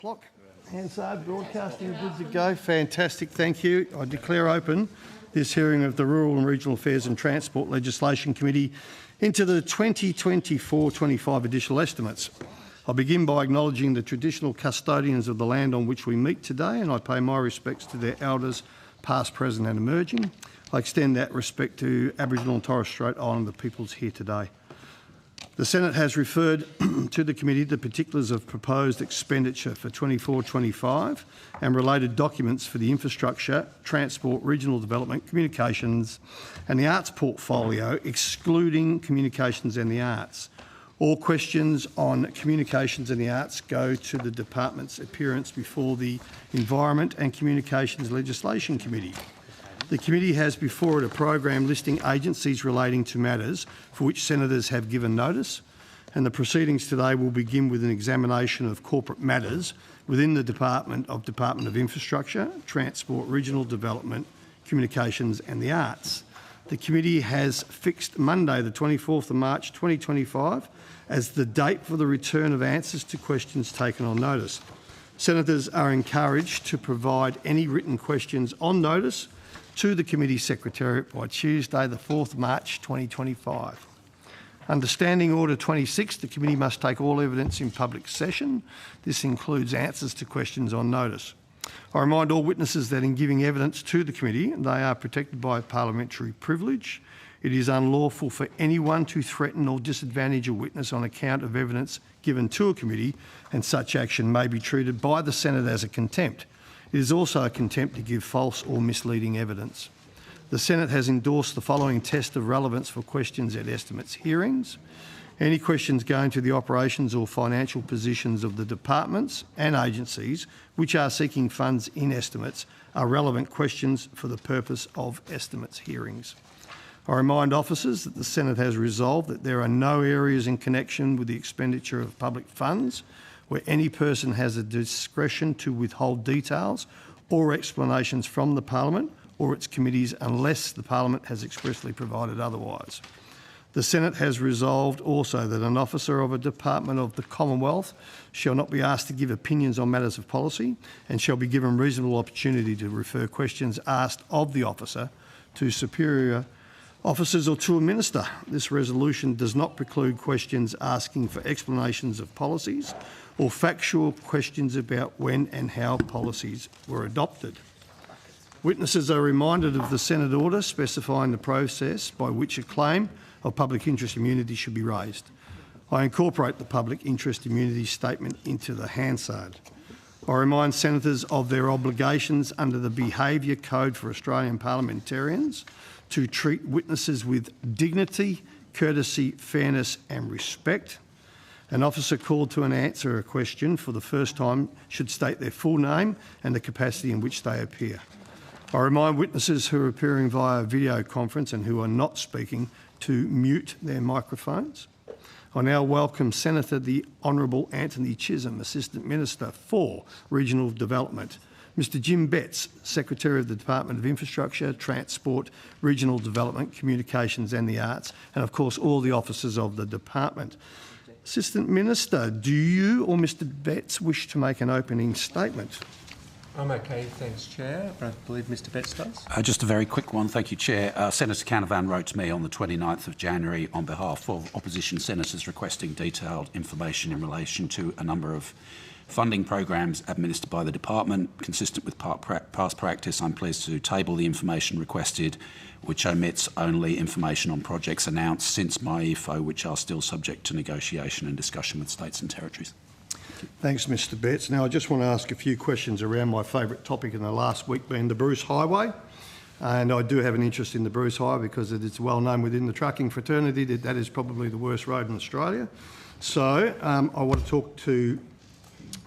Clock, Hansard, broadcasting, good to go. Fantastic, thank you. I declare open this hearing of the Rural and Regional Affairs and Transport Legislation Committee into the 2024-25 additional estimates. I'll begin by acknowledging the traditional custodians of the land on which we meet today, and I pay my respects to their elders, past, present and emerging. I extend that respect to Aboriginal and Torres Strait Islander peoples here today. The Senate has referred to the committee the particulars of proposed expenditure for 24-25 and related documents for the infrastructure, transport, regional development, communications and the arts portfolio, excluding communications and the arts. All questions on communications and the arts go to the department's appearance before the Environment and Communications Legislation Committee. The committee has before it a program listing agencies relating to matters for which senators have given notice, and the proceedings today will begin with an examination of corporate matters within the Department of Infrastructure, Transport, Regional Development, Communications and the Arts. The committee has fixed Monday the 24th of March 2025 as the date for the return of answers to questions taken on notice. Senators are encouraged to provide any written questions on notice to the committee secretariat by Tuesday the 4th of March 2025. Under Standing Order 26, the committee must take all evidence in public session. This includes answers to questions on notice. I remind all witnesses that in giving evidence to the committee, they are protected by parliamentary privilege. It is unlawful for anyone to threaten or disadvantage a witness on account of evidence given to a committee, and such action may be treated by the Senate as a contempt. It is also a contempt to give false or misleading evidence. The Senate has endorsed the following test of relevance for questions at estimates hearings. Any questions going to the operations or financial positions of the departments and agencies which are seeking funds in estimates are relevant questions for the purpose of estimates hearings. I remind officers that the Senate has resolved that there are no areas in connection with the expenditure of public funds where any person has a discretion to withhold details or explanations from the Parliament or its committees unless the Parliament has expressly provided otherwise. The Senate has resolved also that an officer of a department of the Commonwealth shall not be asked to give opinions on matters of policy and shall be given reasonable opportunity to refer questions asked of the officer to superior officers or to a minister. This resolution does not preclude questions asking for explanations of policies or factual questions about when and how policies were adopted. Witnesses are reminded of the Senate order specifying the process by which a claim of public interest immunity should be raised. I incorporate the public interest immunity statement into the Hansard. I remind senators of their obligations under the Behaviour Code for Australian parliamentarians to treat witnesses with dignity, courtesy, fairness and respect. An officer called to answer a question for the first time should state their full name and the capacity in which they appear. I remind witnesses who are appearing via video conference and who are not speaking to mute their microphones. I now welcome Senator the Honourable Anthony Chisholm, Assistant Minister for Regional Development, Mr Jim Betts, Secretary of the Department of Infrastructure, Transport, Regional Development, Communications and the Arts, and of course all the officers of the department. Assistant Minister, do you or Mr Betts wish to make an opening statement? I'm okay, thanks, Chair. I believe Mr Betts does. Just a very quick one, thank you, Chair. Senator Canavan wrote to me on the 29th of January on behalf of opposition senators requesting detailed information in relation to a number of funding programs administered by the department. Consistent with past practice, I'm pleased to table the information requested, which omits only information on projects announced since my EFO, which are still subject to negotiation and discussion with states and territories. Thanks, Mr Betts. Now, I just want to ask a few questions around my favourite topic in the last week being the Bruce Highway. And I do have an interest in the Bruce Highway because it's well known within the trucking fraternity that that is probably the worst road in Australia. So I want to talk to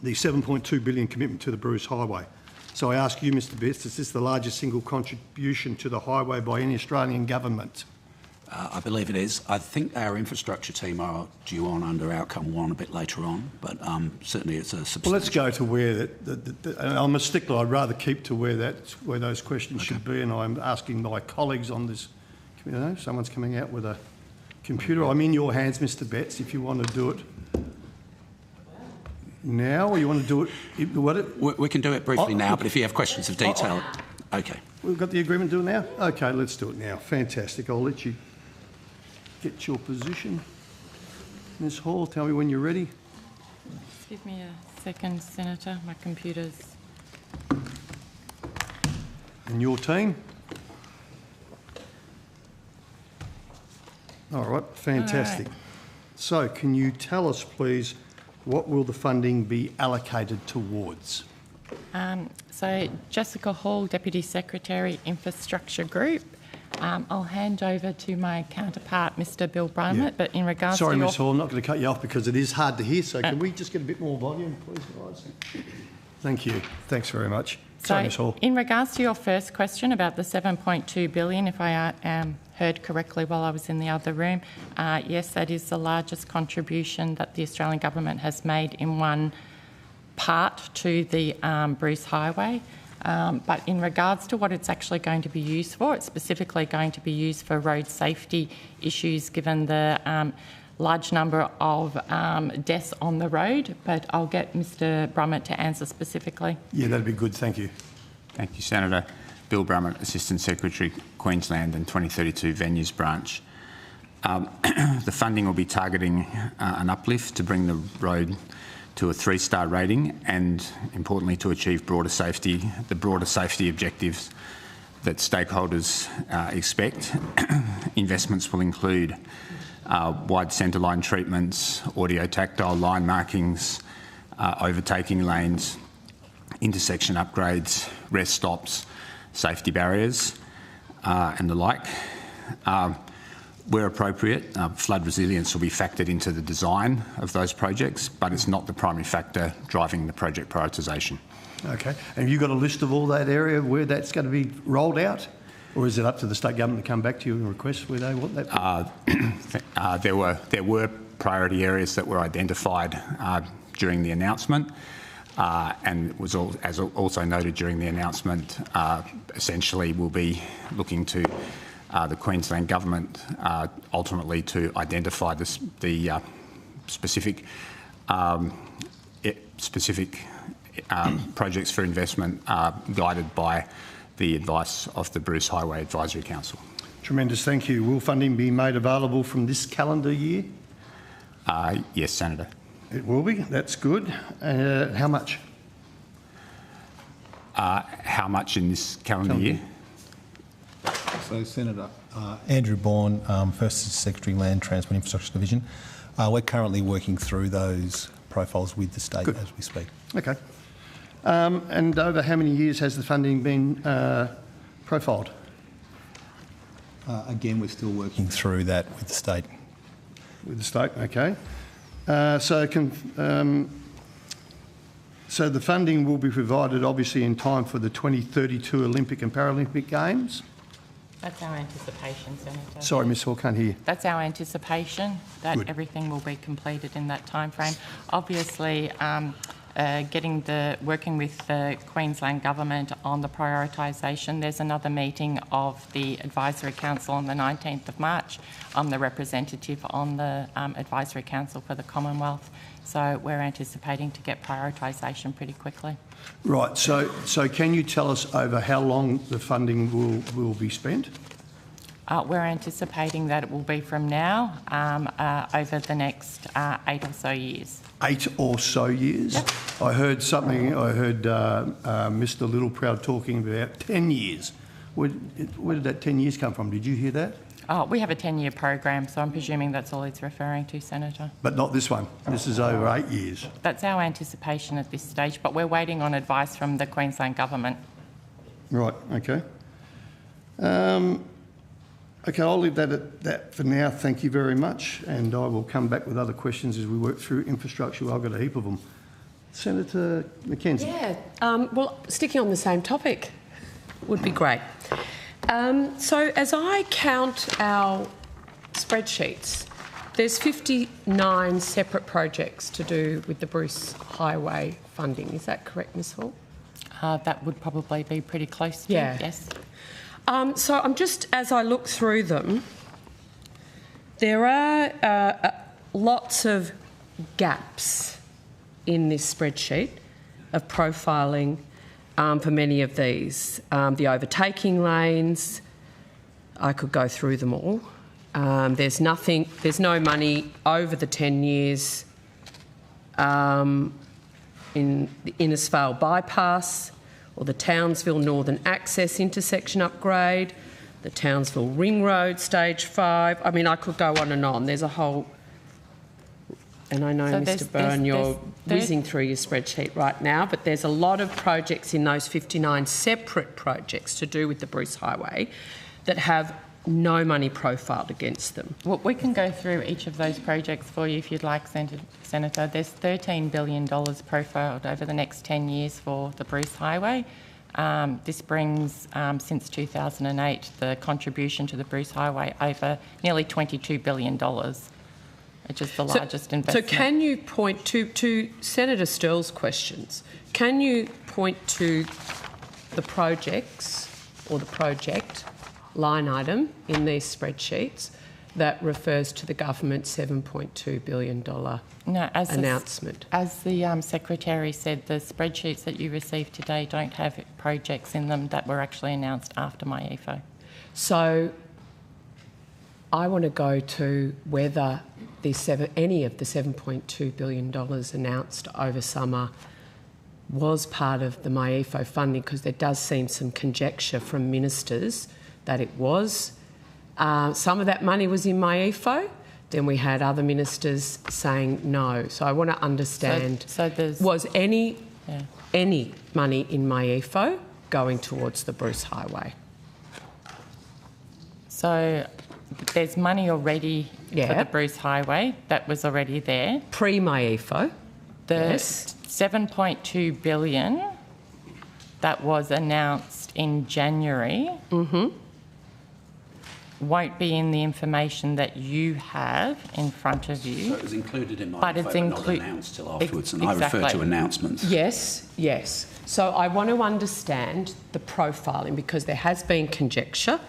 the $7.2 billion commitment to the Bruce Highway. So I ask you, Mr Betts, is this the largest single contribution to the highway by any Australian government? I believe it is. I think our infrastructure team are due on under outcome one a bit later on, but certainly it's a substantial... Well, let's go to where I'm a stickler. I'd rather keep to where those questions should be, and I'm asking my colleagues on this. You know, someone's coming out with a computer. I'm in your hands, Mr Betts, if you want to do it. now, or you want to do it? We can do it briefly now, but if you have questions of detail... Okay. We've got the agreement to do it now? Okay, let's do it now. Fantastic. I'll let you get your position. Ms Hall, tell me when you're ready. Just give me a second, Senator. My computer's... And your team? All right, fantastic. All right. So can you tell us, please, what will the funding be allocated towards? So Jessica Hall, Deputy Secretary, Infrastructure Group. I'll hand over to my counterpart, Mr Bill Brummett, Yeah. but in regards Sorry, to your... Ms Hall, I'm not going to cut you off because it is hard to hear, so can we just get a bit more volume, please, guys? Thank you. Thanks very much. Sorry, Ms Hall. In regards to your first question about the $7.2 billion, if I heard correctly while I was in the other room, yes, that is the largest contribution that the Australian government has made in one part to the Bruce Highway. But in regards to what it's actually going to be used for, it's specifically going to be used for road safety issues given the large number of deaths on the road. But I'll get Mr Brummett to answer specifically. Yeah, that'd be good. Thank you. Thank you, Senator. Bill Brummett, Assistant Secretary, Queensland and 2032 Venues Branch. The funding will be targeting an uplift to bring the road to a 3-star rating and, importantly, to achieve the broader safety objectives that stakeholders expect. Investments will include wide centreline treatments, audio-tactile line markings, overtaking lanes, intersection upgrades, rest stops, safety barriers and the like. Where appropriate, flood resilience will be factored into the design of those projects, but it's not the primary factor driving the project prioritisation. Okay. And have you got a list of all that area where that's going to be rolled out? Or is it up to the state government to come back to you and request where they want that? There were priority areas that were identified during the announcement, and was as also noted during the announcement, essentially we'll be looking to the Queensland Government ultimately to identify the specific projects for investment guided by the advice of the Bruce Highway Advisory Council. Tremendous, thank you. Will funding be made available from this calendar year? Yes, Senator. It will be, that's good. How much? How much in this calendar year? So, Senator, Andrew Bourne, First Secretary, Land Transport Infrastructure Division. We're currently working through those profiles with the state as we speak. Okay. And over how many years has the funding been profiled? Again, we're still working through that with the state. With the state, okay. So the funding will be provided obviously in time for the 2032 Olympic and Paralympic Games? That's our anticipation, Senator. Sorry, Ms Hall, can't hear you. That's our anticipation, that Good. everything will be completed in that timeframe. Obviously, working with the Queensland Government on the prioritisation. There's another meeting of the Advisory Council on the 19th of March. I'm the representative on the Advisory Council for the Commonwealth, so we're anticipating to get prioritisation pretty quickly. Right, so can you tell us over how long the funding will be spent? We're anticipating that it will be from now over the next 8 or so years. 8 or so years? Yep. I heard Mr Littleproud talking about 10 years. Where did that 10 years come from? Did you hear that? We have a 10-year program, so I'm presuming that's all it's referring to, Senator. But not this one. This is over 8 years. That's our anticipation at this stage, but we're waiting on advice from the Queensland Government. Right, okay. Okay, I'll leave that at that for now. Thank you very much. And I will come back with other questions as we work through infrastructure. I've got a heap of them. Senator Mackenzie. Yeah, well, sticking on the same topic would be great. So as I count our spreadsheets, there's 59 separate projects to do with the Bruce Highway funding. Is that correct, Ms Hall? That would probably be pretty close to, yes. So I'm just, as I look through them, there are lots of gaps in this spreadsheet of profiling for many of these. The overtaking lanes, I could go through them all. There's no money over the 10 years in the Innisfail bypass or the Townsville Northern Access intersection upgrade, the Townsville Ring Road Stage 5. I mean, I could go on and on. There's a whole... And I know, So Mr Byrne, you're whizzing through your spreadsheet right now, but there's a lot of projects in those 59 separate projects to do with the Bruce Highway that have no money profiled against them. Well, we can go through each of those projects for you if you'd like, Senator. There's $13 billion profiled over the next 10 years for the Bruce Highway. This brings, since 2008, the contribution to the Bruce Highway over nearly $22 billion, which is the largest investment. So can you point to Senator Sterle's questions, can you point to the projects or the project line item in these spreadsheets that refers to the government's $7.2 billion announcement? As the Secretary said, the spreadsheets that you received today don't have projects in them that were actually announced after my EFO. So I want to go to whether any of the $7.2 billion announced over summer was part of the MyEFO funding, because there does seem some conjecture from ministers that it was. Some of that money was in MyEFO. Then we had other ministers saying no. So I want to understand, was any money in MyEFO going towards the Bruce Highway? So there's money already for the Bruce Highway that was already there. Pre-MyEFO? The Yes. $7.2 billion that was announced in January won't be in the information that you have in front of you. So it was included in my But it's not announced till afterwards, and I refer to announcements. Yes, yes. So I want to understand the profiling, because there has been conjecture.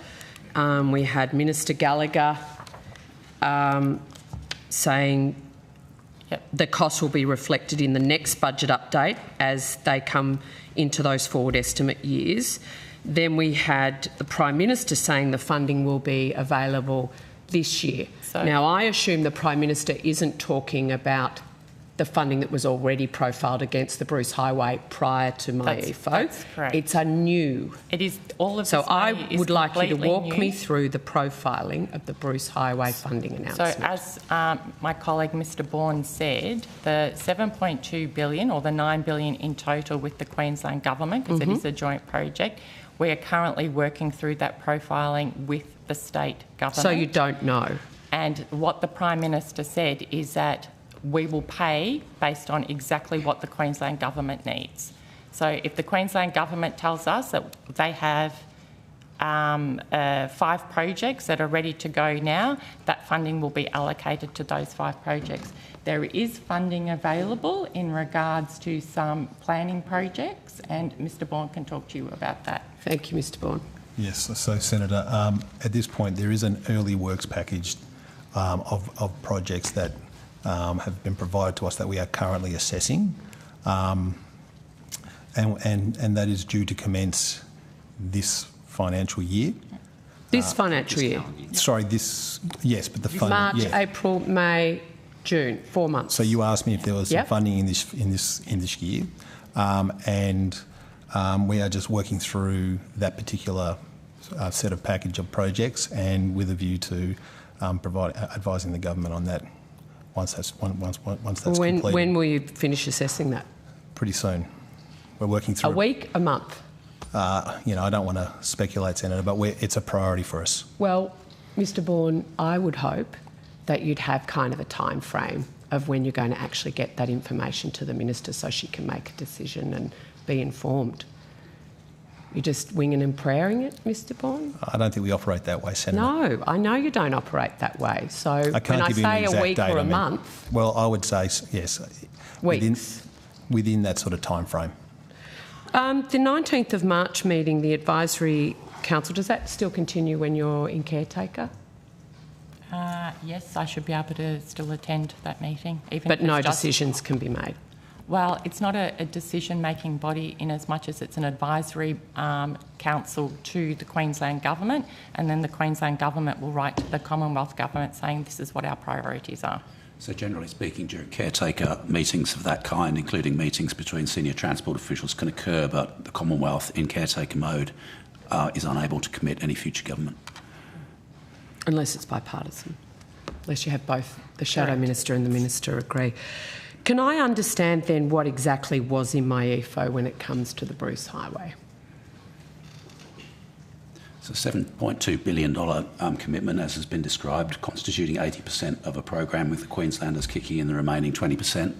We had Minister Gallagher saying the costs will be reflected in the next budget update as they come into those forward estimate years. Then we had the Prime Minister saying the funding will be available this year. Now, I assume the Prime Minister isn't talking about the funding that was already profiled against the Bruce Highway prior to MyEFO. That's correct. It's a new... It is all of So this money I is would like you to walk completely me new. through the profiling of the Bruce Highway funding announcement. So as my colleague Mr Bourne said, the $7.2 billion, or the $9 billion in total with the Queensland Government, because it is a joint project, we are currently working through that profiling with the state government. So you don't know? And what the Prime Minister said is that we will pay based on exactly what the Queensland Government needs. So if the Queensland Government tells us that they have 5 projects that are ready to go now, that funding will be allocated to those 5 projects. There is funding available in regards to some planning projects, and Mr Bourne can talk to you about that. Thank you, Mr Bourne. Yes, so Senator, at this point there is an early works package of projects that have been provided to us that we are currently assessing, and that is due to commence this financial year. This financial year? Sorry, yes, but the funding... March, April, May, June, 4 months. So you asked me if there was some funding in this year, and we are just working through that particular set of package of projects, and with a view to advising the government on that once that's completed. When will you finish assessing that? Pretty soon. We're working through... A week, a month? I don't want to speculate, Senator, but it's a priority for us. Well, Mr Bourne, I would hope that you'd have kind of a time frame of when you're going to actually get that information to the Minister so she can make a decision and be informed. You're just winging and praying it, Mr Bourne? I don't think we operate that way, Senator. No, I know you don't operate that way. So I can't when I give you an say exact a week date, or a month... Well, I would say, yes, weeks. Within that sort of time frame. The 19th of March meeting, the Advisory Council, does that still continue when you're in caretaker? Yes, I should be able to still attend that meeting. But no decisions can be made? Well, it's not a decision-making body in as much as it's an advisory council to the Queensland Government, and then the Queensland Government will write to the Commonwealth Government saying this is what our priorities are. So generally speaking, during caretaker meetings of that kind, including meetings between senior transport officials, can occur, but the Commonwealth in caretaker mode is unable to commit any future government. Unless it's bipartisan, unless you have both the Shadow Minister and the Minister agree. Can I understand then what exactly was in my EFO when it comes to the Bruce Highway? It's a $7.2 billion commitment, as has been described, constituting 80% of a program, with the Queenslanders kicking in the remaining 20%.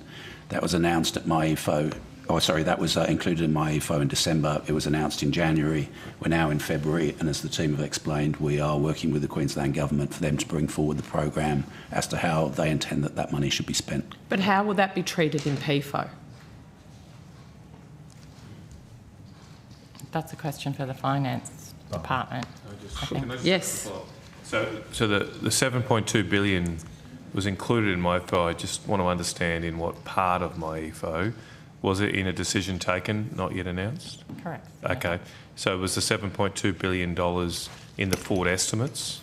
That was announced at my EFO. That was included in my EFO in December. It was announced in January. We're now in February, and as the team have explained, we are working with the Queensland Government for them to bring forward the program as to how they intend that money should be spent. But how will that be treated in PFO? That's a question for the Finance Department, I think. Yes. So the $7.2 billion was included in my EFO. I just want to understand in what part of my EFO. Was it in a decision taken, not yet announced? Correct. Okay. So was the $7.2 billion in the forward estimates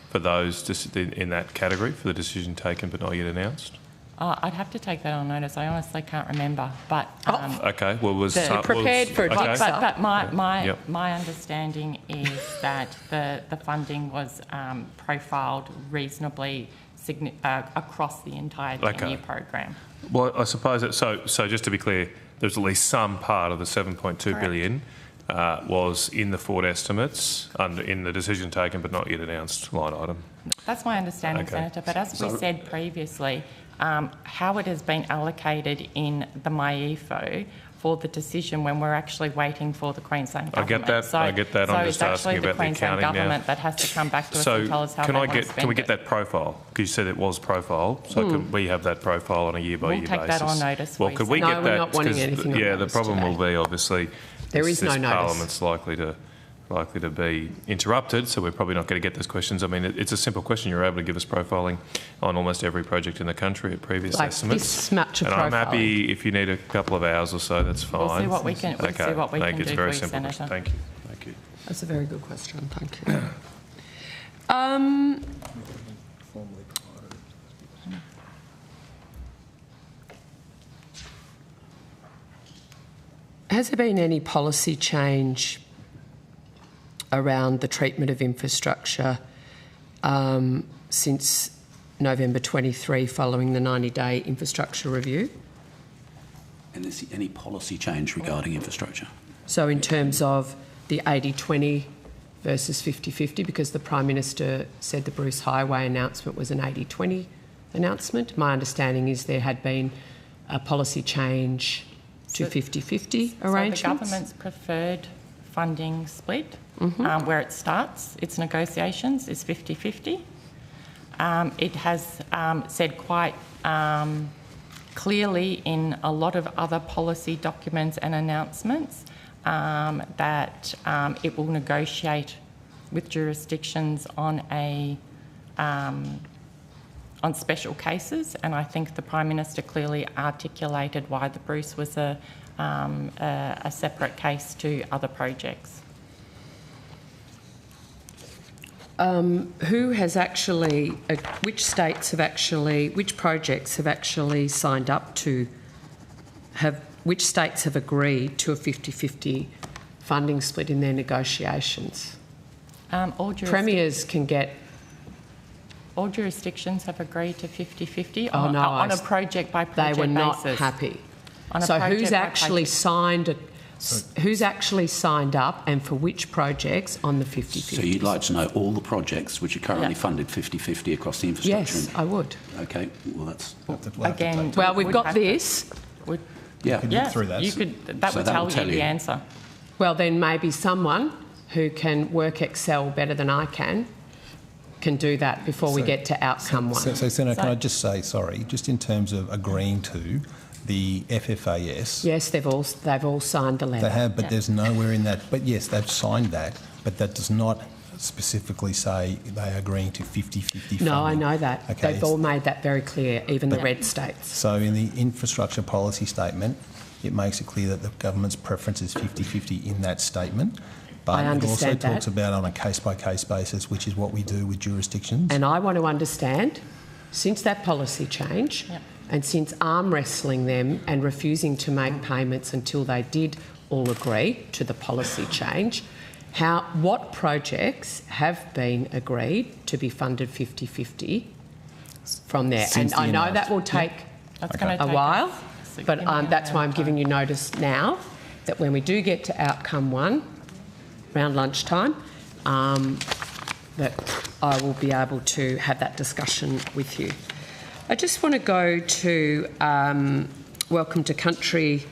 for those in that category for the decision taken but not yet announced? I'd have to take that on notice. I honestly can't remember. But okay. Well, prepared for a jigsaw. But my understanding is that the funding was profiled reasonably across the entire 10-year program. Well, I suppose that, so just to be clear, there's at least some part of the $7.2 billion was in the forward estimates in the decision taken but not yet announced line item. That's my understanding, Senator. But as we said previously, how it has been allocated in the MyEFO for the decision when we're actually waiting for the Queensland Government. I get that. I'm just asking about the accounting now. So it's actually the Queensland Government that has to come back to us and tell us how they want to spend it. Can we get that profile? Because you said it was profiled. So can we have that profile on a year-by-year basis? We'll take that on notice. Well, could we get that? No, we're not wanting anything on the notice problem today. will be, obviously, there is no notice. Parliament's likely to be interrupted, so we're probably not going to get those questions. I mean, it's a simple question. You're able to give us profiling on almost every project in the country at previous estimates. This much of and profiling. I'm happy if you need a couple of hours or so, that's fine. We'll see what we can, okay. see what we can do it's for very you, simple. Senator. Thank you. Thank you. That's a very good question. Thank you. Has there been any policy change around the treatment of infrastructure since November 23 following the 90-day infrastructure review? And is there any policy change regarding infrastructure? So in terms of the 80-20 versus 50-50, because the Prime Minister said the Bruce Highway announcement was an 80-20 announcement. My understanding is there had been a policy change to 50-50 arrangements. So the government's preferred funding split, where it starts, its negotiations, is 50-50. It has said quite clearly in a lot of other policy documents and announcements that it will negotiate with jurisdictions on on special cases, and I think the Prime Minister clearly articulated why the Bruce was a separate case to other projects. Who has actually, which states have actually, which projects have actually signed up to, which states have agreed to a 50-50 funding split in their negotiations? Premiers can get... All jurisdictions have agreed to 50-50 on a project-by-project basis. They were not happy. So who's actually signed who's actually signed up and for which projects on the 50-50? So you'd like to know all the projects which are currently funded 50-50 across the infrastructure? Yes, I would. Okay, well that's... Again, well, we've got this. Yeah. Through that. That would tell you the answer. Well, then maybe someone who can work Excel better than I can do that before we get to outcome one. So Senator, can I just say, sorry, just in terms of agreeing to the FFAS... Yes, they've all signed the letter. They have, but there's nowhere in that... But yes, they've signed that, but that does not specifically say they are agreeing to 50-50 funding. No, I know that. Okay, They've all made that very clear, even the red states. So in the infrastructure policy statement, it makes it clear that the government's preference is 50-50 in that statement. But it also talks about on a case-by-case basis, which is what we do with jurisdictions. And I want to understand, since that policy change, and since arm wrestling them and refusing to make payments until they did all agree to the policy change, what projects have been agreed to be funded 50-50 from there? And I know that will take a while, but that's why I'm giving you notice now that when we do get to outcome one, around lunchtime, that I will be able to have that discussion with you. I just want to go to Welcome to Country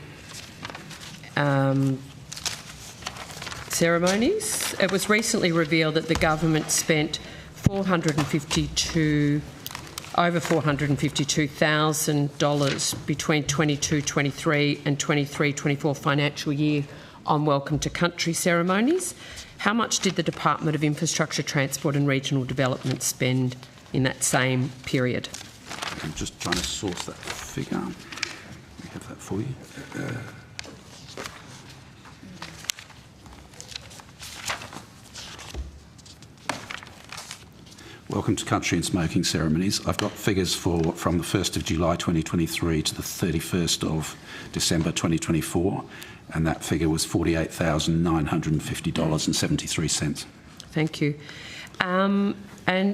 ceremonies. It was recently revealed that the government spent over $452,000 between 22-23 and 23-24 financial year on Welcome to Country ceremonies. How much did the Department of Infrastructure, Transport and Regional Development spend in that same period? I'm just trying to source that figure. We have that for you. Welcome to Country and Smoking ceremonies. I've got figures from the 1st of July 2023 to the 31st of December 2024, and that figure was $48,950.73. Thank you. And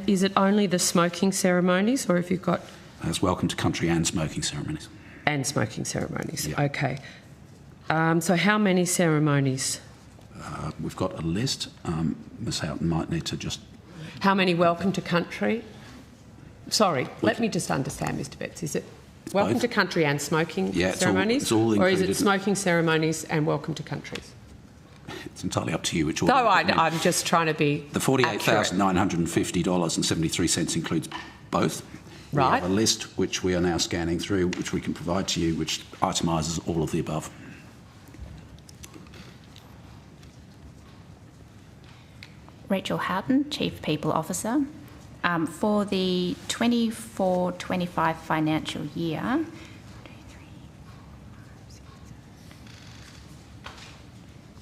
is it only the smoking ceremonies, or have you got... As Welcome to Country and smoking ceremonies. And smoking ceremonies, yeah. OK. So how many ceremonies? We've got a list. Ms Houghton might need to just... How many Welcome to Country? Sorry, let me just understand, Mr Betts. Is it Welcome to Country and smoking ceremonies? It's all or is it smoking ceremonies and Welcome to Countries? It's entirely up to you which order. No, I'm just trying to be The $48,950.73 includes both. Right. We have a list which we are now scanning through, which we can provide to you, which itemises all of the above. Rachel Houghton, Chief People Officer. For the 24-25 financial year,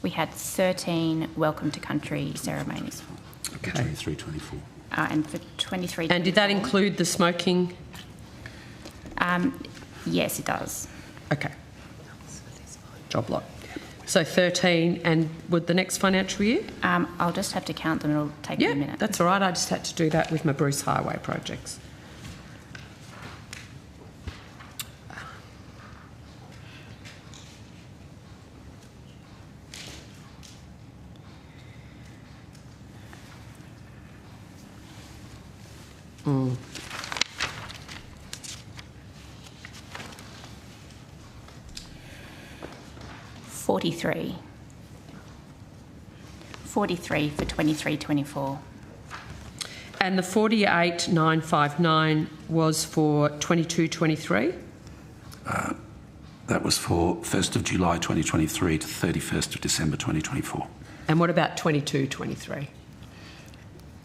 we had 13 Welcome to Country ceremonies. Okay. 23-24. And for 23-24... And did that include the smoking? Yes, it does. OK. Job lot. So 13, and would the next financial year? I'll just have to count them. It'll take me a minute. That's all right. I just had to do that with my Bruce Highway projects. Mm. 43. 43 for 23-24. And the 48,959 was for 22-23? That was for 1st of July 2023 to 31st of December 2024. And what about 22-23?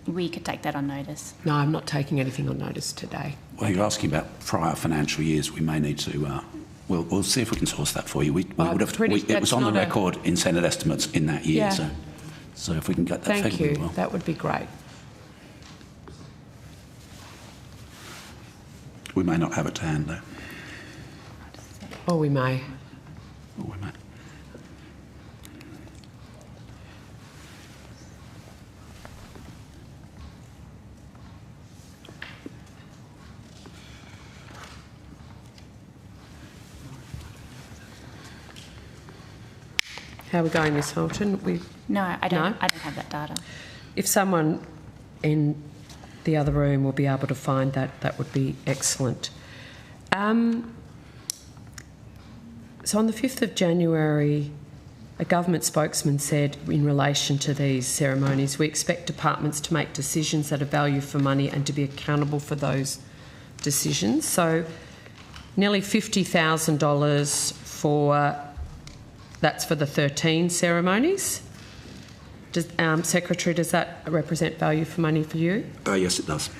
We could take that on notice. No, I'm not taking anything on notice today. Well, you're asking about prior financial years. We may need to... We'll see if we can source that for you. It was on the record in Senate estimates in that year, Yeah. so if we can get that Thank figure, you. we will. That would be great. We may not have it to hand, though. Or we may. Or we may. How are we going, Ms Holton? No, I don't. No? I don't have that data. If someone in the other room will be able to find that, that would be excellent. So on the 5th of January, a government spokesman said in relation to these ceremonies, we expect departments to make decisions that are value for money and to be accountable for those decisions. So nearly $50,000 for... That's for the 13 ceremonies. Secretary, does that represent value for money for you? Yes, it does.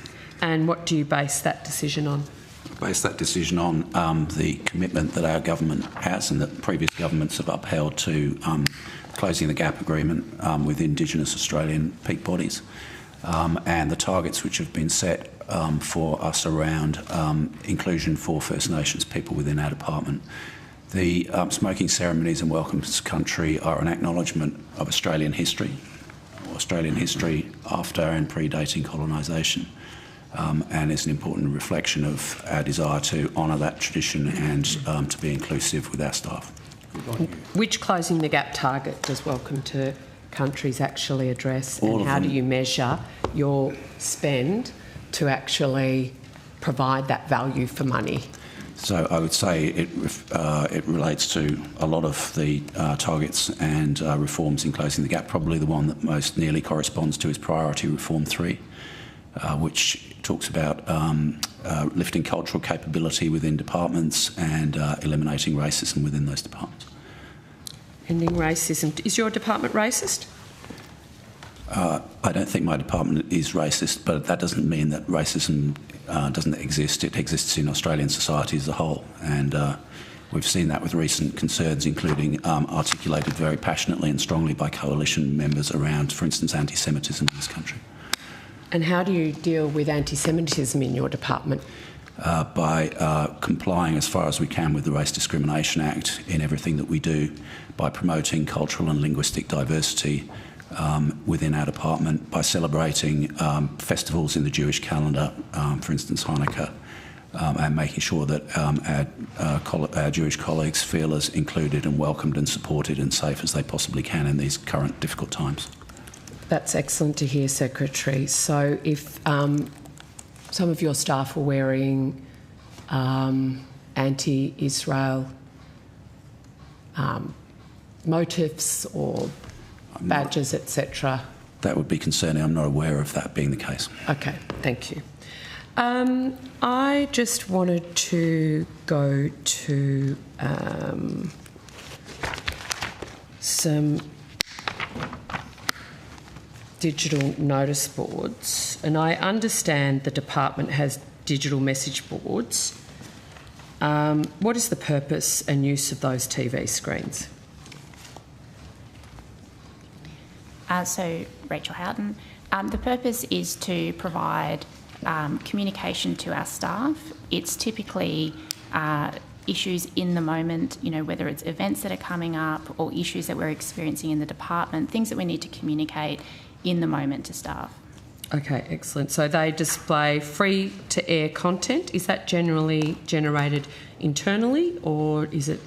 And what do you base that decision on? Base that decision on the commitment that our government has and that previous governments have upheld to closing the gap agreement with Indigenous Australian peak bodies and the targets which have been set for us around inclusion for First Nations people within our department. The smoking ceremonies and welcomes to country are an acknowledgement of Australian history after and predating colonisation. And is an important reflection of our desire to honour that tradition and to be inclusive with our staff. Which closing the gap target does Welcome to Countries actually address, and how do you measure your spend to actually provide that value for money? So I would say it relates to a lot of the targets and reforms in closing the gap. Probably the one that most nearly corresponds to is Priority Reform 3. Which talks about lifting cultural capability within departments and eliminating racism within those departments. Ending racism. Is your department racist? I don't think my department is racist, but that doesn't mean that racism doesn't exist. It exists in Australian society as a whole, and we've seen that with recent concerns, including articulated very passionately and strongly by coalition members around, for instance, anti-Semitism in this country. And how do you deal with anti-Semitism in your department? By complying as far as we can with the Race Discrimination Act in everything that we do, by promoting cultural and linguistic diversity within our department, by celebrating festivals in the Jewish calendar, for instance Hanukkah, and making sure that our Jewish colleagues feel as included and welcomed and supported and safe as they possibly can in these current difficult times. That's excellent to hear, Secretary. So if some of your staff were wearing anti-Israel motifs or badges, etc. That would be concerning. I'm not aware of that being the case. Okay, thank you. I just wanted to go to some digital notice boards, and I understand the department has digital message boards. What is the purpose and use of those TV screens? So, Rachel Houghton, the purpose is to provide communication to our staff. It's typically issues in the moment, you know, whether it's events that are coming up or issues that we're experiencing in the department, things that we need to communicate in the moment to staff. Okay, excellent. So they display free-to-air content. Is that generally generated internally, or is it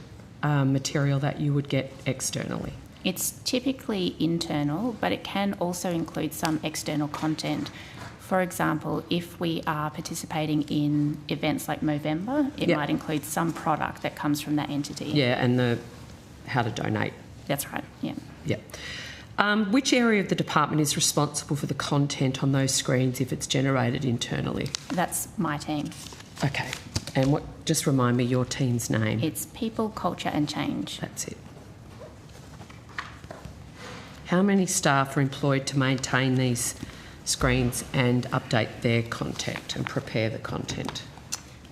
material that you would get externally? It's typically internal, but it can also include some external content. For example, if we are participating in events like Movember, it might include some product that comes from that entity. Yeah, and how to donate. That's right, yeah. Yeah. Which area of the department is responsible for the content on those screens if it's generated internally? That's my team. Okay. And just remind me your team's name. It's People, Culture and Change. That's it. How many staff are employed to maintain these screens and update their content and prepare the content?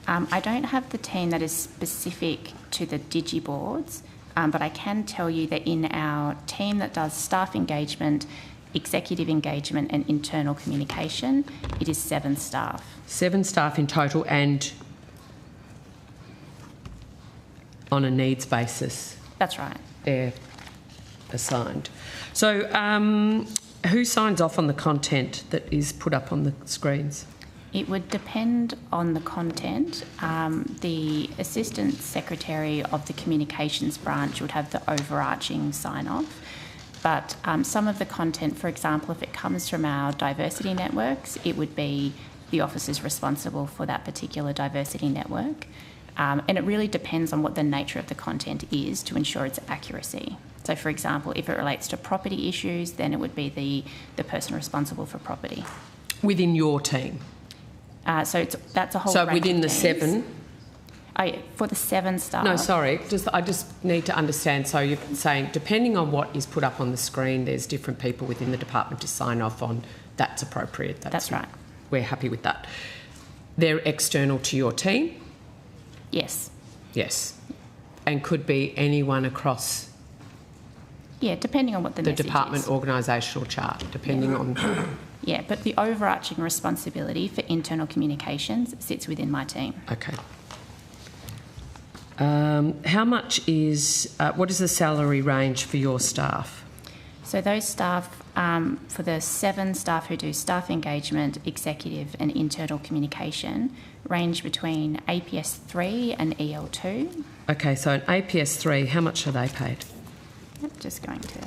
I don't have the team that is specific to the digiboards, but I can tell you that in our team that does staff engagement, executive engagement and internal communication, it is 7 staff. 7 staff in total, and on a needs basis? That's right. They're assigned. So who signs off on the content that is put up on the screens? It would depend on the content. The Assistant Secretary of the Communications Branch would have the overarching sign-off, but some of the content, for example, if it comes from our diversity networks, it would be the officers responsible for that particular diversity network. And it really depends on what the nature of the content is to ensure its accuracy. So, for example, if it relates to property issues, then it would be the person responsible for property. Within your team? So that's a whole range within of the teams. 7? For the 7 staff. No, sorry. I just need to understand. So you're saying depending on what is put up on the screen, there's different people within the department to sign off on that's appropriate. That's right. We're happy with that. They're external to your team? Yes. Yes. And could be anyone across Yeah, depending on what the message department is. organisational chart, depending on... Yeah, but the overarching responsibility for internal communications sits within my team. Okay. How much is... what is the salary range for your staff? So those staff, for the 7 staff who do staff engagement, executive and internal communication, range between APS 3 and EL 2. Okay, so an APS 3, how much are they paid? Yep, just going to...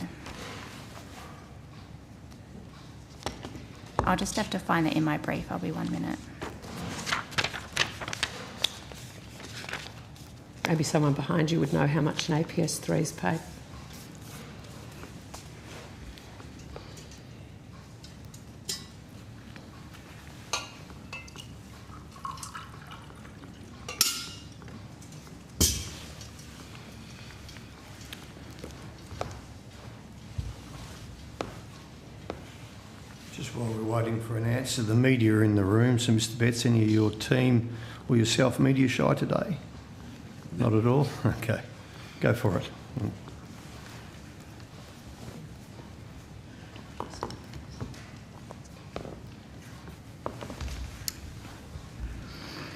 I'll just have to find it in my brief. I'll be 1 minute. Maybe someone behind you would know how much an APS 3 is paid. Just while we're waiting for an answer, the media are in the room. So, Mr. Betts, any of your team or yourself media shy today? Not at all? Okay. Go for it.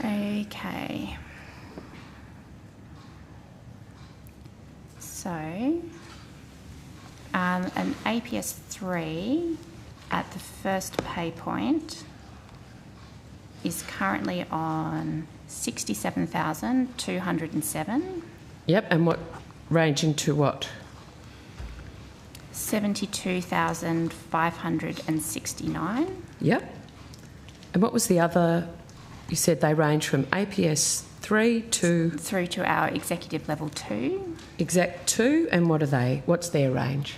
Okay. So, an APS 3 at the first pay point is currently on 67,207. Yep, and what, ranging to what? 72,569. Yep. And what was the other? You said they range from APS 3 to... Through to our executive level 2. Exec 2, and what are they? What's their range?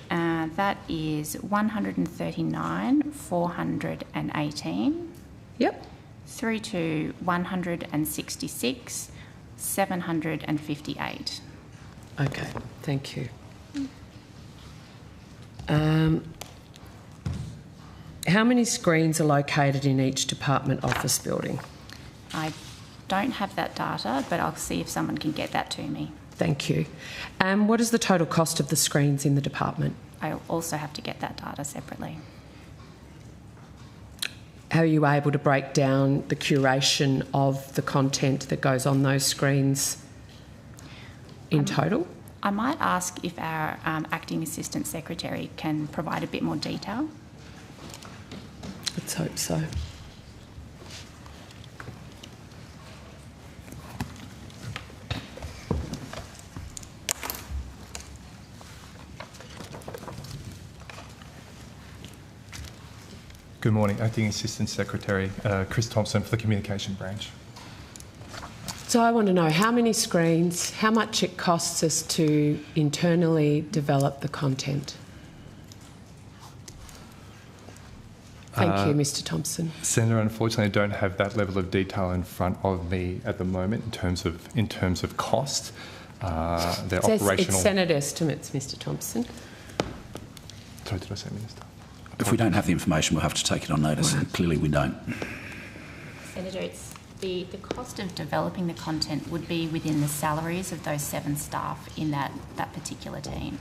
That is 139,418. Yep. Through to 166,758. Okay, thank you. How many screens are located in each department office building? I don't have that data, but I'll see if someone can get that to me. Thank you. And what is the total cost of the screens in the department? I'll also have to get that data separately. How are you able to break down the curation of the content that goes on those screens in total? I might ask if our Acting Assistant Secretary can provide a bit more detail. Let's hope so. Good morning, Acting Assistant Secretary Chris Thompson for the Communication Branch. So I want to know how many screens, how much it costs us to internally develop the content. Thank you, Mr. Thompson. Senator, unfortunately, I don't have that level of detail in front of me at the moment in terms of cost. Their operational. It's Senate estimates, Mr. Thompson. Sorry, did I say Minister? If we don't have the information, we'll have to take it on notice, and clearly we don't. Senator, it's the cost of developing the content would be within the salaries of those 7 staff in that particular team.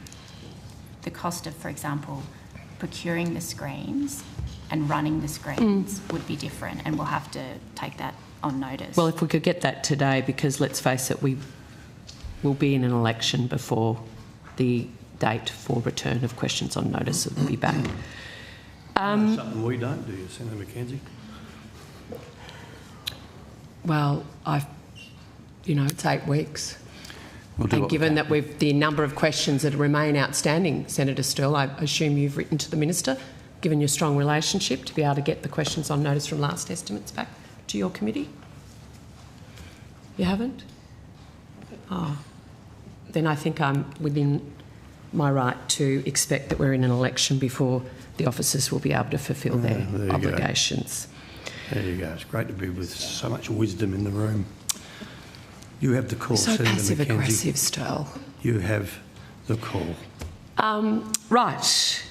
The cost of, for example, procuring the screens and running the screens would be different, and we'll have to take that on notice. Well, if we could get that today, because let's face it, we will be in an election before the date for return of questions on notice will be back. Something we don't do, Senator McKenzie. Well, it's 8 weeks. We'll do And what given we that the number of questions that remain outstanding, Senator Sterle, I assume you've written to the Minister, given your strong relationship, to be able to get the questions on notice from last estimates back to your committee? You haven't? Oh. Then I think I'm within my right to expect that we're in an election before the officers will be able to fulfil their obligations. There you go. It's great to be with so much wisdom in the room. You have the call, So Senator passive-aggressive style. You have the call. Right.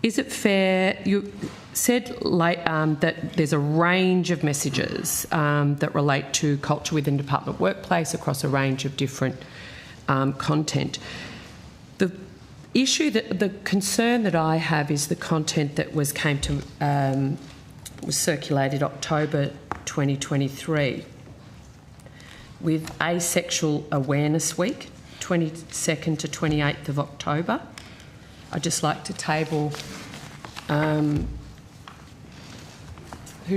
Is it fair? You said that there's a range of messages that relate to culture within department workplace across a range of different content. The concern that I have is the content that was circulated October 2023 with Asexual Awareness Week, 22nd to 28th of October. I'd just like to table. Who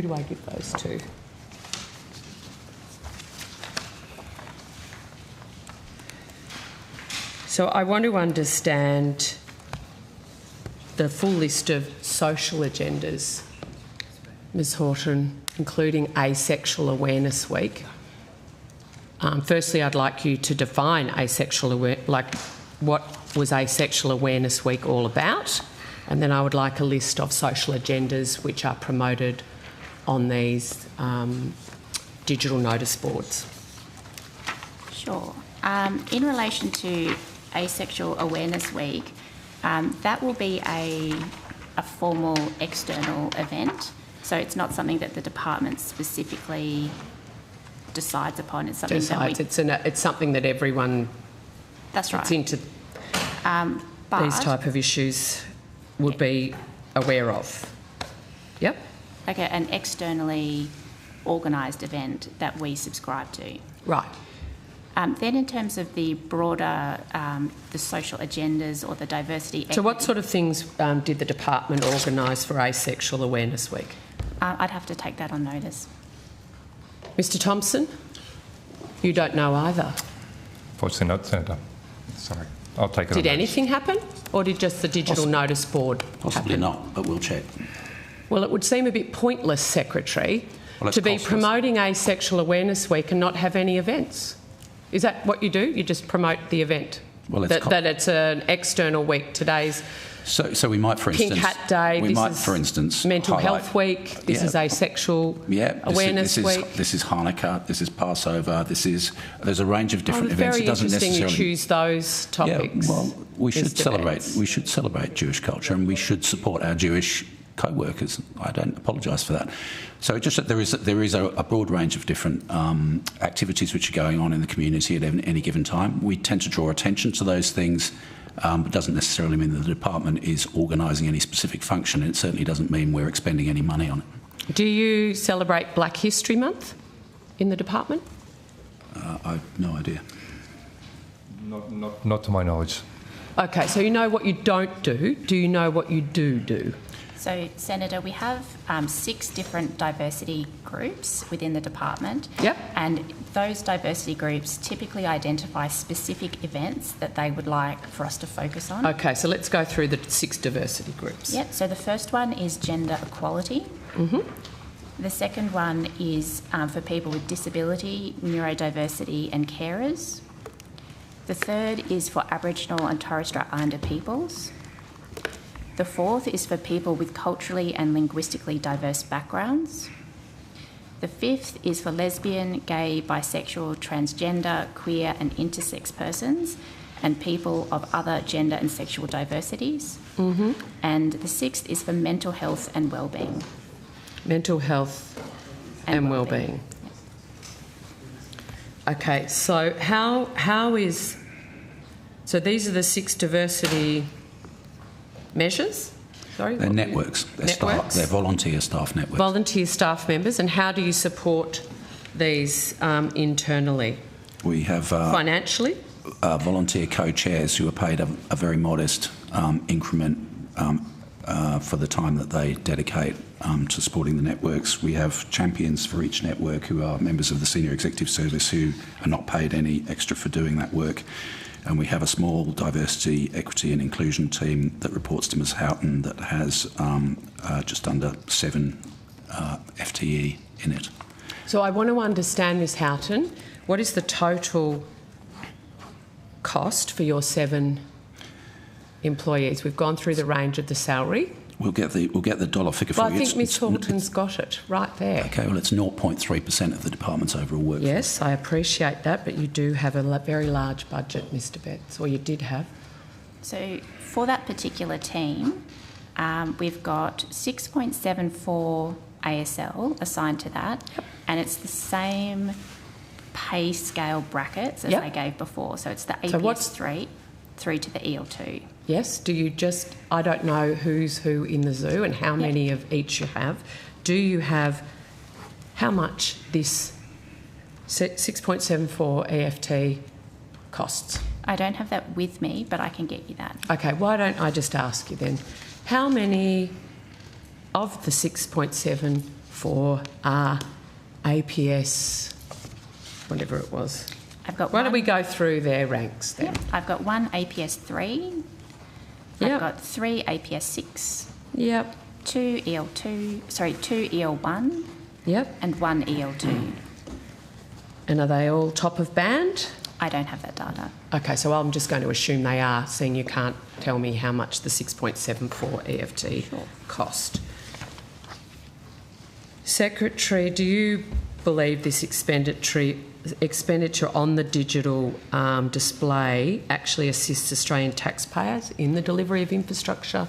do I give those to? So I want to understand the full list of social agendas, Ms Horton, including Asexual Awareness Week. Firstly, I'd like you to define what was Asexual Awareness Week all about, and then I would like a list of social agendas which are promoted on these digital notice boards. Sure. In relation to Asexual Awareness Week, that will be a formal external event. So it's not something that the department specifically decides upon. It's something it's something that everyone that's right. that's into these type of issues would be aware of. Yep. Okay, an externally organised event that we subscribe to. Right. Then in terms of the broader, the social agendas or the diversity... So what sort of things did the department organise for Asexual Awareness Week? I'd have to take that on notice. Mr Thompson? You don't know either. Fortunately not, Senator. Sorry. I'll take it on Did notice. anything happen, or did just the digital notice board Possibly happen? not, but we'll check. Well, it would seem a bit pointless, Secretary, to be promoting Asexual Awareness Week and not have any events. Is that what you do? You just promote the event? Well, it's that it's an external week. Today's So we might, for instance... Pink Hat Day. We this might, is for instance... Mental Health Week. This is Asexual Awareness Week. This is Hanukkah. This is Passover. There's a range of different events. It doesn't necessarily... Very interesting you choose those topics. Yeah, well, we should celebrate Jewish culture, and we should support our Jewish co-workers. I don't apologise for that. So just that there is a broad range of different activities which are going on in the community at any given time. We tend to draw attention to those things, but doesn't necessarily mean that the department is organising any specific function. It certainly doesn't mean we're expending any money on it. Do you celebrate Black History Month in the department? I've no idea. Not to my knowledge. Okay, so you know what you don't do. Do you know what you do? So, Senator, we have 6 different diversity groups within the department. Yep. And those diversity groups typically identify specific events that they would like for us to focus on. Okay, so let's go through the 6 diversity groups. Yep. So the first one is gender equality. Mm-hmm. The second one is for people with disability, neurodiversity and carers. The third is for Aboriginal and Torres Strait Islander peoples. The fourth is for people with culturally and linguistically diverse backgrounds. The fifth is for lesbian, gay, bisexual, transgender, queer and intersex persons and people of other gender and sexual diversities. Mm-hmm. And the sixth is for mental health and wellbeing. Mental health and wellbeing. Okay, so so these are the 6 diversity measures? Sorry? They're networks. They're volunteer staff networks. Volunteer staff members, and how do you support these internally? We have... financially? Volunteer co-chairs who are paid a very modest increment for the time that they dedicate to supporting the networks. We have champions for each network who are members of the Senior Executive Service who are not paid any extra for doing that work. And we have a small diversity, equity and inclusion team that reports to Ms Houghton that has just under 7 FTE in it. So I want to understand, Ms Houghton, what is the total cost for your 7 employees? We've gone through the range of the salary. We'll get the dollar figure for Well, I you. think Ms Horton's got it right there. Okay, well, it's 0.3% of the department's overall workforce. Yes, I appreciate that, but you do have a very large budget, Mr Betts, or you did have. So for that particular team, we've got 6.74 ASL assigned to that, and it's the same pay scale brackets as I gave before. So it's the APS 3 through to the EL2. Yes, do you just, I don't know who's who in the zoo and how many of each you have. Do you have how much this 6.74 EFT costs? I don't have that with me, but I can get you that. Okay, why don't I just ask you then, how many of the 6.74 are APS, whatever it was? Why don't we go through their ranks then? Yep. I've got one APS 3. Yep. I've got 3 APS 6. Yep. 2 EL1. Yep. And 1 EL2. And are they all top of band? I don't have that data. Okay, so I'm just going to assume they are, seeing you can't tell me how much the 6.74 EFT cost. Secretary, do you believe this expenditure on the digital display actually assists Australian taxpayers in the delivery of infrastructure,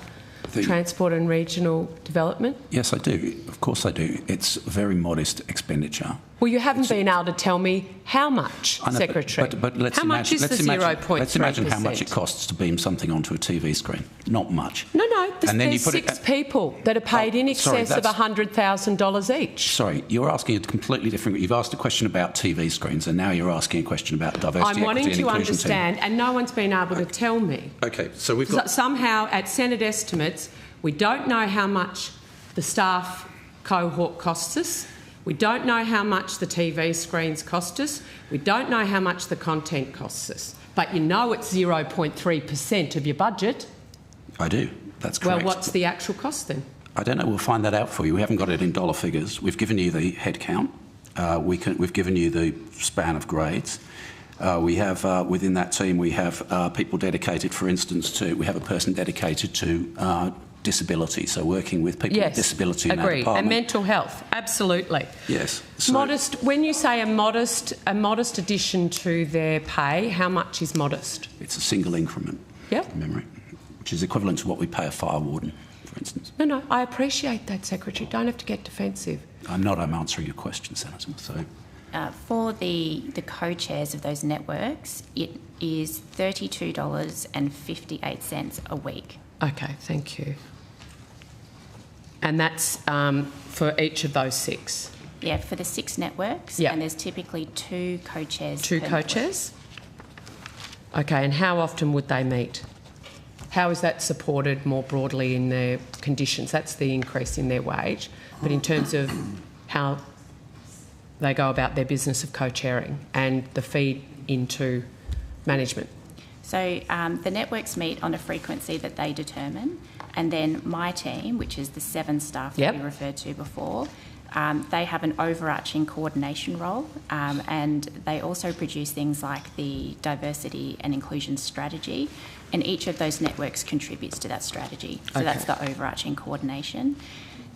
transport and regional development? Yes, I do. Of course I do. It's a very modest expenditure. Well, you haven't been able to tell me how much, Secretary. But let's how much is the 0.3%? Let's imagine how much it costs to beam something onto a TV screen. Not much. No. And then there's you put 6 people that are paid in excess of $100,000 each. Sorry, you're asking a completely different... You've asked a question about TV screens and now you're asking a question about diversity, I'm wanting equity and to inclusion understand, and no one's been able to tell me. Okay, so we've got... Somehow, at Senate estimates, we don't know how much the staff cohort costs us. We don't know how much the TV screens cost us. We don't know how much the content costs us. But you know it's 0.3% of your budget. I do. That's correct. Well, what's the actual cost then? I don't know. We'll find that out for you. We haven't got it in dollar figures. We've given you the head count. We've given you the span of grades. We have, within that team, we have people dedicated, for instance, to... We have a person dedicated to disability, so working with people with disability in our department. And mental health, absolutely. Yes. So modest. When you say a modest addition to their pay, how much is modest? It's a single increment. Yep. From memory, which is equivalent to what we pay a fire warden, for instance. No, I appreciate that, Secretary. Don't have to get defensive. I'm not. I'm answering your question, Senator. So. For the co-chairs of those networks, it is $32.58 a week. Okay, thank you. And that's for each of those 6? Yeah, for the 6 networks. Yep. And there's typically 2 co-chairs. 2 co-chairs? Okay, and how often would they meet? How is that supported more broadly in their conditions? That's the increase in their wage. But in terms of how they go about their business of co-chairing and the feed into management? So the networks meet on a frequency that they determine, and then my team, which is the 7 staff that we referred to before, they have an overarching coordination role, and they also produce things like the diversity and inclusion strategy, and each of those networks contributes to that strategy. So that's the overarching coordination.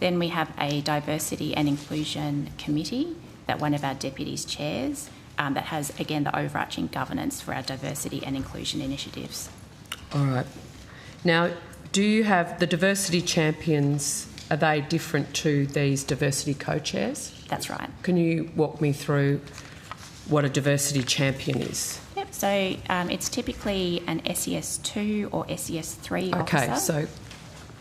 Then we have a diversity and inclusion committee that one of our deputies chairs, that has, again, the overarching governance for our diversity and inclusion initiatives. All right. Now, do you have the diversity champions, are they different to these diversity co-chairs? That's right. Can you walk me through what a diversity champion is? Yep, so it's typically an SES2 or SES3 officer. Okay, so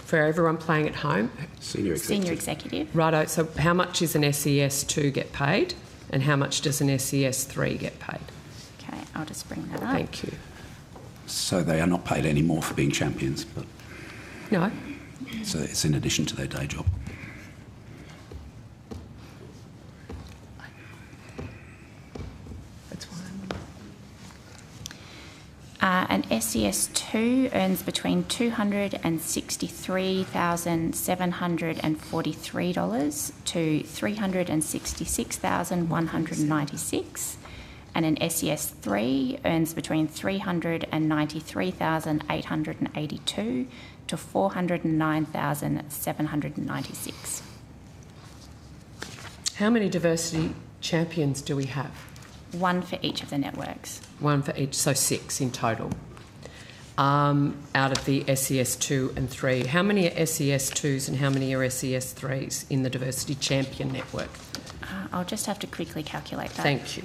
for everyone playing at home? Senior executive. Righto, so how much is an SES2 get paid? And how much does an SES3 get paid? Okay, I'll just bring that up. Thank you. So they are not paid any more for being champions, but... No. So it's in addition to their day job. That's fine. An SES2 earns between $263,743 to $366,196, and an SES 3 earns between $393,882 to $409,796. How many diversity champions do we have? One for each of the networks. One for each, so 6 in total. Out of the SES 2 and 3. How many are SES 2s and how many are SES 3s in the Diversity Champion Network? I'll just have to quickly calculate that. Thank you.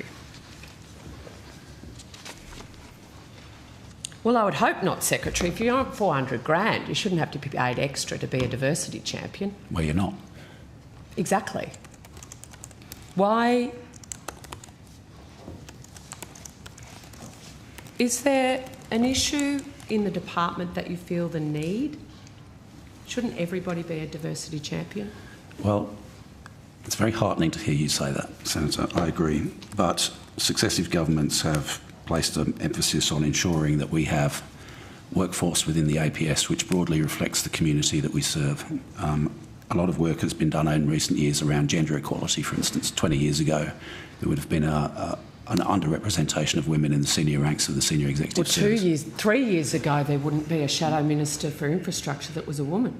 Well, I would hope not, Secretary. If you're on 400 grand, you shouldn't have to be paid extra to be a diversity champion. Well, you're not. Exactly. Why? Is there an issue in the department that you feel the need? Shouldn't everybody be a diversity champion? Well, it's very heartening to hear you say that, Senator. I agree. But successive governments have placed an emphasis on ensuring that we have workforce within the APS which broadly reflects the community that we serve. A lot of work has been done in recent years around gender equality, for instance. 20 years ago, there would have been an underrepresentation of women in the senior ranks of the senior executive service. 3 years ago, there wouldn't be a shadow minister for infrastructure that was a woman.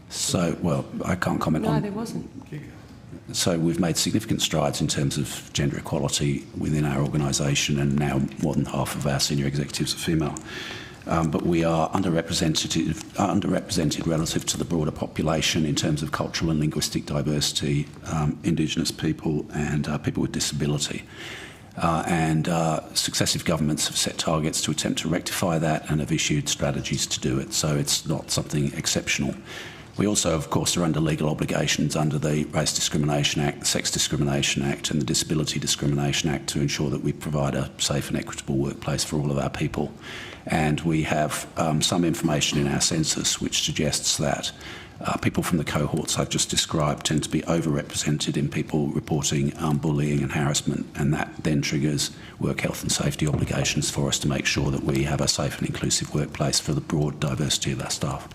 So, well, I can't comment on... No, there wasn't. So we've made significant strides in terms of gender equality within our organisation, and now more than half of our senior executives are female. But we are underrepresented relative to the broader population in terms of cultural and linguistic diversity, Indigenous people and people with disability. Successive governments have set targets to attempt to rectify that and have issued strategies to do it, so it's not something exceptional. We also, of course, are under legal obligations under the Race Discrimination Act, the Sex Discrimination Act and the Disability Discrimination Act to ensure that we provide a safe and equitable workplace for all of our people. And we have some information in our census which suggests that people from the cohorts I've just described tend to be overrepresented in people reporting bullying and harassment, and that then triggers work health and safety obligations for us to make sure that we have a safe and inclusive workplace for the broad diversity of our staff.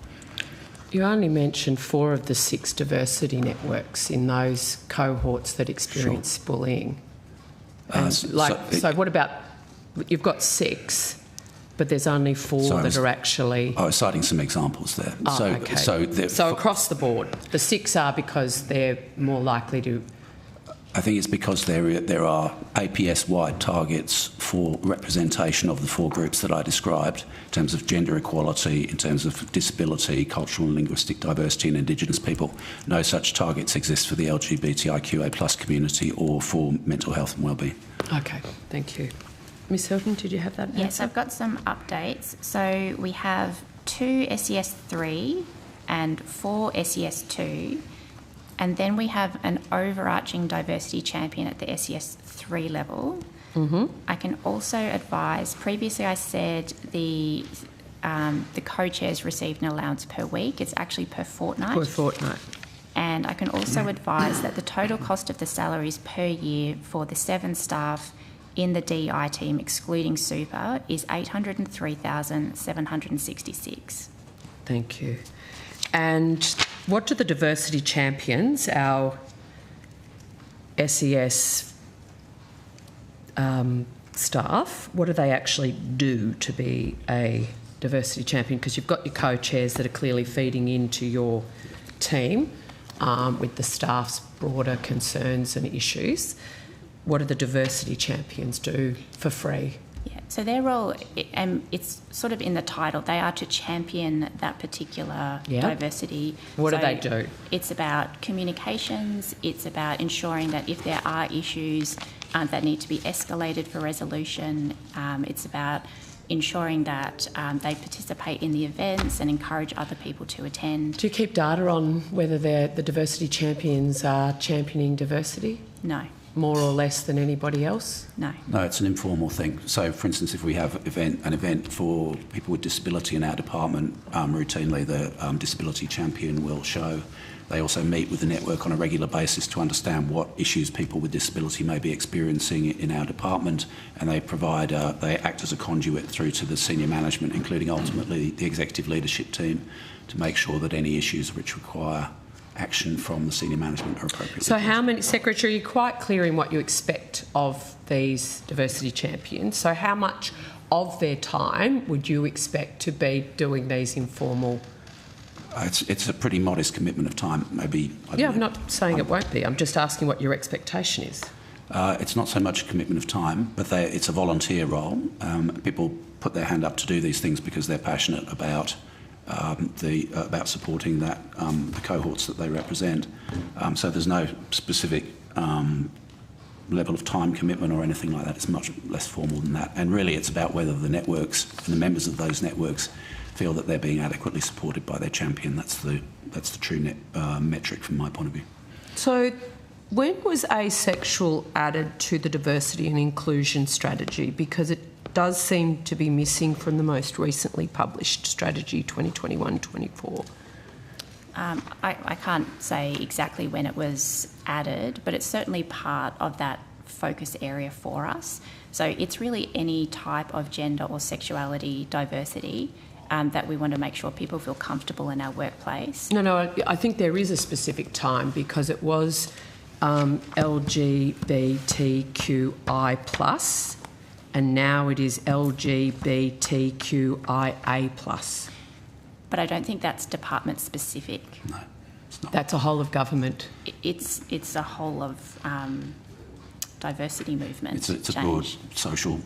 You only mentioned 4 of the 6 diversity networks in those cohorts that experience bullying. So what about, you've got 6, but there's only 4 that are actually... I was citing some examples there. Okay. So across the board, the 6 are because they're more likely to... I think it's because there are APS-wide targets for representation of the 4 groups that I described in terms of gender equality, in terms of disability, cultural and linguistic diversity and Indigenous people. No such targets exist for the LGBTIQA+ community or for mental health and wellbeing. Okay, thank you. Ms Hilton, did you have that? Yes, I've got some updates. So we have 2 SES 3 and 4 SES 2. And then we have an overarching diversity champion at the SES 3 level. Mm-hmm. I can also advise, previously I said the co-chairs received an allowance per week. It's actually per fortnight. Per fortnight. And I can also advise that the total cost of the salaries per year for the 7 staff in the DI team, excluding super, is $803,766. Thank you. And what do the diversity champions, our SES staff, what do they actually do to be a diversity champion? Because you've got your co-chairs that are clearly feeding into your team with the staff's broader concerns and issues. What do the diversity champions do for free? Yeah, so their role, it's sort of in the title, they are to champion that particular diversity. What do they do? It's about communications, it's about ensuring that if there are issues that need to be escalated for resolution, it's about ensuring that they participate in the events and encourage other people to attend. Do you keep data on whether the diversity champions are championing diversity? No. More or less than anybody else? No. No, it's an informal thing. So, for instance, if we have an event for people with disability in our department, routinely the disability champion will show. They also meet with the network on a regular basis to understand what issues people with disability may be experiencing in our department, and they act as a conduit through to the senior management, including ultimately the executive leadership team, to make sure that any issues which require action from the senior management are appropriate. So how many, Secretary, you're quite clear in what you expect of these diversity champions. So how much of their time would you expect to be doing these informal? It's a pretty modest commitment of time, maybe. I'm not saying it won't be. I'm just asking what your expectation is. It's not so much a commitment of time, but it's a volunteer role. People put their hand up to do these things because they're passionate about about supporting that the cohorts that they represent. So there's no specific level of time commitment or anything like that. It's much less formal than that. And really, it's about whether the networks and the members of those networks feel that they're being adequately supported by their champion. That's the true metric from my point of view. So, when was asexual added to the diversity and inclusion strategy? Because it does seem to be missing from the most recently published strategy 2021-24. I can't say exactly when it was added, but it's certainly part of that focus area for us. So it's really any type of gender or sexuality diversity that we want to make sure people feel comfortable in our workplace. No, I think there is a specific time because it was LGBTQI+, and now it is LGBTQIA+. But I don't think that's department specific. No, it's not. That's a whole of government. It's a whole of diversity movement. It's a broad social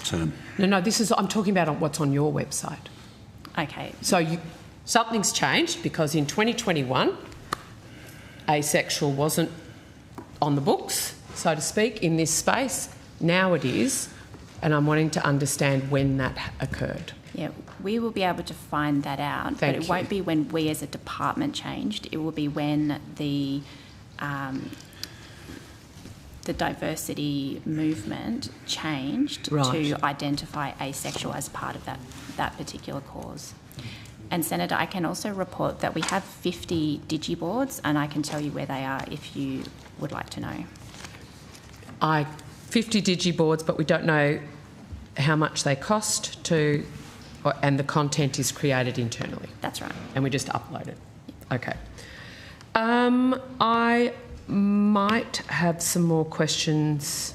term. No, I'm talking about what's on your website. Okay. So something's changed because in 2021, asexual wasn't on the books, so to speak, in this space. Now it is, and I'm wanting to understand when that occurred. Yeah, we will be able to find that out, but it won't be when we as a department changed. It will be when the diversity movement changed to identify asexual as part of that particular cause. And Senator, I can also report that we have 50 digiboards, and I can tell you where they are if you would like to know. 50 digiboards, but we don't know how much they cost to, and the content is created internally. That's right. And we just upload it. Okay. I might have some more questions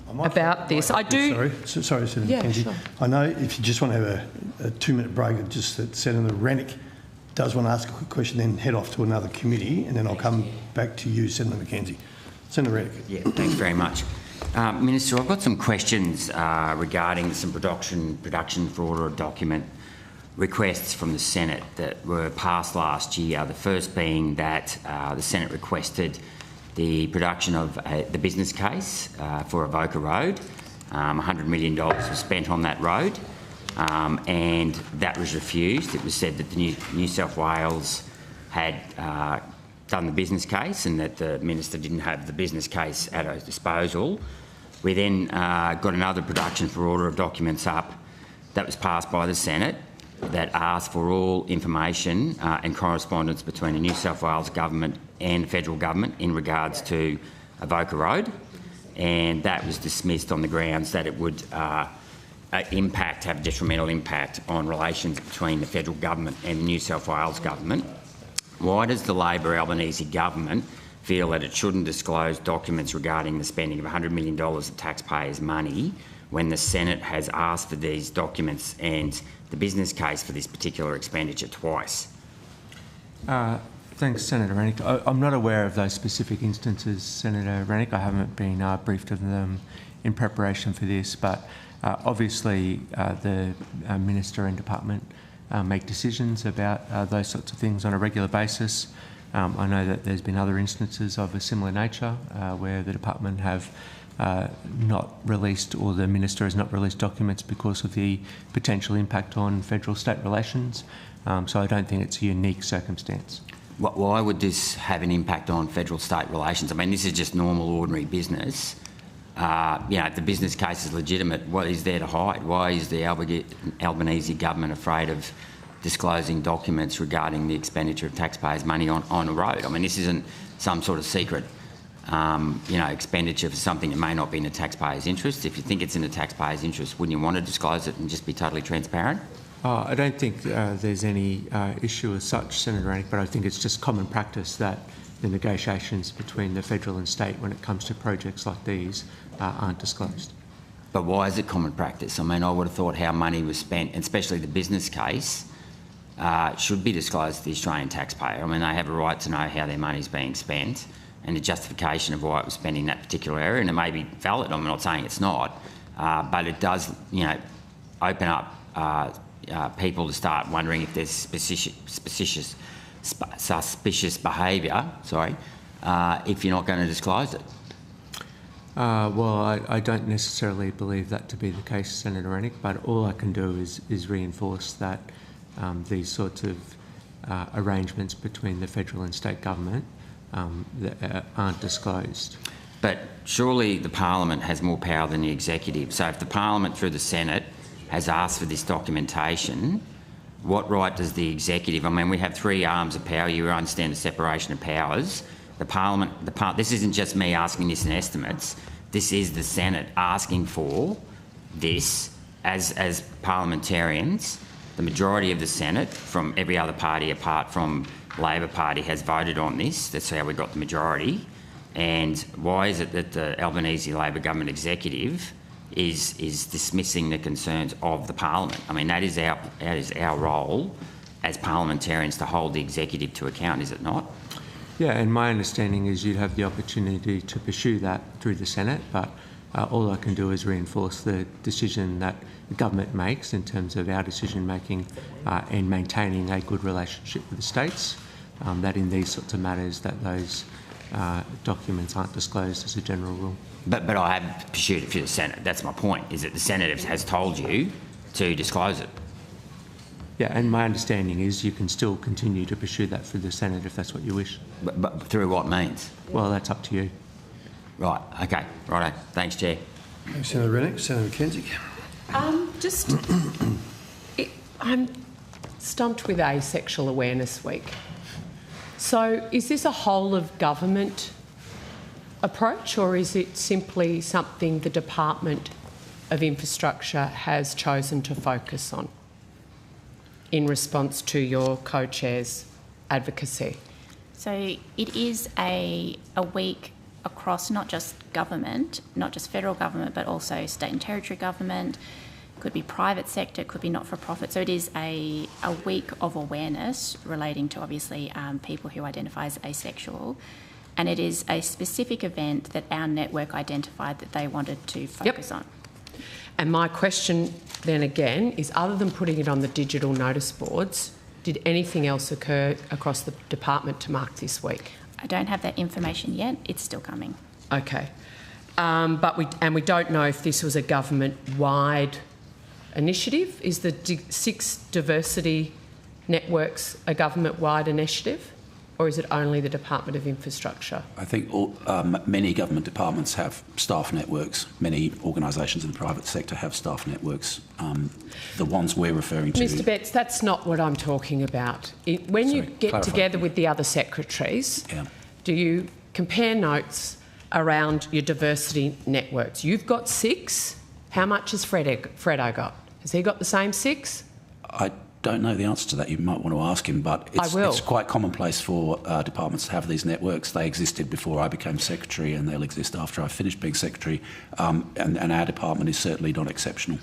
about this. I do. Sorry, Senator Mackenzie. Sure. I know if you just want to have a 2-minute break, just that Senator Rennick does want to ask a quick question, then head off to another committee, and then I'll come back to you, Senator Mackenzie. Senator Rennick. Yeah, thanks very much. Minister, I've got some questions regarding some production for order of document requests from the Senate that were passed last year. The first being that the Senate requested the production of the business case for Avoca Road. $100 million was spent on that road, and that was refused. It was said that the New South Wales had done the business case and that the minister didn't have the business case at her disposal. We then got another production for order of documents up that was passed by the Senate that asked for all information and correspondence between the New South Wales government and the federal government in regards to Avoca Road, and that was dismissed on the grounds that it would have a detrimental impact on relations between the federal government and the New South Wales government. Why does the Labor Albanese government feel that it shouldn't disclose documents regarding the spending of $100 million of taxpayers' money when the Senate has asked for these documents and the business case for this particular expenditure twice? Thanks, Senator Rennick. I'm not aware of those specific instances, Senator Rennick. I haven't been briefed of them in preparation for this, but obviously the Minister and Department make decisions about those sorts of things on a regular basis. I know that there's been other instances of a similar nature where the Department have not released, or the Minister has not released documents because of the potential impact on federal-state relations. So I don't think it's a unique circumstance. Why would this have an impact on federal-state relations? I mean, this is just normal, ordinary business. If the business case is legitimate, what is there to hide? Why is the Albanese government afraid of disclosing documents regarding the expenditure of taxpayers' money on a road? I mean, this isn't some sort of secret, expenditure for something that may not be in the taxpayer's interest. If you think it's in the taxpayer's interest, wouldn't you want to disclose it and just be totally transparent? I don't think there's any issue as such, Senator Rennick, but I think it's just common practice that the negotiations between the federal and state when it comes to projects like these aren't disclosed. But why is it common practice? I mean, I would have thought how money was spent, and especially the business case, should be disclosed to the Australian taxpayer. I mean, they have a right to know how their money's being spent and the justification of why it was spent in that particular area, and it may be valid. I'm not saying it's not, but it does, you know, open up people to start wondering if there's suspicious behaviour, if you're not going to disclose it. Well, I don't necessarily believe that to be the case, Senator Rennick, but all I can do is reinforce that these sorts of arrangements between the federal and state government that aren't disclosed. But surely the Parliament has more power than the Executive. So if the Parliament, through the Senate, has asked for this documentation, what right does the Executive... I mean, we have three arms of power. You understand the separation of powers. The Parliament... this isn't just me asking this in estimates. This is the Senate asking for this as parliamentarians. The majority of the Senate, from every other party apart from Labor Party, has voted on this. That's how we got the majority. And why is it that the Albanese Labor government executive is dismissing the concerns of the Parliament? I mean, that is our role as parliamentarians to hold the executive to account, is it not? Yeah, and my understanding is you'd have the opportunity to pursue that through the Senate, but all I can do is reinforce the decision that the government makes in terms of our decision-making and maintaining a good relationship with the states, that in these sorts of matters that those documents aren't disclosed as a general rule. But I have pursued it through the Senate. That's my point, is that the Senate has told you to disclose it. Yeah, and my understanding is you can still continue to pursue that through the Senate if that's what you wish. But through what means? Well, that's up to you. Right, okay, righto. Thanks, Chair. Thanks, Senator Rennick. Senator McKenzie. I'm stumped with Asexual Awareness Week. So is this a whole of government approach, or is it simply something the Department of Infrastructure has chosen to focus on in response to your co-chair's advocacy? So it is a week across not just government, not just federal government, but also state and territory government. Could be private sector, could be not-for-profit. So it is a week of awareness relating to, obviously, people who identify as asexual. And it is a specific event that our network identified that they wanted to focus on. And my question then again is, other than putting it on the digital notice boards, did anything else occur across the department to mark this week? I don't have that information yet. It's still coming. Okay. But we don't know if this was a government-wide initiative. Is the 6 diversity networks a government-wide initiative, or is it only the Department of Infrastructure? I think many government departments have staff networks. Many organisations in the private sector have staff networks. The ones we're referring to... Mr Betts, that's not what I'm talking about. When you get together with the other secretaries, do you compare notes around your diversity networks? You've got 6. How much has Fredo got? Has he got the same 6? I don't know the answer to that. You might want to ask him, but it's quite commonplace for departments to have these networks. They existed before I became secretary, and they'll exist after I finish being secretary. And our department is certainly not exceptional.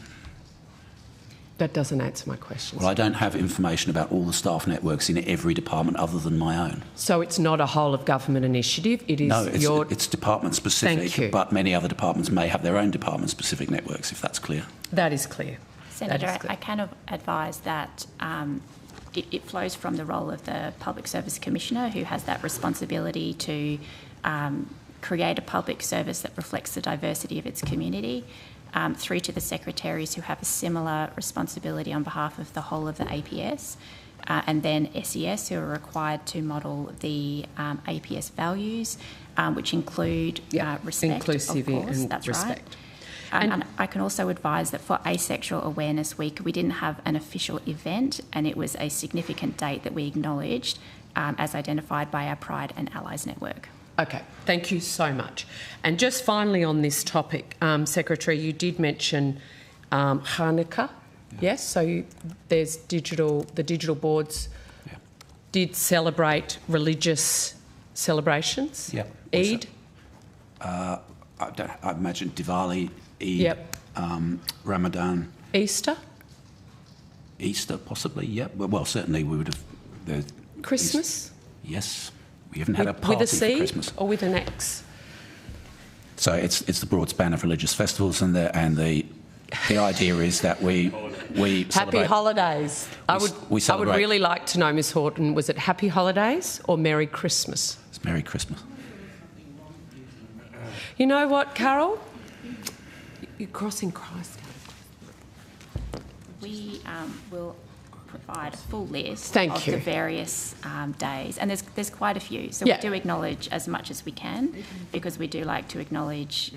That doesn't answer my question. Well, I don't have information about all the staff networks in every department other than my own. So it's not a whole of government initiative? It is. No, it's department specific. Thank you. But many other departments may have their own department specific networks, if that's clear. That is clear. Senator, I can advise that it flows from the role of the Public Service Commissioner, who has that responsibility to create a public service that reflects the diversity of its community, through to the secretaries who have a similar responsibility on behalf of the whole of the APS, and then SES, who are required to model the APS values, which include respect, inclusivity, of course, and that's respect. Right. And I can also advise that for Asexual Awareness Week, we didn't have an official event, and it was a significant date that we acknowledged as identified by our Pride and Allies Network. Okay, thank you so much. And just finally on this topic, Secretary, you did mention Hanukkah Yes, so there's digital. The digital boards did celebrate religious celebrations. Yeah. Eid. I imagine Diwali, Eid, Ramadan, Easter. Easter, possibly. Yeah. Well, certainly we would have. Christmas. Yes, we haven't had a party with a C for Christmas. or with an X. So it's the broad span of religious festivals, and the idea is that we Happy holidays. I would really like to know, Ms Horton, was it Happy Holidays or Merry Christmas? It's Merry Christmas. You know what, Carol? You're crossing Christ. We will provide a full list Thank of you. the various days, and there's quite a few. So Yeah. we do acknowledge as much as we can, because we do like to acknowledge,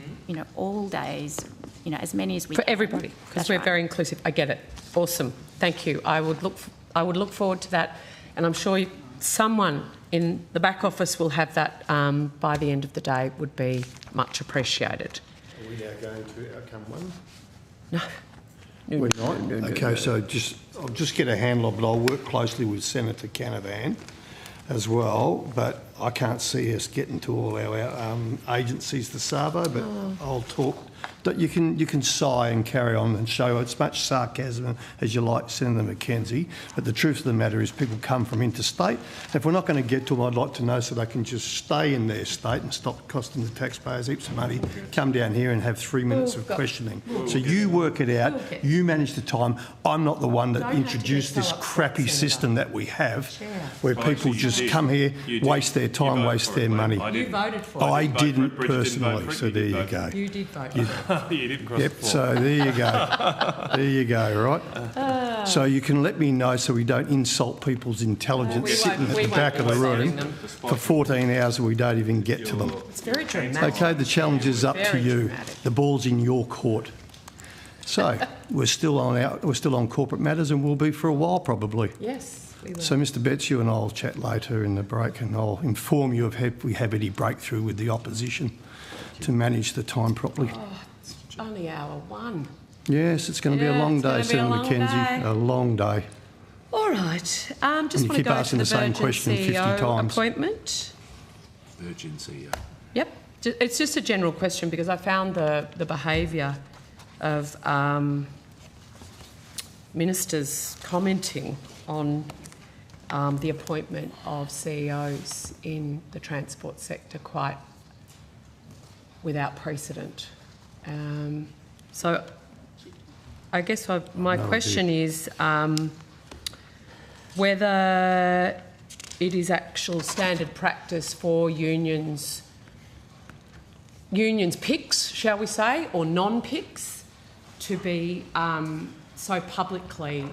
all days, as many as we For can. everybody, because That's we're right. very inclusive. I get it. Awesome. Thank you. I would look forward to that, and I'm sure someone in the back office will have that by the end of the day. Would be much appreciated. Are we now going to outcome one? No. We're not? Okay, so I'll just get a handle of it. I'll work closely with Senator Canavan as well, but I can't see us getting to all our agencies this Savo, but I'll talk. You can sigh and carry on and show as much sarcasm as you like, Senator McKenzie, but the truth of the matter is people come from interstate. If we're not going to get to them, I'd like to know so they can just stay in their state and stop costing the taxpayers heaps of money, come down here and have 3 minutes of questioning. So you work it out, you manage the time. I'm not the one that introduced this crappy system that we have, where people just come here, waste their time, waste their money. You voted for it. I didn't personally, so there you go. You did vote for it. You didn't cross the floor. So there you go. There you go, right? So you can let me know so we don't insult people's intelligence sitting at the back of the room for 14 hours and we don't even get to them. It's very dramatic. Okay, the challenge is up to Very you. dramatic. The ball's in your court. So we're still on corporate matters and will be for a while probably. Yes, we will. So Mr Betts, you and I'll chat later in the break and I'll inform you if we have any breakthrough with the opposition to manage the time properly. It's only hour one. Yes, it's going to be a long day, Senator McKenzie. A long day. All right. Just want to keep go to asking the the same Virgin question 50 CEO times. appointment. Virgin CEO. Yep. It's just a general question because I found the behaviour of ministers commenting on the appointment of CEOs in the transport sector quite without precedent. So I guess my question is whether it is actual standard practice for unions picks, shall we say, or non-picks, to be so publicly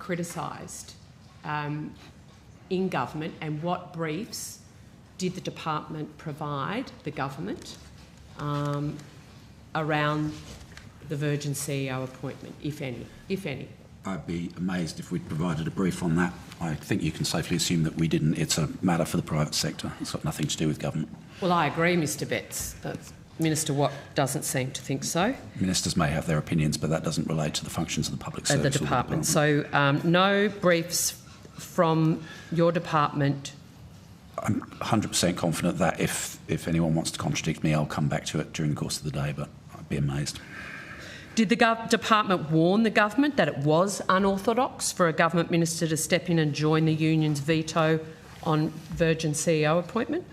criticised in government, and what briefs did the department provide the government around the Virgin CEO appointment, if any? I'd be amazed if we'd provided a brief on that. I think you can safely assume that we didn't. It's a matter for the private sector. It's got nothing to do with government. Well, I agree, Mr Betts. Minister Watt doesn't seem to think so. Ministers may have their opinions, but that doesn't relate to the functions of the public service. The department. So no briefs from your department. I'm 100% confident that if anyone wants to contradict me, I'll come back to it during the course of the day, but I'd be amazed. Did the department warn the government that it was unorthodox for a government minister to step in and join the union's veto on Virgin CEO appointment?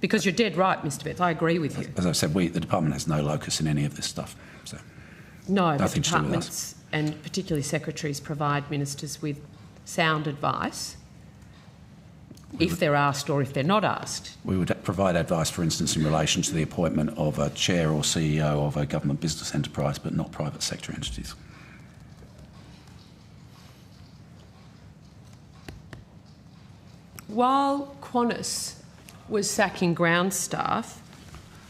Because you're dead right, Mr Betts, I agree with you. As I said, the department has no locus in any of this stuff. So no, the nothing to do with departments and particularly secretaries provide ministers with sound advice if they're asked or if they're not asked. We would provide advice, for instance, in relation to the appointment of a chair or CEO of a government business enterprise, but not private sector entities. While Qantas was sacking ground staff,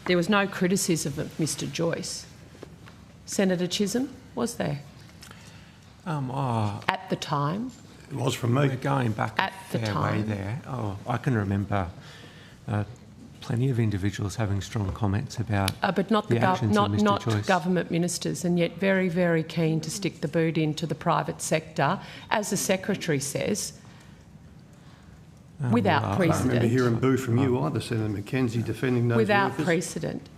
there was no criticism of Mr Joyce. Senator Chisholm, was there? At the time? It was from me. We're going back At a the fair way time. there. I can remember plenty of individuals having strong comments about but not the actions of Mr. not Joyce. government ministers, and yet very, very keen to stick the boot into the private sector, as the Secretary says, without precedent. I remember hearing boo from you either, Senator Mackenzie, defending those without workers. precedent.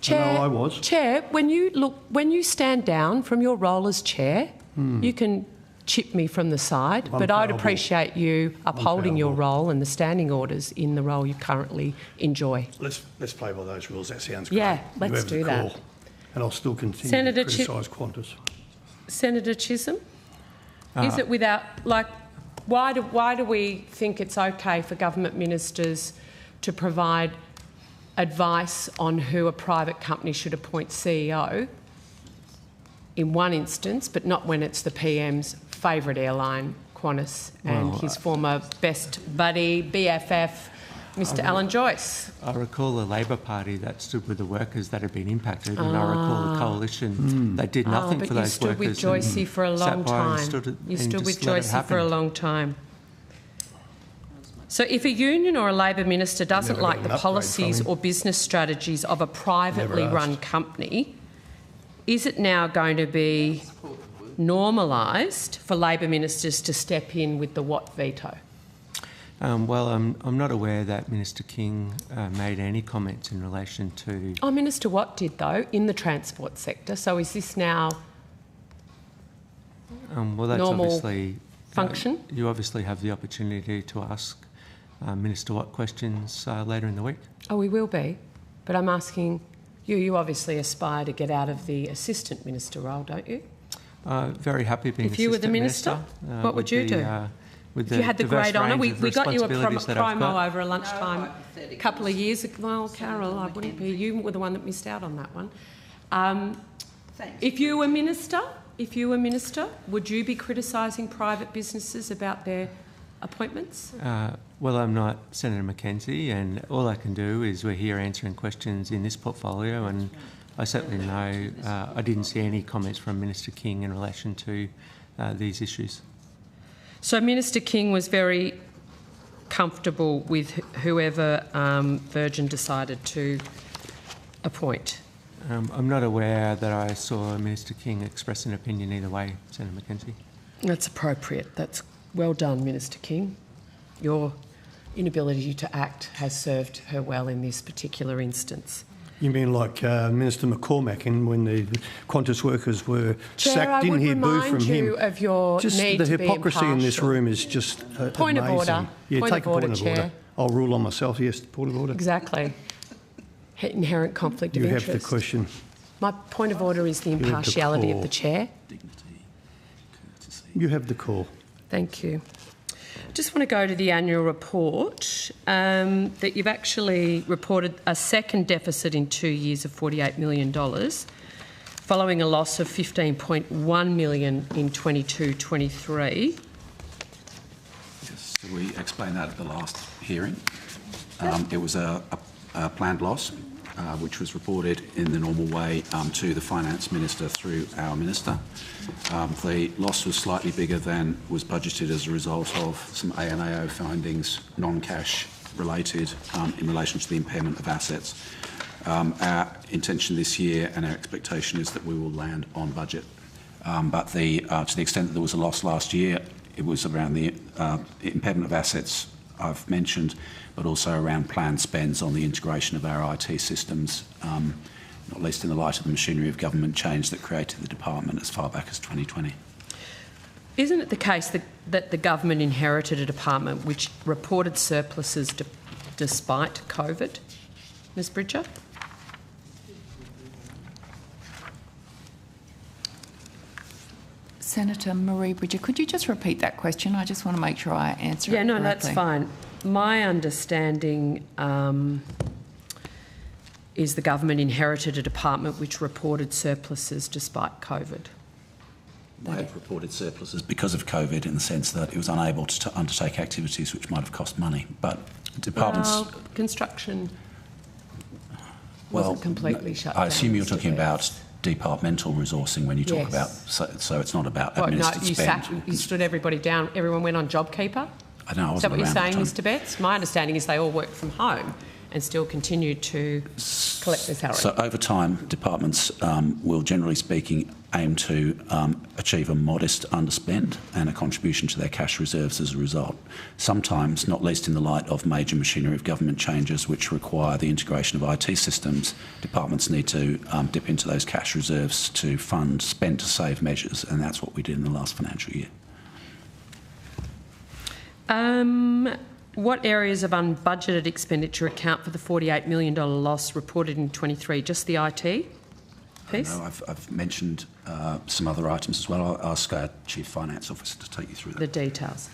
Chair, I was. Chair, when you stand down from your role as chair, you can chip me from the side, but I'd appreciate you upholding your role and the standing orders in the role you currently enjoy. Let's play by those rules. That sounds great. Yeah, let's do that. And I'll still continue to criticise Qantas. Senator Chisholm, is it without, like, why do we think it's okay for government ministers to provide advice on who a private company should appoint CEO in one instance, but not when it's the PM's favourite airline, Qantas, and his former best buddy, BFF, Mr Alan Joyce? I recall a Labor Party that stood with the workers that had been impacted, and I recall a coalition that did nothing for those workers. But you stood with Joycey for a long time. You stood with Joycey for a long time. So if a union or a Labor minister doesn't like the policies or business strategies of a privately run company, is it now going to be normalised for Labor ministers to step in with the Watt veto? Well, I'm not aware that Minister King made any comments in relation to... Oh, Minister Watt did, though, in the transport sector. So is this now well, that's normal obviously, function? You obviously have the opportunity to ask Minister Watt questions later in the week. Oh, we will be. But I'm asking you, you obviously aspire to get out of the assistant minister role, don't you? Very happy being If you were the minister, what would you do? If you had the great honour, we got you a promo promo over a lunchtime a couple of years ago. Well, Carol, I wouldn't be. You were the one that missed out on that one. If you were minister, would you be criticising private businesses about their appointments? Well, I'm not Senator Mackenzie, and all I can do is we're here answering questions in this portfolio, and I certainly know I didn't see any comments from Minister King in relation to these issues. So Minister King was very comfortable with whoever Virgin decided to appoint? I'm not aware that I saw Minister King express an opinion either way, Senator Mackenzie. That's appropriate. That's well done, Minister King. Your inability to act has served her well in this particular instance. You mean like Minister McCormack, and when the Qantas workers were sacked, didn't hear boo from him? Chair, I would remind you of your just need the to be hypocrisy in this impartial. room is just Point amazing. of order. Yeah, Point take of order, a point of order. Chair. I'll rule on myself. Yes, point of order. Exactly. Inherent conflict of interest. You have the question. My point of order is the impartiality of the chair. You have the call. Thank you. Just want to go to the annual report, that you've actually reported a second deficit in 2 years of $48 million, following a loss of $15.1 million in 22-23. Yes, so we explained that at the last hearing. It was a planned loss, which was reported in the normal way to the Finance Minister through our Minister. The loss was slightly bigger than was budgeted as a result of some ANAO findings, non-cash related, in relation to the impairment of assets. Our intention this year and our expectation is that we will land on budget. But to the extent that there was a loss last year, it was around the impairment of assets I've mentioned, but also around planned spends on the integration of our IT systems, not least in the light of the machinery of government change that created the department as far back as 2020. Isn't it the case that the government inherited a department which reported surpluses despite COVID? Ms Bridger? Senator Marie Bridger, could you just repeat that question? I just want to make sure I answer it correctly. Yeah, no, that's fine. My understanding is the government inherited a department which reported surpluses despite COVID. They have reported surpluses because of COVID, in the sense that it was unable to undertake activities which might have cost money. But departments... Well, construction wasn't completely shut down. I assume you're talking about departmental resourcing when you talk about... So it's not about administered spend. You stood everybody down. Everyone went on JobKeeper? I know, I wasn't Is that what you're saying, around Mr Betts? My understanding is they all worked from home and still continue to collect their salary? So over time, departments will, generally speaking, aim to achieve a modest underspend and a contribution to their cash reserves as a result. Sometimes, not least in the light of major machinery of government changes which require the integration of IT systems, departments need to dip into those cash reserves to fund spend to save measures, and that's what we did in the last financial year. What areas of unbudgeted expenditure account for the $48 million loss reported in 23? Just the IT piece? No, I've mentioned some other items as well. I'll ask our Chief Finance Officer to take you through that. The details.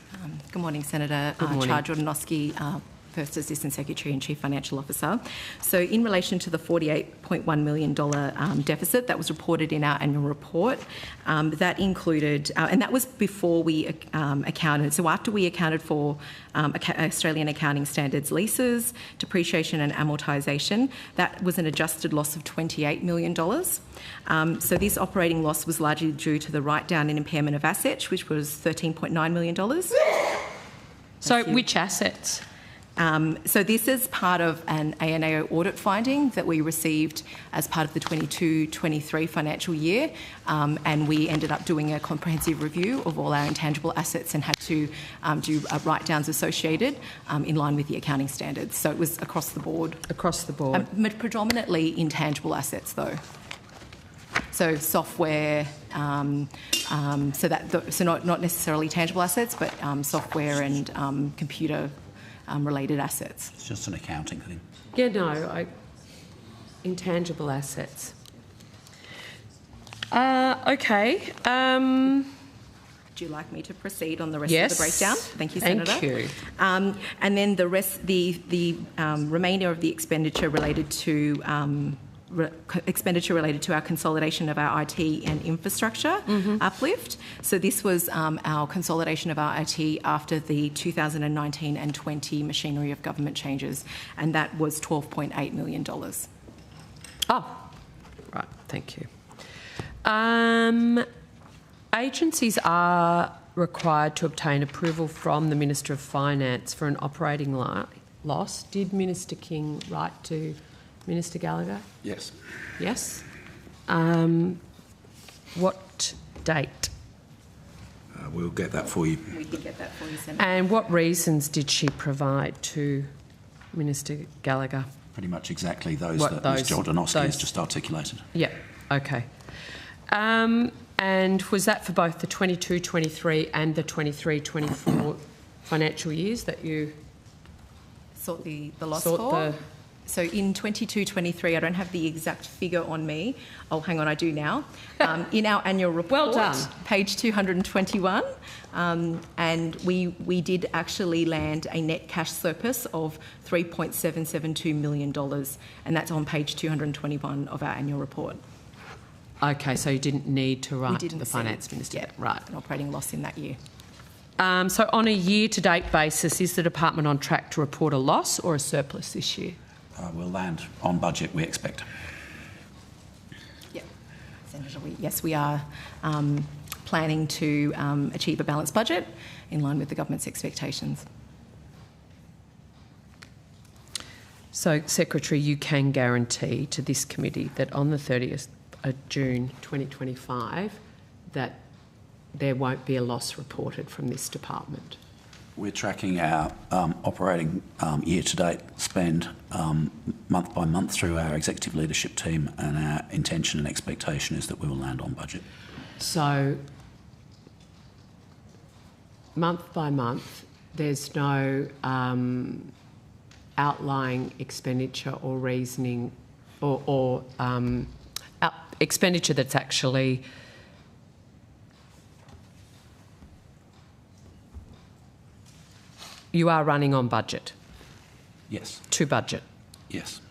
Good morning, Senator. Good morning. Char Jordanowski, First Assistant Secretary and Chief Financial Officer. So in relation to the $48.1 million deficit that was reported in our annual report, that included, and that was before we accounted, so after we accounted for Australian Accounting Standards leases, depreciation and amortisation, that was an adjusted loss of $28 million. So this operating loss was largely due to the write-down and impairment of assets, which was $13.9 million. So which assets? So this is part of an ANAO audit finding that we received as part of the 22-23 financial year, and we ended up doing a comprehensive review of all our intangible assets and had to do write-downs associated in line with the accounting standards. So it was across the board. Across the board. Predominantly intangible assets, though. So software, so not necessarily tangible assets, but software and computer related assets. It's just an accounting thing. Yeah, no, intangible assets. Okay. Would you like me to proceed on the rest of the breakdown? Thank you, Senator. Thank you. And then the rest, the remainder of the expenditure related to our consolidation of our IT and infrastructure uplift. So this was our consolidation of our IT after the 2019 and 20 machinery of government changes, and that was $12.8 million. Oh, right, thank you. Agencies are required to obtain approval from the Minister of Finance for an operating loss. Did Minister King write to Minister Gallagher? Yes. Yes. What date? We'll get that for you. We can get that for you, Senator. And what reasons did she provide to Minister Gallagher? Pretty much exactly those that Ms Jordanowski has just articulated. Yep, okay. And was that for both the 22-23 and the 23-24 financial years that you sought the loss for? So in 22-23, I don't have the exact figure on me. Oh, hang on, I do now. In our annual report, well done. Page 221, and we did actually land a net cash surplus of $3.772 million, and that's on page 221 of our annual report. Okay, so you didn't need to write to the Finance Minister? Yeah, right. An operating loss in that year. So on a year-to-date basis, is the department on track to report a loss or a surplus this year? We'll land on budget, we expect. Yeah, Senator, yes, we are planning to achieve a balanced budget in line with the government's expectations. So, Secretary, you can guarantee to this committee that on the 30th of June 2025 that there won't be a loss reported from this department? We're tracking our operating year-to-date spend month by month through our executive leadership team, and our intention and expectation is that we will land on budget. So, month by month, there's no outlying expenditure or reasoning or expenditure that's actually you are running on budget? Yes. To budget? Yes.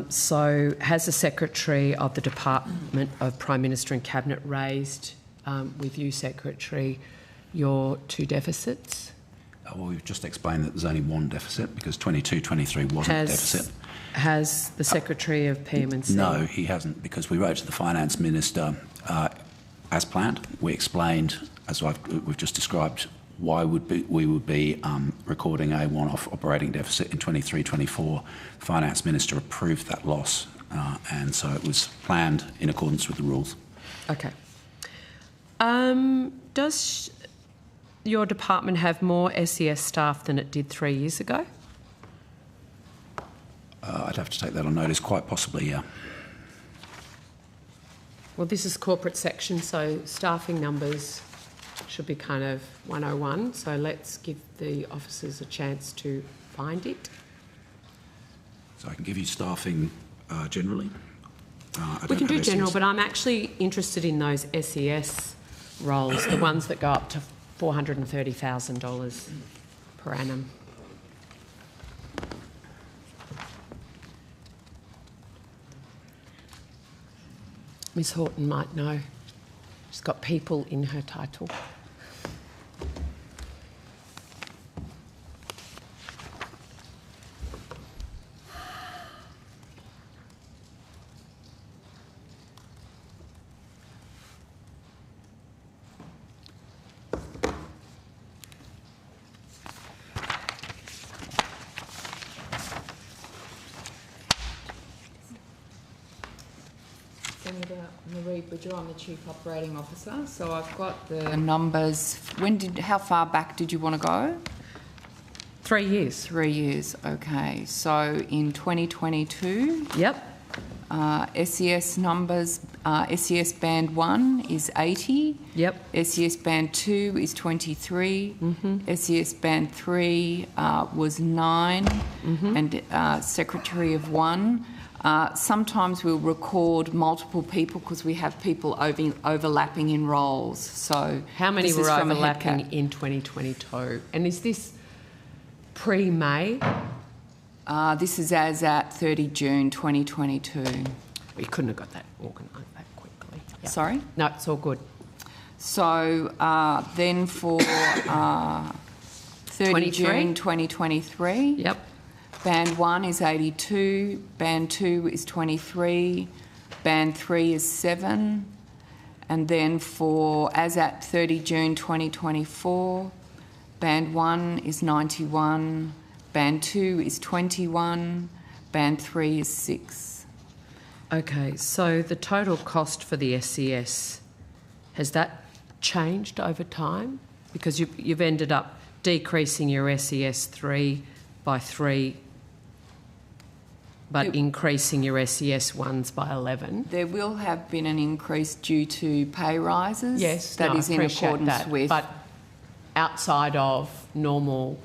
So has the Secretary of the Department of Prime Minister and Cabinet raised with you, Secretary, your two deficits? Well, we've just explained that there's only one deficit because 22-23 wasn't a deficit. Has the Secretary of PM&C? No, he hasn't, because we wrote to the Finance Minister as planned. We explained, as we've just described, why we would be recording a one-off operating deficit in 23-24. Finance Minister approved that loss, and so it was planned in accordance with the rules. Okay. Does your department have more SES staff than it did 3 years ago? I'd have to take that on notice, quite possibly, yeah. Well, this is corporate section, so staffing numbers should be kind of 101. So let's give the officers a chance to find it. So I can give you staffing generally. We can do general, but I'm actually interested in those SES roles, the ones that go up to $430,000 per annum. Ms Horton might know. She's got people in her title. Senator Marie Bridger, I'm the Chief Operating Officer, so I've got the numbers. How far back did you want to go? 3 years. 3 years, okay. So in 2022, yep. SES numbers, SES Band 1 is 80. Yep. SES Band 2 is 23. SES Band 3 was 9. And Secretary of 1. Sometimes we'll record multiple people because we have people overlapping in roles. So how many were overlapping in 2022? And is this pre-May? This is as at 30 June 2022. You couldn't have got that organised that quickly. Yep. Sorry? No, it's all good. So then for 30 June 2023. Yep. Band 1 is 82, Band 2 is 23, Band 3 is 7, and then for as at 30 June 2024, Band 1 is 91, Band 2 is 21, Band 3 is 6. Okay, so the total cost for the SES, has that changed over time? Because you've ended up decreasing your SES 3 by 3, but increasing your SES 1s by 11. There will have been an increase due to pay rises. Yes, that is in accordance with. But outside of normal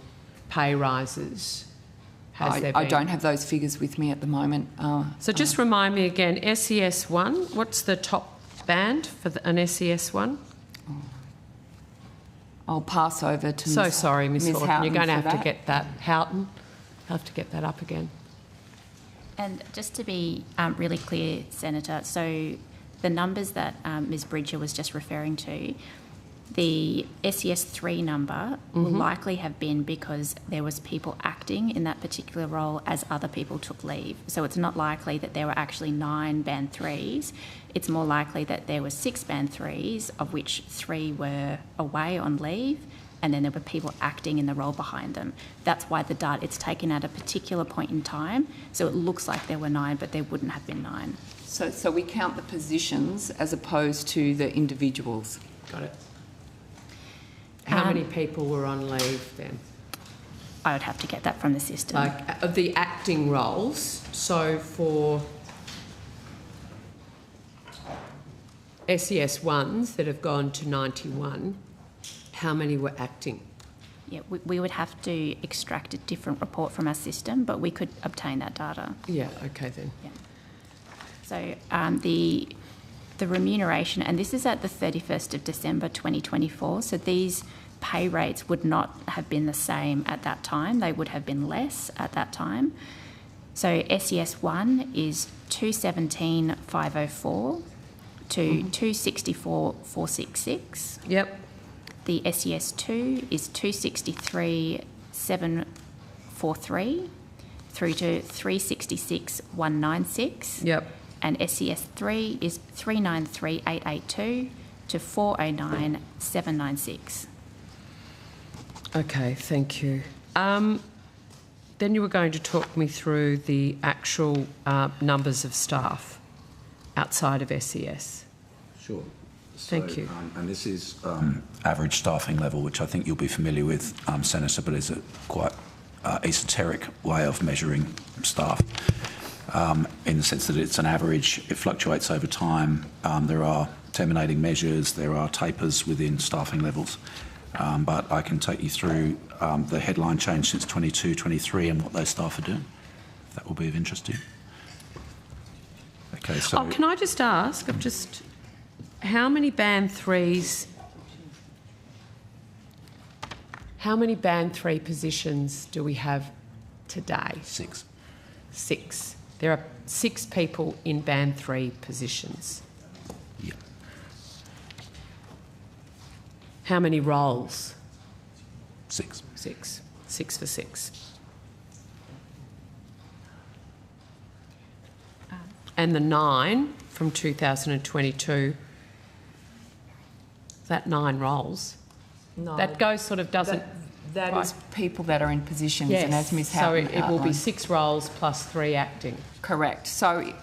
pay rises, has there been? I don't have those figures with me at the moment. So just remind me again, SES 1, what's the top band for an SES 1? I'll pass over to So sorry, Ms Horton, you're going to have to get that. Houghton, I'll have to get that up again. And just to be really clear, Senator, so the numbers that Ms Bridger was just referring to, the SES 3 number will likely have been because there was people acting in that particular role as other people took leave. So it's not likely that there were actually 9 Band 3s. It's more likely that there were 6 Band 3s, of which 3 were away on leave, and then there were people acting in the role behind them. That's why the data, it's taken at a particular point in time, so it looks like there were 9, but there wouldn't have been 9. So we count the positions as opposed to the individuals. Got it. How many people were on leave then? I would have to get that from the system. Like of the acting roles, so for SES 1s that have gone to 91, how many were acting? Yeah, we would have to extract a different report from our system, but we could obtain that data. Yeah, okay then. Yeah. So the remuneration, and this is at the 31st of December 2024, so these pay rates would not have been the same at that time. They would have been less at that time. So SES 1 is 217,504 to 264,466. Yep. The SES 2 is 263,743 through to 366,196. Yep. And SES 3 is 393,882 to 409,796. Okay, thank you. Then you were going to talk me through the actual numbers of staff outside of SES. Sure. Thank you. And this is average staffing level, which I think you'll be familiar with, Senator, but is a quite esoteric way of measuring staff in the sense that it's an average. It fluctuates over time. There are terminating measures, there are tapers within staffing levels. But I can take you through the headline change since 22-23 and what those staff are doing, if that will be of interest to you. Okay, so... Can I just ask, how many Band 3s, how many Band 3 positions do we have today? 6. 6. There are 6 people in Band 3 positions. Yeah. How many roles? 6. 6. 6 for 6. And the 9 from 2022, that 9 roles, No, that goes sort of doesn't... That is people that are in positions, Yes, and as Ms so Houghton it will be outlined. 6 roles plus 3 acting. Correct. So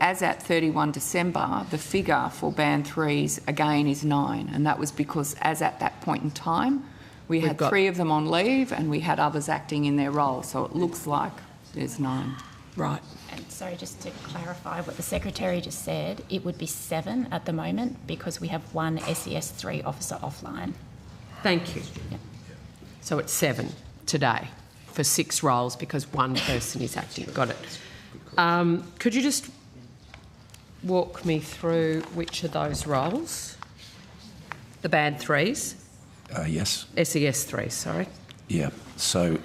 as at 31 December, the figure for Band 3s again is 9, and that was because as at that point in time, we had 3 of them on leave and we had others acting in their role. So it looks like there's 9. Right. And sorry, just to clarify what the Secretary just said, it would be 7 at the moment because we have 1 SES3 officer offline. Thank you. Yep. So it's 7 today for 6 roles because 1 person is acting. Got it. Could you just walk me through which of those roles? The Band 3s? Yes. SES 3, sorry. Yeah. So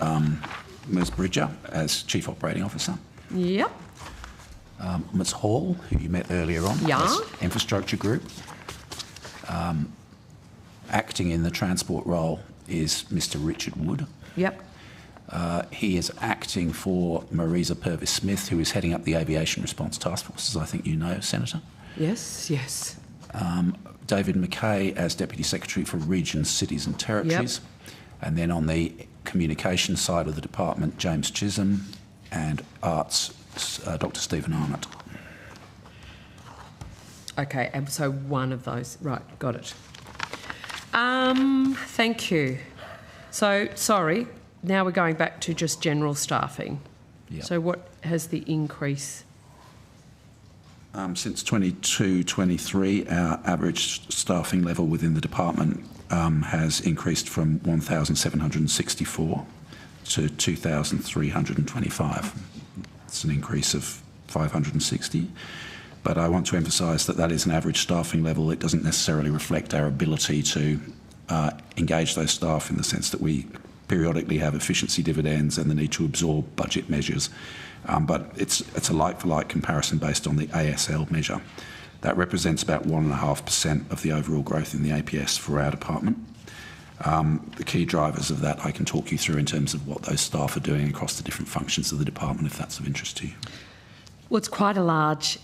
Ms Bridger as Chief Operating Officer. Yep. Ms Hall, who you met earlier on, Yeah. as Infrastructure Group. Acting in the transport role is Mr Richard Wood. Yep. He is acting for Marisa Purvis-Smith, who is heading up the Aviation Response Task Force, as I think you know, Senator. Yes, yes. David McKay as Deputy Secretary for Regions, Cities and Territories. Yep. And then on the communication side of the department, James Chisholm, and Arts, Dr Stephen Arnott. Okay, and so one of those, right, got it. Thank you. So, sorry, now we're going back to just general staffing. Yep. So what has the increase? Since 22-23, our average staffing level within the department has increased from 1,764 to 2,325. It's an increase of 560. But I want to emphasise that that is an average staffing level. It doesn't necessarily reflect our ability to engage those staff in the sense that we periodically have efficiency dividends and the need to absorb budget measures. But it's a like-for-like comparison based on the ASL measure. That represents about 1.5% of the overall growth in the APS for our department. The key drivers of that I can talk you through in terms of what those staff are doing across the different functions of the department, if that's of interest to you. Well, it's quite a large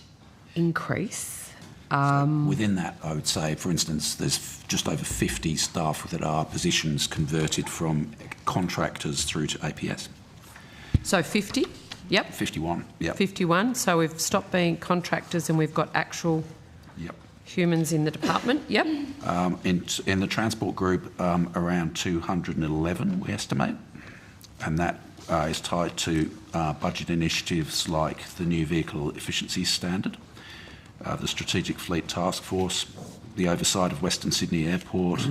increase. So within that, I would say, for instance, there's just over 50 staff that are positions converted from contractors through to APS. So 50? Yep. 51, yep. 51. So we've stopped being contractors and we've got actual humans in the department. Yep. In the transport group, around 211, we estimate. And that is tied to budget initiatives like the new vehicle efficiency standard, the Strategic Fleet Task Force, the oversight of Western Sydney Airport,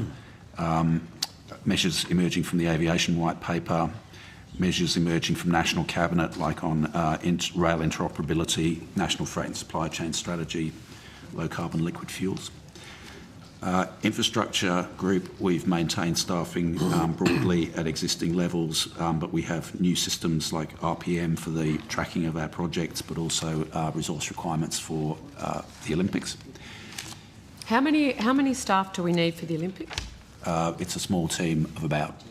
measures emerging from the Aviation White Paper, measures emerging from National Cabinet like on rail interoperability, National Freight and Supply Chain Strategy, low carbon liquid fuels. Infrastructure group, we've maintained staffing broadly at existing levels, but we have new systems like RPM for the tracking of our projects, but also resource requirements for the Olympics. How many staff do we need for the Olympics? It's a small team of about,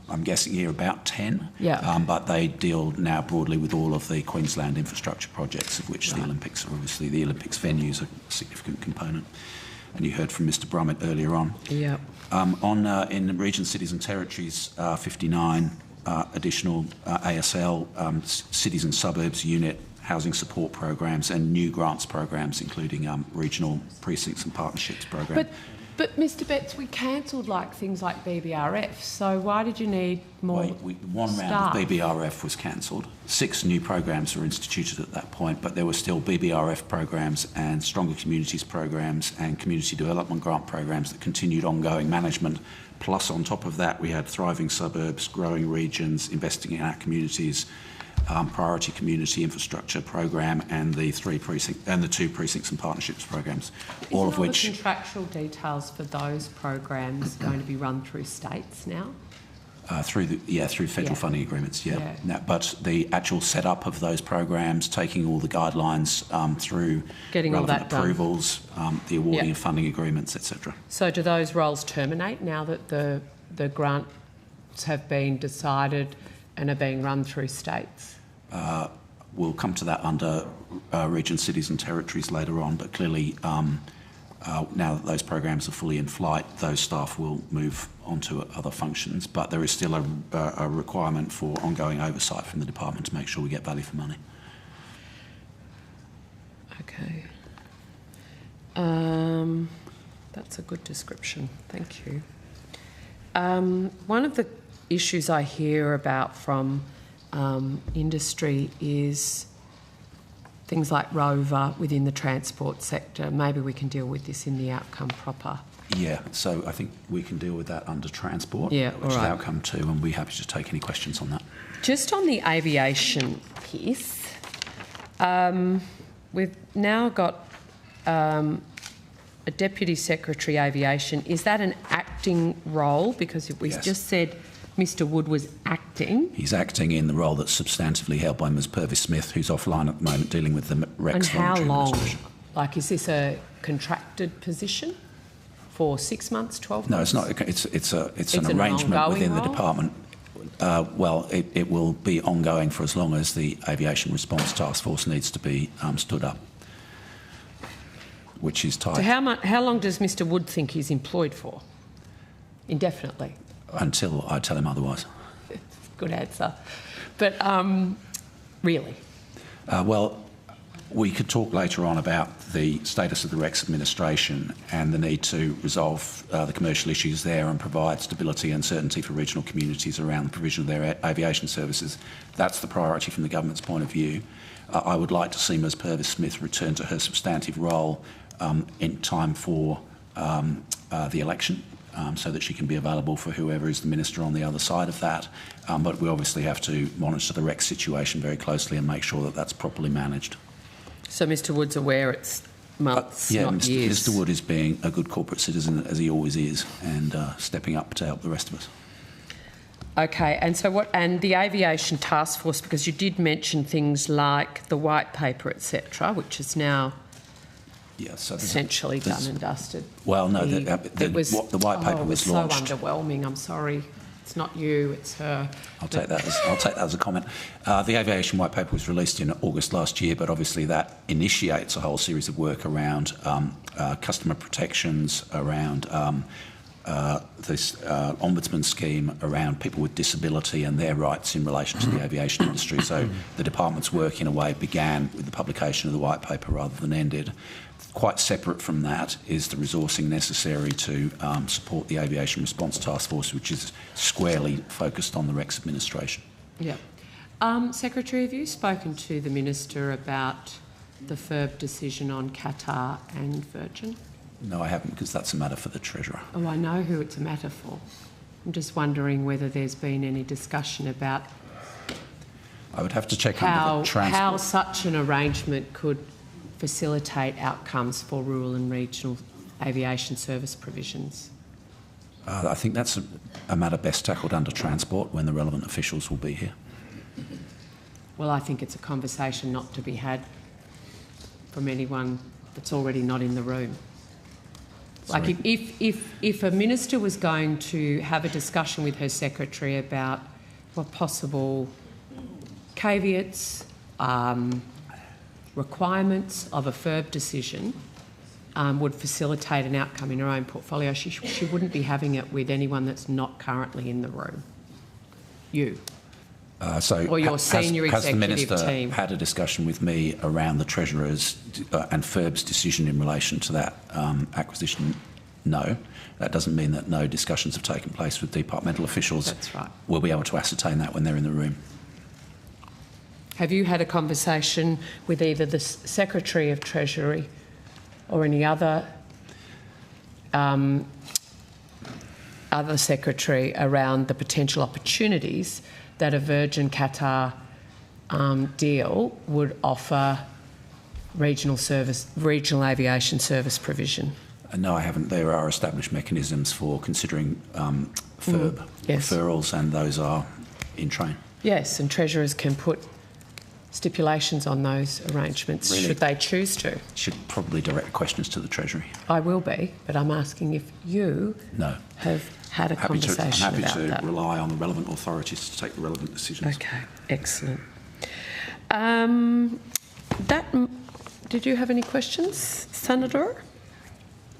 I'm guessing here, about 10. Yeah. But they deal now broadly with all of the Queensland infrastructure projects, of which the Olympics are obviously, the Olympics venues are a significant component. and you heard from Mr Brummett earlier on. Yeah. In regions, cities and territories, 59 additional ASL, cities and suburbs unit housing support programs and new grants programs, including regional precincts and partnerships program. But Mr Betts, we cancelled things like BBRF, so why did you need more One staff? round of BBRF was cancelled. 6 new programs were instituted at that point, but there were still BBRF programs and Stronger Communities programs and community development grant programs that continued ongoing management. Plus, on top of that, we had thriving suburbs, growing regions, investing in our communities, priority community infrastructure program, and the 2 precincts and partnerships programs, all of which. The contractual details for those programs going to be run through states now? Through federal funding agreements, Now, but the actual setup of those programs, taking all the guidelines through getting all that approvals, the awarding of funding agreements, etc. So do those roles terminate now that the grants have been decided and are being run through states? We'll come to that under regions, cities and territories later on, but clearly now that those programs are fully in flight, those staff will move on to other functions, but there is still a requirement for ongoing oversight from the department to make sure we get value for money. Okay. That's a good description. Thank you. One of the issues I hear about from industry is things like Rover within the transport sector. Maybe we can deal with this in the outcome proper. Yeah, so I think we can deal with that under transport, which is outcome 2, and we're happy to take any questions on that. Just on the aviation piece, we've now got a Deputy Secretary Aviation. Is that an acting role? Because we just said Mr Wood was acting. He's acting in the role that's substantively held by Ms Purvis Smith, who's offline at the moment dealing with the Rex. And how long? Is this a contracted position for 6 months, 12 months? No, it's not. It's an arrangement within the department. It will be ongoing for as long as the Aviation Response Task Force needs to be stood up, which is tight. So how long does Mr Wood think he's employed for? Indefinitely? Until I tell him otherwise. Good answer. But really? We could talk later on about the status of the Rex administration and the need to resolve the commercial issues there and provide stability and certainty for regional communities around the provision of their aviation services. That's the priority from the government's point of view. I would like to see Ms Purvis Smith return to her substantive role in time for the election, so that she can be available for whoever is the minister on the other side of that. But we obviously have to monitor the Rex situation very closely and make sure that that's properly managed. So Mr Wood's aware it's months, not years? Mr Wood is being a good corporate citizen, as he always is, and stepping up to help the rest of us. Okay, and so and the Aviation Task Force, because you did mention things like the white paper, etc., which is now essentially done and dusted. Well, no, the white paper was launched. So underwhelming. I'm sorry, it's not you, it's her. I'll take that as a comment. The aviation white paper was released in August last year, but obviously that initiates a whole series of work around customer protections, around this ombudsman scheme, around people with disability and their rights in relation to the aviation industry. So the department's work, in a way, began with the publication of the white paper rather than ended. Quite separate from that is the resourcing necessary to support the Aviation Response Task Force, which is squarely focused on the Rex administration. Yeah. Secretary, have you spoken to the Minister about the FIRB decision on Qatar and Virgin? No, I haven't, because that's a matter for the Treasurer. Oh, I know who it's a matter for. I'm just wondering whether there's been any discussion about I would have to check under the transport. How such an arrangement could facilitate outcomes for rural and regional aviation service provisions. I think that's a matter best tackled under transport when the relevant officials will be here. Well, I think it's a conversation not to be had from anyone that's already not in the room. Sorry. Like if a minister was going to have a discussion with her secretary about what possible caveats, requirements of a FIRB decision, would facilitate an outcome in her own portfolio, she wouldn't be having it with anyone that's not currently in the room. You. Or your senior has the executive Minister team. had a discussion with me around the Treasurer's and FIRB's decision in relation to that acquisition? No. That doesn't mean that no discussions have taken place with departmental officials. That's right. We'll be able to ascertain that when they're in the room. Have you had a conversation with either the Secretary of Treasury or any other secretary around the potential opportunities that a Virgin Qatar deal would offer regional aviation service provision? No, I haven't. There are established mechanisms for considering FIRB referrals, and those are in train. Yes, and treasurers can put stipulations on those arrangements should they choose to. Should probably direct questions to the Treasury. I will be, but I'm asking if you have had a conversation about that. I'm happy to rely on the relevant authorities to take the relevant decisions. Okay, excellent. Did you have any questions, Senator?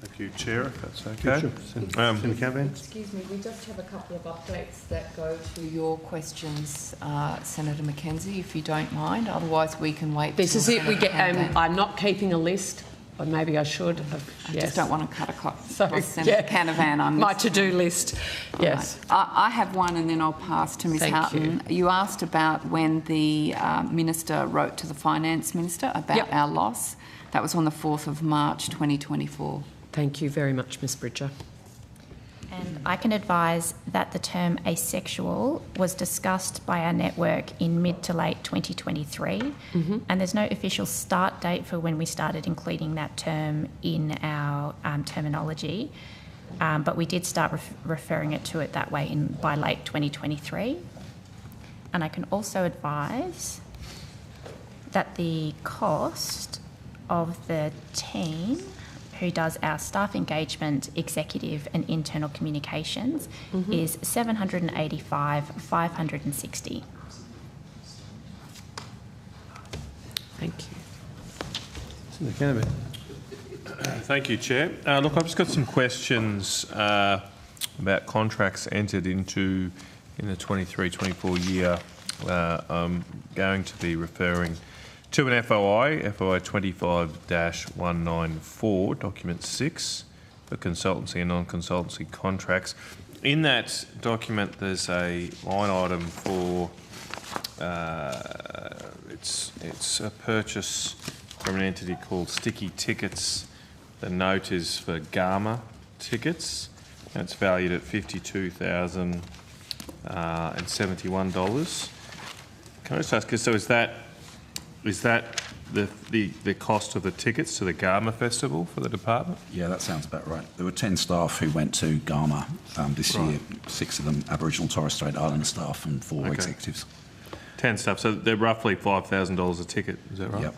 Thank you, Chair, if that's okay. Sure. Senator Canavan. Excuse me, we just have a couple of updates that go to your questions, Senator Mackenzie, if you don't mind. Otherwise, we can wait. This is it. We get. I'm not keeping a list, or maybe I should. I just don't want to cut across Senator Canavan on my to-do list. Yes, right. I have one, and then I'll pass to Ms. Houghton. You asked about when the Minister wrote to the Finance Minister about our loss. That was on the 4th of March 2024. Thank you very much, Ms. Bridger. And I can advise that the term asexual was discussed by our network in mid to late 2023, and there's no official start date for when we started including that term in our terminology, but we did start referring it to it that way by late 2023. And I can also advise that the cost of the team who does our staff engagement, executive and internal communications is $785,560. Thank you. Senator Canavan. Thank you, Chair. Look, I've just got some questions about contracts entered into in the 23-24 year. I'm going to be referring to an FOI 25-194, document 6, for consultancy and non-consultancy contracts. In that document, there's a line item for it's a purchase from an entity called Sticky Tickets. The note is for Gamma tickets, and it's valued at $52,071. Can I just ask, so is that the cost of the tickets to the Garma Festival for the department? Yeah, that sounds about right. There were 10 staff who went to Garma this year, 6 of them Aboriginal Torres Strait Islander staff and 4 executives. 10 staff, so they're roughly $5,000 a ticket, is that right? Yep,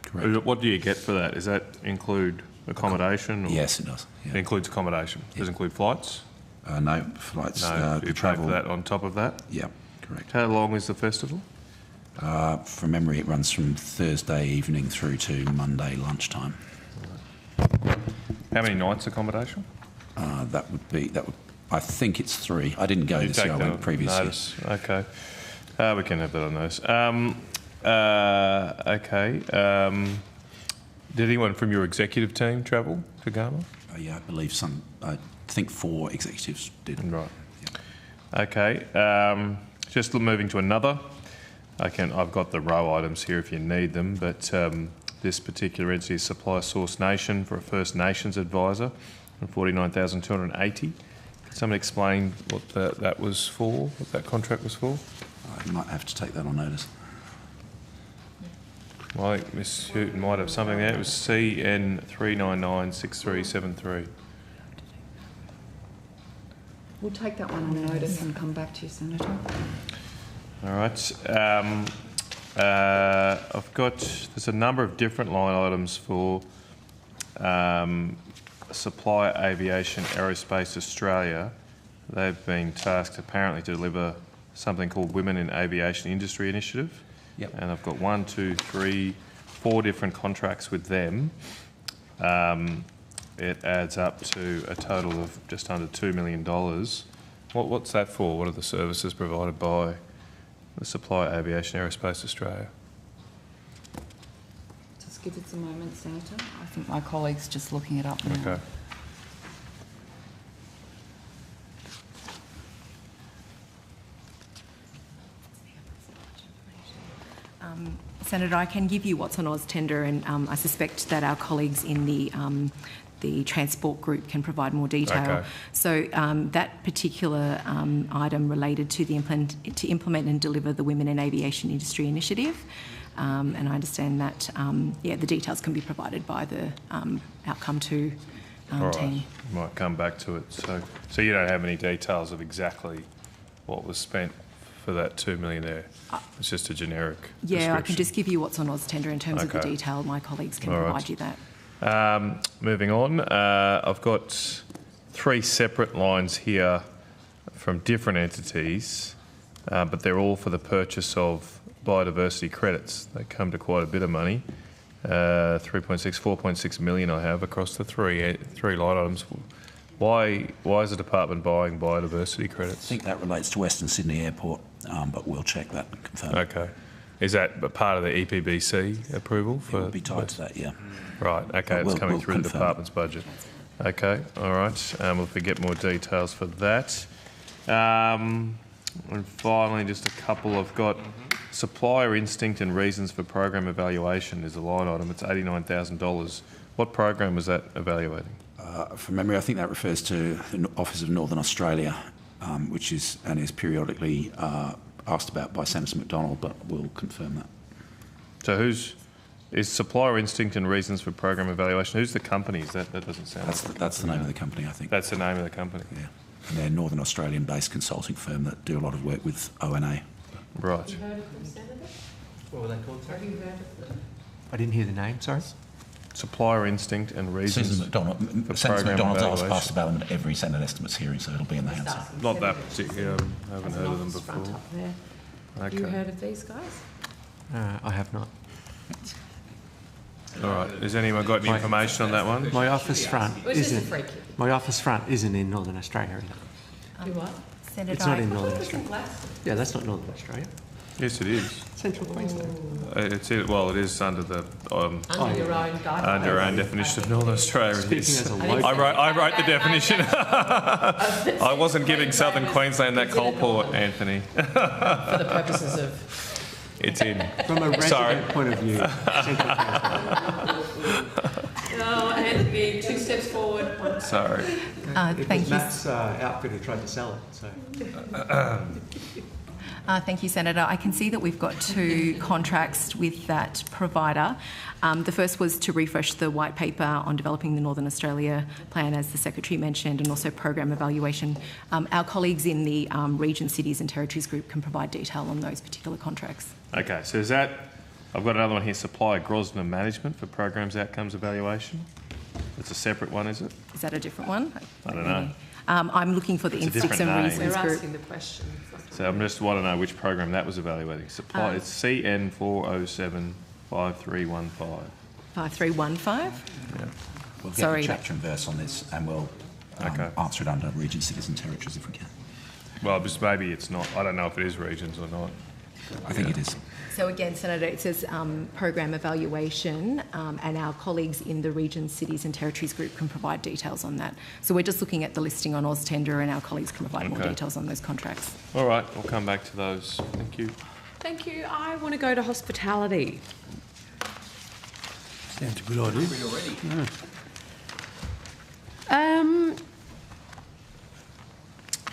correct. What do you get for that? Does that include accommodation? Or? Yes, it does. Yeah. It includes accommodation. Does it include flights? No, flights. No, you travel. pay for that on top of that? Yeah, correct. How long is the festival? From memory, it runs from Thursday evening through to Monday lunchtime. How many nights accommodation? That would. I think it's 3. I didn't go this year. I went previous year. Okay, we can have that on those. Okay. Did anyone from your executive team travel to Garma? Yeah, I believe some. I think 4 executives did. Right. Yeah. Okay. Just moving to another. I've got the row items here if you need them, but this particular entity is Supply Source Nation for a First Nations advisor, and 49,280. Can someone explain what that was for? What that contract was for? I might have to take that on notice. I think Ms. Houghton might have something there. It was CN 3996373. We'll take that one on notice and come back to you, Senator. All right. There's a number of different line items for Supply Aviation Aerospace Australia. They've been tasked apparently to deliver something called Women in Aviation Industry Initiative. Yep. And I've got 1, 2, 3, 4 different contracts with them. It adds up to a total of just under $2 million. What's that for? What are the services provided by the supplier Aviation Aerospace Australia? Just give us a moment, Senator. I think my colleague's just looking it up now. Okay. Senator, I can give you what's on AUStender, and I suspect that our colleagues in the transport group can provide more detail. Okay. So that particular item related to to implement and deliver the Women in Aviation Industry Initiative, and I understand that the details can be provided by the Outcome 2 team. Might come back to it. So you don't have any details of exactly what was spent for that $2 million there? It's just a generic description. I can just give you what's on AUStender in terms of the detail. My colleagues can provide you that. Moving on, I've got 3 separate lines here from different entities, but they're all for the purchase of biodiversity credits. They come to quite a bit of money. 4.6 million I have across the three line items. Why is the department buying biodiversity credits? I think that relates to Western Sydney Airport, but we'll check that and confirm. Okay. Is that part of the EPBC approval? It will be tied to that, yeah. Right, okay, it's coming through the department's budget. Okay, all right. We'll get more details for that. And finally, just a couple I've got. Supplier instinct and reasons for program evaluation is a line item. It's $89,000. What program was that evaluating? From memory, I think that refers to the Office of Northern Australia, which is periodically asked about by Senator McDonald, but we'll confirm that. So is supplier instinct and reasons for program evaluation? Who's the company? That doesn't sound. That's the name of the company, I think. That's the name of the company. Yeah, and they're a Northern Australian-based consulting firm that do a lot of work with ONA. Right. Have you heard of them, Senator? What were they called? Have you heard of them? I didn't hear the name. Sorry. Supplier instinct and reasons. Senator McDonald. Senator McDonald's asked about them at every Senate estimates hearing, so it'll be in the House. Not that particular. I haven't heard of them before. Have you heard of these guys? I have not. All right. Has anyone got any information on that one? My office front isn't in Northern Australia, is it? You what? Senator, It's not in Northern Australia. Yeah, that's not Northern Australia. Yes, it is. Central Queensland. It is under the Under your own guidelines. under your own definition of Northern Australia. Speaking as a local, I wrote the definition. I wasn't giving Southern Queensland that coal port, Anthony. For the purposes of... It's in. from a resident point of view, Central Queensland. No, Anthony, 2 steps forward. 1 Sorry. Thank you. Matt's outfit who tried to sell it. So. Thank you, Senator. I can see that we've got 2 contracts with that provider. The first was to refresh the white paper on developing the Northern Australia plan, as the Secretary mentioned, and also program evaluation. Our colleagues in the Region, Cities and Territories group can provide detail on those particular contracts. Okay, so is that... I've got another one here, supplier Grosvenor Management for programs outcomes evaluation. It's a separate one, is it? Is that a different one? I don't know. I'm looking for the It's a instincts different and name. reasons We're group. asking the question. So I just want to know which program that was evaluating. Supply, it's CN 407 5315. 5315? Yeah. We'll get Sorry. the chapter and verse on this, and we'll answer it under Region, Cities and Territories if we can. Well, just maybe it's not. I don't know if it is regions or not. I think it is. So again, Senator, it says program evaluation, and our colleagues in the Region, Cities and Territories group can provide details on that. So we're just looking at the listing on AUStender, and our colleagues can provide more details on those contracts. All right, we'll come back to those. Thank you. Thank you. I want to go to hospitality. Sounds a good idea.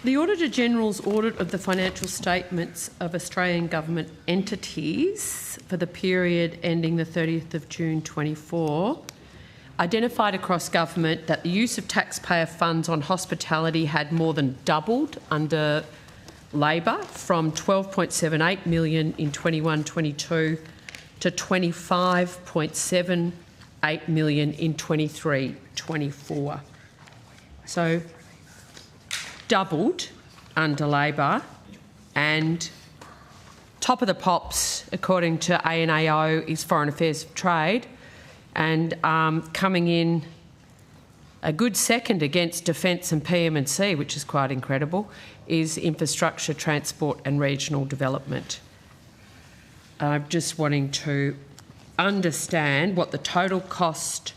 The Auditor-General's audit of the financial statements of Australian government entities for the period ending the 30th of June 24 identified across government that the use of taxpayer funds on hospitality had more than doubled under Labor, from 12.78 million in 21-22 to 25.78 million in 23-24. So doubled under Labor, and top of the pops, according to ANAO, is Foreign Affairs of Trade, And coming in a good second against Defence and PM&C, which is quite incredible, is Infrastructure, Transport and Regional Development. I'm just wanting to understand what the total cost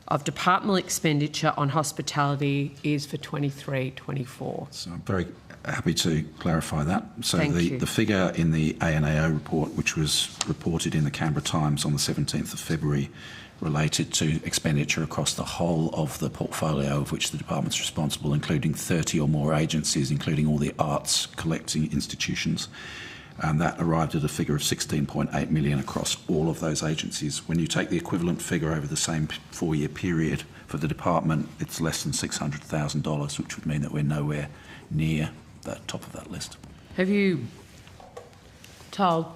of departmental expenditure on hospitality is for 23-24. So I'm very happy to clarify that. So Thank you. the figure in the ANAO report, which was reported in the Canberra Times on the 17th of February, related to expenditure across the whole of the portfolio of which the department's responsible, including 30 or more agencies, including all the arts collecting institutions. And that arrived at a figure of 16.8 million across all of those agencies. When you take the equivalent figure over the same 4-year period for the department, it's less than $600,000, which would mean that we're nowhere near the top of that list. Have you told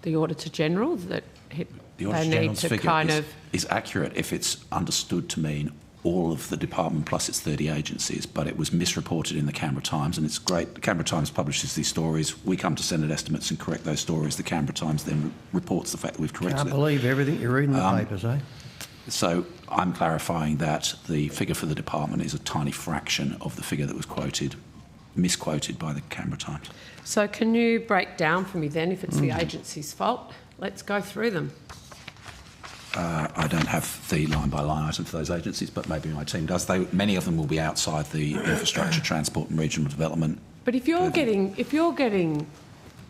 the Auditor-General that The they Auditor need General's to figure kind is accurate if it's understood to mean all of the department plus its 30 agencies, but it was misreported in the Canberra Times, and it's great. The Canberra Times publishes these stories. We come to Senate estimates and correct those stories. The Canberra Times then reports the fact that we've corrected Can't it. believe everything you read in the papers, eh? So I'm clarifying that the figure for the department is a tiny fraction of the figure that was misquoted by the Canberra Times. So can you break down for me then if it's the agency's fault? Let's go through them. I don't have the line-by-line item for those agencies, but maybe my team does. Many of them will be outside the infrastructure, transport and regional development. But if you're getting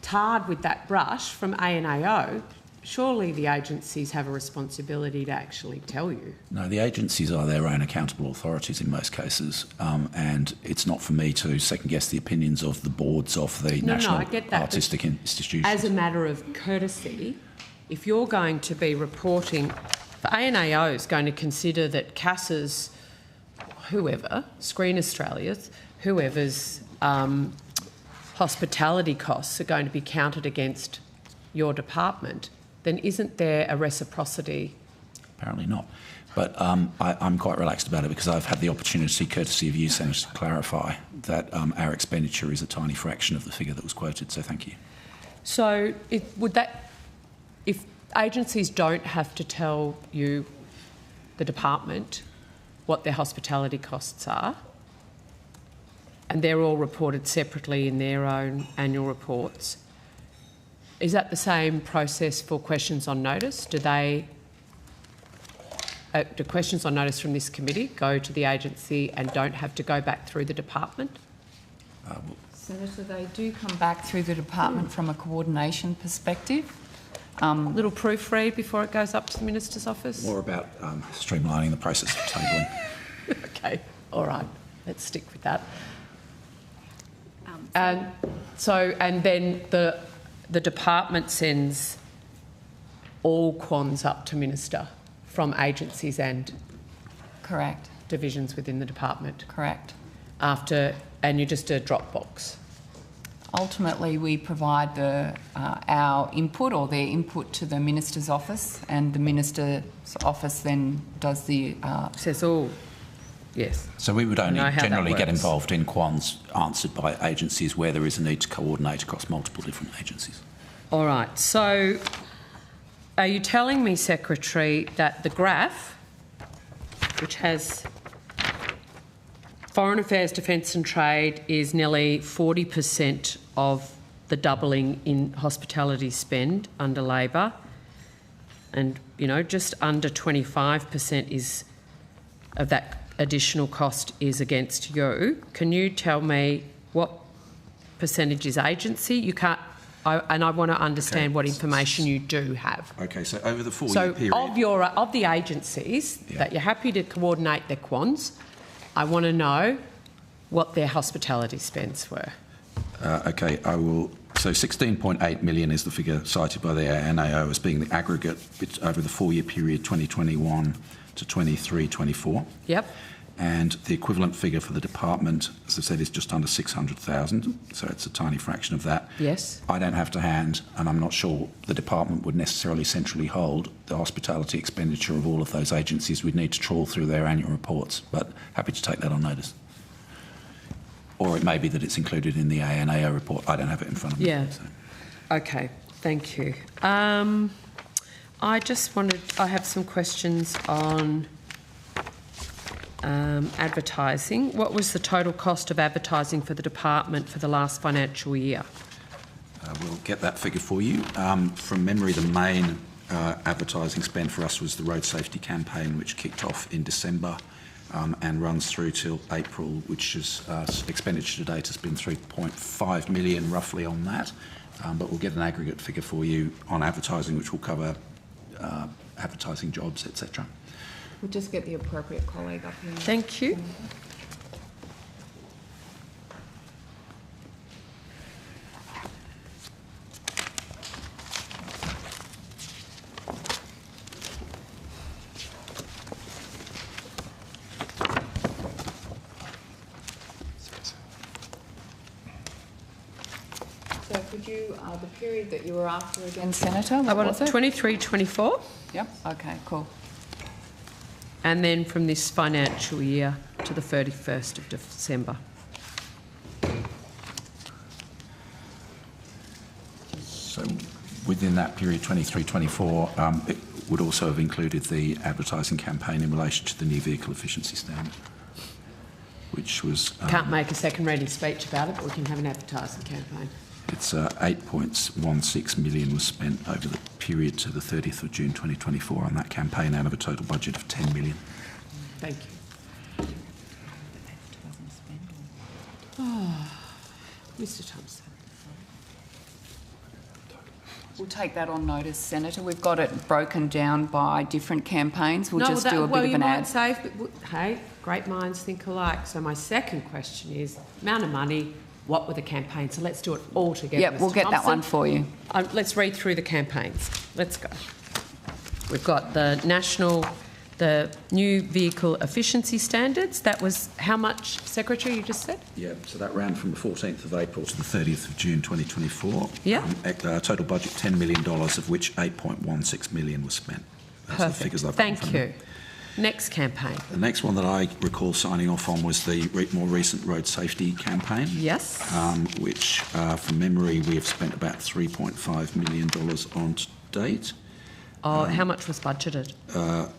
tarred with that brush from ANAO, surely the agencies have a responsibility to actually tell you. No, the agencies are their own accountable authorities in most cases, and it's not for me to second-guess the opinions of the boards of the national I get that, artistic institutions. As a matter of courtesy, if you're going to be reporting, the ANAO is going to consider that CAS's, whoever, Screen Australia's, whoever's hospitality costs are going to be counted against your department, then isn't there a reciprocity? Apparently not. But I'm quite relaxed about it because I've had the opportunity, courtesy of you, Senator, to clarify that our expenditure is a tiny fraction of the figure that was quoted, so thank you. So if agencies don't have to tell you, the department, what their hospitality costs are, and they're all reported separately in their own annual reports, is that the same process for questions on notice? Do questions on notice from this committee go to the agency and don't have to go back through the department? Senator, they do come back through the department from a coordination perspective. Little proofread before it goes up to the Minister's office? More about streamlining the process of tabling. Okay, all right, let's stick with that. And then the department sends all quants up to Minister from agencies and Correct. divisions within the department. Correct. And you're just a drop box. Ultimately, we provide our input or their input to the Minister's office, and the Minister's office then does the... Says all. Yes. So we would only generally get works. involved in quants answered by agencies where there is a need to coordinate across multiple different agencies. All right. So are you telling me, Secretary, that the graph, which has Foreign Affairs, Defence and Trade, is nearly 40% of the doubling in hospitality spend under Labor, and, just under 25% of that additional cost is against you. Can you tell me what percentage is agency? You can't, and I want to understand what information you do have. Okay, so over the 4-year period... of the agencies that you're happy to coordinate their quants, I want to know what their hospitality spends were. Okay, I will... So 16.8 million is the figure cited by the ANAO as being the aggregate over the 4-year period 2021 to 23-24. Yep. And the equivalent figure for the department, as I said, is just under 600,000, so it's a tiny fraction of that. Yes. I don't have to hand, and I'm not sure the department would necessarily centrally hold the hospitality expenditure of all of those agencies. We'd need to trawl through their annual reports, but happy to take that on notice. Or it may be that it's included in the ANAO report. I don't have it in front of me. Yeah. So. Okay, thank you. I have some questions on advertising. What was the total cost of advertising for the department for the last financial year? We'll get that figure for you. From memory, the main advertising spend for us was the road safety campaign, which kicked off in December and runs through till April, which is expenditure to date has been 3.5 million roughly on that. But we'll get an aggregate figure for you on advertising, which will cover advertising jobs, etc. We'll just get the appropriate colleague up here. Thank you. So could you, the period that you were after again, Senator, what was it? 23-24. Yep, okay, cool. And then from this financial year to the 31st of December. So within that period, 23-24, it would also have included the advertising campaign in relation to the new vehicle efficiency standard, which was... Can't make a second reading speech about it, but we can have an advertising campaign. It's 8.16 million was spent over the period to the 30th of June 2024 on that campaign out of a total budget of 10 million. Thank you. Oh, Mr Thompson. We'll take that on notice, Senator. We've got it broken down by different campaigns. We'll just do a bit of an ad. Say, hey, great minds think alike. So my second question is amount of money. What were the campaigns? So let's do it all together. Yep, we'll get that one for you. Let's read through the campaigns. Let's go. We've got the new vehicle efficiency standards. That was how much, Secretary, you just said? Yeah, so that ran from the 14th of April to the 30th of June 2024. Yeah. Total budget $10 million, of which 8.16 million was spent. That's Perfect. The figures I've Thank you. Next campaign. The next one that I recall signing off on was the more recent road safety campaign. Yes. Which, from memory, we have spent about $3.5 million on to date. Oh, how much was budgeted?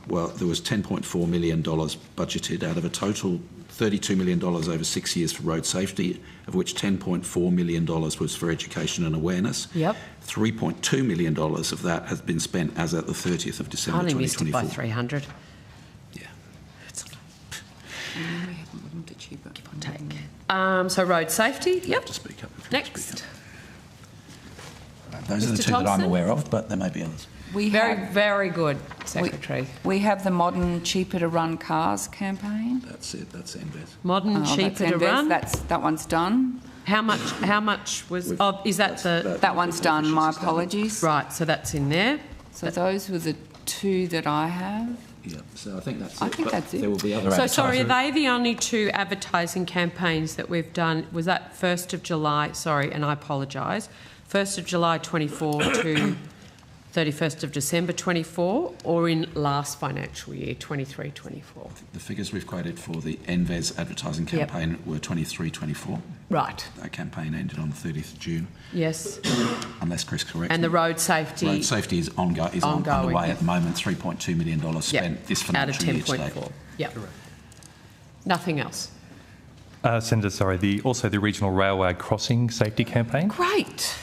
Well, there was $10.4 million budgeted out of a total $32 million over 6 years for road safety, of which $10.4 million was for education and awareness. Yep. $3.2 million of that has been spent as at the 30th of December 2024. I only missed it by 300. Yeah. Give or take. So road safety, yep. To speak up. Next. Those are the Mr. two that I'm Thompson? aware of, but there may be others. Very good, Secretary. We have the modern cheaper to run cars campaign. That's it. That's NVES. Modern cheaper to run. That one's done. How much was? Is that the? That one's done. My apologies. Right. So that's in there. So those were the two that I have. Yeah. So I think that's it. I think that's it. There will be other. So sorry, are they the only two advertising campaigns that we've done? Was that 1st of July? Sorry, and I apologise. 1st of July 24 to 31st of December 24, or in last financial year 23-24? The figures we've quoted for the NVES advertising campaign were 23-24. Right. That campaign ended on the 30th of June. Yes. Unless Chris corrects And me. the road safety? Road safety is ongoing. Underway at the moment. $3.2 million spent this financial year to date. Out of 10.4. Yep. Nothing else. Senator, sorry, also the regional railway crossing safety campaign. Great.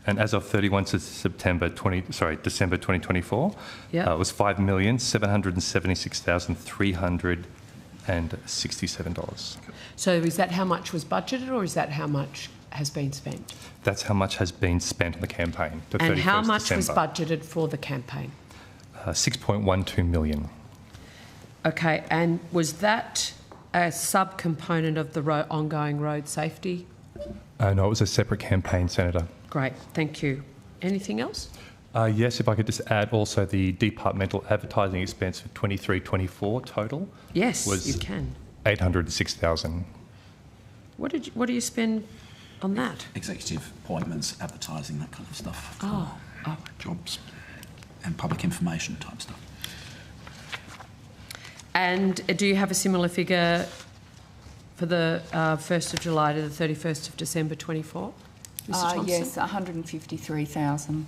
And as of 31 December 2024, yep. It was $5,776,367. So is that how much was budgeted, or is that how much has been spent? That's how much has been spent on the campaign. And how much December. was budgeted for the campaign? 6.12 million. Okay, and was that a subcomponent of the ongoing road safety? No, it was a separate campaign, Senator. Great, thank you. Anything else? Yes, if I could just add also the departmental advertising expense for 23-24 total. Yes, was you can. 806,000. What do you spend on that? Executive appointments, advertising, that kind of stuff. Oh. Jobs and public information type stuff. And do you have a similar figure for the 1st of July to the 31st of December 24? Mr. Thompson? Yes, 153,000.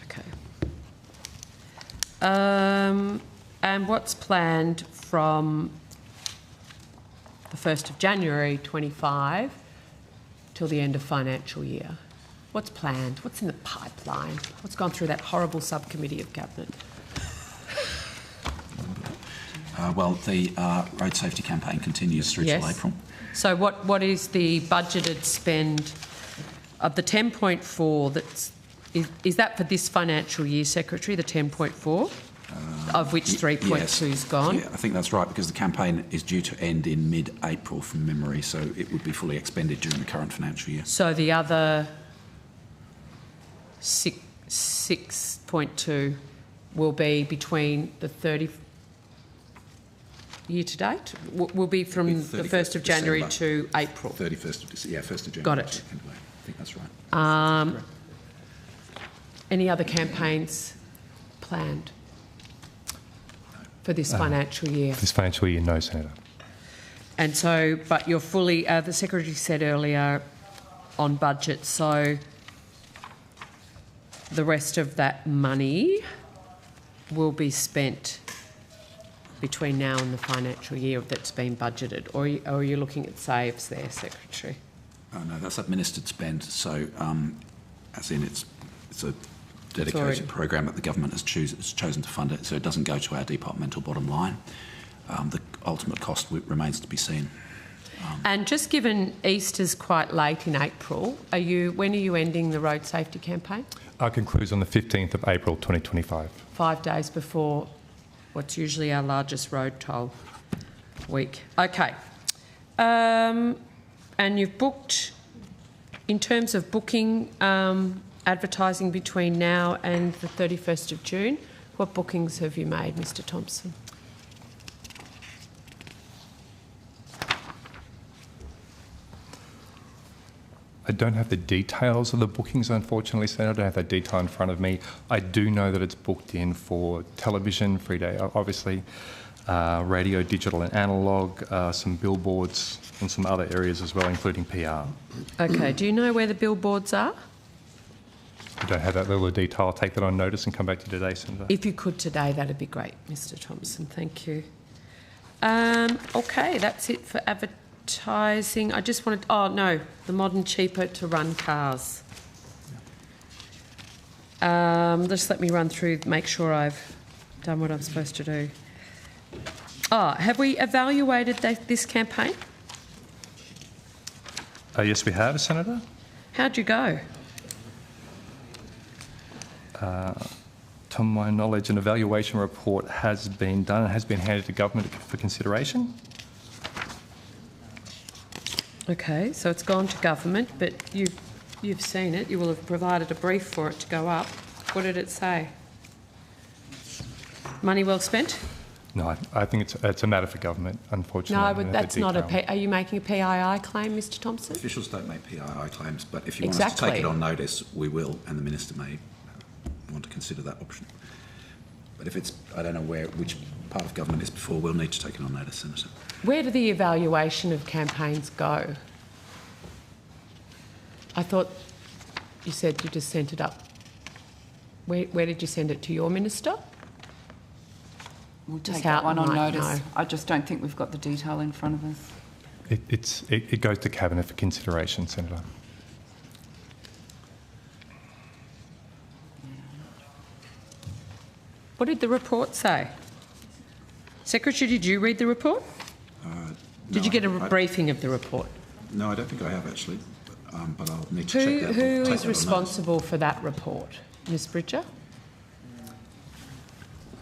Okay. And what's planned from the 1st of January 25 till the end of financial year? What's planned? What's in the pipeline? What's gone through that horrible subcommittee of Cabinet? Well, the road safety campaign continues through till April. So what is the budgeted spend of the 10.4 is that for this financial year, Secretary, the 10.4, of which 3.2 is gone? Yeah, I think that's right, because the campaign is due to end in mid-April from memory, so it would be fully expended during the current financial year. So the other 6.2 will be between the 30 year to date? Will be from the 1st of January to April? 31st of December, yeah, 1st of January. Got it. I think that's right. Any other campaigns planned for this financial year? This financial year, no, Senator. And so, but you're fully, the Secretary said earlier, on budget, so the rest of that money will be spent between now and the financial year that's been budgeted, or are you looking at saves there, Secretary? Oh, no, that's administered spend. So, as in it's a dedicated program that the government has chosen to fund it, so it doesn't go to our departmental bottom line. The ultimate cost remains to be seen. And just given Easter's quite late in April, when are you ending the road safety campaign? Our concludes on the 15th of April 2025. 5 days before what's usually our largest road toll week. Okay. And you've booked, in terms of booking advertising between now and the 31st of June, what bookings have you made, Mr Thompson? I don't have the details of the bookings, unfortunately, Senator. I don't have that detail in front of me. I do know that it's booked in for television, free day, obviously, radio, digital and analogue, some billboards and some other areas as well, including PR. Okay. Do you know where the billboards are? I don't have that level of detail. I'll take that on notice and come back to you today, Senator. If you could today, that'd be great, Mr Thompson. Thank you. Okay, that's it for advertising. I just wanted... Oh, no, the modern, cheaper to run cars. Just let me run through, make sure I've done what I'm supposed to do. Have we evaluated this campaign? Yes, we have, Senator. How'd you go? To my knowledge, an evaluation report has been done and has been handed to government for consideration. Okay, so it's gone to government, but you've seen it. You will have provided a brief for it to go up. What did it say? Money well spent? No, I think it's a matter for government, unfortunately. No, but that's not a... Are you making a PII claim, Mr Thompson? Officials don't make PII claims, but if you want us to take it on notice, we will, and the Minister may want to consider that option. But if it's, I don't know which part of government it's before, we'll need to take it on notice, Senator. Where do the evaluation of campaigns go? I thought you said you just sent it up. Where did you send it to your minister? We'll take that one on notice. I just don't think we've got the detail in front of us. It goes to Cabinet for consideration, Senator. What did the report say? Secretary, did you read the report? Did you get a briefing of the report? No, I don't think I have actually, but I'll need to check that. Who is responsible for that report? Ms Bridger?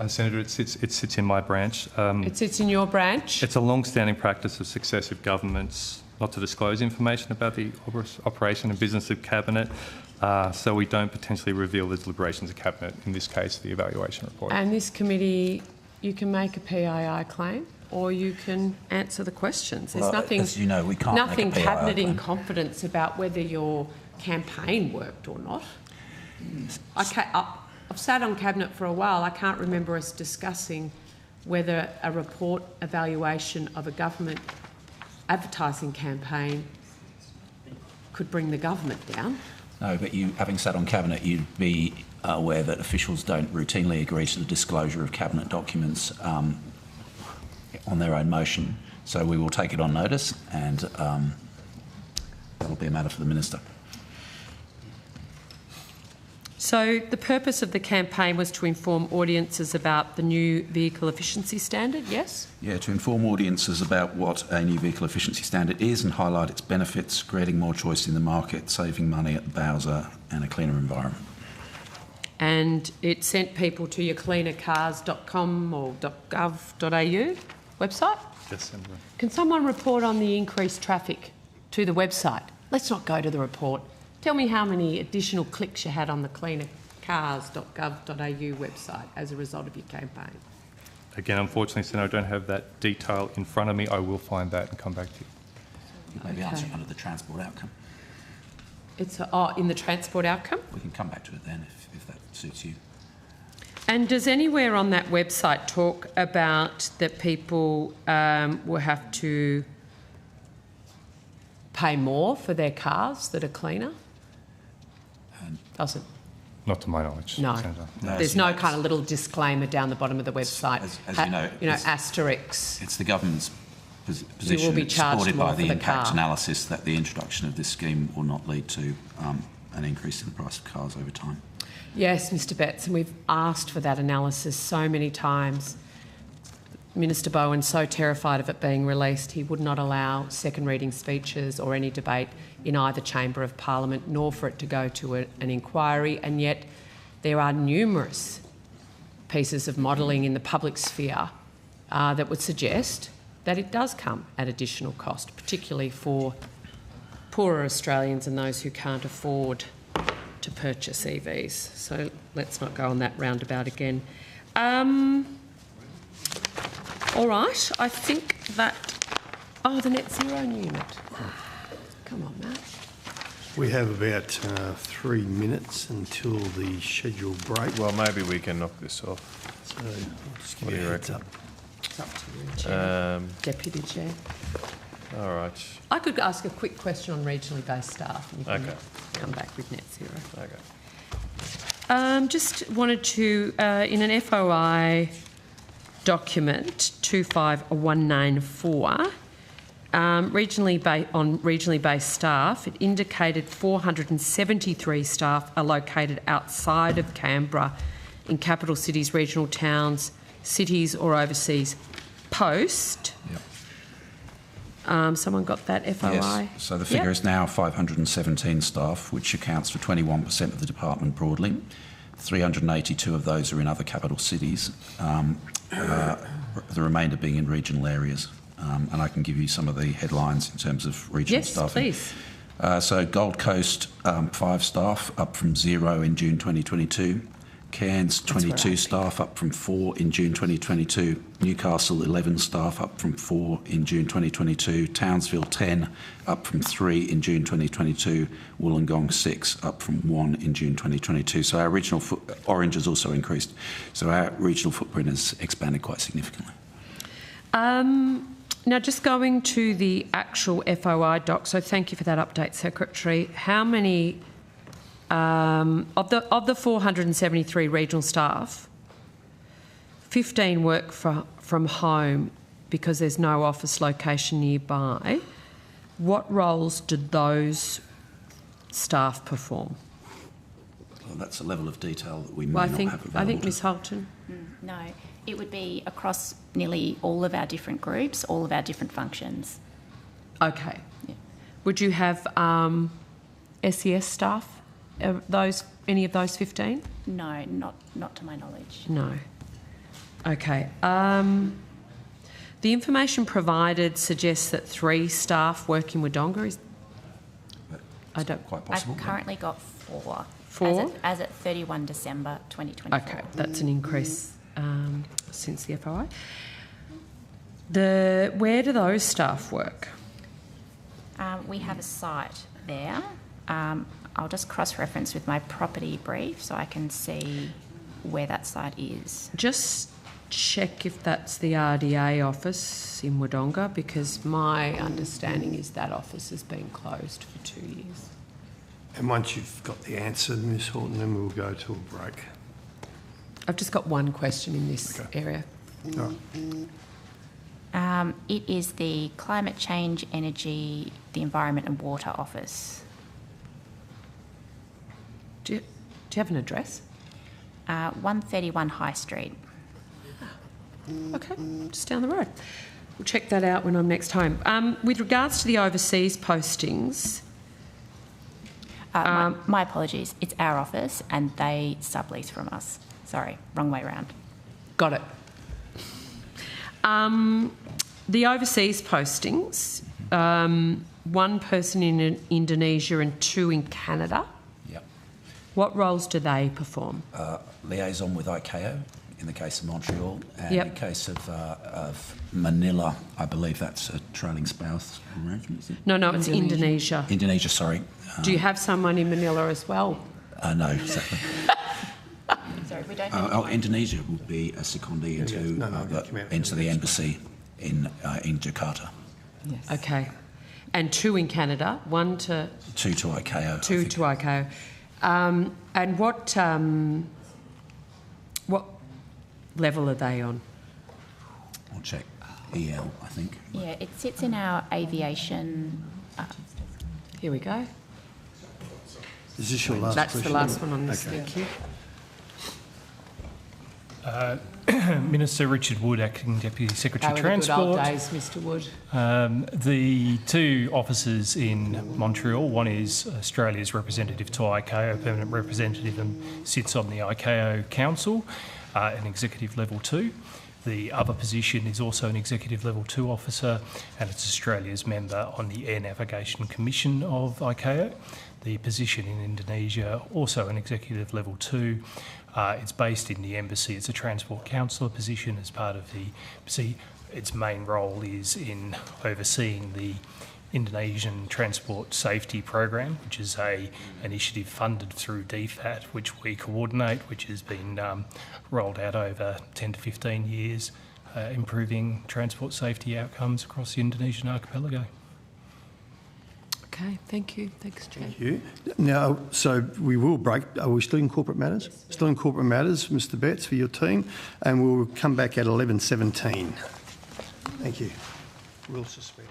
Senator, it sits in my branch. It sits in your branch? It's a long-standing practice of successive governments not to disclose information about the operation and business of Cabinet, so we don't potentially reveal the deliberations of Cabinet, in this case the evaluation report. And this committee, you can make a PII claim or you can answer the questions. There's nothing, as you know, we can't nothing make a PII Cabinet in claim. confidence about whether your campaign worked or not. I've sat on Cabinet for a while. I can't remember us discussing whether a report evaluation of a government advertising campaign could bring the government down. No, but you, having sat on Cabinet, you'd be aware that officials don't routinely agree to the disclosure of Cabinet documents on their own motion. So we will take it on notice, and that'll be a matter for the Minister. So the purpose of the campaign was to inform audiences about the new vehicle efficiency standard, yes? Yeah, to inform audiences about what a new vehicle efficiency standard is and highlight its benefits, creating more choice in the market, saving money at the Bowser and a cleaner environment. And it sent people to your cleanercars.com or .gov.au website? Yes, Senator. Can someone report on the increased traffic to the website? Let's not go to the report. Tell me how many additional clicks you had on the cleanercars.gov.au website as a result of your campaign. Again, unfortunately, Senator, I don't have that detail in front of me. I will find that and come back to you. You may be answering under the transport outcome. It's in the transport outcome? We can come back to it then if that suits you. And does anywhere on that website talk about that people will have to pay more for their cars that are cleaner? Doesn't. Not to my knowledge, No. Senator. There's no kind of little disclaimer down the bottom of the website. As you know, asterisks. It's the government's You will position, be charged supported more by for the the impact car. analysis, that the introduction of this scheme will not lead to an increase in the price of cars over time. Yes, Mr Betts, and we've asked for that analysis so many times. Minister Bowen's so terrified of it being released, he would not allow second reading speeches or any debate in either chamber of Parliament, nor for it to go to an inquiry, and yet there are numerous pieces of modelling in the public sphere that would suggest that it does come at additional cost, particularly for poorer Australians and those who can't afford to purchase EVs. So let's not go on that roundabout again. All right, I think that... Oh, the net zero unit. Come on, Matt. We have about 3 minutes until the scheduled break. Well, maybe we can knock this off. So I'll just give What do you a you heads reckon? up. It's up to you, Chair. Deputy Chair. All right. I could ask a quick question on regionally based staff and you can Okay. come back with net zero. Okay. Just wanted to, in an FOI document 25194, on regionally based staff, it indicated 473 staff are located outside of Canberra in capital cities, regional towns, cities or overseas post. Yep. Someone got that FOI? Yes. So the figure is now 517 staff, which accounts for 21% of the department broadly. 382 of those are in other capital cities, the remainder being in regional areas. And I can give you some of the headlines in terms of regional staffing. Yes, please. So Gold Coast, 5 staff, up from 0 in June 2022. Cairns, 22 staff, up from 4 in June 2022. Newcastle, 11 staff, up from 4 in June 2022. Townsville, 10, up from 3 in June 2022. Wollongong, 6, up from 1 in June 2022. So our regional Orange has also increased. So our regional footprint has expanded quite significantly. Now, just going to the actual FOI doc, so thank you for that update, Secretary. How many... of the 473 regional staff, 15 work from home because there's no office location nearby. What roles did those staff perform? Well, that's a level of detail that we may Well, not have available. I think Ms Holton. No, it would be across nearly all of our different groups, all of our different functions. Okay. Yeah. Would you have SES staff? Any of those 15? No, not to my knowledge. No. Okay. The information provided suggests that 3 staff work in Wodonga. I don't. Quite possible. I've currently got 4. 4? As at 31 December 2024. Okay, that's an increase since the FOI. Where do those staff work? We have a site there. I'll just cross-reference with my property brief so I can see where that site is. Just check if that's the RDA office in Wodonga, because my understanding is that office has been closed for 2 years. And once you've got the answer, Ms Horton, then we'll go to a break. I've just got one question in this area. All right. It is the Climate Change, Energy, the Environment and Water Office. Do you have an address? 131 High Street. Okay, just down the road. We'll check that out when I'm next home. With regards to the overseas postings... my apologies. It's our office and they sublease from us. Sorry, wrong way round. Got it. The overseas postings, one person in Indonesia and 2 in Canada. Yep. What roles do they perform? Liaison with ICAO in the case of Montreal, and Yep. in the case of Manila, I believe that's a trailing spouse arrangement, is it? No, it's Indonesia. Indonesia, sorry. Do you have someone in Manila as well? No, exactly. Sorry, we don't have Indonesia would be a secondee into the embassy in Jakarta. Yes. Okay. And 2 in Canada, 1 to... 2 to ICAO. 2 to ICAO. And what level are they on? I'll check. EL, I think. Yeah, it sits in our aviation. Here we go. Is this your last That's question? the last one on this. Okay. Thank you. Minister Richard Wood, Acting Deputy Secretary They were the good old Transport. days, Mr Wood. The 2 offices in Montreal, one is Australia's representative to ICAO, permanent representative, and sits on the ICAO Council, an executive level 2. The other position is also an executive level 2 officer, and it's Australia's member on the Air Navigation Commission of ICAO. The position in Indonesia, also an executive level 2. It's based in the embassy. It's a transport councillor position as part of the embassy. Its main role is in overseeing the Indonesian Transport Safety Program, which is an initiative funded through DFAT, which we coordinate, which has been rolled out over 10 to 15 years, improving transport safety outcomes across the Indonesian archipelago. Okay, thank you. Thanks, Chair. Thank you. Now, so we will break. Are we still in corporate matters? Yes, still in corporate matters, Mr Betts, for your team, and we'll come back at 11:17. Thank you. We'll suspend.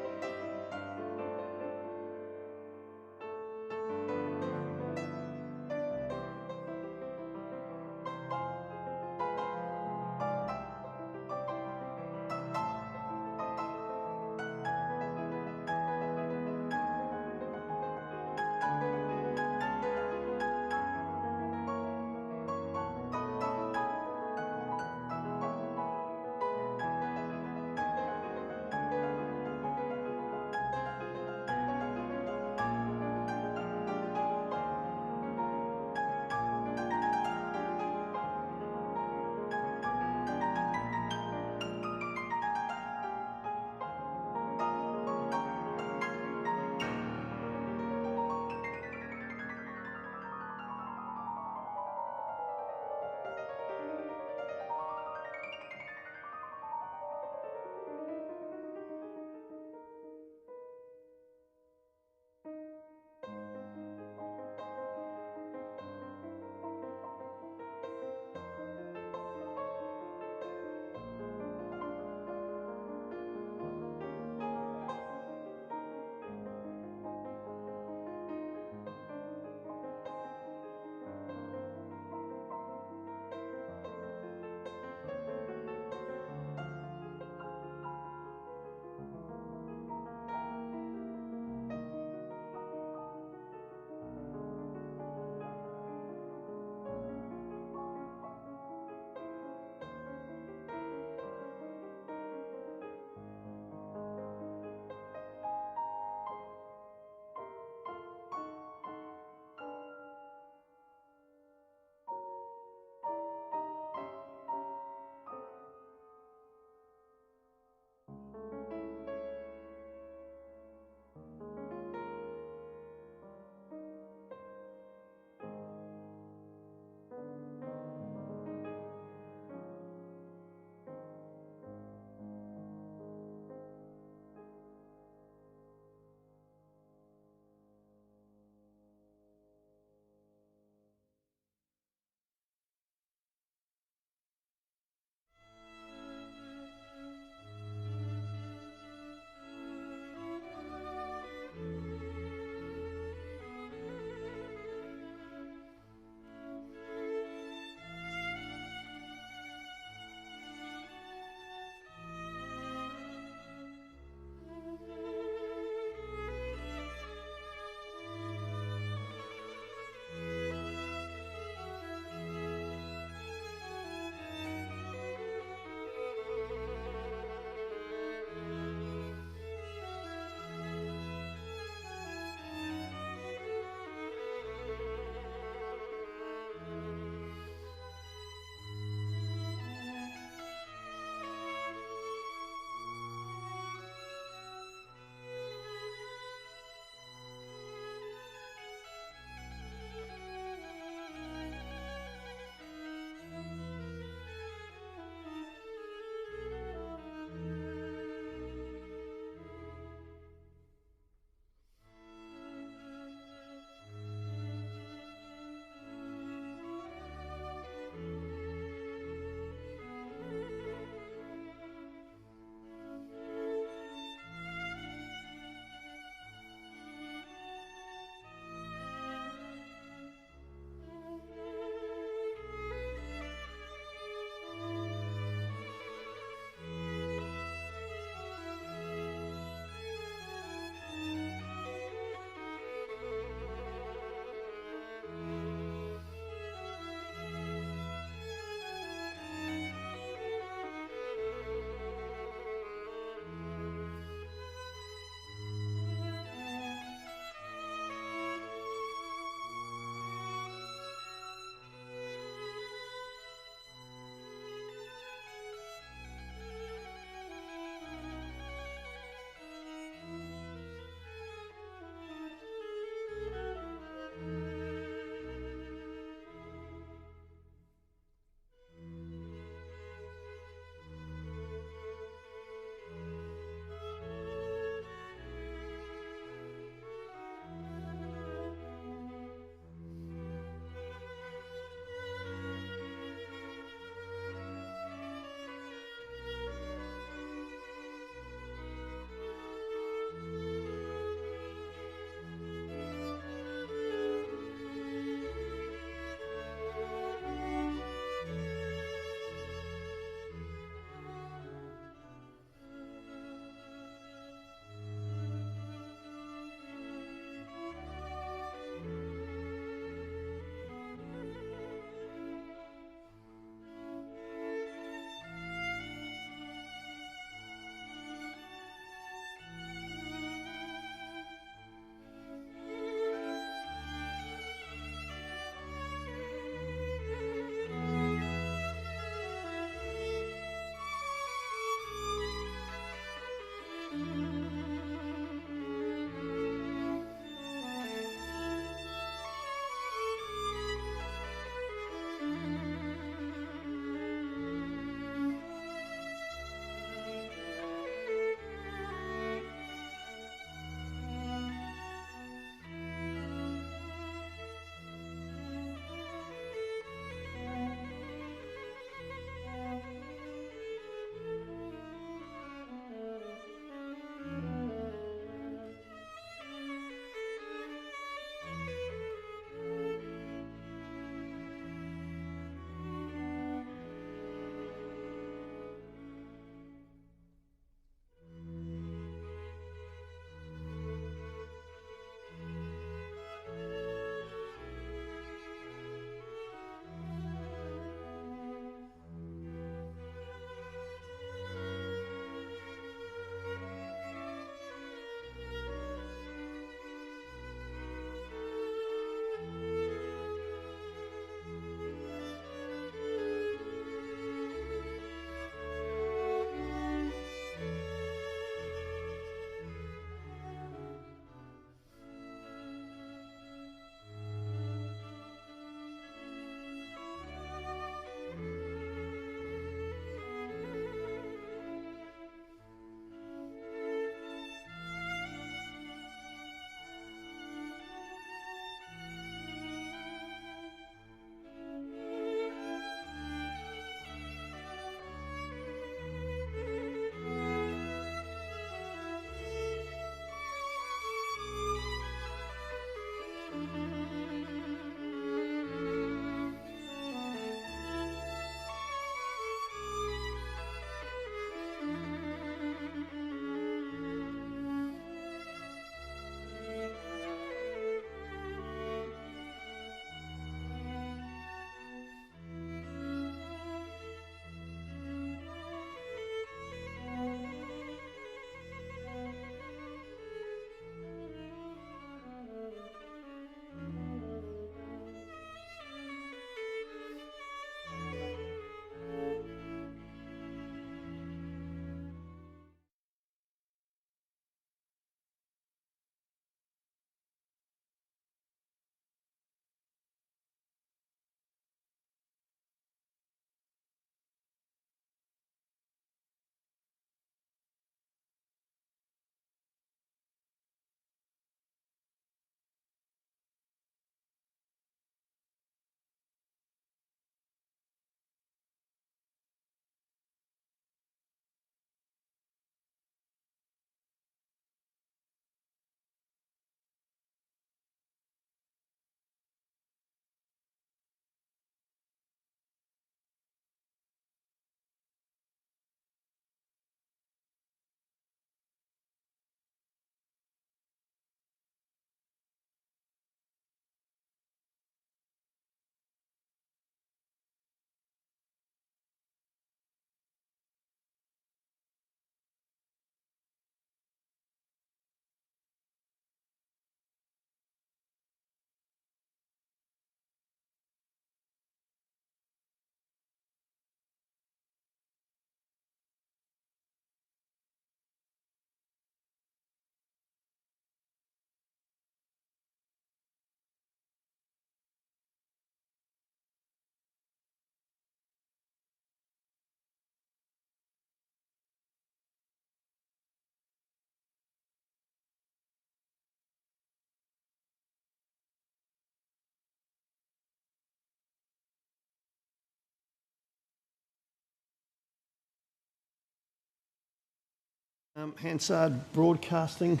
Hansard Broadcasting.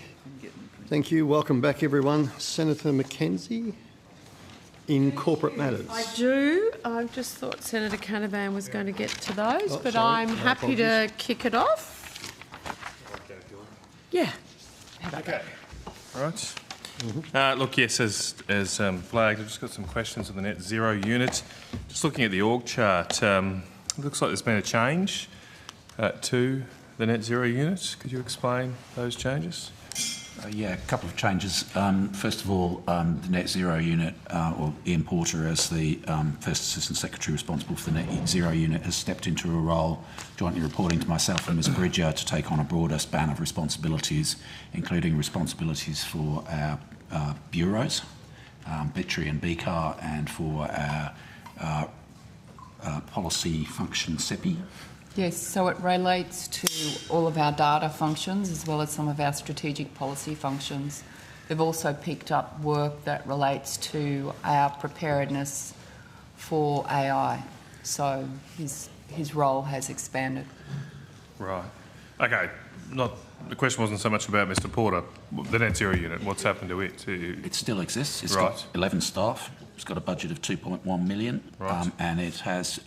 Thank you. Welcome back, everyone. Senator Mackenzie in corporate matters. I do. I just thought Senator Canavan was going to get to those, but sorry. I'm happy to kick it off. Yeah. Okay. All right. Look, yes, as flagged, I've just got some questions on the net zero unit. Just looking at the org chart, it looks like there's been a change to the net zero unit. Could you explain those changes? Yeah, a couple of changes. First of all, the net zero unit, or Ian Porter as the First Assistant Secretary responsible for the net zero unit, has stepped into a role jointly reporting to myself and Ms Bridger to take on a broader span of responsibilities, including responsibilities for our bureaus, BITRI and BCAR, and for our policy function, SEPI. Yes, so it relates to all of our data functions as well as some of our strategic policy functions. They've also picked up work that relates to our preparedness for AI. So his role has expanded. Right. Okay. The question wasn't so much about Mr Porter, the net zero unit. What's happened to it? It still exists. It's right. got 11 staff. It's got a budget of 2.1 million, right. And it has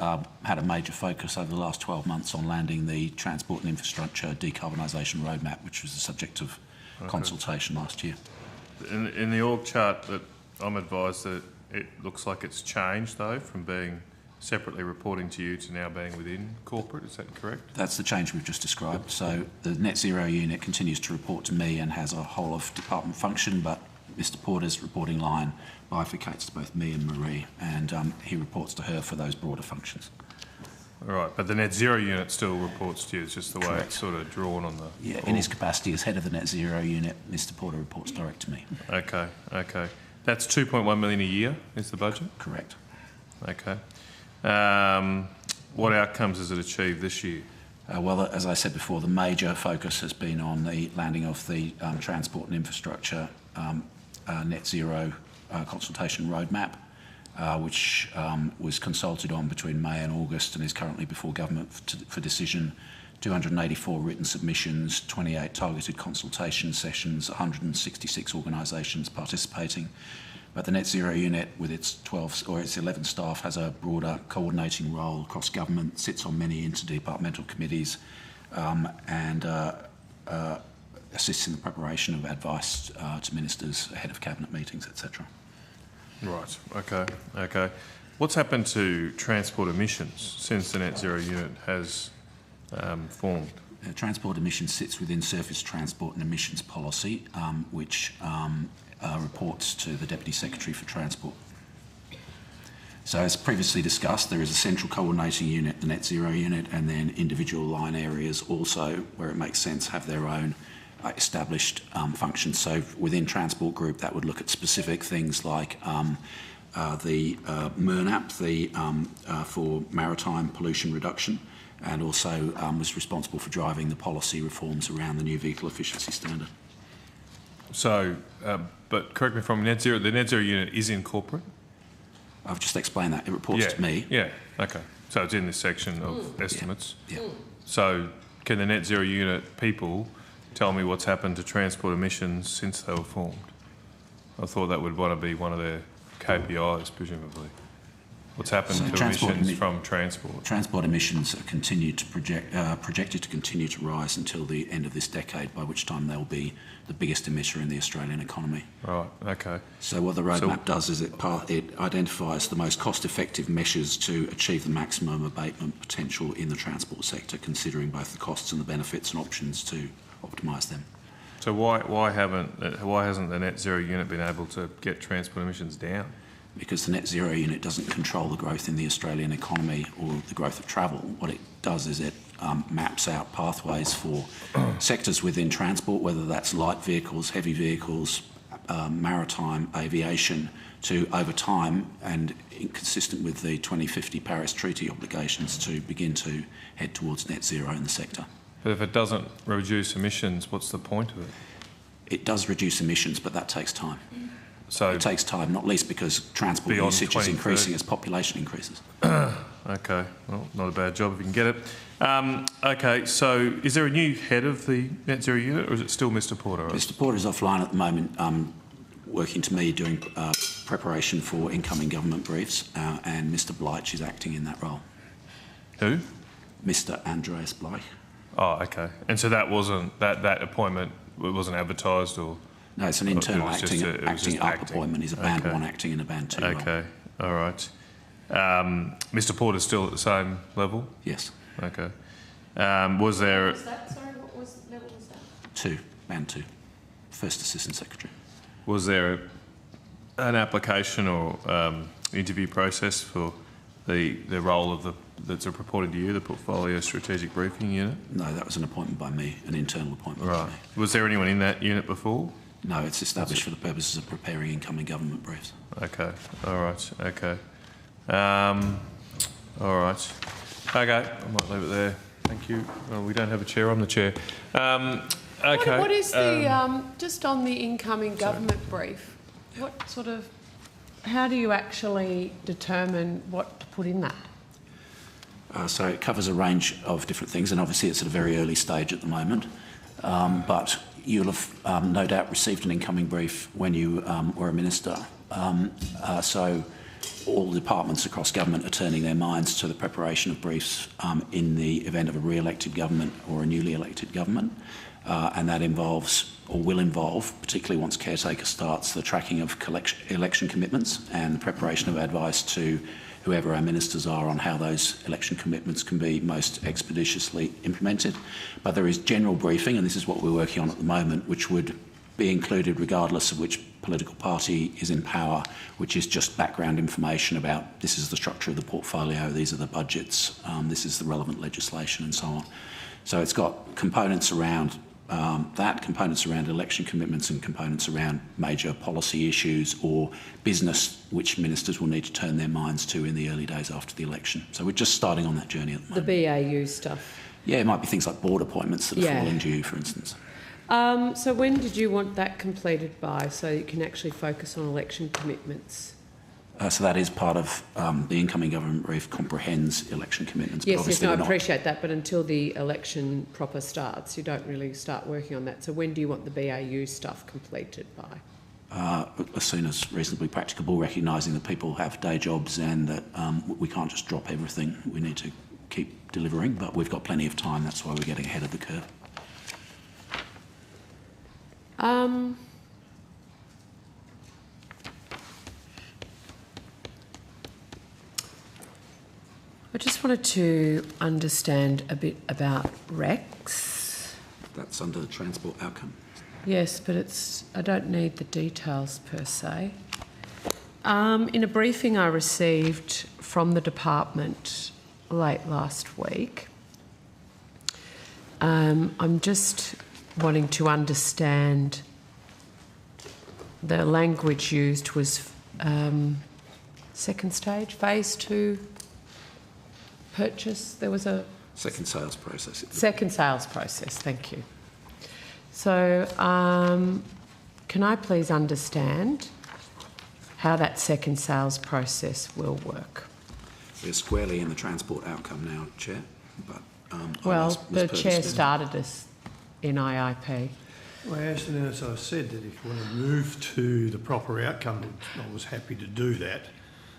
had a major focus over the last 12 months on landing the transport and infrastructure decarbonisation roadmap, which was the subject of consultation last year. In the org chart that I'm advised that it looks like it's changed though from being separately reporting to you to now being within corporate, is that correct? That's the change we've just described. So the net zero unit continues to report to me and has a whole of department function, but Mr Porter's reporting line bifurcates to both me and Marie, and he reports to her for those broader functions. All right, but the net zero unit still reports to you, it's just the way Correct. It's sort of drawn on the... Yeah, in his capacity as head of the net zero unit, Mr Porter reports direct to me. Okay. That's 2.1 million a year is the budget? Correct. Okay. What outcomes has it achieved this year? Well, as I said before, the major focus has been on the landing of the transport and infrastructure net zero consultation roadmap, which was consulted on between May and August and is currently before government for decision. 284 written submissions, 28 targeted consultation sessions, 166 organisations participating. But the net zero unit, with its 11 staff, has a broader coordinating role across government, sits on many interdepartmental committees, and assists in the preparation of advice to ministers ahead of cabinet meetings, etc. Right. Okay. What's happened to transport emissions since the net zero unit has formed? Transport emissions sits within surface transport and emissions policy, which reports to the Deputy Secretary for Transport. So as previously discussed, there is a central coordinating unit, the net zero unit, and then individual line areas also, where it makes sense, have their own established functions. So within Transport Group, that would look at specific things like the MRNAP, for maritime pollution reduction, and also was responsible for driving the policy reforms around the new vehicle efficiency standard. So, but correct me if I'm net zero, the net zero unit is in corporate? I've just explained that. It reports to me. Yeah, okay. So it's in this section of estimates. Yeah. So can the net zero unit people tell me what's happened to transport emissions since they were formed? I thought that would want to be one of their KPIs, presumably. What's happened to emissions from transport? Transport emissions are projected to continue to rise until the end of this decade, by which time they'll be the biggest emitter in the Australian economy. Right, okay. So what the roadmap does is it identifies the most cost-effective measures to achieve the maximum abatement potential in the transport sector, considering both the costs and the benefits and options to optimise them. So why hasn't the net zero unit been able to get transport emissions down? Because the net zero unit doesn't control the growth in the Australian economy or the growth of travel. What it does is it maps out pathways for sectors within transport, whether that's light vehicles, heavy vehicles, maritime, aviation, to over time and consistent with the 2050 Paris Treaty obligations to begin to head towards net zero in the sector. But if it doesn't reduce emissions, what's the point of it? It does reduce emissions, but that takes time. So it takes time, not least because transport usage is increasing as population increases. Okay, well, not a bad job if you can get it. Okay, so is there a new head of the net zero unit, or is it still Mr. Porter? Mr. Porter is offline at the moment, working to me doing preparation for incoming government briefs, and Mr. Bleich is acting in that role. Who? Mr. Andreas Bleich. Oh, okay. And so that wasn't that appointment wasn't advertised, or? No, it's an internal acting up acting. appointment. He's a band 1 acting in a band 2 role. Okay, all right. Mr. Porter's still at the same level? Yes. Okay. Was there... What was that? Sorry, what level was that? 2, band 2, First Assistant Secretary. Was there an application or interview process for the role of that's reported to you, the Portfolio Strategic Briefing Unit? No, that was an appointment by me, an internal appointment by me. Was there anyone in that unit before? No, it's established for the purposes of preparing incoming government briefs. Okay, all right, okay. All right. Okay, I might leave it there. Thank you. Well, we don't have a chair, I'm the chair. Okay. What is the, just on the incoming government brief, what sort of, how do you actually determine what to put in that? So it covers a range of different things, and obviously it's at a very early stage at the moment. But you'll have no doubt received an incoming brief when you were a minister. So all departments across government are turning their minds to the preparation of briefs in the event of a re-elected government or a newly elected government. And that involves, or will involve, particularly once caretaker starts, the tracking of election commitments and the preparation of advice to whoever our ministers are on how those election commitments can be most expeditiously implemented. But there is general briefing, and this is what we're working on at the moment, which would be included regardless of which political party is in power, which is just background information about this is the structure of the portfolio, these are the budgets, this is the relevant legislation and so on. So it's got components around components around election commitments and components around major policy issues or business which ministers will need to turn their minds to in the early days after the election. So we're just starting on that journey at the moment. The BAU stuff? Yeah, it might be things like board appointments that are falling due, for instance. So when did you want that completed by so you can actually focus on election commitments? So that is part of the incoming government brief comprehends election commitments. Yes, yes, no, I appreciate that, but until the election proper starts, you don't really start working on that. So when do you want the BAU stuff completed by? As soon as reasonably practicable, recognising that people have day jobs and that we can't just drop everything. We need to keep delivering, but we've got plenty of time. That's why we're getting ahead of the curve. I just wanted to understand a bit about REX. That's under the transport outcome. Yes, but I don't need the details per se. In a briefing I received from the department late last week, I'm just wanting to understand the language used was second stage, phase 2 purchase. There was a second sales process. Second sales process, thank you. So can I please understand how that second sales process will work? We're squarely in the transport outcome now, Chair. But well, the Chair started us in IIP. Well, Ashton, as I said, that if you want to move to the proper outcome, I was happy to do that.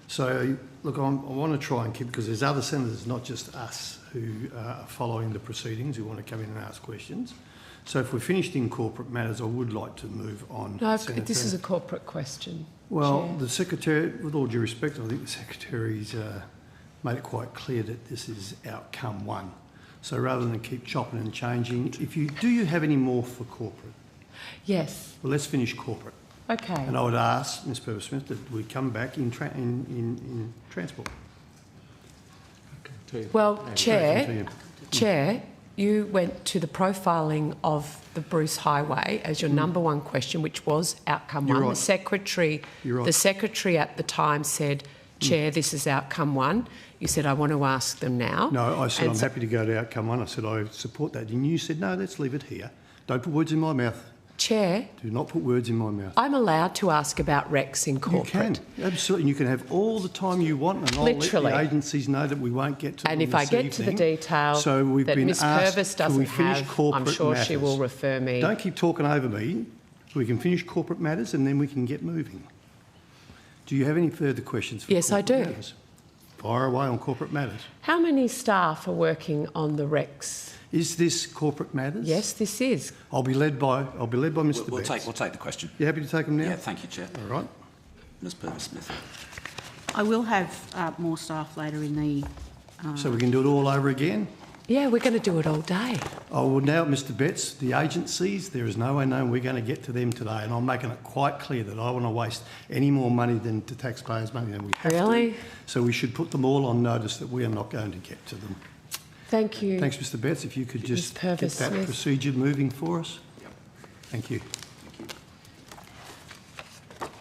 So, look, I want to try and keep, because there's other senators, not just us, who are following the proceedings, who want to come in and ask questions. So if we're finished in corporate matters, I would like to move on. No, this is a corporate question. Well, Chair. the Secretary, with all due respect, I think the Secretary's made it quite clear that this is outcome 1. So rather than keep chopping and changing, do you have any more for corporate? Yes. Well, let's finish corporate. Okay. And I would ask Ms. Purvis-Smith that we come back in transport. Well, Chair, you went to the profiling of the Bruce Highway as your number 1 question, which was outcome 1. Right. The Secretary at the time said, Chair, this is outcome 1. You said, I want to ask them now. No, I said, I'm happy to go to outcome 1. I said, I support that. And you said, no, let's leave it here. Don't put words in my mouth. Chair, Do not put words in my mouth. I'm allowed to ask about Rex in corporate. You can, absolutely. And you can have all the time you want, and I'll Literally. let the agencies know that we won't get to them And if I this get to the evening. detail So we've that been Ms asked, Purvis can we doesn't finish have, I'm corporate sure she matters? will refer me. Don't keep talking over me. We can finish corporate matters and then we can get moving. Do you have any further questions for Yes, I corporate do. matters? Fire away on corporate matters. How many staff are working on the Rex? Is this corporate matters? Yes, this is. I'll be led by Mr. We'll Betts. take the question. You happy to take them now? Yeah, thank you, Chair. All right. Ms. Purvis-Smith. I will have more staff later in the... So we can do it all over again? Yeah, we're going to do it all day. Oh, well, now, Mr. Betts, the agencies, there is no way known we're going to get to them today, and I'm making it quite clear that I want to waste any more money than the taxpayers' money than we have Really? to. So we should put them all on notice that we are not going to get to them. Thank you. Thanks, Mr. Betts. If you could just get that Purvis-Smith. procedure moving for us. Thank you.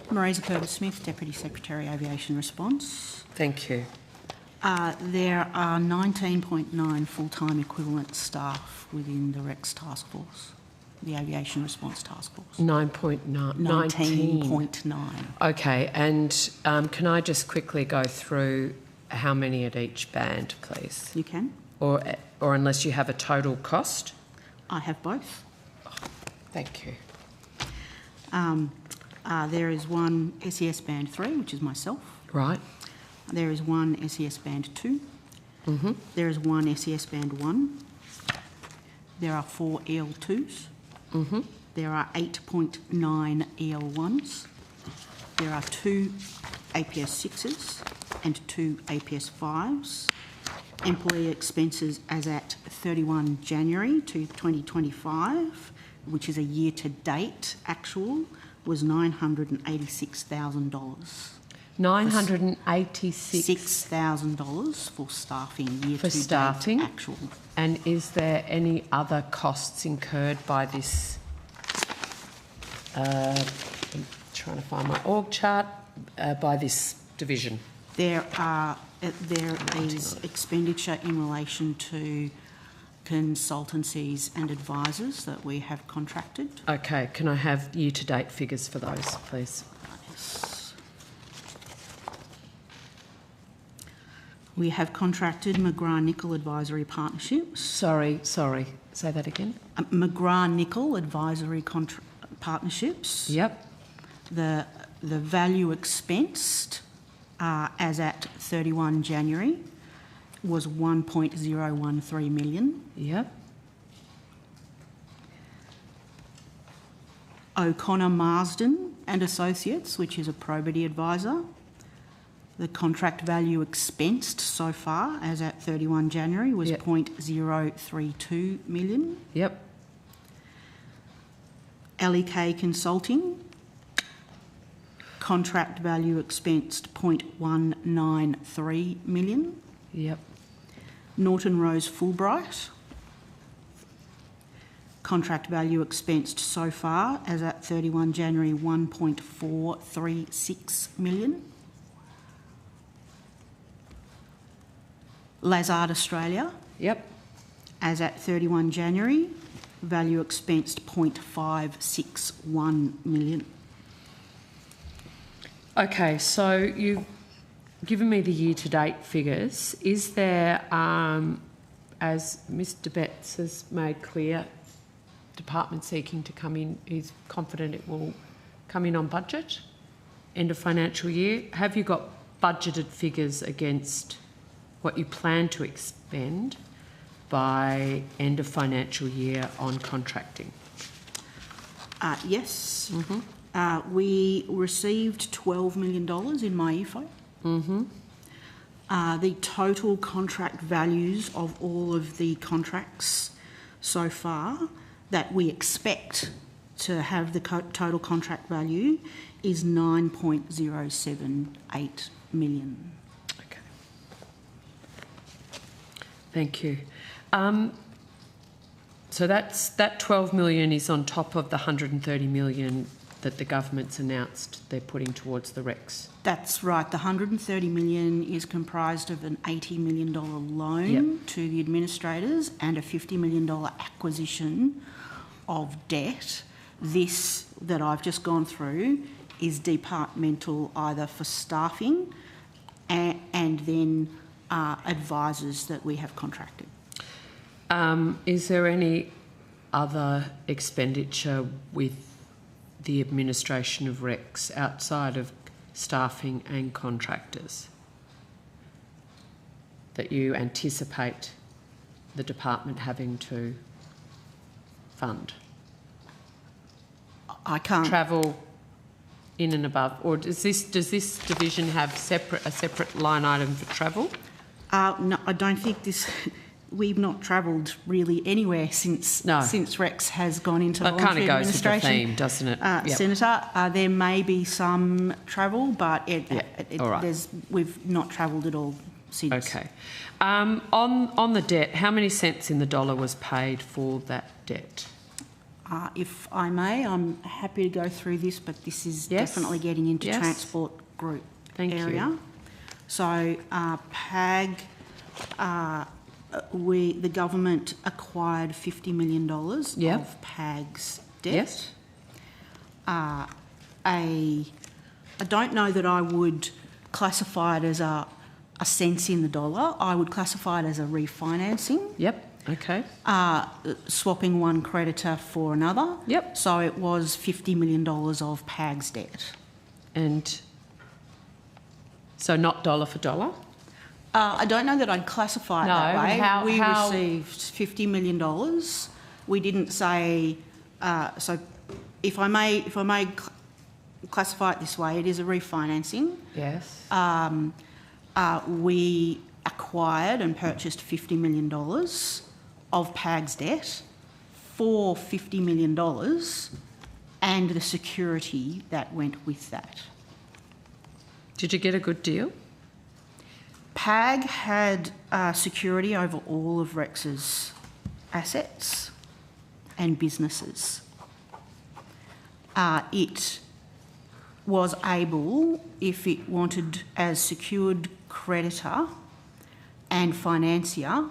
Marisa Purvis-Smith, Deputy Secretary, Aviation Response. Thank you. There are 19.9 full-time equivalent staff within the Rex Task Force, the Aviation Response Task Force. 9.9. 19.9. Okay, and can I just quickly go through how many at each band, please? You can. Or unless you have a total cost? I have both. Thank you. There is one SES Band 3, which is myself. Right. There is one SES Band 2. Mm-hmm. There is one SES Band 1. There are 4 EL2s. Mm-hmm. There are 8.9 EL1s. There are 2 APS 6s and 2 APS 5s. Employee expenses as at 31 January 2025, which is a year-to-date actual, was $986,000. $986,000 for staffing year for to staffing. date actual. And is there any other costs incurred by this? I'm trying to find my org chart by this division. There is expenditure in relation to consultancies and advisors that we have contracted. Okay, can I have year-to-date figures for those, please? We have contracted McGrath-Nicol Advisory Partnerships. Sorry, say that again. McGrath-Nicol Advisory Partnerships. Yep. The value expensed as at 31 January was 1.013 million. Yep. O'Connor Marsden and Associates, which is a probity advisor. The contract value expensed so far, as at 31 January, was 0.032 million. Yep. LEK Consulting, contract value expensed 0.193 million. Yep. Norton Rose Fulbright, contract value expensed so far, as at 31 January, 1.436 million. Lazard Australia. Yep. As at 31 January, value expensed 0.561 million. Okay, so you've given me the year-to-date figures. Is there, as Mr. Betts has made clear, department seeking to come in, is confident it will come in on budget, end of financial year? Have you got budgeted figures against what you plan to expend by end of financial year on contracting? Yes. Mm-hmm. We received $12 million in my EFO. Mm-hmm. The total contract values of all of the contracts so far that we expect to have the total contract value is 9.078 million. Okay. Thank you. So that 12 million is on top of the 130 million that the government's announced they're putting towards the Rex. That's right. The 130 million is comprised of an $80 million loan to the administrators and a $50 million acquisition of debt this that I've just gone through is departmental, either for staffing and then advisors that we have contracted. Is there any other expenditure with the administration of RECs outside of staffing and contractors that you anticipate the department having to fund? I can't. Travel in and above, or does this division have a separate line item for travel? No, I don't think this. We've not travelled really anywhere since RECs has gone into voluntary administration. That kind of goes with the theme, doesn't it? Yep. Senator, there may be some travel, but all right. We've not travelled at all since. Okay. On the debt, how many cents in the dollar was paid for that debt? If I may, I'm happy to go through this, but this is definitely getting into transport group area. You. So PAG, the government acquired $50 million of PAG's debt. Yes. I don't know that I would classify it as a cents in the dollar. I would classify it as a refinancing. Yep. Okay. Swapping one creditor for another. Yep. So it was $50 million of PAG's debt. And so not dollar for dollar? I don't know that I'd classify it that way. We received $50 million. We didn't say, so if I may classify it this way, it is a refinancing. Yes. We acquired and purchased $50 million of PAG's debt for $50 million and the security that went with that. Did you get a good deal? PAG had security over all of REC's assets and businesses. It was able, if it wanted as secured creditor and financier,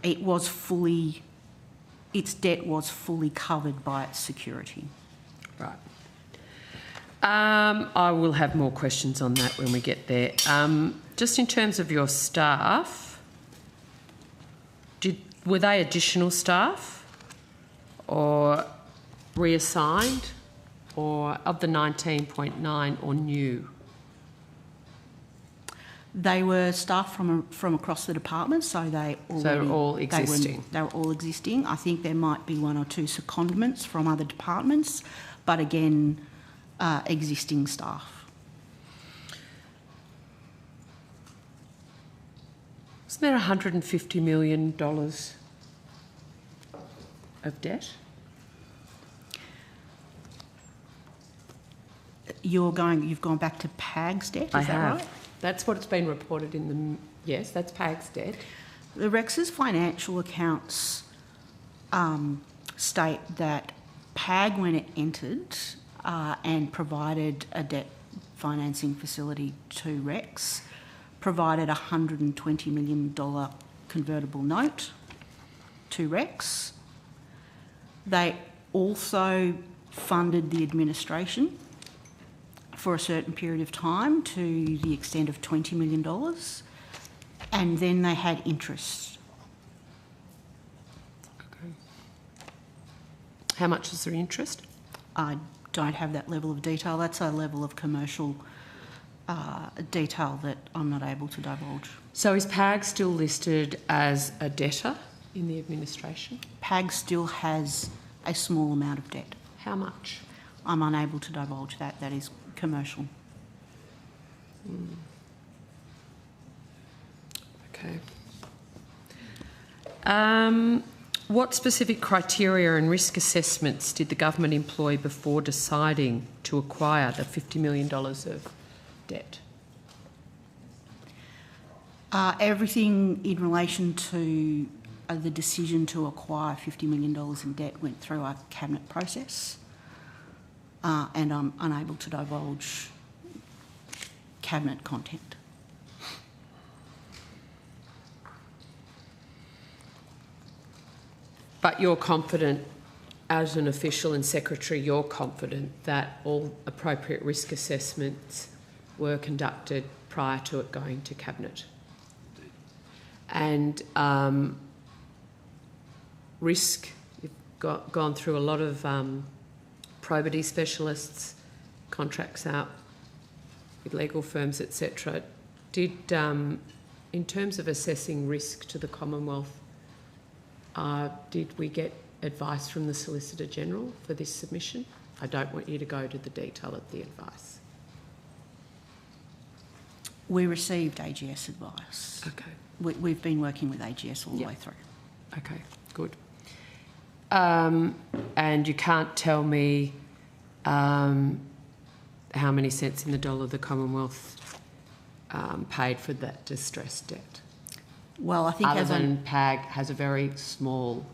its debt was fully covered by its security. Right. I will have more questions on that when we get there. Just in terms of your staff, were they additional staff or reassigned, or of the 19.9 or new? They were staff from across the department, so they were all existing. They were all existing. I think there might be one or two secondments from other departments, but again, existing staff. Isn't there $150 million of debt? You've gone back to PAG's debt, is that right? That's what it's been reported in the... Yes, that's PAG's debt. The REC's financial accounts state that PAG, when it entered and provided a debt financing facility to RECs, provided a $120 million convertible note to RECs. They also funded the administration for a certain period of time to the extent of $20 million, and then they had interest. Okay. How much is their interest? I don't have that level of detail. That's a level of commercial detail that I'm not able to divulge. So is PAG still listed as a debtor in the administration? PAG still has a small amount of debt. How much? I'm unable to divulge that. That is commercial. Okay. What specific criteria and risk assessments did the government employ before deciding to acquire the $50 million of debt? Everything in relation to the decision to acquire $50 million in debt went through our cabinet process, and I'm unable to divulge cabinet content. But you're confident as an official and secretary, you're confident that all appropriate risk assessments were conducted prior to it going to Cabinet. And risk, you've gone through a lot of probity specialists, contracts out with legal firms, etc. Did, in terms of assessing risk to the Commonwealth, did we get advice from the Solicitor General for this submission? I don't want you to go to the detail of the advice. We received AGS advice. Okay. We've been working with AGS all the way through. Okay, good. And you can't tell me how many cents in the dollar the Commonwealth paid for that distressed debt? Well, I think other than PAG has a very small...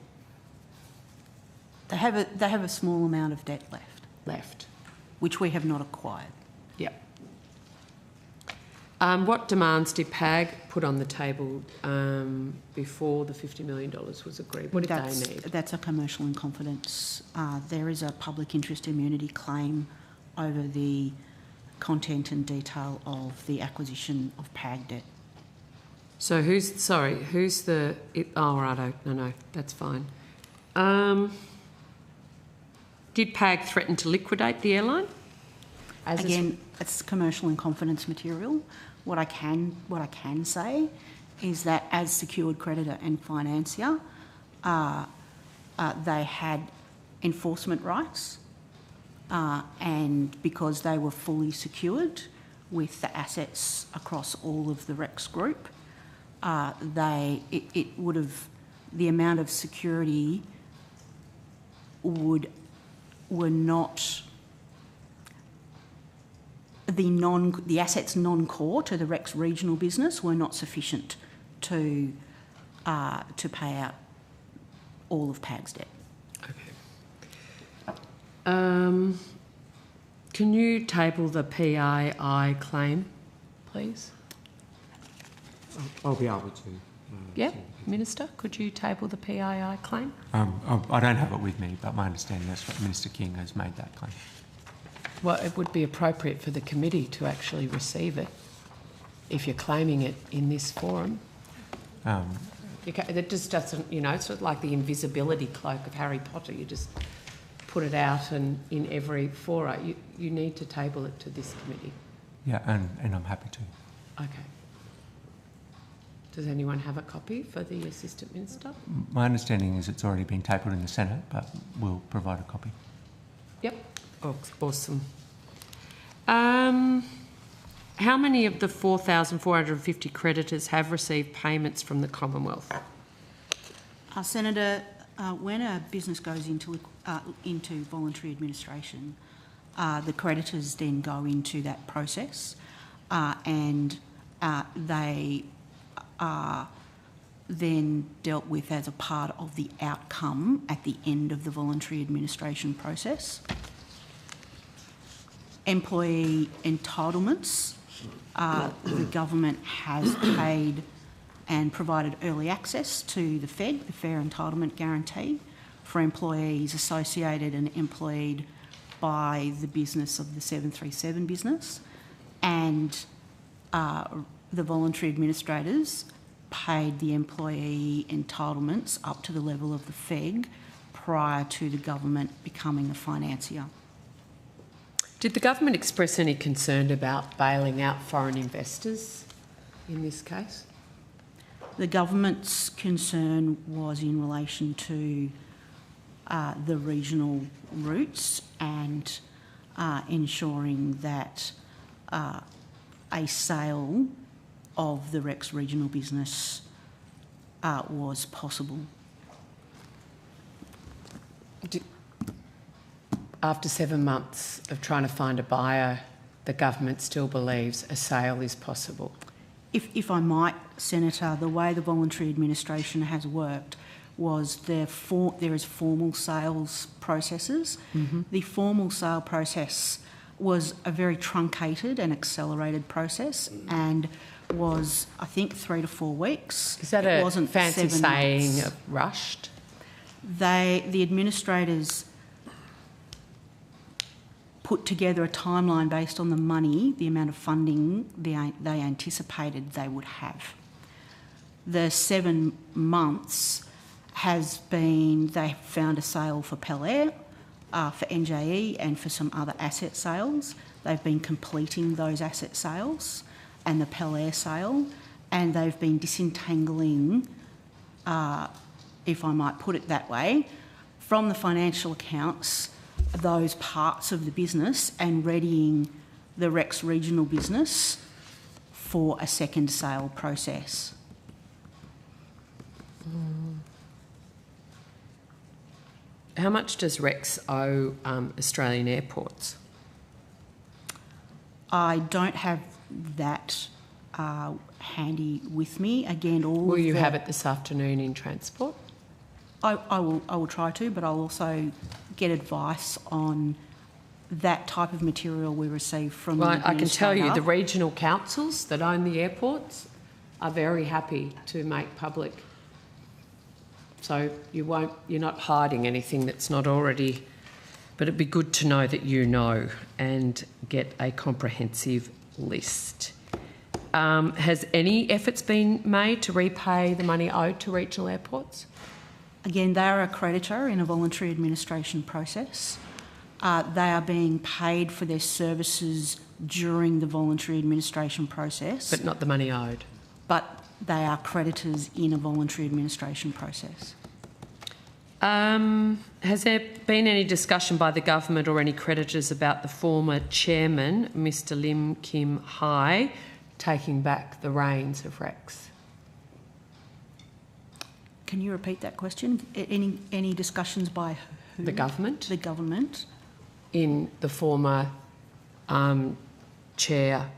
They have a small amount of debt left. Which we have not acquired. Yep. What demands did PAG put on the table before the $50 million was agreed? What did they need? That's a commercial in confidence. There is a public interest immunity claim over the content and detail of the acquisition of PAG debt. So who's the... Oh, righto. No, that's fine. Did PAG threaten to liquidate the airline? Again, it's commercial in confidence material. What I can say is that as secured creditor and financier, they had enforcement rights, and because they were fully secured with the assets across all of the Rex Group, the amount of security were not... The assets non-core to the Rex regional business were not sufficient to pay out all of PAG's debt. Okay. Can you table the PII claim, please? I'll be able to. Yeah, Minister, could you table the PII claim? I don't have it with me, but my understanding is that Minister King has made that claim. Well, it would be appropriate for the committee to actually receive it if you're claiming it in this forum. That just doesn't, it's sort of like the invisibility cloak of Harry Potter. You just put it out and in every forum. You need to table it to this committee. Yeah, and I'm happy to. Okay. Does anyone have a copy for the Assistant Minister? My understanding is it's already been tabled in the Senate, but we'll provide a copy. Yep. Oh, awesome. How many of the 4,450 creditors have received payments from the Commonwealth? Senator, when a business goes into voluntary administration, the creditors then go into that process and they are then dealt with as a part of the outcome at the end of the voluntary administration process. Employee entitlements, the government has paid and provided early access to the FED, the Fair Entitlement Guarantee, for employees associated and employed by the business of the 737 business, and the voluntary administrators paid the employee entitlements up to the level of the FEG prior to the government becoming a financier. Did the government express any concern about bailing out foreign investors in this case? The government's concern was in relation to the regional routes and ensuring that a sale of the Rex regional business was possible. After 7 months of trying to find a buyer, the government still believes a sale is possible? If I might, Senator, the way the voluntary administration has worked was there is formal sales processes. Mm-hmm. The formal sale process was a very truncated and accelerated process and was, I think, 3 to 4 weeks. Is that a fancy saying of rushed? the administrators put together a timeline based on the money, the amount of funding they anticipated they would have. The 7 months has been, they found a sale for Pelair, for NJE and for some other asset sales. They've been completing those asset sales and the Pelair sale, and they've been disentangling, if I might put it that way, from the financial accounts those parts of the business and readying the Rex regional business for a second sale process. How much does Rex owe Australian airports? I don't have that handy with me. Again, will you have it this afternoon in transport? I will try to, but I'll also get advice on that type of material we receive from the administrator. I can tell you the regional councils that own the airports are very happy to make public. So you're not hiding anything that's not already, but it'd be good to know that you know and get a comprehensive list. Has any efforts been made to repay the money owed to regional airports? Again, they are a creditor in a voluntary administration process. They are being paid for their services during the voluntary administration process. But not the money owed? But they are creditors in a voluntary administration process. Has there been any discussion by the government or any creditors about the former chairman, Mr Lim Kim Hai, taking back the reins of Rex? Can you repeat that question? Any discussions by who? The government. The government. In the former chair,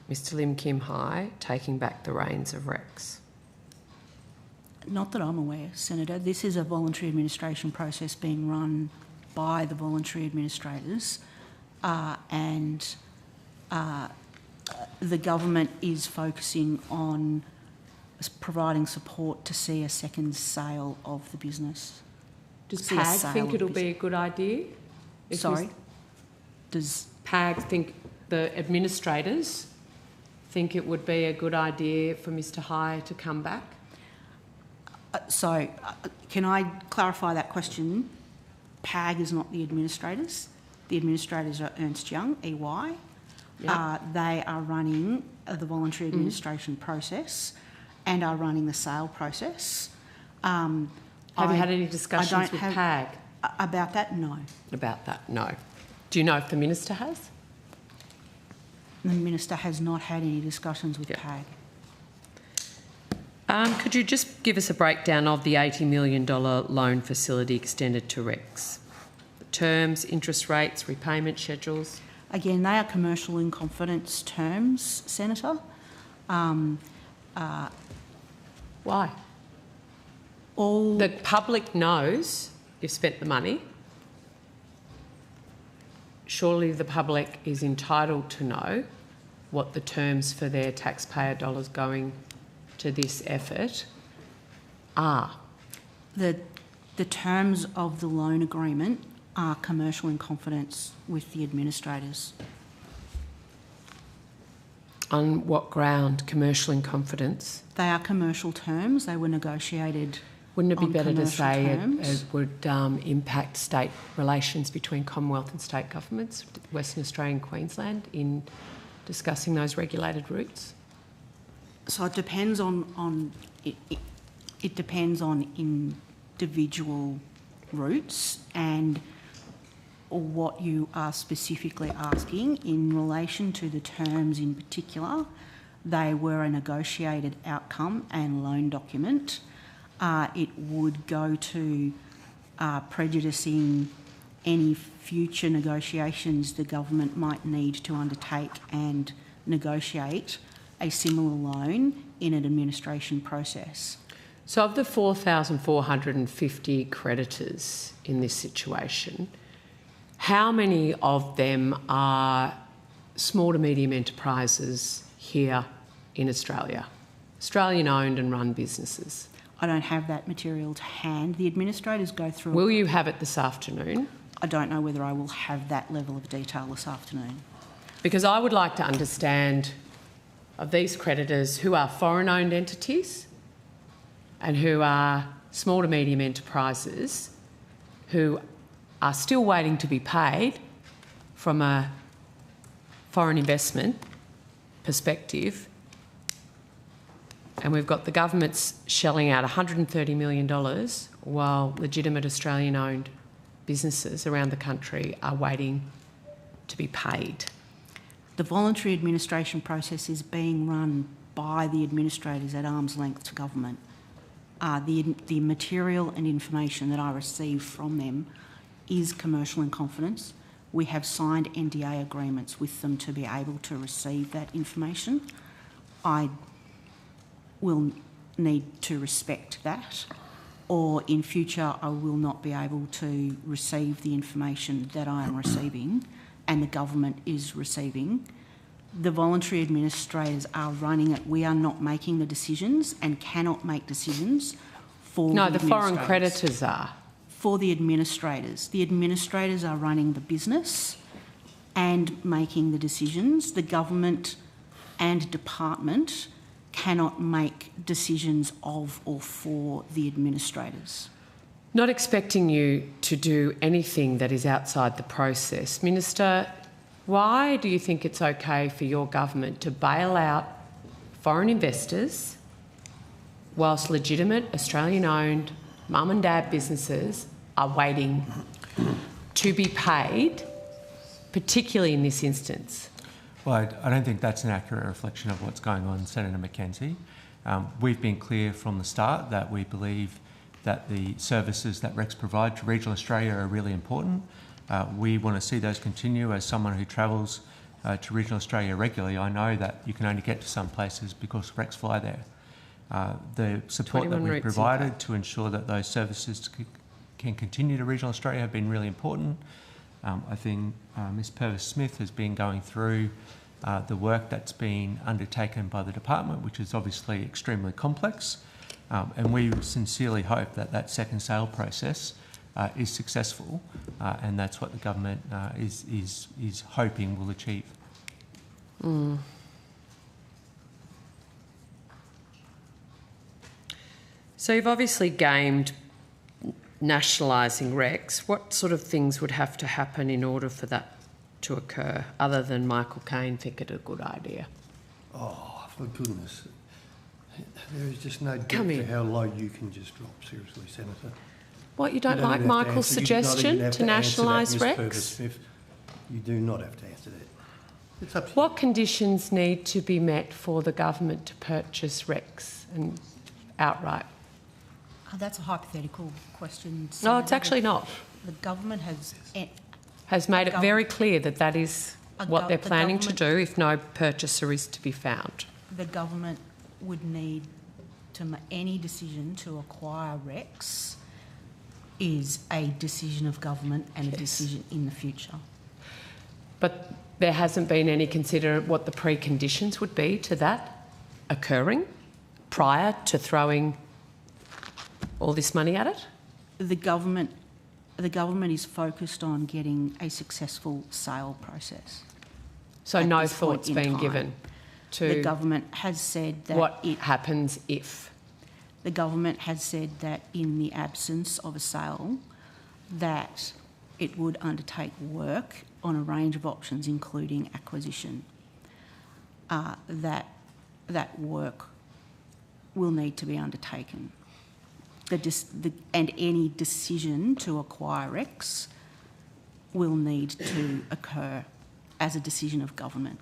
Mr Lim Kim Hai, taking back the reins of Rex? Not that I'm aware, Senator. This is a voluntary administration process being run by the voluntary administrators, and the government is focusing on providing support to see a second sale of the business. Does PAG think it'll be a good idea? Sorry? Does PAG think, the administrators think it would be a good idea for Mr Hai to come back? Can I clarify that question? PAG is not the administrators. The administrators are Ernst Young, EY. Yep. They are running the voluntary administration process and are running the sale process. Have you had any discussions with PAG? About that, no. About that, no. Do you know if the Minister has? The Minister has not had any discussions with PAG. Could you just give us a breakdown of the $80 million loan facility extended to Rex? The terms, interest rates, repayment schedules? Again, they are commercial in confidence terms, Senator. Why? The public knows you've spent the money. Surely the public is entitled to know what the terms for their taxpayer dollars going to this effort are. The terms of the loan agreement are commercial in confidence with the administrators. On what ground, commercial in confidence? They are commercial terms. They were negotiated. Wouldn't it be on better to say terms. it would impact state relations between Commonwealth and state governments, Western Australia and Queensland, in discussing those regulated routes? So it depends on it depends on individual routes and what you are specifically asking in relation to the terms in particular. They were a negotiated outcome and loan document. It would go to prejudicing any future negotiations the government might need to undertake and negotiate a similar loan in an administration process. So of the 4,450 creditors in this situation, how many of them are small to medium enterprises here in Australia, Australian-owned and run businesses? I don't have that material to hand. The administrators go through... Will you have it this afternoon? I don't know whether I will have that level of detail this afternoon. Because I would like to understand of these creditors who are foreign-owned entities and who are small to medium enterprises who are still waiting to be paid from a foreign investment perspective, and we've got the government's shelling out $130 million while legitimate Australian-owned businesses around the country are waiting to be paid. The voluntary administration process is being run by the administrators at arm's length to government. The material and information that I receive from them is commercial in confidence. We have signed NDA agreements with them to be able to receive that information. I will need to respect that, or in future I will not be able to receive the information that I am receiving and the government is receiving. The voluntary administrators are running it. We are not making the decisions and cannot make decisions for No, the foreign creditors are. For the administrators. The administrators are running the business and making the decisions. The government and department cannot make decisions of or for the administrators. Not expecting you to do anything that is outside the process. Minister, why do you think it's okay for your government to bail out foreign investors whilst legitimate Australian-owned mum and dad businesses are waiting to be paid, particularly in this instance? Well, I don't think that's an accurate reflection of what's going on, Senator Mackenzie. We've been clear from the start that we believe that the services that Rex provide to regional Australia are really important. We want to see those continue. As someone who travels to regional Australia regularly, I know that you can only get to some places because Rex fly there. The support that we've provided to ensure that those services can continue to regional Australia have been really important. I think Ms Purvis-Smith has been going through the work that's been undertaken by the department, which is obviously extremely complex, and we sincerely hope that that second sale process is successful, and that's what the government is hoping will achieve. Mm. So you've obviously gamed nationalising Rex. What sort of things would have to happen in order for that to occur, other than Michael Caine think it a good idea? Oh, for goodness. There is just no depth to how low you can just drop, seriously, Senator. What, you don't like Michael's suggestion to nationalise Rex? You do not have to answer that. It's up to you. What conditions need to be met for the government to purchase Rex and outright? That's a hypothetical question. No, it's actually not. The government has made it very clear that that is what they're planning to do if no purchaser is to be found. The government would need to make any decision to acquire Rex is a decision of government and a decision in the future. But there hasn't been any consider what the preconditions would be to that occurring prior to throwing all this money at it? The government is focused on getting a successful sale process. So no thought's been given to the government has said that what happens if? The government has said that in the absence of a sale, that it would undertake work on a range of options, including acquisition. That work will need to be undertaken. And any decision to acquire Rex will need to occur as a decision of government.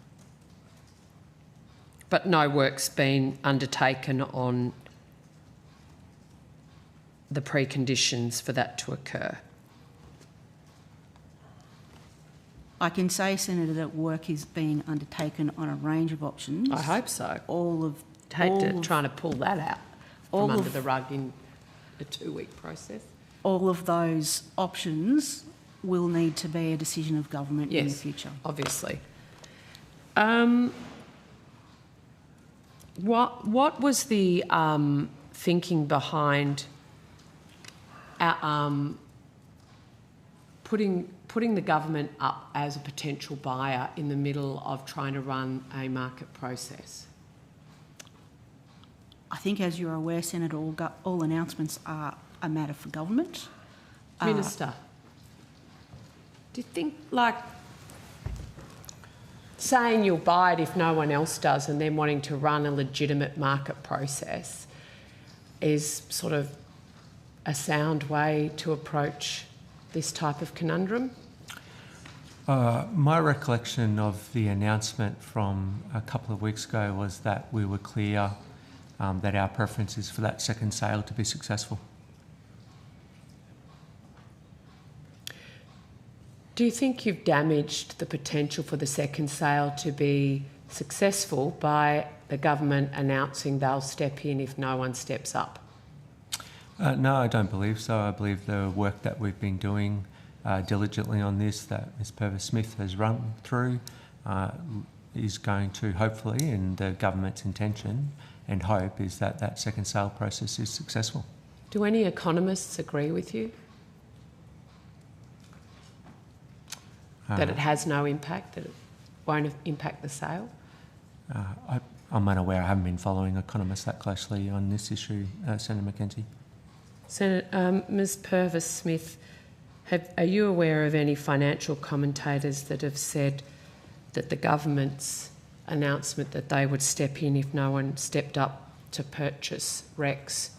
But no work's been undertaken on the preconditions for that to occur? I can say, Senator, that work is being undertaken on a range of options. I hope so. Trying to pull that out from under the rug in a 2-week process. All of those options will need to be a decision of government in the future. Obviously. What was the thinking behind putting the government up as a potential buyer in the middle of trying to run a market process? I think, as you're aware, Senator, all announcements are a matter for government. Minister, do you think, like, saying you'll buy it if no one else does and then wanting to run a legitimate market process is sort of a sound way to approach this type of conundrum? My recollection of the announcement from a couple of weeks ago was that we were clear that our preference is for that second sale to be successful. Do you think you've damaged the potential for the second sale to be successful by the government announcing they'll step in if no one steps up? No, I don't believe so. I believe the work that we've been doing diligently on this, that Ms Purvis-Smith has run through, is going to hopefully, and the government's intention and hope is that that second sale process is successful. Do any economists agree with you? That it has no impact, that it won't impact the sale? I'm unaware. I haven't been following economists that closely on this issue, Senator Mackenzie. Senator, Ms Purvis-Smith, are you aware of any financial commentators that have said that the government's announcement that they would step in if no one stepped up to purchase REX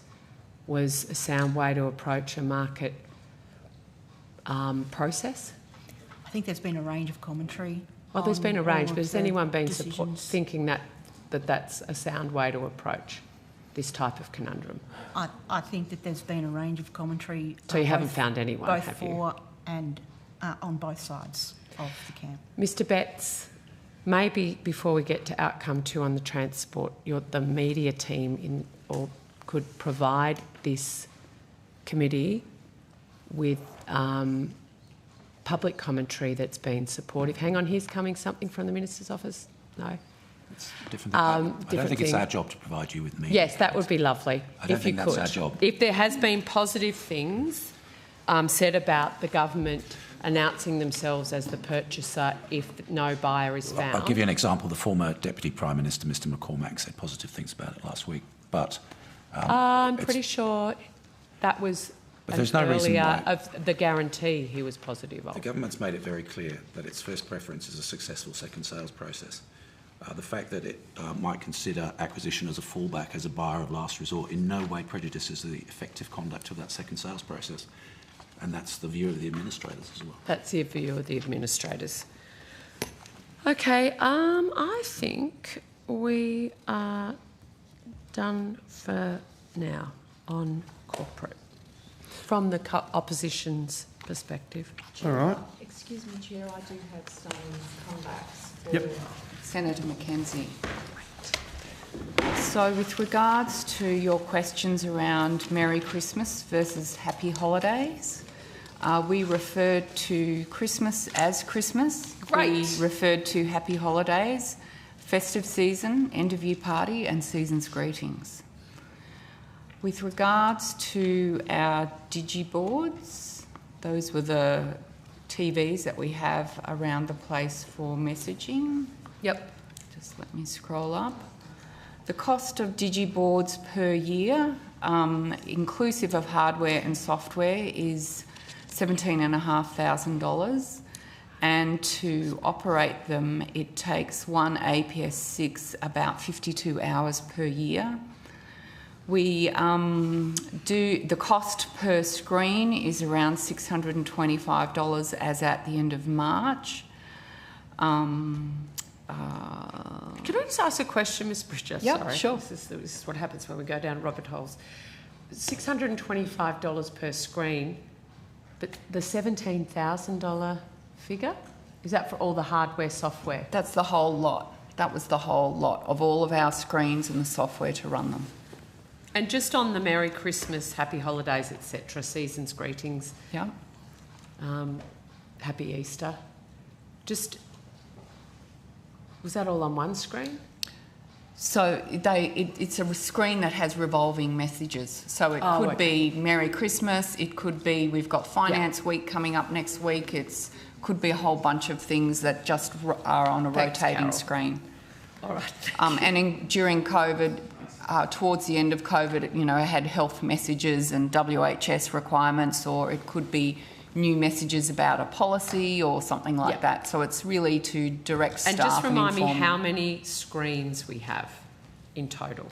was a sound way to approach a market process? I think there's been a range of commentary. Well, there's been a range, but has anyone been thinking that that's a sound way to approach this type of conundrum? I think that there's been a range of commentary. So you haven't found anyone, both have you? for and on both sides of the camp. Mr Betts, maybe before we get to outcome 2 on the transport, the media team could provide this committee with public commentary that's been supportive. Hang on, here's coming something from the Minister's office. No? It's different. I don't think it's our job to provide you with media. Yes, that would be lovely. I don't think that's our job. If there has been positive things said about the government announcing themselves as the purchaser if no buyer is found. I'll give you an example. The former Deputy Prime Minister, Mr McCormack, said positive things about it last week. But I'm pretty sure that was there's no reason why. Of the guarantee he was positive of. The government's made it very clear that its first preference is a successful second sales process. The fact that it might consider acquisition as a fallback, as a buyer of last resort, in no way prejudices the effective conduct of that second sales process. And that's the view of the administrators as well. That's the view of the administrators. Okay, I think we are done for now on corporate, from the opposition's perspective. All right. Excuse me, Chair, I do have some comebacks for Yep. Senator Mackenzie. So with regards to your questions around Merry Christmas versus Happy Holidays, we referred to Christmas as Christmas. Great. We referred to Happy Holidays, festive season, end of year party and season's greetings. With regards to our digiboards, those were the TVs that we have around the place for messaging. Yep. Just let me scroll up. The cost of digiboards per year, inclusive of hardware and software, is $17,500, and to operate them it takes one APS6 about 52 hours per year. We the cost per screen is around $625 as at the end of March. Can I just ask a question, Ms Bridger? Yep, Sorry. sure. This is what happens when we go down rabbit holes. $625 per screen, but the $17,000 figure, is that for all the hardware, software? That's the whole lot. That was the whole lot of all of our screens and the software to run them. And just on the Merry Christmas, Happy Holidays, etc., season's greetings, Yeah. Happy Easter, just, was that all on one screen? So it's a screen that has revolving messages. So it could be Merry Christmas, it could be we've got Finance Week coming up next week, could be a whole bunch of things that just are on a rotating screen. All right. And during COVID, towards the end of COVID, you know, it had health messages and WHS requirements, or it could be new messages about a policy or something like that. So it's really to direct staff and just remind me inform how many screens we have in total.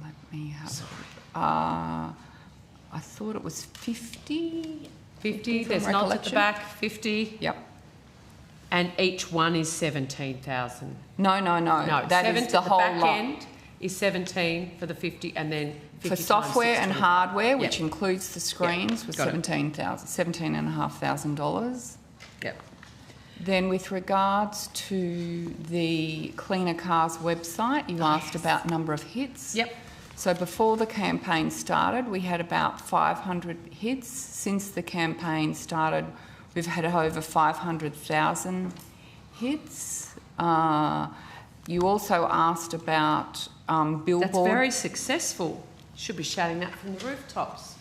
Let me have. I thought it was 50. 50. There's not at the back. 50. Yep. And each one is 17,000. No. That is the whole back lot. end is 17 for the 50, and then 50 for software and hardware, which Yep. includes the screens, was $17,500. Yep. Then with regards to the Cleaner Cars website, you asked about number of hits. Yep. So before the campaign started, we had about 500 hits. Since the campaign started, we've had over 500,000 hits. You also asked about billboard. That's very successful. Should be shouting that from the rooftops.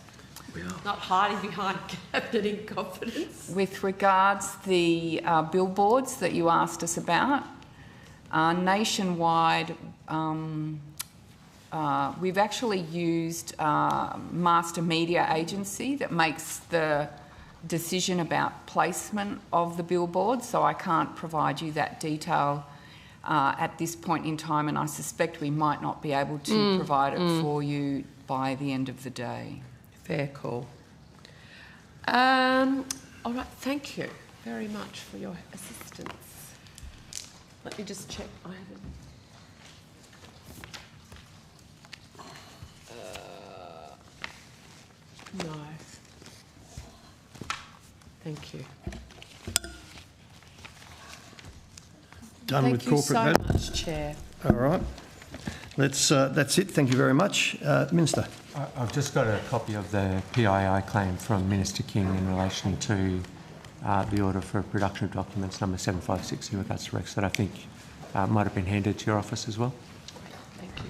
We are. Not hiding behind cabinet confidence. With regards the billboards that you asked us about, nationwide, we've actually used Master Media Agency that makes the decision about placement of the billboard, so I can't provide you that detail at this point in time, and I suspect we might not be able to provide it for you by the end of the day. Fair call. All right, thank you very much for your assistance. Let me just check. I haven't. No. Thank you. Done with corporate matters. Thank you so much, Chair. All right. That's it. Thank you very much. Minister. I've just got a copy of the PII claim from Minister King in relation to the order for production of documents number 756 in regards to Rex that I think might have been handed to your office as well. Thank you.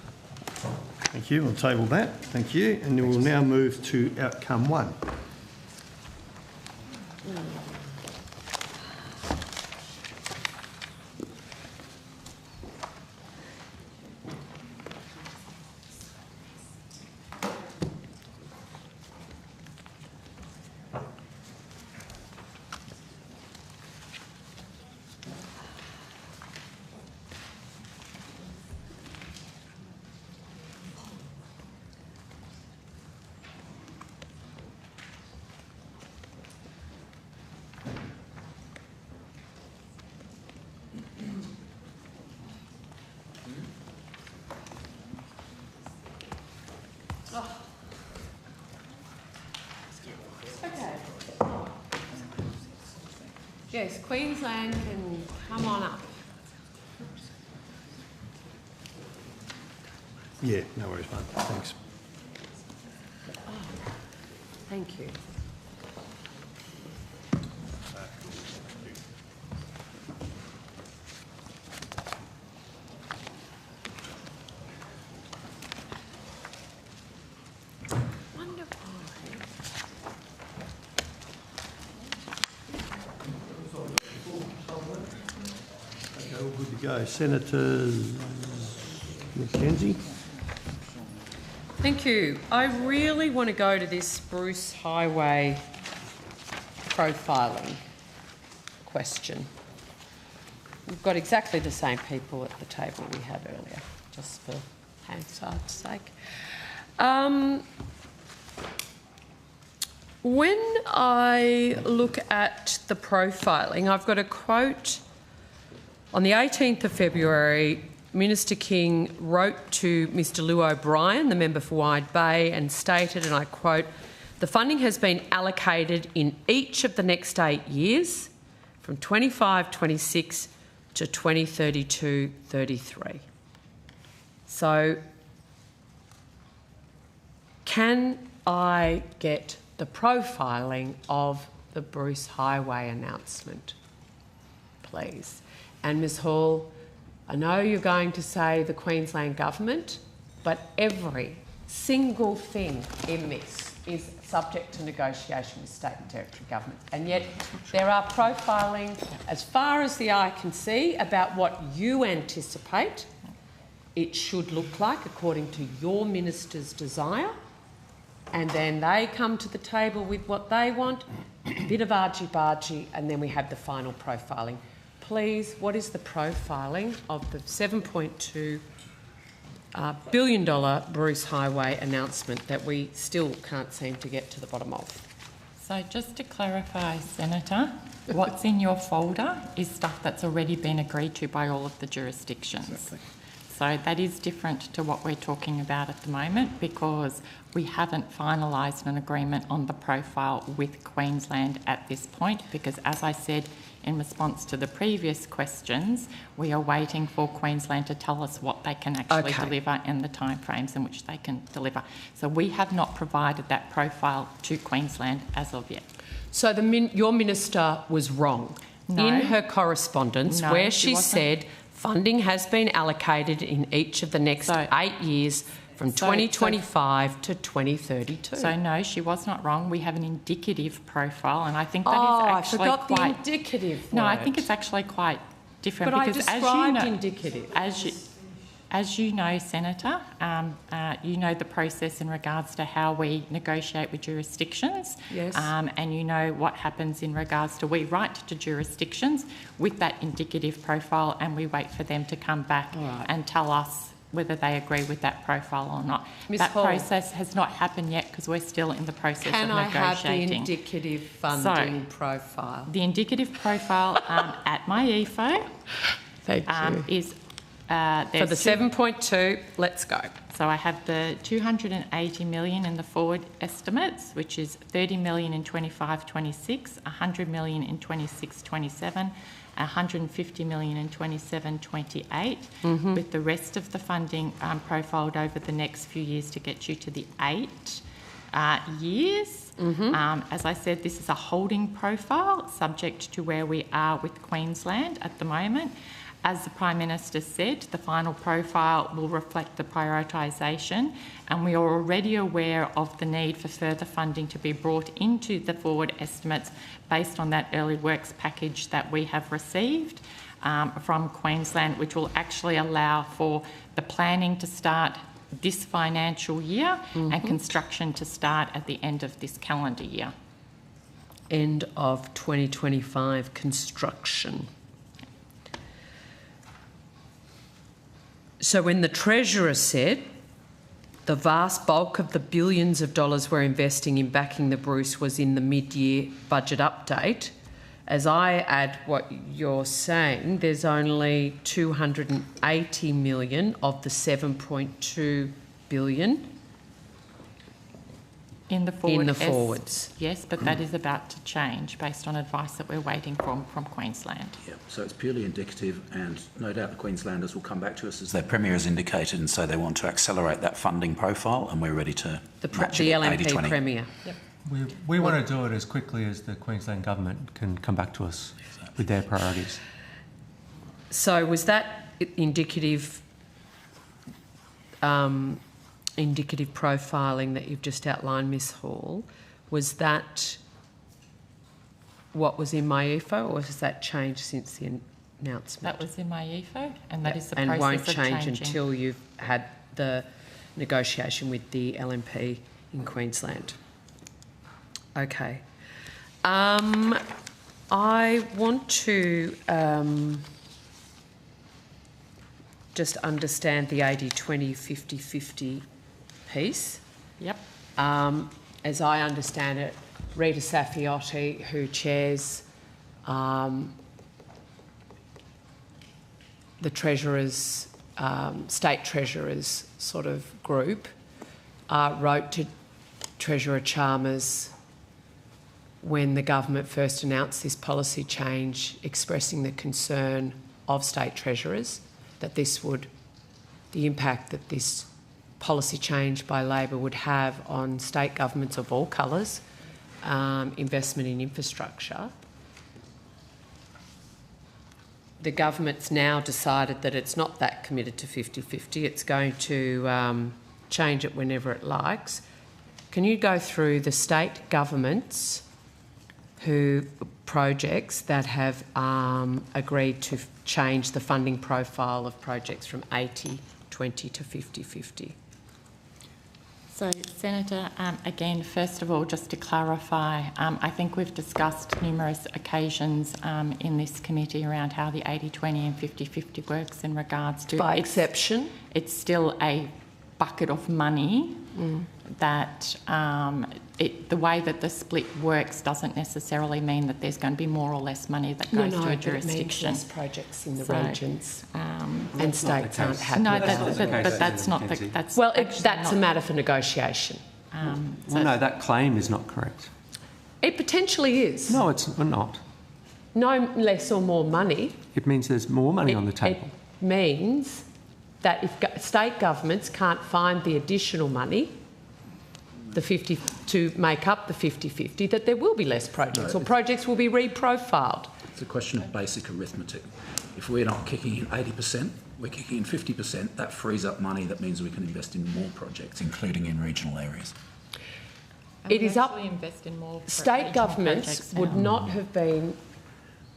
Thank you. We'll table that. Thank you. And we'll now move to outcome one. Yes, Queensland can come on up. Yeah, no worries, mate. Thanks. Thank you. Okay, all good to go. Senator McKenzie. Thank you. I really want to go to this Bruce Highway profiling question. We've got exactly the same people at the table we had earlier, just for Hansard's sake. When I look at the profiling, I've got a quote. On the 18th of February, Minister King wrote to Mr Lou O'Brien, the member for Wide Bay, and stated, and I quote, "The funding has been allocated in each of the next 8 years, from 25-26 to 2032-33. So, can I get the profiling of the Bruce Highway announcement, please? And Ms Hall, I know you're going to say the Queensland Government, but every single thing in this is subject to negotiation with state and territory governments. And yet there are profiling, as far as the eye can see, about what you anticipate it should look like according to your minister's desire. And then they come to the table with what they want, a bit of argy-bargy, and then we have the final profiling. Please, what is the profiling of the $7.2 billion Bruce Highway announcement that we still can't seem to get to the bottom of? So just to clarify, Senator, what's in your folder is stuff that's already been agreed to by all of the jurisdictions. Exactly. So that is different to what we're talking about at the moment, because we haven't finalised an agreement on the profile with Queensland at this point, because as I said in response to the previous questions, we are waiting for Queensland to tell us what they can actually deliver and the timeframes in which they can deliver. So we have not provided that profile to Queensland as of yet. So your minister was wrong in her correspondence where she said funding has been allocated in each of the next 8 years from 2025 to 2032. So no, she was not wrong. We have an indicative profile, and I think that is actually I forgot the indicative No, word. I think it's actually quite different. But because I described indicative. As you know, Senator, you know the process in regards to how we negotiate with jurisdictions. Yes. And you know what happens in regards to we write to jurisdictions with that indicative profile, and we wait for them to come back and tell us whether they agree with that profile or not. Ms. That Hall, process has not happened yet because we're still in the process of negotiating. Can I have the indicative funding profile? The indicative profile at my EFO is... for the 7.2, let's go. So I have the 280 million in the forward estimates, which is 30 million in 25-26, 100 million in 26-27, 150 million in 27-28, with the rest of the funding profiled over the next few years to get you to the 8 years. As I said, this is a holding profile subject to where we are with Queensland at the moment. As the Prime Minister said, the final profile will reflect the prioritisation, and we are already aware of the need for further funding to be brought into the forward estimates based on that early works package that we have received from Queensland, which will actually allow for the planning to start this financial year and construction to start at the end of this calendar year. End of 2025 construction. So when the Treasurer said the vast bulk of the billions of dollars we're investing in backing the Bruce was in the mid-year budget update, as I add what you're saying, there's only 280 million of the 7.2 billion in the forwards. Yes, but that is about to change based on advice that we're waiting from Queensland. Yeah, so it's purely indicative, and no doubt the Queenslanders will come back to us as their Premier has indicated and say they want to accelerate that funding profile, and we're ready to match the it LNP 80-20. Premier. Yep. We want to do it as quickly as the Queensland Government can come back to us with their priorities. So was that indicative indicative profiling that you've just outlined, Ms Hall, was that what was in my EFO, or has that changed since the announcement? That was in my EFO, and that is the and process won't of change changing. until you've had the negotiation with the LNP in Queensland. Okay. I want to just understand the 80-20, 50-50 piece. Yep. As I understand it, Rita Safiotti, who chairs the Treasurer's, State Treasurer's sort of group, wrote to Treasurer Chalmers when the government first announced this policy change, expressing the concern of State Treasurers that this would, the impact that this policy change by Labor would have on state governments of all colours, investment in infrastructure. the government's now decided that it's not that committed to 50-50. It's going to change it whenever it likes. Can you go through the state governments projects that have agreed to change the funding profile of projects from 80-20 to 50-50? So, Senator, again, first of all, just to clarify, I think we've discussed numerous occasions in this committee around how the 80-20 and 50-50 works in regards to... By exception? It's still a bucket of money that the way that the split works doesn't necessarily mean that there's going to be more or less money that goes to a jurisdiction. It means less projects in the regions and states aren't happy. No, but that's not the... That's well, that's a matter for negotiation. Well, no, that claim is not correct. It potentially is. No, it's not. No less or more money. It means there's more money on the table. It means that if state governments can't find the additional money, the 50 to make up the 50-50, that there will be less projects, or projects will be reprofiled. It's a question of basic arithmetic. If we're not kicking in 80%, we're kicking in 50%, that frees up money. That means we can invest in more projects, including in regional areas. It is up... invest in more state governments would not have been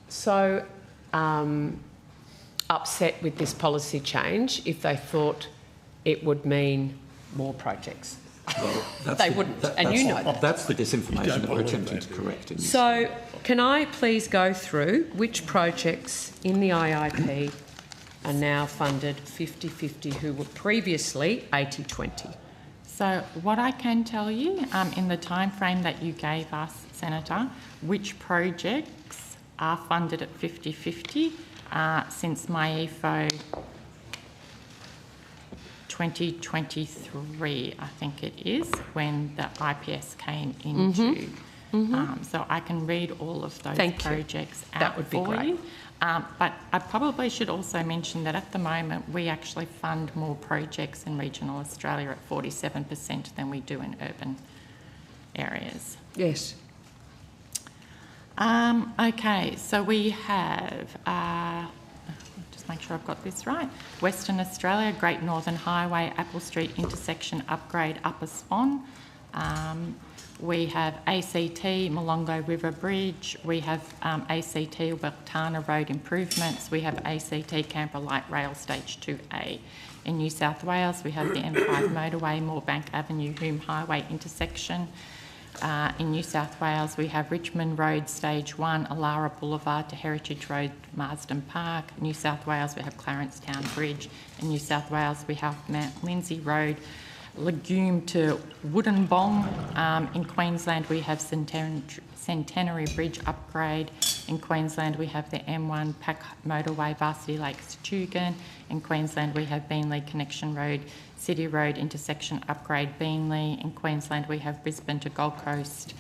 so upset with this policy change if they thought it would mean more projects. Well, they wouldn't, and you know that. That's the disinformation that we're attempting to correct. So, can I please go through which projects in the IIP are now funded 50-50 who were previously 80-20? So, what I can tell you, in the time frame that you gave us, Senator, which projects are funded at 50-50 since MyEFO 2023, I think it is, when the IPS came into. So I can read all of those projects out that would be for great. you. But I probably should also mention that at the moment we actually fund more projects in regional Australia at 47% than we do in urban areas. Yes. Okay, so we have... just make sure I've got this right. Western Australia, Great Northern Highway, Apple Street intersection upgrade, Upper Swan. We have ACT, Molongo River Bridge. We have ACT, Weltana Road improvements. We have ACT, Canberra Light Rail Stage 2A. In New South Wales, we have the M5 motorway, Moorebank Avenue, Hume Highway intersection. In New South Wales, we have Richmond Road Stage 1, Alara Boulevard to Heritage Road, Marsden Park. New South Wales, we have Clarence Town Bridge. In New South Wales, we have Mount Lindsay Road, Legume to Woodenbong. In Queensland, we have Centenary Bridge upgrade. In Queensland, we have the M1 Pack Motorway, Varsity Lakes to Tugun. In Queensland, we have Beenleigh Connection Road, City Road intersection upgrade, Beenleigh. In Queensland, we have Brisbane to Gold Coast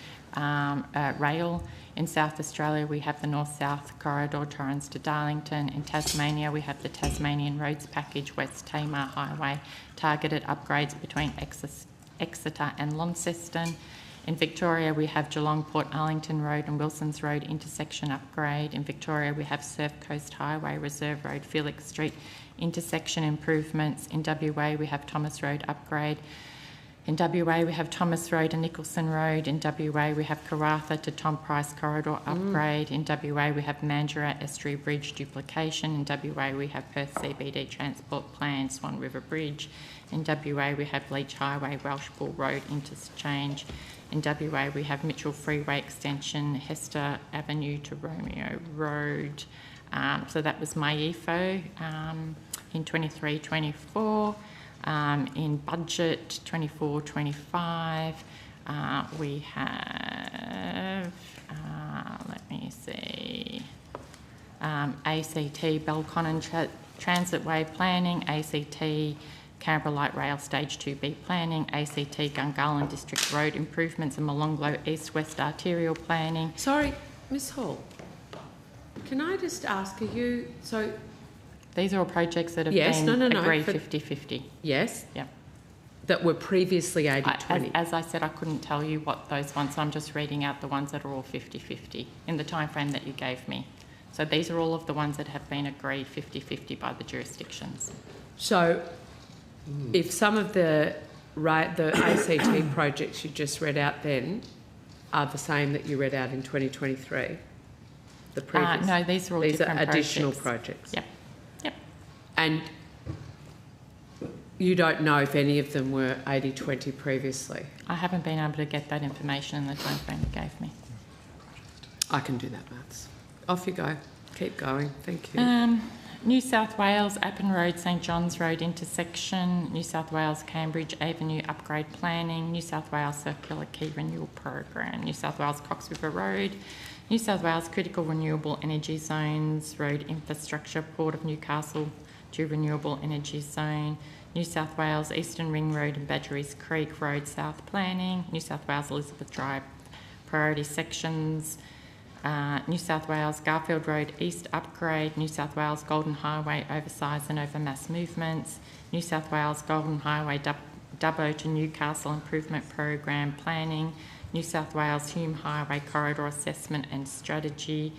rail. In South Australia, we have the North-South Corridor, Torrens to Darlington. In Tasmania, we have the Tasmanian Roads Package, West Tamar Highway, targeted upgrades between Exeter and Launceston. In Victoria, we have Geelong Port Arlington Road and Wilson's Road intersection upgrade. In Victoria, we have Surf Coast Highway, Reserve Road, Felix Street intersection improvements. In WA, we have Thomas Road upgrade. In WA, we have Thomas Road and Nicholson Road. In WA, we have Karratha to Tom Price Corridor upgrade. In WA, we have Mandurah Estuary Bridge duplication. In WA, we have Perth CBD Transport Plan, Swan River Bridge. In WA, we have Leach Highway, Welsh Bull Road interchange. In WA, we have Mitchell Freeway Extension, Hester Avenue to Romeo Road. So that was MyEFO in 23-24. In budget 24-25, we have, let me see, ACT Belconnen Transitway Planning, ACT Canberra Light Rail Stage 2B Planning, ACT Gungahlin District Road Improvements and Molonglo East-West Arterial Planning. Sorry, Ms Hall, can I just ask, are you... So these are all projects that have been agreed 50-50. Yes? Yep. That were previously 80-20. As I said, I couldn't tell you what those ones, so I'm just reading out the ones that are all 50-50 in the time frame that you gave me. So these are all of the ones that have been agreed 50-50 by the jurisdictions. So if some of the ACT projects you just read out then are the same that you read out in 2023, the previous? No, these are all different projects. Additional projects? Yep. Yep. And you don't know if any of them were 80-20 previously? I haven't been able to get that information in the timeframe you gave me. I can do that, maths. Off you go. Keep going. Thank you. New South Wales, Appin Road, St John's Road intersection, New South Wales, Cambridge Avenue upgrade planning, New South Wales Circular Quay renewal program, New South Wales Cox River Road, New South Wales critical renewable energy zones, road infrastructure, Port of Newcastle to renewable energy zone, New South Wales Eastern Ring Road and Badgerys Creek Road South planning, New South Wales Elizabeth Drive priority sections, New South Wales Garfield Road East upgrade, New South Wales Golden Highway oversize and over mass movements, New South Wales Golden Highway Dubbo to Newcastle improvement program planning, New South Wales Hume Highway corridor assessment and strategy,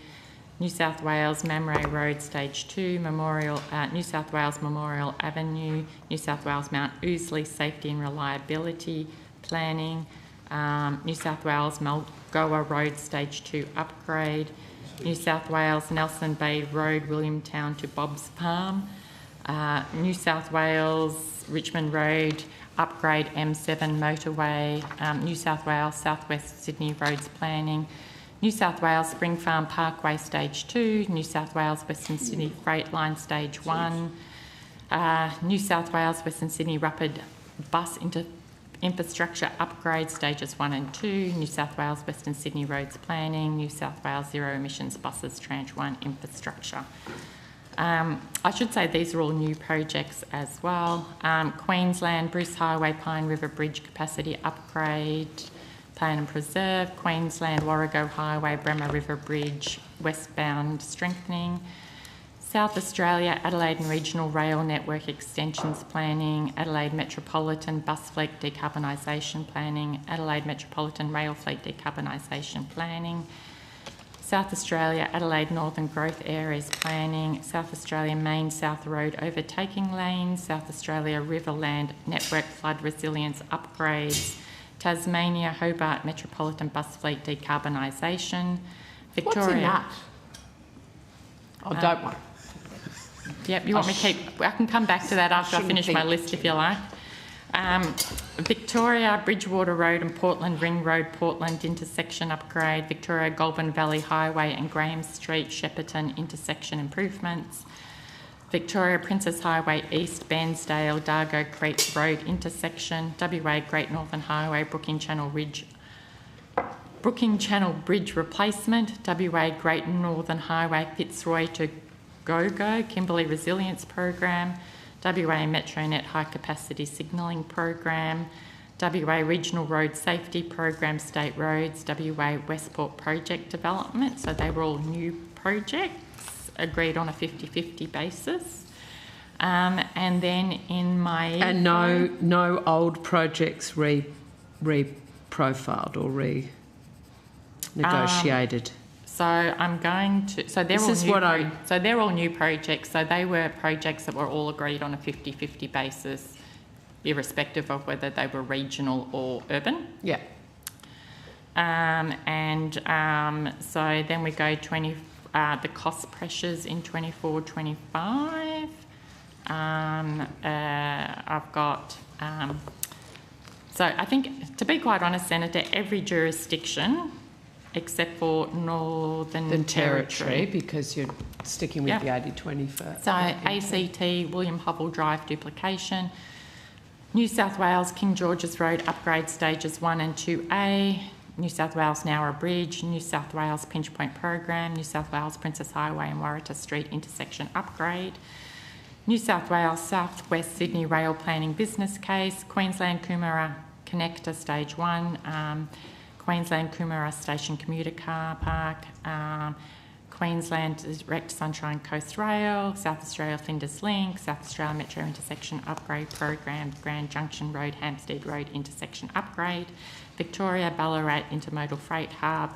New South Wales Mamre Road Stage 2, New South Wales Memorial Avenue, New South Wales Mount Ousley Safety and Reliability planning, New South Wales Mulgoa Road Stage 2 upgrade, New South Wales Nelson Bay Road Williamtown to Bob's Farm, New South Wales Richmond Road upgrade M7 motorway, New South Wales Southwest Sydney Roads planning, New South Wales Spring Farm Parkway Stage 2, New South Wales Western Sydney Freight Line Stage 1, New South Wales Western Sydney Rapid Bus Infrastructure Upgrade Stages 1 and 2, New South Wales Western Sydney Roads Planning, New South Wales Zero Emissions Buses Tranche 1 Infrastructure. I should say these are all new projects as well. Queensland Bruce Highway Pine River Bridge Capacity Upgrade, Plan and Preserve, Queensland Warrego Highway Bremer River Bridge westbound strengthening, South Australia Adelaide and Regional Rail Network Extensions Planning, Adelaide Metropolitan Bus Fleet Decarbonisation Planning, Adelaide Metropolitan Rail Fleet Decarbonisation Planning, South Australia Adelaide Northern Growth Areas Planning, South Australia Main South Road Overtaking Lanes, South Australia Riverland Network Flood Resilience Upgrades, Tasmania Hobart Metropolitan Bus Fleet Decarbonisation, Victoria... What's in that? Oh, don't worry. Yep, you want me to keep... I can come back to that after I finish my list if you like. Victoria Bridgewater Road and Portland Ring Road Portland intersection upgrade, Victoria Goulburn Valley Highway and Graham Street Shepparton intersection improvements, Victoria Princess Highway East Bairnsdale Dargo Creek Road intersection, WA Great Northern Highway Brooking Channel Bridge replacement, WA Great Northern Highway Fitzroy to GoGo Kimberley Resilience Program, WA Metronet High Capacity Signalling Program, WA Regional Road Safety Program State Roads, WA Westport Project Development. So they were all new projects agreed on a 50-50 basis. And then in my... And no old projects re-profiled or re-negotiated. So I'm going to... So they're all new projects. So they were projects that were all agreed on a 50-50 basis, irrespective of whether they were regional or urban. Yeah. So then we go the cost pressures in 24-25. I've got... so I think, to be quite honest, Senator, every jurisdiction except for Northern Territory, because you're sticking with the 80-20 first. So ACT, William Hovell Drive duplication, New South Wales King George's Road upgrade stages 1 and 2A, New South Wales Nowra Bridge, New South Wales Pinch Point Program, New South Wales Princess Highway and Waratah Street intersection upgrade, New South Wales South West Sydney Rail Planning Business Case, Queensland Coomera Connector Stage 1, Queensland Coomera Station Commuter Car Park, Queensland Direct Sunshine Coast Rail, South Australia Flinders Link, South Australia Metro Intersection Upgrade Program, Grand Junction Road, Hampstead Road Intersection Upgrade, Victoria Ballarat Intermodal Freight Hub,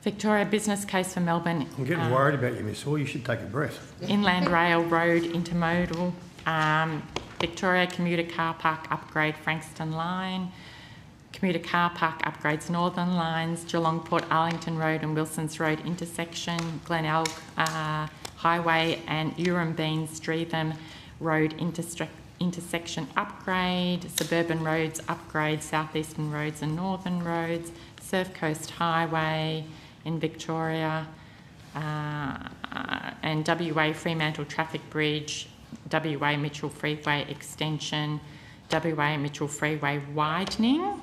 Victoria business case for Melbourne. I'm getting worried about you, Miss Hall. You should take a breath. Inland Rail Road intermodal. Victoria commuter car park upgrade Frankston Line. Commuter car park upgrades Northern Lines, Geelong Port Arlington Road and Wilsons Road intersection, Glenelg Highway and Urim Streatham Road intersection upgrade, Suburban Roads upgrade, Southeastern Roads and Northern Roads, Surf Coast Highway in Victoria, and WA Fremantle Traffic Bridge, WA Mitchell Freeway extension, WA Mitchell Freeway widening.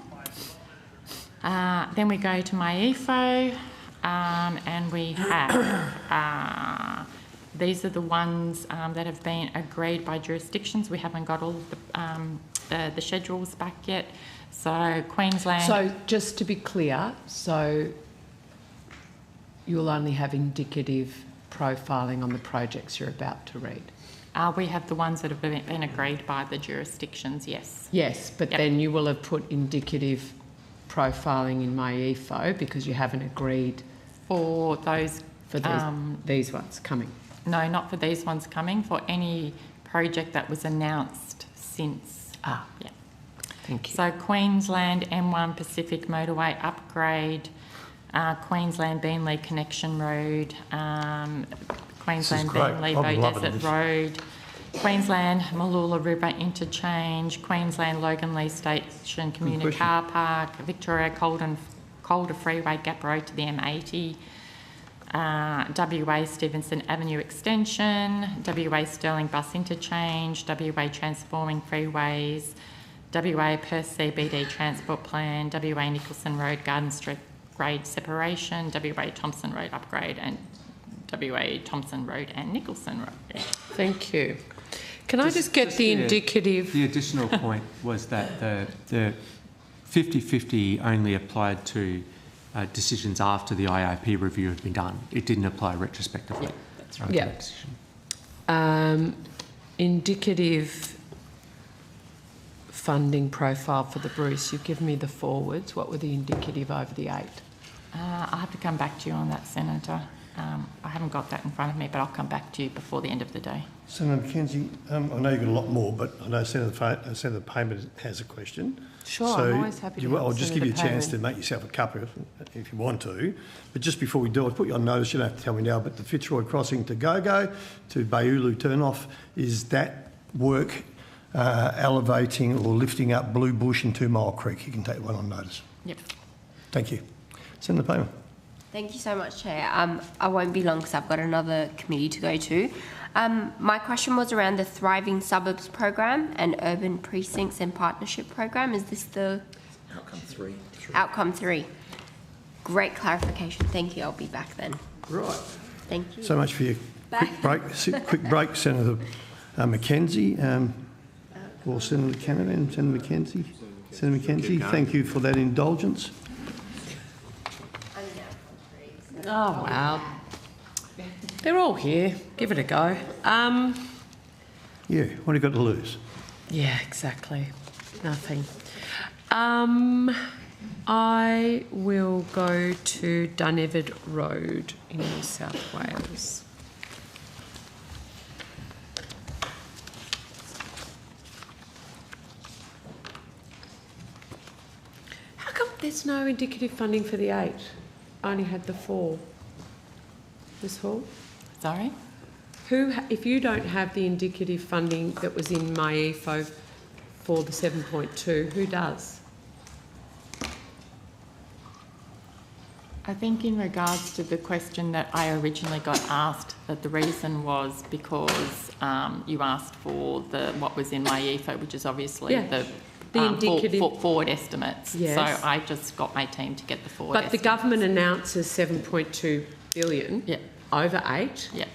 Then we go to MyEFO, and we have these are the ones that have been agreed by jurisdictions. We haven't got all of the schedules back yet. So Queensland. So just to be clear, so you'll only have indicative profiling on the projects you're about to read. We have the ones that have been agreed by the jurisdictions. Yes. Yes, but then you will have put indicative profiling in MyEFO because you haven't agreed for those for these ones coming. No, not for these ones coming. For any project that was announced since. Yeah. Thank you. So Queensland M1 Pacific Motorway upgrade, Queensland Beenleigh Connection Road, Queensland Beenleigh Bow Desert Road, Queensland Mooloola River Interchange, Queensland Logan Lee Station Community Car Park, Victoria Calder Freeway Gap Road to the M80, WA Stevenson Avenue Extension, WA Stirling Bus Interchange, WA Transforming Freeways, WA Perth CBD Transport Plan, WA Nicholson Road Garden Street Grade Separation, WA Thompson Road Upgrade and WA Thompson Road and Nicholson Road. Thank you. Can I just get the indicative... The additional point was that the 50-50 only applied to decisions after the IIP review had been done. It didn't apply retrospectively. Yeah, that's right. Yeah. Indicative funding profile for the Bruce. You've given me the forwards. What were the indicative over the 8? I'll have to come back to you on that, Senator. I haven't got that in front of me, but I'll come back to you before the end of the day. Senator McKenzie, I know you've got a lot more, but I know Senator Payment has a question. Sure, so I'm always happy to I'll just give you a chance to make yourself a cuppa if you want to. But just before we do, I'll put you on notice, you don't have to tell me now, but the Fitzroy Crossing to Gogo to Bayulu turn-off, is that work elevating or lifting up Blue Bush and 2 Mile Creek? You can take one on notice. Yep. Thank you. Senator Payment. Thank you so much, Chair. I won't be long because I've got another committee to go to. My question was around the Thriving Suburbs program and Urban Precincts and Partnership program. Is this the... Outcome 3. Outcome 3. Great clarification. Thank you. I'll be back then. Right. Thank you. So much for your quick break, Senator McKenzie. Or Senator Canavan, Senator McKenzie. Senator McKenzie, thank you for that indulgence. Oh, wow. They're all here. Give it a go. Yeah, what have you got to lose? Yeah, exactly. Nothing. I will go to Dunevin Road in New South Wales. How come there's no indicative funding for the 8? I only had the 4. Ms Hall? Sorry? If you don't have the indicative funding that was in MyEFO for the 7.2, who does? I think in regards to the question that I originally got asked, that the reason was because you asked for what was in MyEFO, which is obviously the indicative forward estimates. Yes. So I just got my team to get the forward estimates. But the government announces 7.2 billion over 8. Yeah.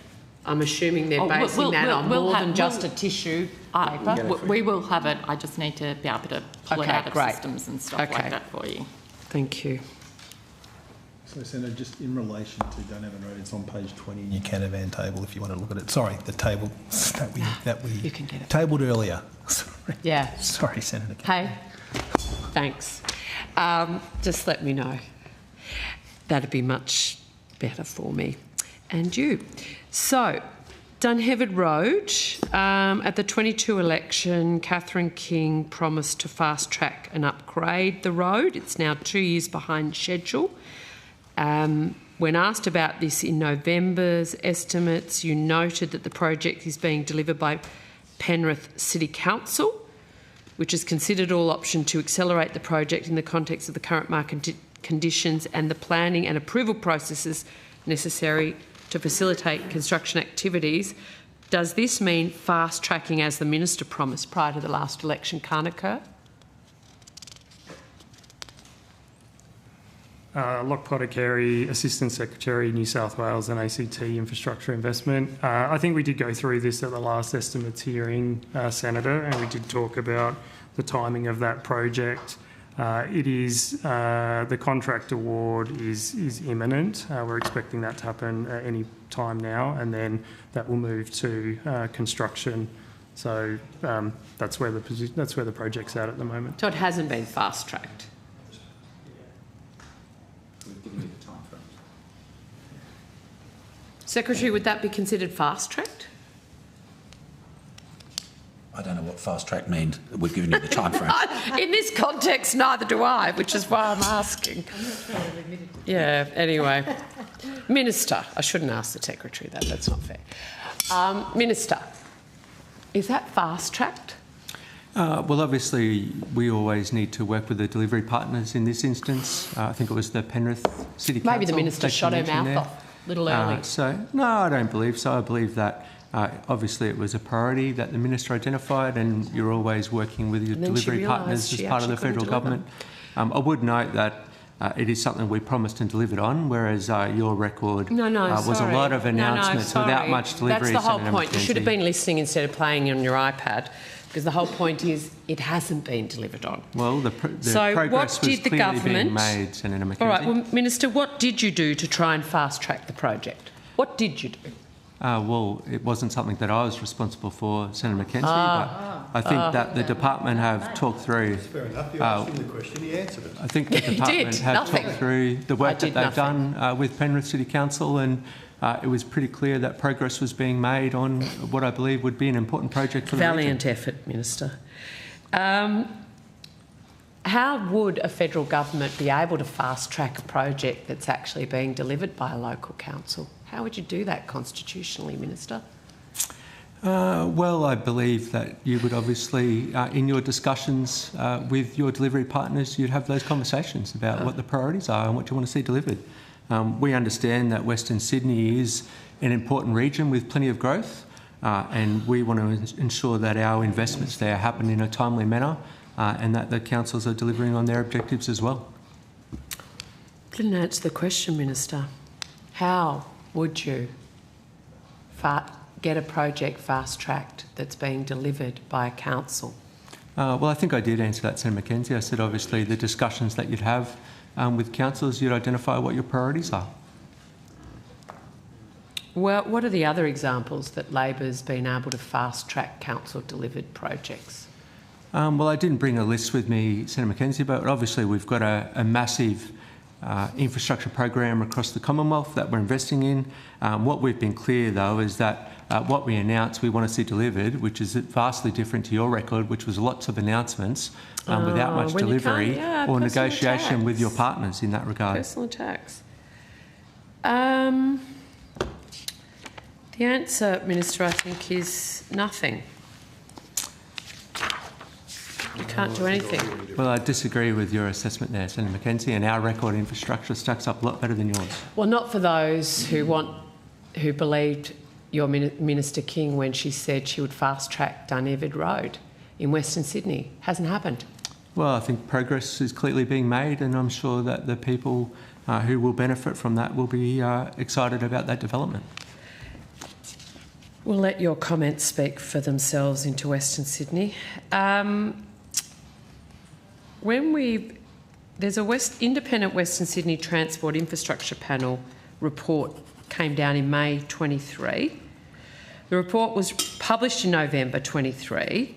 I'm assuming they're basing that on more than just a tissue paper. We will have it. I just need to be able to pull it out of systems and stuff like that for you. Thank you. So, Senator, just in relation to Dunevin Road, it's on page 20 in your Canavan table if you want to look at it. Sorry, the table that we you can get it. Tabled earlier. Sorry. Yeah. Sorry, Senator. Hey, thanks. Just let me know. That'd be much better for me and you. So, Dunheved Road, at the 22 election, Catherine King promised to fast track and upgrade the road. It's now 2 years behind schedule. When asked about this in November's estimates, you noted that the project is being delivered by Penrith City Council, which has considered all options to accelerate the project in the context of the current market conditions and the planning and approval processes necessary to facilitate construction activities. Does this mean fast tracking, as the Minister promised prior to the last election, can't occur? Locke Potter-Carey, Assistant Secretary, New South Wales and ACT Infrastructure Investment. I think we did go through this at the last estimates hearing, Senator, and we did talk about the timing of that project. It is the contract award is imminent. We're expecting that to happen at any time now, and then that will move to construction. So that's where the project's at the moment. So it hasn't been fast tracked. Secretary, would that be considered fast tracked? I don't know what fast track means. We've given you the time frame. In this context, neither do I, which is why I'm asking. Yeah, anyway. Minister, I shouldn't ask the Secretary that, that's not fair. Minister, is that fast tracked? Well, obviously, we always need to work with the delivery partners in this instance. I think it was the Penrith City Council. Maybe the Minister shot her mouth off a little early. No, I don't believe so. I believe that obviously it was a priority that the Minister identified, and you're always working with your delivery partners as part of the federal government. I would note that it is something we promised and delivered on, whereas your record was a lot of announcements without much delivery. That's the whole point. You should have been listening instead of playing on your iPad, because the whole point is it hasn't been delivered on. Well, the progress was clearly being made, Senator McKenzie. All right, well, Minister, what did you do to try and fast-track the project? What did you do? Well, it wasn't something that I was responsible for, Senator McKenzie, but I think that the department have talked through... That's fair enough. You asked him the question, he answered it. I think the department have talked through the work that they've done with Penrith City Council, and it was pretty clear that progress was being made on what I believe would be an important project for the region. Valiant effort, Minister. How would a federal government be able to fast-track a project that's actually being delivered by a local council? How would you do that constitutionally, Minister? Well, I believe that you would obviously, in your discussions with your delivery partners, you'd have those conversations about what the priorities are and what you want to see delivered. We understand that Western Sydney is an important region with plenty of growth, and we want to ensure that our investments there happen in a timely manner and that the councils are delivering on their objectives as well. Didn't answer the question, Minister. How would you get a project fast-tracked that's being delivered by a council? Well, I think I did answer that, Senator McKenzie. I said obviously the discussions that you'd have with councils, you'd identify what your priorities are. Well, what are the other examples that Labor's been able to fast-track council-delivered projects? Well, I didn't bring a list with me, Senator McKenzie, but obviously we've got a massive infrastructure program across the Commonwealth that we're investing in. What we've been clear, though, is that what we announced we want to see delivered, which is vastly different to your record, which was lots of announcements without much delivery or negotiation with your partners in that regard. Personal attacks. The answer, Minister, I think is nothing. You can't do anything. Well, I disagree with your assessment there, Senator McKenzie, and our record infrastructure stacks up a lot better than yours. Well, not for those who believed your Minister King when she said she would fast-track Dunheved Road in Western Sydney. Hasn't happened. Well, I think progress is clearly being made, and I'm sure that the people who will benefit from that will be excited about that development. We'll let your comments speak for themselves into Western Sydney. There's a independent Western Sydney Transport Infrastructure Panel report came down in May 23. The report was published in November 23.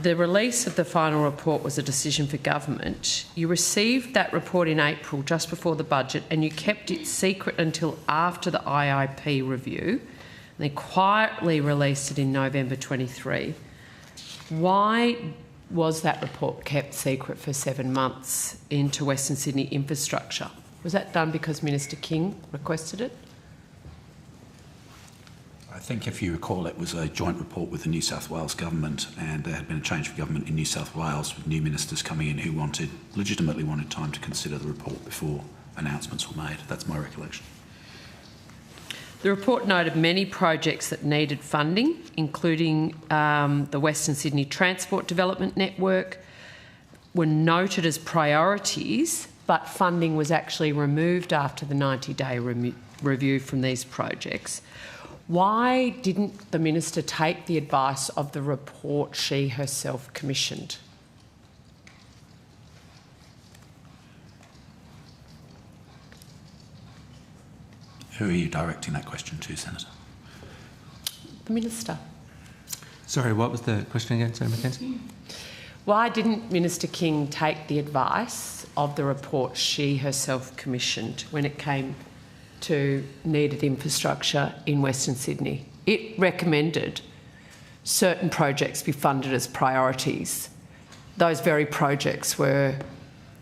the release of the final report was a decision for government. You received that report in April, just before the budget, and you kept it secret until after the IIP review. And they quietly released it in November 23. Why was that report kept secret for 7 months into Western Sydney infrastructure? Was that done because Minister King requested it? I think if you recall, it was a joint report with the New South Wales government, and there had been a change of government in New South Wales with new ministers coming in who legitimately wanted time to consider the report before announcements were made. That's my recollection. The report noted many projects that needed funding, including the Western Sydney Transport Development Network, were noted as priorities, but funding was actually removed after the 90-day review from these projects. Why didn't the minister take the advice of the report she herself commissioned? Who are you directing that question to, Senator? The minister. Sorry, what was the question again, Senator Mackenzie? Why didn't Minister King take the advice of the report she herself commissioned when it came to needed infrastructure in Western Sydney? It recommended certain projects be funded as priorities. Those very projects were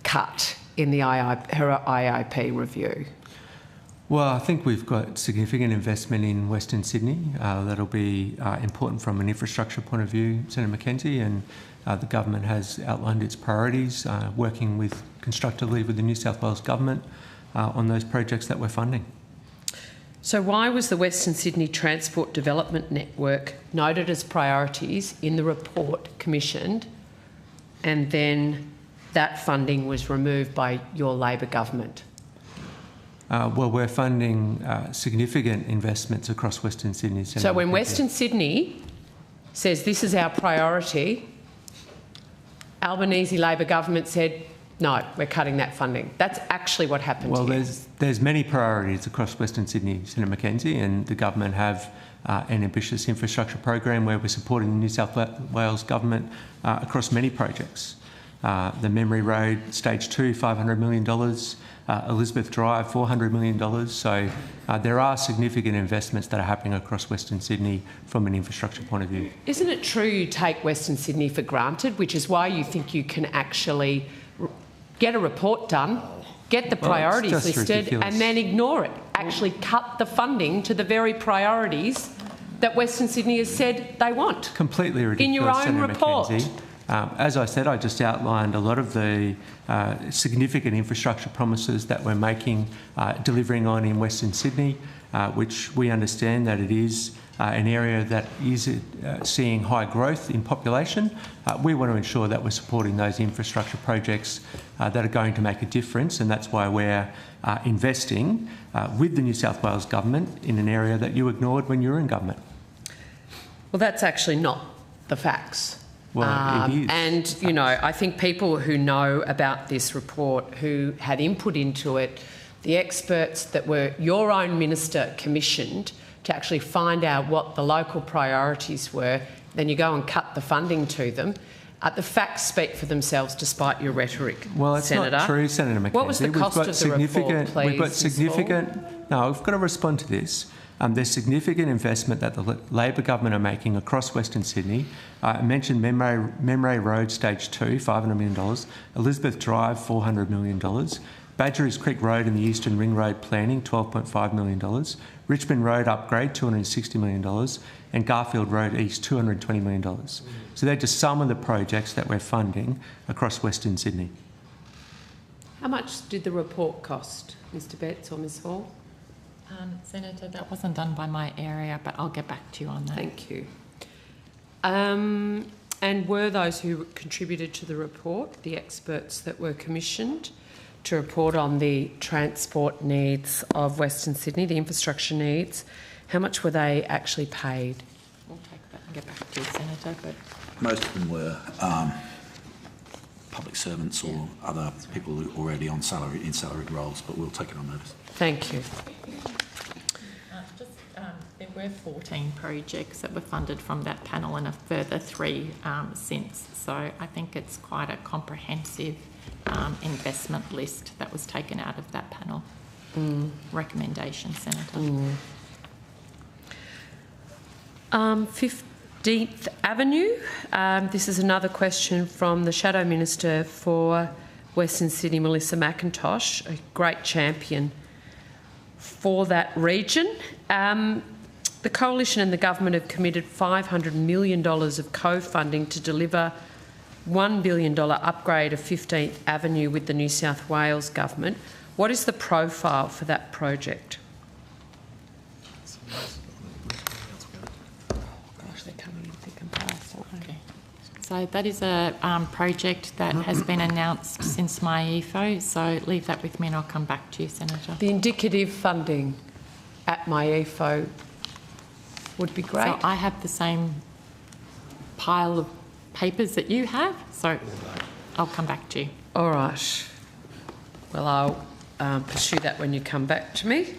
cut in the her IIP review. Well, I think we've got significant investment in Western Sydney that'll be important from an infrastructure point of view, Senator Mackenzie, and the government has outlined its priorities, working constructively with the New South Wales government on those projects that we're funding. So why was the Western Sydney Transport Development Network noted as priorities in the report commissioned, and then that funding was removed by your Labor government? Well, we're funding significant investments across Western Sydney. So when Western Sydney says this is our priority, Albanese Labor government said, no, we're cutting that funding. That's actually what happened. Well, here. there's many priorities across Western Sydney, Senator Mackenzie, and the government have an ambitious infrastructure program where we're supporting the New South Wales government across many projects. The Memory Road Stage 2, $500 million. Elizabeth Drive, $400 million. So there are significant investments that are happening across Western Sydney from an infrastructure point of view. Isn't it true you take Western Sydney for granted, which is why you think you can actually get a report done, get the priorities listed, ridiculous. And then ignore it? Actually cut the funding to the very priorities that Western Sydney has said they want. Completely ridiculous, in your own Senator report. Mackenzie. As I said, I just outlined a lot of the significant infrastructure promises that we're making, delivering on in Western Sydney, which we understand that it is an area that is seeing high growth in population. We want to ensure that we're supporting those infrastructure projects that are going to make a difference, and that's why we're investing with the New South Wales government in an area that you ignored when you were in government. Well, that's actually not the facts. Well, it is. And, you know, I think people who know about this report, who had input into it, the experts that were your own minister commissioned to actually find out what the local priorities were, then you go and cut the funding to them. The facts speak for themselves despite your rhetoric, well, it's Senator. not true, Senator Mackenzie. What was the cost of the report, please? We've got significant... No, I've got to respond to this. There's significant investment that the Labor government are making across Western Sydney. I mentioned Memory Road Stage 2, $500 million. Elizabeth Drive, $400 million. Badgerys Creek Road and the Eastern Ring Road planning, $12.5 million. Richmond Road upgrade, $260 million. And Garfield Road East, $220 million. So they're just some of the projects that we're funding across Western Sydney. How much did the report cost, Mr Betts or Ms Hall? Senator, that wasn't done by my area, but I'll get back to you on that. Thank you. And were those who contributed to the report the experts that were commissioned to report on the transport needs of Western Sydney, the infrastructure needs? How much were they actually paid? We'll take that and get back to you, Senator. But most of them were public servants or other people who are already on salaried roles, but we'll take it on notice. Thank you. There were 14 projects that were funded from that panel and a further 3 since. So I think it's quite a comprehensive investment list that was taken out of that panel. Recommendation, Senator. 15th Avenue. This is another question from the Shadow Minister for Western Sydney, Melissa McIntosh, a great champion for that region. The Coalition and the Government have committed $500 million of co-funding to deliver $1 billion upgrade of 15th Avenue with the New South Wales Government. What is the profile for that project? So that is a project that has been announced since my EFO, so leave that with me and I'll come back to you, Senator. The indicative funding at my EFO would be great. So I have the same pile of papers that you have, so I'll come back to you. All right. Well, I'll pursue that when you come back to me.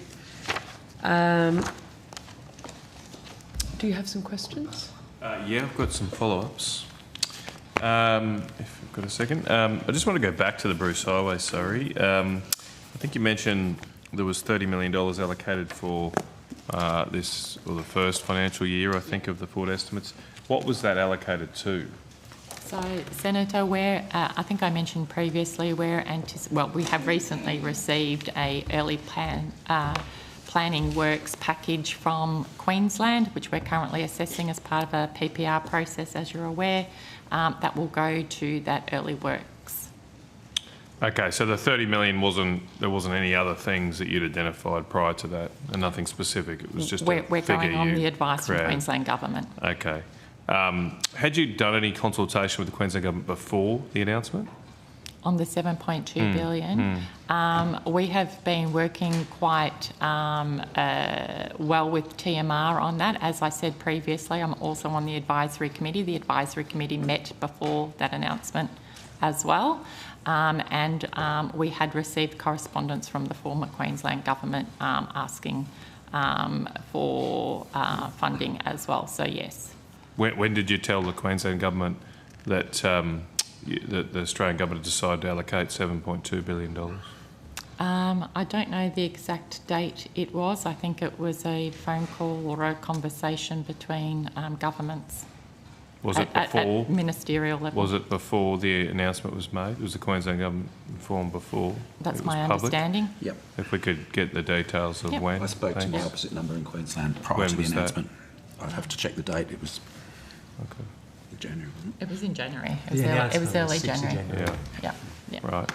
Do you have some questions? Yeah, I've got some follow-ups. If you've got a second. I just want to go back to the Bruce Highway, sorry. I think you mentioned there was $30 million allocated for this, or the first financial year, I think, of the forward estimates. What was that allocated to? So, Senator, I think I mentioned previously, we have recently received a early planning works package from Queensland, which we're currently assessing as part of a PPR process, as you're aware, that will go to that early works. Okay, so the 30 million there wasn't any other things that you'd identified prior to that, and nothing specific. It was just we're going on the advice from Queensland Government. Okay. Had you done any consultation with the Queensland Government before the announcement? On the 7.2 billion, we have been working quite well with TMR on that. As I said previously, I'm also on the advisory committee. The advisory committee met before that announcement as well. We had received correspondence from the former Queensland Government asking for funding as well. So, yes. When did you tell the Queensland Government that the Australian Government decided to allocate $7.2 billion? I don't know the exact date it was. I think it was a phone call or a conversation between governments. Was it before? At ministerial level. Was it before the announcement was made? Was the Queensland Government informed before? That's my understanding. Yep. If we could get the details of when. I spoke to the opposite number in Queensland prior to the announcement. I'd have to check the date. It was January, wasn't it? It was in January. It was early January. Yeah. Right.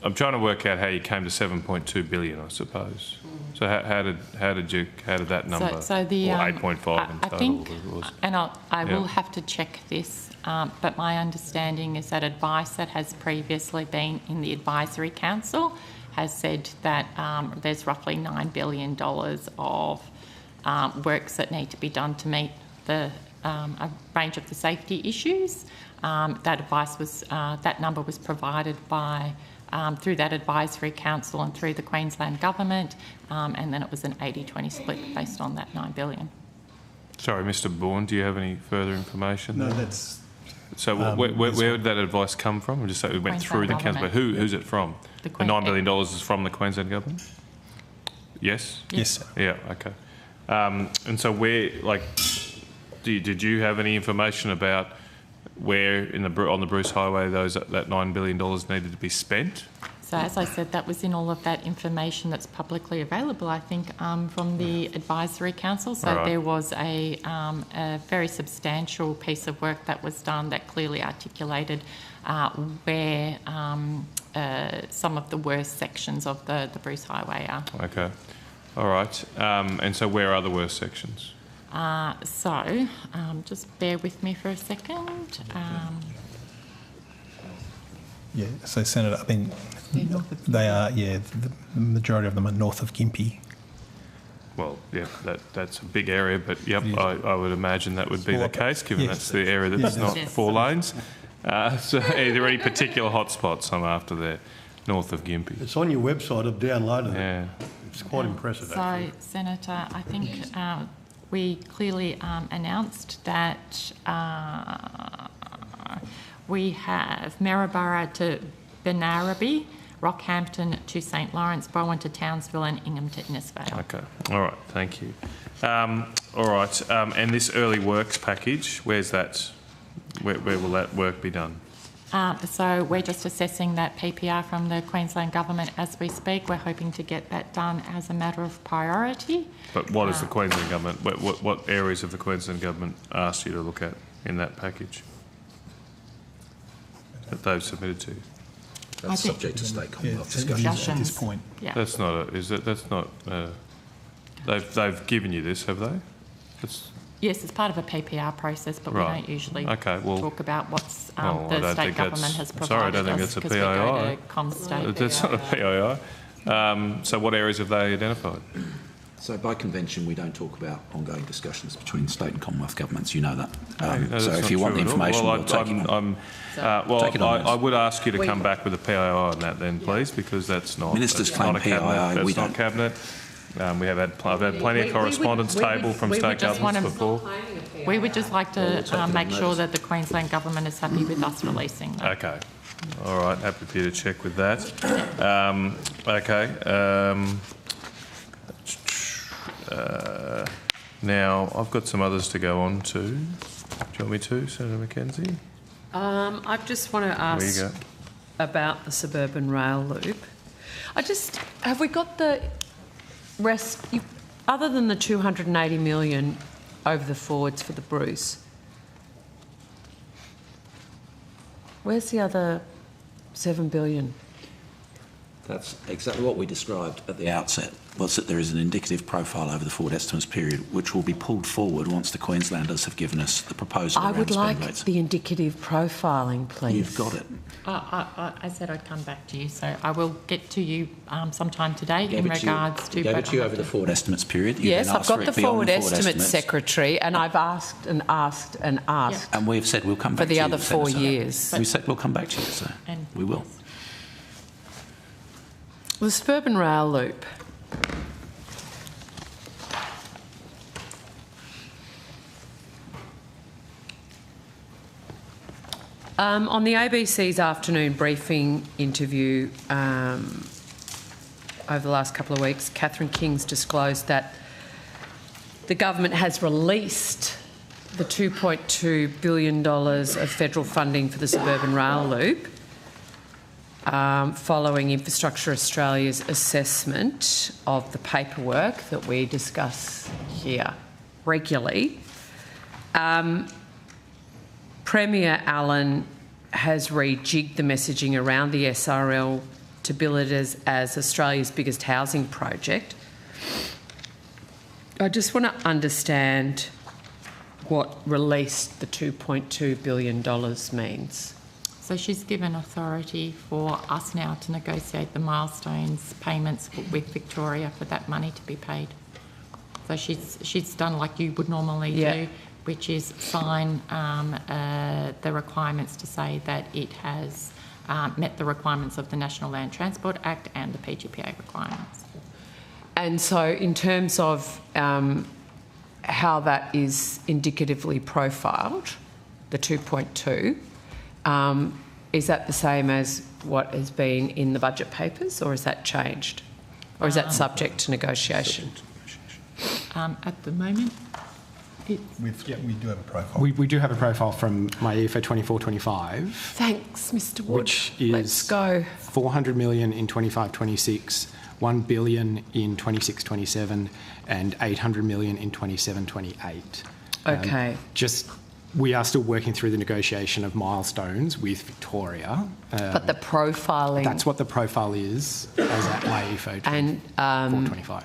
I'm trying to work out how you came to 7.2 billion, I suppose. So how did that number? So the 8.5 in total. I think, was. and I will have to check this, but my understanding is that advice that has previously been in the advisory council has said that there's roughly $9 billion of works that need to be done to meet a range of the safety issues. That advice was that number was provided by through that advisory council and through the Queensland Government, and then it was an 80-20 split based on that $9 billion. Sorry, Mr. Bourne, do you have any further information? No, that's. So where would that advice come from? Just say we went through the council, but who's it from? The $9 billion is from the Queensland Government? Yes? Yes, sir. Yeah, okay. And so did you have any information about where on the Bruce Highway that $9 billion needed to be spent? So as I said, that was in all of that information that's publicly available, I think, from the Advisory Council. So there was a very substantial piece of work that was done that clearly articulated where some of the worst sections of the Bruce Highway are. Okay. All right. And so where are the worst sections? Just bear with me for a second. Yeah, so Senator, I think they are, the majority of them are north of Gympie. Well, yeah, that's a big area, but yep, I would imagine that would be the case, given that's the area that's not 4 lanes. So are there any particular hotspots I'm after there? north of Gympie. It's on your website. I've downloaded Yeah. it. It's quite impressive, So, actually. Senator, I think we clearly announced that we have Maryborough to Benarabi, Rockhampton to St Lawrence, Bowen to Townsville and Ingham to Innisfail. Okay. All right. Thank you. All right. And this early works package, where's that? Where will that work be done? So we're just assessing that PPR from the Queensland Government as we speak. We're hoping to get that done as a matter of priority. But what is the Queensland Government, what areas of the Queensland Government asked you to look at in that package that they've submitted to you? That's subject to state Commonwealth discussion. At this point. Yeah. That's not that's not, they've given you this, have they? Yes, it's part of a PPR process, but Right. we don't usually well, talk about what's well, I the don't state think government that's- has I'm provided sorry, I don't think us that's a because we go PII. to ComState. That's not a PII. So what areas have they identified? So by convention, we don't talk about ongoing discussions between state and Commonwealth governments. You know that. No, so that's if you not want the true at all. information, well, we'll take it on. Take it on I would ask you to come back with a PII on that then, please, because that's not. Ministers that's claim not a cabinet, PII, That's we not don't. cabinet. I've had plenty of correspondence tabled from state governments before. We would just like to make sure that the Queensland Government is happy with us releasing that. Okay. All right. Happy for you to check with that. Okay. Now, I've got some others to go on to. Do you want me to, Senator McKenzie? I just want to ask There you about the suburban rail loop. Have we got the rest, other than the 280 million over the forwards for the Bruce? Where's the other 7 billion? That's exactly what we described at the outset, was that there is an indicative profile over the forward estimates period, which will be pulled forward once the Queenslanders have given us the proposal I around would spend like rates. the indicative profiling, please. You've got it. I said I'd come back to you, so I will get to you sometime today Gave in it to you- regards to... Gave it to you over the forward estimates period. You've Yes, been I've asked for got it the beyond forward estimates. estimates, Secretary, and I've asked and asked and asked. And we've said we'll come back For the to you, other 4 Senator. years. We said we'll come back to you, so we will. The suburban rail loop. On the ABC's afternoon briefing interview over the last couple of weeks, Catherine King's disclosed that the government has released the $2.2 billion of federal funding for the suburban rail loop following Infrastructure Australia's assessment of the paperwork that we discuss here regularly. Premier Allen has rejigged the messaging around the SRL to bill it as Australia's biggest housing project. I just want to understand what released the $2.2 billion means. So she's given authority for us now to negotiate the milestones payments with Victoria for that money to be paid. So she's done like you would normally do, which is sign the requirements to say that it has met the requirements of the National Land Transport Act and the PGPA requirements. And so in terms of how that is indicatively profiled, the 2.2, is that the same as what has been in the budget papers, or has that changed? Or is that subject to negotiation? At the moment, we do have a profile. We do have a profile from my year for 24-25. Thanks, Mr Wood. Which is Let's go. 400 million in 25-26, 1 billion in 26-27, and 800 million in 27-28. Okay. We are still working through the negotiation of milestones with Victoria. But the profiling... That's what the profile is as at MyEFO 24-25.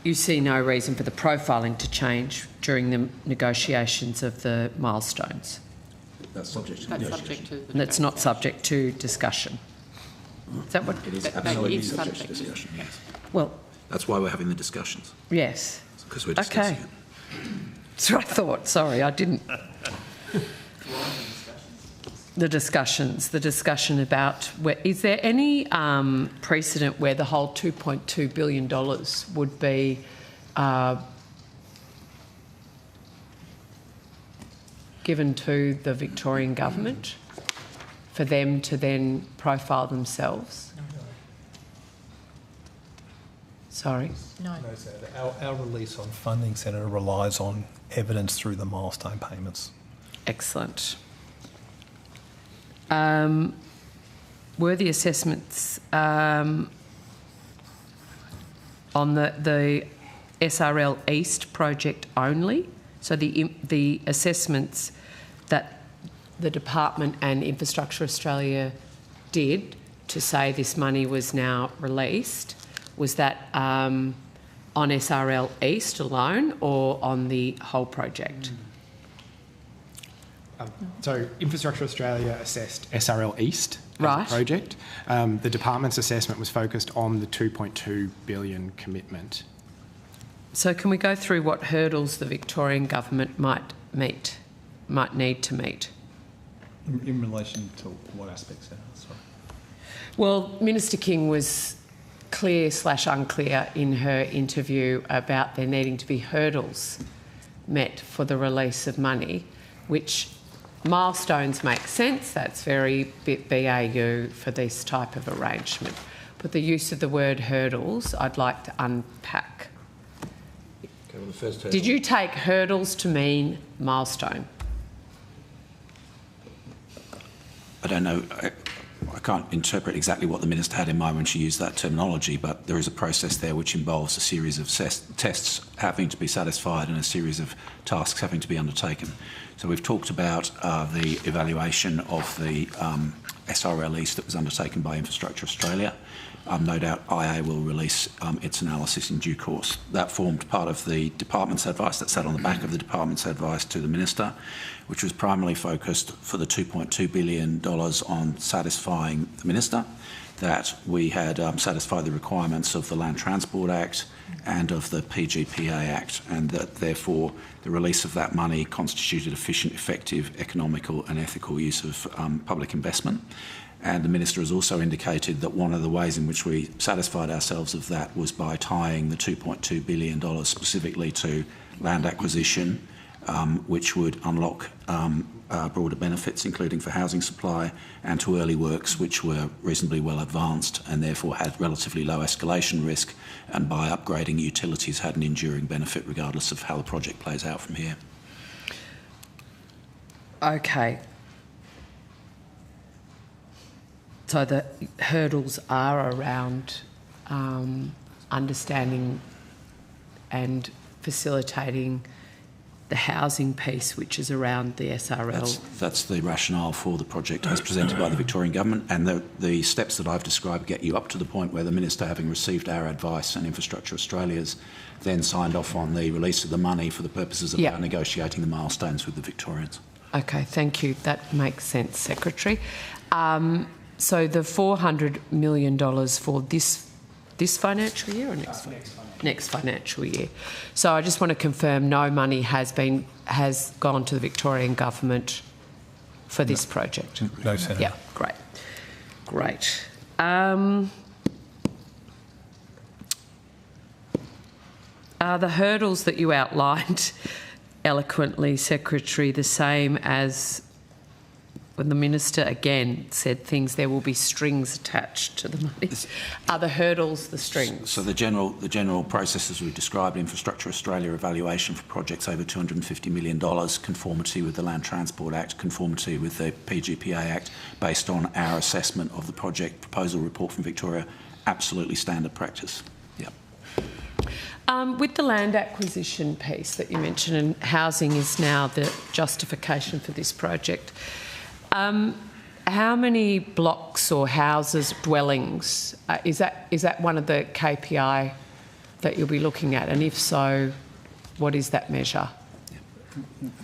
You see no reason for the profiling to change during the negotiations of the milestones? That's subject to that's negotiation. subject to the And it's not subject to discussion? Is that what... It is that absolutely is subject to subject to discussion, yes. Well... That's why we're having the discussions. Yes. Because we're discussing Okay. it. That's what I thought. Sorry, I didn't... the discussion about is there any precedent where the whole $2.2 billion would be given to the Victorian government for them to then profile themselves? Sorry? No, Senator. Our release on funding, Senator, relies on evidence through the milestone payments. Excellent. Were the assessments on the SRL East project only? So the assessments that the Department and Infrastructure Australia did to say this money was now released, was that on SRL East alone or on the whole project? So Infrastructure Australia assessed SRL East as a project. The department's assessment was focused on the $2.2 billion commitment. So can we go through what hurdles the Victorian government might need to meet? In relation to what aspects, Senator? Sorry. Well, Minister King was clear/unclear in her interview about there needing to be hurdles met for the release of money, which milestones make sense. That's very BAU for this type of arrangement. But the use of the word hurdles, I'd like to unpack. Okay, well, the first hurdle. Did you take hurdles to mean milestone? I don't know. I can't interpret exactly what the Minister had in mind when she used that terminology, but there is a process there which involves a series of tests having to be satisfied and a series of tasks having to be undertaken. So we've talked about the evaluation of the SRL East that was undertaken by Infrastructure Australia. No doubt IA will release its analysis in due course. That formed part of the Department's advice that sat on the back of the Department's advice to the Minister, which was primarily focused for the $2.2 billion on satisfying the Minister, that we had satisfied the requirements of the Land Transport Act and of the PGPA Act, and that therefore the release of that money constituted efficient, effective, economical and ethical use of public investment. And the Minister has also indicated that one of the ways in which we satisfied ourselves of that was by tying the $2.2 billion specifically to land acquisition, which would unlock broader benefits, including for housing supply, and to early works, which were reasonably well advanced and therefore had relatively low escalation risk, and by upgrading utilities had an enduring benefit regardless of how the project plays out from here. Okay. So the hurdles are around understanding and facilitating the housing piece, which is around the SRL. That's the rationale for the project as presented by the Victorian Government, and the steps that I've described get you up to the point where the Minister, having received our advice and Infrastructure Australia's, then signed off on the release of the money for the purposes of negotiating the milestones with the Victorians. Okay, thank you. That makes sense, Secretary. So the $400 million for this financial year or next financial year. So I just want to confirm no money has gone to the Victorian Government for this project. No, Senator. Yeah, great. Are the hurdles that you outlined eloquently, Secretary, the same as when the Minister again said things, there will be strings attached to the money? Are the hurdles the strings? So the general process as we've described, Infrastructure Australia evaluation for projects over $250 million, conformity with the Land Transport Act, conformity with the PGPA Act, based on our assessment of the project proposal report from Victoria, absolutely standard practice. Yep. With the land acquisition piece that you mentioned, and housing is now the justification for this project, how many blocks or houses, dwellings, is that one of the KPI that you'll be looking at? And if so, what is that measure?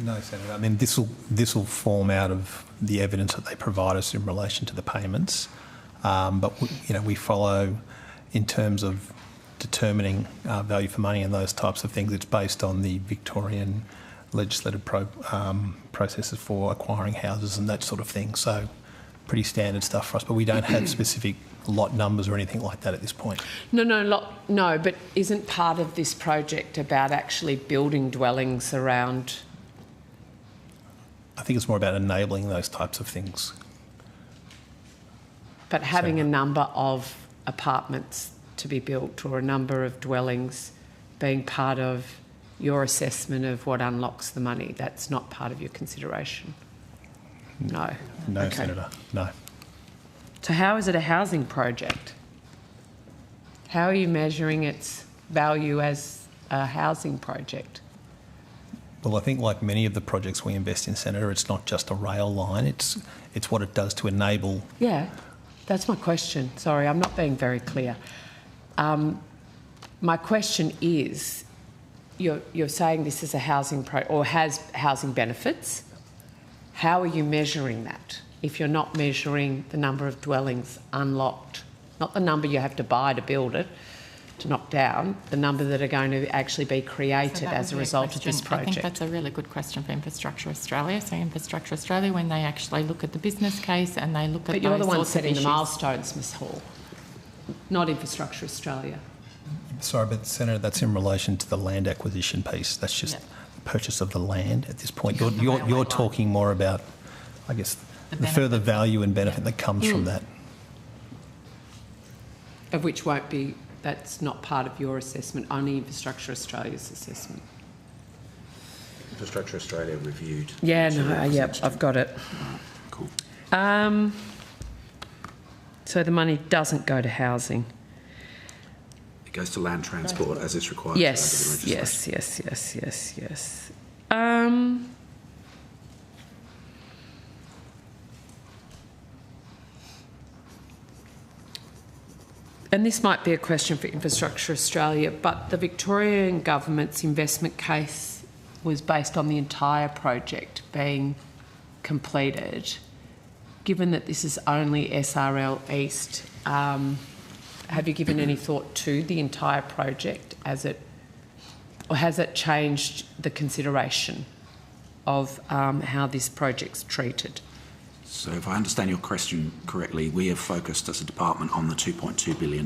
No, Senator. I mean, this will form out of the evidence that they provide us in relation to the payments. But we follow in terms of determining value for money and those types of things. It's based on the Victorian legislative processes for acquiring houses and that sort of thing. So pretty standard stuff for us, but we don't have specific lot numbers or anything like that at this point. No, but isn't part of this project about actually building dwellings around? I think it's more about enabling those types of things. But having a number of apartments to be built or a number of dwellings being part of your assessment of what unlocks the money, that's not part of your consideration? No. No, okay. Senator, no. So how is it a housing project? How are you measuring its value as a housing project? Well, I think like many of the projects we invest in, Senator, it's not just a rail line, it's what it does to enable... Yeah, that's my question. Sorry, I'm not being very clear. My question is, you're saying this is a housing or has housing benefits. How are you measuring that if you're not measuring the number of dwellings unlocked? Not the number you have to buy to build it, to knock down, the number that are going to actually be created as a result of this project. I think that's a really good question for Infrastructure Australia. So Infrastructure Australia, when they actually look at the business case and they look at But you're the one sorts of setting the issues. milestones, Ms Hall, not Infrastructure Australia. Sorry, but Senator, that's in relation to the land acquisition piece. That's just the purchase of the land at this point. You're talking more about, I guess, the further value and benefit that comes from that. Of which won't be, that's not part of your assessment, only Infrastructure Australia's assessment. Infrastructure Australia reviewed. Yeah, no, yep, I've got it. Cool. So the money doesn't go to housing. It goes to land transport as it's required. Yes. And this might be a question for Infrastructure Australia, but the Victorian Government's investment case was based on the entire project being completed. Given that this is only SRL East, have you given any thought to the entire project or has it changed the consideration of how this project's treated? So if I understand your question correctly, we have focused as a department on the $2.2 billion,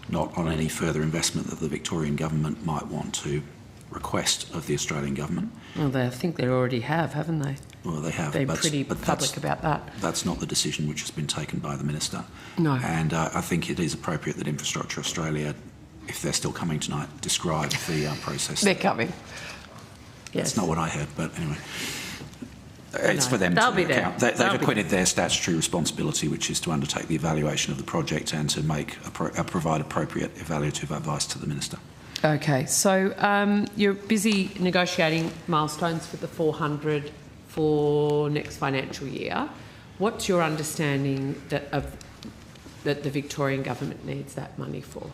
not on any further investment that the Victorian Government might want to request of the Australian Government. Well, I think they already have, haven't they? Well, they have. Been pretty public about that. That's not the decision which has been taken by the Minister. No. And I think it is appropriate that Infrastructure Australia, if they're still coming tonight, describe the process. They're coming. Yes. That's not what I heard, but anyway. It's for them to account. They've acquitted their statutory responsibility, which is to undertake the evaluation of the project and to provide appropriate evaluative advice to the Minister. Okay, so you're busy negotiating milestones for the 400 for next financial year. What's your understanding that the Victorian Government needs that money for?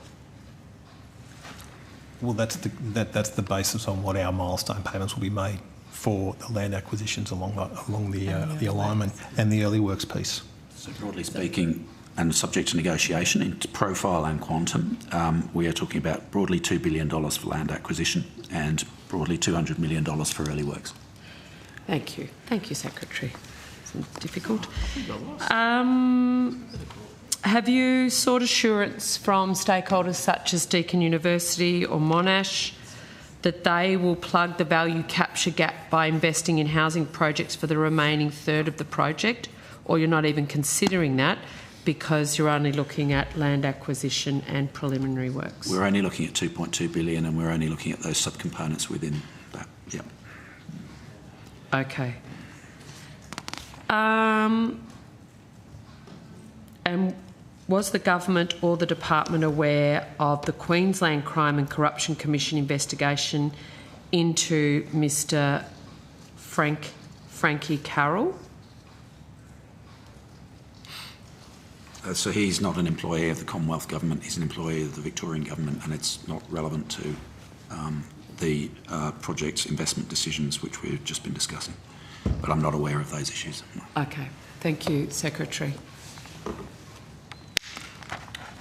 Well, that's the basis on what our milestone payments will be made for the land acquisitions along the alignment and the early works piece. So broadly speaking, and subject to negotiation into profile and quantum, we are talking about broadly $2 billion for land acquisition and broadly $200 million for early works. Thank you. Thank you, Secretary. It's difficult. Have you sought assurance from stakeholders such as Deakin University or Monash that they will plug the value capture gap by investing in housing projects for the remaining third of the project, or you're not even considering that because you're only looking at land acquisition and preliminary works? We're only looking at $2.2 billion and we're only looking at those subcomponents within that. Yep. Okay. And was the government or the department aware of the Queensland Crime and Corruption Commission investigation into Mr. Frankie Carroll? So he's not an employee of the Commonwealth Government, he's an employee of the Victorian Government, and it's not relevant to the project's investment decisions which we've just been discussing. But I'm not aware of those issues. Okay. Thank you, Secretary.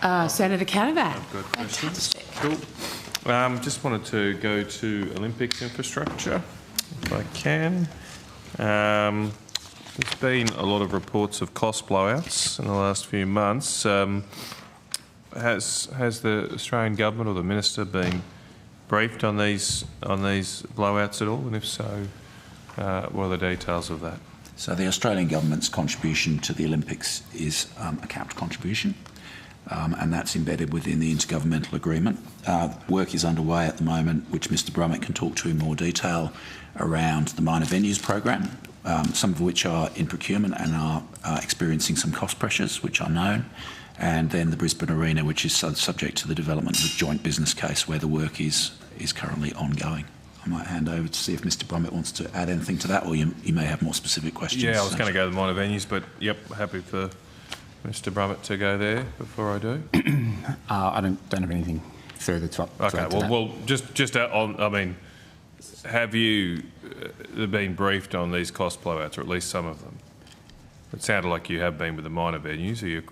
Senator Canavan. I've got questions. Cool. Just wanted to go to Olympics infrastructure. if I can. There's been a lot of reports of cost blowouts in the last few months. Has the Australian government or the minister been briefed on these blowouts at all? And if so, what are the details of that? So the Australian government's contribution to the Olympics is a capped contribution, and that's embedded within the intergovernmental agreement. Work is underway at the moment, which Mr Brummett can talk to in more detail, around the minor venues program, some of which are in procurement and are experiencing some cost pressures, which are known, and then the Brisbane Arena, which is subject to the development of a joint business case where the work is currently ongoing. I might hand over to see if Mr Brummett wants to add anything to that, or you may have more specific questions. Yeah, I was going to go to the minor venues, but yep, happy for Mr Brummett to go there before I do. I don't have anything further to add. Okay, well, just on, I mean, have you been briefed on these cost blowouts, or at least some of them? It sounded like you have been with the minor venues. Are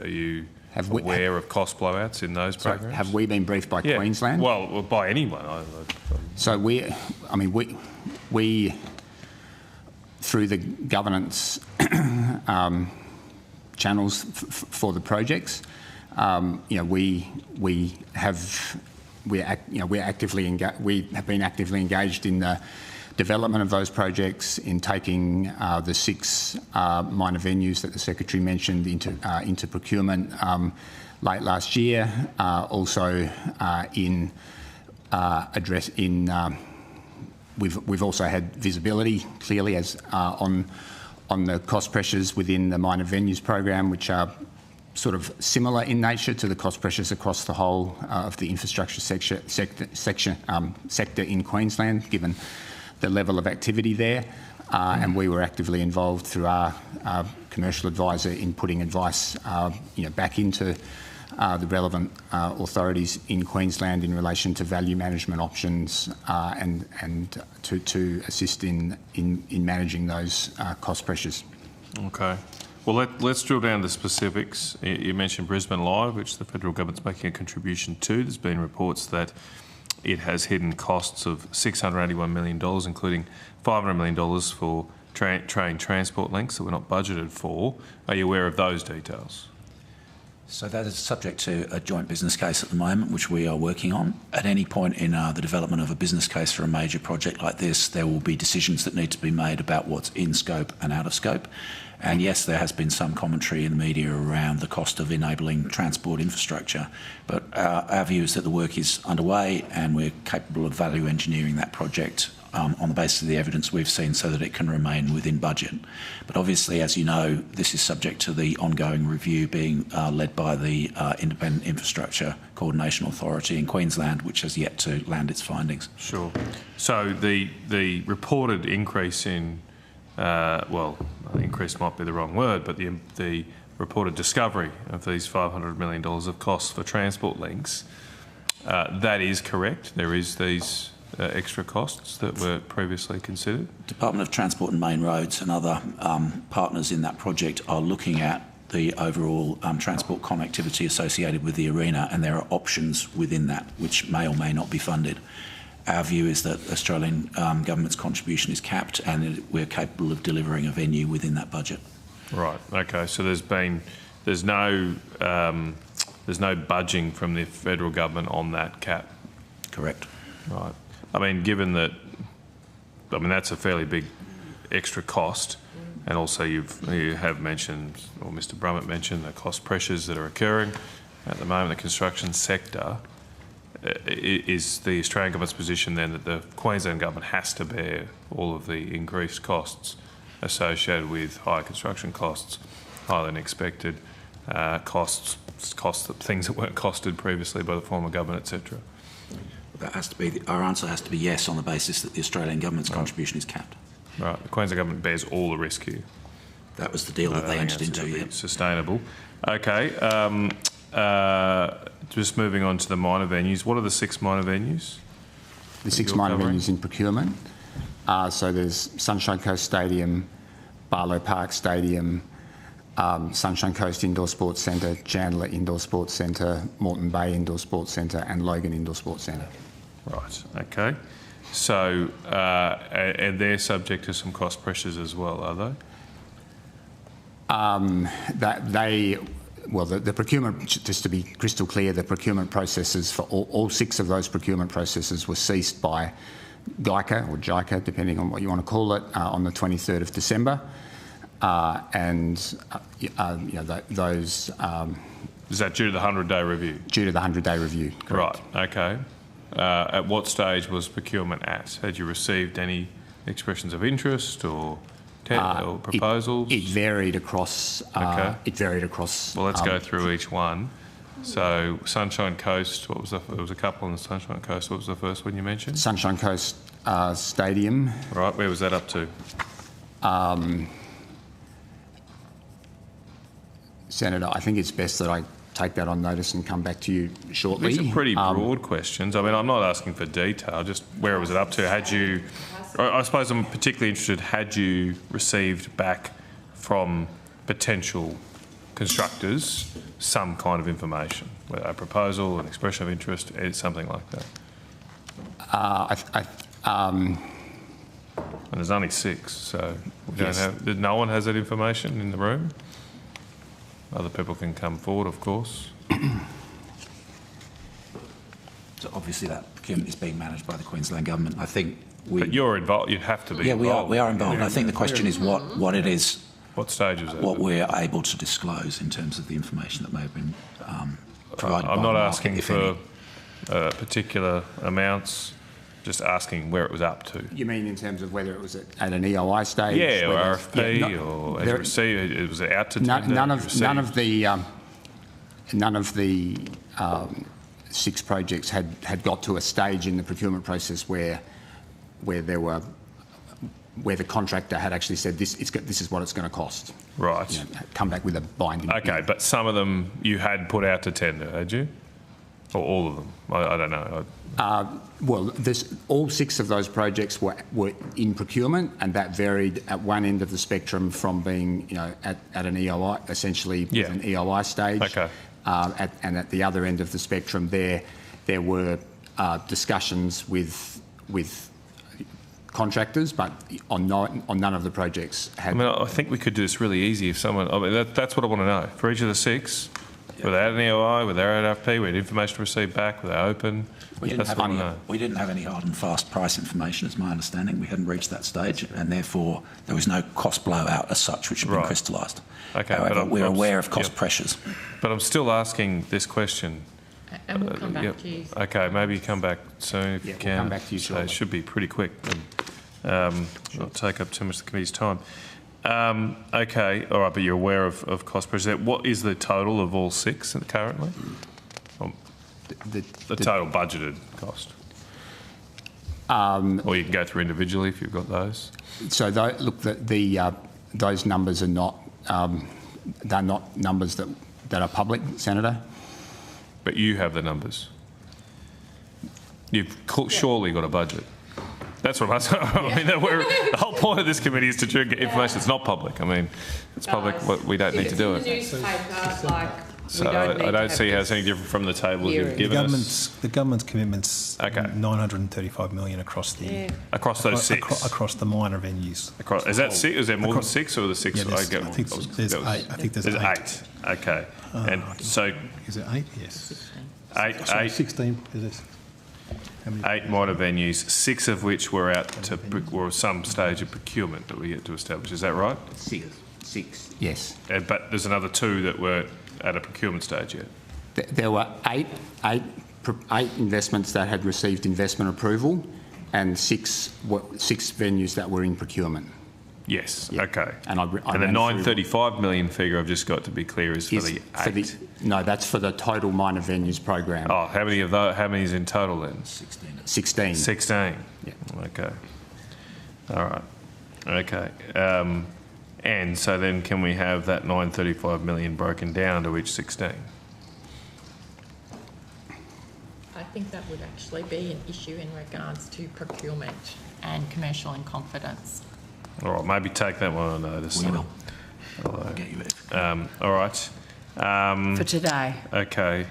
you aware of cost blowouts in those programs? Have we been briefed by Queensland? Well, by anyone. So we through the governance channels for the projects, we have been actively engaged in the development of those projects, in taking the 6 minor venues that the Secretary mentioned into procurement late last year. We've also had visibility clearly as on the cost pressures within the minor venues program, which are sort of similar in nature to the cost pressures across the whole of the infrastructure sector in Queensland, given the level of activity there. And we were actively involved through our commercial advisor in putting advice back into the relevant authorities in Queensland in relation to value management options and to assist in managing those cost pressures. Okay. Well, let's drill down to specifics. You mentioned Brisbane Live, which the federal government's making a contribution to. There's been reports that it has hidden costs of $681 million, including $500 million for train transport links that were not budgeted for. Are you aware of those details? So that is subject to a joint business case at the moment, which we are working on. At any point in the development of a business case for a major project like this, there will be decisions that need to be made about what's in scope and out of scope. And yes, there has been some commentary in the media around the cost of enabling transport infrastructure, but our view is that the work is underway and we're capable of value engineering that project on the basis of the evidence we've seen so that it can remain within budget. But obviously, as you know, this is subject to the ongoing review being led by the Independent Infrastructure Coordination Authority in Queensland, which has yet to land its findings. Sure. So the reported increase in increase might be the wrong word, but the reported discovery of these $500 million of costs for transport links, that is correct. There is these extra costs that were previously considered. Department of Transport and Main Roads and other partners in that project are looking at the overall transport connectivity associated with the arena, and there are options within that which may or may not be funded. Our view is that the Australian government's contribution is capped and we're capable of delivering a venue within that budget. Right. Okay. So there's no budging from the federal government on that cap. Correct. Right. I mean, given that, that's a fairly big extra cost, and also you have mentioned, or Mr. Brummett mentioned, the cost pressures that are occurring at the moment in the construction sector. Is the Australian government's position then that the Queensland government has to bear all of the increased costs associated with higher construction costs, higher than expected costs that things that weren't costed previously by the former government, etc.? That has to be our answer has to be yes, on the basis that the Australian government's contribution is capped. Right. The Queensland government bears all the risk here. That was the deal that they entered into. Yeah. Sustainable. Okay. Just moving on to the minor venues. What are the 6 minor venues? The 6 minor venues in procurement. So there's Sunshine Coast Stadium, Barlow Park Stadium, Sunshine Coast Indoor Sports Centre, Chandler Indoor Sports Centre, Moreton Bay Indoor Sports Centre and Logan Indoor Sports Centre. Right, okay. So, and they're subject to some cost pressures as well, are they? The procurement, just to be crystal clear, the procurement processes for all 6 of those procurement processes were ceased by GICA or JICA, depending on what you want to call it, on the 23rd of December. Those... Is that due to the 100-day review? Due to the 100-day review, correct. Right, okay. At what stage was procurement at? Had you received any expressions of interest or proposals? It varied across. Okay. It varied across. Well, let's go through each one. So, Sunshine Coast. What was there was a couple on the Sunshine Coast. What was the first one you mentioned? Sunshine Coast Stadium. Right. Where was that up to? Senator, I think it's best that I take that on notice and come back to you shortly. These are pretty broad questions. I mean, I'm not asking for detail, just where was it up to? Had you, I suppose I'm particularly interested, had you received back from potential constructors some kind of information, whether a proposal, an expression of interest, something like that? And there's only 6, so we don't have, no one has that information in the room? Other people can come forward, of course. So obviously that procurement is being managed by the Queensland Government. I think But you're involved, you'd have to be yeah, involved. we are involved. I think the question is what it is... What stage is it? What we're able to disclose in terms of the information that may have been provided by I'm the not market, asking if for any. particular amounts, just asking where it was up to. You mean in terms of whether it was at an EOI stage? Yeah, or RFP, yeah, or had you received, it was out to tender? None of the 6 projects had got to a stage in the procurement process where the contractor had actually said this is what it's going to cost. Right. You know, come back with a binding. Okay, but some of them you had put out to tender, had you? Or all of them? I don't know. Well, all 6 of those projects were in procurement, and that varied at one end of the spectrum from being, at an EOI, essentially an EOI stage. Okay. And at the other end of the spectrum, there were discussions with contractors, but on none of the projects had. I mean, I think we could do this really easy if someone. I mean, that's what I want to know. For each of the 6, were they at an EOI, were they at RFP, we had information received back, were they open? We didn't have any hard and fast price information, is my understanding. We hadn't reached that stage, and therefore there was no cost blowout as such, which had been crystallised. Okay, however, we're aware of cost pressures. But I'm still asking this question. And we'll come back to you. Okay, maybe you come back soon if you can. We'll come back to you shortly. It should be pretty quick. Not take up too much of the committee's time. Okay, all right, but you're aware of cost pressures. What is the total of all 6 currently? The total budgeted cost. Or you can go through individually if you've got those. So look, those numbers are not. They're not numbers that are public, Senator. But you have the numbers. You've surely got a budget. That's what I'm saying. I mean, the whole point of this committee is to get information that's not public. I mean, it's public, but we don't need to do it. So I don't see how it's any different from the table you've given us. The government's commitments, okay. 935 million across the across those 6 across the minor venues. Is that 6? Is there more than 6, or the 6? Yeah, I think there's 8. I think there's 8. Okay, and so is it 8? Yes. 8. 16. Is this? 8 minor venues, 6 of which were out to some stage of procurement that we get to establish. Is that right? 6. Yes. But there's another 2 that were at a procurement stage yet. There were eight investments that had received investment approval, and 6 venues that were in procurement. Yes. Yeah. Okay. And the 935 million figure I've just got to be clear is for the 8. No, that's for the total minor venues program. Oh, how many of those? How many is in total then? 16. 16. Yeah. Okay. All right. Okay. And so then can we have that 935 million broken down to each 16? I think that would actually be an issue in regards to procurement and commercial in confidence. All right, maybe take that one on notice. We will. I'll get you it. All right. For today. Okay.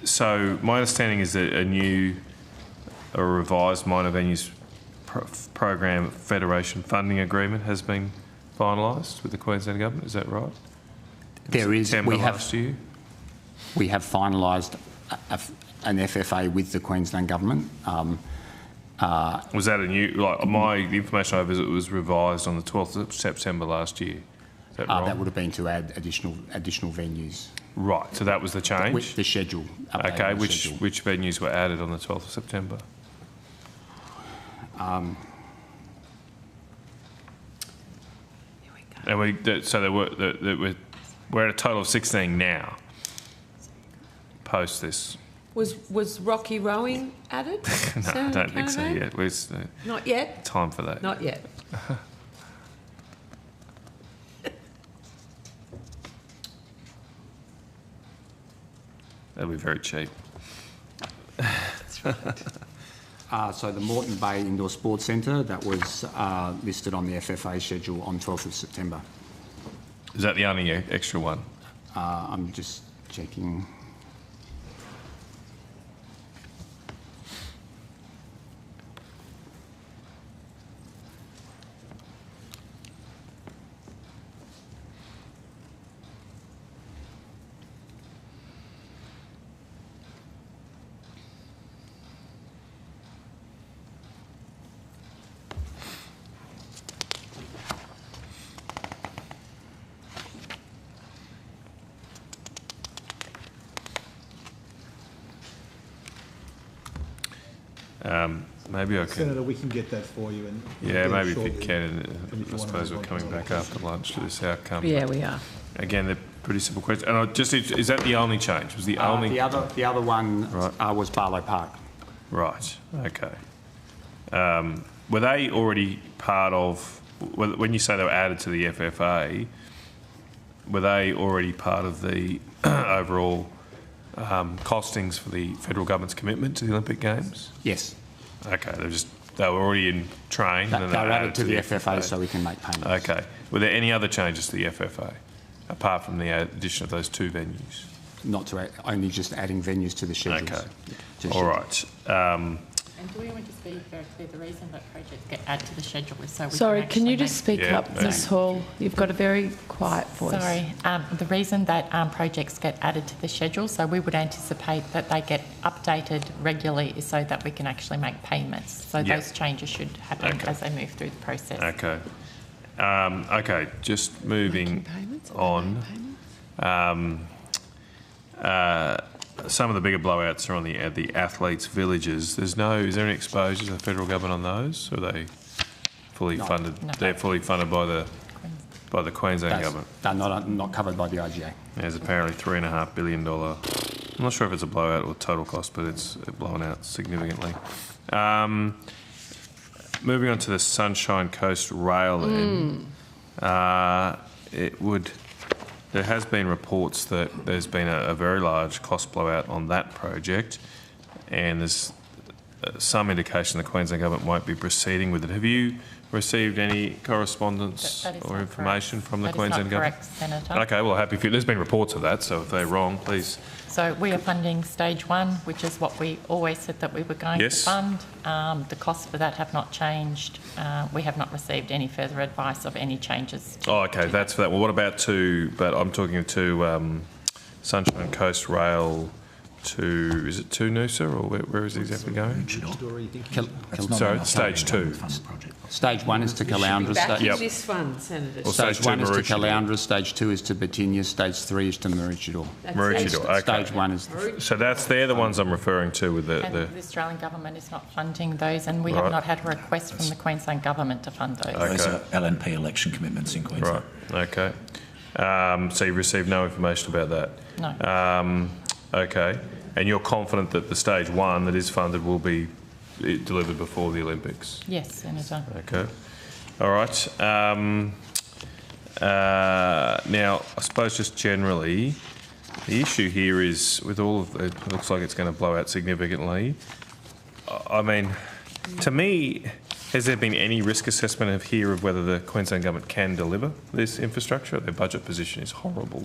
So my understanding is that a new a revised minor venues program federation funding agreement has been finalised with the Queensland Government. Is that right? There is. September last year. We have finalised an FFA with the Queensland Government. Was that a new, the information I have is it was revised on the 12th of September last year. Is that wrong? That would have been to add additional venues. Right, so that was the change? With the schedule. Okay, which venues were added on the 12th of September? And we're at a total of 16 now, post this. Was Rocky rowing added? No, I don't think so yet. Not yet? Time for that. Not yet. That'll be very cheap. That's right. So the Moreton Bay Indoor Sports Centre, that was listed on the FFA schedule on 12th of September. Is that the only extra one? I'm just checking. Maybe I can. Senator, we can get that for you. And yeah, maybe if you can. I suppose we're coming back after lunch to this outcome. Yeah, we are. Again, they're pretty simple questions. And is that the only change? Was the only the other one was Barlow Park. Right. Okay. Were they already part of? When you say they were added to the FFA, were they already part of the overall costings for the federal government's commitment to the Olympic Games? Yes. Okay, they were already in train. They were added to the FFA so we can make payments. Okay. Were there any other changes to the FFA apart from the addition of those two venues? Not to only just adding venues to the schedules. Okay. All right. And do we want to speak very clear? The reason that projects get added to the schedule is so we Sorry, can you just speak up, Ms Hall? You've got a very quiet voice. Sorry. The reason that projects get added to the schedule, so we would anticipate that they get updated regularly is so that we can actually make payments. So those changes should happen as they move through the process. Okay. Okay, just moving on. Some of the bigger blowouts are on the athletes' villages. Is there any exposure to the federal government on those? Or are they fully funded? No. They're fully funded by the Queensland government. They're not covered by the IGA. There's apparently $3.5 billion. I'm not sure if it's a blowout or total cost, but it's blown out significantly. Moving on to the Sunshine Coast Rail, there has been reports that there's been a very large cost blowout on that project, and there's some indication the Queensland Government won't be proceeding with it. Have you received any correspondence or information from the Queensland Government? That is not correct, Senator. Okay, well, happy for you. There's been reports of that, so if they're wrong, please. So we are funding stage 1, which is what we always said that we were going to fund. The costs for that have not changed. We have not received any further advice of any changes. Okay, that's for that. Well, what about I'm talking to Sunshine Coast Rail is it to Noosa, or where is it exactly going? Sorry, stage 2. Stage 1 is to Caloundra. Back in this fund, Senator. Well, stage 1 is to Caloundra, stage 2 is to Batinia, stage 3 is to Maroochydore. Maroochydore, okay. Stage 1 is... So they're the ones I'm referring to with the... And the Australian Government is not funding those, and we have not had a request from the Queensland Government to fund those. Those are LNP election commitments in Queensland. Right, okay. So you've received no information about that? No. Okay. And you're confident that the stage 1 that is funded will be delivered before the Olympics? Yes, Senator. Okay. All right. Now, I suppose just generally, the issue here is with all of it looks like it's going to blow out significantly. I mean, to me, Has there been any risk assessment of whether the Queensland Government can deliver this infrastructure? Their budget position is horrible.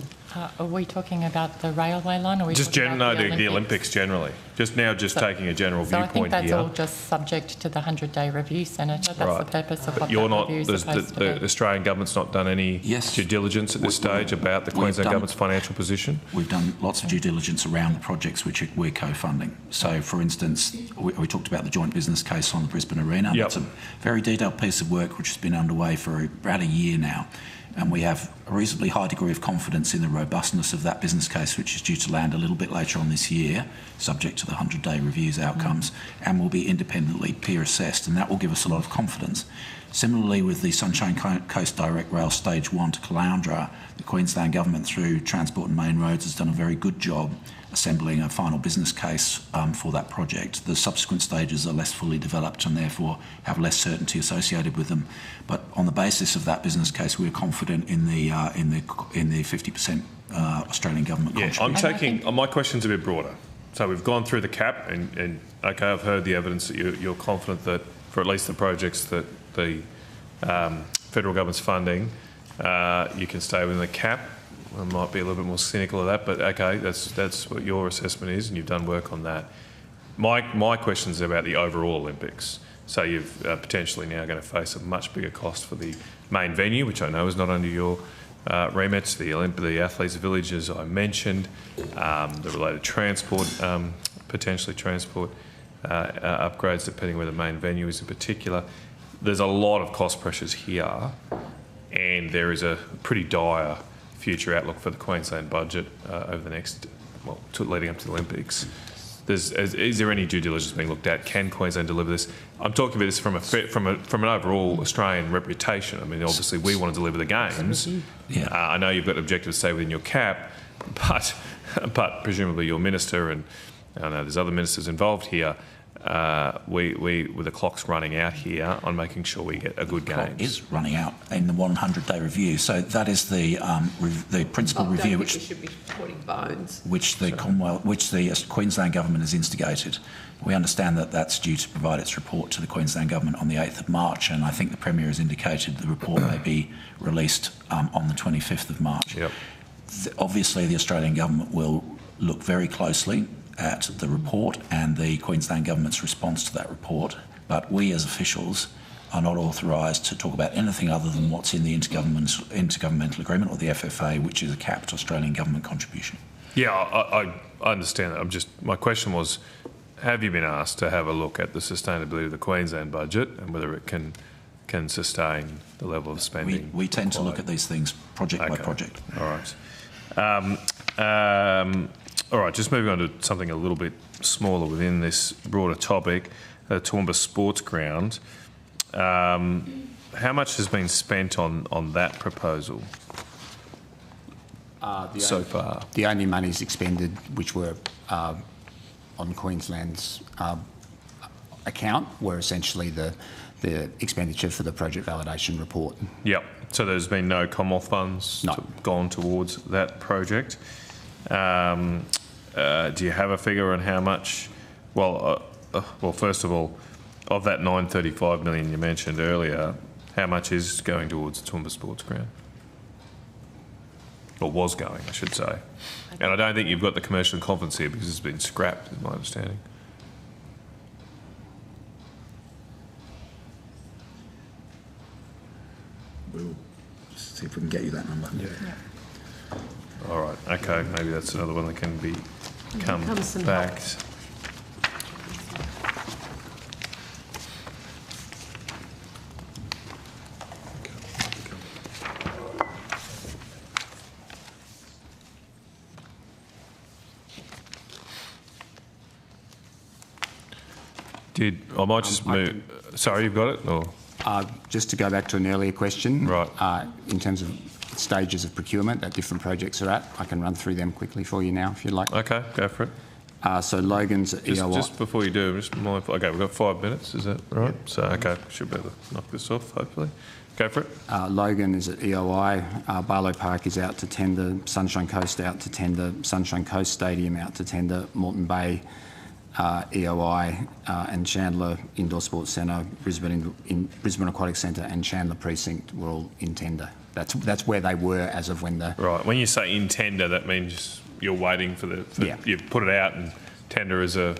Are we talking about the railway line, or are we Just talking about the Olympics generally. Just taking a general So I viewpoint think that's here. all just subject to the 100-day review, Senator. That's the purpose of what You're that not. review is supposed to be. The Australian government's not done any due diligence at this stage about the Queensland government's financial position. We've done lots of due diligence around the projects which we're co-funding. So, for instance, we talked about the joint business case on the Brisbane Arena. Yep. It's a very detailed piece of work which has been underway for about a year now, and we have a reasonably high degree of confidence in the robustness of that business case, which is due to land a little bit later on this year, subject to the 100-day review's outcomes, and will be independently peer assessed, and that will give us a lot of confidence. Similarly, with the Sunshine Coast Direct Rail Stage 1 to Caloundra, the Queensland Government, through Transport and Main Roads, has done a very good job assembling a final business case for that project. The subsequent stages are less fully developed and therefore have less certainty associated with them. But on the basis of that business case, we're confident in the 50% Australian Government contribution. I'm taking. My question's a bit broader. So we've gone through the cap, and okay, I've heard the evidence that you're confident that for at least the projects that the federal government's funding, you can stay within the cap. I might be a little bit more cynical of that, but okay, that's what your assessment is, and you've done work on that. My question is about the overall Olympics. So you're potentially now going to face a much bigger cost for the main venue, which I know is not under your remit, the Athletes Village, as I mentioned, the related transport, potentially transport upgrades, depending where the main venue is in particular. There's a lot of cost pressures here, and there is a pretty dire future outlook for the Queensland budget over the next, leading up to the Olympics. Is there any due diligence being looked at? Can Queensland deliver this? I'm talking about this from an overall Australian reputation. I mean, obviously we want to deliver the games. Yeah. I know you've got objectives to stay within your cap, but presumably your minister, and I know there's other ministers involved here. With the clock's running out here on making sure we get a good game. The clock is running out in the 100-day review. So that is the principal review which should be putting bones. Which the Queensland Government has instigated. We understand that that's due to provide its report to the Queensland Government on the 8th of March, and I think the Premier has indicated the report may be released on the 25th of March. Yep. Obviously, the Australian Government will look very closely at the report and the Queensland Government's response to that report, but we as officials are not authorised to talk about anything other than what's in the intergovernmental agreement, or the FFA, which is a capped Australian Government contribution. Yeah, I understand that. My question was, have you been asked to have a look at the sustainability of the Queensland budget and whether it can sustain the level of spending? We tend to look at these things project by project. All right. All right, just moving on to something a little bit smaller within this broader topic, Toowoomba Sports Ground. How much has been spent on that proposal so far? The only monies expended which were on Queensland's account were essentially the expenditure for the project validation report. Yep. So there's been no Commonwealth funds gone towards that project. Do you have a figure on how much? Well, first of all, of that $935 million you mentioned earlier, how much is going towards the Toowoomba Sports Ground? Or was going, I should say. And I don't think you've got the commercial in confidence here because it's been scrapped, is my understanding. We'll see if we can get you that number. Yeah. All right. Okay. Maybe that's another one that can come back. I might just move. Sorry, you've got it? Or? Just to go back to an earlier question, right? In terms of stages of procurement that different projects are at, I can run through them quickly for you now, if you'd like. Okay, go for it. So Logan's EOI. Just before you do, just mindful. Okay, we've got 5 minutes. Is that right? Yep. So okay, should be able to knock this off. Hopefully, go for it. Logan is at EOI. Barlow Park is out to tender. Sunshine Coast out to tender. Sunshine Coast Stadium out to tender. Moreton Bay EOI and Chandler Indoor Sports Centre, Brisbane Aquatic Centre and Chandler Precinct were all in tender. That's where they were as of when the... Right. When you say in tender, that means you're waiting for you've put it out and tenderers are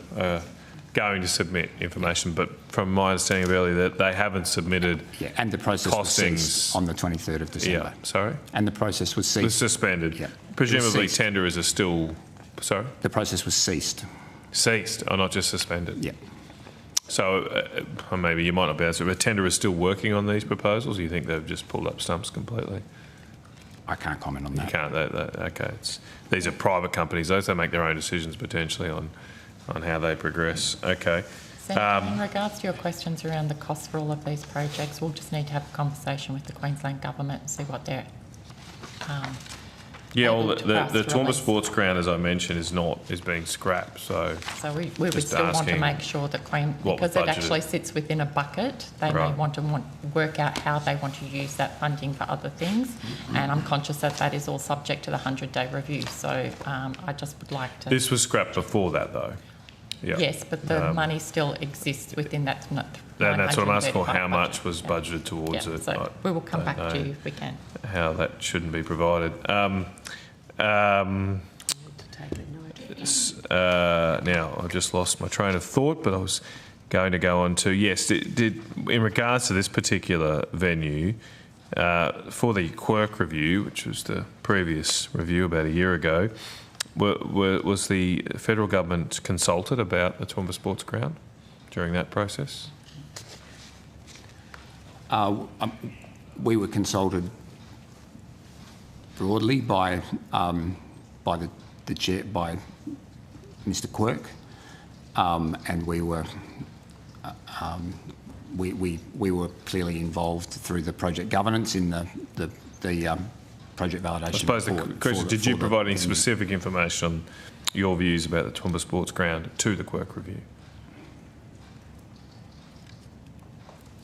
going to submit information. But from my understanding of earlier, that they haven't submitted and the process was ceased on the 23rd of December. Yeah, sorry? And the process was ceased. Was suspended. Yeah. Presumably tenderers are still... Sorry? The process was ceased. Ceased, or not just suspended? Yeah. So maybe you might not be able to, but tenderers is still working on these proposals, or you think they've just pulled up stumps completely? I can't comment on that. You can't? Okay. These are private companies, those they make their own decisions potentially on how they progress. Okay. Senator, in regards to your questions around the cost for all of these projects, we'll just need to have a conversation with the Queensland Government and see what they're yeah, well, the Toowoomba Sports Ground, as I mentioned, is being scrapped. So we would still want to make sure that because it actually sits within a bucket, they may want to work out how they want to use that funding for other things. And I'm conscious that is all subject to the 100-day review. So I just would like to... This was scrapped before that, though. Yeah. Yes, but the money still exists within that. And that's what I'm asking for. How much was budgeted towards it? So we will come back to you if we can. How that shouldn't be provided. Now I've just lost my train of thought, but I was going to go on to in regards to this particular venue for the Quirk review, which was the previous review about a year ago. Was the federal government consulted about the Toowoomba Sports Ground during that process? We were consulted broadly by the chair, by Mr. Quirk, and we were clearly involved through the project governance in the project validation. I suppose the question, did you provide any specific information on your views about the Toowoomba Sports Ground to the Quirk review?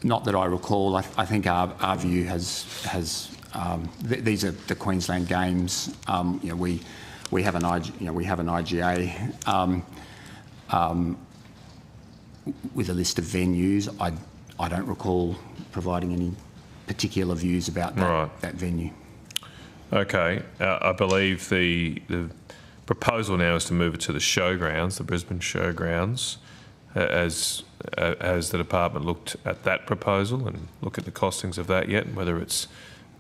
Not that I recall. I think our view has these are the Queensland Games. We have an IGA with a list of venues. I don't recall providing any particular views about that venue. Okay, I believe the proposal now is to move it to the showgrounds, the Brisbane showgrounds. Has the department looked at that proposal and look at the costings of that yet, and whether it's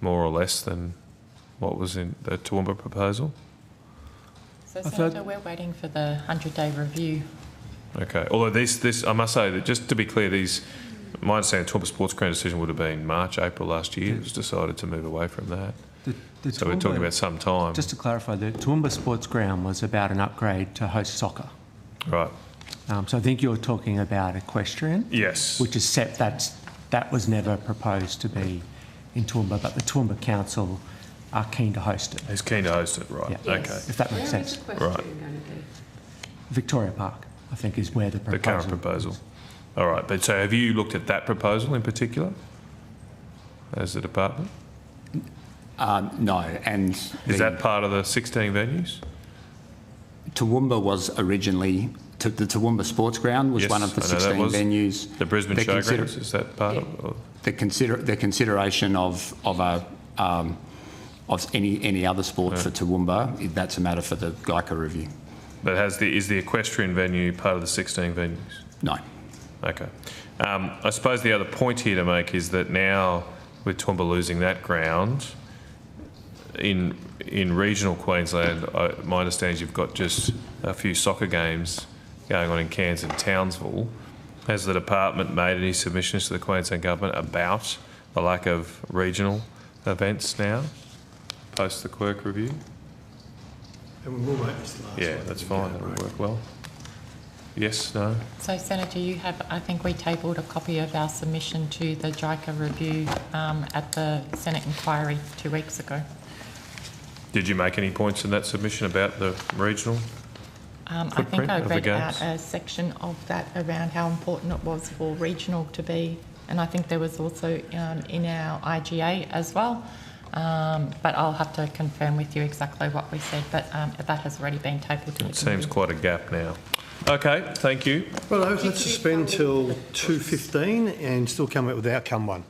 more or less than what was in the Toowoomba proposal? So, Senator, we're waiting for the 100-day review. Okay. Although this, I must say that just to be clear, my understanding, the Toowoomba Sports Ground decision would have been March, April last year. It was decided to move away from that. So we're talking about some time. Just to clarify, the Toowoomba Sports Ground was about an upgrade to host soccer. Right. So I think you're talking about equestrian. Yes. Which is set. That was never proposed to be in Toowoomba, but the Toowoomba Council are keen to host it. Is keen to host it, right? Yeah. Okay. If that makes sense. Right. Victoria Park, I think, is where the current proposal. All right. But so have you looked at that proposal in particular as the department? No. And is that part of the 16 venues? Toowoomba was originally... the Toowoomba Sports Ground was one of the 16 venues. The Brisbane Showgrounds, is that part of... The consideration of any other sport for Toowoomba, that's a matter for the GEICA review. But is the equestrian venue part of the 16 venues? No. Okay. I suppose the other point here to make is that now, with Toowoomba losing that ground, in regional Queensland, my understanding is you've got just a few soccer games going on in Cairns and Townsville. Has the department made any submissions to the Queensland Government about the lack of regional events now, post the Quirk review? And we will make this the last one. Yeah, that's fine. That will work well. Yes, no? So, Senator, I think we tabled a copy of our submission to the JICA review at the Senate inquiry 2 weeks ago. Did you make any points in that submission about the regional I think I read out a section of that around how important it was for regional to be, and I think there was also in our IGA as well. But I'll have to confirm with you exactly what we said, but that has already been tabled to the It seems quite a gap now. Okay, thank you. Well, let's suspend till 2:15 and still come out with outcome one.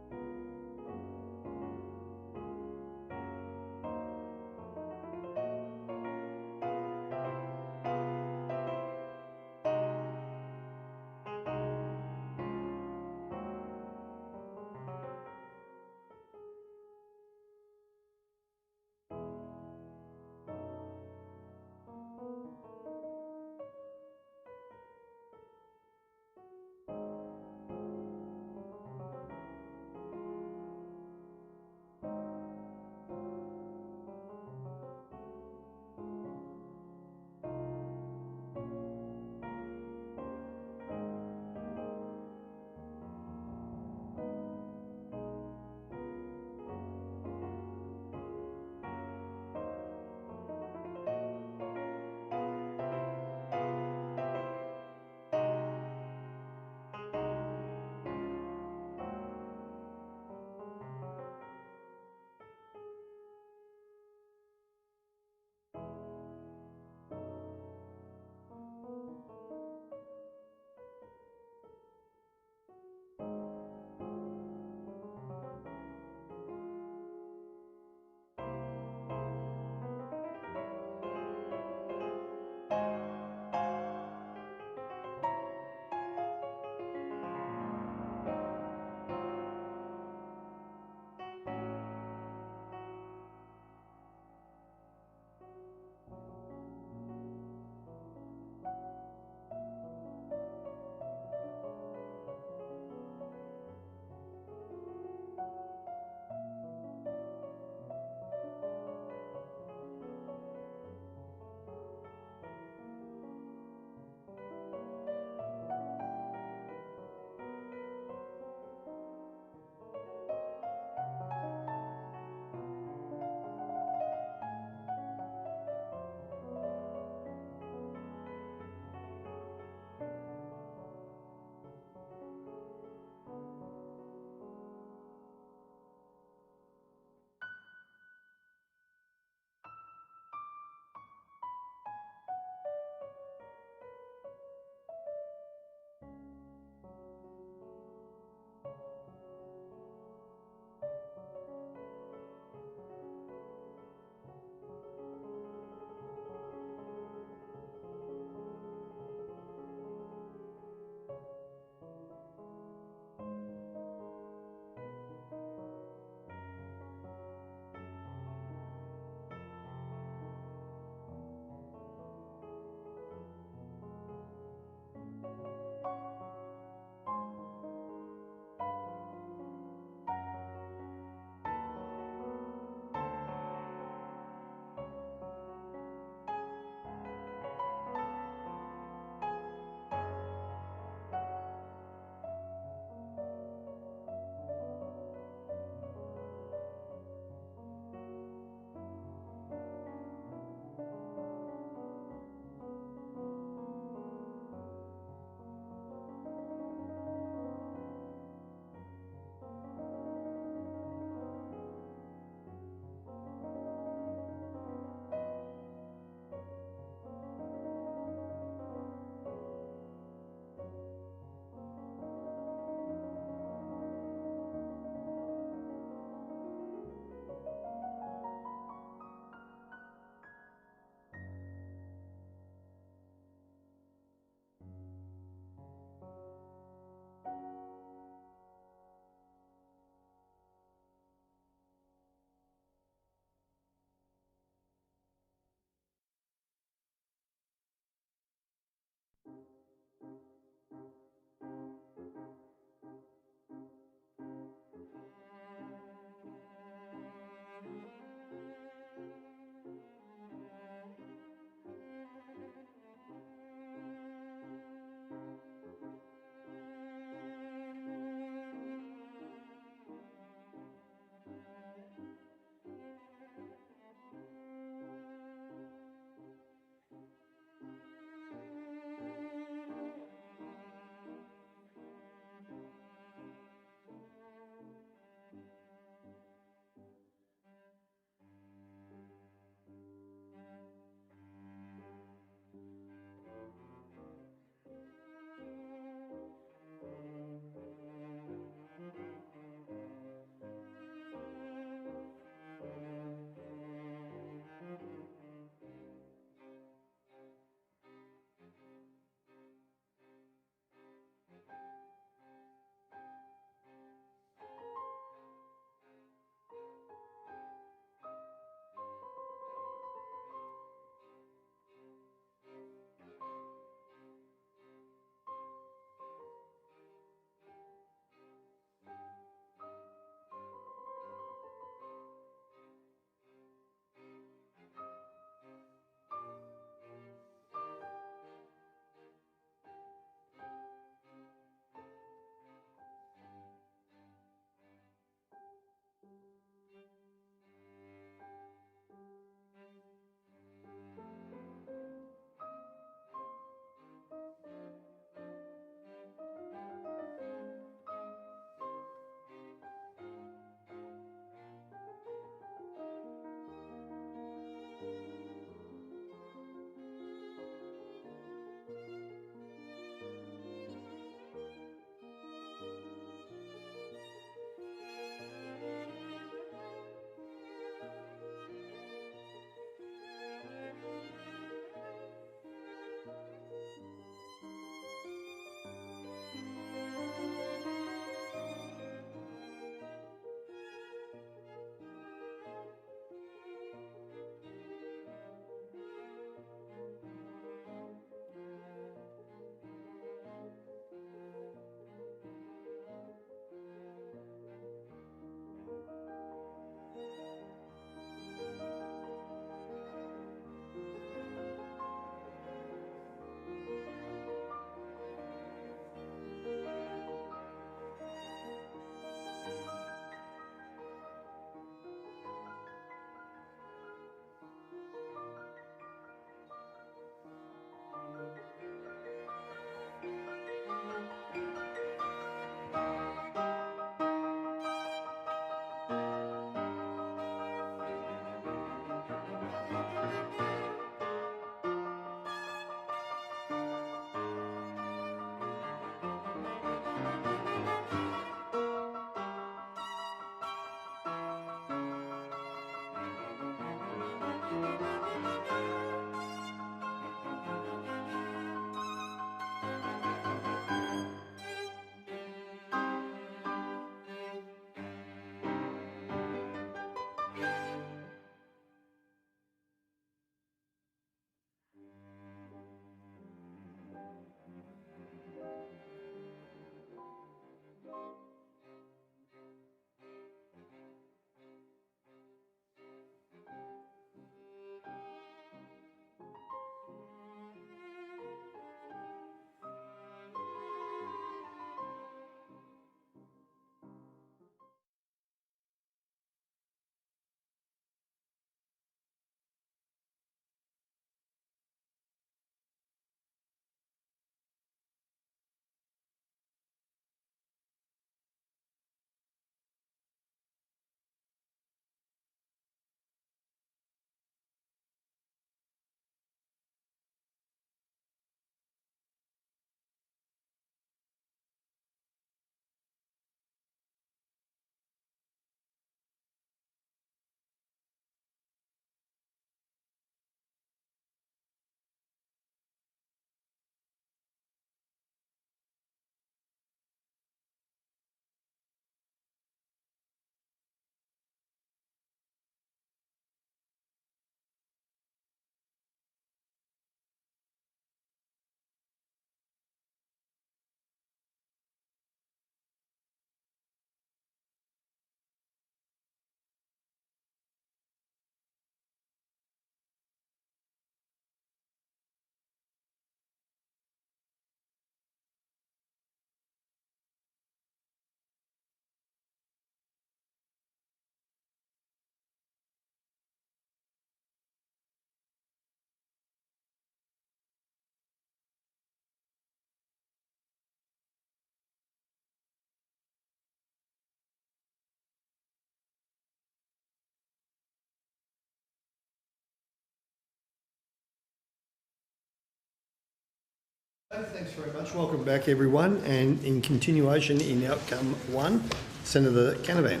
Thanks very much. Welcome back, everyone. And in continuation, in outcome 1, Senator Canavan.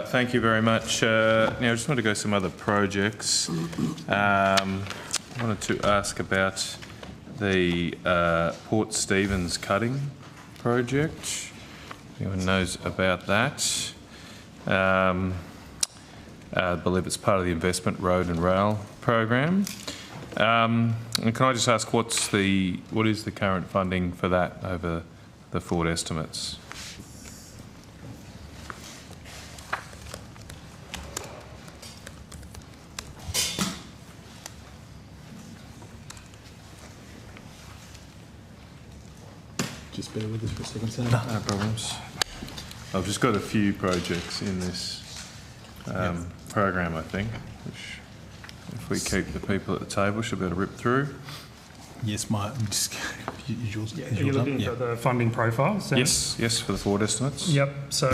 Thank you very much. Now, I just want to go some other projects. I wanted to ask about the Port Stephens cutting project. Anyone knows about that? I believe it's part of the Investment Road and Rail program. And can I just ask what is the current funding for that over the forward estimates? Just bear with us for a second, Senator. No problems. I've just got a few projects in this program, I think, which if we keep the people at the table should be able to rip through. Yes, Mike. Yours, Are you looking at the funding profile? Yes, for the forward estimates. Yep. So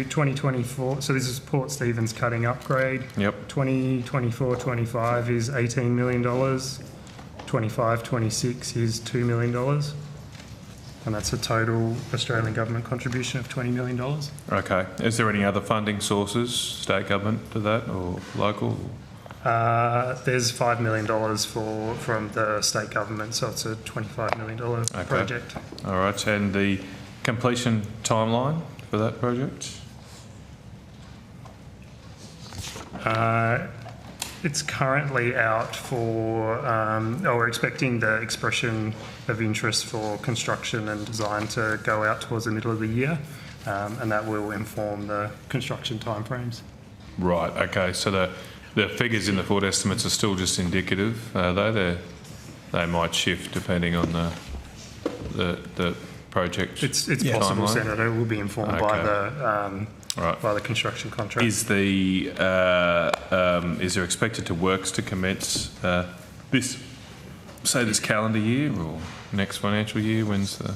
2024. So this is Port Stephens cutting upgrade. Yep. 2024-25 is $18 million. 25-26 is $2 million. And that's a total Australian government contribution of $20 million. Okay. Is there any other funding sources, state government to that or local? There's $5 million from the state government, so it's a $25 million project. All right. And the completion timeline for that project? It's currently out for, we're expecting the expression of interest for construction and design to go out towards the middle of the year, and that will inform the construction timeframes. Right, okay. So the figures in the forward estimates are still just indicative, though they might shift depending on the project. It's possible, Senator. It will be informed by the by the construction contract. Is there expected to works to commence this calendar year or next financial year? When's the?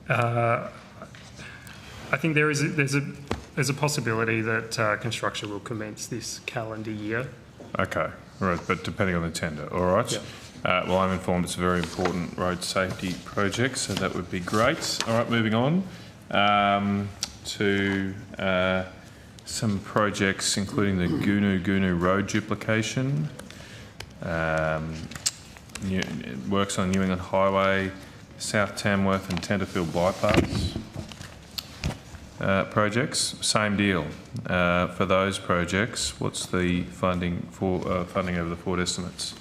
I think there's a possibility that construction will commence this calendar year. Okay, all right, but depending on the tender. All right. Yeah. Well, I'm informed it's a very important road safety project, so that would be great. All right, moving on to some projects, including the Goonoo Road duplication, works on New England Highway, South Tamworth and Tenterfield bypass projects. Same deal for those projects. What's the funding for funding over the forward estimates?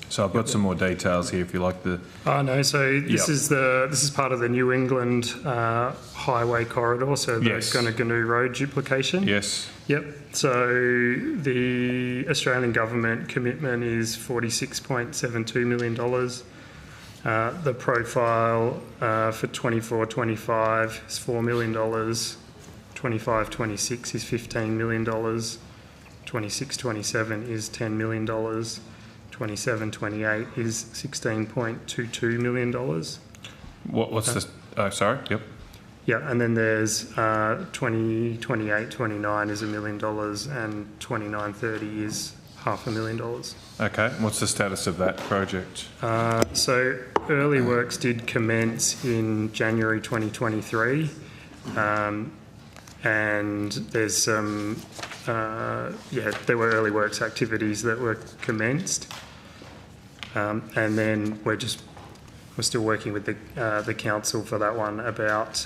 So I've got some more details here if you like the. Oh no, so this is part of the New England highway corridor, so the Goonoo Road duplication. Yes. Yep. So the Australian government commitment is $46.72 million. The profile for 24-25 is $4 million. 25-26 is $15 million. 26-27 is $10 million. 27-28 is $16.22 million. What's the? Sorry. Yep. Yeah, and then there's 29 is $1 million, and 29-30 is $500,000. Okay. What's the status of that project? So early works did commence in January 2023, and there's some there were early works activities that were commenced, and then we're still working with the council for that one about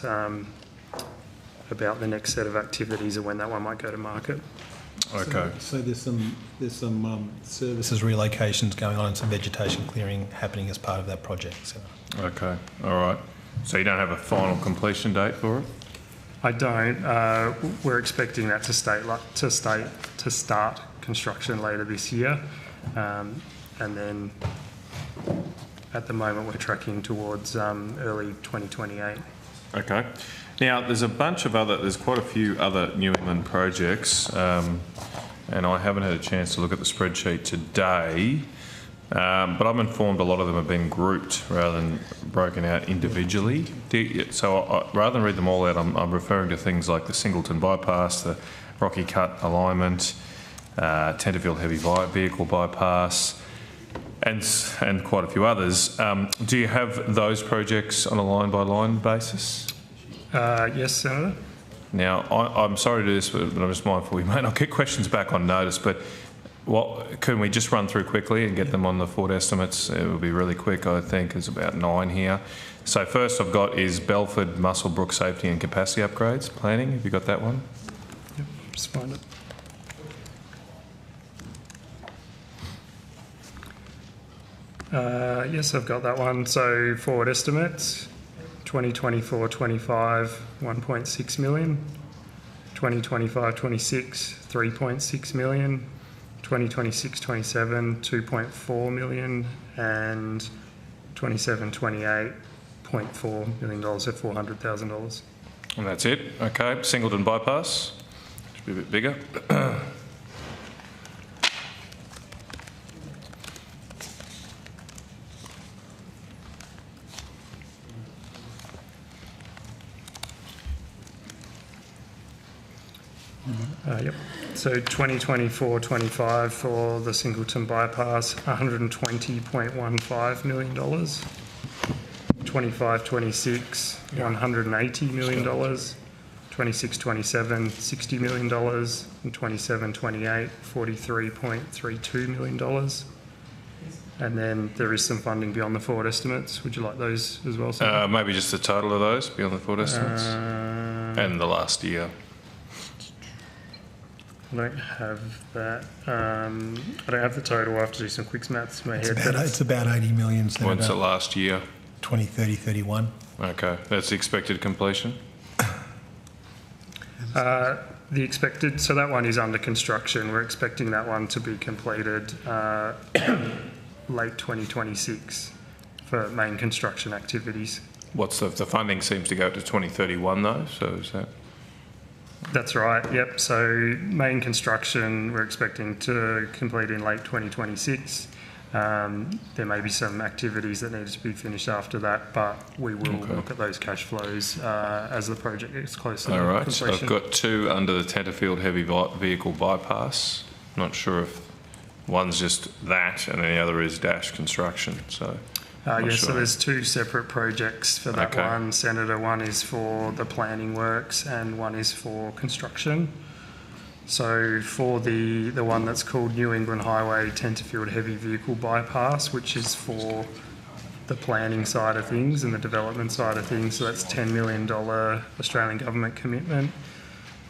the next set of activities and when that one might go to market. Okay. So there's some services relocations going on and some vegetation clearing happening as part of that project. So. Okay. All right. So you don't have a final completion date for it? I don't. We're expecting that to start construction later this year, and then at the moment we're tracking towards early 2028. Okay. Now there's quite a few other New England projects, and I haven't had a chance to look at the spreadsheet today, but I'm informed a lot of them have been grouped rather than broken out individually. So rather than read them all out, I'm referring to things like the Singleton bypass, the Rocky Cut alignment, Tenterfield heavy vehicle bypass, and quite a few others. Do you have those projects on a line-by-line basis? Yes, Senator. Now, I'm sorry to do this, but I'm just mindful we may not get questions back on notice, but can we just run through quickly and get them on the forward estimates? It will be really quick, I think. There's about 9 here. So first I've got is Belford Muswellbrook safety and capacity upgrades planning. Have you got that one? Yep, just find it. Yes, I've got that one. So forward estimates, 2024-25, 1.6 million. 2025-26, 3.6 million. 2026-27, 2.4 million. And 27-28, $0.4 million, so $400,000. And that's it. Okay, Singleton bypass. Should be a bit bigger. Yep. So 2024-25 for the Singleton bypass, $120.15 million. 25-26, $180 million. 26-27, $60 million. And 27-28, $43.32 million. And then there is some funding beyond the forward estimates. Would you like those as well, sir? Maybe just the total of those beyond the forward estimates and the last year. I don't have that. I don't have the total. I have to do some quick maths in my head. It's about 80 million. When's the last year? 2030, 31. Okay, that's the expected completion? The expected, so that one is under construction. We're expecting that one to be completed late 2026 for main construction activities. What's the funding seems to go to 2031 though, so is that? That's right, yep. So main construction we're expecting to complete in late 2026. There may be some activities that need to be finished after that, but we will look at those cash flows as the project gets closer to completion. So I've got 2 under the Tenterfield heavy vehicle bypass. Not sure if one's just that and the other is Dash construction. So yes, so there's 2 separate projects for that one, Senator. One is for the planning works and one is for construction. So for the one that's called New England Highway Tenterfield Heavy Vehicle Bypass, which is for the planning side of things and the development side of things, so that's $10 million Australian government commitment.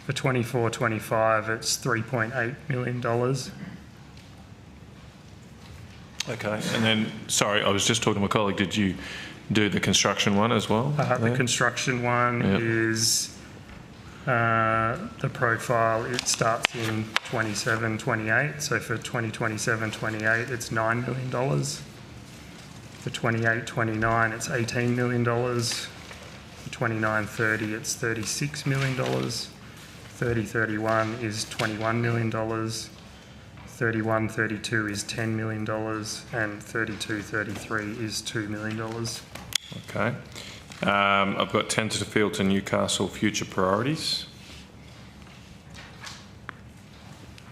For 24-25, it's $3.8 million. Okay, and then, sorry, I was just talking to my colleague, did you do the construction one as well? The construction one is the profile, it starts in 27-28, so for 2027-28 it's $9 million. For 28-29 it's $18 million. For 29-30 it's $36 million. 30-31 is $21 million. 31-32 is $10 million, and 32-33 is $2 million. Okay. I've got Tenterfield to Newcastle future priorities.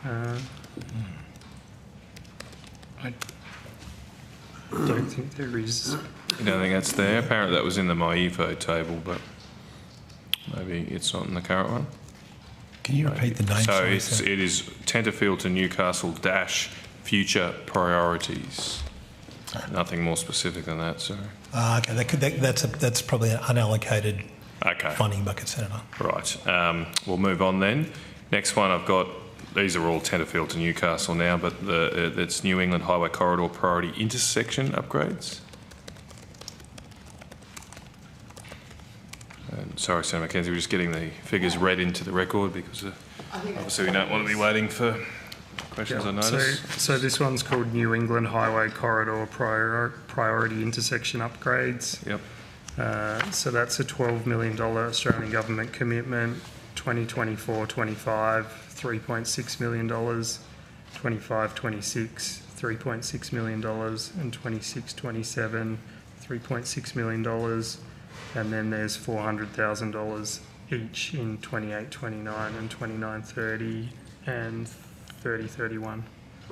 I don't think there is. You don't think that's there? Apparently that was in the MyEvo table, but maybe it's not in the current one. Can you repeat the name? So it is Tenterfield to Newcastle dash future priorities. Nothing more specific than that, sorry. Okay, that's probably an unallocated funding bucket, Senator. Right. We'll move on then. Next one I've got, these are all Tenterfield to Newcastle now, but it's New England Highway Corridor Priority Intersection upgrades. Sorry, Senator Mackenzie, we're just getting the figures read into the record because obviously we don't want to be waiting for questions on notice. So this one's called New England Highway Corridor Priority Intersection Upgrades. Yep. So that's a $12 million Australian government commitment. 2024-25, $3.6 million. 25-26, $3.6 million. And 26-27, $3.6 million. And then there's $400,000 each in 28-29 and 29-30 and 30-31.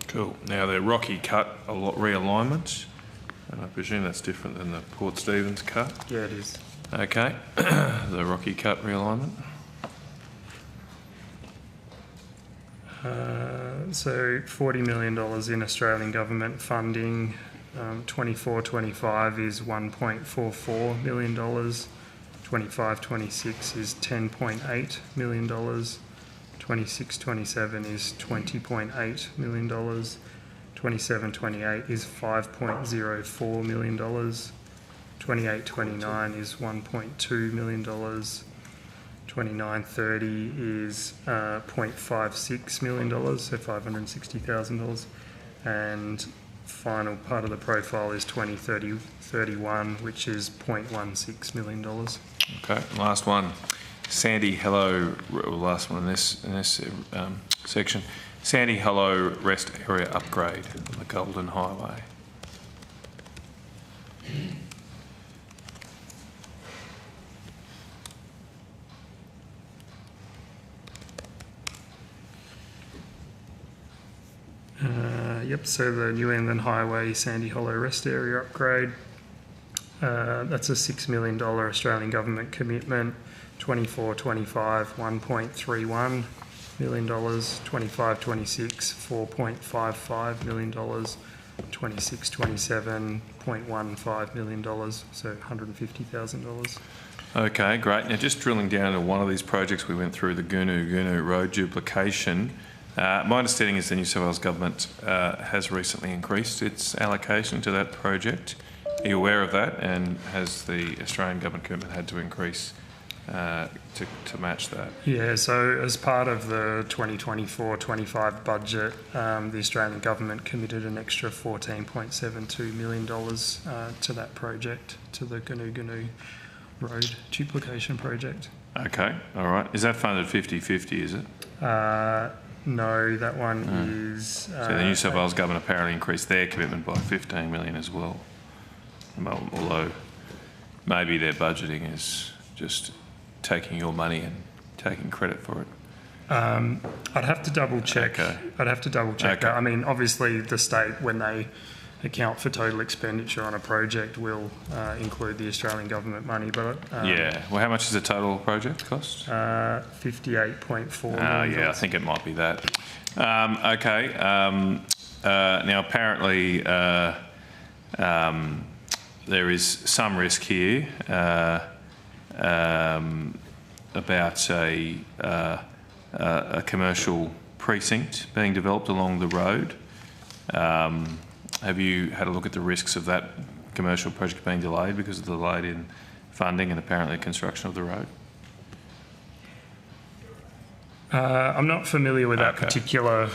Cool. Now the Rocky Cut realignment, and I presume that's different than the Port Stephens cut. Yeah, it is. Okay. The Rocky Cut realignment. So $40 million in Australian government funding. 24-25 is $1.44 million. 25-26 is $10.8 million. 26-27 is $20.8 million. 27-28 is $5.04 million. 28-29 is $1.2 million. 29-30 is $0.56 million, so $560,000. And final part of the profile is 20-30-31, which is $0.16 million. Okay, last one. Sandy Hollow, last one in this section. Sandy Hollow Rest Area Upgrade on the Golden Highway. Yep, so the New England Highway Sandy Hollow Rest Area Upgrade. That's a $6 million Australian government commitment. 24-25, $1.31 million. 25-26, $4.55 million. 26-27, $0.15 million, so $150,000. Okay, great. Now just drilling down into one of these projects, we went through the Goonoo Road duplication. My understanding is the New South Wales Government has recently increased its allocation to that project. Are you aware of that? And has the Australian Government commitment had to increase to match that? Yeah, so as part of the 2024-25 budget, the Australian Government committed an extra $14.72 million to that project, to the Goonoo Road duplication project. Okay, all right. Is that funded 50-50, is it? No, that one is... So the New South Wales Government apparently increased their commitment by $15 million as well. Although maybe their budgeting is just taking your money and taking credit for it. I'd have to double check. Okay. I'd have to double check Okay. that. I mean, obviously the state, when they account for total expenditure on a project, will include the Australian government money, but... yeah. Well, how much does the total project cost? $58.4 million. Yeah, I think it might be that. Okay. Now, apparently, there is some risk here about a commercial precinct being developed along the road. Have you had a look at the risks of that commercial project being delayed because of the delay in funding and apparently construction of the road? I'm not familiar with that particular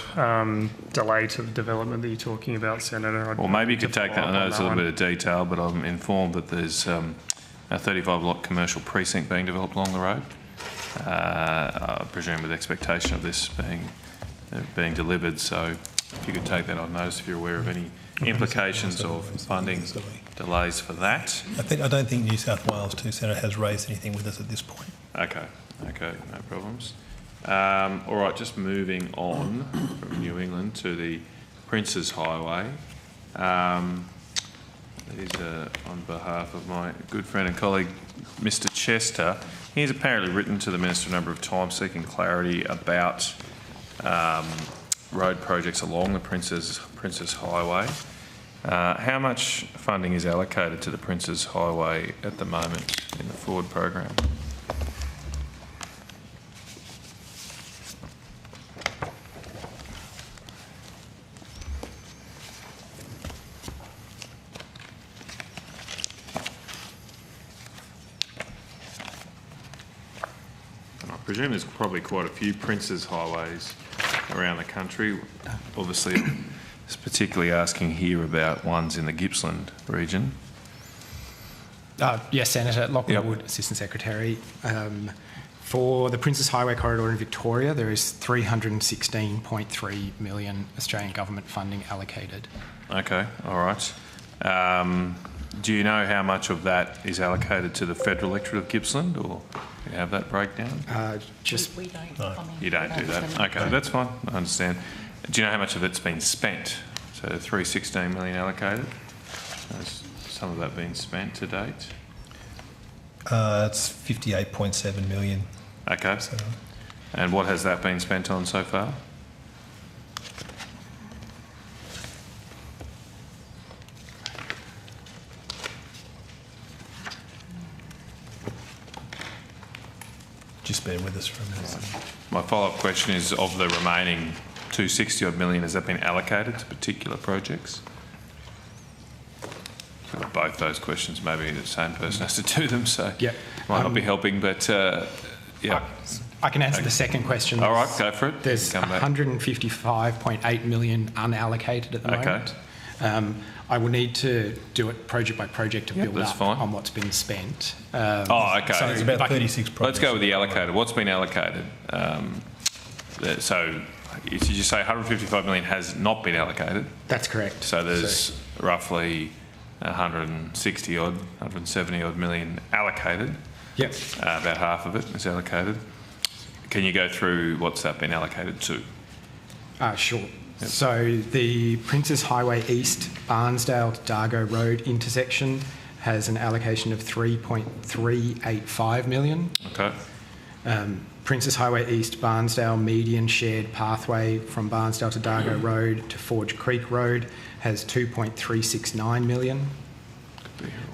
delay to the development that you're talking about, Senator. Well, maybe you could take that. I know it's a little bit of detail, but I'm informed that there's a 35-lot commercial precinct being developed along the road. I presume with expectation of this being delivered. So if you could take that on notice, if you're aware of any implications of funding delays for that. I don't think New South Wales Senator has raised anything with us at this point. Okay, no problems. All right, just moving on from New England to the Princes Highway. These are on behalf of my good friend and colleague, Mr. Chester. He's apparently written to the Minister a number of times seeking clarity about road projects along the Princes Highway. How much funding is allocated to the Princes Highway at the moment in the Forward program? I presume there's probably quite a few Princes Highways around the country. Obviously, it's particularly asking here about ones in the Gippsland region. Yes, Senator. Lachlan Wood, Assistant Secretary. For the Princes Highway corridor in Victoria, there is 316.3 million Australian government funding allocated. Okay, all right. Do you know how much of that is allocated to the federal electorate of Gippsland, or do you have that breakdown? Just we don't. You don't do that. Okay, that's fine. I understand. Do you know how much of it's been spent? So 316 million allocated. Has some of that been spent to date? It's 58.7 million. Okay. So, and what has that been spent on so far? just bear with us for a minute. My follow-up question is, of the remaining 260 odd million, has that been allocated to particular projects? Both those questions, maybe the same person has to do them, so yep. Might not be helping, but yeah. I can answer the second question. All right, go for it. There's 155.8 million unallocated at the moment. I will need to do it project by project to build up on what's been spent. Okay. So it's about 36 projects. Let's go with the allocated. What's been allocated? So did you say 155 million has not been allocated? That's correct. So there's roughly 160 odd, 170 odd million allocated. Yep. About half of it is allocated. Can you go through what's that been allocated to? Sure. Yep. So the Princes Highway East Barnsdale to Dargo Road intersection has an allocation of 3.385 million. Okay. Princes Highway East Barnsdale median shared pathway from Barnsdale to Dargo Road to Forge Creek Road has 2.369 million.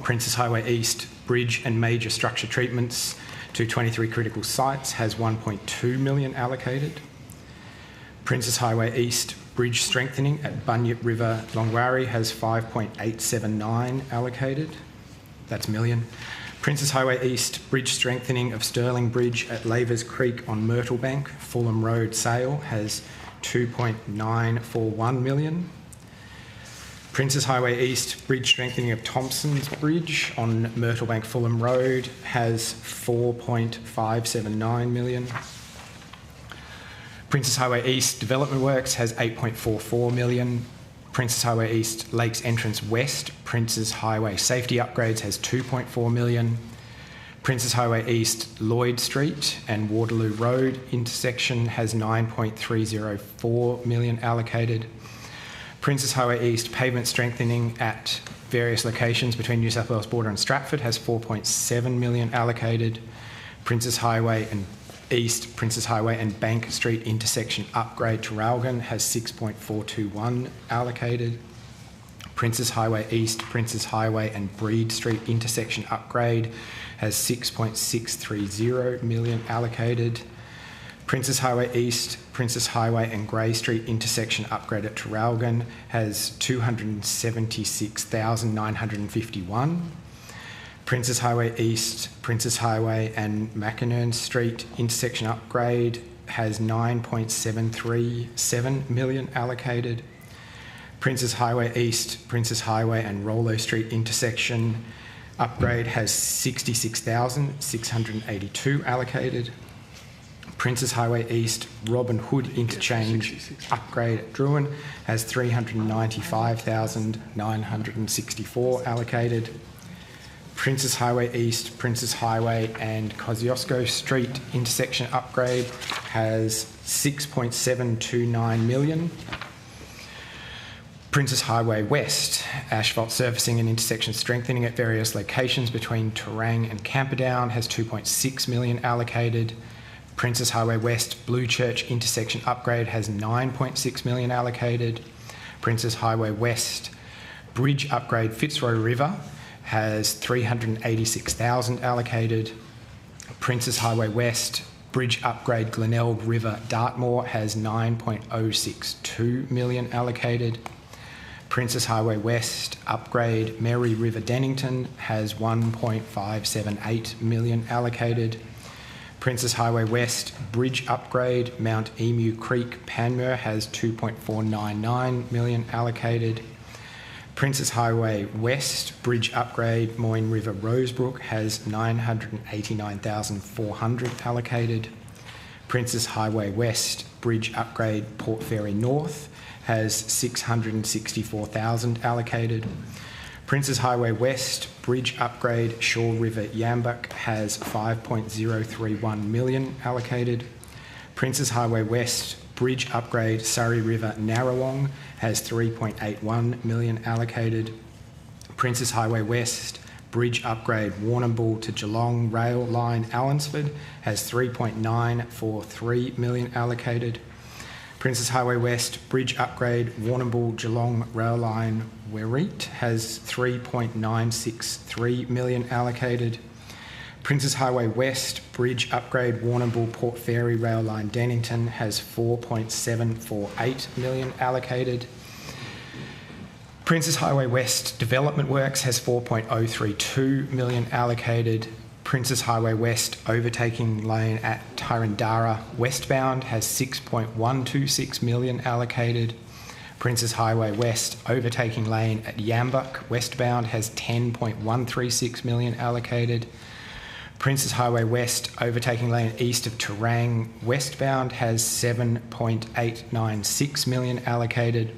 Princes Highway East bridge and major structure treatments to 23 critical sites has 1.2 million allocated. Princes Highway East bridge strengthening at Bunyip River Longwarry has 5.879 allocated. That's million. Princes Highway East bridge strengthening of Stirling Bridge at Lavers Creek on Myrtlebank, Fulham Road Sale has 2.941 million. Princes Highway East bridge strengthening of Thompson's Bridge on Myrtlebank, Fulham Road has 4.579 million. Princes Highway East Development Works has 8.44 million. Princes Highway East Lakes Entrance West Princes Highway Safety Upgrades has 2.4 million. Princes Highway East Lloyd Street and Waterloo Road intersection has 9.304 million allocated. Princes Highway East pavement strengthening at various locations between New South Wales border and Stratford has 4.7 million allocated. Princes Highway and East Princes Highway and Bank Street intersection upgrade to Traralgon has 6.421 allocated. Princes Highway East Princes Highway and Breed Street intersection upgrade has 6.630 million allocated. Princes Highway East Princes Highway and Grey Street intersection upgrade at Traralgon has 276,951. Princes Highway East Princes Highway and Mackinern Street intersection upgrade has 9.737 million allocated. Princes Highway East Princes Highway and Rollo Street intersection upgrade has 66,682 allocated. Princes Highway East Robin Hood interchange upgrade at Druin has 395,964 allocated. Princes Highway East Princes Highway and Kosciuszko Street intersection upgrade has 6.729 million. Princes Highway West asphalt surfacing and intersection strengthening at various locations between Terang and Camperdown has 2.6 million allocated. Princes Highway West Blue Church intersection upgrade has 9.6 million allocated. Princes Highway West bridge upgrade Fitzroy River has 386,000 allocated. Princes Highway West bridge upgrade Glenelg River Dartmoor has 9.062 million allocated. Princes Highway West upgrade Mary River Dennington has 1.578 million allocated. Princes Highway West bridge upgrade Mount Emu Creek Panmure has 2.499 million allocated. Princes Highway West bridge upgrade Moyne River Rosebrook has 989,400 allocated. Princes Highway West bridge upgrade Port Fairy North has 664,000 allocated. Princes Highway West bridge upgrade Shaw River Yambuk has 5.031 million allocated. Princes Highway West Bridge Upgrade Surrey River Narrawong has 3.81 million allocated. Princes Highway West Bridge Upgrade Warrnambool to Geelong Rail Line Allansford has 3.943 million allocated. Princes Highway West Bridge Upgrade Warrnambool Geelong Rail Line Werrite has 3.963 million allocated. Princes Highway West Bridge Upgrade Warrnambool Port Fairy Rail Line Dennington has 4.748 million allocated. Princes Highway West Development Works has 4.032 million allocated. Princes Highway West Overtaking Lane at Tarandara westbound has 6.126 million allocated. Princes Highway West Overtaking Lane at Yambuk westbound has 10.136 million allocated. Princes Highway West Overtaking Lane east of Terang westbound has 7.896 million allocated.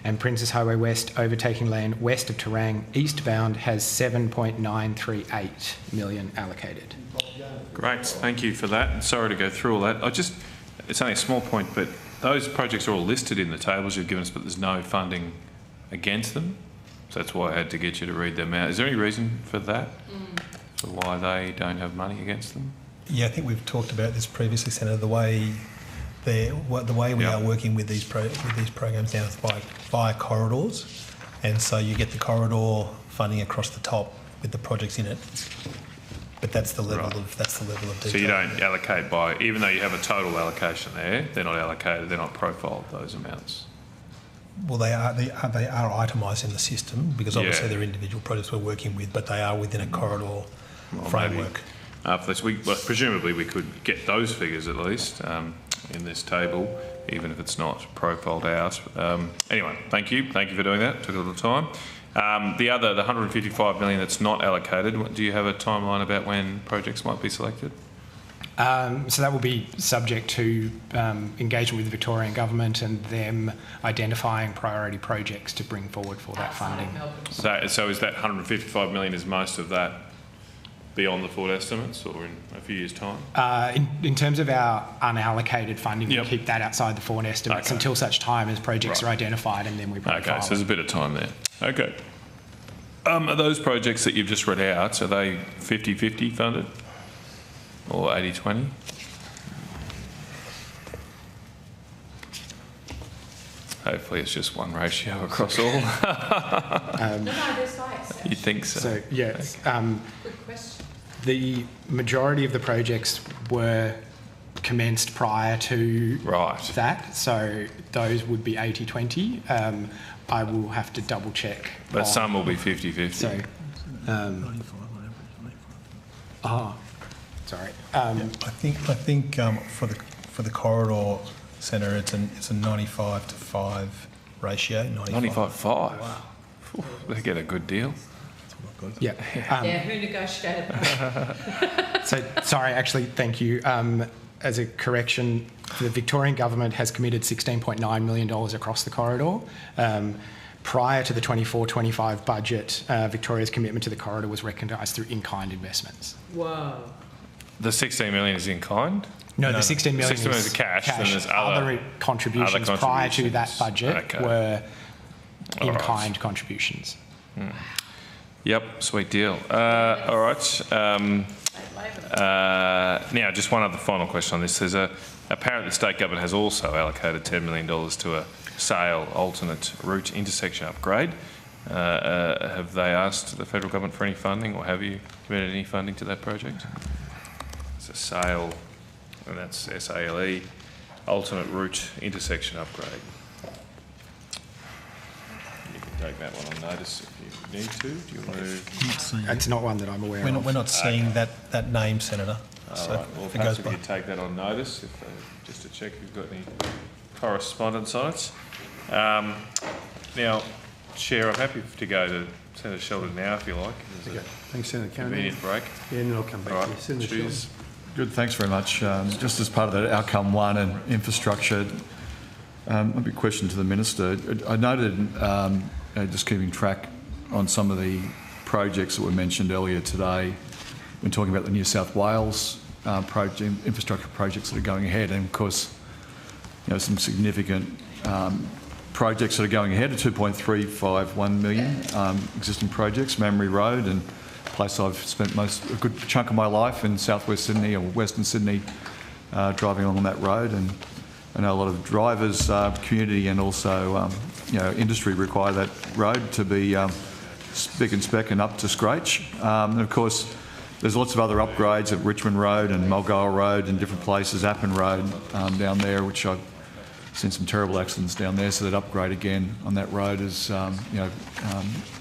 And Princes Highway West Overtaking Lane west of Terang eastbound has 7.938 million allocated. Great, thank you for that. Sorry to go through all that. It's only a small point, but those projects are all listed in the tables you've given us, but there's no funding against them. So that's why I had to get you to read them out. Is there any reason for that? For why they don't have money against them? Yeah, I think we've talked about this previously, Senator. The way we are working with these programs now is via corridors, and so you get the corridor funding across the top with the projects in it. But that's the level of detail. So you don't allocate by, even though you have a total allocation there, they're not allocated, they're not profiled, those amounts. Well, they are itemised in the system because obviously they're individual projects we're working with, but they are within a corridor framework. After this, presumably we could get those figures at least in this table, even if it's not profiled out. Anyway, thank you for doing that. Took a little time. The 155 million that's not allocated. Do you have a timeline about when projects might be selected? So that will be subject to engagement with the Victorian Government and them identifying priority projects to bring forward for that funding. So is that 155 million, is most of that beyond the forward estimates or in a few years' time? In terms of our unallocated funding, we keep that outside the forward estimates until such time as projects are identified, and then we profile. Okay, so there's a bit of time there. Okay. Are those projects that you've just read out, are they 50-50 funded or 80-20? Hopefully it's just one ratio across all. You think so? So, yes. The majority of the projects were commenced prior to that, so those would be 80-20. I will have to double check. But some will be 50-50. So, sorry. I think for the corridor centre, it's a 95-5 ratio. 95-5. Wow. They get a good deal. Yeah. Who negotiated that? So, sorry, actually, thank you. As a correction, the Victorian Government has committed $16.9 million across the corridor. Prior to the 24-25 budget, Victoria's commitment to the corridor was recognised through in-kind investments. Whoa. The 16 million is in kind? No, the 16 million is cash. And there's other contributions prior to that budget were in-kind contributions. Yep, sweet deal. All right. Now, just one other final question on this. Apparently the state government has also allocated $10 million to a Sale alternate route intersection upgrade. Have they asked the federal government for any funding, or have you committed any funding to that project? It's a Sale, and that's SALE, alternate route intersection upgrade. You can take that one on notice if you need to. Do you want to? It's not one that I'm aware of. We're not seeing that name, Senator. All right. Well, perhaps if you take that on notice, just to check if you've got any correspondence on it. Now, Chair, I'm happy to go to Senator Sheldon now, if you like. Thanks, Senator Canavan. Convenient break. Yeah, and then I'll come back to you. Senator Sheldon. Good, thanks very much. Just as part of that outcome one and infrastructure, maybe a question to the Minister. I noted just keeping track on some of the projects that were mentioned earlier today when talking about the New South Wales infrastructure projects that are going ahead, and of course some significant projects that are going ahead, 2.351 million existing projects, Memory Road, and a place I've spent a good chunk of my life in southwest Sydney or western Sydney, driving along that road, and I know a lot of drivers, community, and also industry require that road to be spick and spec and up to scratch. And of course, there's lots of other upgrades at Richmond Road and Mulgoa Road and different places, Appin Road down there, which I've seen some terrible accidents down there. So that upgrade again on that road is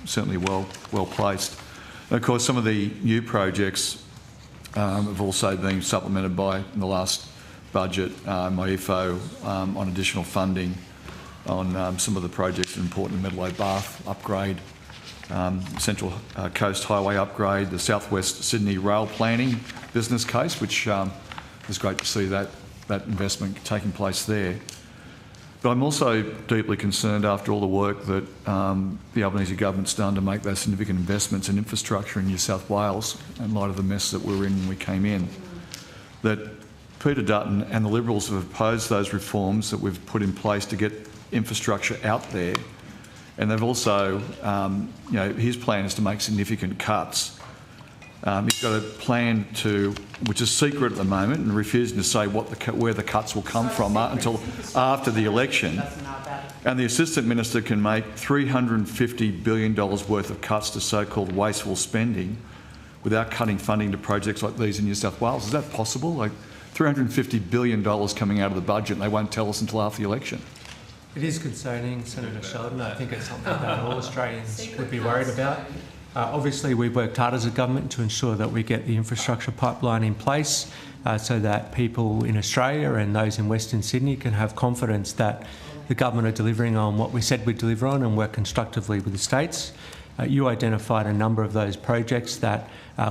certainly well placed. And of course, some of the new projects have also been supplemented by, in the last budget, my EFO on additional funding on some of the projects that are important, Medlow Bath upgrade, Central Coast Highway upgrade, the Southwest Sydney rail planning business case, which is great to see that investment taking place there. But I'm also deeply concerned, after all the work that the Albanese government's done to make those significant investments in infrastructure in New South Wales, in light of the mess that we were in when we came in, that Peter Dutton and the Liberals have opposed those reforms that we've put in place to get infrastructure out there. And they've also, his plan is to make significant cuts. He's got a plan which is secret at the moment, and refusing to say where the cuts will come from until after the election. And the Assistant Minister can make $350 billion worth of cuts to so-called wasteful spending without cutting funding to projects like these in New South Wales. Is that possible? Like $350 billion coming out of the budget, and they won't tell us until after the election. It is concerning, Senator Sheldon. I think it's something that all Australians would be worried about. Obviously, we've worked hard as a government to ensure that we get the infrastructure pipeline in place so that people in Australia and those in Western Sydney can have confidence that the government are delivering on what we said we'd deliver on and work constructively with the states. You identified a number of those projects that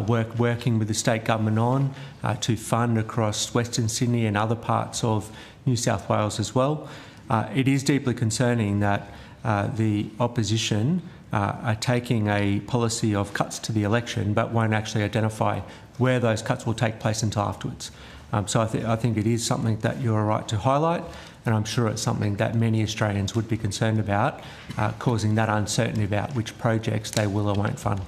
working with the state government on to fund across Western Sydney and other parts of New South Wales as well. It is deeply concerning that the opposition are taking a policy of cuts to the election but won't actually identify where those cuts will take place until afterwards. So I think it is something that you're right to highlight, and I'm sure it's something that many Australians would be concerned about, causing that uncertainty about which projects they will or won't fund.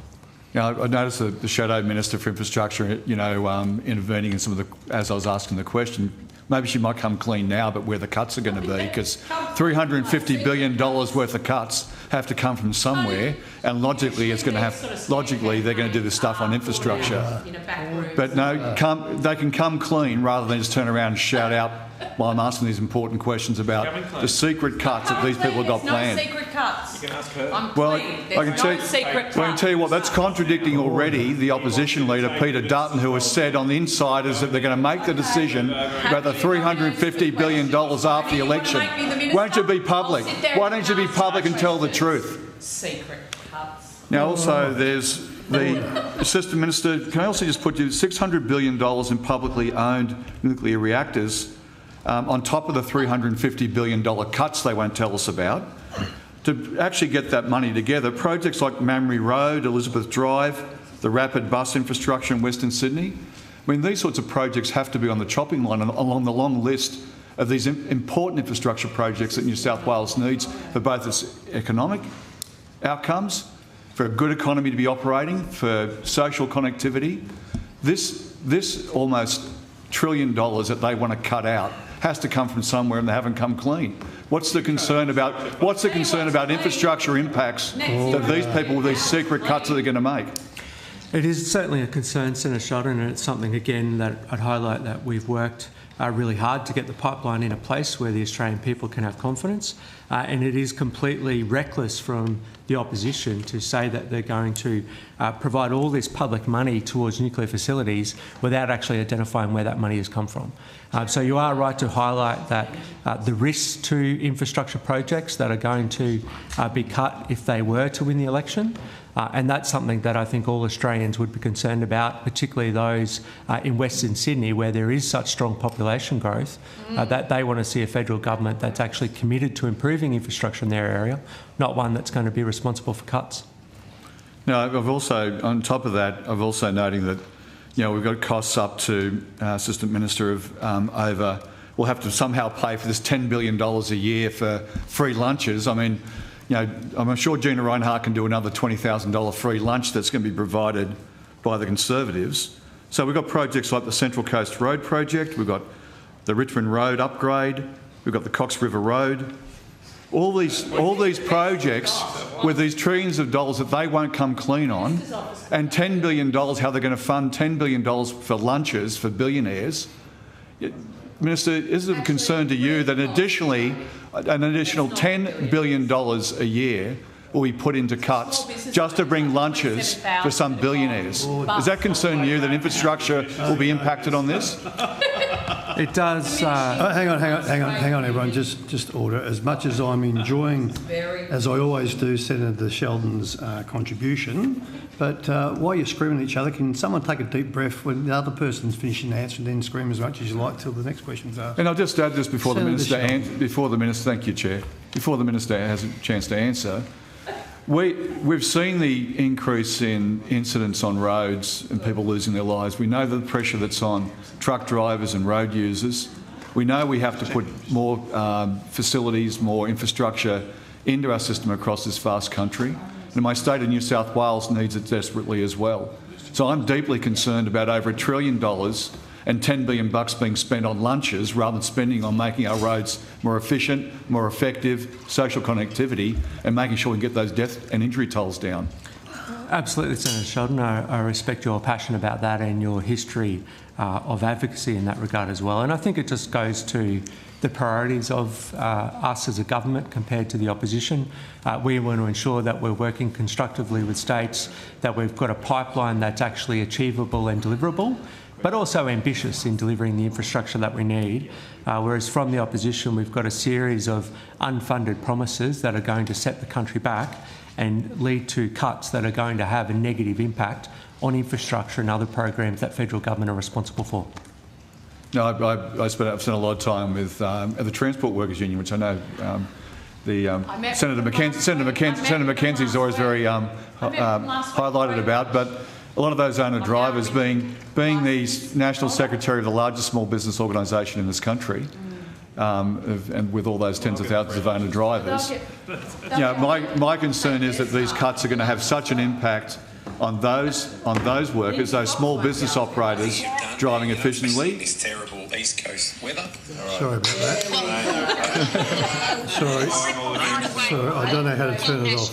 Now, I noticed the Shadow Minister for Infrastructure, intervening in some of the, as I was asking the question. Maybe she might come clean now, but where the cuts are going to be, because $350 billion worth of cuts have to come from somewhere, and logically they're going to do this stuff on infrastructure. But no, they can come clean rather than just turn around and shout out while I'm asking these important questions about the secret cuts that these people have got planned. No secret cuts. You can ask her. Well, I can tell you what, that's contradicting already the opposition leader, Peter Dutton, who has said on the insiders that they're going to make the decision about the $350 billion after the election. Won't you be public? Why don't you be public and tell the truth? Secret cuts. Now, also, there's the Assistant Minister. Can I also just put you $600 billion in publicly owned nuclear reactors on top of the $350 billion cuts they won't tell us about. To actually get that money together, projects like Memory Road, Elizabeth Drive, the rapid bus infrastructure in Western Sydney, I mean, these sorts of projects have to be on the chopping line along the long list of these important infrastructure projects that New South Wales needs for both its economic outcomes, for a good economy to be operating, for social connectivity. This almost $1 trillion that they want to cut out has to come from somewhere, and they haven't come clean. What's the concern about infrastructure impacts that these people with these secret cuts are going to make? It is certainly a concern, Senator Sheldon, and it's something, again, that I'd highlight that we've worked really hard to get the pipeline in a place where the Australian people can have confidence. And it is completely reckless from the opposition to say that they're going to provide all this public money towards nuclear facilities without actually identifying where that money has come from. So you are right to highlight that the risks to infrastructure projects that are going to be cut if they were to win the election. And that's something that I think all Australians would be concerned about, particularly those in Western Sydney where there is such strong population growth, that they want to see a federal government that's actually committed to improving infrastructure in their area, not one that's going to be responsible for cuts. Now, I've also, on top of that, I've also noting that, we've got costs up to Assistant Minister of over we'll have to somehow pay for this $10 billion a year for free lunches. I mean, you know, I'm sure Gina Rinehart can do another $20,000 free lunch that's going to be provided by the Conservatives. So we've got projects like the Central Coast Road project, we've got the Richmond Road upgrade, we've got the Cox River Road. All these projects with these trillions of dollars that they won't come clean on, and $10 billion, how they're going to fund $10 billion for lunches for billionaires. Minister, is it of concern to you that additionally, an additional $10 billion a year will be put into cuts just to bring lunches for some billionaires? Does that concern you that infrastructure will be impacted on this? It does. Hang on, everyone. Just order. As much as I'm enjoying, as I always do, Senator Sheldon's contribution, but while you're screaming at each other, can someone take a deep breath when the other person's finishing the answer and then scream as much as you like till the next question's asked? And I'll just add this before the minister. Thank you, Chair. Before the minister has a chance to answer. We've seen the increase in incidents on roads and people losing their lives. We know the pressure that's on truck drivers and road users. We know we have to put more facilities, more infrastructure into our system across this vast country. And my state of New South Wales needs it desperately as well. So I'm deeply concerned about over $1 trillion and $10 billion being spent on lunches rather than spending on making our roads more efficient, more effective, social connectivity, and making sure we get those death and injury tolls down. Absolutely, Senator Sheldon. I respect your passion about that and your history of advocacy in that regard as well. And I think it just goes to the priorities of us as a government compared to the opposition. We want to ensure that we're working constructively with states, that we've got a pipeline that's actually achievable and deliverable, but also ambitious in delivering the infrastructure that we need. Whereas from the opposition, we've got a series of unfunded promises that are going to set the country back and lead to cuts that are going to have a negative impact on infrastructure and other programs that federal government are responsible for. No, I've spent a lot of time with the Transport Workers Union, which I know Senator Mackenzie's always very highlighted about, but a lot of those owner-drivers being the National Secretary of the largest small business organisation in this country, and with all those tens of thousands of owner-drivers, my concern is that these cuts are going to have such an impact on those workers, those small business operators driving efficiently. This terrible East Coast weather. Sorry about that. Sorry, I don't know how to turn it off.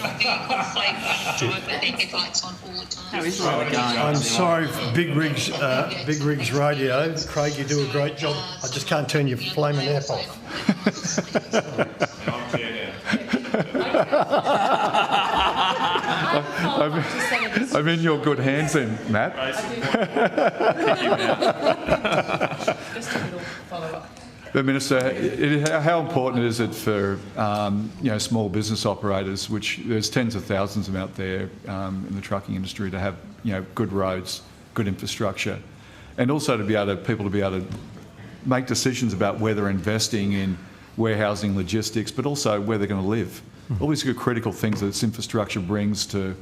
I'm sorry, Big Rigs Radio. Craig, you do a great job. I just can't turn your flaming app off. I'm in your good hands then, Matt. Thank you, Matt. Just a little follow-up. But Minister, how important is it for small business operators, which there's tens of thousands of them out there in the trucking industry, to have good roads, good infrastructure, and also to be able to make decisions about where they're investing in warehousing, logistics, but also where they're going to live. All these are critical things that this infrastructure brings to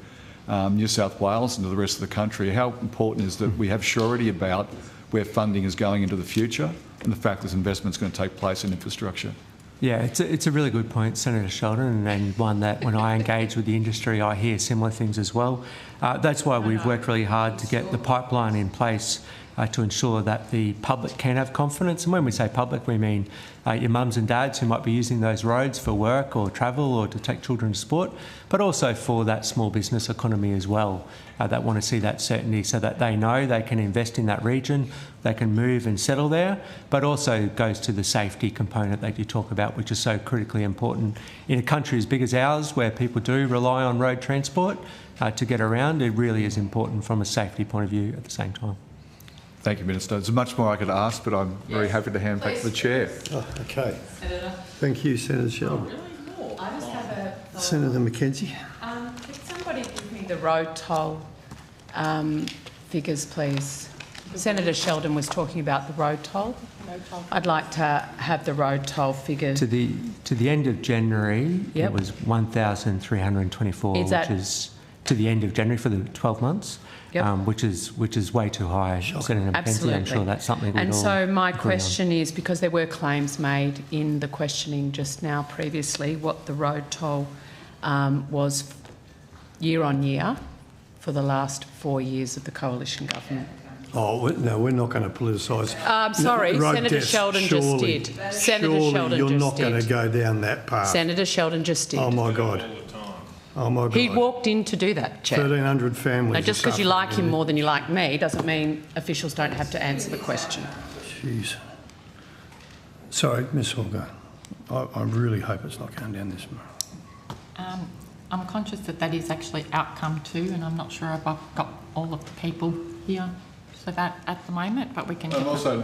New South Wales and to the rest of the country. How important is that we have surety about where funding is going into the future and the fact this investment is going to take place in infrastructure? Yeah, it's a really good point, Senator Sheldon, and one that when I engage with the industry, I hear similar things as well. That's why we've worked really hard to get the pipeline in place to ensure that the public can have confidence. And when we say public, we mean your mums and dads who might be using those roads for work or travel or to take children to sport, but also for that small business economy as well, that want to see that certainty so that they know they can invest in that region, they can move and settle there, but also goes to the safety component that you talk about, which is so critically important. In a country as big as ours, where people do rely on road transport to get around, it really is important from a safety point of view at the same time. Thank you, Minister. There's much more I could ask, but I'm very happy to hand back to the Chair. Oh, okay. Thank you, Senator Sheldon. I just have a... Senator Mackenzie. Can somebody give me the road toll figures, please? Senator Sheldon was talking about the road toll. I'd like to have the road toll figures. To the end of January, it was 1,324, which is to the end of January for the 12 months, Yep. which is way too high. Senator McKenzie, Absolutely. I'm sure that's something we'd And all so my agree on. question is, because there were claims made in the questioning just now previously, what the road toll was year on year for the last 4 years of the coalition government. Oh, no, we're not going to politicise. Sorry, road Senator deaths, Sheldon surely, just did. Senator surely Sheldon you're just not going did. to go down that path. Senator Sheldon just did. Oh, my God. Oh, my God. He walked in to do that, Chair. 1,300 families. Now, just are because you like suffering him in more than you like me doesn't mean officials don't have to answer the question. Jeez. Sorry, Ms Hallgo. I really hope it's not going down this road. I'm conscious that that is actually outcome 2, and I'm not sure if I've got all of the people here for that at the moment, but we can... I'm also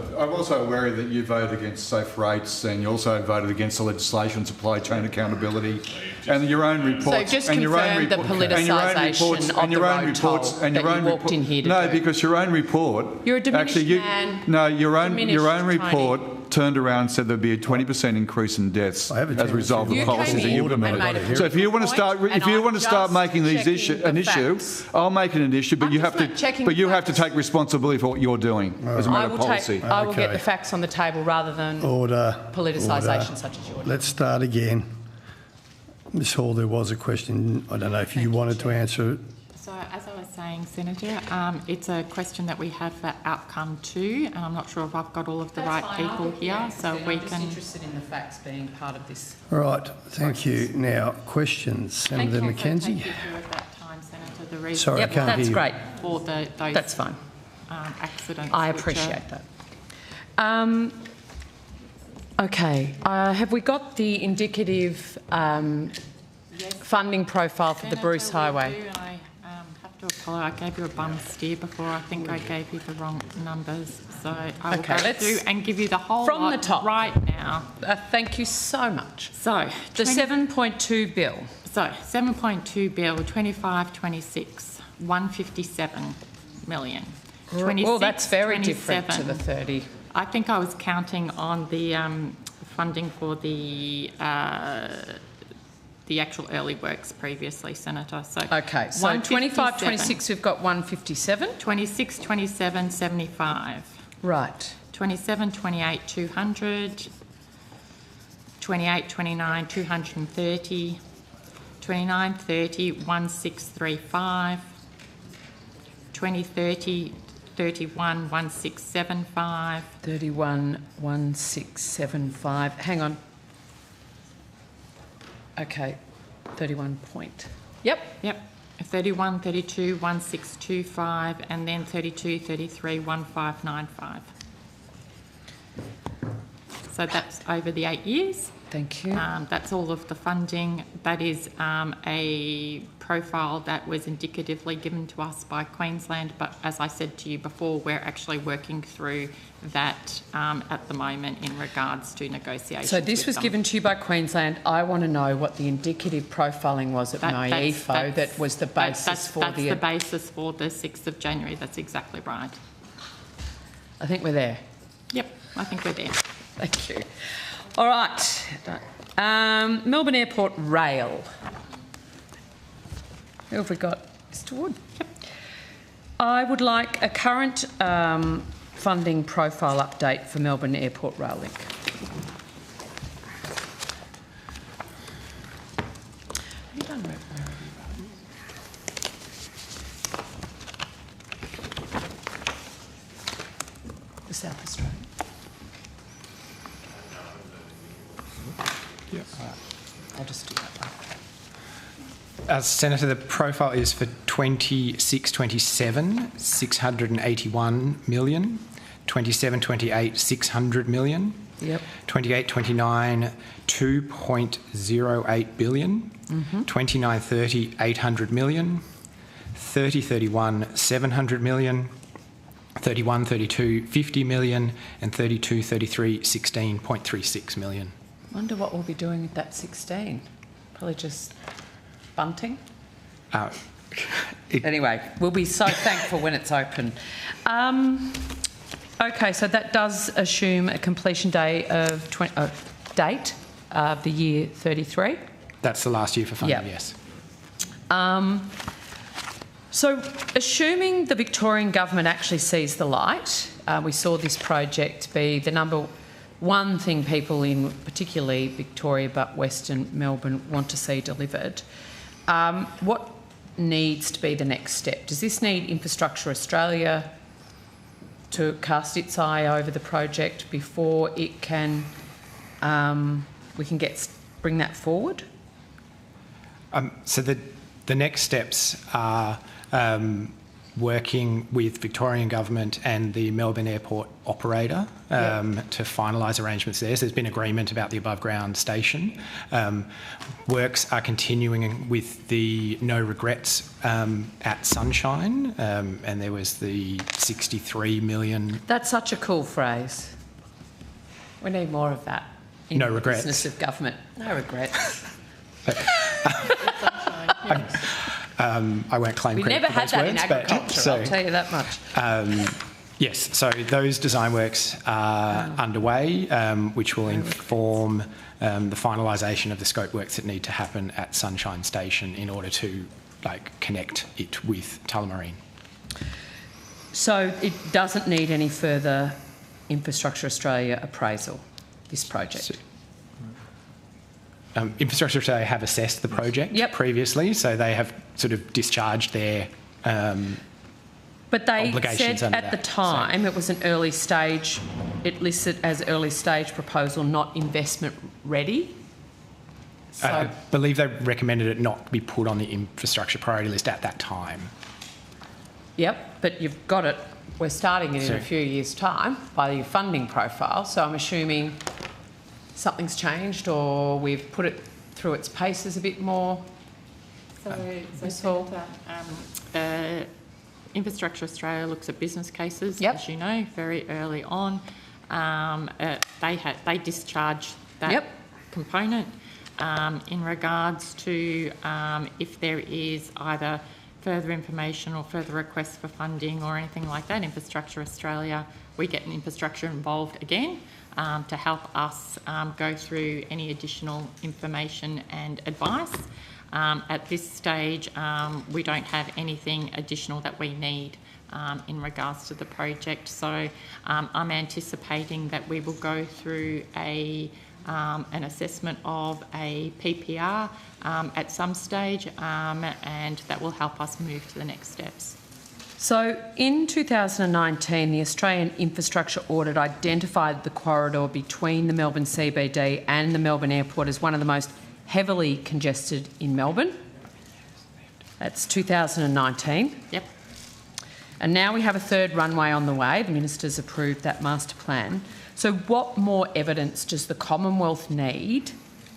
aware that you voted against safe rates, and you also voted against the legislation, supply chain accountability, and your own reports. So just and your own confirm the politicisation of the road toll that you walked in here to do. No, because your own report... You're a diminished man. No, your own Diminished, report turned around and said there'd be a 20% increase in deaths as a result of the policies that you implemented. So if you want to start making these an issue, I'll make it an issue, but you have to take responsibility for what you're doing as a matter of policy. I will get the facts on the table rather than politicisation such as yours. Let's start again. Ms Hall, there was a question. I don't know if you wanted to answer it. So, as I was saying, Senator, it's a question that we have for outcome 2, and I'm not sure if I've got all of the right people here, so we can... I'm just interested in the facts being part of this. All right, thank you. Now, questions. Senator McKenzie. Sorry, I can't hear you. Great. For those that's fine. Accidents. I appreciate that. Okay, have we got the indicative funding profile for the Bruce Highway? I have to apologise. I gave you a bum steer before. I think I gave you the wrong numbers. So I will go through and give you the whole from lot the top right now. Thank you so much. So the 7.2 bill. So 7.2 bill, 25-26, 157 million. Well, that's very different to the 30. I think I was counting on the funding for the actual early works previously, Senator. So okay, so 25-26 we've got 157. 26-27, 75. Right. 27-28, 200. 28-29, 230. 29-30, 1635. 20-30, 31, 1675. 31, 1675. Hang on. Okay, 31 point. Yep. 31, 32, 1625, and then 32, 33, 1595. So that's over the 8 years. Thank you. That's all of the funding. That is a profile that was indicatively given to us by Queensland, but as I said to you before, we're actually working through that at the moment in regards to negotiations. So this was given to you by Queensland. I want to know what the indicative profiling was at MyEFO that was the basis for the basis for the 6th of January. That's exactly right. I think we're there. Yep, I think we're there. Thank you. All right. Melbourne Airport Rail. Who have we got? Mr Wood. Yep. I would like a current funding profile update for Melbourne Airport Rail Link. Have you done the South Australian? Yeah. I'll just do that one. Senator, the profile is for 26-27, 681 million, 27-28, 600 million, yep. 28-29, 2.08 billion, 29-30, 800 million, 30-31, 700 million, 31-32, 50 million, and 32-33, 16.36 million. Wonder what we'll be doing with that 16. Probably just bunting. Anyway, we'll be so thankful when it's open. Okay, so that does assume a completion day of date of the year 33. That's the last year for funding, yes. So, assuming the Victorian government actually sees the light, we saw this project be the number one thing people in particularly Victoria but Western Melbourne want to see delivered. What needs to be the next step? Does this need Infrastructure Australia to cast its eye over the project before it can we can bring that forward? So the next steps are working with Victorian Government and the Melbourne Airport operator to finalise arrangements there. So there's been agreement about the above-ground station. Works are continuing with the no regrets at Sunshine, and there was the 63 million... That's such a cool phrase. We need more of that in no the regrets. business of government. No regrets. I won't claim We credit never for had those that words, in but- agriculture, I'll tell you that much. Yes, so those design works are underway, which will inform the finalisation of the scope works that need to happen at Sunshine Station in order to connect it with Tullamarine. So it doesn't need any further Infrastructure Australia appraisal, this project? Infrastructure Australia have assessed the project previously, so they have sort of discharged their but they obligations said under at the that. time it was an early stage, it listed as early stage proposal, not investment ready. So I believe they recommended it not be put on the infrastructure priority list at that time. Yep, but you've got it. We're starting it in a few years' time by your funding profile, so I'm assuming something's changed or we've put it through its paces a bit more. Infrastructure Australia looks at business cases, as you know, very early on. They discharged that component in regards to if there is either further information or further requests for funding or anything like that. Infrastructure Australia, we get an infrastructure involved again to help us go through any additional information and advice. At this stage, we don't have anything additional that we need in regards to the project. So I'm anticipating that we will go through an assessment of a PPR at some stage, and that will help us move to the next steps. So in 2019, the Australian Infrastructure Audit identified the corridor between the Melbourne CBD and the Melbourne Airport as one of the most heavily congested in Melbourne. That's 2019. Yep. And now we have a third runway on the way. The Minister's approved that master plan. So what more evidence does the Commonwealth need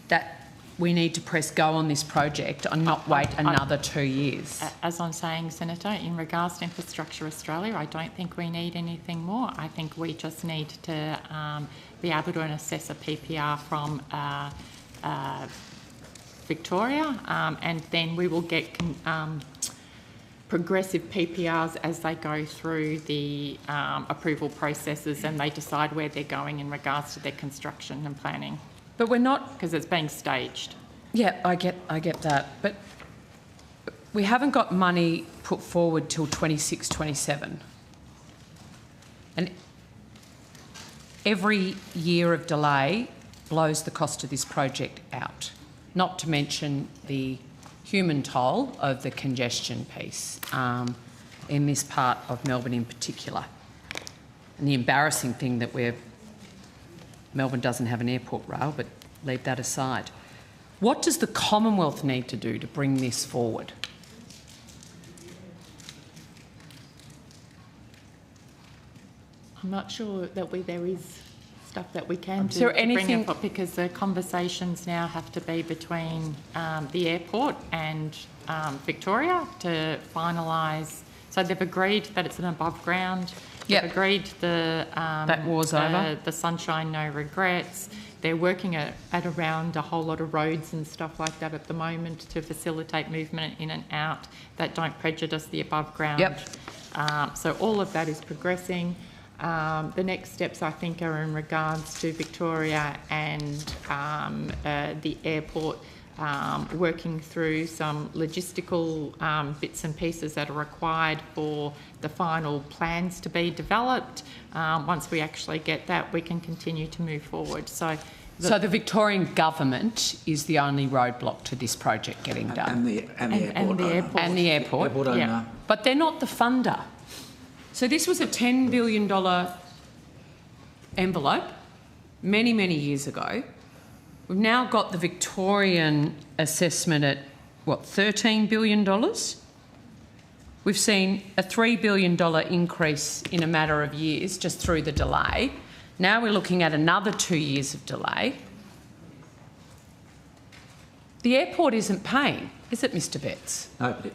that we need to press go on this project and not wait another 2 years? As I'm saying, Senator, in regards to Infrastructure Australia, I don't think we need anything more. I think we just need to be able to assess a PPR from Victoria, and then we will get progressive PPRs as they go through the approval processes and they decide where they're going in regards to their construction and planning. But we're not... Because it's being staged. Yeah, I get that. But we haven't got money put forward till 26, 27. And every year of delay blows the cost of this project out, not to mention the human toll of the congestion piece in this part of Melbourne in particular. And the embarrassing thing that Melbourne doesn't have an airport rail, but leave that aside. What does the Commonwealth need to do to bring this forward? I'm not sure that there is stuff that we can do there to anything... bring it up, because the conversations now have to be between the airport and Victoria to finalise. So they've agreed that it's an above ground. They've agreed that war's over. The Sunshine No Regrets. They're working at around a whole lot of roads and stuff like that at the moment to facilitate movement in and out that don't prejudice the above ground. So all of that is progressing. The next steps, I think, are in regards to Victoria and the airport working through some logistical bits and pieces that are required for the final plans to be developed. Once we actually get that, we can continue to move forward. So the Victorian government is the only roadblock to this project getting done. And the airport. And the airport. Airport owner. But they're not the funder. So this was a $10 billion envelope many, many years ago. We've now got the Victorian assessment at, what, $13 billion? We've seen a $3 billion increase in a matter of years just through the delay. Now we're looking at another 2 years of delay. The airport isn't paying, is it, Mr Betts? No, but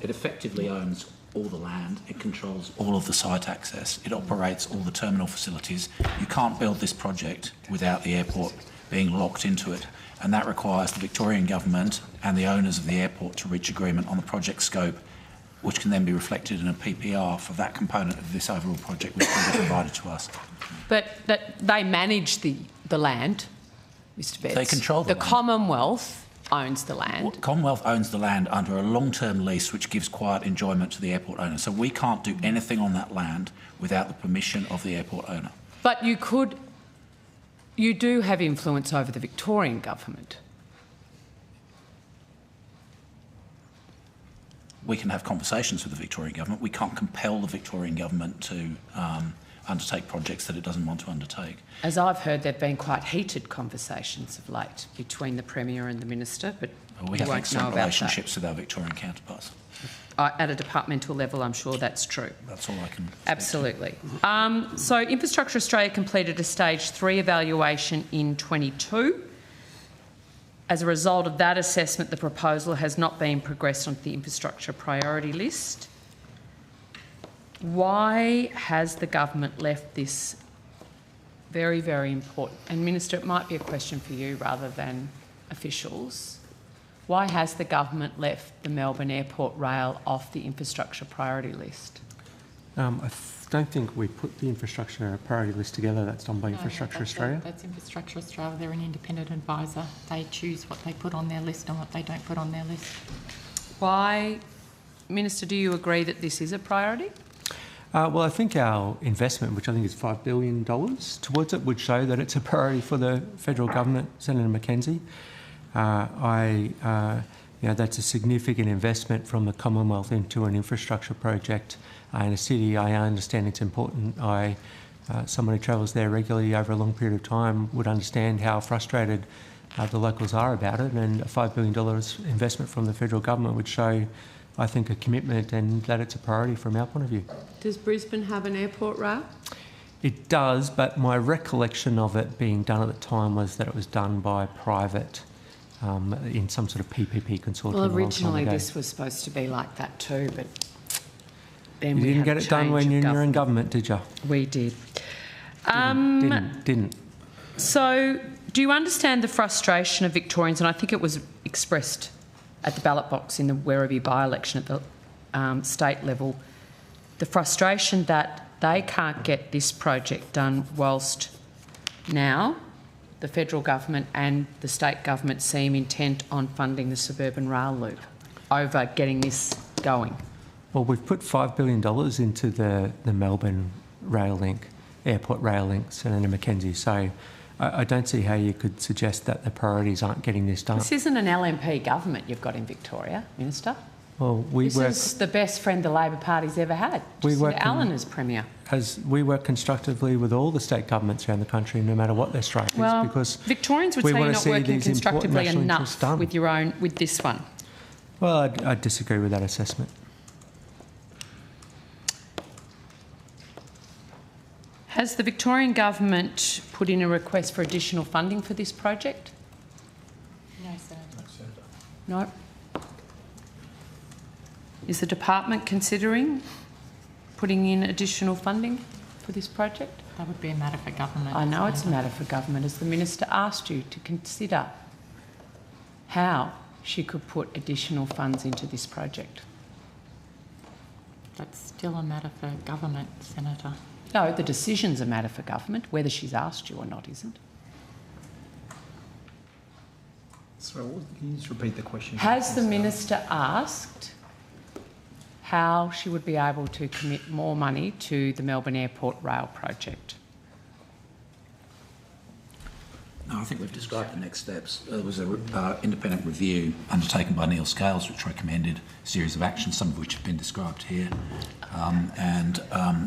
it effectively owns all the land. It controls all of the site access. It operates all the terminal facilities. You can't build this project without the airport being locked into it, and that requires the Victorian government and the owners of the airport to reach agreement on the project scope, which can then be reflected in a PPR for that component of this overall project, which can be provided to us. But that they manage the land, Mr Betts. They control the land. Commonwealth owns the land. Well, Commonwealth owns the land under a long-term lease which gives quiet enjoyment to the airport owner. So we can't do anything on that land without the permission of the airport owner. But you do have influence over the Victorian government. We can have conversations with the Victorian government. We can't compel the Victorian government to undertake projects that it doesn't want to undertake. As I've heard, there have been quite heated conversations of late between the Premier and the Minister, but we have excellent relationships with our Victorian counterparts. At a departmental level, I'm sure that's true. That's all I can say. Absolutely. So Infrastructure Australia completed a Stage 3 evaluation in 22. As a result of that assessment, the proposal has not been progressed onto the infrastructure priority list. Why has the government left this very, very important? And Minister, it might be a question for you rather than officials. Why has the government left the Melbourne Airport rail off the infrastructure priority list? I don't think we put the infrastructure priority list together. That's done by Infrastructure Australia. That's Infrastructure Australia. They're an independent advisor. They choose what they put on their list and what they don't put on their list. Why, Minister, do you agree that this is a priority? Well, I think our investment, which I think is $5 billion towards it, would show that it's a priority for the federal government, Senator McKenzie. That's a significant investment from the Commonwealth into an infrastructure project in a city. I understand it's important. Someone who travels there regularly over a long period of time would understand how frustrated the locals are about it, and a $5 billion investment from the federal government would show, I think, a commitment and that it's a priority from our point of view. Does Brisbane have an airport rail? It does, but my recollection of it being done at the time was that it was done by private in some sort of PPP consortium. Well, originally this was supposed to be like that too, but then you we didn't had get it done when you were in government, did you? We did. Didn't. So, do you understand the frustration of Victorians? And I think it was expressed at the ballot box in the Werribee by-election at the state level. The frustration that they can't get this project done whilst now the federal government and the state government seem intent on funding the suburban rail loop over getting this going. Well, we've put $5 billion into the Melbourne rail link, airport rail link, Senator McKenzie. So I don't see how you could suggest that the priorities aren't getting this done. This isn't an LNP government you've got in Victoria, Minister. Well, this is the best friend the Labor Party's ever had. Jacinda Allen as Premier. As we work constructively with all the state governments around the country, no matter what their strike is, because Victorians would say you're not working constructively enough with this one. Well, I disagree with that assessment. Has the Victorian government put in a request for additional funding for this project? No, Senator. No. Is the department considering putting in additional funding for this project? That would be a matter for government. I know it's a matter for government. As the Minister asked you to consider how she could put additional funds into this project. That's still a matter for government, Senator. No, the decision's a matter for government. Whether she's asked you or not isn't. So can you just repeat the question? Has the Minister asked how she would be able to commit more money to the Melbourne Airport Rail project? No, I think we've described the next steps. There was an independent review undertaken by Neil Scales, which recommended a series of actions, some of which have been described here.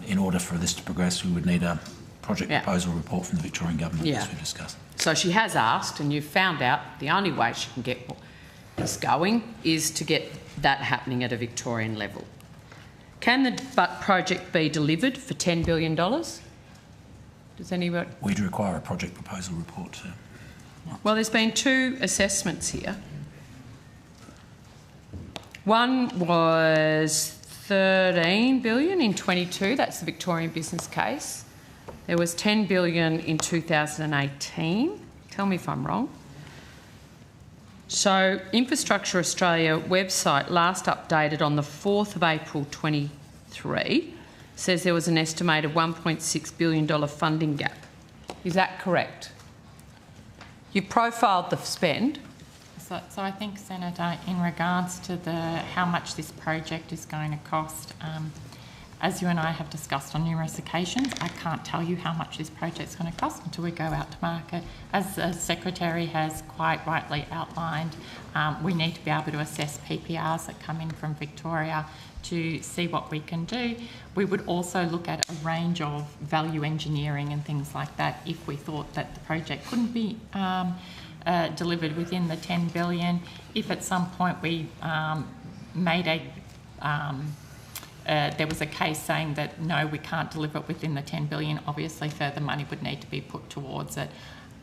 In order for this to progress, we would need a project proposal report from the Victorian Government, as we discussed. So she has asked, and you've found out the only way she can get this going is to get that happening at a Victorian level. Can the project be delivered for $10 billion? Does anyone? We'd require a project proposal report too. Well, there's been two assessments here. One was $13 billion in 22. That's the Victorian business case. There was $10 billion in 2018. Tell me if I'm wrong. So, Infrastructure Australia website, last updated on the 4th of April 23, says there was an estimated $1.6 billion funding gap. Is that correct? You've profiled the spend. So I think, Senator, in regards to how much this project is going to cost, as you and I have discussed on numerous occasions, I can't tell you how much this project is going to cost until we go out to market. As the Secretary has quite rightly outlined, we need to be able to assess PPRs that come in from Victoria to see what we can do. We would also look at a range of value engineering and things like that if we thought that the project couldn't be delivered within the $10 billion. If at some point we made there was a case saying that no, we can't deliver it within the $10 billion, obviously further money would need to be put towards it.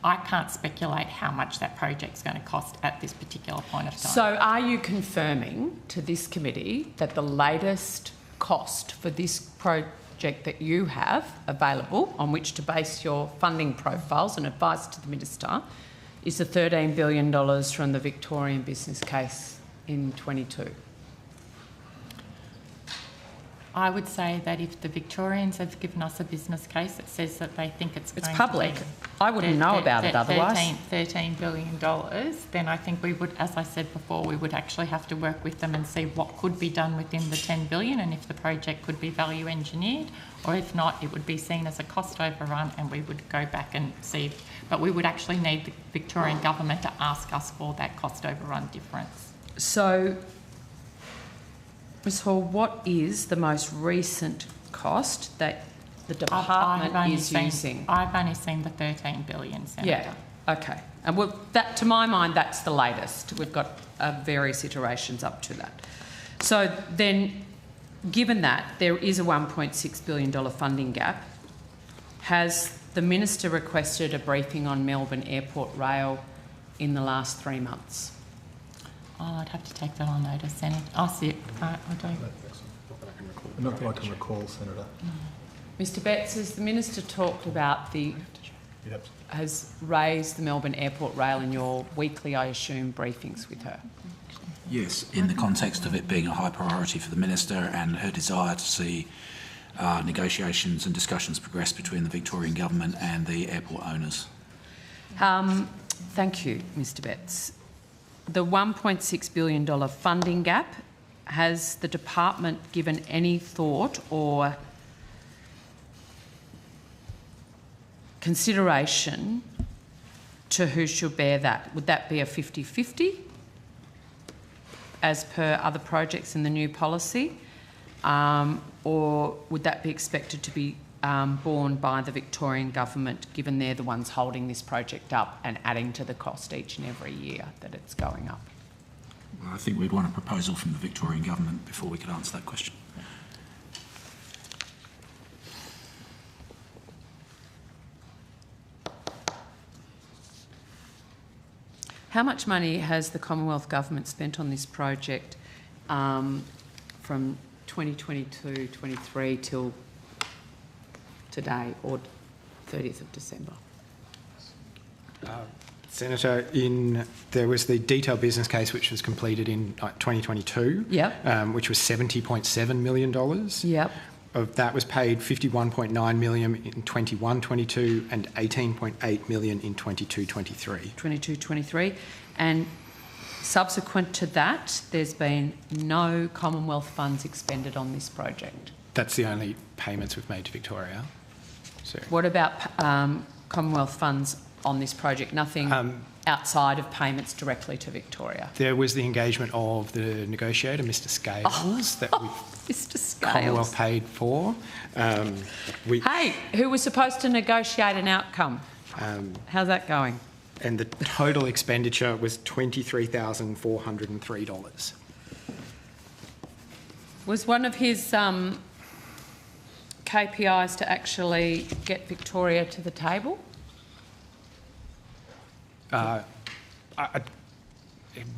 I can't speculate how much that project's going to cost at this particular point of time. So are you confirming to this committee that the latest cost for this project that you have available on which to base your funding profiles and advice to the Minister is the $13 billion from the Victorian business case in 22? I would say that if the Victorians have given us a business case that says that they think it's going public. to be... I wouldn't know about it otherwise. $13 billion, then I think we would, as I said before, we would actually have to work with them and see what could be done within the $10 billion and if the project could be value engineered, or if not, it would be seen as a cost overrun and we would go back and see. But we would actually need the Victorian Government to ask us for that cost overrun difference. So, Ms Hall, what is the most recent cost that the department is using? I've only seen the $13 billion, Senator. Yeah, okay. And that, to my mind, that's the latest. We've got various iterations up to that. So then, given that there is a $1.6 billion funding gap, has the Minister requested a briefing on Melbourne Airport Rail in the last 3 months? Oh, I'd have to take that on notice, Senator. I'll see it. I'll do. Not that I can recall, Senator. Mr Betts, has the Minister talked about has raised the Melbourne Airport Rail in your weekly, I assume, briefings with her? Yes, in the context of it being a high priority for the Minister and her desire to see negotiations and discussions progress between the Victorian Government and the airport owners. Thank you, Mr Betts. The $1.6 billion funding gap, has the department given any thought or consideration to who should bear that? Would that be a 50-50 as per other projects in the new policy? Or would that be expected to be borne by the Victorian Government, given they're the ones holding this project up and adding to the cost each and every year that it's going up? Well, I think we'd want a proposal from the Victorian Government before we could answer that question. How much money has the Commonwealth Government spent on this project from 2022-23 till today, or 30th of December? Senator, there was the detailed business case which was completed in 2022, which was $70.7 million. Yep. Of that was paid $51.9 million in 21-22 and $18.8 million in 22-23. 22-23. And Subsequent to that, there's been no Commonwealth funds expended on this project. That's the only payments we've made to Victoria. So, What about Commonwealth funds on this project? Nothing outside of payments directly to Victoria? there was the engagement of the negotiator, Mr Scales, that we Mr Scales. Commonwealth paid for. Hey, who was supposed to negotiate an outcome? How's that going? And the total expenditure was $23,403. Was one of his KPIs to actually get Victoria to the table?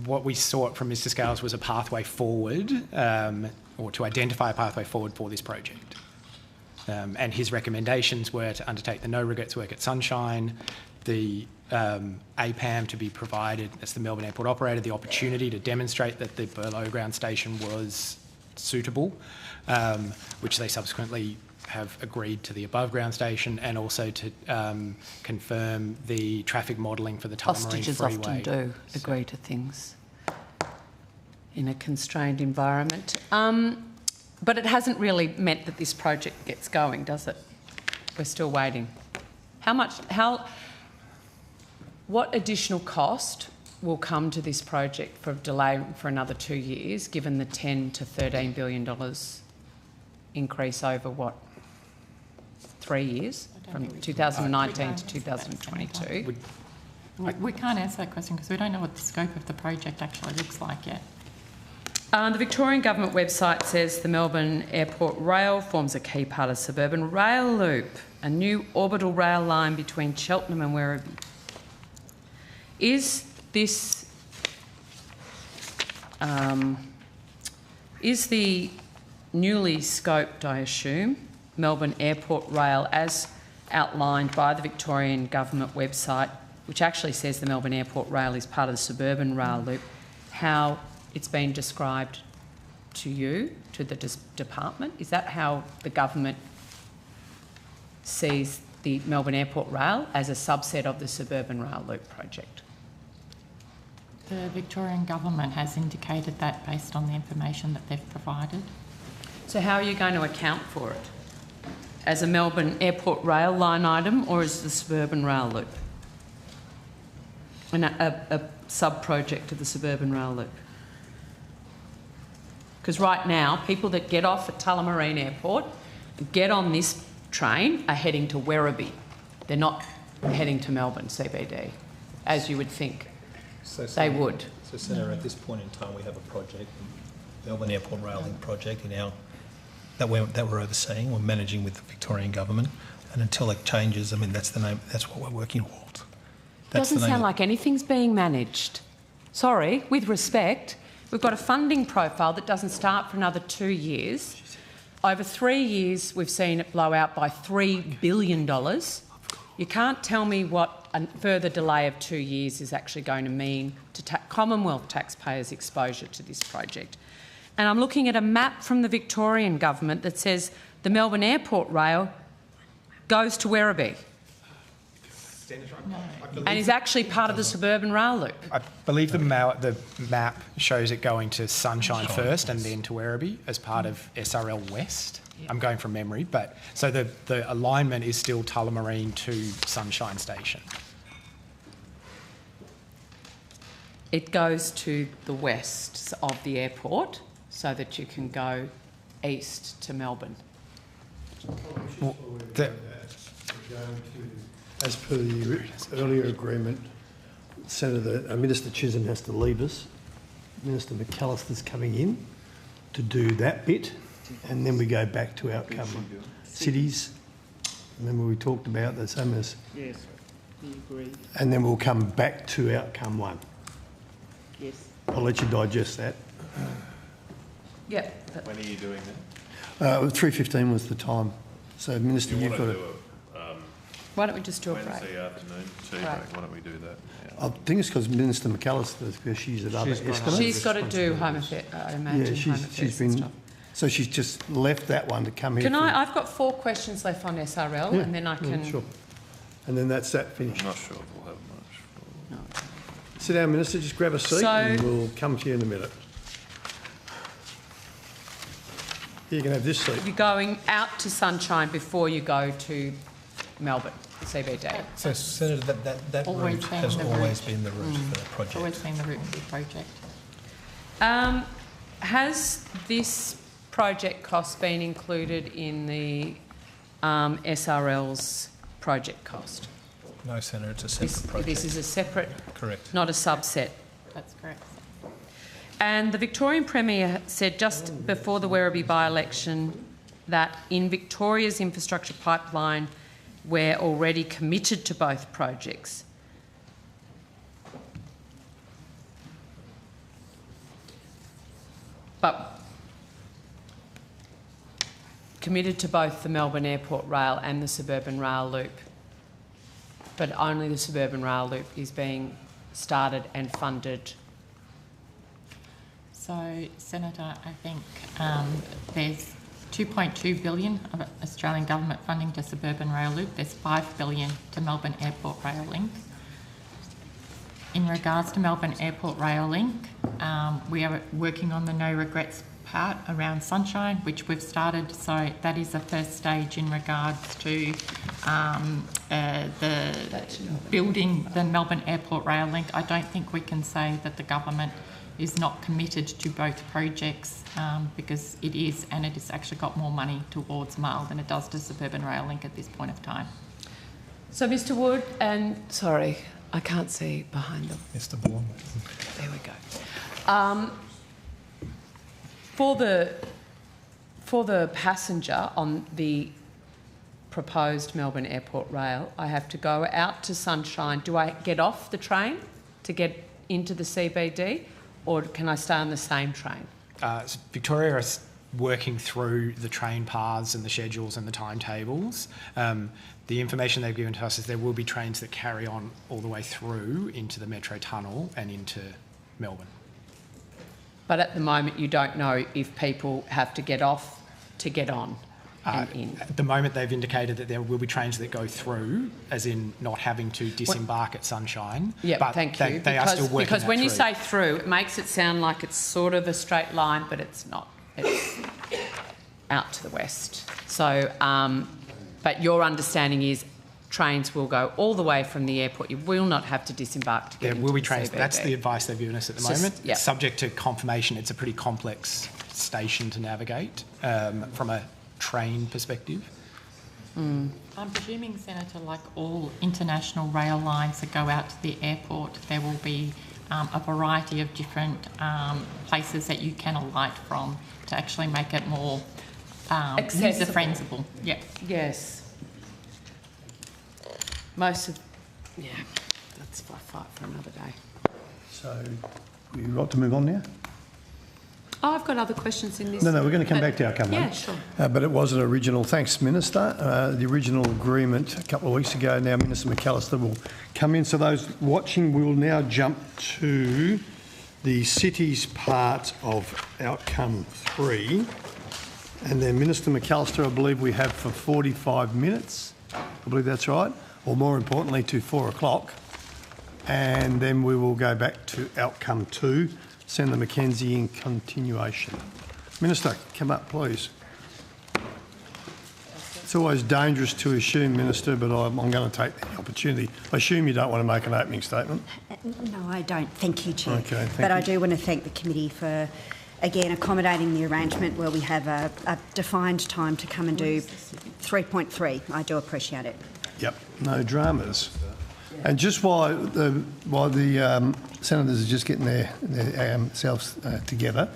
What we sought from Mr Scales was a pathway forward, or to identify a pathway forward for this project. And his recommendations were to undertake the no regrets work at Sunshine, the APAM to be provided, as the Melbourne Airport operator, the opportunity to demonstrate that the below ground station was suitable, which they subsequently have agreed to the above ground station, and also to confirm the traffic modelling for the Tullamarine Freeway. Hostages often do agree to things in a constrained environment. But it hasn't really meant that this project gets going, does it? We're still waiting. What additional cost will come to this project for a delay for another 2 years, given the $10 to $13 billion increase over, what, 3 years, from 2019 to 2022? We can't answer that question because we don't know what the scope of the project actually looks like yet. The Victorian Government website says the Melbourne Airport Rail forms a key part of suburban rail loop, a new orbital rail line between Cheltenham and Werribee. Is the newly scoped, I assume, Melbourne Airport Rail, as outlined by the Victorian Government website, which actually says the Melbourne Airport Rail is part of the suburban rail loop, how it's been described to you, to the department? Is that how the government sees the Melbourne Airport Rail, as a subset of the suburban rail loop project? The Victorian Government has indicated that based on the information that they've provided. So how are you going to account for it? As a Melbourne Airport Rail line item, or as the suburban rail loop? And a sub-project of the suburban rail loop? Because right now, people that get off at Tullamarine Airport, get on this train, are heading to Werribee. They're not heading to Melbourne CBD, as you would think they would. So, Senator, at this point in time, we have a project, Melbourne Airport Rail Link project, that we're overseeing. We're managing with the Victorian Government, and until it changes, I mean, that's the name. That's what we're working towards. Doesn't sound like anything's being managed. Sorry, with respect, we've got a funding profile that doesn't start for another 2 years. Over 3 years, we've seen it blow out by $3 billion. You can't tell me what a further delay of 2 years is actually going to mean to Commonwealth taxpayers' exposure to this project. And I'm looking at a map from the Victorian Government that says the Melbourne Airport Rail goes to Werribee. And is actually part of the suburban rail loop. I believe the map shows it going to Sunshine first and then to Werribee as part of SRL West. Yep. I'm going from memory, but so the alignment is still Tullamarine to Sunshine Station. It goes to the west of the airport so that you can go east to Melbourne. As per the earlier agreement, Minister Chisholm has to leave us. Minister McAllister's coming in to do that bit, and then we go back to outcome cities. Remember we talked about the same as... Yes, we agree. And then we'll come back to outcome one. Yes. I'll let you digest that. Yeah. When are you doing that? 3:15 was the time. So, Minister, you've got to... Why don't we just do a break? Wednesday afternoon, tea break. Why don't we do that? Yeah. I think it's because Minister McAllister, because she's at other estimates. She's got to do Home Affairs, I imagine. Yeah, she's been... So she's just left that one to come here. I've got 4 questions left on SRL, and then I can... Sure. And then that's that finished. I'm not sure if we'll have much. Sit down, Minister, just grab a seat and we'll come to you in a minute. You can have this seat. You're going out to Sunshine before you go to Melbourne, CBD. So, Senator, that route has always been the route for the project. Always been the route for the project. Has this project cost been included in the SRL's project cost? No, Senator, it's a separate project. This is a separate, correct, not a subset. That's correct. And the Victorian Premier said just before the Werribee by-election that in Victoria's infrastructure pipeline, we're already committed to both projects. But committed to both the Melbourne Airport Rail and the Suburban Rail Loop. But only the Suburban Rail Loop is being started and funded. So, Senator, I think there's 2.2 billion of Australian government funding to Suburban Rail Loop. There's 5 billion to Melbourne Airport Rail Link. In regards to Melbourne Airport Rail Link, we are working on the no regrets part around Sunshine, which we've started. So that is the first stage in regards to the building the Melbourne Airport Rail Link. I don't think we can say that the government is not committed to both projects because it is, and it has actually got more money towards MAL than it does to Suburban Rail Link at this point of time. So, Mr Wood, and sorry, I can't see behind them. Mr Bourne. There we go. For the passenger on the proposed Melbourne Airport Rail, I have to go out to Sunshine. Do I get off the train to get into the CBD, or can I stay on the same train? Victoria is working through the train paths and the schedules and the timetables. The information they've given to us is there will be trains that carry on all the way through into the Metro Tunnel and into Melbourne. But at the moment, you don't know if people have to get off to get on and in. At the moment, they've indicated that there will be trains that go through, as in not having to disembark at Sunshine. Yeah, but thank you. They are still working because when you through. say through, it makes it sound like it's sort of a straight line, but it's not. It's out to the west. So, but your understanding is trains will go all the way from the airport. You will not have to disembark to get There will be into trains. CBD. That's the advice they've given us at the moment. Yep. Subject to confirmation, it's a pretty complex station to navigate from a train perspective. I'm presuming, Senator, like all international rail lines that go out to the airport, there will be a variety of different places that you can alight from to actually make it more user-friendly. Yeah. Yes. Most of, yeah, that's a fight for another day. So, you'd like to move on now? Oh, I've got other questions in this. No, we're going to come back to outcome one. Yeah, sure. But it was an original, thanks Minister, the original agreement a couple of weeks ago. Now Minister McAllister will come in. So those watching, we will now jump to the city's part of outcome 3. And then Minister McAllister, I believe we have for 45 minutes. I believe that's right. Or more importantly, to 4 o'clock. And then we will go back to outcome 2. Senator Mackenzie in continuation. Minister, come up, please. It's always dangerous to assume, Minister, but I'm going to take the opportunity. I assume you don't want to make an opening statement? No, I don't. Thank you, Chair. Okay, thank but you. I do want to thank the committee for, again, accommodating the arrangement where we have a defined time to come and do 3.3. I do appreciate it. Yep, no dramas. And just while the senators are just getting their selves together,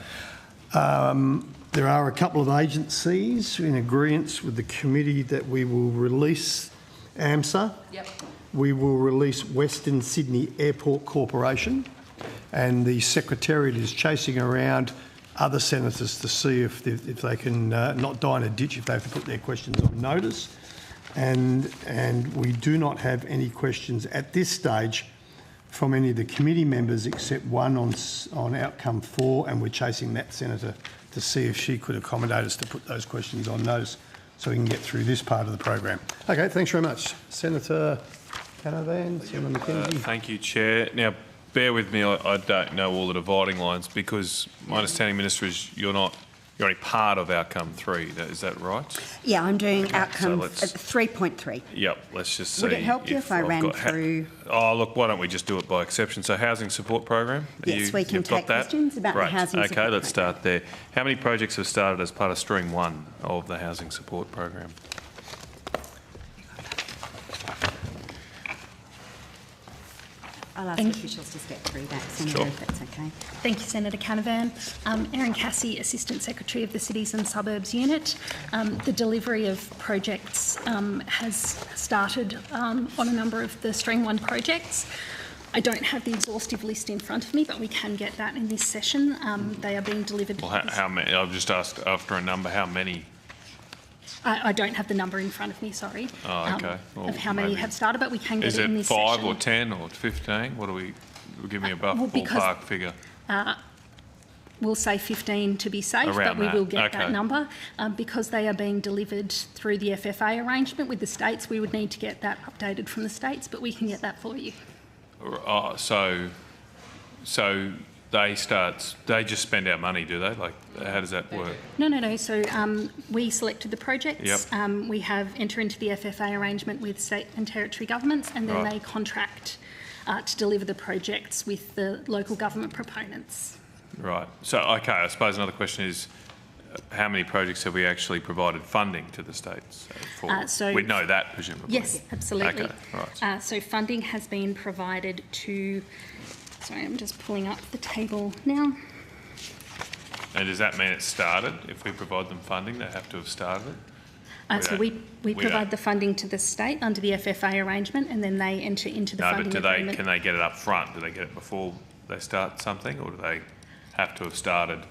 there are a couple of agencies in agreement with the committee that we will release AMSA. Yep. We will release Western Sydney Airport Corporation, and the Secretariat is chasing around other senators to see if they can not die in a ditch if they have to put their questions on notice. And we do not have any questions at this stage from any of the committee members except one on outcome 4, and we're chasing that senator to see if she could accommodate us to put those questions on notice so we can get through this part of the program. Okay, thanks very much. Senator Canavan, Senator Mackenzie. Thank you, Chair. Now, bear with me, I don't know all the dividing lines because my understanding, Minister, is you're only part of outcome 3. Is that right? Yeah, I'm doing Okay, outcome so 3.3. Yep, let's just see. Would it help you if I ran through? Oh, look, why don't we just do it by exception? So housing support program? Yes, we can take questions about the housing support Okay, let's program. start there. How many projects have started as part of stream 1 of the housing support program? I'll ask officials to step through that, Senator, if that's okay. Thank you, Senator Canavan. Erin Cassie, Assistant Secretary of the Cities and Suburbs Unit. The delivery of projects has started on a number of the Stream 1 projects. I don't have the exhaustive list in front of me, but we can get that in this session. They are being delivered. Well, how many? I've just asked after a number, how many? I don't have the number in front of me, sorry, Oh, okay. of how many have started, but we can get Is it in it this 5 session. or 10 or 15? What do we give me a because, ballpark figure? We'll say 15 to be safe, Around but we that. will get Okay. that number. Because they are being delivered through the FFA arrangement with the states, we would need to get that updated from the states, but we can get that for you. So they just spend our money, do they? Like, how does that work? No. So we selected the projects. Yep. We have entered into the FFA arrangement with state and territory governments, and then Right. they contract to deliver the projects with the local government proponents. Right. So, okay, I suppose another question is, how many projects have we actually provided funding to the states for? So We'd know that, presumably. Yes, absolutely. Okay, right. So funding has been provided to... Sorry, I'm just pulling up the table now. And does that mean it started? If we provide them funding, they have to have started it? So we provide the funding to the state under the FFA arrangement, and then they enter into the funding agreement. Can they get it up front? Do they get it before they start something, or do they have to have started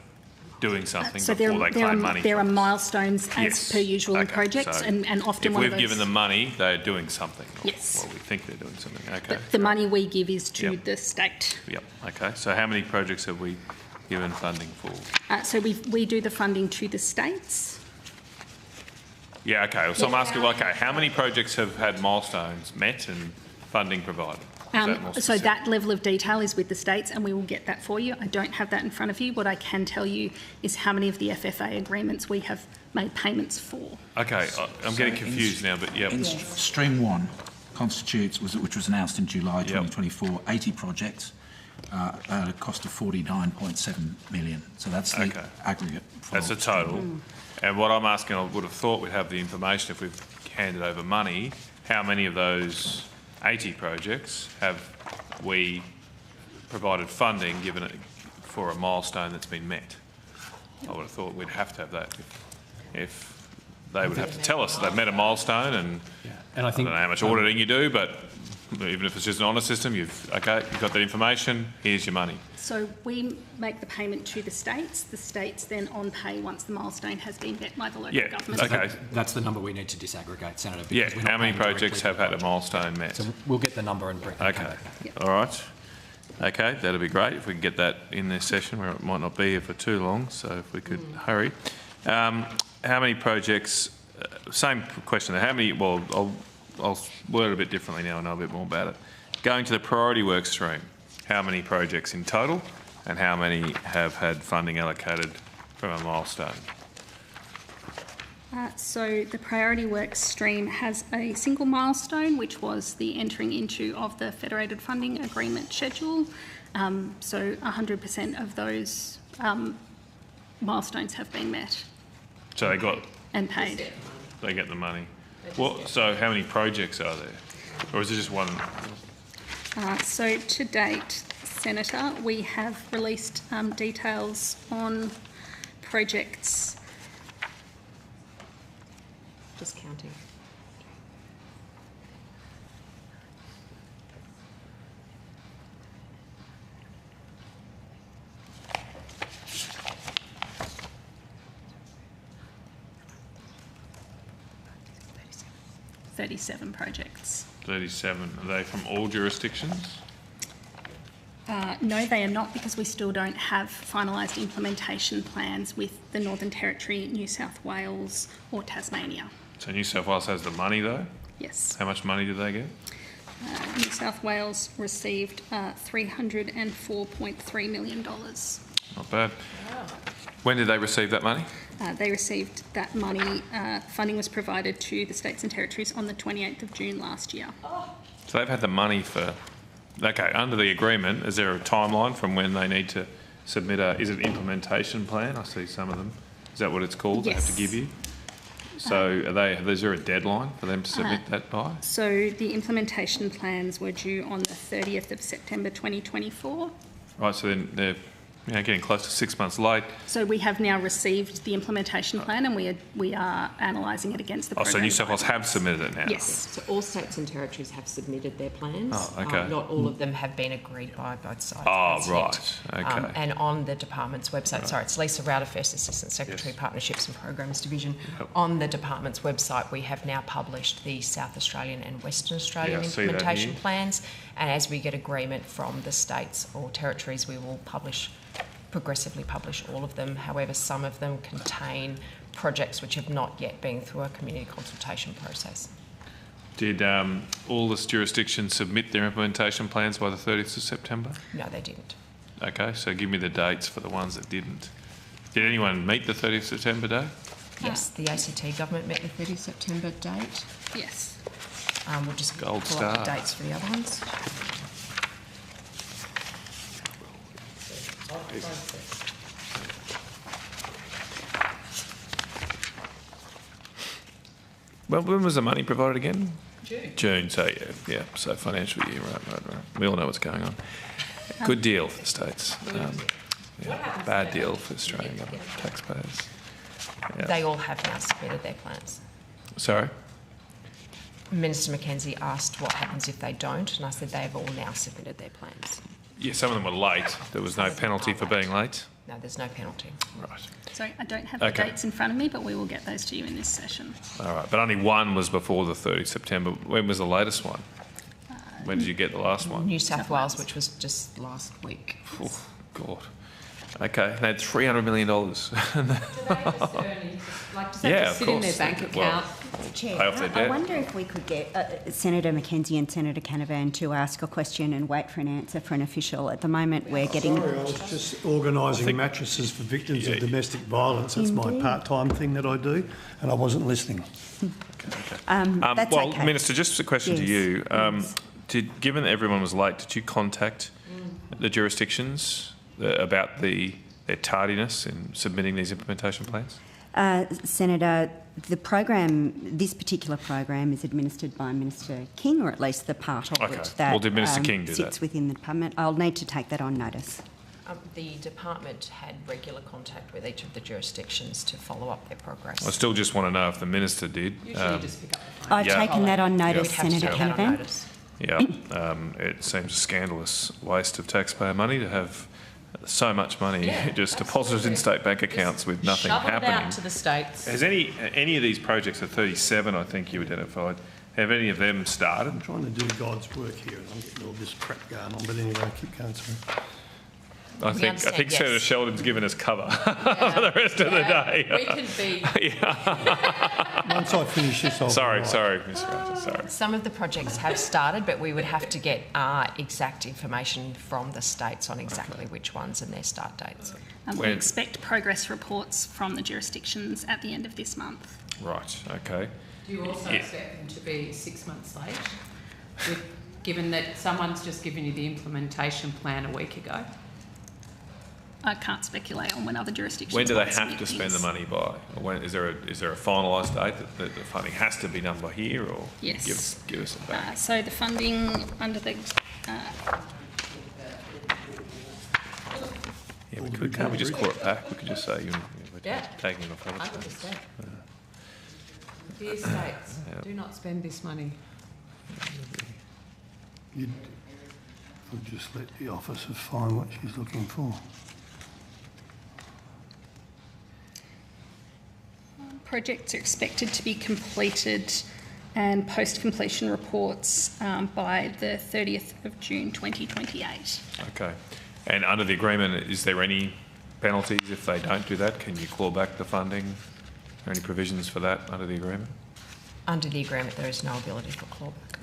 doing something before they claim money? There are milestones as per usual in Okay, projects, so and often if one of we've those... given them money, they're doing something. Yes. Well, we think they're doing something. Okay. The money we give is to Yep. the state. Yep. Okay. So how many projects have we given funding for? So we do the funding to the states. Yeah. Okay. So I'm asking, okay, how many projects have had milestones met and funding provided? So that level of detail is with the states, and we will get that for you. I don't have that in front of you. What I can tell you is how many of the FFA agreements we have made payments for. Okay, I'm getting confused now, but yeah. Stream 1 constitutes, which was announced in July 2024, 80 projects at a cost of 49.7 million. So that's the aggregate. That's the total. And what I'm asking, I would have thought we'd have the information if we've handed over money. How many of those 80 projects have we provided funding given it for a milestone that's been met? I would have thought we'd have to have that if they would have to tell us they've met a milestone, and I don't know how much auditing you do, but even if it's just an honour system, you've got that information, here's your money. So we make the payment to the states. The states then on pay once the milestone has been met by the local government. Okay. That's the number we need to disaggregate, Senator. Yeah, because we're not how many paying projects have directly had a milestone met? So we'll get the number and bring it. Okay, all right. Okay, that'd be great if we can get that in this session, where it might not be here for too long, so if we could hurry. How many projects, same question, how many, well, I'll word it a bit differently now, I know a bit more about it. Going to the priority work stream, how many projects in total, and how many have had funding allocated from a milestone? So the priority work stream has a single milestone, which was the entering into of the federated funding agreement schedule. So 100% of those milestones have been met. So they got... And paid. They get the money. Well, so how many projects are there? Or is it just one? So to date, Senator, we have released details on projects. Just counting. $37 projects. 37. Are they from all jurisdictions? No, they are not, because we still don't have finalised implementation plans with the Northern Territory, New South Wales or Tasmania. So New South Wales has the money though? Yes. How much money do they get? New South Wales received $304.3 million. Not bad. When did they receive that money? They received that money, funding was provided to the states and territories on the 28th of June last year. So they've had the money for... Okay, under the agreement, is there a timeline from when they need to submit is it an implementation plan? I see some of them. Is that what it's called? Yes. They have to give you? So is there a deadline for them to submit that by? So the implementation plans were due on the 30th of September 2024. Right, so then they're getting close to 6 months late. So we have now received the implementation plan and we are analysing it against the program. So New South Wales have submitted it now? Yes. So all states and territories have submitted their plans. Oh, okay. Not all of them have been agreed by both sides. Oh, right. Okay. And on the department's website, sorry, it's Lisa Rowder, First Assistant Secretary, Partnerships and Programs Division. Yep. On the department's website, we have now published the South Australian and Western Australian implementation plans. And as we get agreement from the states or territories, we will progressively publish all of them. However, some of them contain projects which have not yet been through a community consultation process. Did all the jurisdictions submit their implementation plans by the 30th of September? No, they didn't. Okay, so give me the dates for the ones that didn't. Did anyone meet the 30th September date? Yes, the ACT government met the 30th September date. Yes. We'll just Gold pull star. up the dates for the other ones. Well, when was the money provided again? June. June, so yeah, so financial year, right. We all know what's going on. Good deal for the states. Bad deal for Australian government taxpayers. Yeah. They all have now submitted their plans. Sorry? Minister Mackenzie asked what happens if they don't, and I said they have all now submitted their plans. Yeah, some of them were late. There was no penalty for being late. No, there's no penalty. Right. So I don't have the dates in front of me, but we will get those to you in this session. All right, but only one was before the 30th September. When was the latest one? When did you get the last one? New South Wales, which was just last week. Oh, God. Okay, they had $300 million. Does that Yeah, just of sit in course. their bank account? Well, Chair, pay off their I debt. wonder if we could get Senator Mackenzie and Senator Canavan to ask a question and wait for an answer for an official. At the moment, we're getting... Sorry, I was just organising mattresses for victims of domestic violence. That's my part-time thing that I do, and I wasn't listening. That's well, okay. Minister, just a question to you. Given that everyone was late, did you contact the jurisdictions about their tardiness in submitting these implementation plans? Senator, this particular program is administered by Minister King, or at least the part of it that well, did Minister King do sits that? within the department. I'll need to take that on notice. The department had regular contact with each of the jurisdictions to follow up their progress. I still just want to know if the Minister did. Usually you just pick up the phone. I've taken that on notice, Senator Canavan. Yeah, it seems a scandalous waste of taxpayer money to have so much money just deposited in state bank accounts with nothing happening. Shovel it out to the states. Has any of these projects, the 37 I think you identified, have any of them started? I'm trying to do God's work here and I'm getting all this crap going on, but anyway, I'll keep going through. I think Senator Sheldon's given us cover for the rest of the day. We can be... Once I finish this, I'll... Sorry, Ms. Rogers, sorry. Some of the projects have started, but we would have to get exact information from the states on exactly which ones and their start dates. We expect progress reports from the jurisdictions at the end of this month. Right, okay. Do you also expect them to be 6 months late, given that someone's just given you the implementation plan a week ago? I can't speculate on when other jurisdictions... When do they might have submit to spend things. the money by? Or when, is there a finalised date that the funding has to be done by here, or Yes. give us a date? So the funding under the... Yeah, can't we just call it back? We could just say we're taking it off. 100%. Dear states, do not spend this money. You'd just let the officer find what she's looking for. Projects are expected to be completed and post-completion reports by the 30th of June 2028. Okay. And under the agreement, is there any penalties if they don't do that? Can you claw back the funding? Are there any provisions for that under the agreement? Under the agreement, there is no ability for clawback.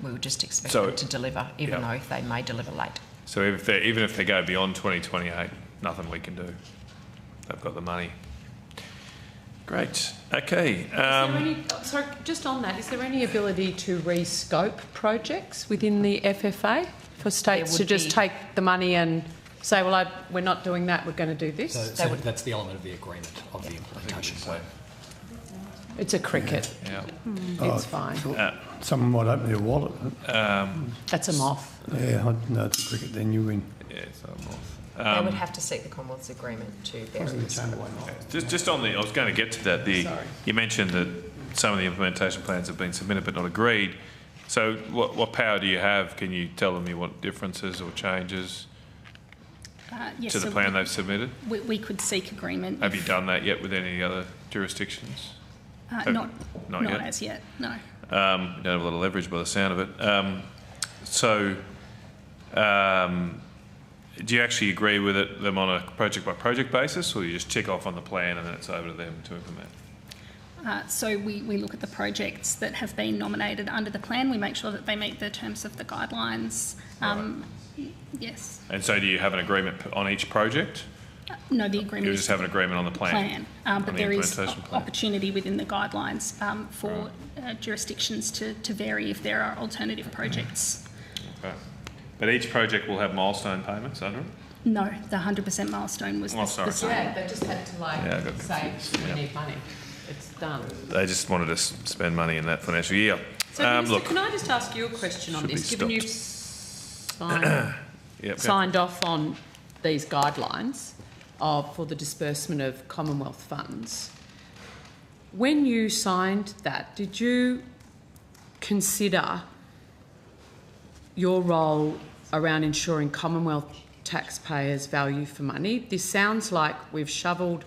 We would just expect So- them to deliver, even though they may deliver late. So even if they go beyond 2028, nothing we can do. They've got the money. Great. Okay. Is there any, sorry, just on that, is there any ability to re-scope projects within the FFA for states to just take the money and say, well, we're not doing that, we're going to do this? So that's the element of the agreement of the implementation plan. It's a cricket. Yeah. It's fine. Someone might open their wallet. That's a moth. Yeah, no, it's a cricket, then you win. Yeah, it's a moth. They would have to seek the Commonwealth's agreement to vary the Just on the, I was going to get to that. You mentioned that some of the implementation plans have been submitted but not agreed. So what power do you have? Can you tell them you want differences or changes Yes, to the plan they've submitted? We could seek agreement. Have you done that yet with any other jurisdictions? Not yet? as yet, no. You don't have a lot of leverage by the sound of it. Do you actually agree with them on a project-by-project basis, or you just tick off on the plan and then it's over to them to implement? So we look at the projects that have been nominated under the plan. We make sure that they meet the terms of the guidelines. Yes. And so do you have an agreement on each project? No, the agreement You is just have an agreement on the plan? But there is opportunity within the guidelines for jurisdictions to vary if there are alternative projects. Okay. But each project will have milestone payments under it? No, the 100% milestone was the same. Yeah, they just had to say, we need money. It's done. They just wanted to spend money in that financial year. So, Minister, can I just ask you a question on this? Given you've signed off on these guidelines for the disbursement of Commonwealth funds, when you signed that, did you consider your role around ensuring Commonwealth taxpayers' value for money? This sounds like we've shovelled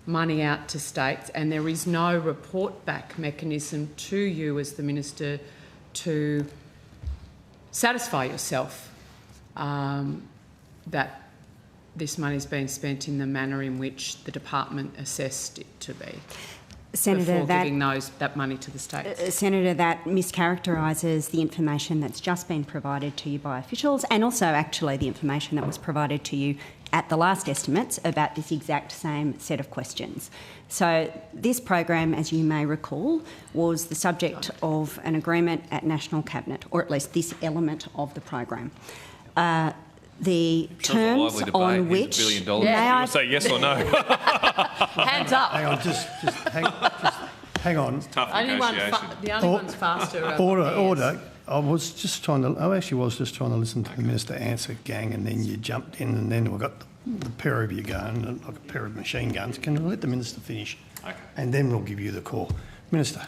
money out to states and there is no report back mechanism to you as the Minister to satisfy yourself that this money's been spent in the manner in which the department assessed it to be. Senator, before giving that money to the states. Senator, that mischaracterises the information that's just been provided to you by officials, and also actually the information that was provided to you at the last estimates about this exact same set of questions. So this program, as you may recall, was the subject of an agreement at National Cabinet, or at least this element of the program. The terms on which... $1 billion. May I say yes or no? Hands up. Hang on, just hang on. Tough negotiation. The only one's faster. Order. I was just trying to listen to the Minister answer, gang, and then you jumped in, and then we've got the pair of you going, like a pair of machine guns. Can we let the Minister finish? Okay. And then we'll give you the call. Minister.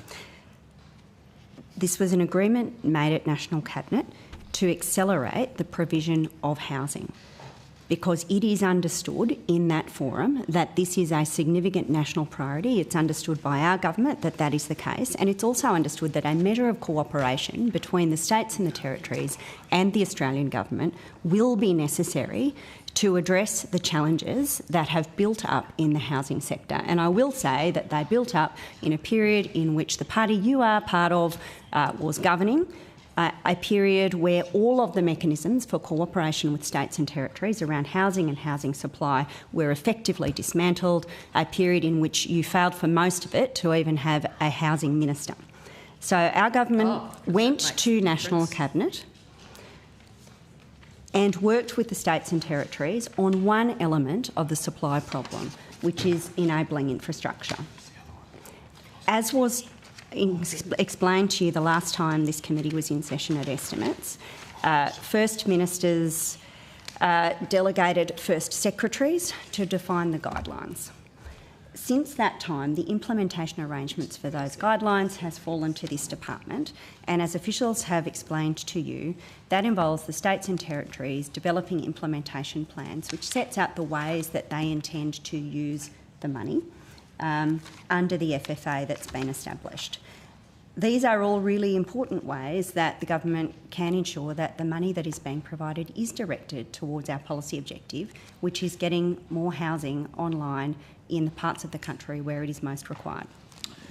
This was an agreement made at National Cabinet to accelerate the provision of housing, because it is understood in that forum that this is a significant national priority. It's understood by our government that that is the case, and it's also understood that a measure of cooperation between the states and the territories and the Australian government will be necessary to address the challenges that have built up in the housing sector. And I will say that they built up in a period in which the party you are part of was governing, a period where all of the mechanisms for cooperation with states and territories around housing and housing supply were effectively dismantled, a period in which you failed for most of it to even have a housing minister. So our government went to National Cabinet and worked with the states and territories on one element of the supply problem, which is enabling infrastructure. As was explained to you the last time this committee was in session at estimates, First Ministers delegated First Secretaries to define the guidelines. Since that time, the implementation arrangements for those guidelines has fallen to this department, and as officials have explained to you, that involves the states and territories developing implementation plans which sets out the ways that they intend to use the money under the FFA that's been established. These are all really important ways that the government can ensure that the money that is being provided is directed towards our policy objective, which is getting more housing online in the parts of the country where it is most required.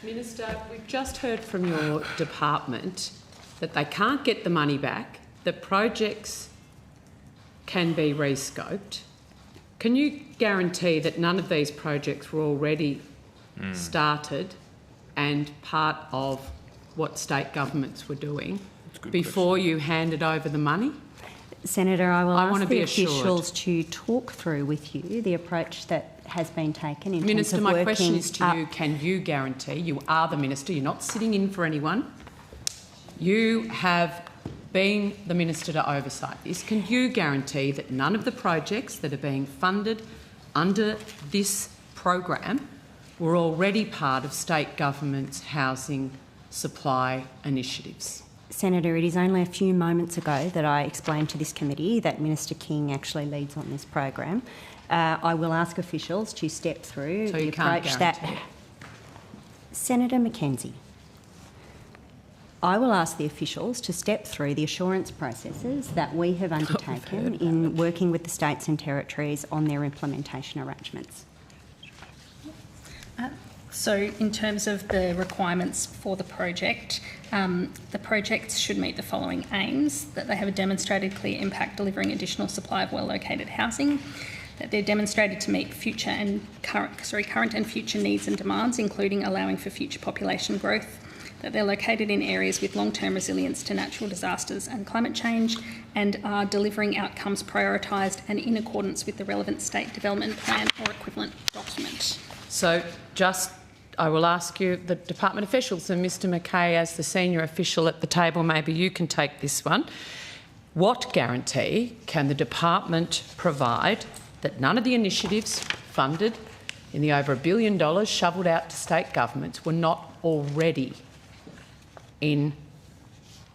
Minister, we've just heard from your department that they can't get the money back, that projects can be rescoped, can you guarantee that none of these projects were already started and part of what state governments were doing before you handed over the money? Senator, I will ask the assured. officials to talk through with you the approach that has been taken in Minister, terms of my question working is to you, can you guarantee, you are the Minister, you're not sitting in for anyone, you have been the Minister to oversight this, can you guarantee that none of the projects that are being funded under this program were already part of state government's housing supply initiatives? Senator, it is only a few moments ago that I explained to this committee that Minister King actually leads on this program. I will ask officials to step through So the you can't approach guarantee that... it? Senator Mackenzie, I will ask the officials to step through the assurance processes that we have undertaken in working with the states and territories on their implementation arrangements. So in terms of the requirements for the projects should meet the following aims: that they have a demonstrated clear impact delivering additional supply of well-located housing, that they're demonstrated to meet current and future needs and demands, including allowing for future population growth, that they're located in areas with long-term resilience to natural disasters and climate change, and are delivering outcomes prioritised and in accordance with the relevant state development plan or equivalent document. So I will ask you, the department officials, and Mr Mackay, as the senior official at the table, maybe you can take this one. What guarantee can the department provide that none of the initiatives funded in the over $1 billion shovelled out to state governments were not already in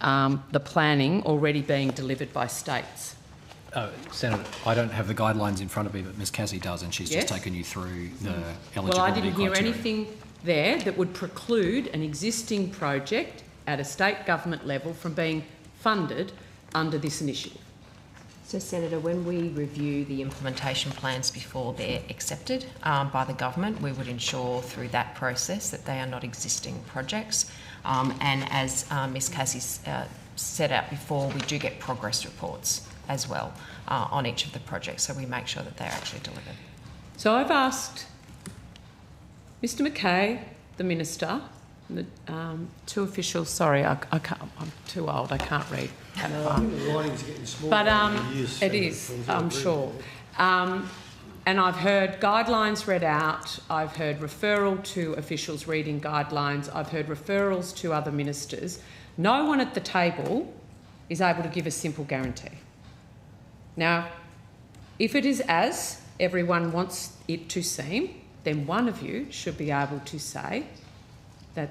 the planning already being delivered by states? Senator, I don't have the guidelines in front of me, but Ms Cassie does, and she's just taken you through the eligibility Well, I didn't hear criteria. anything there that would preclude an existing project at a state government level from being funded under this initiative. So, Senator, when we review the implementation plans before they're accepted by the government, we would ensure through that process that they are not existing projects. And as Ms Cassie's set out before, we do get progress reports as well on each of the projects, so we make sure that they're actually delivered. So I've asked Mr Mackay, the Minister, the two officials, sorry, I can't, I'm too old, I can't read that far. I think the writing's getting smaller. But it is, I'm sure. And I've heard guidelines read out, I've heard referral to officials reading guidelines, I've heard referrals to other ministers. No one at the table is able to give a simple guarantee. Now, if it is as everyone wants it to seem, then one of you should be able to say that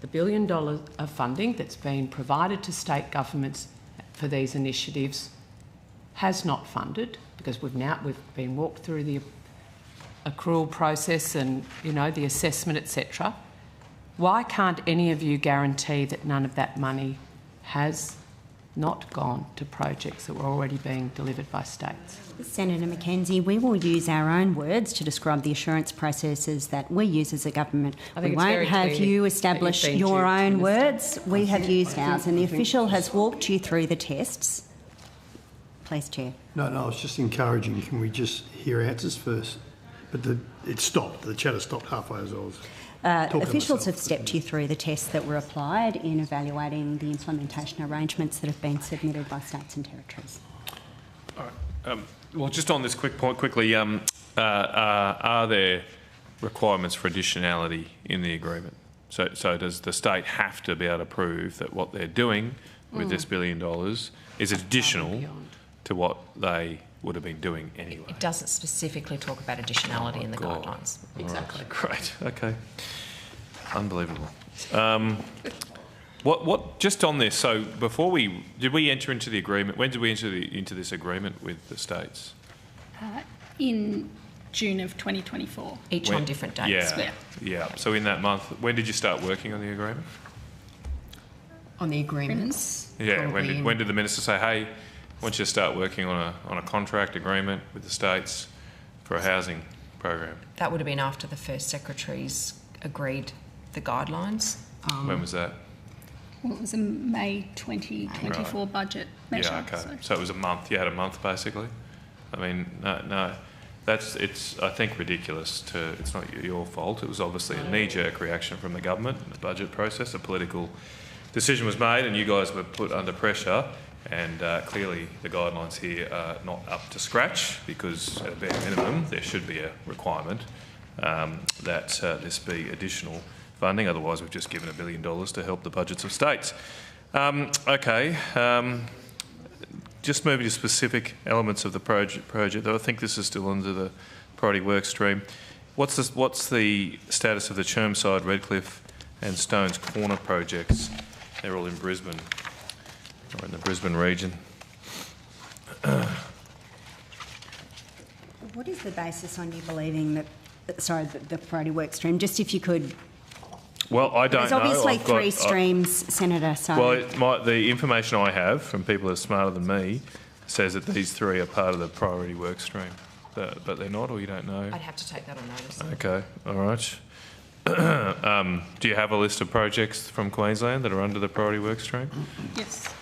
the $1 billion of funding that's been provided to state governments for these initiatives has not funded, because we've been walked through the accrual process and, you know, the assessment, etc. Why can't any of you guarantee that none of that money has not gone to projects that were already being delivered by states? Senator Mackenzie, we will use our own words to describe the assurance processes that we use as a government. We won't have you establish your own words. We have used ours, and the official has walked you through the tests. Please, Chair. No, I was just encouraging. Can we just hear answers first? But it stopped. The chatter stopped halfway as I was talking. Officials have stepped you through the tests that were applied in evaluating the implementation arrangements that have been submitted by states and territories. All right. Well, just on this quick point, quickly, are there requirements for additionality in the agreement? So does the state have to be able to prove that what they're doing with this $1 billion is additional to what they would have been doing anyway? It doesn't specifically talk about additionality in the guidelines. Exactly. Right. Great. Okay. Unbelievable. What? Just on this. So before did we enter into the agreement? When did we enter into this agreement with the states? In June of 2024. Each on different dates. Yeah. So in that month, when did you start working on the agreement? On the agreements? Yeah. When did the minister say, "Hey, I want you to start working on a contract agreement with the states for a housing program"? That would have been after the first secretaries agreed the guidelines. When was that? Well, it was a May 2024 budget measure. Yeah, okay. So it was a month. You had a month, basically. I mean, no. It's, I think, ridiculous to... It's not your fault. It was obviously a knee-jerk reaction from the government in the budget process. A political decision was made and you guys were put under pressure, and clearly the guidelines here are not up to scratch, because at a bare minimum there should be a requirement that this be additional funding. Otherwise we've just given $1 billion to help the budgets of states. Just moving to specific elements of the project, though I think this is still under the priority work stream. What's the status of the Chermside, Redcliffe and Stones Corner projects? They're all in Brisbane, or in the Brisbane region. What is the basis on you believing that, the priority work stream? Just if you could... Well, I don't know. There's obviously three streams, Senator. So. Well, the information I have from people that are smarter than me says that these three are part of the priority work stream, but they're not, or you don't know? I'd have to take that on notice. Okay, all right. Do you have a list of projects from Queensland that are under the priority work stream? Yes.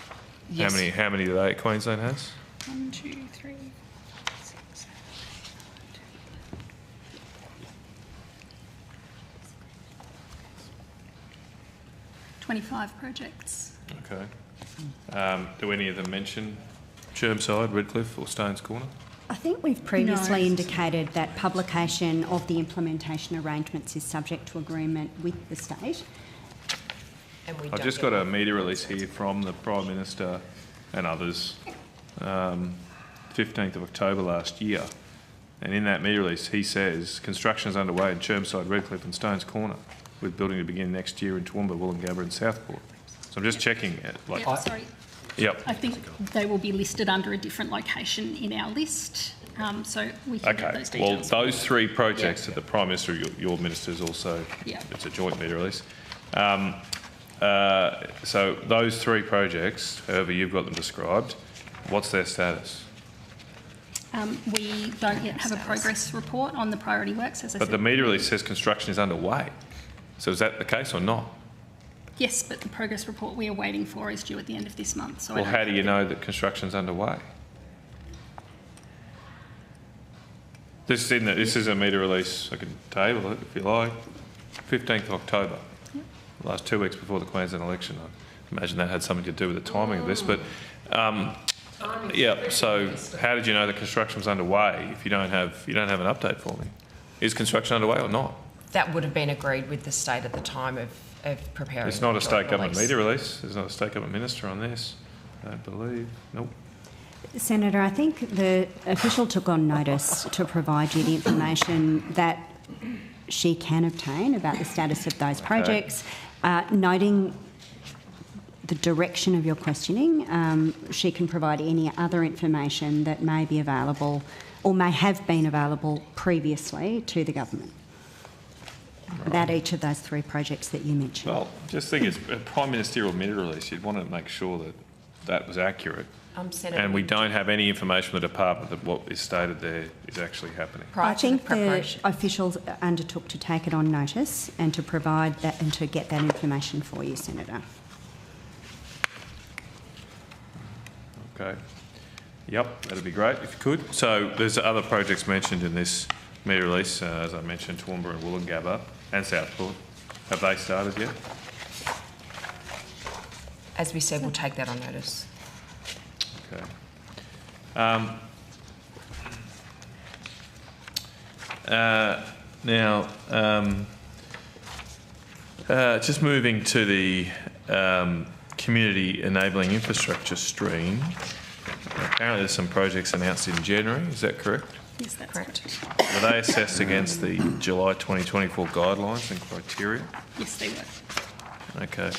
How many do they Queensland has? 1, 2, 3, 6, 25 projects. Okay. Do any of them mention Chermside, Redcliffe or Stones Corner? I think we've previously indicated that publication of the implementation arrangements is subject to agreement with the state. And we I've just got a media release here from the Prime Minister and others, 15th of October last year. And in that media release, he says construction is underway in Chermside, Redcliffe and Stones Corner, with building to begin next year in Toowoomba, Wollongabba and Southport. So I'm just checking it. Sorry. Yep. I think they will be listed under a different location in our list, so we can get those details. Well, those three projects that the Prime Minister, your Minister, is also, it's a joint media release. So those three projects, however you've got them described, what's their status? We don't yet have a progress report on the priority works, as I said. But the media release says construction is underway. So is that the case or not? Yes, but the progress report we are waiting for is due at the end of this month. So well, how do you know that construction is underway? This is a media release. I can table it if you like. 15th of October, the last 2 weeks before the Queensland election. I imagine that had something to do with the timing of this. But yeah, so how did you know that construction was underway if you don't have an update for me? Is construction underway or not? That would have been agreed with the state at the time of preparing. It's not a state government media release. There's not a state government minister on this. I don't believe. Nope. Senator, I think the official took on notice to provide you the information that she can obtain about the status of those projects. Noting the direction of your questioning, she can provide any other information that may be available or may have been available previously to the government about each of those three projects that you mentioned. Well, just think it's a Prime Ministerial media release. You'd want to make sure that that was accurate. And we don't have any information from the department that what is stated there is actually happening. I think the officials undertook to take it on notice and to provide that and to get that information for you, Senator. Okay. Yep, that'd be great if you could. So there's other projects mentioned in this media release, as I mentioned, Toowoomba and Wollongabba and Southport. Have they started yet? As we said, we'll take that on notice. Okay. Just moving to the community enabling infrastructure stream. Apparently there's some projects announced in January, is that correct? Yes, that's correct. Were they assessed against the July 2024 guidelines and criteria? Yes, they were. Okay.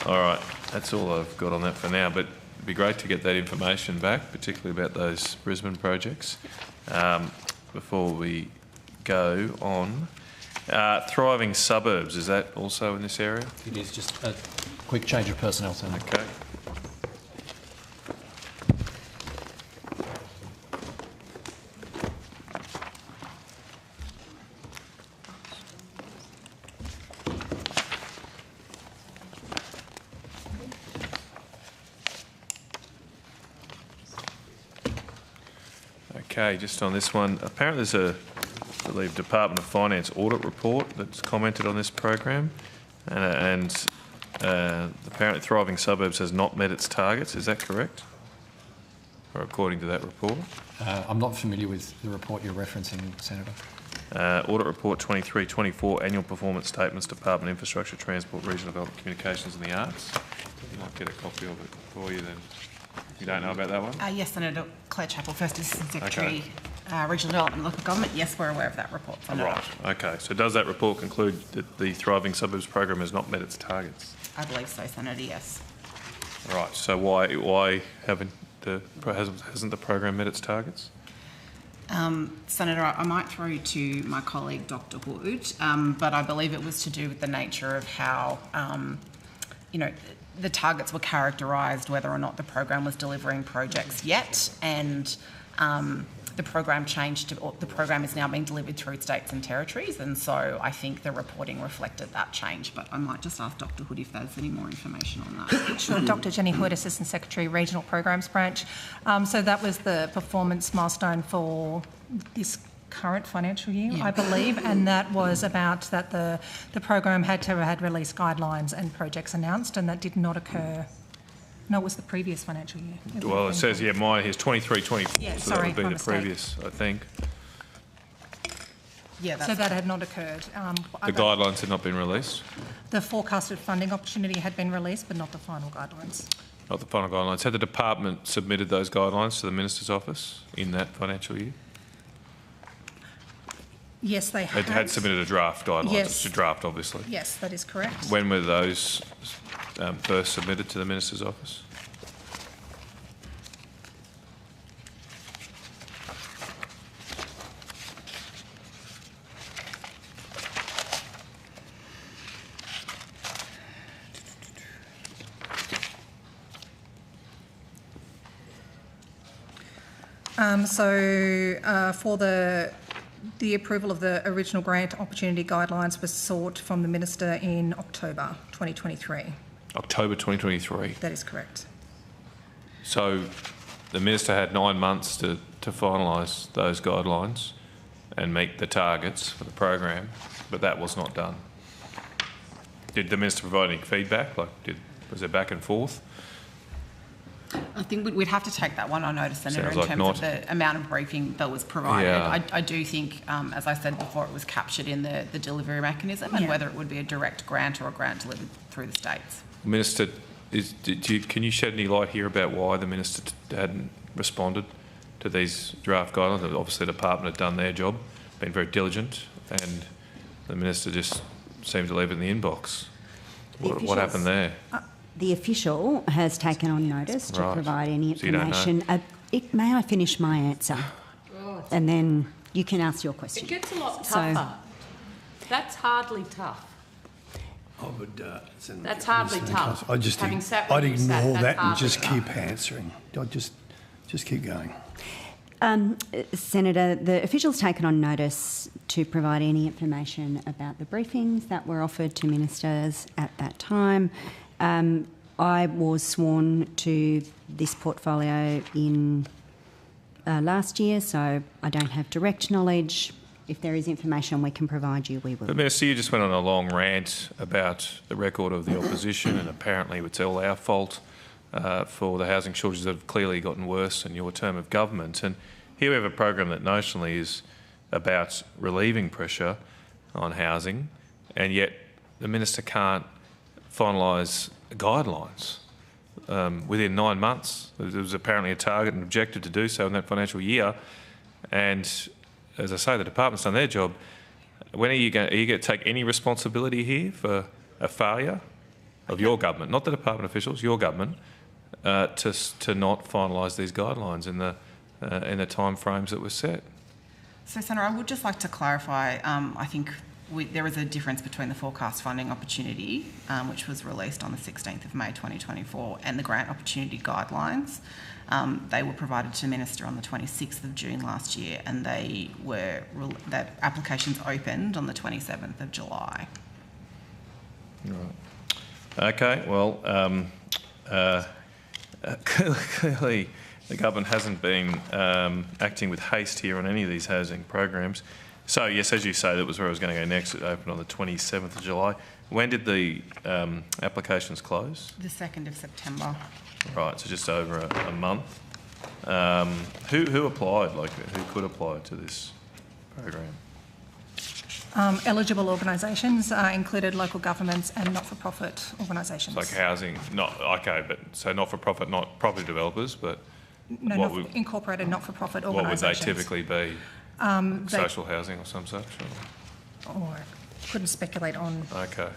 All right. That's all I've got on that for now, but it'd be great to get that information back, particularly about those Brisbane projects. Before we go on, thriving suburbs, is that also in this area? It is just a quick change of personnel, Senator. Okay. Okay, just on this one, apparently there's a, I believe, Department of Finance audit report that's commented on this program, and apparently Thriving Suburbs has not met its targets. Is that correct? Or according to that report? I'm not familiar with the report you're referencing, Senator. Audit Report 23-24, Annual Performance Statements, Department Infrastructure, Transport, Regional Development, Communications and the Arts. You might get a copy of it for you then. You don't know about that one? Yes, Senator Claire Chappell, First Assistant Secretary, Regional Development and Local Government. Yes, we're aware of that report. Right, okay. So does that report conclude that the Thriving Suburbs program has not met its targets? I believe so, Senator, yes. Right, so why hasn't the program met its targets? Senator, I might throw to my colleague, Dr. Hood, but I believe it was to do with the nature of how, the targets were characterised, whether or not the program was delivering projects yet, and the program changed to, or the program is now being delivered through states and territories, and so I think the reporting reflected that change. But I might just ask Dr. Hood if there's any more information on that. Sure, Dr. Jenny Hood, Assistant Secretary, Regional Programs Branch. So that was the performance milestone for this current financial year, I believe, and that was about that the program had released guidelines and projects announced, and that did not occur. No, it was the previous financial year. Well, it says, yeah, mine here's 23-24, yeah, so sorry, that would be the previous, I think. Yeah, so that had not occurred. The guidelines had not been released? The forecasted funding opportunity had been released, but not the final guidelines. Not the final guidelines. Had the department submitted those guidelines to the Minister's office in that financial year? Yes, they had. It had submitted a draft guidelines. Yes. It's a draft, obviously. Yes, that is correct. When were those first submitted to the Minister's office? For the approval of the original grant opportunity guidelines was sought from the Minister in October 2023. October 2023? That is correct. So the Minister had 9 months to finalise those guidelines and meet the targets for the program, but that was not done. Did the Minister provide any feedback? Was there back and forth? I think we'd have to take that one on notice, Senator, in terms of the amount of briefing that was provided. Yeah. I do think, as I said before, it was captured in the delivery mechanism, and whether it would be a direct grant or a grant delivered through the states. Minister, can you shed any light here about why the Minister hadn't responded to these draft guidelines? Obviously the department had done their job, been very diligent, and the Minister just seemed to leave it in the inbox. What happened there? The official has taken on notice to provide any information. May I finish my answer? And then you can ask your question. It gets a lot tougher. That's hardly tough. That's hardly tough. I'd ignore that and just keep answering. I'd just keep going. Senator, the official's taken on notice to provide any information about the briefings that were offered to ministers at that time. I was sworn to this portfolio in last year, so I don't have direct knowledge. If there is information we can provide you, we will. But Minister, you just went on a long rant about the record of the opposition, and apparently it's all our fault for the housing shortages that have clearly gotten worse in your term of government. And here we have a program that notionally is about relieving pressure on housing, and yet the Minister can't finalise guidelines within 9 months. There was apparently a target and objective to do so in that financial year, and as I say, the department's done their job. When are you going to take any responsibility here for a failure of your government, not the department officials, your government, to not finalise these guidelines in the time frames that were set? So, Senator, I would just like to clarify. I think there is a difference between the forecast funding opportunity, which was released on the 16th of May 2024, and the grant opportunity guidelines. They were provided to the Minister on the 26th of June last year, and that applications opened on the 27th of July. Right. Okay, well, clearly the government hasn't been acting with haste here on any of these housing programs. So, yes, as you say, that was where I was going to go next. It opened on the 27th of July. When did the applications close? The 2nd of September. Right, so just over a month. Who applied? Like, who could apply to this program? Eligible organisations included local governments and not-for-profit organisations. Like housing, so not-for-profit, not property developers, but no, incorporated not-for-profit what would organisations. they typically be? Social housing or some such? Or I couldn't speculate on. Okay.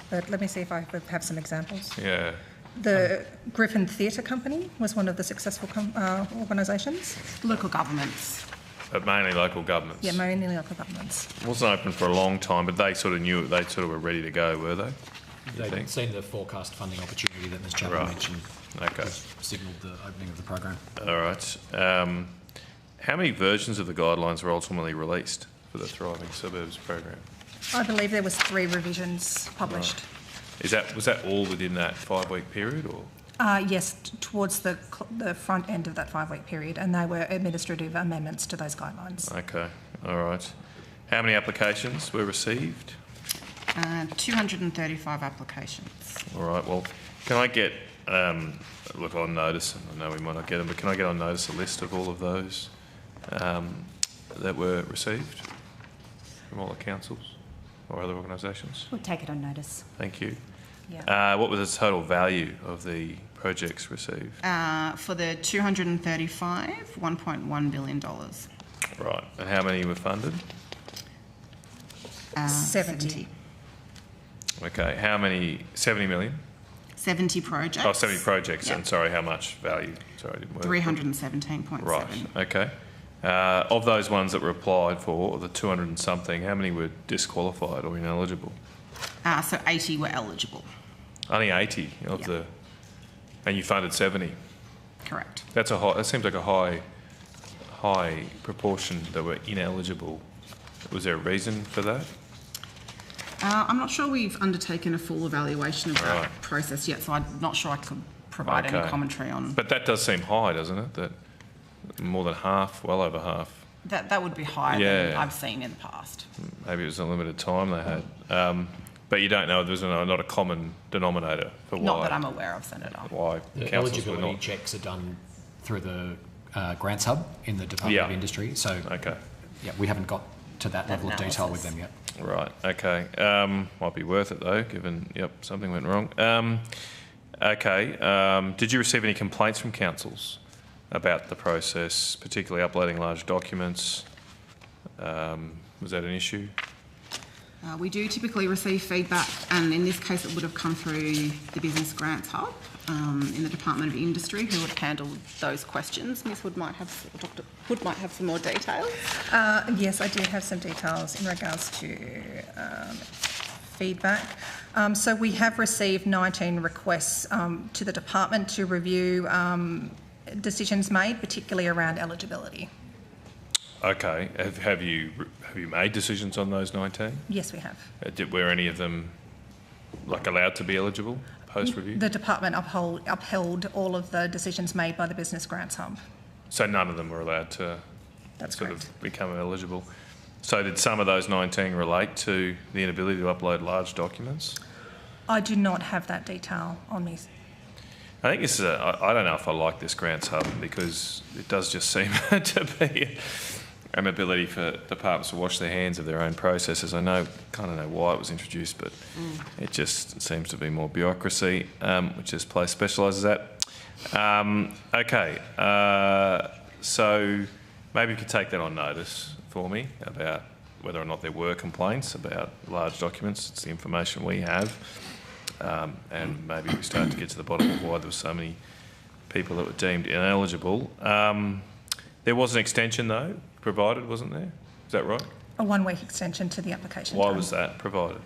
But let me see if I have some examples. Yeah. The Griffin Theatre Company was one of the successful organisations. Local governments. But mainly local governments. Yeah, mainly local governments. It wasn't open for a long time, but they sort of knew it. They sort of were ready to go, were they? They'd seen the forecast funding opportunity that Ms Chapman mentioned. Okay. Signalled the opening of the program. All right. How many versions of the guidelines were ultimately released for the Thriving Suburbs program? I believe there was 3 revisions published. Right. Was that all within that 5-week period, or? Yes, towards the front end of that 5-week period, and they were administrative amendments to those guidelines. Okay, all right. How many applications were received? 235 applications. All right, well, can I get, look on notice, I know we might not get them, but can I get on notice a list of all of those that were received from all the councils or other organisations? We'll take it on notice. Thank you. Yeah. What was the total value of the projects received? For the 235, $1.1 billion. Right, and how many were funded? 70. Okay, how many? 70 million? 70 projects. Oh, 70 projects, Yep. and sorry, how much value? Sorry, I didn't work. 317.7. Right, okay. Of those ones that were applied for, or the 200 and something, how many were disqualified or ineligible? So 80 were eligible. Only 80 of the, and you funded 70. Correct. That's a high. That seems like a high proportion that were ineligible. Was there a reason for that? I'm not sure we've undertaken a full evaluation of that process yet, so I'm not sure I could provide any commentary on. But that does seem high, doesn't it? That more than half, well over half. That would be higher than I've seen in the past. Maybe it was a limited time they had. But you don't know, there's not a common denominator for why. Not that I'm aware of, Senator. Why the eligibility checks are done through the Grants Hub in the Department of Industry. So yeah, we haven't got to that level of detail with them yet. Right, okay. Might be worth it though, given, something went wrong. Okay, did you receive any complaints from councils about the process, particularly uploading large documents? Was that an issue? We do typically receive feedback, and in this case it would have come through the Business Grants Hub in the Department of Industry, who would handle those questions. Ms Hood might have, Dr Hood might have some more details. Yes, I do have some details in regards to feedback. So we have received 19 requests to the department to review decisions made, particularly around eligibility. Okay. Have you made decisions on those 19? Yes, we have. Were any of them allowed to be eligible post-review? The department upheld all of the decisions made by the Business Grants Hub. So none of them were allowed to become eligible. So did some of those 19 relate to the inability to upload large documents? I do not have that detail on me. I think this is I don't know if I like this Grants Hub, because it does just seem to be an ability for departments to wash their hands of their own processes. I kind of know why it was introduced, but it just seems to be more bureaucracy, which this place specialises at. Okay, so maybe you could take that on notice for me about whether or not there were complaints about large documents. It's the information we have, and maybe we start to get to the bottom of why there were so many people that were deemed ineligible. There was an extension though provided, wasn't there? Is that right? A 1-week extension to the application Why time. was that provided?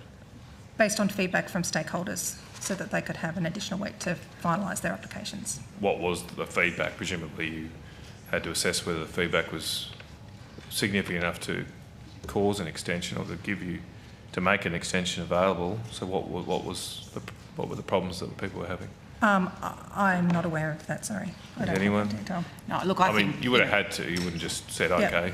Based on feedback from stakeholders, so that they could have an additional week to finalise their applications. What was the feedback? Presumably you had to assess whether the feedback was significant enough to cause an extension or to make an extension available. So what were the problems that people were having? I'm not aware of that, sorry. I don't Anyone? have that detail. No, look, I think... mean, you would have had to. You wouldn't just said, okay.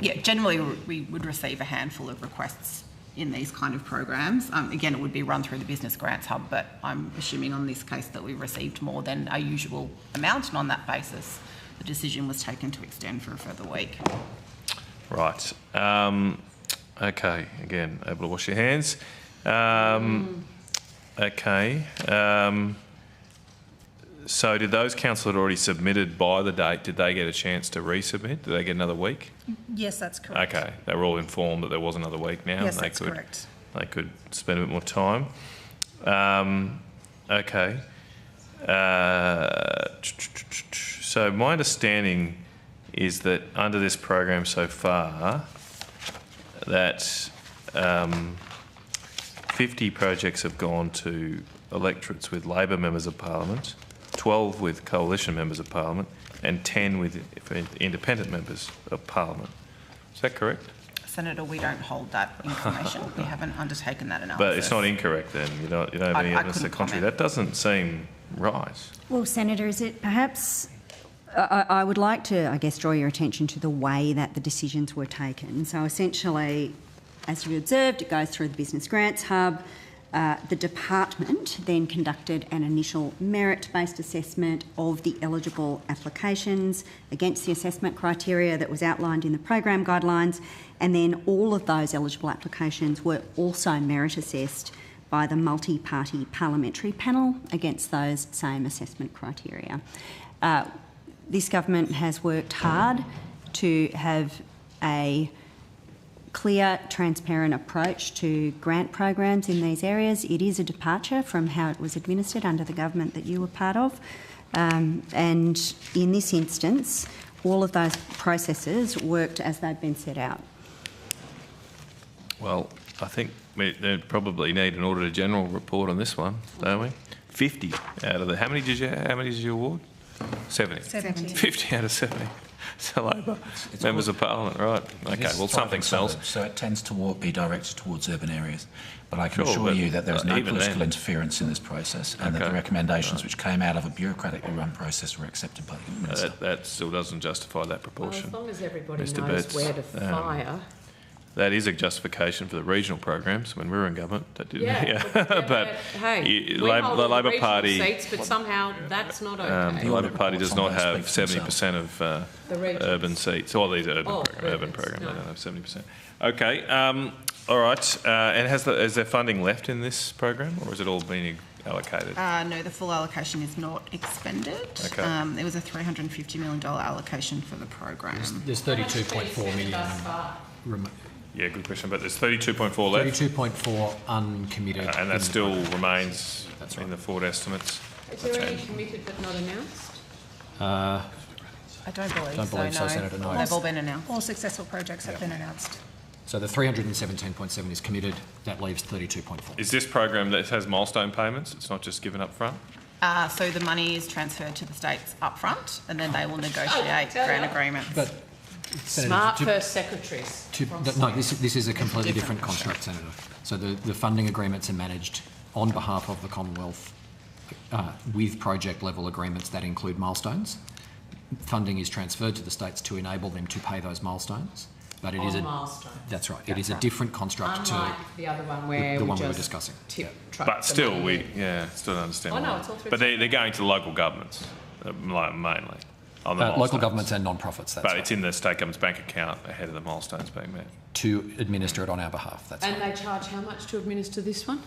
Yeah, generally we would receive a handful of requests in these kind of programs. Again, it would be run through the Business Grants Hub, but I'm assuming on this case that we received more than our usual amount, and on that basis, the decision was taken to extend for a further week. Right. Okay. Again, able to wash your hands. Okay. So did those council that already submitted by the date, did they get a chance to resubmit? Did they get another week? Yes, that's correct. Okay. They were all informed that there was another week now. Yes, and that's correct. They could spend a bit more time. Okay. So my understanding is that under this program so far, that 50 projects have gone to electorates with Labor members of Parliament, 12 with Coalition members of Parliament, and 10 with independent members of Parliament. Is that correct? Senator, we don't hold that information. We haven't undertaken that analysis. But it's not incorrect then? You don't have any evidence to the contrary? That doesn't seem right. Well, Senator, is it perhaps... I would like to, I guess, draw your attention to the way that the decisions were taken. So essentially, as you observed, it goes through the Business Grants Hub. The department then conducted an initial merit-based assessment of the eligible applications against the assessment criteria that was outlined in the program guidelines, and then all of those eligible applications were also merit assessed by the multi-party parliamentary panel against those same assessment criteria. This government has worked hard to have a clear, transparent approach to grant programs in these areas. It is a departure from how it was administered under the government that you were part of. And in this instance, all of those processes worked as they've been set out. Well, I think they probably need an Auditor General report on this one, don't we? 50 out of the... How many did you award? 70. 50 out of 70. So Labor members of Parliament, right? Okay, well, something smells. So it tends to be directed towards urban areas. But I can assure you that there is no political interference in this process, and that the recommendations which came out of a bureaucratically run process were accepted by the Minister. That still doesn't justify that proportion. Well, as long as everybody Mr. knows Betts, where to fire. That is a justification for the regional programs when we were in government. That didn't. Yeah, but hey, the Labor Party seats, but somehow that's not okay. The Labor Party does not have 70% of urban seats. All these are urban programs. They don't have 70%. Okay. All right. And is there funding left in this program, or is it all being allocated? No, the full allocation is not expended. Okay. There was a $350 million allocation for the program. There's 32.4 million. Yeah, good question. But there's 32.4 left. 32.4 uncommitted. And that still remains in the forward estimates. Is there any committed but not announced? I don't believe so, Senator. No. They've all been announced. All successful projects have been announced. So the 317.7 is committed. That leaves 32.4. Is this program that has milestone payments? It's not just given up front? So the money is transferred to the states up front, and then they will negotiate grant agreements. But Smart first secretaries. No, this is a completely different construct, Senator. So the funding agreements are managed on behalf of the Commonwealth with project level agreements that include milestones. Funding is transferred to the states to enable them to pay those milestones. But it is a milestone. That's right. It is a different construct Unlike to the other one where the one we we were just discussing. But still, still don't understand. Oh, no, it's all through. But they're going to local governments mainly. Local governments and non-profits. That's but right. It's in the state government's bank account ahead of the milestones being met. To administer it on our behalf. That's and right. they charge how much to administer this one?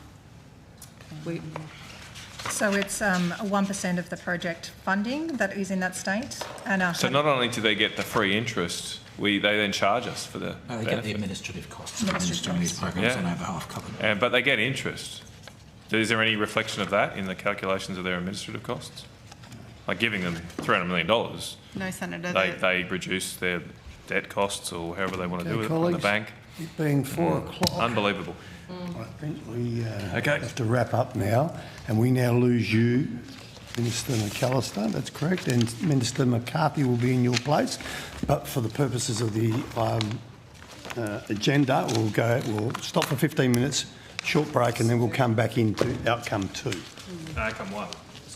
So it's 1% of the project funding that is in that state. And so not only do they get the free interest, they then charge us for the they get the administrative costs of administering these programs on our behalf covered. But they get interest. Is there any reflection of that in the calculations of their administrative costs? Like giving them $300 million. No, Senator. They reduce their debt costs or however they want to do it on the bank. It being 4 o'clock. Unbelievable. I think we have to wrap up now, and we now lose you, Minister McAllister. That's correct, and Minister McCarthy will be in your place. But for the purposes of the agenda, we'll stop for 15 minutes, short break, and then we'll come back into outcome 2. Outcome 1.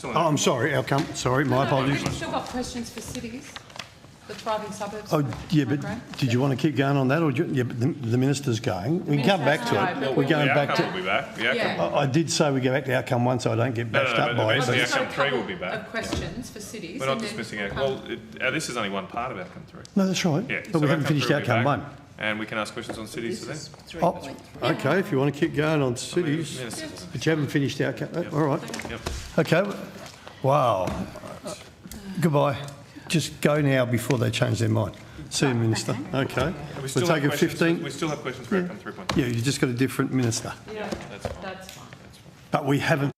still Oh, I'm sorry, outcome. Sorry, my apologies. We've still got questions for cities, the thriving suburbs. Oh, yeah, but program. did you want to keep going on that, or yeah? But the minister's going. We can come back to it. We're going back to. We'll be back. The outcome, I did say we go back to outcome 1, so I don't get bashed up by it. The outcome 3 will be back. Of questions for cities. We're not dismissing outcome. Well, this is only one part of outcome 3. No, that's right. Yeah, but we haven't finished 3 will be outcome back, 1. And we can ask questions on cities for them. Oh, okay. If you want to keep going on cities, but you haven't finished outcome. All right. Yep. Okay. Wow. Goodbye. Just go now before they change their mind. See you, Minister. Okay. We'll take a 15. We still have questions for outcome 3.2. Yeah, you just got a different minister. Yeah, that's fine. But we haven't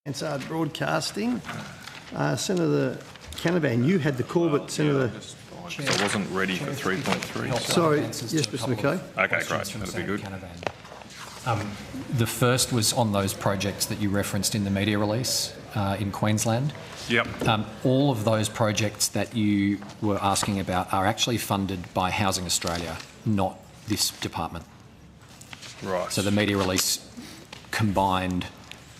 Hansard Broadcasting. Senator Canavan, you had the call, but Senator... So I wasn't ready for 3.3. Sorry, yes, Mr McKay. Okay, great. That'll be good. The first was on those projects that you referenced in the media release in Queensland. Yep. All of those projects that you were asking about are actually funded by Housing Australia, not this department. Right. So the media release combined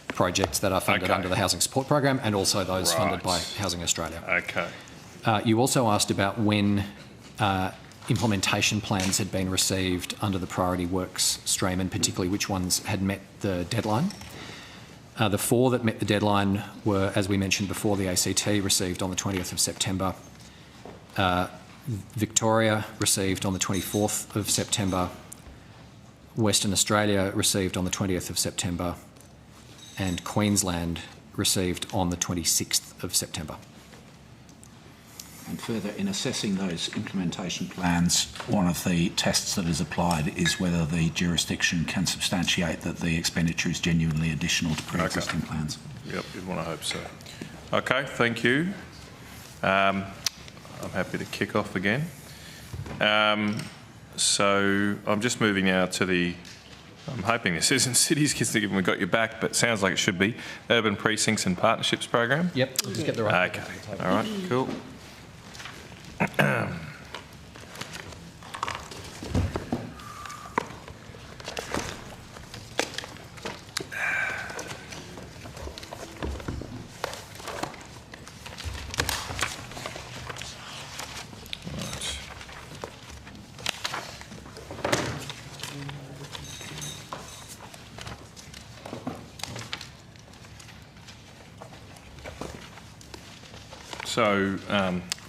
projects that are funded under the Housing Support Program and also those funded by Housing Australia. Okay. You also asked about when implementation plans had been received under the priority works stream and particularly which ones had met the deadline. The 4 that met the deadline were, as we mentioned before, the ACT received on the 20th of September, Victoria received on the 24th of September, Western Australia received on the 20th of September, and Queensland received on the 26th of September. And further, in assessing those implementation plans, one of the tests that is applied is whether the jurisdiction can substantiate that the expenditure is genuinely additional to pre-existing plans. Yep, you'd want to hope so. Okay, thank you. I'm happy to kick off again. So I'm just moving now to the, I'm hoping this isn't cities given we got your back, but sounds like it should be, Urban Precincts and Partnerships Program. Yep, we'll just get the right. Okay, all right, cool. So,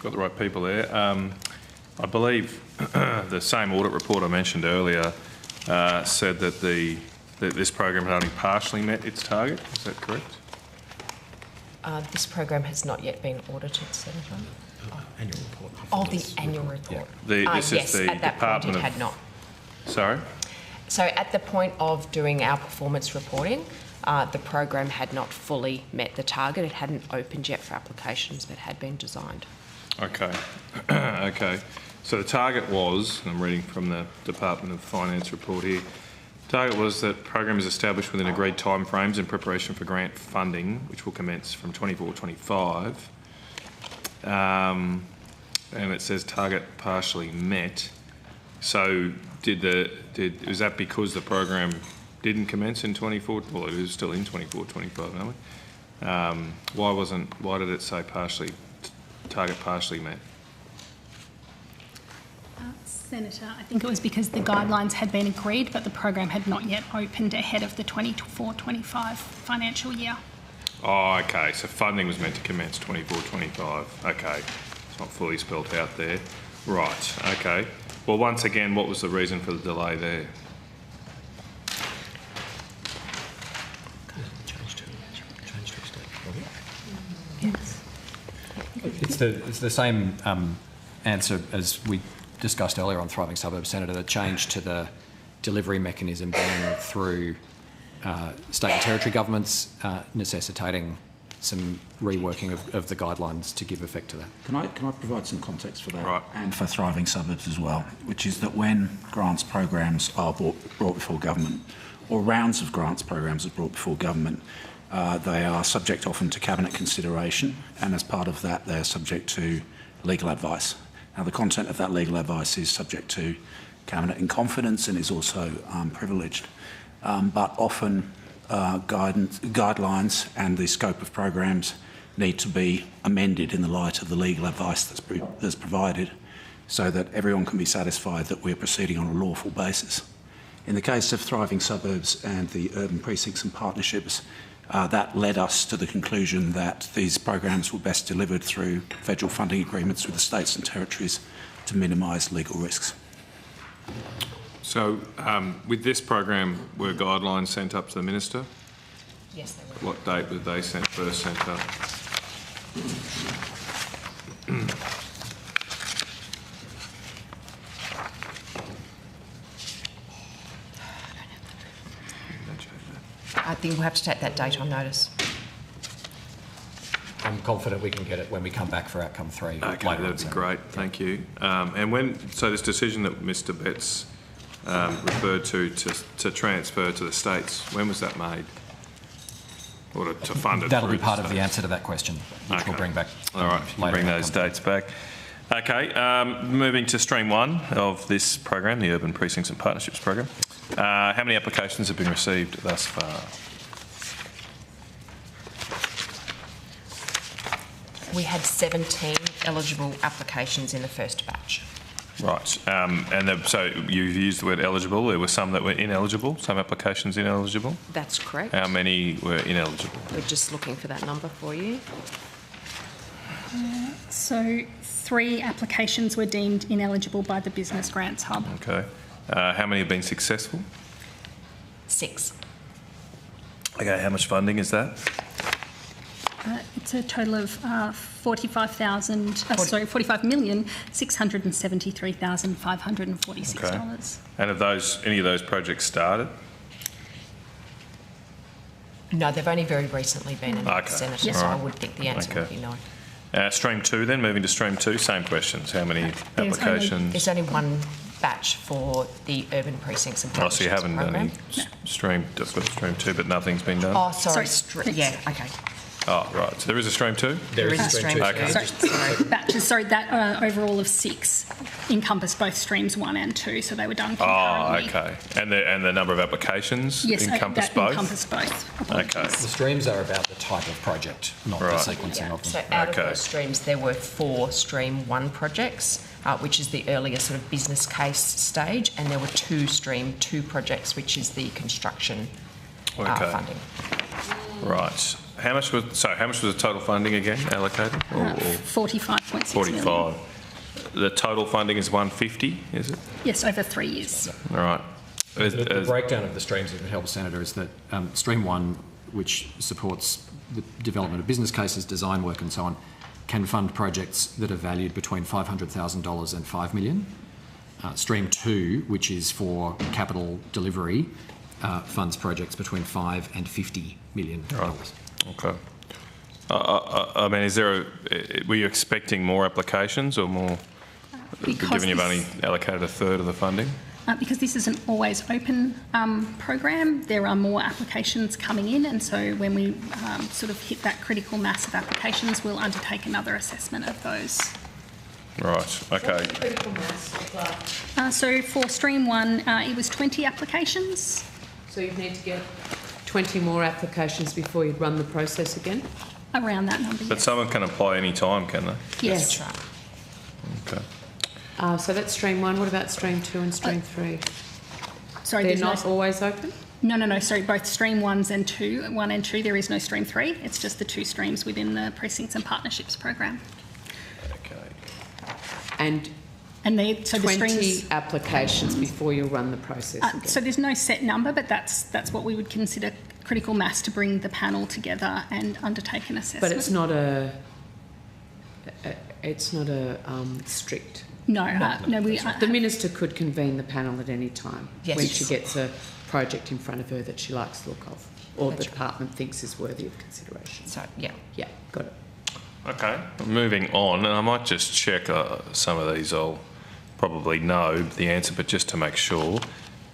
got the right people there. I believe the same audit report I mentioned earlier said that this program had only partially met its target. Is that correct? This program has not yet been audited, Senator. Annual report. Oh, the annual report. Yeah. This yes, is the at that Department point it had not. Sorry? So at the point of doing our performance reporting, the program had not fully met the target. It hadn't opened yet for applications that had been designed. Okay. Okay. So the target was, and I'm reading from the Department of Finance report here, the target was that the program is established within agreed timeframes in preparation for grant funding, which will commence from 24-25. And it says target partially met. So was that because the program didn't commence in 24? Well, it is still in 24-25, aren't we? Why did it say target partially met? Senator, I think it was because the guidelines had been agreed, but the program had not yet opened ahead of the 24-25 financial year. Oh, okay. So funding was meant to commence 24-25. Okay. It's not fully spelled out there. Right. Okay. Well, once again, what was the reason for the delay there? It's the same answer as we discussed earlier on Thriving Suburbs, Senator. The change to the delivery mechanism being through state and territory governments, necessitating some reworking of the guidelines to give effect to that. Can I provide some context for that? Right. And for Thriving Suburbs as well, which is that when grants programs are brought before government, or rounds of grants programs are brought before government, they are subject often to cabinet consideration, and as part of that they are subject to legal advice. Now the content of that legal advice is subject to cabinet in confidence and is also privileged, but often guidelines and the scope of programs need to be amended in the light of the legal advice that's provided, so that everyone can be satisfied that we're proceeding on a lawful basis. In the case of Thriving Suburbs and the Urban Precincts and Partnerships, that led us to the conclusion that these programs were best delivered through federal funding agreements with the states and territories to minimise legal risks. So, with this program, were guidelines sent up to the Minister? Yes, they were. What date were they first sent up? I think we'll have to take that date on notice. confident we can get it when we come back for outcome 3. Okay, that'd be great. Thank you. So this decision that Mr. Betts referred to transfer to the states, when was that made? Or to fund it? That'll be part of the answer to that question, which we'll bring back. All right, bring those dates back. Okay, moving to stream 1 of this program, the Urban Precincts and Partnerships program. How many applications have been received thus far? We had 17 eligible applications in the first batch. Right, so you've used the word eligible. There were some that were ineligible, some applications ineligible. That's correct. How many were ineligible? We're just looking for that number for you. So 3 applications were deemed ineligible by the Business Grants Hub. Okay. How many have been successful? 6. Okay, how much funding is that? It's a total of $45,673,546. Okay. And have any of those projects started? No, they've only very recently been announced, Senator, Yes. so I would think the answer would be no. Stream 2 then, moving to stream 2, same questions. How many applications? There's only one batch for the Urban Precincts and Partnerships so you haven't done any stream 2, but nothing's been done? Oh, sorry. Yeah, okay. Oh, right. So there is a stream 2? There is a stream 2. Okay. Sorry, batches. Sorry, that overall of 6 encompass both streams 1 and 2, so they were done concurrently. Oh, okay. And the number of applications encompass that both? encompass both. Okay. The streams are about the type of project, not the sequencing of them. So out of those streams, there were 4 stream 1 projects, which is the earlier sort of business case stage, and there were 2 stream 2 projects, which is the construction funding. Right. How much was the total funding again allocated? 45.6 million. 45. The total funding is 150, is it? Yes, over 3 years. All right. The breakdown of the streams, if it helps, Senator, is that stream 1, which supports the development of business cases, design work and so on, can fund projects that are valued between $500,000 and $5 million. Stream 2, which is for capital delivery, funds projects between $5 and $50 million. Right. Okay. I mean, were you expecting more applications or more, given you've only allocated a third of the funding? Because this is an always open program, there are more applications coming in, and so when we sort of hit that critical mass of applications, we'll undertake another assessment of those. Right, okay. Critical mass? So for stream 1, it was 20 applications. So you'd need to get 20 more applications before you'd run the process again? Around that number, But yes. someone can apply any time, can they? Yes. That's right. Okay. So that's stream 1. What about stream 2 and stream 3? Sorry, they're there's not always open? No. Sorry, both stream 1 and 2, there is no stream 3. It's just the 2 streams within the Precincts and Partnerships program. Okay. And 20 the streams, applications before you'll run the process again. So there's no set number, but that's what we would consider critical mass to bring the panel together and undertake an assessment. But it's not a strict. No. The Minister could convene the panel at any time when she gets a project in front of her that she likes the look of, or the department thinks is worthy of consideration. So, yeah, got it. Okay, moving on, and I might just check some of these. I'll probably know the answer, but just to make sure.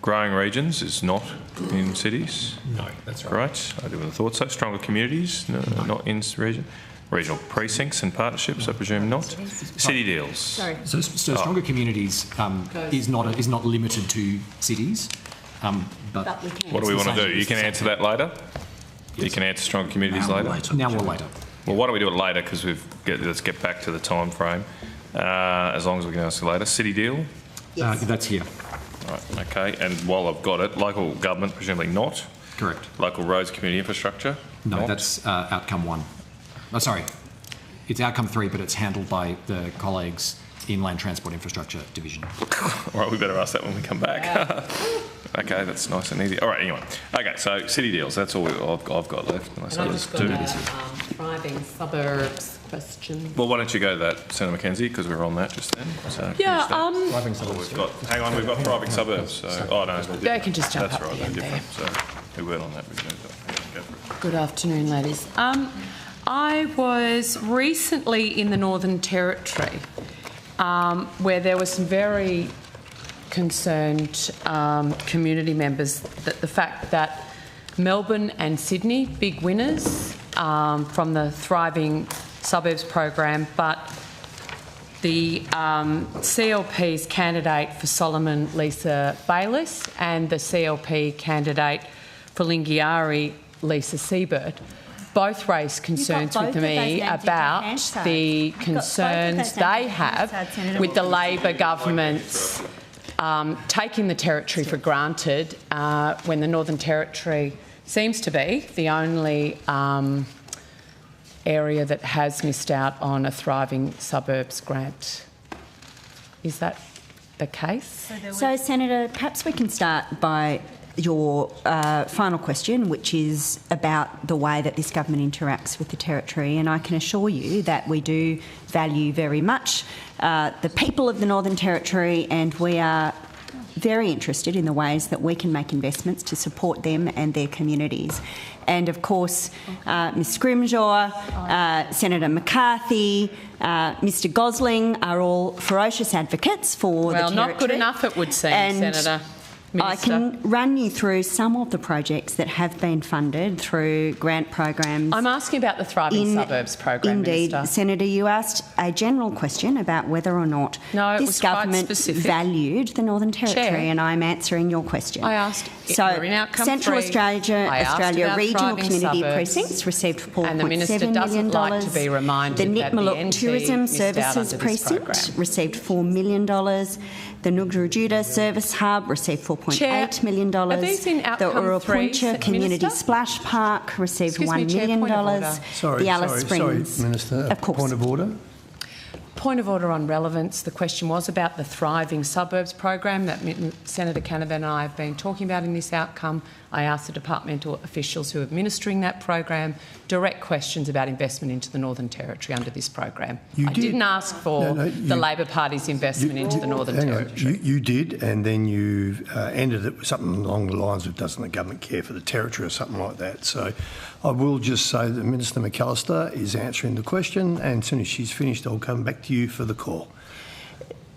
Growing regions is not in cities? No, that's right. Right, I would have thought so. Stronger communities, no. Not in region. Regional precincts and partnerships, I presume not. City deals. Sorry. So stronger communities is not limited to cities. But we can. What do we want to do? You can answer that later? Yes. You can answer stronger communities later? Now or later. Well, why don't we do it later, because let's get back to the time frame, as long as we can answer later. City deal? Yes. That's here. Right, okay, and while I've got it, local government, presumably not? Correct. Local roads, community infrastructure? No, not? that's outcome 1. Oh, sorry, it's outcome 3, but it's handled by the colleagues in Land Transport Infrastructure Division. All right, we better ask that when we come back. Okay, that's nice and easy. All right, anyway. Okay, so city deals, that's all I've got left. And I've just got a thriving suburbs question. Well, why don't you go to that, Senator McKenzie, because we were on that just then. So Thriving suburbs. Hang on, we've got thriving suburbs. So, They can just jump that's up right, the end they're there. different. So we weren't on that. We can go for it. Good afternoon, ladies. I was recently in the Northern Territory where there were some very concerned community members that the fact that Melbourne and Sydney, big winners from the Thriving Suburbs program, but the CLP's candidate for Solomon, Lisa Bayliss, and the CLP candidate for Lingiari, Lisa Siebert, both raised concerns with me about the concerns they have with the Labor government's taking the territory for granted when the Northern Territory seems to be the only area that has missed out on a Thriving Suburbs grant. Is that the case? So, Senator, perhaps we can start by your final question, which is about the way that this government interacts with the Territory, and I can assure you that we do value very much the people of the Northern Territory, and we are very interested in the ways that we can make investments to support them and their communities. And of course, Ms Scrimshaw, Senator McCarthy, Mr Gosling are all ferocious advocates for the Territory. Well, not good enough, it would seem, Senator. Minister. I can run you through some of the projects that have been funded through grant programs. I'm asking about the Thriving Suburbs program, Indeed, Minister. Senator, you asked a general question about whether or not this government valued the Northern Territory, Chair, and I'm answering your question. I asked. So, we're in outcome Central 3. Australia Regional Community Suburbs, Precincts received $4.7 million. And the Minister doesn't like to be reminded the that the Nitmaluk NT Tourism missed out Services under this Precinct program. received $4 million. The Nugrujuda Service Hub received $4.8 million. Are these in the outcome 3, Urupuncha Community Minister? Splash Park received Excuse me, $1 Chair, million. point of order. The Alice Springs. Minister, of course. point of order. Point of order on relevance. The question was about the Thriving Suburbs program that Senator Canavan and I have been talking about in this outcome. I asked the departmental officials who are administering that program direct questions about investment into the Northern Territory under this program. I didn't ask for the Labor Party's investment into the Northern Territory. You did, and then you ended it with something along the lines of doesn't the government care for the Territory or something like that. So I will just say that Minister McAllister is answering the question, and as soon as she's finished, I'll come back to you for the call.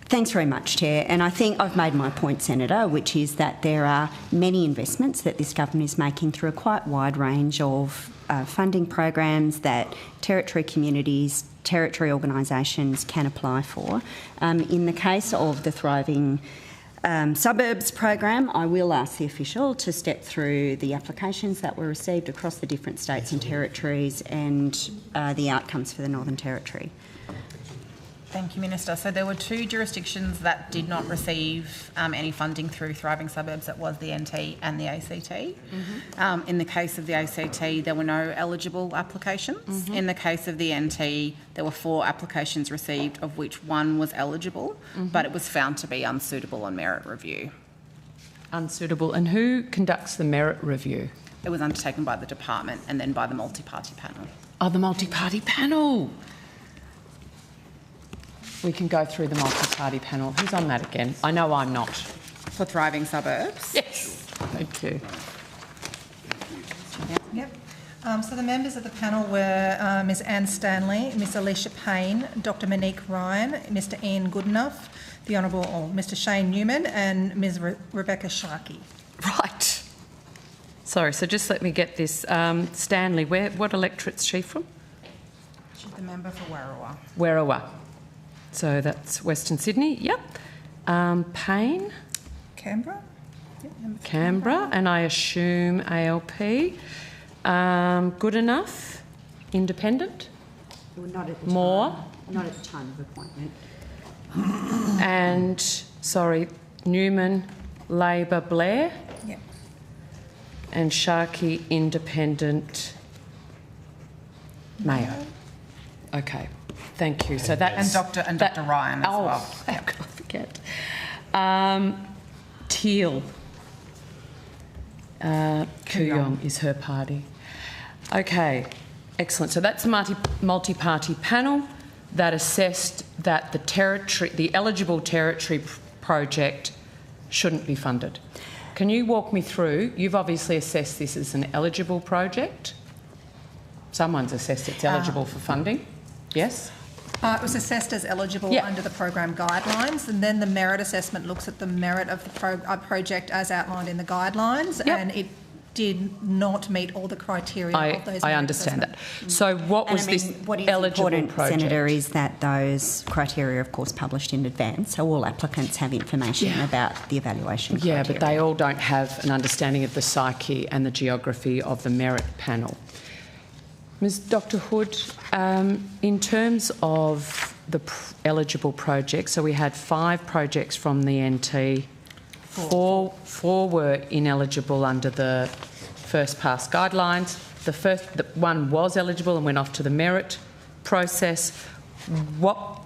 Thanks very much, Chair. And I think I've made my point, Senator, which is that there are many investments that this government is making through a quite wide range of funding programs that Territory communities, Territory organisations can apply for. In the case of the Thriving Suburbs program, I will ask the official to step through the applications that were received across the different states and territories and the outcomes for the Northern Territory. Thank you, Minister. So there were 2 jurisdictions that did not receive any funding through Thriving Suburbs. That was the NT and the ACT. In the case of the ACT, there were no eligible applications. In the case of the NT, there were 4 applications received, of which 1 was eligible, but it was found to be unsuitable on merit review. Unsuitable. And who conducts the merit review? It was undertaken by the department and then by the multi-party panel. Oh, the multi-party panel. We can go through the multi-party panel. Who's on that again? I know I'm not. For Thriving Suburbs? Yes. Thank you. Yep. So the members of the panel were Ms Anne Stanley, Ms Alicia Payne, Dr Monique Ryan, Mr Ian Goodenough, the Honourable Mr Shane Newman and Ms Rebecca Sharkey. Right. Sorry, so just let me get this. Stanley, what electorate's she from? She's the member for Werriwa. Werriwa. So that's Western Sydney, yep. Payne? Canberra? Yep, Canberra, and I assume ALP. Good enough? Independent? Well, not at the More? time. Not at the time of appointment. And, sorry, Newman, Labor, Blair? Yep. And Sharkey, Independent, Mayo. Okay. Thank you. So that's and Dr Ryan as well. How could I forget? Teal. Kooyong is her party. Okay, excellent. So that's a multi-party panel that assessed that the eligible territory project shouldn't be funded. Can you walk me through? You've obviously assessed this as an eligible project. someone's assessed it's eligible for funding. Yes? It was assessed as eligible under the program guidelines, and then the merit assessment looks at the merit of the project as outlined in the guidelines, and it did not meet all the criteria of those. I understand that. So what was this eligible important, project? Senator, is that those criteria, of course, published in advance, so all applicants have information about the evaluation criteria. Yeah, but they all don't have an understanding of the psyche and the geography of the merit panel. Ms. Dr. Hood, in terms of the eligible projects, so we had 5 projects from the NT. Four were ineligible under the first pass guidelines. The one was eligible and went off to the merit process.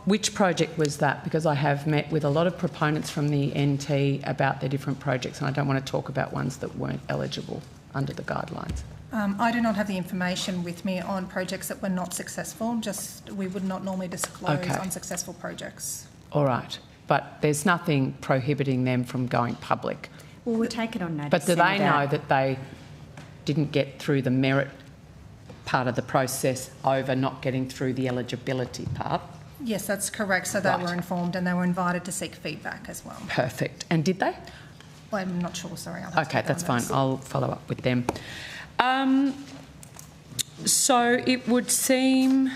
Which project was that? Because I have met with a lot of proponents from the NT about their different projects, and I don't want to talk about ones that weren't eligible under the guidelines. I do not have the information with me on projects that were not successful. We would not normally disclose unsuccessful projects. All right. But there's nothing prohibiting them from going public. Well, we'll take it on notice. But do they know that they didn't get through the merit part of the process over not getting through the eligibility part? Yes, that's correct. So they were informed and they were invited to seek feedback as well. Perfect. And did they? Well, I'm not sure, sorry. Okay, that's fine. I'll follow up with them. So it would seem,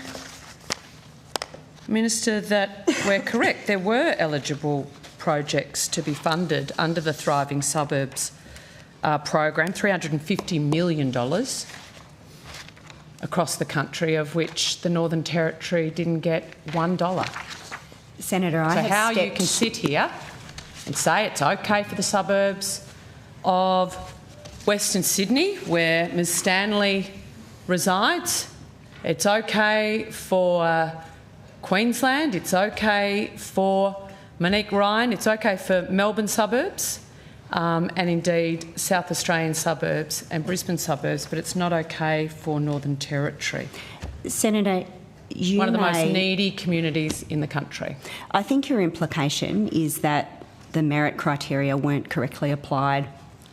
Minister, that we're correct. There were eligible projects to be funded under the Thriving Suburbs program, $350 million across the country, of which the Northern Territory didn't get $1. Senator, so how you can sit here and say it's okay for the suburbs of Western Sydney, where Ms Stanley resides, it's okay for Queensland, it's okay for Monique Ryan, it's okay for Melbourne suburbs, and indeed South Australian suburbs and Brisbane suburbs, but it's not okay for Northern Territory. Senator, one of the most needy communities in the country. I think your implication is that the merit criteria weren't correctly applied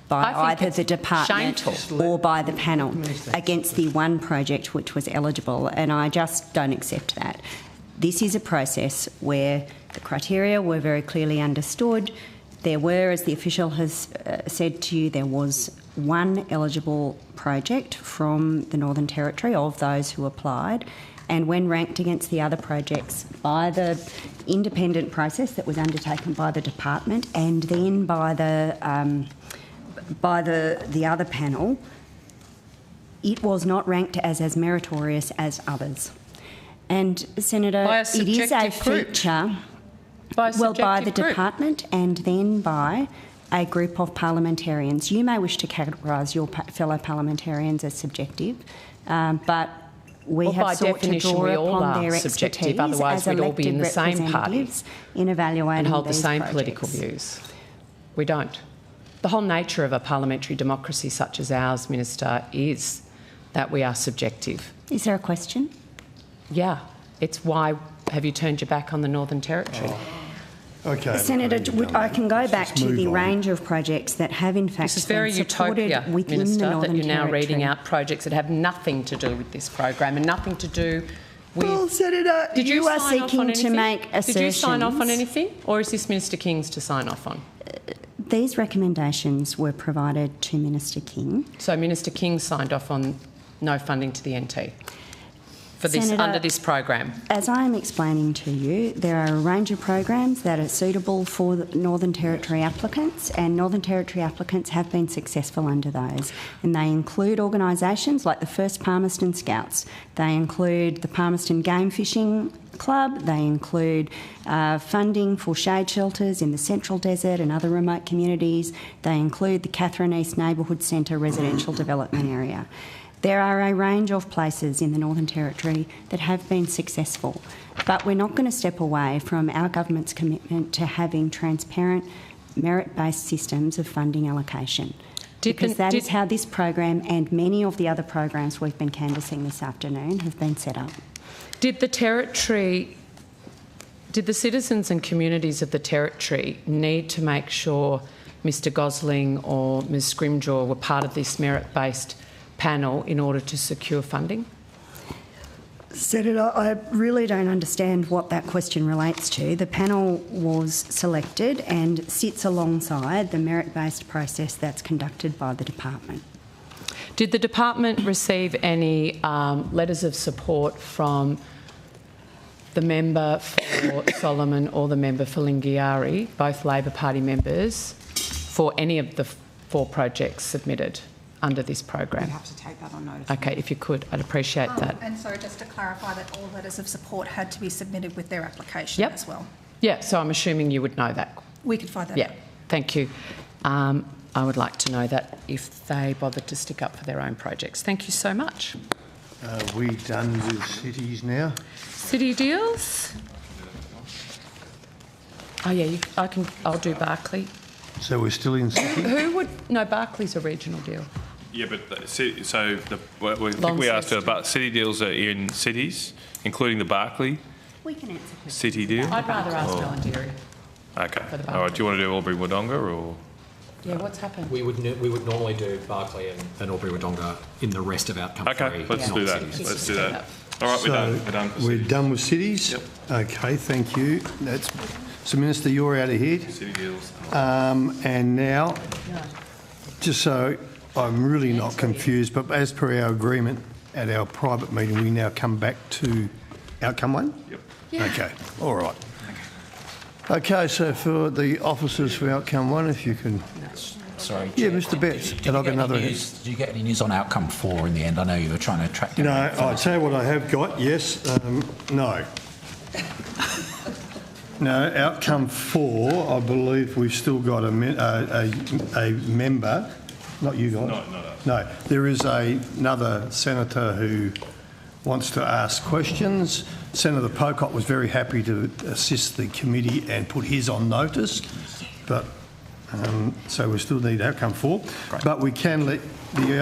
by either the department or by the panel against the one project which was eligible, and I just don't accept that. This is a process where the criteria were very clearly understood. There were, as the official has said to you, there was one eligible project from the Northern Territory of those who applied, and when ranked against the other projects by the independent process that was undertaken by the department and then by the other panel, it was not ranked as meritorious as others. And Senator, it is a feature, by the department and then by a group of parliamentarians. You may wish to categorise your fellow parliamentarians as subjective, but we have sought to draw upon their expertise otherwise as we'd all be in the same party in evaluating and hold the same projects. Political views. We don't. The whole nature of a parliamentary democracy such as ours, Minister, is that we are subjective. Is there a question? Yeah. It's why have you turned your back on the Northern Territory? Okay. Senator, I can go back to the range of projects that have in fact this is very utopia, within Minister, the Northern that you're now Territory. reading out projects that have nothing to do with this program and nothing to do with... Well, Senator, did you are sign off seeking on to make assertions. Did you sign off on anything, or is this Minister King's to sign off on? These recommendations were provided to Minister King. So Minister King signed off on no funding to the NT for this Senator, under this program? As I am explaining to you, there are a range of programs that are suitable for the Northern Territory applicants, and Northern Territory applicants have been successful under those. And they include organisations like the First Palmerston Scouts. They include the Palmerston Game Fishing Club. They include funding for shade shelters in the Central Desert and other remote communities. They include the Catherine East Neighbourhood Centre residential development area. There are a range of places in the Northern Territory that have been successful, but we're not going to step away from our government's commitment to having transparent, merit-based systems of funding allocation. Because that is how this program and many of the other programs we've been canvassing this afternoon have been set up. Did the Territory, did the citizens and communities of the Territory need to make sure Mr Gosling or Ms Scrimgeour were part of this merit-based panel in order to secure funding? Senator, I really don't understand what that question relates to. The panel was selected and sits alongside the merit-based process that's conducted by the department. Did the department receive any letters of support from the member for Solomon or the member for Lingiari, both Labor Party members, for any of the 4 projects submitted under this program? You have to take that on notice. Okay, if you could, I'd appreciate that. And so just to clarify that all letters of support had to be submitted with their application as well. Yeah, so I'm assuming you would know that. We could find that out. Yeah, thank you. I would like to know that if they bothered to stick up for their own projects. Thank you so much. Are we done with cities now? City deals? Oh yeah, I'll do Barclay. So we're still in city? Who would... No, Barclay's a regional deal. Yeah, but I think we asked about city deals are in cities, including the Barcley We can answer questions. city deal. I'd rather ask Ballanderry. Okay. All right. Do you want to do Albury Wodonga or? Yeah, what's happened? We would normally do Barclay and Albury Wodonga in the rest of outcome 3. Okay, let's do that. Cities. Let's do that. All right, we're done. We're done with cities? Yep. Okay, thank you. So, Minister, you're out of here. City deals. And now, just so I'm really not confused, but as per our agreement at our private meeting, we now come back to outcome 1? Yep. Yeah. Okay, all right. Okay, so for the officers for outcome 1, if you can... Sorry. Yeah, Mr Betts. Did you get any news on outcome 4 in the end? I know you were trying to track down... No, I'll tell you what I have got, yes. No. No, outcome 4, I believe we've still got a member, not you guys. No, there is another senator who wants to ask questions. Senator Pocock was very happy to assist the committee and put his on notice, but so we still need outcome 4. Great. But we can let the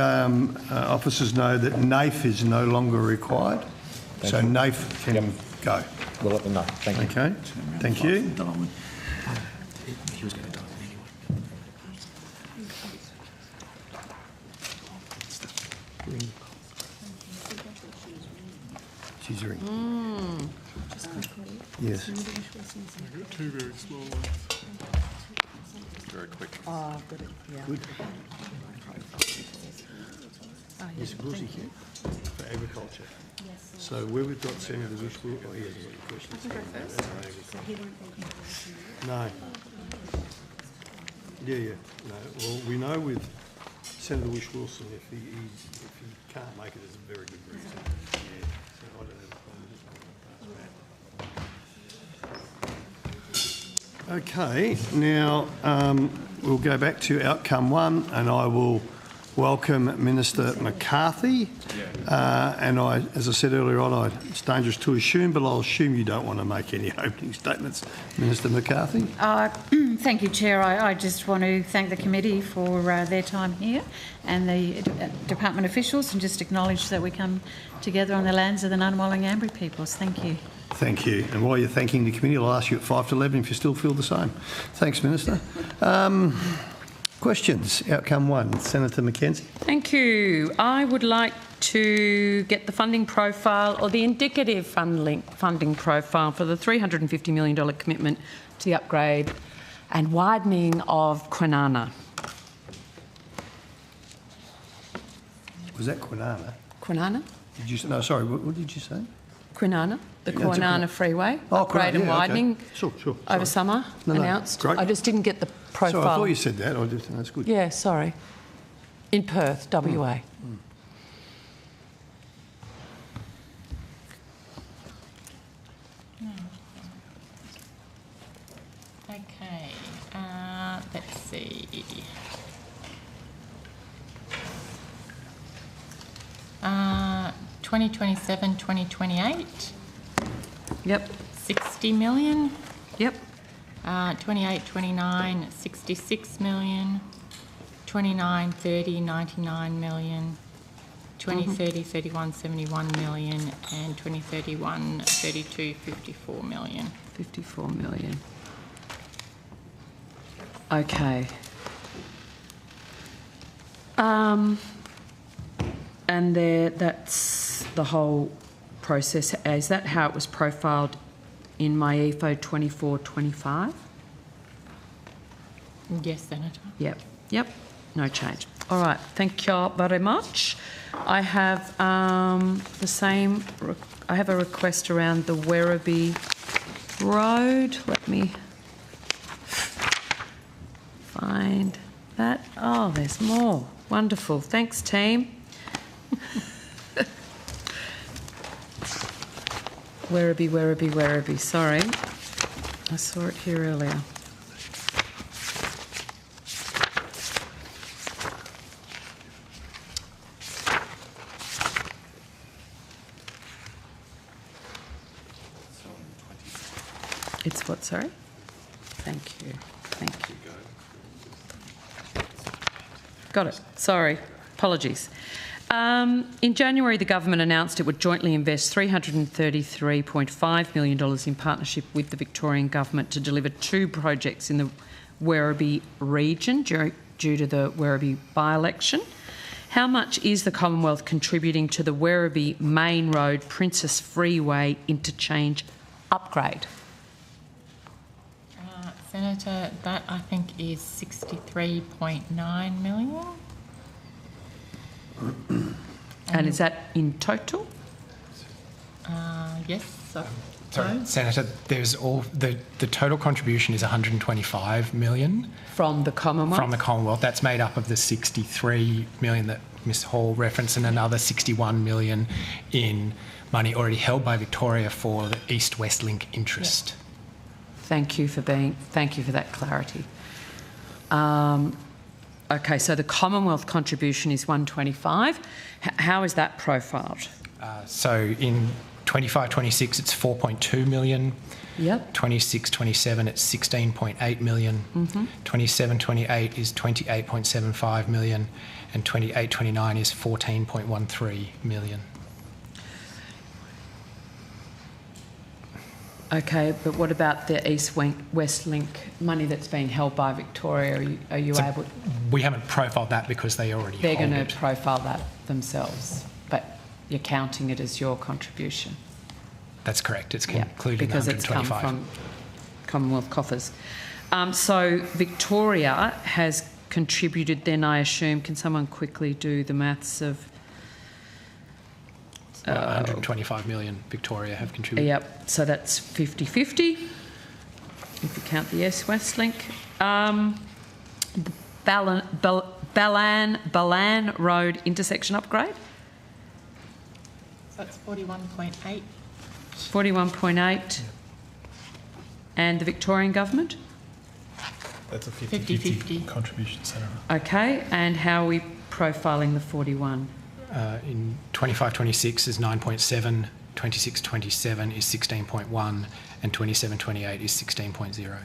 officers know that NAIF is no longer required. So NAIF can go. We'll let them know. Thank you. Okay, thank you. He was going to die anyway. She's ringing. Yes. Two very small ones. Very quick. Oh, I've got it. Yeah. Good. Yes, of course he can. For agriculture. Yes. So where we've got Senator Wishful, oh, he hasn't got any questions. I can go first. So he won't be No. Yeah. No. Well, we know with Senator Wish-Wilson, if he can't make it, there's a very good reason. Yeah. So I don't have a problem. Okay. Now we'll go back to outcome 1, and I will welcome Minister McCarthy. And as I said earlier on, it's dangerous to assume, but I'll assume you don't want to make any opening statements. Minister McCarthy. Thank you, Chair. I just want to thank the committee for their time here and the department officials, and just acknowledge that we come together on the lands of the Ngunnawal and Ngambri peoples. Thank you. Thank you. And while you're thanking the committee, I'll ask you at 5 to 11 if you still feel the same. Thanks, Minister. Questions? Outcome 1. Senator McKenzie. Thank you. I would like to get the funding profile, or the indicative funding profile, for the $350 million commitment to the upgrade and widening of Kwinana. Was that Kwinana? Kwinana? Did you say? No, sorry. What did you say? Kwinana, the Kwinana Freeway, Oh, upgrade and widening okay. Sure. over summer, announced. Great. I just didn't get the profile. So I thought you said that. That's good. Yeah, sorry. In Perth, WA. Okay, let's see. 2027, 2028. Yep. 60 million. Yep. 28, 29, 66 million. 29, 30, 99 million. 2030, 31, 71 million, and 2031, 32, 54 million. 54 million. Okay. And that's the whole process? Is that how it was profiled in my EFO 24-25? Yes, Senator. Yep, no change. All right, thank you very much. I have I have a request around the Werribee Road. Let me find that. Oh, there's more. Wonderful. Thanks, team. Werribee. Sorry. I saw it here earlier. It's what, sorry? Thank you. Got it. Sorry. Apologies. In January, the government announced it would jointly invest $333.5 million in partnership with the Victorian government to deliver 2 projects in the Werribee region due to the Werribee by-election. How much is the Commonwealth contributing to the Werribee Main Road Princess Freeway interchange upgrade? Senator, that I think is 63.9 million. And is that in total? Yes. Sorry, Senator, there's the total contribution is 125 million. From the Commonwealth? From the Commonwealth. That's made up of the 63 million that Ms Hall referenced and another 61 million in money already held by Victoria for the East-West Link interest. Yep. Thank you for that clarity. Okay, so the Commonwealth contribution is 125. How is that profiled? So in 25-26, it's 4.2 million. Yep. 26-27, it's 16.8 million. 27-28 is 28.75 million, and 28-29 is 14.13 million. Okay, but what about the East-West Link money that's being held by Victoria? Are you able to... We haven't profiled that because they already They're hold going to profile that themselves, but you're counting it as your contribution. That's correct. It's included in the 125. Because it's come from Commonwealth coffers. So Victoria has contributed then, I assume. Can someone quickly do the maths of... 125 million Victoria have contributed. Yep, so that's 50-50, if you count the East-West Link. Ballan Road intersection upgrade? So that's 41.8. 41.8. And the Victorian government? That's a 50-50 contribution, Senator. Okay, and how are we profiling the 41? In 25-26 is 9.7, 26-27 is 16.1, and 27-28 is 16.0.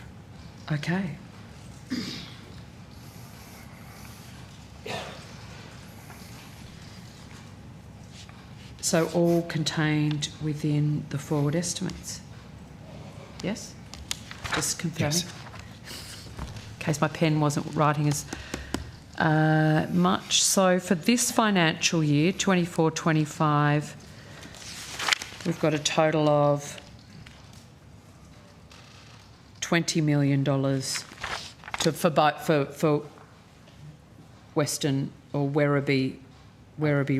Okay. So all contained within the forward estimates? Yes? Just confirming. Yes. In case my pen wasn't writing as much. So for this financial year, 24-25, we've got a total of $20 million for Western or Werribee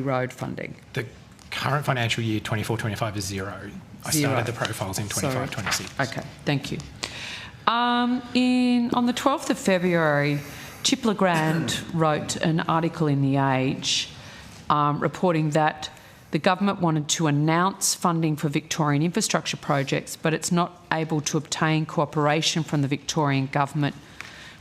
Road funding. The current financial year, 24-25, is zero. I started the profiles in 25-26. Okay, thank you. On the 12th of February, Chip Legrand wrote an article in The Age reporting that the government wanted to announce funding for Victorian infrastructure projects, but it's not able to obtain cooperation from the Victorian government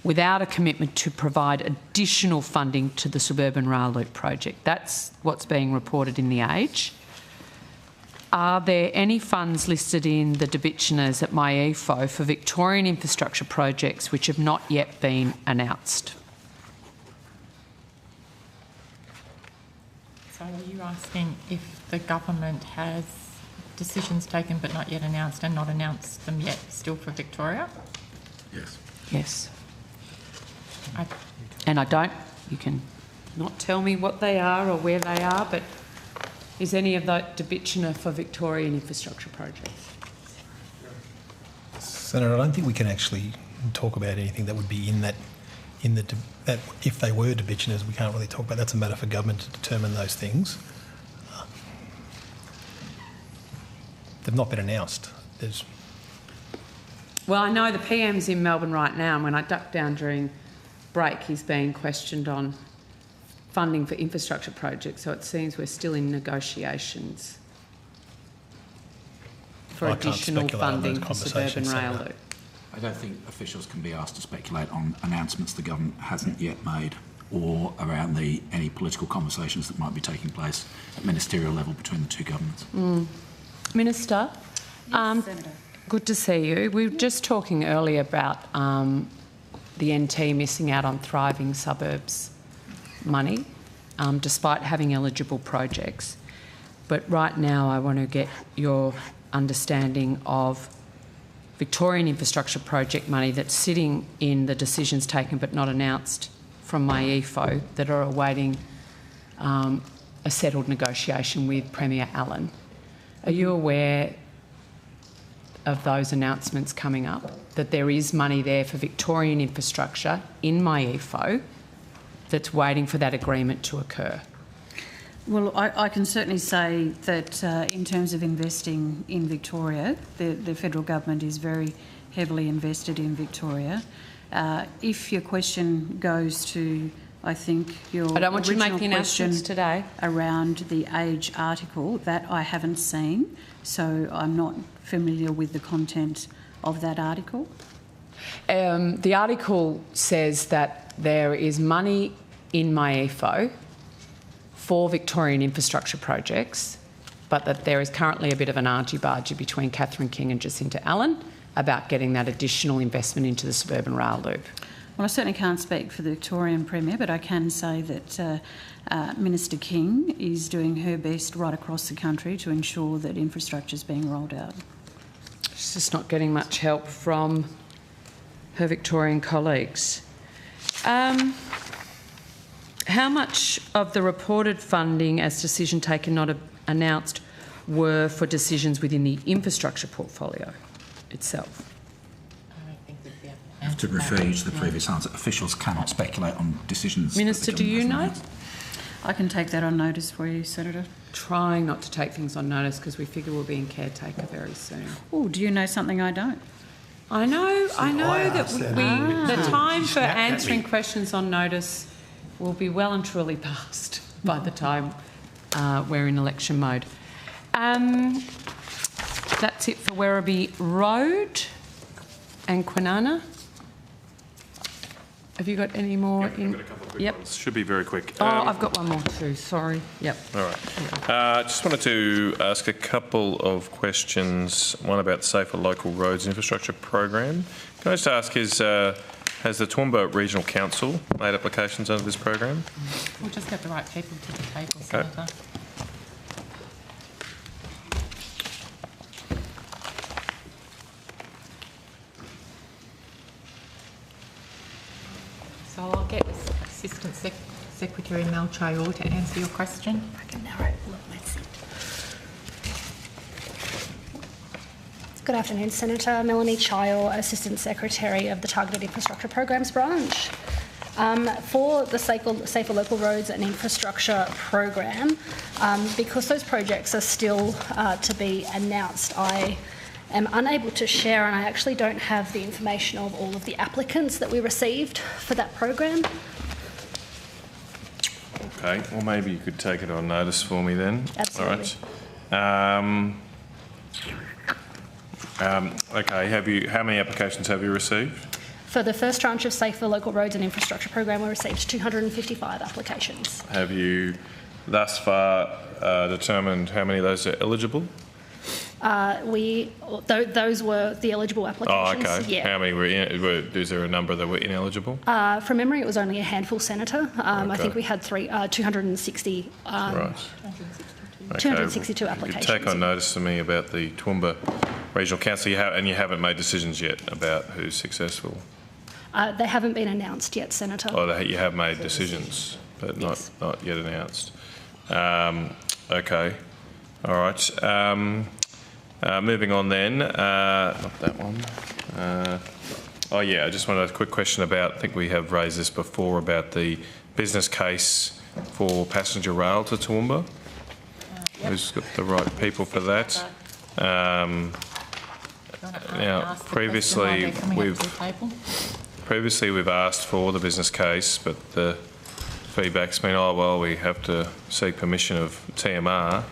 without a commitment to provide additional funding to the suburban rail loop project. That's what's being reported in The Age. Are there any funds listed in the debitures at MyEFO for Victorian infrastructure projects which have not yet been announced? So are you asking if the government has decisions taken but not yet announced and not announced them yet still for Victoria? Yes. Yes. And I don't, you can not tell me what they are or where they are, but Is any of that debitioner for Victorian infrastructure projects? Senator, I don't think we can actually talk about anything that would be in that if they were debitioners, we can't really talk about. That's a matter for government to determine those things. They've not been announced. Well, I know the PM's in Melbourne right now, and when I ducked down during break, he's being questioned on funding for infrastructure projects, so it seems we're still in negotiations for additional funding for suburban rail loop. I don't think officials can be asked to speculate on announcements the government hasn't yet made, or around any political conversations that might be taking place at ministerial level between the two governments. Minister, Yes, Senator. Good to see you. We were just talking earlier about the NT missing out on thriving suburbs money, despite having eligible projects. But right now I want to get your understanding of Victorian infrastructure project money that's sitting in the decisions taken but not announced from my EFO that are awaiting a settled negotiation with Premier Allen. Are you aware of those announcements coming up, that there is money there for Victorian infrastructure in my EFO that's waiting for that agreement to occur? Well, I can certainly say that in terms of investing in Victoria, the federal government is very heavily invested in Victoria. If your question goes to, I think, your I don't want you to make the question announcements today around the age article, that I haven't seen, so I'm not familiar with the content of that article. The article says that there is money in my EFO for Victorian infrastructure projects, but that there is currently a bit of an argy-bargy between Catherine King and Jacinta Allen about getting that additional investment into the suburban rail loop. Well, I certainly can't speak for the Victorian Premier, but I can say that Minister King is doing her best right across the country to ensure that infrastructure is being rolled out. She's just not getting much help from her Victorian colleagues. How much of the reported funding as decision taken not announced were for decisions within the infrastructure portfolio itself? I have to refer you to the previous answer. Officials cannot speculate on decisions. Minister, do you know? I can take that on notice for you, Senator. Trying not to take things on notice because we figure we'll be in caretaker very soon. Oh, do you know something I don't? I know that the time for Snap at answering me. questions on notice will be well and truly past by the time we're in election mode. That's it for Werribee Road and Kwinana. Have you got any more? I've got a couple of quick ones. Should be very quick. I've got one more too, sorry. Yep. All right. Just wanted to ask a couple of questions, one about the Safer Local Roads Infrastructure Program. Can I just ask, has the Toowoomba Regional Council made applications under this program? We'll just get the right people to the table, Senator. So I'll get Assistant Secretary Mel Chayol to answer your question. I can narrow my seat. Good afternoon, Senator. Melanie Chayol, Assistant Secretary of the Targeted Infrastructure Programs Branch. For the Safer Local Roads and Infrastructure Program, because those projects are still to be announced, I am unable to share, and I actually don't have the information of all of the applicants that we received for that program. Okay, well maybe you could take it on notice for me then. Absolutely. All right. Okay, how many applications have you received? For the first tranche of Safer Local Roads and Infrastructure Program, we received 255 applications. Have you thus far determined how many of those are eligible? Those were the eligible applications. Oh, okay. Yeah. How many is there a number that were ineligible? From memory, it was only a handful, Senator. I think we had 260. Right. 262 well, applications. you take on notice to me about the Toowoomba Regional Council, and you haven't made decisions yet about who's successful. They haven't been announced yet, Senator. Oh, you have made decisions, but not yet announced. Okay. All right. Moving on then. Not that one. Oh yeah, I just wanted a quick question about, I think we have raised this before, about the business case for passenger rail to Toowoomba. Yep. Who's got the right people for that? Now, previously we've asked for the business case, but the feedback's been, oh well, we have to seek permission of TMR.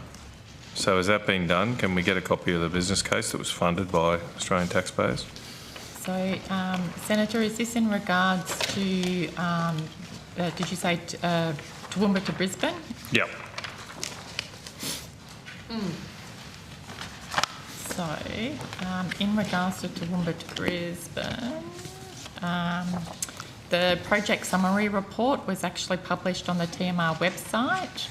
So has that been done? Can we get a copy of the business case that was funded by Australian taxpayers? So, Senator, is this in regards to, did you say Toowoomba to Brisbane? Yep. So, in regards to Toowoomba to Brisbane, the project summary report was actually published on the TMR website.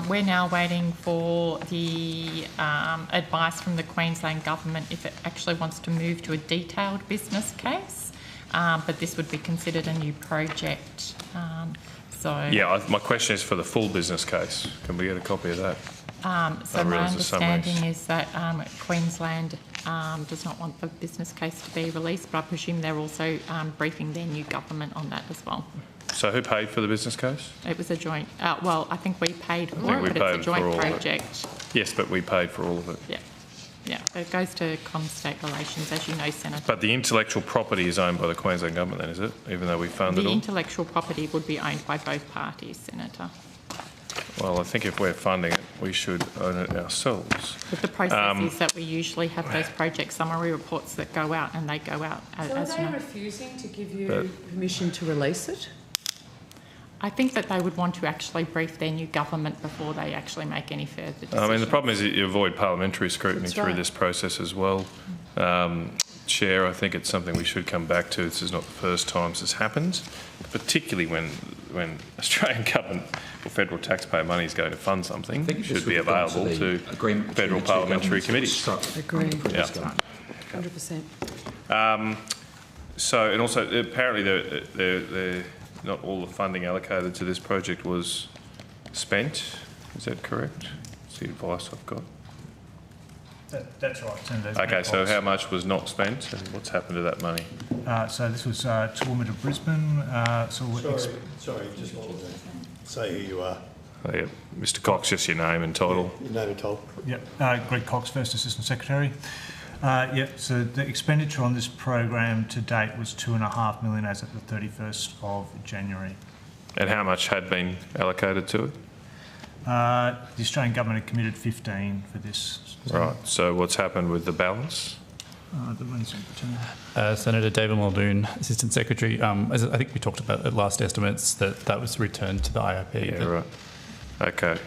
We're now waiting for the advice from the Queensland Government if it actually wants to move to a detailed business case, but this would be considered a new project. Yeah, my question is for the full business case. Can we get a copy of that? So my understanding is that Queensland does not want the business case to be released, but I presume they're also briefing their new government on that as well. So who paid for the business case? It was a joint, well, I think we paid for it, but it's a joint project. Yes, but we paid for all of it. Yeah. Yeah, it goes to State Relations, as you know, Senator. But the intellectual property is owned by the Queensland Government then, is it? Even though we funded it all? The intellectual property would be owned by both parties, Senator. Well, I think if we're funding it, we should own it ourselves. But the process is that we usually have those project summary reports that go out, and they go out as So are they you know. refusing to give you permission to release it? I think that they would want to actually brief their new government before they actually make any further decisions. I mean, the problem is that you avoid parliamentary scrutiny through this process as well. Chair, I think it's something we should come back to. This is not the first time this happens, particularly when Australian government or federal taxpayer money is going to fund something. It should be available to federal parliamentary committees. Agreed. Yeah. 100%. So, and also apparently not all the funding allocated to this project was spent. Is that correct? That's the advice I've got. That's right, Senator. Okay, so how much was not spent and what's happened to that money? So this was Toowoomba to Brisbane. Sorry, just say who you are. Oh, yeah. Mr Cox, just your name and title. Yeah, your name and title. Yep, Greg Cox, First Assistant Secretary. So the expenditure on this program to date was $2.5 million as of the 31st of January. And how much had been allocated to it? The Australian Government had committed 15 for this. Right, so what's happened with the balance? Senator David Muldoon, Assistant Secretary. As I think we talked about at last estimates, that was returned to the IOP. Yeah, right. Okay.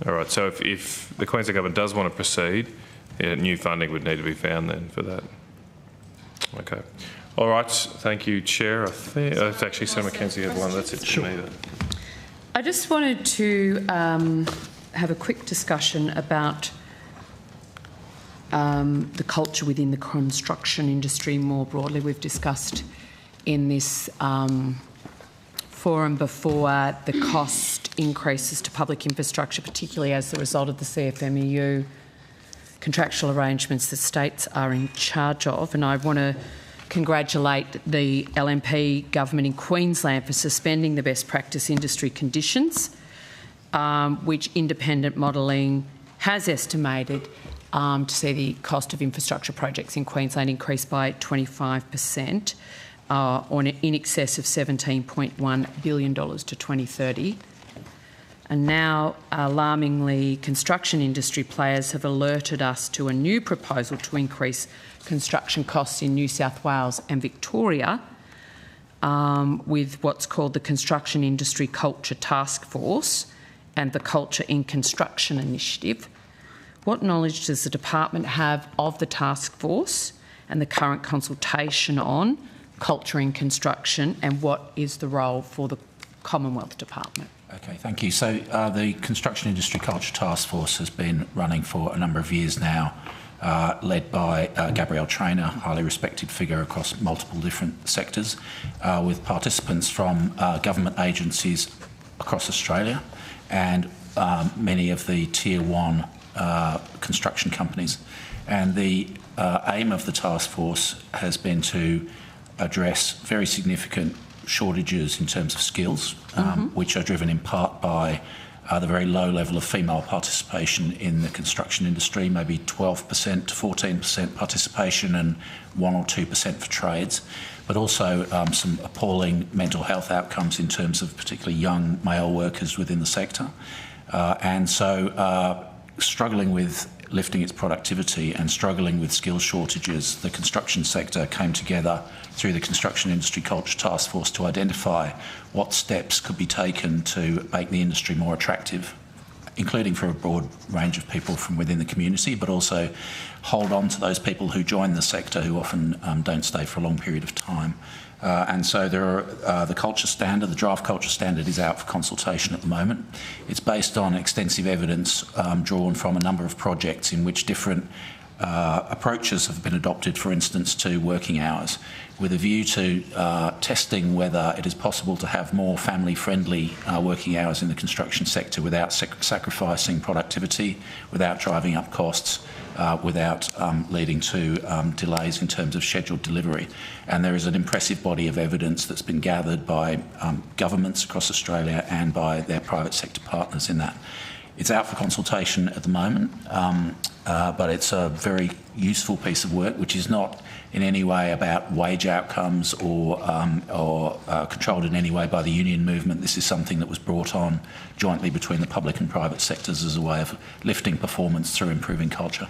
All right, so if the Queensland Government does want to proceed, new funding would need to be found then for that. Okay. All right, thank you, Chair. I think it's actually Senator Mackenzie had one. That's it for me then. I just wanted to have a quick discussion about the culture within the construction industry more broadly. We've discussed in this forum before the cost increases to public infrastructure, particularly as a result of the CFMEU contractual arrangements that states are in charge of. And I want to congratulate the LNP government in Queensland for suspending the best practice industry conditions, which independent modelling has estimated to see the cost of infrastructure projects in Queensland increase by 25%, in excess of $17.1 billion to 2030. And now, alarmingly, construction industry players have alerted us to a new proposal to increase construction costs in New South Wales and Victoria with what's called the Construction Industry Culture Task Force and the Culture in Construction Initiative. What knowledge does the department have of the task force and the current consultation on culture in construction, and what is the role for the Commonwealth Department? Okay, thank you. So the Construction Industry Culture Task Force has been running for a number of years now, led by Gabrielle Traynor, highly respected figure across multiple different sectors, with participants from government agencies across Australia and many of the Tier 1 construction companies. And the aim of the task force has been to address very significant shortages in terms of skills, which are driven in part by the very low level of female participation in the construction industry, maybe 12% to 14% participation and 1 or 2% for trades, but also some appalling mental health outcomes in terms of particularly young male workers within the sector. And so struggling with lifting its productivity and struggling with skills shortages, the construction sector came together through the Construction Industry Culture Task Force to identify what steps could be taken to make the industry more attractive, including for a broad range of people from within the community, but also hold on to those people who join the sector who often don't stay for a long period of time. And so there are the culture standard, the draft culture standard is out for consultation at the moment. It's based on extensive evidence drawn from a number of projects in which different approaches have been adopted, for instance, to working hours, with a view to testing whether it is possible to have more family-friendly working hours in the construction sector without sacrificing productivity, without driving up costs, without leading to delays in terms of scheduled delivery. And there is an impressive body of evidence that's been gathered by governments across Australia and by their private sector partners in that. It's out for consultation at the moment, but it's a very useful piece of work which is not in any way about wage outcomes or controlled in any way by the union movement. This is something that was brought on jointly between the public and private sectors as a way of lifting performance through improving culture.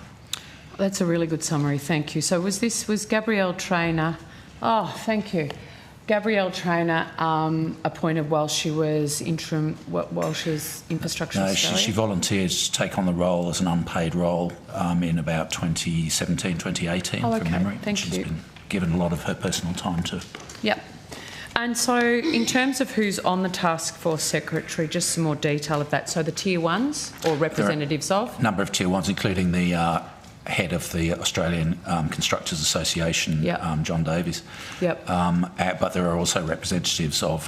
That's a really good summary, thank you. So was Gabrielle Traynor, thank you. Gabrielle Traynor appointed while she was Infrastructure Australia? She volunteered to take on the role as an unpaid role in about 2017, 2018 from memory. Thank She's you. been given a lot of her personal time to. Yep. And so in terms of who's on the task force secretary, just some more detail of that. So the tier ones or representatives of? A number of tier ones, including the head of the Australian Constructors Association, John Davies. Yep. But there are also representatives of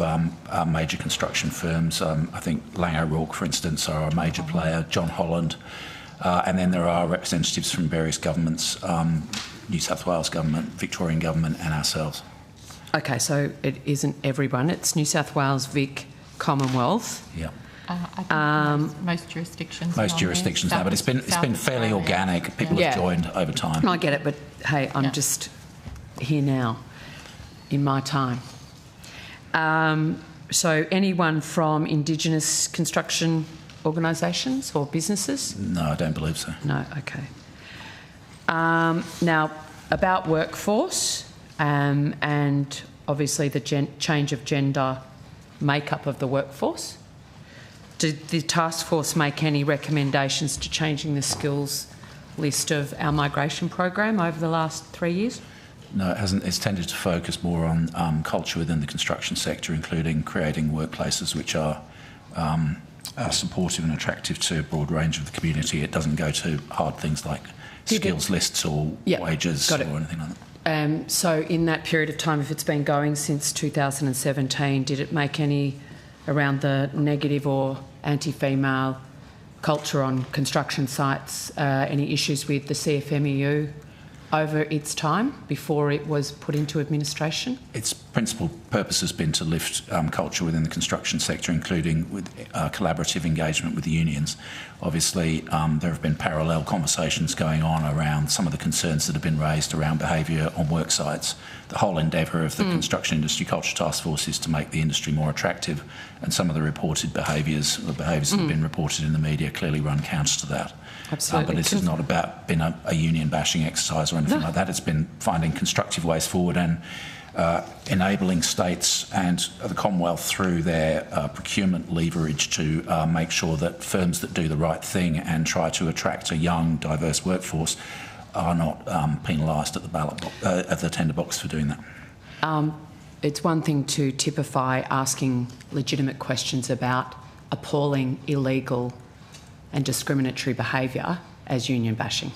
major construction firms. I think Lang O'Rourke, for instance, are a major player, John Holland. And then there are representatives from various governments, New South Wales Government, Victorian Government and ourselves. Okay, so it isn't everyone. It's New South Wales, Vic, Commonwealth. Yeah. I think most jurisdictions. Most jurisdictions now, but it's been fairly organic. People have joined over time. I get it, but hey, I'm just here now, in my time. So anyone from Indigenous construction organisations or businesses? No, I don't believe so. No, okay. Now, about workforce and obviously the change of gender makeup of the workforce. Did the task force make any recommendations to changing the skills list of our migration program over the last 3 years? No, it hasn't. It's tended to focus more on culture within the construction sector, including creating workplaces which are supportive and attractive to a broad range of the community. It doesn't go to hard things like skills lists or wages or anything like that. So in that period of time, if it's been going since 2017, did it make any around the negative or anti-female culture on construction sites, any issues with the CFMEU over its time before it was put into administration? Its principal purpose has been to lift culture within the construction sector, including with collaborative engagement with the unions. Obviously, there have been parallel conversations going on around some of the concerns that have been raised around behaviour on work sites. The whole endeavour of the Construction Industry Culture Task Force is to make the industry more attractive, and some of the reported behaviours, the behaviours that have been reported in the media, clearly run counter to that. Absolutely. But this is not about being a union bashing exercise or anything like that. It's been finding constructive ways forward and enabling states and the Commonwealth through their procurement leverage to make sure that firms that do the right thing and try to attract a young, diverse workforce are not penalised at the tender box for doing that. It's one thing to typify asking legitimate questions about appalling, illegal and discriminatory behaviour as union bashing.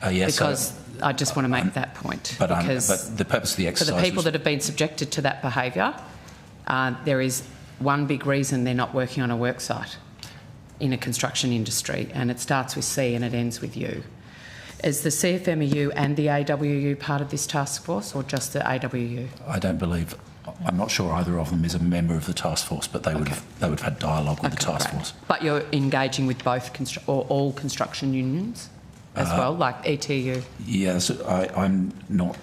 Yes, because I just want to make that point. But the purpose of the exercise for the people that have been subjected to that behaviour, there is one big reason they're not working on a work site in a construction industry, and it starts with C and it ends with U. Is the CFMEU and the AWU part of this task force, or just the AWU? I don't believe. I'm not sure either of them is a member of the task force, but they would have had dialogue with the task force. But you're engaging with both or all construction unions as well, like ETU? Yes, I'm not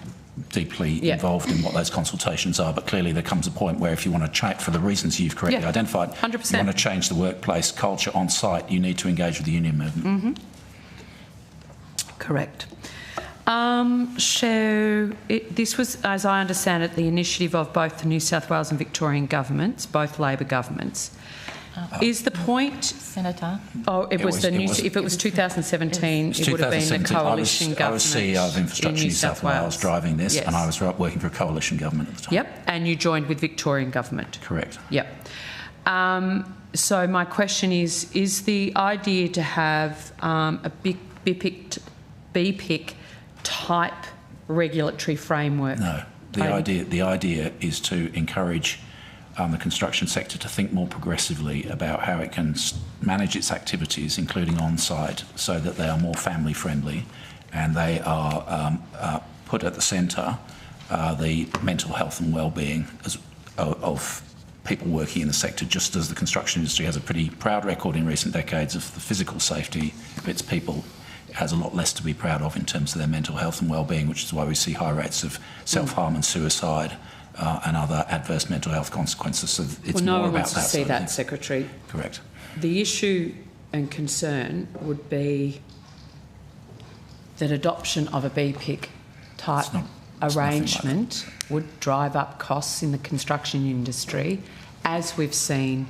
deeply involved in what those consultations are, but clearly there comes a point where if you want to change, for the reasons you've correctly identified, 100%. you want to change the workplace culture on site, you need to engage with the union movement. Correct. This was, as I understand it, the initiative of both the New South Wales and Victorian governments, both Labor governments. Is the point, Senator? Oh, if it was 2017, it would have been the coalition government. I was CEO of Infrastructure New South Wales driving this, and I was working for a coalition government at the time. Yep, and you joined with Victorian government. Correct. Yep. So my question is the idea to have a big BPIC type regulatory framework? No. The idea is to encourage the construction sector to think more progressively about how it can manage its activities, including on-site, so that they are more family-friendly and they are put at the centre the mental health and well-being of people working in the sector, just as the construction industry has a pretty proud record in recent decades of the physical safety of its people. It has a lot less to be proud of in terms of their mental health and well-being, which is why we see high rates of self-harm and suicide and other adverse mental health consequences. So it's no more one about wants to see that, Secretary. Correct. The issue and concern would be that adoption of a BPIC type arrangement would drive up costs in the construction industry, as we've seen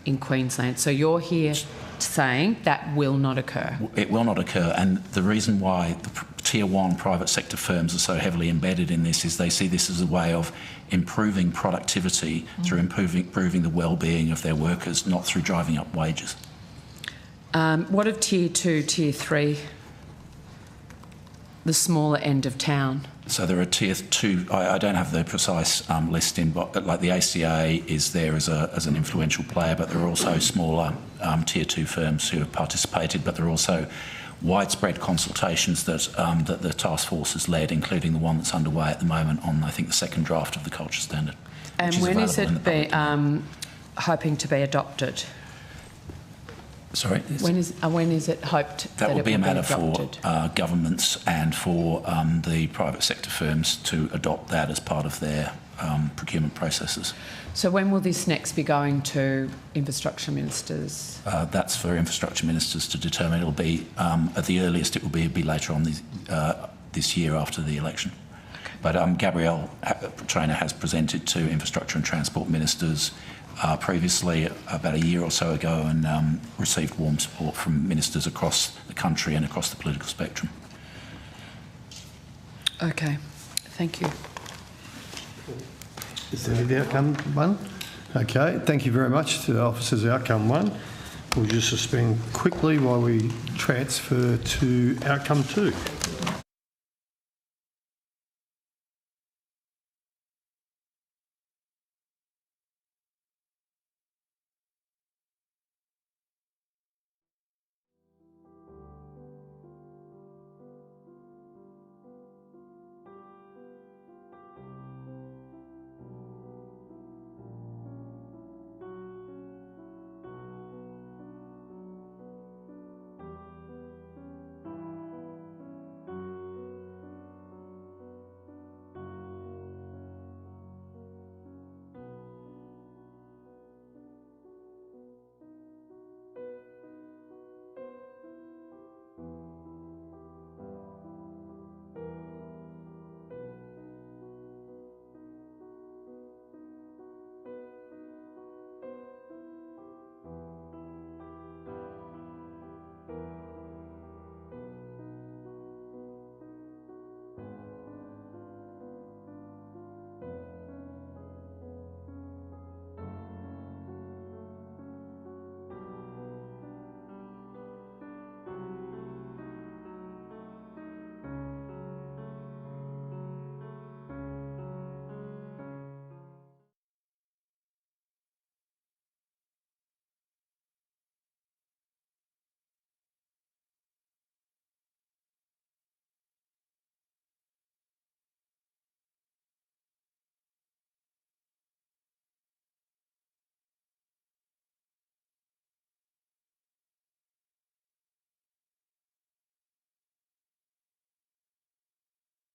in Queensland. So you're here saying that will not occur? It will not occur, and the reason why the Tier 1 private sector firms are so heavily embedded in this is they see this as a way of improving productivity through improving the well-being of their workers, not through driving up wages. What of Tier 2, Tier 3, the smaller end of town? So there are Tier 2, I don't have the precise list in, but like the ACA is there as an influential player, but there are also smaller Tier 2 firms who have participated, but there are also widespread consultations that the task force has led, including the one that's underway at the moment on, I think, the second draft of the culture standard. And when is it hoping to be adopted? Sorry? When is it hoped that will it be will a matter adopted? for governments and for the private sector firms to adopt that as part of their procurement processes. So when will this next be going to infrastructure ministers? That's for infrastructure ministers to determine. It'll be, at the earliest, it will be later on this year after the election. But Gabrielle Traynor has presented to infrastructure and transport ministers previously, about a year or so ago, and received warm support from ministers across the country and across the political spectrum. Okay, thank you. Is there the outcome one? Okay, thank you very much to the officers. Outcome one. We'll just suspend quickly while we transfer to outcome two.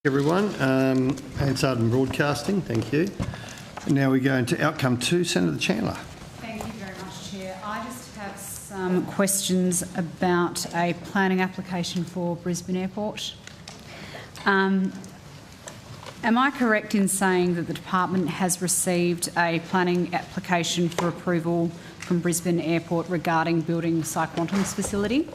Everyone, Hansard Broadcasting, thank you. And now we go into outcome 2, Senator Chandler. Thank you very much, Chair. I just have some questions about a planning application for Brisbane Airport. Am I correct in saying that the department has received a planning application for approval from Brisbane Airport regarding building Psyquantum's facility?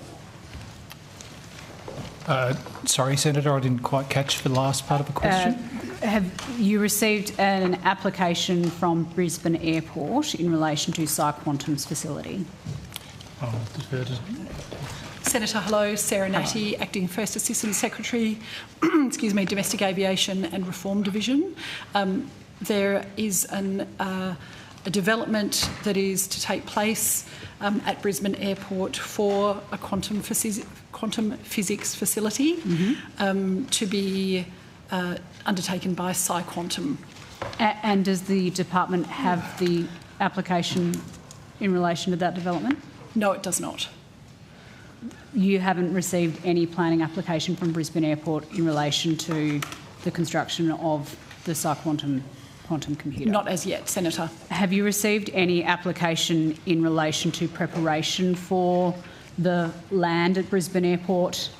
Sorry, Senator, I didn't quite catch the last part of the question. Have you received an application from Brisbane Airport in relation to Psyquantum's facility? I'll defer to... Senator, hello. Sarah Natty, Acting First Assistant Secretary, Domestic Aviation and Reform Division. There is a development that is to take place at Brisbane Airport for a quantum physics facility to be undertaken by Psyquantum. And does the department have the application in relation to that development? No, it does not. You haven't received any planning application from Brisbane Airport in relation to the construction of the Psyquantum quantum computer? Not as yet, Senator. Have you received any application in relation to preparation for the land at Brisbane Airport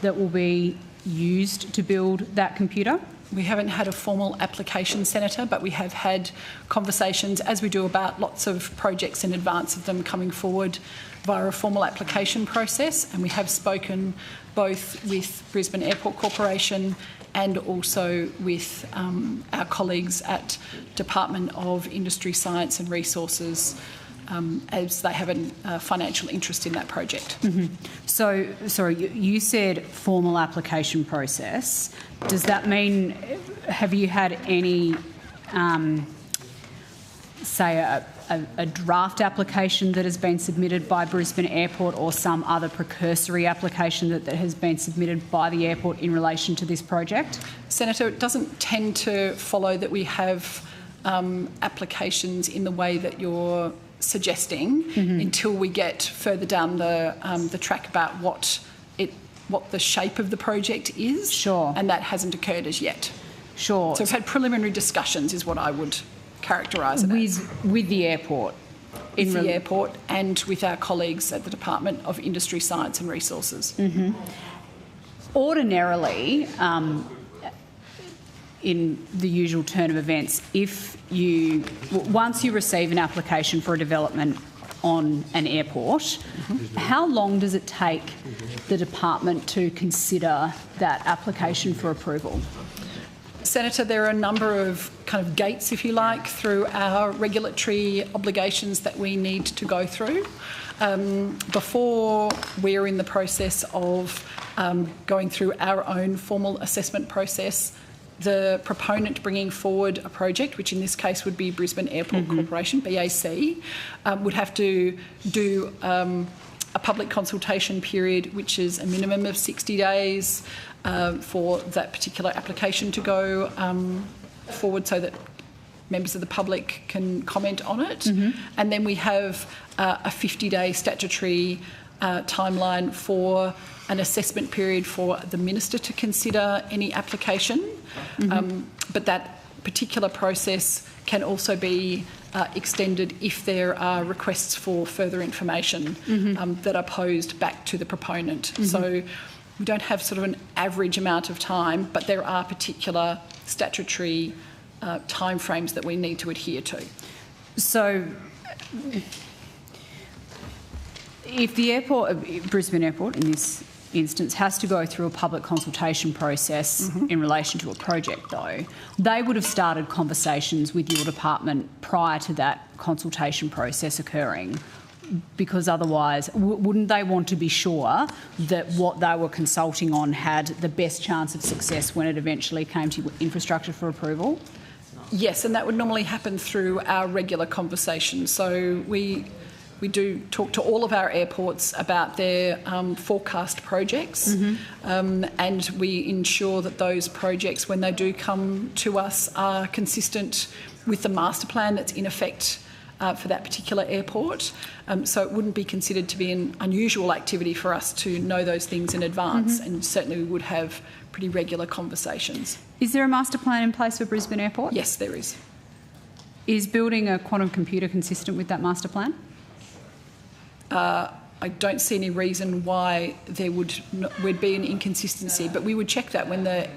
that will be used to build that computer? We haven't had a formal application, Senator, but we have had conversations, as we do about lots of projects in advance of them coming forward via a formal application process, and we have spoken both with Brisbane Airport Corporation and also with our colleagues at Department of Industry, Science and Resources, as they have a financial interest in that project. So, sorry, you said formal application process. Does that mean, have you had any, say, a draft application that has been submitted by Brisbane Airport or some other precursory application that has been submitted by the airport in relation to this project? Senator, it doesn't tend to follow that we have applications in the way that you're suggesting until we get further down the track about what the shape of the project is. Sure. And that hasn't occurred as yet. Sure. So we've had preliminary discussions is what I would characterise it as. With the airport? With the airport and with our colleagues at the Department of Industry, Science and Resources. Ordinarily, in the usual turn of events, once you receive an application for a development on an airport, how long does it take the department to consider that application for approval? Senator, there are a number of kind of gates, if you like, through our regulatory obligations that we need to go through. Before we're in the process of going through our own formal assessment process, the proponent bringing forward a project, which in this case would be Brisbane Airport Corporation, BAC, would have to do a public consultation period, which is a minimum of 60 days for that particular application to go forward so that members of the public can comment on it. And then we have a 50-day statutory timeline for an assessment period for the minister to consider any application. But that particular process can also be extended if there are requests for further information that are posed back to the proponent. So we don't have sort of an average amount of time, but there are particular statutory timeframes that we need to adhere to. So if the airport, Brisbane Airport in this instance, has to go through a public consultation process in relation to a project, though, they would have started conversations with your department prior to that consultation process occurring, because otherwise, wouldn't they want to be sure that what they were consulting on had the best chance of success when it eventually came to infrastructure for approval? Yes, and that would normally happen through our regular conversations. So we do talk to all of our airports about their forecast projects, and we ensure that those projects, when they do come to us, are consistent with the master plan that's in effect for that particular airport. So it wouldn't be considered to be an unusual activity for us to know those things in advance, and certainly we would have pretty regular conversations. Is there a master plan in place for Brisbane Airport? Yes, there is. Is building a quantum computer consistent with that master plan? I don't see any reason why there would be an inconsistency, but we would check that when the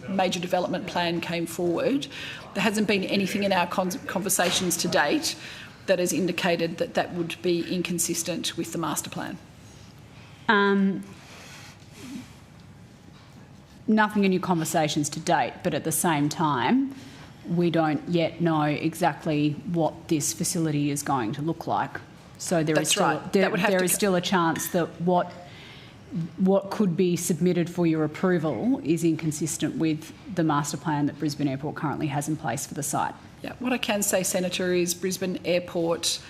major development plan came forward. There hasn't been anything in our conversations to date that has indicated that that would be inconsistent with the master plan. Nothing in your conversations to date, but at the same time, we don't yet know exactly what this facility is going to look like. So there is still, there is still a chance that what could be submitted for your approval is inconsistent with the master plan that Brisbane Airport currently has in place for the site. Yeah, what I can say, Senator, is Brisbane Airport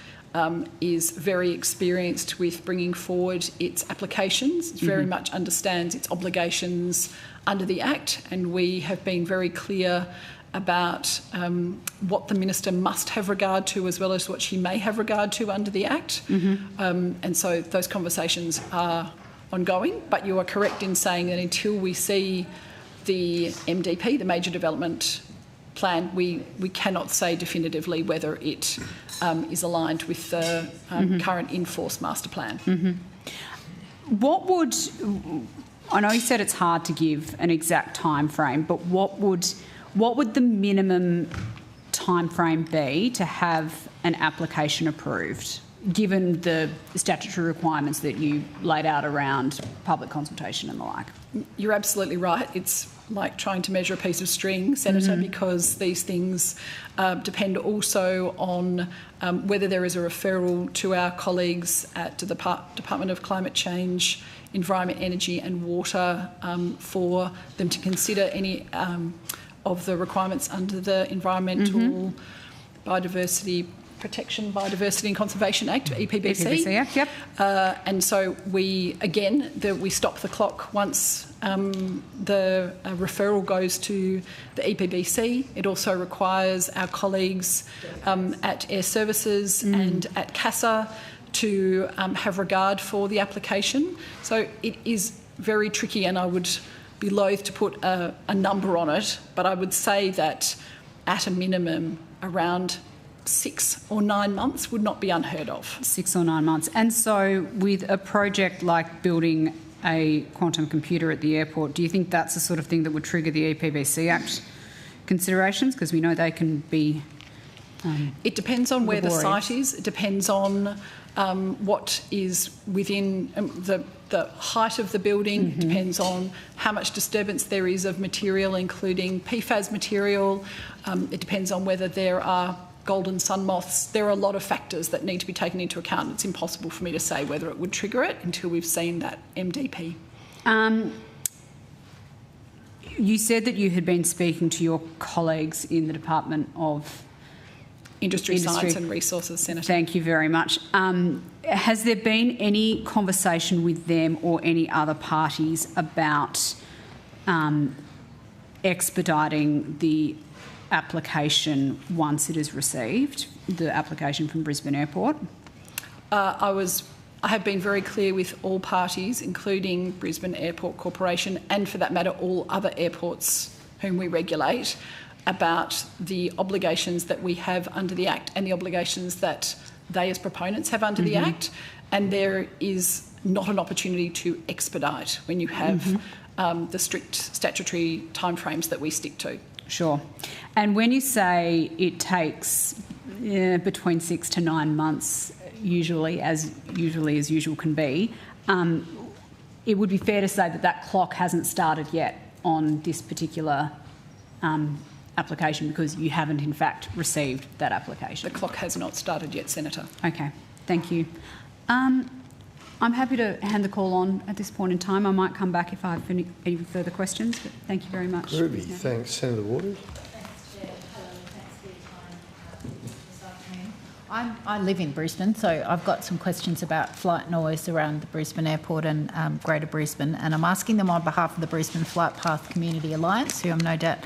is very experienced with bringing forward its applications. It very much understands its obligations under the Act, and we have been very clear about what the Minister must have regard to as well as what she may have regard to under the Act. And so those conversations are ongoing, but you are correct in saying that until we see the MDP, the Major Development Plan, we cannot say definitively whether it is aligned with the current in-force master plan. What would, I know you said it's hard to give an exact time frame, but what would the minimum time frame be to have an application approved, given the statutory requirements that you laid out around public consultation and the like? You're absolutely right. It's like trying to measure a piece of string, Senator, because these things depend also on whether there is a referral to our colleagues at the Department of Climate Change, Environment, Energy and Water for them to consider any of the requirements under the Environmental Biodiversity Protection, Biodiversity and Conservation Act, EPBC. EPBC Act, yep. And so we stop the clock once the referral goes to the EPBC. It also requires our colleagues at Air Services and at CASA to have regard for the application. So it is very tricky, and I would be loath to put a number on it, but I would say that at a minimum around 6 or 9 months would not be unheard of. 6 or 9 months. And so with a project like building a quantum computer at the airport, do you think that's the sort of thing that would trigger the EPBC Act considerations? Because we know they can be it depends on where the site is. It depends on what is within the height of the building. It depends on how much disturbance there is of material, including PFAS material. It depends on whether there are golden sun moths. There are a lot of factors that need to be taken into account. It's impossible for me to say whether it would trigger it until we've seen that MDP. You said that you had been speaking to your colleagues in the Department of Industry, Science and Resources, Senator. Thank you very much. Has there been any conversation with them or any other parties about expediting the application once it is received, the application from Brisbane Airport? I have been very clear with all parties, including Brisbane Airport Corporation and, for that matter, all other airports whom we regulate, about the obligations that we have under the Act and the obligations that they as proponents have under the Act. And there is not an opportunity to expedite when you have the strict statutory timeframes that we stick to. Sure. And when you say it takes between 6 to 9 months, usually as usual can be, it would be fair to say that that clock hasn't started yet on this particular application, because you haven't in fact received that application. The clock has not started yet, Senator. Okay, thank you. I'm happy to hand the call on at this point in time. I might come back if I have any further questions, but thank you very much. Ruby, thanks. Senator Waters. I live in Brisbane, so I've got some questions about flight noise around the Brisbane Airport and Greater Brisbane, and I'm asking them on behalf of the Brisbane Flight Path Community Alliance, who I'm no doubt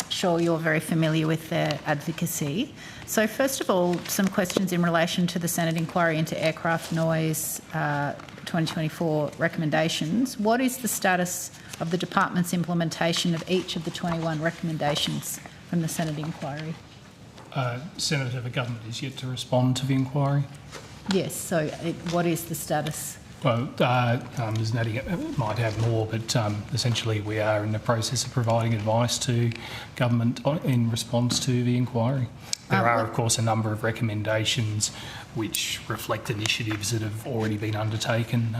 sure you're very familiar with their advocacy. So first of all, some questions in relation to the Senate inquiry into aircraft noise 2024 recommendations. What is the status of the department's implementation of each of the 21 recommendations from the Senate inquiry? Senator, the government is yet to respond to the inquiry. Yes, so what is the status? Well, Ms Natty might have more, but essentially we are in the process of providing advice to government in response to the inquiry. There are, of course, a number of recommendations which reflect initiatives that have already been undertaken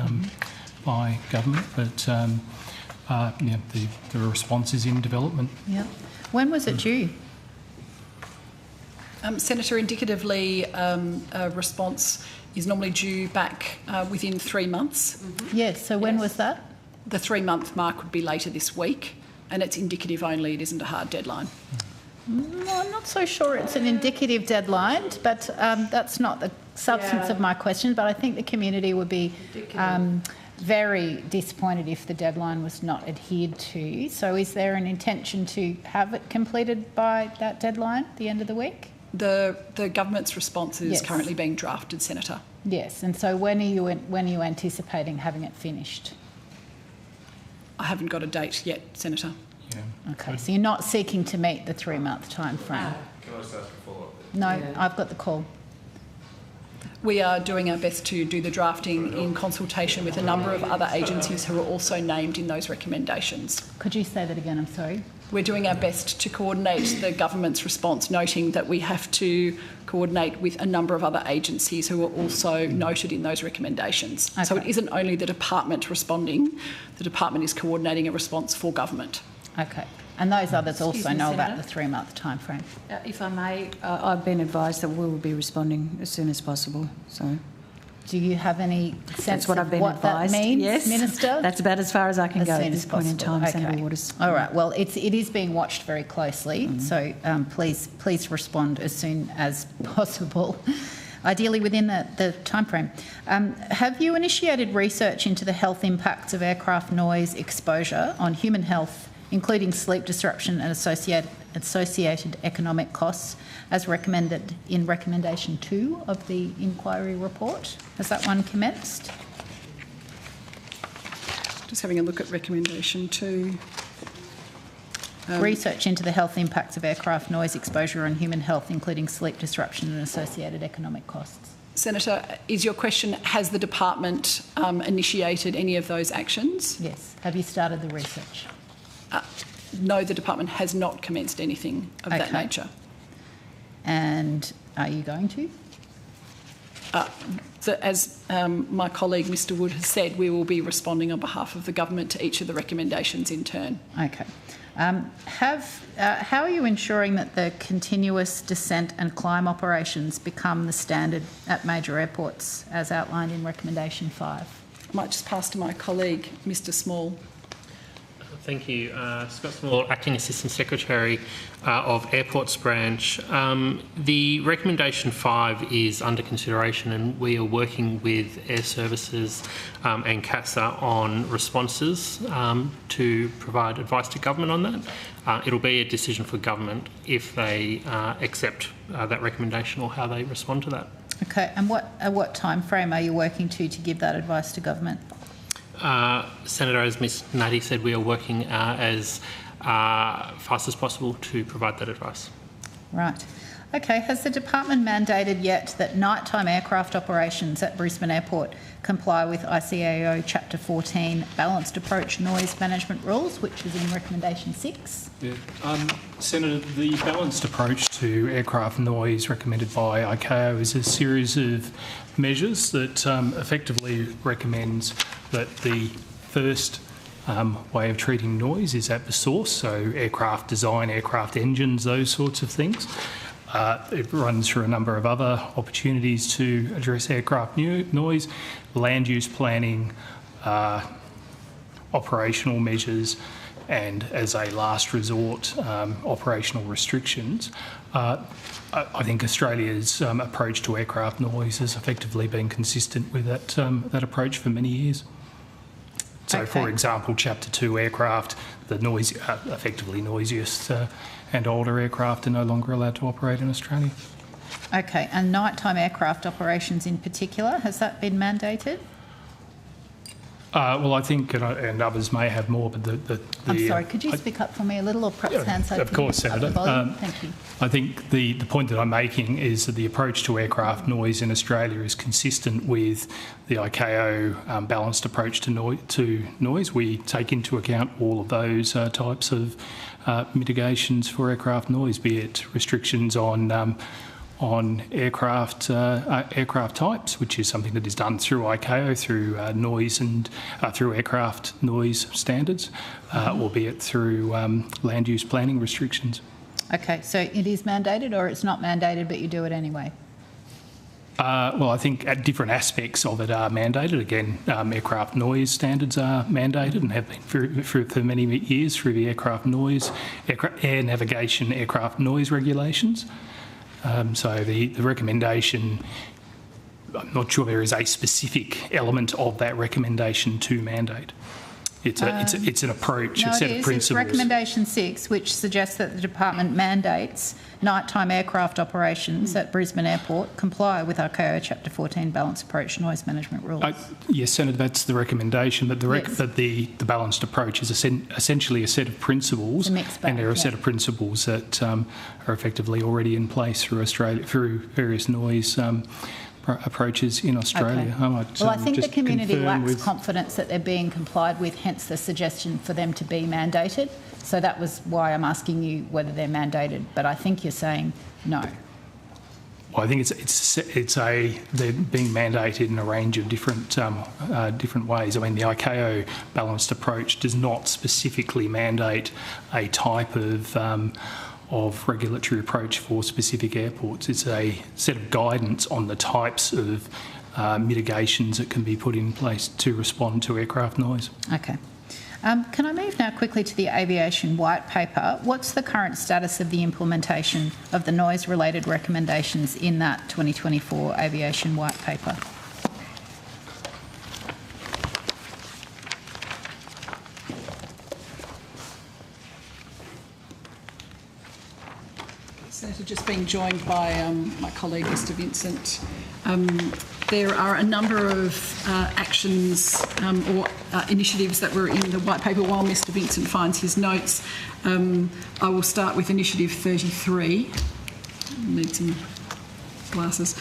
by government, but yeah, the response is in development. Yeah. When was it due? Senator, indicatively, a response is normally due back within 3 months. Yes, so when was that? The 3-month mark would be later this week, and it's indicative only, it isn't a hard deadline. I'm not so sure it's an indicative deadline, but that's not the substance of my question, but I think the community would be very disappointed if the deadline was not adhered to. So is there an intention to have it completed by that deadline, the end of the week? The government's response is currently being drafted, Senator. Yes, and so when are you anticipating having it finished? I haven't got a date yet, Senator. Yeah. Okay, so you're not seeking to meet the 3-month time frame? Can I just ask a follow-up? No, I've got the call. We are doing our best to do the drafting in consultation with a number of other agencies who are also named in those recommendations. Could you say that again? I'm sorry. We're doing our best to coordinate the government's response, noting that we have to coordinate with a number of other agencies who are also noted in those recommendations. Okay. So it isn't only the department responding, the department is coordinating a response for government. Okay. And those others also know about the 3-month time frame. If I may, I've been advised that we will be responding as soon as possible. So, do you have any sense what of what advised. That means, yes. Minister? That's about as far as I can go as at this point in time, okay. Senator Waters. All right. Well, it is being watched very closely, so please respond as soon as possible. Ideally within the time frame. Have you initiated research into the health impacts of aircraft noise exposure on human health, including sleep disruption and associated economic costs, as recommended in recommendation 2 of the inquiry report? Has that one commenced? Just having a look at recommendation 2. Research into the health impacts of aircraft noise exposure on human health, including sleep disruption and associated economic costs. Senator, is your question, has the department initiated any of those actions? Yes. Have you started the research? No, the department has not commenced anything of that nature. And are you going to? As my colleague Mr Wood has said, we will be responding on behalf of the government to each of the recommendations in turn. Okay. How are you ensuring that the continuous descent and climb operations become the standard at major airports, as outlined in recommendation 5? I might just pass to my colleague, Mr Small. Thank you. Scott Small, Acting Assistant Secretary of Airports Branch. The recommendation 5 is under consideration, and we are working with Air Services and CASA on responses to provide advice to government on that. It'll be a decision for government if they accept that recommendation or how they respond to that. Okay, and what time frame are you working to give that advice to government? Senator, as Ms Natty said, we are working as fast as possible to provide that advice. Right. Okay, has the department mandated yet that nighttime aircraft operations at Brisbane Airport comply with ICAO Chapter 14 Balanced Approach Noise Management Rules, which is in recommendation 6? Yeah. Senator, the balanced approach to aircraft noise recommended by ICAO is a series of measures that effectively recommends that the first way of treating noise is at the source, so aircraft design, aircraft engines, those sorts of things. It runs through a number of other opportunities to address aircraft noise, land use planning, operational measures, and as a last resort, operational restrictions. I think Australia's approach to aircraft noise has effectively been consistent with that approach for many years. So, for example, Chapter 2 aircraft, the effectively noisiest and older aircraft are no longer allowed to operate in Australia. Okay, and nighttime aircraft operations in particular, has that been mandated? Well, I think, and others may have more, but I'm sorry, could you speak up for me a little, or perhaps Hans? Of course, Senator. Thank you. I think the point that I'm making is that the approach to aircraft noise in Australia is consistent with the ICAO balanced approach to noise. We take into account all of those types of mitigations for aircraft noise, be it restrictions on aircraft types, which is something that is done through ICAO, through noise and through aircraft noise standards, albeit through land use planning restrictions. Okay, so it is mandated, or it's not mandated, but you do it anyway? Well, I think different aspects of it are mandated. Again, aircraft noise standards are mandated and have been for many years through the air navigation aircraft noise regulations. So the recommendation, I'm not sure there is a specific element of that recommendation to mandate. It's an approach, a set of principles. It's recommendation 6, which suggests that the department mandates nighttime aircraft operations at Brisbane Airport comply with ICAO Chapter 14 balanced approach noise management rules. Yes, Senator, that's the recommendation, but the balanced approach is essentially a set of principles, and there are a set of principles that are effectively already in place through Australia, through various noise approaches in Australia. Okay. I think the community lacks confidence that they're being complied with, hence the suggestion for them to be mandated. So that was why I'm asking you whether they're mandated, but I think you're saying no. Well, I think they're being mandated in a range of different ways. I mean, the ICAO balanced approach does not specifically mandate a type of regulatory approach for specific airports. It's a set of guidance on the types of mitigations that can be put in place to respond to aircraft noise. Okay. Can I move now quickly to the aviation white paper? What's the current status of the implementation of the noise-related recommendations in that 2024 aviation white paper? Senator, just being joined by my colleague Mr Vincent. There are a number of actions or initiatives that were in the white paper. While Mr Vincent finds his notes, I will start with initiative 33. Need some glasses.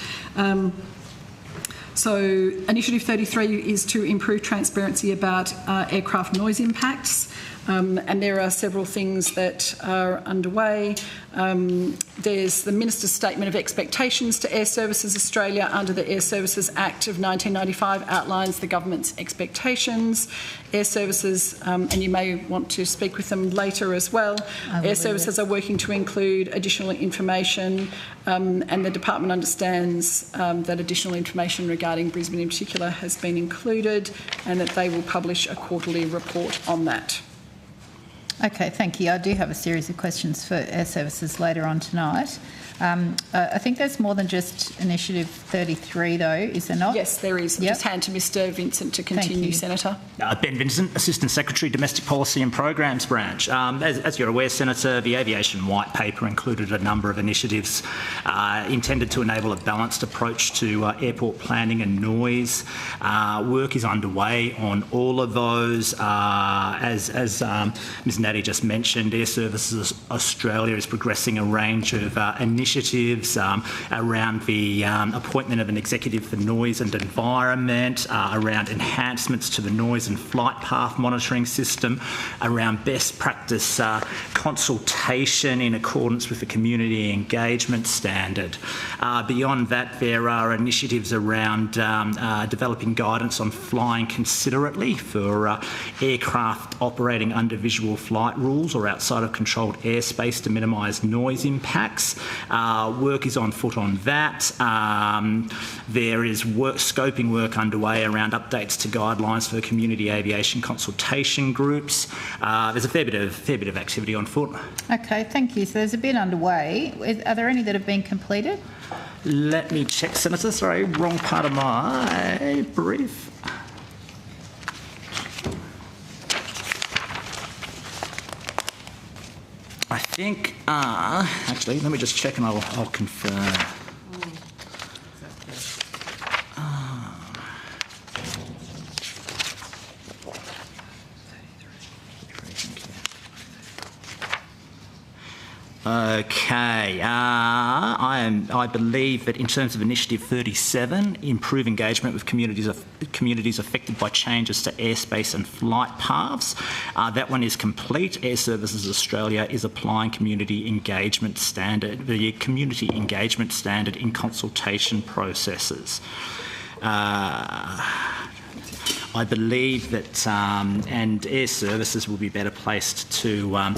So initiative 33 is to improve transparency about aircraft noise impacts. And there are several things that are underway. There's the Minister's Statement of Expectations to Air Services Australia under the Air Services Act of 1995 outlines the government's expectations. Air Services, and you may want to speak with them later as well, Air Services are working to include additional information, and the department understands that additional information regarding Brisbane in particular has been included, and that they will publish a quarterly report on that. Okay, thank you. I do have a series of questions for Air Services later on tonight. I think there's more than just initiative 33 though, is there not? Yes, there is. I'll just hand to Mr Vincent to continue, Senator. Ben Vincent, Assistant Secretary, Domestic Policy and Programs Branch. As you're aware, Senator, the Aviation White Paper included a number of initiatives intended to enable a balanced approach to airport planning and noise. Work is underway on all of those. As Ms Natty just mentioned, Air Services Australia is progressing a range of initiatives around the appointment of an executive for noise and environment, around enhancements to the noise and flight path monitoring system, around best practice consultation in accordance with the community engagement standard. Beyond that, there are initiatives around developing guidance on flying considerately for aircraft operating under visual flight rules or outside of controlled airspace to minimise noise impacts. Work is on foot on that. There is scoping work underway around updates to guidelines for community aviation consultation groups. There's a fair bit of activity on foot. Okay, thank you. So there's a bit underway. Are there any that have been completed? Let me check, Senator. Sorry, wrong part of my brief. think, actually, let me just check and I'll confirm. Okay, I believe that in terms of Initiative 37, improve engagement with communities affected by changes to airspace and flight paths, that one is complete. Air Services Australia is applying the community engagement standard in consultation processes. I believe that, and Air Services will be better placed to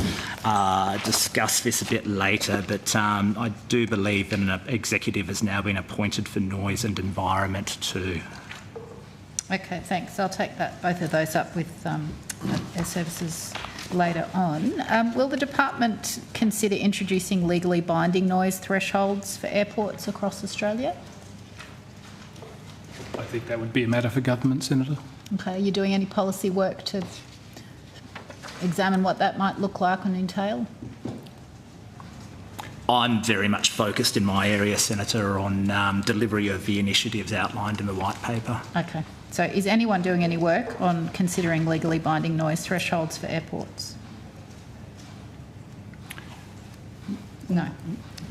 discuss this a bit later, but I do believe that an executive has now been appointed for noise and environment too. Okay, thanks. I'll take both of those up with Air Services later on. Will the department consider introducing legally binding noise thresholds for airports across Australia? I think that would be a matter for government, Senator. Okay, are you doing any policy work to examine what that might look like and entail? I'm very much focused in my area, Senator, on delivery of the initiatives outlined in the white paper. Okay, so is anyone doing any work on considering legally binding noise thresholds for airports? No.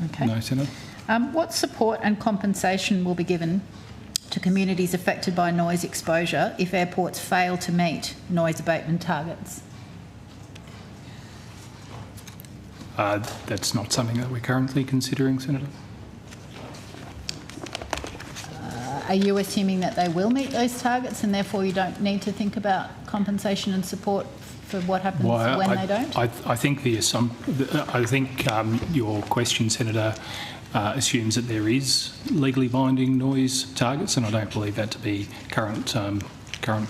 Okay. No, Senator. What support and compensation will be given to communities affected by noise exposure if airports fail to meet noise abatement targets? That's not something that we're currently considering, Senator. Are you assuming that they will meet those targets and therefore you don't need to think about compensation and support for what happens when they don't? I think your question, Senator, assumes that there is legally binding noise targets, and I don't believe that to be current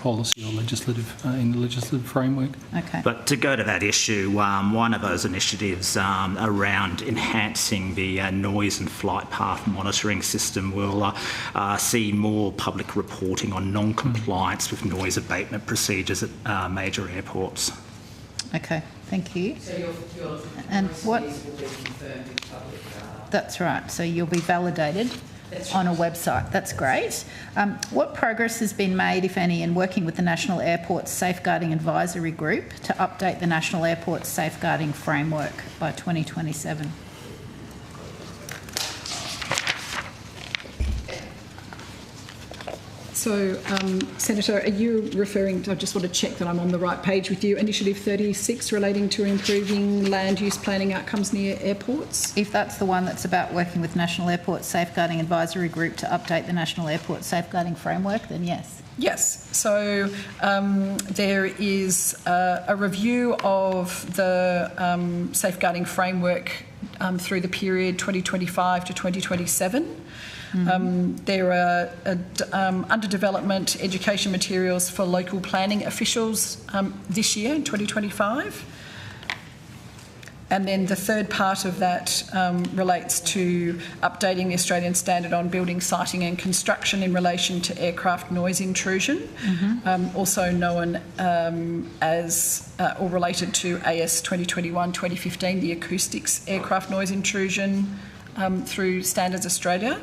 policy or legislative in the legislative framework. Okay. But to go to that issue, one of those initiatives around enhancing the noise and flight path monitoring system will see more public reporting on non-compliance with noise abatement procedures at major airports. Okay, thank you. So your and what? Will be confirmed in public. That's right. So you'll be validated on a website. That's great. What progress has been made, if any, in working with the National Airports Safeguarding Advisory Group to update the National Airports Safeguarding Framework by 2027? So, Senator, are you referring to, I just want to check that I'm on the right page with you, Initiative 36 relating to improving land use planning outcomes near airports? If that's the one that's about working with National Airports Safeguarding Advisory Group to update the National Airports Safeguarding Framework, then yes. Yes. So there is a review of the safeguarding framework through the period 2025 to 2027. There are under development education materials for local planning officials this year in 2025. And then the third part of that relates to updating the Australian Standard on Building, Siting and Construction in relation to aircraft noise intrusion, also known as or related to AS 2021-2015, the acoustics aircraft noise intrusion through Standards Australia.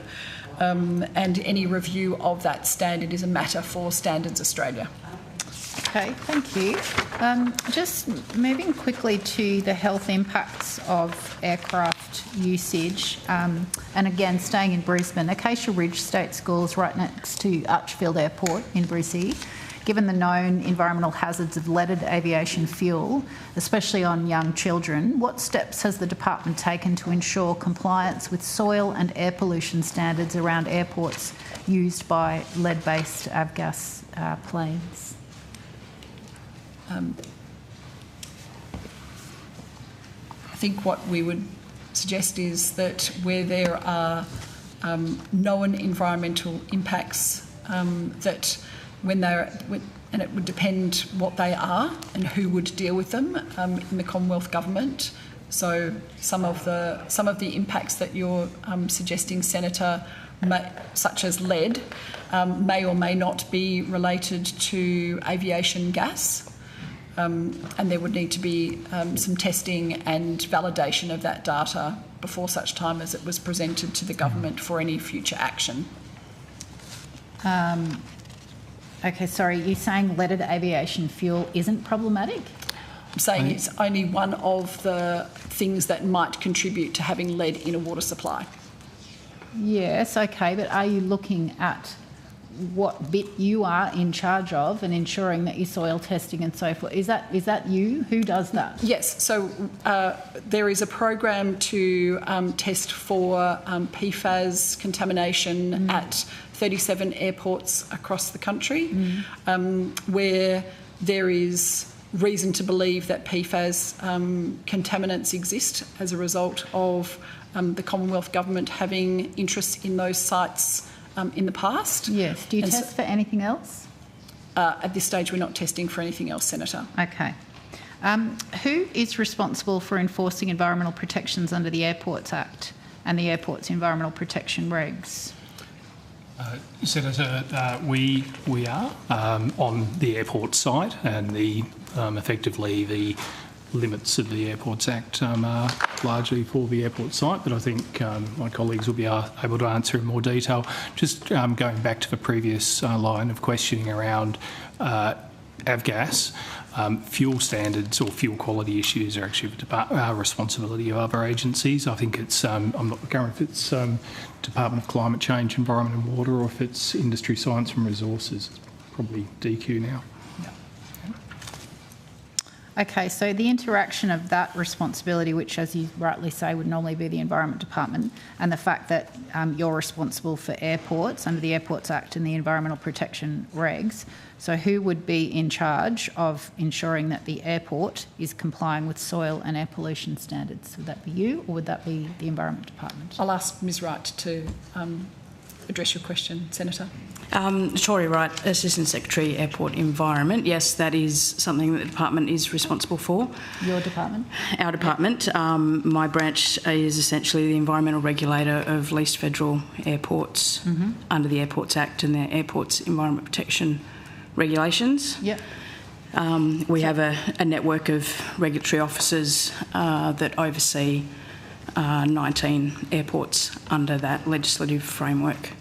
And any review of that standard is a matter for Standards Australia. Okay, thank you. Just moving quickly to the health impacts of aircraft usage, and again, staying in Brisbane, Acacia Ridge State School is right next to Archfield Airport in Brisbane. Given the known environmental hazards of leaded aviation fuel, especially on young children, what steps has the department taken to ensure compliance with soil and air pollution standards around airports used by lead-based avgas planes? I think what we would suggest is that where there are known environmental impacts that when they're, and it would depend what they are and who would deal with them in the Commonwealth Government. So some of the impacts that you're suggesting, Senator, such as lead, may or may not be related to aviation gas. and there would need to be some testing and validation of that data before such time as it was presented to the government for any future action. Okay, sorry, you're saying leaded aviation fuel isn't problematic? I'm saying it's only one of the things that might contribute to having lead in a water supply. Yes, okay, but are you looking at what bit you are in charge of and ensuring that your soil testing and so forth? Is that you? Who does that? Yes, so there is a program to test for PFAS contamination at 37 airports across the country, where there is reason to believe that PFAS contaminants exist as a result of the Commonwealth Government having interest in those sites in the past. Yes. Do you test for anything else? At this stage, we're not testing for anything else, Senator. Okay. Who is responsible for enforcing environmental protections under the Airports Act and the Airports Environmental Protection Regs? Senator, we are on the airport site, and effectively the limits of the Airports Act are largely for the airport site, but I think my colleagues will be able to answer in more detail. Just going back to the previous line of questioning around avgas, fuel standards or fuel quality issues are actually the responsibility of other agencies. I think it's, I'm not sure if it's Department of Climate Change, Environment and Water, or if it's Industry, Science and Resources. It's probably DQ now. Okay, so the interaction of that responsibility, which, as you rightly say, would normally be the Environment Department, and the fact that you're responsible for airports under the Airports Act and the Environmental Protection Regs, so who would be in charge of ensuring that the airport is complying with soil and air pollution standards? Would that be you, or would that be the Environment Department? I'll ask Ms Wright to address your question, Senator. Tori Wright, Assistant Secretary, Airport Environment. Yes, that is something that the department is responsible for. Your department? Our department. My branch is essentially the environmental regulator of leased federal airports under the Airports Act and the Airports Environment Protection Regulations. Yep. We have a network of regulatory officers that oversee 19 airports under that legislative framework.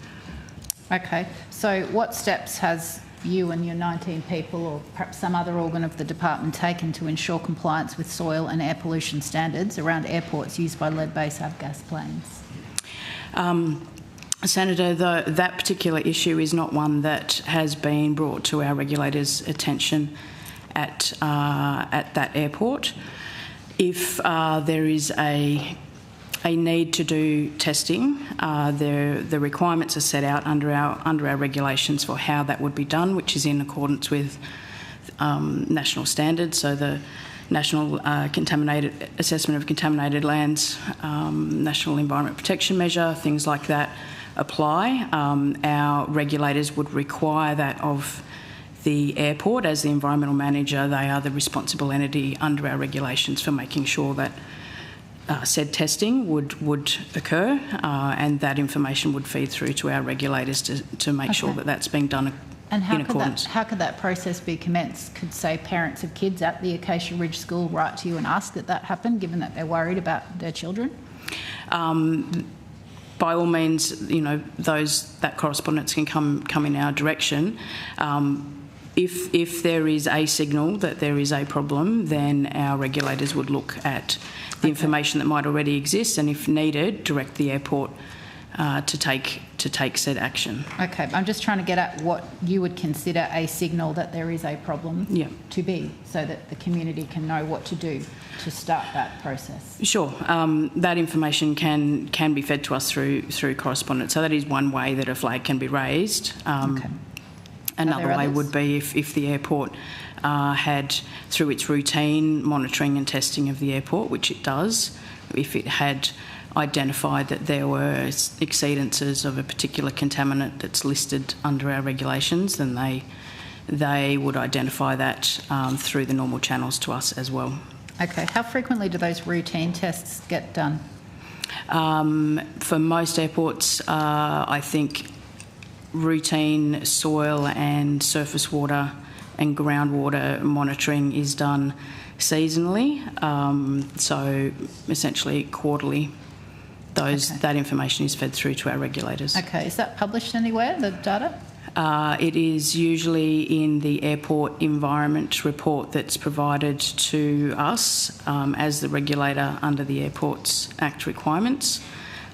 Okay, so what steps has you and your 19 people, or perhaps some other organ of the department, taken to ensure compliance with soil and air pollution standards around airports used by lead-based avgas planes? Senator, that particular issue is not one that has been brought to our regulators' attention at that airport. If there is a need to do testing, the requirements are set out under our regulations for how that would be done, which is in accordance with national standards. So the National Assessment of Contaminated Lands, National Environment Protection Measure, things like that apply. Our regulators would require that of the airport. As the environmental manager, they are the responsible entity under our regulations for making sure that said testing would occur, and that information would feed through to our regulators to make sure that that's being done and in accordance. How could that process be commenced? Could, say, parents of kids at the Acacia Ridge School write to you and ask that happen, given that they're worried about their children? By all means, you know, that correspondence can come in our direction. If there is a signal that there is a problem, then our regulators would look at the information that might already exist, and if needed, direct the airport to take said action. Okay, I'm just trying to get at what you would consider a signal that there is a problem to be, so that the community can know what to do to start that process. Sure, that information can be fed to us through correspondence. So that is one way that a flag can be raised. Another way would be if the airport had, through its routine monitoring and testing of the airport, which it does, if it had identified that there were exceedances of a particular contaminant that's listed under our regulations, then they would identify that through the normal channels to us as well. Okay, how frequently do those routine tests get done? For most airports, I think routine soil and surface water and groundwater monitoring is done seasonally, so essentially quarterly. That information is fed through to our regulators. Okay, is that published anywhere, the data? It is usually in the airport environment report that's provided to us as the regulator under the Airports Act requirements.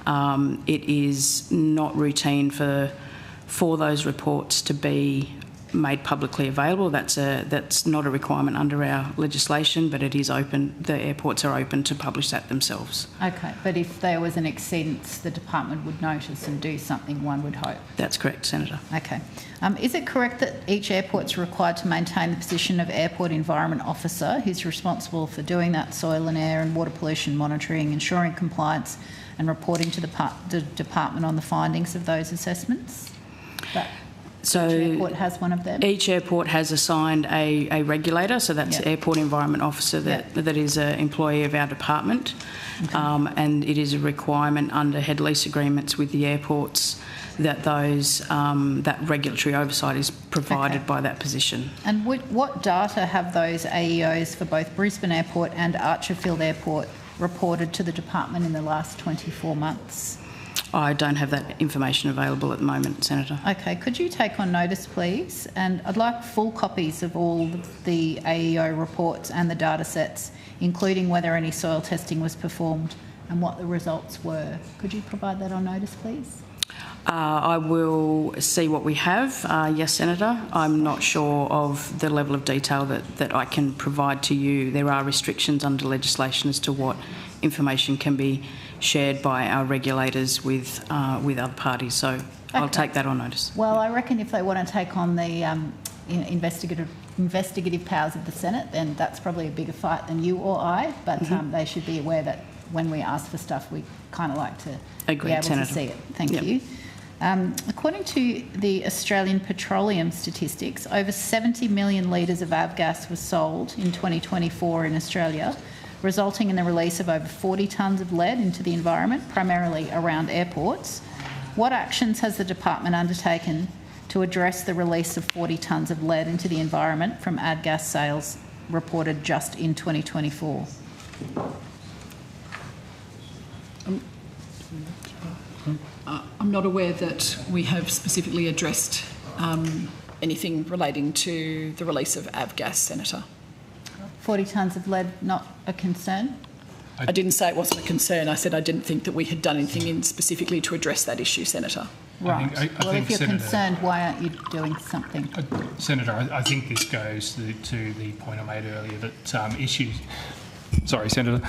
It is not routine for those reports to be made publicly available. That's not a requirement under our legislation, but it is open. The airports are open to publish that themselves. Okay, but if there was an exceedance, the department would notice and do something, one would hope. That's correct, Senator. Okay. Is it correct that each airport is required to maintain the position of Airport Environment Officer, who's responsible for doing that soil and air and water pollution monitoring, ensuring compliance and reporting to the department on the findings of those assessments? So each airport has one of them? Each airport has assigned a regulator, so that's the Airport Environment Officer that is an employee of our department. Okay. And it is a requirement under head lease agreements with the airports that that regulatory oversight is provided by that position. And what data have those AEOs for both Brisbane Airport and Archerfield Airport reported to the department in the last 24 months? I don't have that information available at the moment, Senator. Okay, could you take on notice, please? And I'd like full copies of all the AEO reports and the data sets, including whether any soil testing was performed and what the results were. Could you provide that on notice, please? I will see what we have. Yes, Senator. I'm not sure of the level of detail that I can provide to you. There are restrictions under legislation as to what information can be shared by our regulators with other parties. So I'll take that on notice. Well, I reckon if they want to take on the investigative powers of the Senate, then that's probably a bigger fight than you or I. But they should be aware that when we ask for stuff, we kind of like to be able to see it. Thank you. According to the Australian Petroleum statistics, over 70 million litres of avgas was sold in 2024 in Australia, resulting in the release of over 40 tonnes of lead into the environment, primarily around airports. What actions has the department undertaken to address the release of 40 tonnes of lead into the environment from avgas sales reported just in 2024? I'm not aware that we have specifically addressed anything relating to the release of avgas, Senator. 40 tonnes of lead, not a concern? I didn't say it wasn't a concern. I said I didn't think that we had done anything specifically to address that issue, Senator. Right. I well, think if you're Senator, concerned, why aren't you doing something? Senator, I think this goes to the point I made earlier that issues... Sorry, Senator.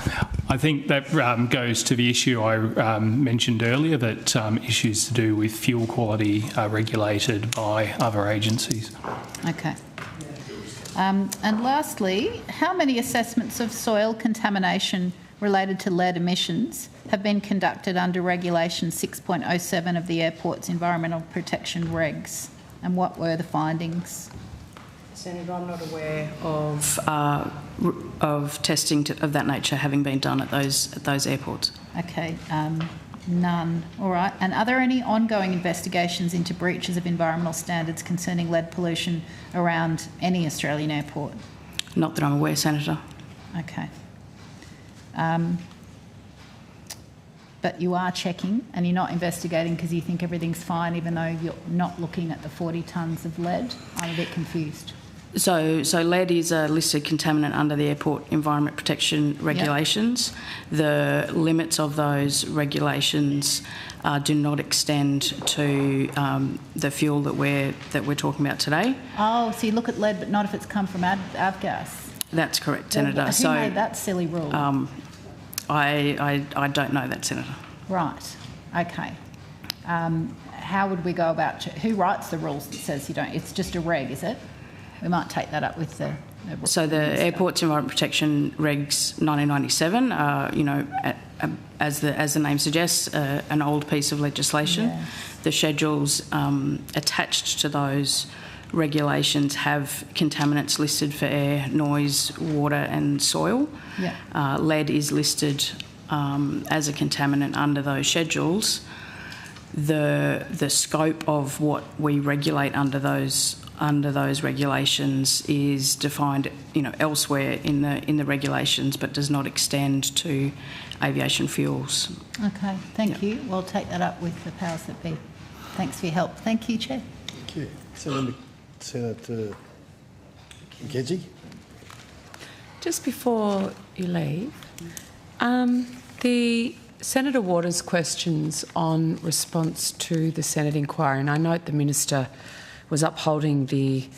I think that goes to the issue I mentioned earlier, that issues to do with fuel quality are regulated by other agencies. Okay. And lastly, how many assessments of soil contamination related to lead emissions have been conducted under Regulation 6.07 of the Airport's Environmental Protection Regs, and what were the findings? Senator, I'm not aware of testing of that nature having been done at those airports. Okay, none. All right. And are there any ongoing investigations into breaches of environmental standards concerning lead pollution around any Australian airport? Not that I'm aware, Senator. Okay. But you are checking and you're not investigating because you think everything's fine, even though you're not looking at the 40 tonnes of lead? I'm a bit confused. So lead is a listed contaminant under the Airport Environment Protection Regulations. Yep. The limits of those regulations do not extend to the fuel that we're talking about today. Oh, so you look at lead, but not if it's come from avgas. That's correct, Senator. Who made that silly rule? I don't know that, Senator. Right. Okay. How would we go about? Who writes the rules that says you don't? It's just a reg, is it? We might take that up with the so the Airports Environment Protection Regs 1997, as the name suggests, an old piece of legislation. Yes. The schedules attached to those regulations have contaminants listed for air, noise, water and soil. Yeah. Lead is listed as a contaminant under those schedules. the scope of what we regulate under those regulations is defined, elsewhere in the regulations, but does not extend to aviation fuels. Okay, thank you. We'll take that up with the powers that be. Thanks for your help. Thank you, Chair. Thank you. Senator Gedzi. Just before you leave, the Senator Waters' questions on response to the Senate inquiry, and I note the Minister was upholding the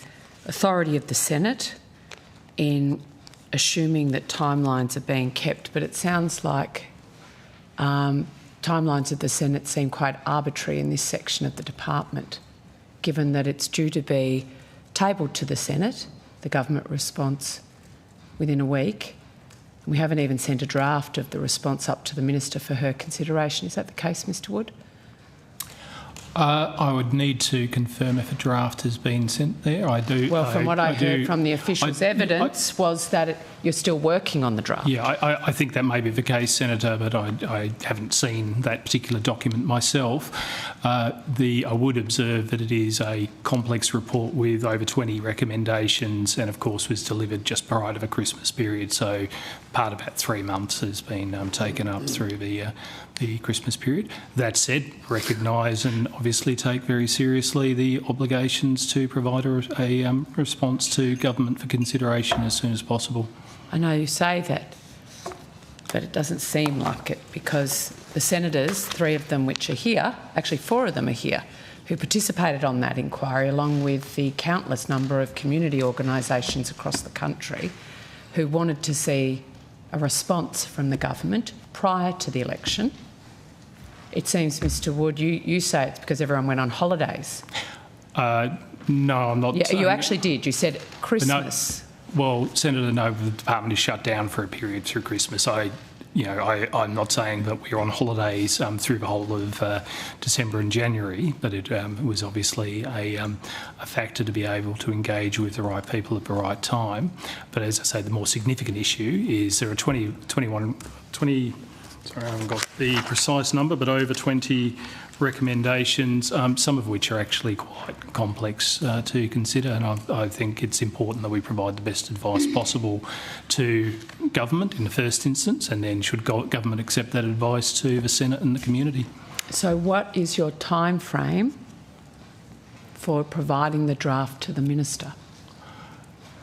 authority of the Senate in assuming that timelines are being kept, but it sounds like timelines of the Senate seem quite arbitrary in this section of the department, given that it's due to be tabled to the Senate, the government response, within a week. We haven't even sent a draft of the response up to the Minister for her consideration. Is that the case, Mr Wood? I would need to confirm if a draft has been sent there. I do. Well, from what I heard from the officials' evidence was that you're still working on the draft. Yeah, I think that may be the case, Senator, but I haven't seen that particular document myself. I would observe that it is a complex report with over 20 recommendations and, of course, was delivered just prior to the Christmas period, so part of that 3 months has been taken up through the Christmas period. That said, recognise and obviously take very seriously the obligations to provide a response to government for consideration as soon as possible. I know you say that, but it doesn't seem like it, because the senators, 3 of them which are here, actually 4 of them are here, who participated on that inquiry, along with the countless number of community organisations across the country who wanted to see a response from the government prior to the election. It seems, Mr Wood, you say it's because everyone went on holidays. No, I'm not. Yeah, you actually did. You said Christmas. Well, Senator, no, the department is shut down for a period through Christmas. I'm not saying that we're on holidays through the whole of December and January, but it was obviously a factor to be able to engage with the right people at the right time. But as I say, the more significant issue is there are 20, sorry, I haven't got the precise number, but over 20 recommendations, some of which are actually quite complex to consider, and I think it's important that we provide the best advice possible to government in the first instance, and then should government accept that advice, to the Senate and the community. So what is your time frame for providing the draft to the Minister?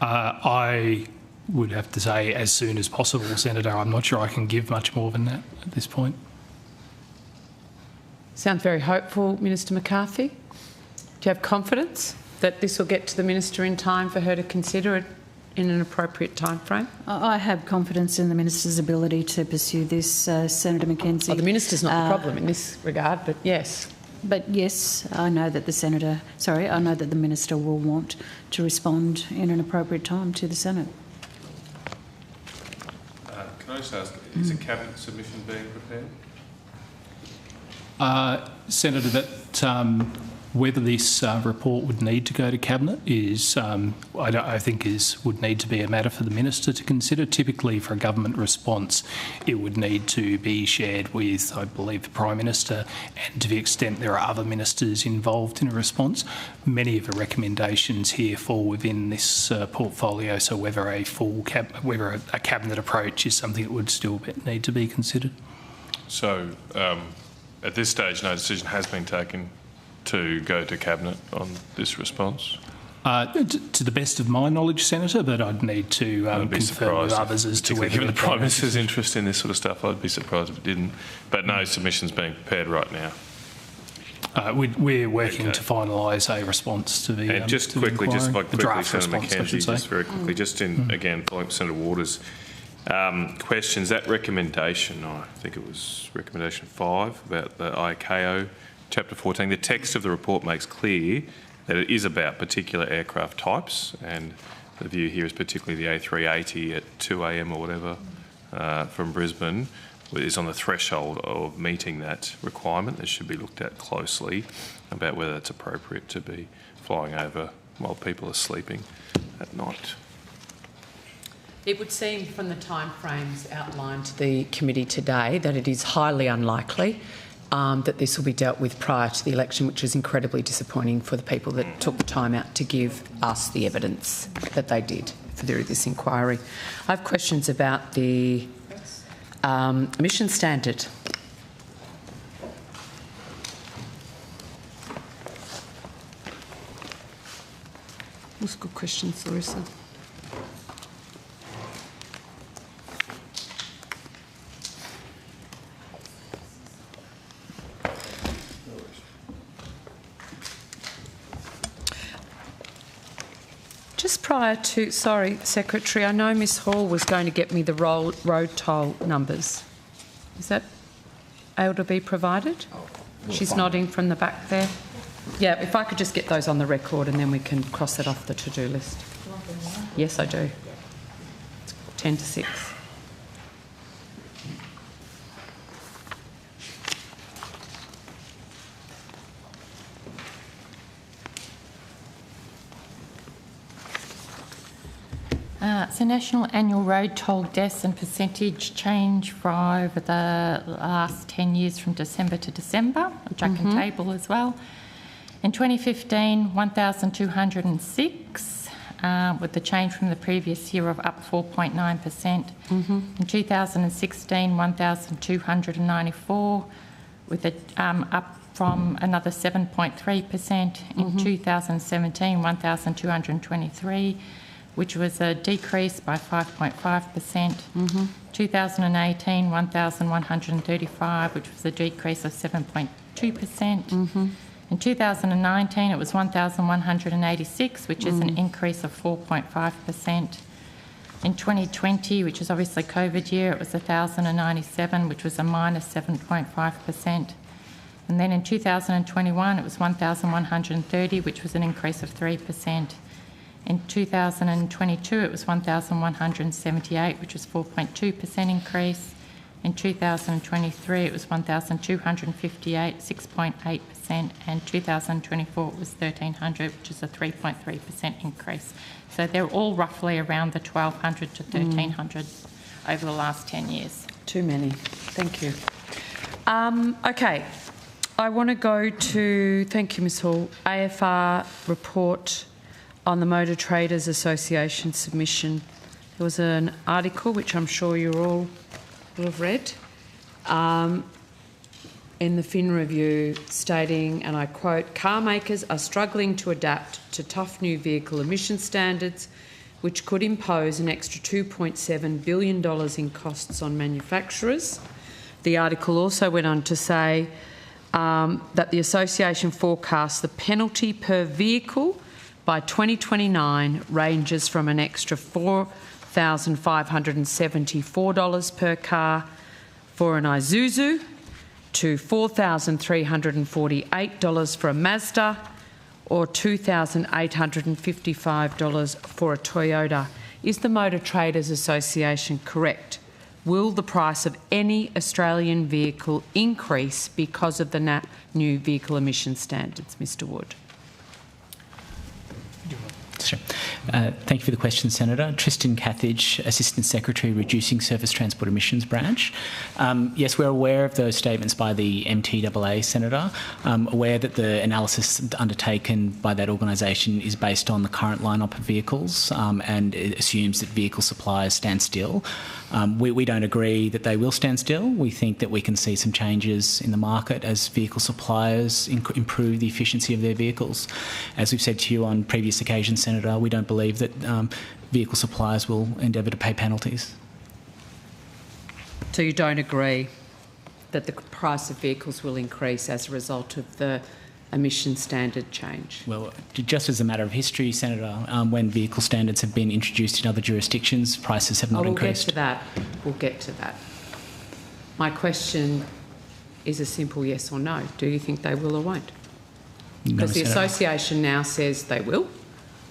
I would have to say as soon as possible, Senator. I'm not sure I can give much more than that at this point. Sounds very hopeful, Minister McCarthy. Do you have confidence that this will get to the Minister in time for her to consider it in an appropriate time frame? I have confidence in the Minister's ability to pursue this, Senator McKenzie. Oh, the Minister's not the problem in this regard, but yes. But yes, I know that the Minister will want to respond in an appropriate time to the Senate. Can I just ask, is a cabinet submission being prepared? Senator, that whether this report would need to go to Cabinet is, I think, would need to be a matter for the Minister to consider. Typically, for a government response, it would need to be shared with, I believe, the Prime Minister, and to the extent there are other ministers involved in a response. Many of the recommendations here fall within this portfolio, so whether a Cabinet approach is something that would still need to be considered. So, at this stage, no decision has been taken to go to Cabinet on this response? To the best of my knowledge, Senator, but I'd need to confirm with others as to whether... Given the Prime Minister's interest in this sort of stuff, I'd be surprised if it didn't. But no submission's being prepared right now. We're working to finalise a response to the And just quickly, Senator McKenzie, just very quickly, just in, again, following Senator Waters' questions, that recommendation, I think it was recommendation 5 about the ICAO, Chapter 14, the text of the report makes clear that it is about particular aircraft types, and the view here is particularly the A380 at 2 a.m. or whatever from Brisbane is on the threshold of meeting that requirement. This should be looked at closely about whether it's appropriate to be flying over while people are sleeping at night. It would seem from the timeframes outlined to the committee today that it is highly unlikely that this will be dealt with prior to the election, which is incredibly disappointing for the people that took the time out to give us the evidence that they did through this inquiry. I have questions about the emission standard. That's a good question, Larissa. Just prior to, sorry, Secretary, I know Ms Hall was going to get me the road toll numbers. Is that able to be provided? She's nodding from the back there. Yeah, if I could just get those on the record and then we can cross that off the to-do list. Yes, I do. It's 10 to 6. So national annual road toll deaths and percentage change for over the last 10 years from December to December, which I can table as well. In 2015, 1,206, with the change from the previous year of up 4.9%. In 2016, 1,294, with a up from another 7.3%. In 2017, 1,223, which was a decrease by 5.5%. 2018, 1,135, which was a decrease of 7.2%. In 2019, it was 1,186, which is an increase of 4.5%. In 2020, which is obviously COVID year, it was 1,097, which was a minus 7.5%. And then in 2021, it was 1,130, which was an increase of 3%. In 2022, it was 1,178, which was 4.2% increase. In 2023, it was 1,258, 6.8%, and 2024 it was 1,300, which is a 3.3% increase. So they're all roughly around the 1,200 to 1,300 over the last 10 years. Too many. Thank you. Okay. I want to go to, thank you, Ms Hall, AFR report on the Motor Traders Association submission. There was an article, which I'm sure you all will have read, in the Fin Review stating, and I quote, "Car makers are struggling to adapt to tough new vehicle emission standards, which could impose an extra $2.7 billion in costs on manufacturers." The article also went on to say that the association forecasts the penalty per vehicle by 2029 ranges from an extra $4,574 per car for an Isuzu to $4,348 for a Mazda or $2,855 for a Toyota. Is the Motor Traders Association correct? Will the price of any Australian vehicle increase because of the new vehicle emission standards, Mr Wood? Sure. Thank you for the question, Senator. Tristan Cathage, Assistant Secretary, Reducing Surface Transport Emissions Branch. Yes, we're aware of those statements by the MTAA, Senator. Aware that the analysis undertaken by that organisation is based on the current lineup of vehicles and it assumes that vehicle suppliers stand still. We don't agree that they will stand still. We think that we can see some changes in the market as vehicle suppliers improve the efficiency of their vehicles. As we've said to you on previous occasions, Senator, we don't believe that vehicle suppliers will endeavour to pay penalties. So you don't agree that the price of vehicles will increase as a result of the emission standard change? Well, just as a matter of history, Senator, when vehicle standards have been introduced in other jurisdictions, prices have not increased. We'll get to that. My question is a simple yes or no. Do you think they will or won't? No, because the Senator. association now says they will.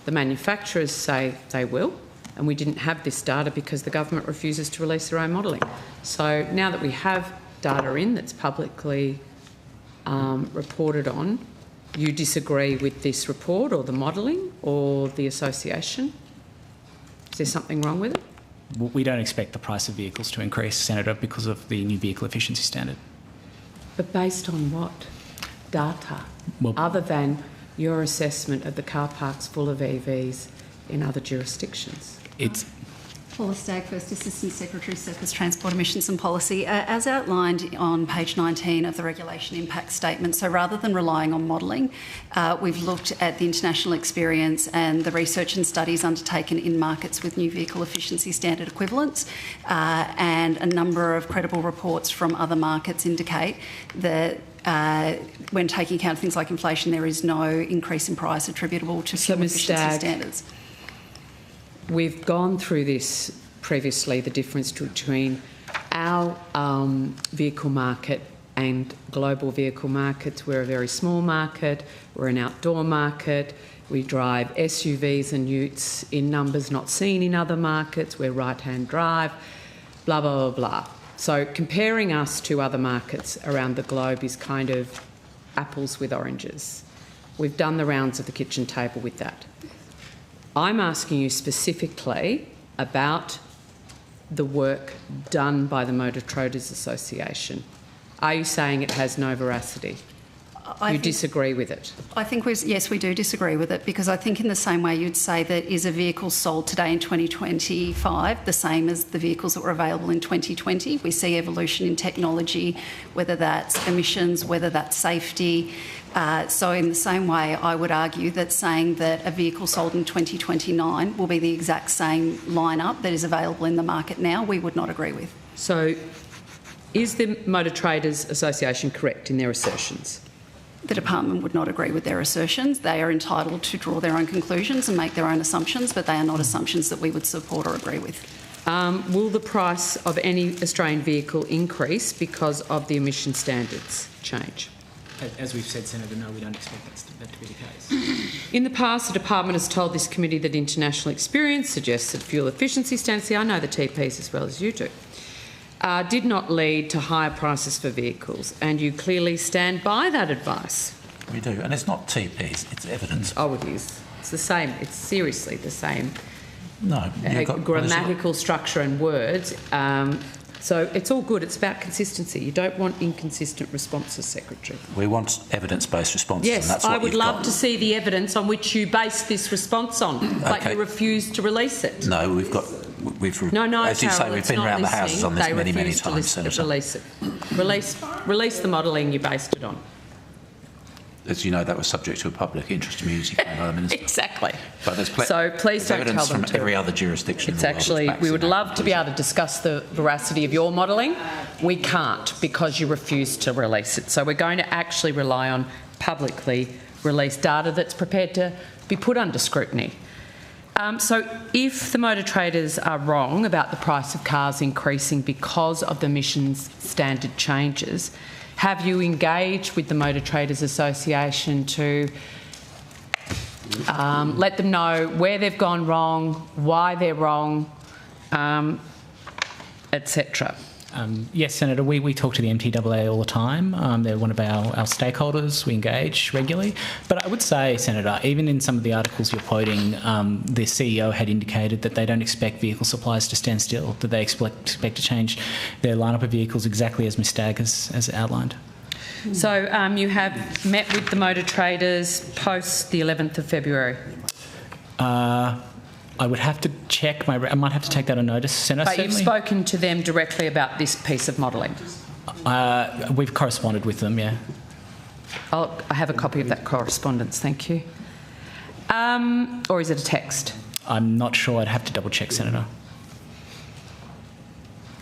The manufacturers say they will, and we didn't have this data because the government refuses to release their own modelling. So now that we have data in that's publicly reported on, you disagree with this report or the modelling or the association? Is there something wrong with it? We don't expect the price of vehicles to increase, Senator, because of the new vehicle efficiency standard. But based on what? Data? Well, other than your assessment of the car parks full of EVs in other jurisdictions? It's Paula Stagg, First Assistant Secretary, Surface Transport Emissions and Policy. As outlined on page 19 of the Regulation Impact Statement, so rather than relying on modelling, we've looked at the international experience and the research and studies undertaken in markets with new vehicle efficiency standard equivalents, and a number of credible reports from other markets indicate that when taking account of things like inflation, there is no increase in price attributable to fuel efficiency standards. We've gone through this previously, the difference between our vehicle market and global vehicle markets. We're a very small market, we're an outdoor market, we drive SUVs and utes in numbers not seen in other markets, we're right-hand drive, blah, blah, blah, blah. So comparing us to other markets around the globe is kind of apples with oranges. We've done the rounds of the kitchen table with that. I'm asking you specifically about the work done by the Motor Traders Association. Are you saying it has no veracity? You disagree with it? I think, yes, we do disagree with it, because I think in the same way you'd say that is a vehicle sold today in 2025 the same as the vehicles that were available in 2020? We see evolution in technology, whether that's emissions, whether that's safety. So in the same way, I would argue that saying that a vehicle sold in 2029 will be the exact same lineup that is available in the market now, we would not agree with. So is the Motor Traders Association correct in their assertions? The department would not agree with their assertions. They are entitled to draw their own conclusions and make their own assumptions, but they are not assumptions that we would support or agree with. Will the price of any Australian vehicle increase because of the emission standards change? As we've said, Senator, no, we don't expect that to be the case. In the past, the department has told this committee that international experience suggests that fuel efficiency standards, I know the TPs as well as you do, did not lead to higher prices for vehicles, and you clearly stand by that advice. We do, and it's not TPs, it's evidence. Oh, it is. It's the same. It's seriously the same. No. Grammatical structure and words. So it's all good. It's about consistency. You don't want inconsistent responses, Secretary. We want evidence-based responses. Yes, and that's what I would you've love got. to see the evidence on which you base this response on, but you refuse to release it. No, we've got... No, as you say, we've been around the houses on this many times, Senator. Release it. Release the modelling you based it on. As you know, that was subject to a public interest immunity claim by the Minister. Exactly. But there's So please don't tell evidence them from to. every other jurisdiction. It's actually, we would love to be able to discuss the veracity of your modelling. We can't because you refuse to release it. So we're going to actually rely on publicly released data that's prepared to be put under scrutiny. So if the motor traders are wrong about the price of cars increasing because of the emissions standard changes, have you engaged with the Motor Traders Association to let them know where they've gone wrong, why they're wrong, etc.? Yes, Senator, we talk to the MTAA all the time. They're one of our stakeholders. We engage regularly. But I would say, Senator, even in some of the articles you're quoting, the CEO had indicated that they don't expect vehicle suppliers to stand still, that they expect to change their lineup of vehicles exactly as Ms Stagg has outlined. So you have met with the motor traders post the 11th of February? I would have to check. I might have to take that on notice, Senator. But you've spoken to them directly about this piece of modelling? We've corresponded with them, yeah. I have a copy of that correspondence, thank you. Or is it a text? I'm not sure. I'd have to double check, Senator.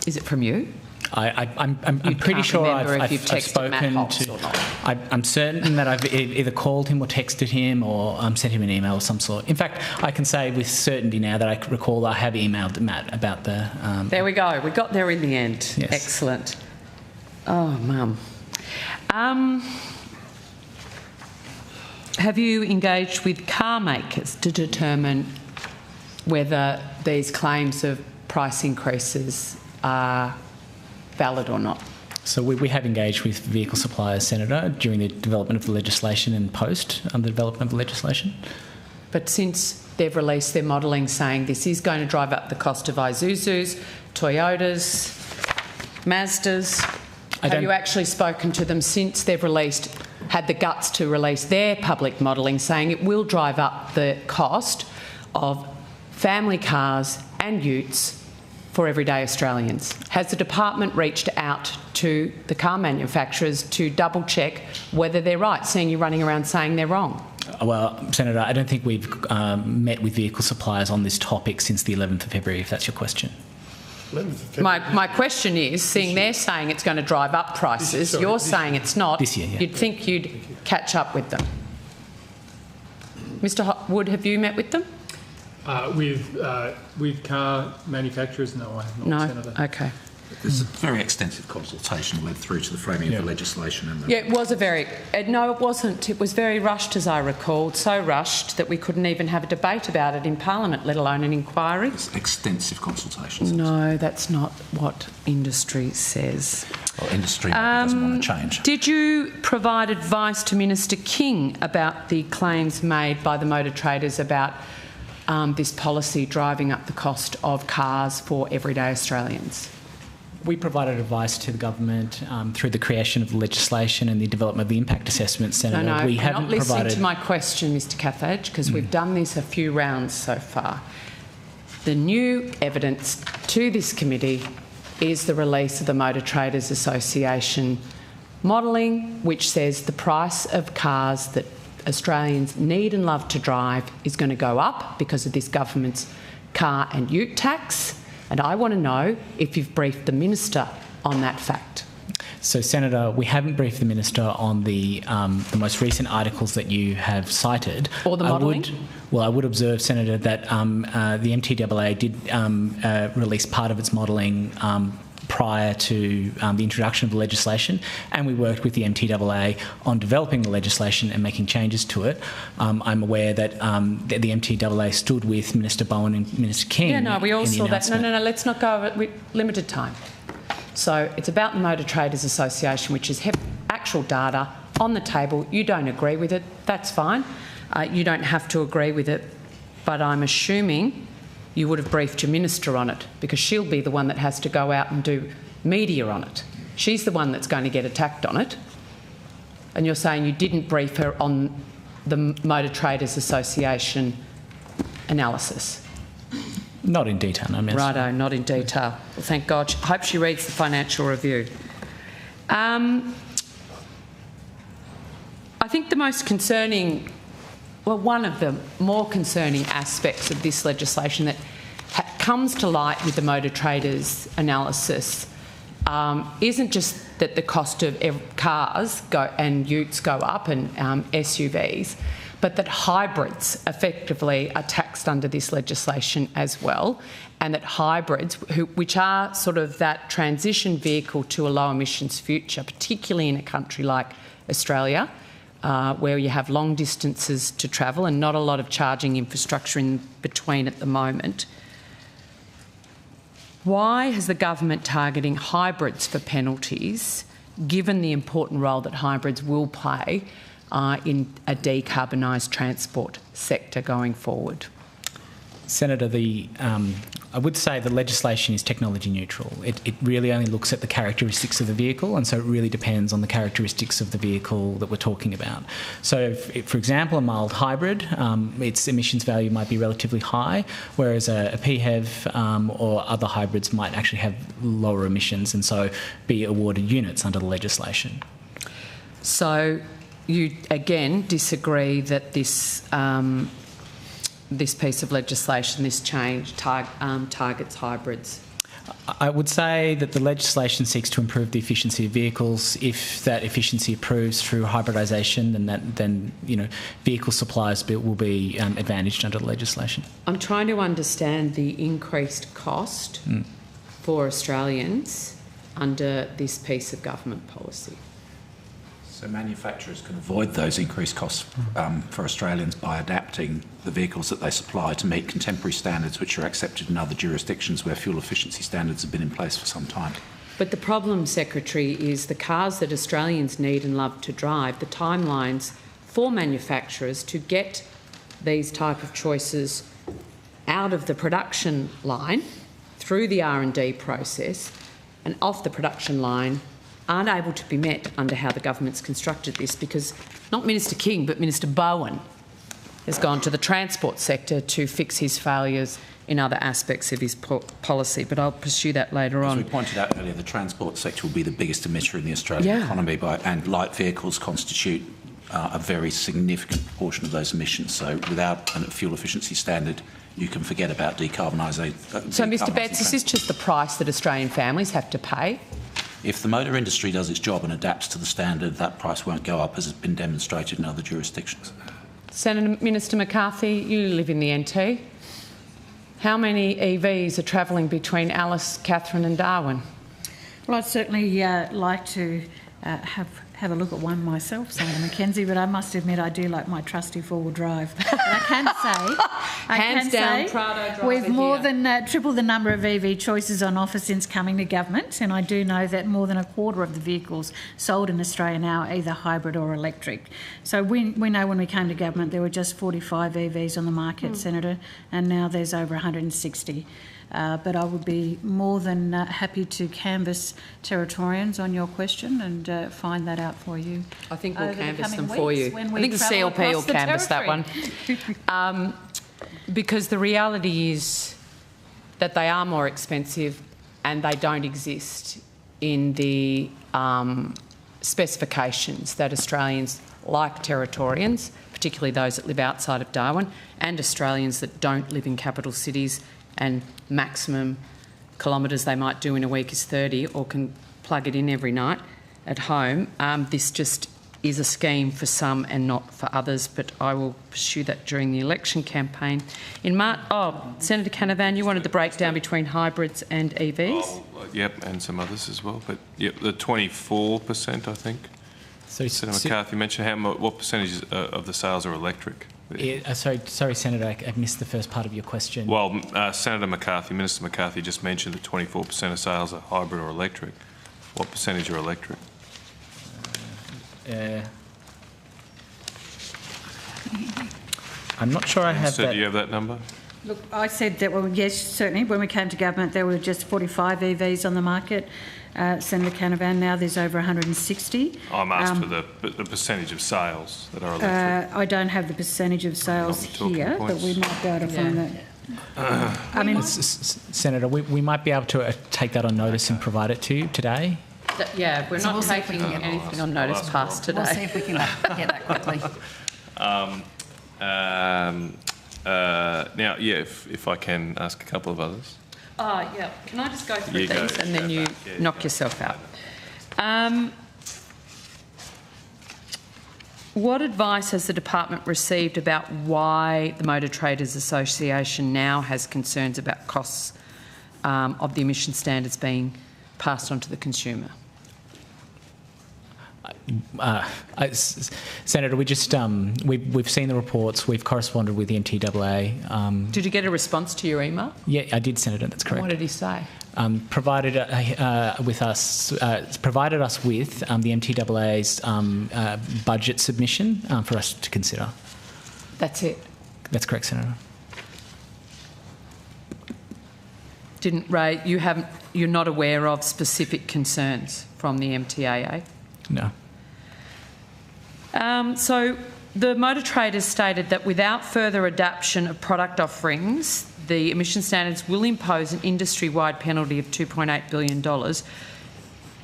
Is it from you? I'm pretty sure I've spoken to. I'm certain that I've either called him or texted him or sent him an email of some sort. In fact, I can say with certainty now that I recall I have emailed Matt about the. There we go. We got there in the end. Yes. Excellent. Oh, Mum. Have you engaged with car makers to determine whether these claims of price increases are valid or not? So we have engaged with vehicle suppliers, Senator, during the development of the legislation and post the development of the legislation. But since they've released their modelling saying this is going to drive up the cost of Isuzus, Toyotas, Mazdas, Have you actually spoken to them since they've had the guts to release their public modelling saying it will drive up the cost of family cars and utes for everyday Australians? Has the department reached out to the car manufacturers to double check whether they're right, seeing you running around saying they're wrong? Well, Senator, I don't think we've met with vehicle suppliers on this topic since the 11th of February, if that's your question. My question is, seeing they're saying it's going to drive up prices, you're saying it's not, this year, yeah. You'd think you'd catch up with them. Mr Wood, have you met with them? With car manufacturers, no, I have not, Senator. Okay. There's a very extensive consultation led through to the framing of the legislation. And Yeah, it was a very... no, it wasn't. It was very rushed, as I recalled, so rushed that we couldn't even have a debate about it in Parliament, let alone an inquiry. There's extensive consultations. No, that's not what industry says. Well, industry doesn't want to change. Did you provide advice to Minister King about the claims made by the motor traders about this policy driving up the cost of cars for everyday Australians? We provided advice to the government through the creation of the legislation and the development of the impact assessment, Senator. No, we you're haven't not listening provided... to my question, Mr Cathage, because we've done this a few rounds so far. The new evidence to this committee is the release of the Motor Traders Association modelling, which says the price of cars that Australians need and love to drive is going to go up because of this government's car and ute tax. And I want to know if you've briefed the Minister on that fact. So, Senator, we haven't briefed the Minister on the most recent articles that you have cited. Or the modelling? I would observe, Senator, that the MTAA did release part of its modelling prior to the introduction of the legislation, and we worked with the MTAA on developing the legislation and making changes to it. I'm aware that the MTAA stood with Minister Bowen and Minister King. Yeah, no, we all saw that. No, let's not go over it. Limited time. So it's about the Motor Traders Association, which is actual data on the table. You don't agree with it, that's fine. You don't have to agree with it, but I'm assuming you would have briefed your minister on it, because she'll be the one that has to go out and do media on it. She's the one that's going to get attacked on it. And you're saying you didn't brief her on the Motor Traders Association analysis? Not in detail, no, Minister. Righto, not in detail. Well, thank God. I hope she reads the Financial Review. I think the most concerning... Well, one of the more concerning aspects of this legislation that comes to light with the motor traders analysis isn't just that the cost of cars and utes go up and SUVs, but that hybrids effectively are taxed under this legislation as well, and that hybrids, which are sort of that transition vehicle to a low emissions future, particularly in a country like Australia, where you have long distances to travel and not a lot of charging infrastructure in between at the moment. Why is the government targeting hybrids for penalties, given the important role that hybrids will play in a decarbonised transport sector going forward? Senator, I would say the legislation is technology neutral. It really only looks at the characteristics of the vehicle, and so it really depends on the characteristics of the vehicle that we're talking about. So, if, for example, a mild hybrid, its emissions value might be relatively high, whereas a PHEV or other hybrids might actually have lower emissions and so be awarded units under the legislation. So, you again disagree that this piece of legislation, this change, targets hybrids? I would say that the legislation seeks to improve the efficiency of vehicles. If that efficiency improves through hybridisation, then vehicle suppliers will be advantaged under the legislation. I'm trying to understand the increased cost for Australians under this piece of government policy. So manufacturers can avoid those increased costs for Australians by adapting the vehicles that they supply to meet contemporary standards which are accepted in other jurisdictions where fuel efficiency standards have been in place for some time. But the problem, Secretary, is the cars that Australians need and love to drive, the timelines for manufacturers to get these type of choices out of the production line through the R&D process and off the production line aren't able to be met under how the government's constructed this, because not Minister King but Minister Bowen has gone to the transport sector to fix his failures in other aspects of his policy, but I'll pursue that later on. As we pointed out earlier, the transport sector will be the biggest emitter in the Australian economy, and light vehicles constitute a very significant proportion of those emissions. So without a fuel efficiency standard, you can forget about decarbonisation. So, Mr Betts, is this just the price that Australian families have to pay? If the motor industry does its job and adapts to the standard, that price won't go up, as has been demonstrated in other jurisdictions. Senator Minister McCarthy, you live in the NT. How many EVs are travelling between Alice, Catherine and Darwin? Well, I'd certainly like to have a look at one myself, Senator Mackenzie, but I must admit I do like my trusty four-wheel drive. But I can say we've more than tripled the number of EV choices on offer since coming to government, and I do know that more than a quarter of the vehicles sold in Australia now are either hybrid or electric. So we know when we came to government there were just 45 EVs on the market, Senator, and now there's over 160. But I would be more than happy to canvass Territorians on your question and find that out for you. I think we'll canvass them for you. I think the CLP will canvass that one. Because the reality is that they are more expensive and they don't exist in the specifications that Australians like Territorians, particularly those that live outside of Darwin, and Australians that don't live in capital cities and maximum kilometres they might do in a week is 30 or can plug it in every night at home. This just is a scheme for some and not for others, but I will pursue that during the election campaign. Senator Canavan, you wanted the breakdown between hybrids and EVs? Yep, and some others as well. But yep, the 24%, I think. So Senator McCarthy mentioned what percentage of the sales are electric? Sorry, Senator, I missed the first part of your question. Well, Senator McCarthy, Minister McCarthy just mentioned that 24% of sales are hybrid or electric. What percentage are electric? I'm not sure I have that. Do you have that number? Look, I said that, well, yes, certainly. When we came to government, there were just 45 EVs on the market. Senator Canavan, now there's over 160. I'm asked for the percentage of sales that are electric. I don't have the percentage of sales here, but we might be able to find that. Senator, we might be able to take that on notice and provide it to you today. We're not taking anything on notice past today. We'll see if we can get that quickly. Now, if I can ask a couple of others. Can I just go through these and then you knock yourself out? What advice has the department received about why the Motor Traders Association now has concerns about costs of the emission standards being passed on to the consumer? Senator, we've seen the reports. We've corresponded with the MTAA. Did you get a response to your email? Yeah, I did, Senator. That's correct. What did he say? Provided us with the MTAA's budget submission for us to consider. That's it. That's correct, Senator. You're not aware of specific concerns from the MTAA? No. So the Motor Traders stated that without further adaptation of product offerings, the emission standards will impose an industry-wide penalty of $2.8 billion.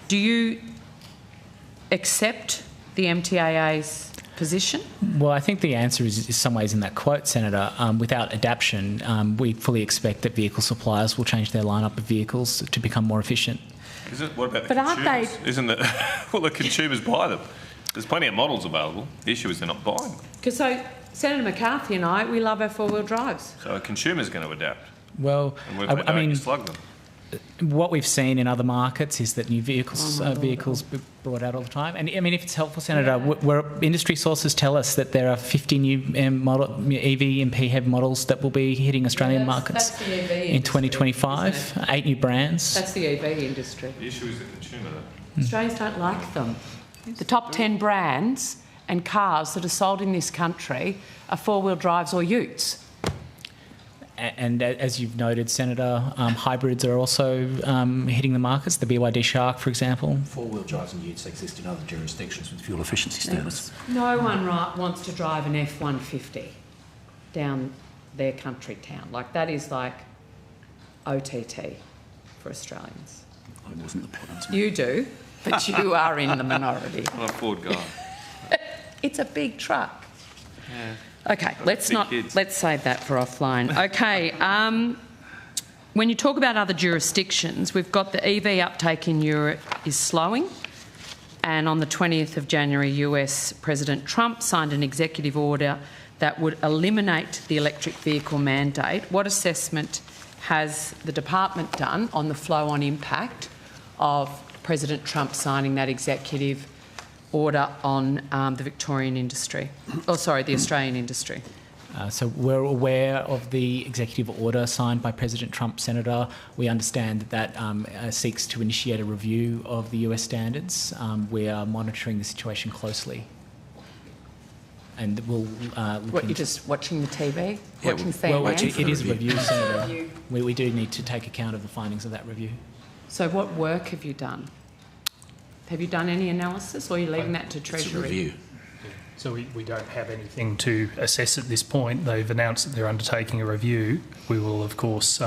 Do you accept the MTAA's position? Well, I think the answer is some ways in that quote, Senator. Without adaptation, we fully expect that vehicle suppliers will change their lineup of vehicles to become more efficient. What about the consumers? Isn't it? Well, the consumers buy them. There's plenty of models available. The issue is they're not buying them. Because Senator McCarthy and we love our four-wheel drives. So a consumer's going to adapt. Well, and you slug them. What we've seen in other markets is that new vehicles be brought out all the time. And I mean, if it's helpful, Senator, where industry sources tell us that there are 50 new EV and PHEV models that will be hitting Australian markets that's the EV in 2025. 8 new brands. That's the EV industry. The issue is the consumer, though. Australians don't like them. The top 10 brands and cars that are sold in this country are four-wheel drives or utes. And as you've noted, Senator, hybrids are also hitting the markets. The BYD Shark, for example. Four-wheel drives and utes exist in other jurisdictions with fuel efficiency standards. No one wants to drive an F-150 down their country town. Like, that is like OTT for Australians. I wasn't the point. You do, but you are in the minority. I'm a Ford guy. It's a big truck. Yeah. Okay, let's save that for offline. Okay, when you talk about other jurisdictions, we've got the EV uptake in Europe is slowing, and on the 20th of January, US President Trump signed an executive order that would eliminate the electric vehicle mandate. What assessment has the department done on the flow-on impact of President Trump signing that executive order on the Victorian industry, the Australian industry? So we're aware of the executive order signed by President Trump, Senator. We understand that seeks to initiate a review of the US standards. We are monitoring the situation closely. And we'll What, you're just watching the TV? Watching CNN? Well, it is a review, Senator. We do need to take account of the findings of that review. So what work have you done? Have you done any analysis, or are you leaving that to Treasury? It's a review. So we don't have anything to assess at this point. They've announced that they're undertaking a review. We will, of course,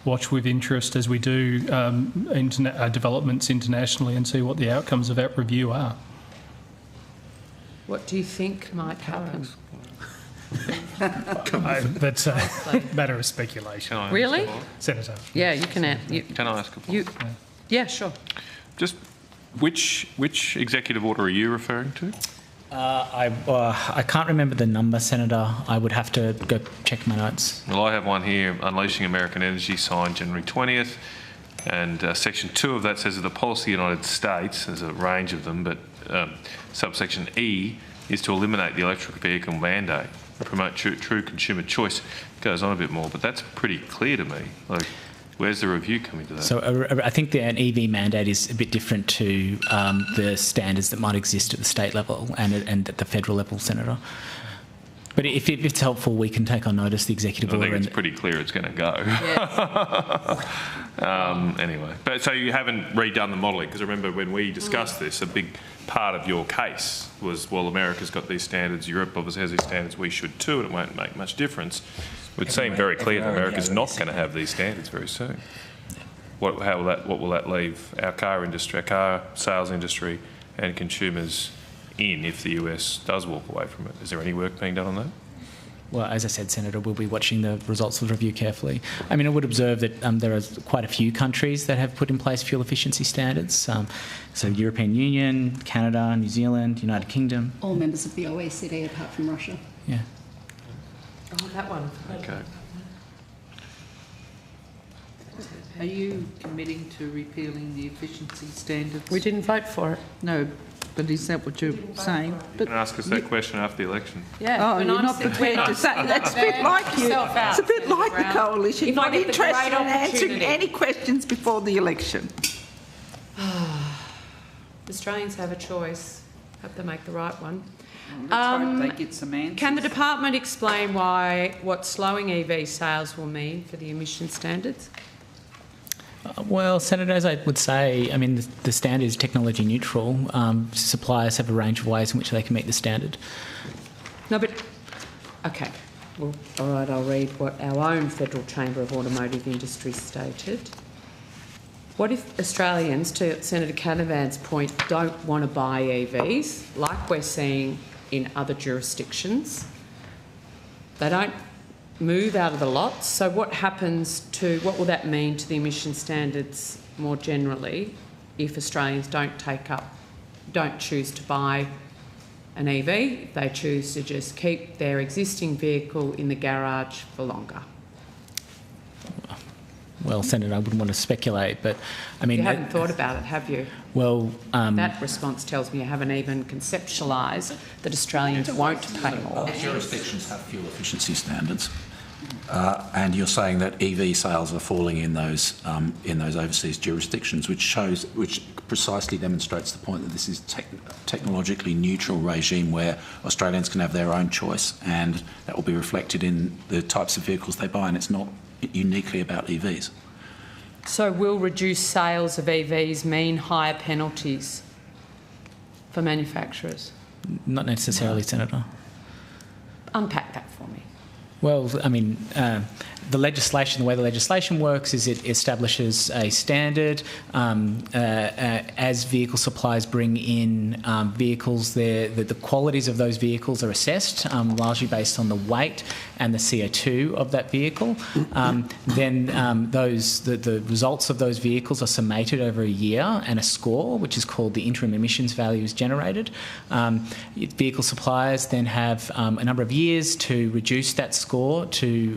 watch with interest as we do developments internationally and see what the outcomes of that review are. What do you think might happen? That's a matter of speculation. Really? Senator. Yeah, you can. Can I ask a question? Yeah, sure. Just which executive order are you referring to? I can't remember the number, Senator. I would have to go check my notes. Well, I have one here, Unleashing American Energy, signed January 20th. And Section 2 of that says that the policy of the United States, there's a range of them, but subsection E is to eliminate the electric vehicle mandate, promote true consumer choice. It goes on a bit more, but that's pretty clear to me. Like, where's the review coming to that? So I think an EV mandate is a bit different to the standards that might exist at the state level and at the federal level, Senator. But if it's helpful, we can take on notice the executive order. I think it's pretty clear it's going to go. Yes. Anyway, but so you haven't redone the modelling, because remember when we discussed this, a big part of your case was, well, America's got these standards, Europe obviously has these standards, we should too, and it won't make much difference. It would seem very clear that America's not going to have these standards very soon. What will that leave our car industry, our car sales industry, and consumers in if the US does walk away from it? Is there any work being done on that? Well, as I said, Senator, we'll be watching the results of the review carefully. I mean, I would observe that there are quite a few countries that have put in place fuel efficiency standards. So European Union, Canada, New Zealand, United Kingdom. All members of the OECD apart from Russia. Yeah. Oh, that one. Okay. Are you committing to repealing the efficiency standards? We didn't vote for it. No, but is that what you're saying? You can ask us that question after the election. Yeah. Oh, you're not prepared to say. That's a bit like you. It's a bit like the coalition. Not interested in answering any questions before the election. Australians have a choice. Have to make the right one. Let's hope they get some answers. Can the department explain what slowing EV sales will mean for the emission standards? Well, Senator, as I would say, I mean, the standard is technology neutral. Suppliers have a range of ways in which they can meet the standard. No, but... Okay. Well, all right, I'll read what our own Federal Chamber of Automotive Industry stated. What if Australians, to Senator Canavan's point, don't want to buy EVs, like we're seeing in other jurisdictions? They don't move out of the lots. So what will that mean to the emission standards more generally if Australians don't choose to buy an EV, if they choose to just keep their existing vehicle in the garage for longer? Well, Senator, I wouldn't want to speculate, but I mean... You haven't thought about it, have you? Well... that response tells me you haven't even conceptualised that Australians won't pay more. Other jurisdictions have fuel efficiency standards. And you're saying that EV sales are falling in those overseas jurisdictions, which precisely demonstrates the point that this is technologically neutral regime where Australians can have their own choice, and that will be reflected in the types of vehicles they buy, and it's not uniquely about EVs. So will reduced sales of EVs mean higher penalties for manufacturers? Not necessarily, Senator. Unpack that for me. Well, I mean, the way the legislation works is it establishes a standard. As vehicle suppliers bring in vehicles, the qualities of those vehicles are assessed, largely based on the weight and the CO2 of that vehicle. Then the results of those vehicles are summated over a year, and a score, which is called the interim emissions value, is generated. Vehicle suppliers then have a number of years to reduce that score to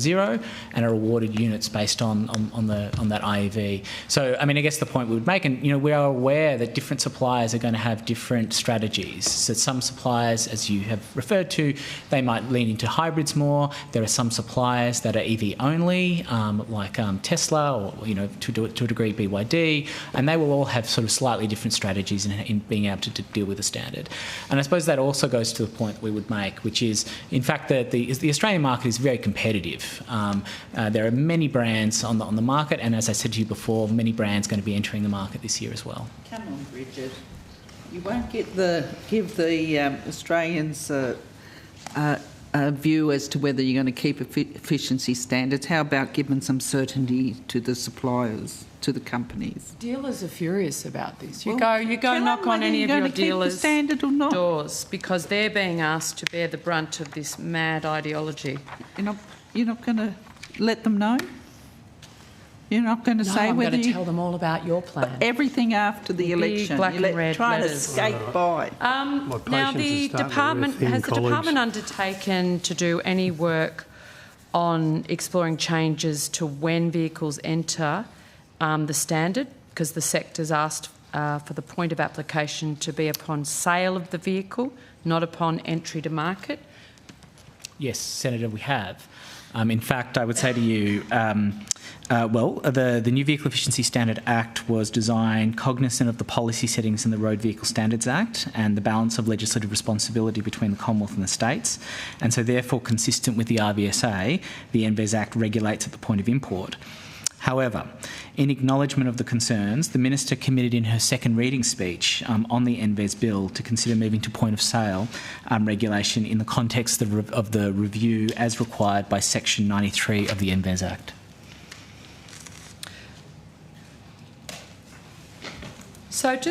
zero, and are awarded units based on that IEV. So, I mean, I guess the point we would make, and we are aware that different suppliers are going to have different strategies. So some suppliers, as you have referred to, they might lean into hybrids more. There are some suppliers that are EV only, like Tesla, or to a degree BYD, and they will all have sort of slightly different strategies in being able to deal with the standard. And I suppose that also goes to the point we would make, which is, in fact, that the Australian market is very competitive. There are many brands on the market, and as I said to you before, many brands going to be entering the market this year as well. Come on, Bridget. You won't give the Australians a view as to whether you're going to keep efficiency standards. How about giving some certainty to the suppliers, to the companies? Dealers are furious about this. You go knock on any of your dealers' doors, because they're being asked to bear the brunt of this mad ideology. You're not going to let them know? You're not going to say I'm whether going to tell them all about your plan. Everything after the election. Black and red trying letters. to skate by. Now, the department has the department undertaken to do any work on exploring changes to when vehicles enter the standard, because the sector's asked for the point of application to be upon sale of the vehicle, not upon entry to market? Yes, Senator, we have. In fact, I would say to you, the New Vehicle Efficiency Standard Act was designed cognizant of the policy settings in the Road Vehicle Standards Act and the balance of legislative responsibility between the Commonwealth and the states, and so therefore consistent with the RVSA, the NVES Act regulates at the point of import. However, in acknowledgement of the concerns, the Minister committed in her second reading speech on the NVES bill to consider moving to point of sale regulation in the context of the review as required by Section 93 of the NVES Act. So I've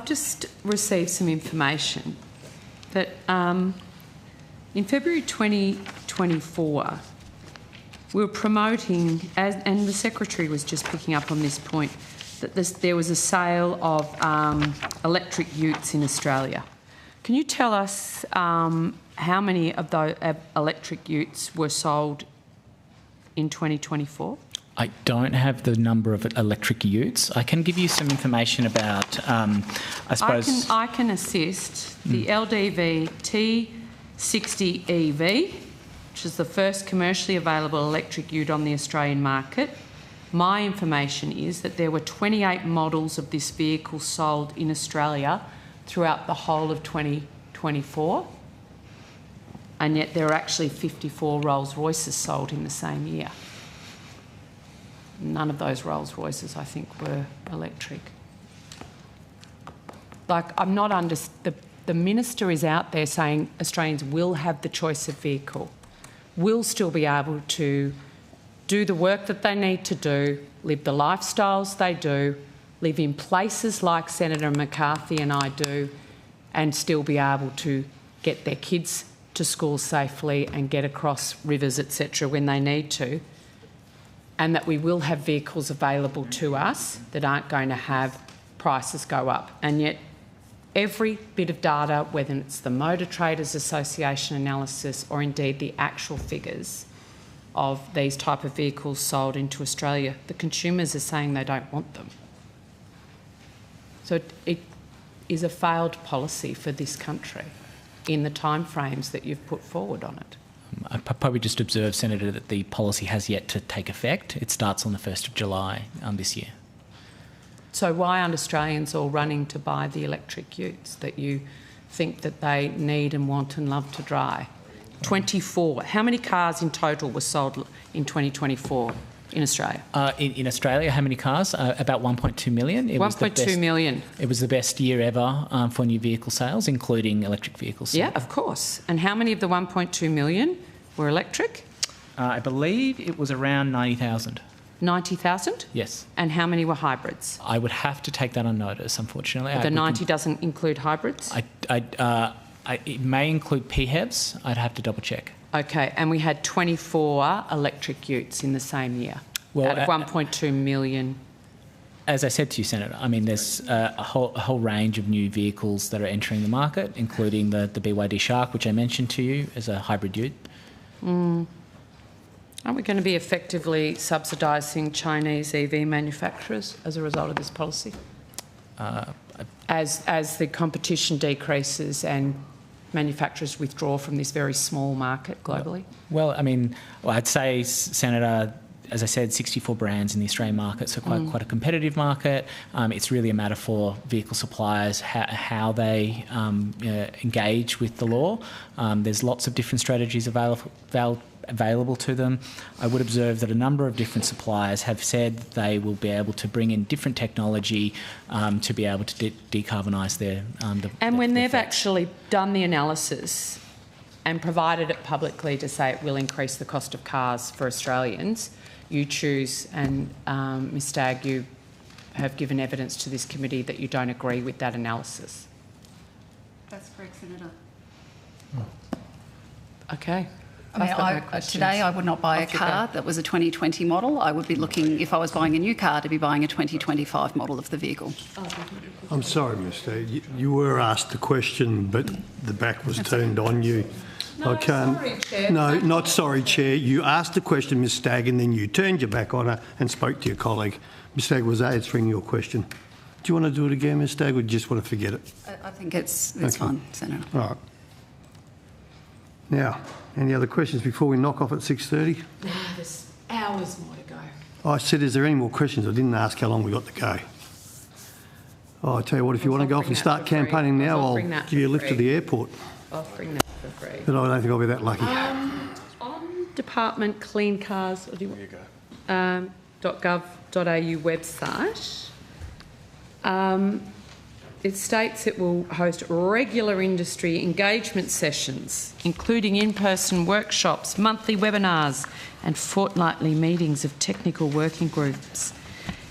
just received some information that in February 2024, we were promoting, and the Secretary was just picking up on this point, that there was a sale of electric utes in Australia. Can you tell us how many of those electric utes were sold in 2024? I don't have the number of electric utes. I can give you some information about, I suppose... I can assist. The LDV T60 EV, which is the first commercially available electric ute on the Australian market. My information is that there were 28 models of this vehicle sold in Australia throughout the whole of 2024, and yet there are actually 54 Rolls-Royces sold in the same year. None of those Rolls-Royces, I think, were electric. The Minister is out there saying Australians will have the choice of vehicle, will still be able to do the work that they need to do, live the lifestyles they do, live in places like Senator McCarthy and I do, and still be able to get their kids to school safely and get across rivers, etc., when they need to, and that we will have vehicles available to us that aren't going to have prices go up. And yet every bit of data, whether it's the Motor Traders Association analysis or indeed the actual figures of these type of vehicles sold into Australia, the consumers are saying they don't want them. So it is a failed policy for this country in the timeframes that you've put forward on it. I'd probably just observe, Senator, that the policy has yet to take effect. It starts on the 1st of July this year. So why aren't Australians all running to buy the electric utes that you think that they need and want and love to drive? 24. How many cars in total were sold in 2024 in Australia? In Australia, how many cars? About 1.2 million. 1.2 million. It was the best year ever for new vehicle sales, including electric vehicles. Yeah, of course. And how many of the 1.2 million were electric? I believe it was around 90,000. 90,000? Yes. And how many were hybrids? I would have to take that on notice, unfortunately. The 90 doesn't include hybrids? It may include PHEVs. I'd have to double check. Okay, and we had 24 electric utes in the same year, out of 1.2 million. As I said to you, Senator, I mean, there's a whole range of new vehicles that are entering the market, including the BYD Shark, which I mentioned to you as a hybrid ute. Aren't we going to be effectively subsidising Chinese EV manufacturers as a result of this policy? As the competition decreases and manufacturers withdraw from this very small market globally? Well, I mean, I'd say, Senator, as I said, 64 brands in the Australian market, so quite a competitive market. It's really a matter for vehicle suppliers how they engage with the law. There's lots of different strategies available to them. I would observe that a number of different suppliers have said they will be able to bring in different technology to be able to decarbonise their... and when they've actually done the analysis and provided it publicly to say it will increase the cost of cars for Australians, you choose, and Ms Stagg, you have given evidence to this committee that you don't agree with that analysis. That's correct, Senator. Okay. I mean, today I would not buy a car that was a 2020 model. I would be looking, if I was buying a new car, to be buying a 2025 model of the vehicle. I'm sorry, Mr. You were asked the question, but the back was turned on you. No, I can't. Sorry, Chair. No, not sorry, Chair. You asked the question, Ms Stagg, and then you turned your back on her and spoke to your colleague. Ms Stagg was answering your question. Do you want to do it again, Ms Stagg, or do you just want to forget it? I think it's Okay. fine, Senator. All right. Now, any other questions before we knock off at 6:30? No, there's hours more to go. I said, is there any more questions? I didn't ask how long we got to go. Oh, I tell you what, if you want to go off and start campaigning now, I'll give you a lift to the airport. I'll bring that for free. But I don't think I'll be that lucky. On Department Clean Cars, or do you want, .gov.au website, it states it will host regular industry engagement sessions, including in-person workshops, monthly webinars and fortnightly meetings of technical working groups.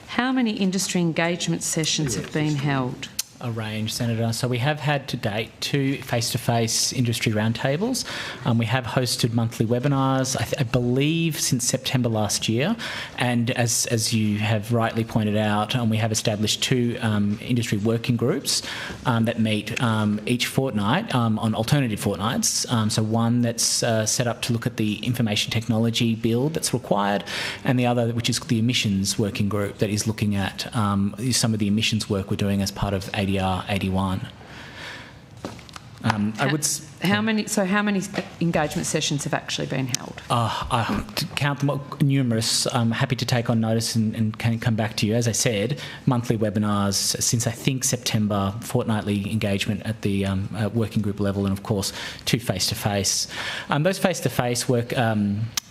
How many industry engagement sessions have been held? A range, Senator. So we have had to date 2 face-to-face industry roundtables. We have hosted monthly webinars, I believe, since September last year. And as you have rightly pointed out, we have established 2 industry working groups that meet each fortnight on alternative fortnights. So one that's set up to look at the information technology build that's required, and the other, which is the emissions working group, that is looking at some of the emissions work we're doing as part of ADR 81. How many engagement sessions have actually been held? I count them up, numerous. I'm happy to take on notice and can come back to you. As I said, monthly webinars since I think September, fortnightly engagement at the working group level, and of course 2 face-to-face. Those face-to-face work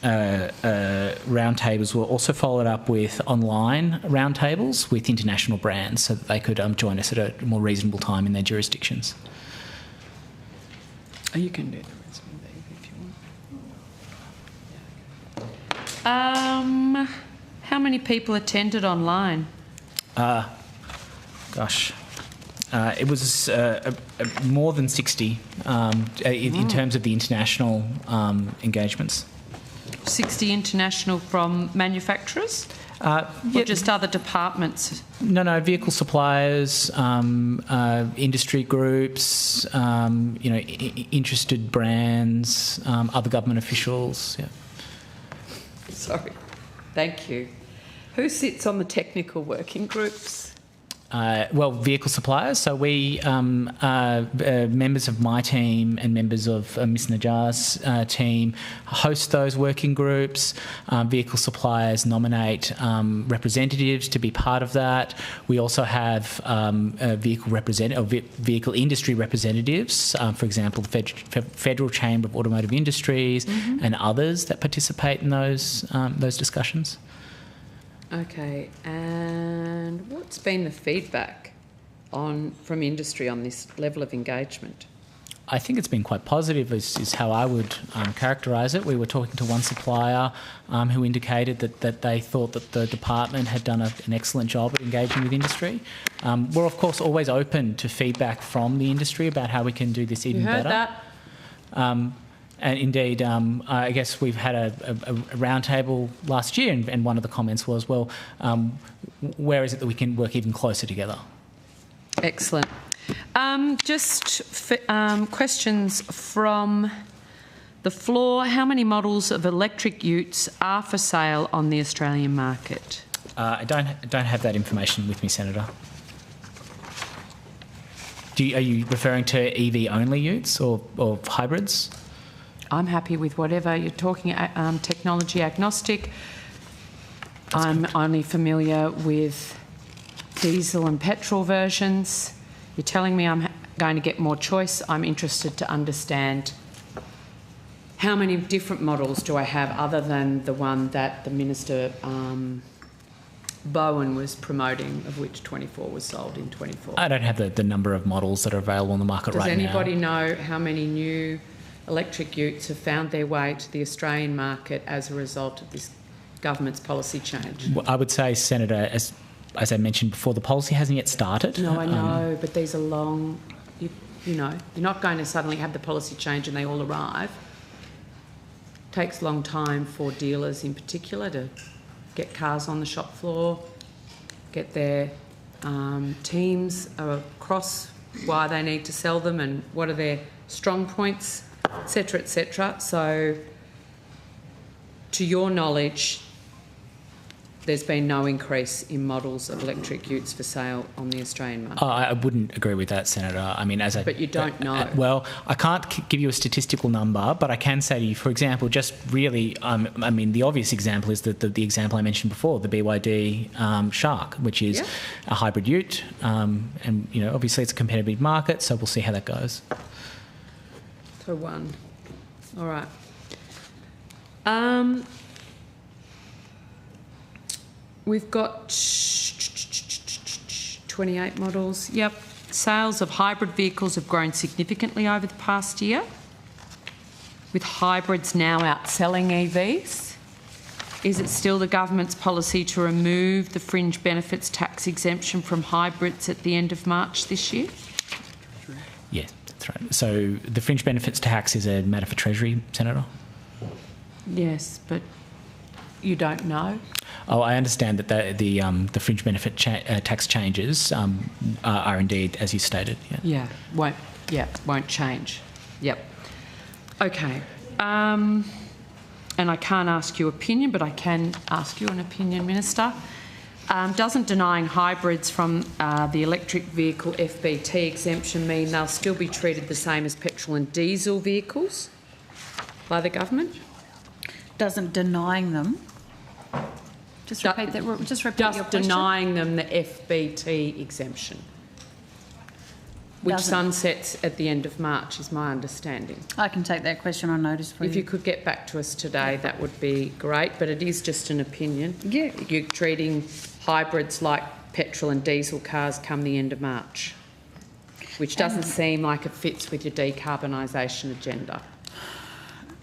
roundtables were also followed up with online roundtables with international brands so that they could join us at a more reasonable time in their jurisdictions. Oh, you can do the resume if you want. How many people attended online? It was more than 60 in terms of the international engagements. 60 international from manufacturers? Or just other departments? No, vehicle suppliers, industry groups, interested brands, other government officials. Yeah. Sorry. Thank you. Who sits on the technical working groups? vehicle suppliers. So we, members of my team and members of Ms Najjar's team, host those working groups. Vehicle suppliers nominate representatives to be part of that. We also have vehicle industry representatives, for example, the Federal Chamber of Automotive Industries and others that participate in those discussions. Okay, and what's been the feedback from industry on this level of engagement? I think it's been quite positive, is how I would characterise it. We were talking to one supplier who indicated that they thought that the department had done an excellent job at engaging with industry. We're, of course, always open to feedback from the industry about how we can do this even better. You heard that? And indeed, I guess we've had a roundtable last year, and one of the comments was, well, where is it that we can work even closer together? Excellent. Questions from the floor. How many models of electric utes are for sale on the Australian market? I don't have that information with me, Senator. Are you referring to EV-only utes or hybrids? I'm happy with whatever you're talking, technology agnostic. I'm only familiar with diesel and petrol versions. You're telling me I'm going to get more choice. I'm interested to understand how many different models do I have other than the one that the Minister Bowen was promoting, of which 24 was sold in 24. I don't have the number of models that are available on the market right now. Does anybody know how many new electric utes have found their way to the Australian market as a result of this government's policy change? Well, I would say, Senator, as I mentioned before, the policy hasn't yet started. No, I know, but these are long, you know, you're not going to suddenly have the policy change and they all arrive. It takes a long time for dealers in particular to get cars on the shop floor, get their teams across why they need to sell them and what are their strong points, etc., etc. So, to your knowledge, there's been no increase in models of electric utes for sale on the Australian market. I wouldn't agree with that, Senator. I mean, but you don't know. Well, I can't give you a statistical number, but I can say to you, for example, just really, I mean, the obvious example is the example I mentioned before, the BYD Shark, which is a hybrid ute, and you know, obviously it's a competitive market, so we'll see how that goes. So one. All right. We've got 28 models. Yep. Sales of hybrid vehicles have grown significantly over the past year, with hybrids now outselling EVs. Is it still the government's policy to remove the fringe benefits tax exemption from hybrids at the end of March this year? Yes, that's right. So the fringe benefits tax is a matter for Treasury, Senator? Yes, but you don't know? Oh, I understand that the fringe benefit tax changes are indeed, as you stated. Yeah, won't change. Yep. Okay. And I can't ask you opinion, but I can ask you an opinion, Minister. Doesn't denying hybrids from the electric vehicle FBT exemption mean they'll still be treated the same as petrol and diesel vehicles by the government? Doesn't denying them. Just repeat that. Just repeat your question. Denying them the FBT exemption, which sunsets at the end of March, is my understanding. I can take that question on notice for you. If you could get back to us today, that would be great, but it is just an opinion. Yeah. You're treating hybrids like petrol and diesel cars come the end of March, which doesn't seem like it fits with your decarbonisation agenda.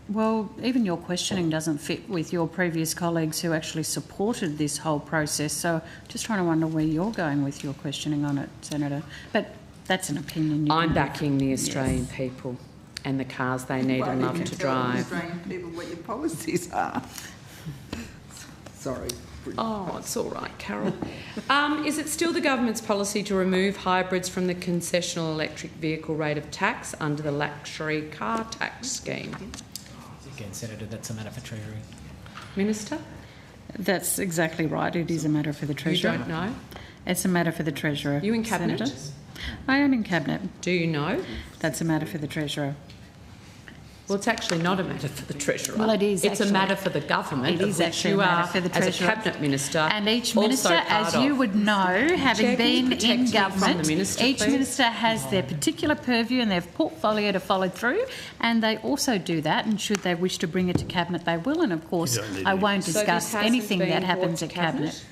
Well, even your questioning doesn't fit with your previous colleagues who actually supported this whole process. So just trying to wonder where you're going with your questioning on it, Senator. But that's an opinion. I'm backing the Australian people and the cars they need and love to drive. Australian people what your policies are. Sorry. Oh, it's all right, Carol. Is it still the government's policy to remove hybrids from the concessional electric vehicle rate of tax under the luxury car tax scheme? Again, Senator, that's a matter for Treasury. Minister? That's exactly right. It is a matter for the Treasury. You don't know? It's a matter for the Treasurer. You in Cabinet? Senator. I am in Cabinet. Do you know? That's a matter for the Treasurer. Well, it's actually not a matter for the Treasurer. Well, it is. It's actually a matter for the government. It is of which actually you a matter are, for the as Treasurer. a Cabinet Minister. And each also minister, as part you of. would know, having Chair, can you been protect in me from government, the minister, each please? minister has their particular purview and their portfolio to follow through, and they also do that. And should they wish to bring it to Cabinet, they will. And of course, I won't So this discuss hasn't anything been that brought happens to at Cabinet.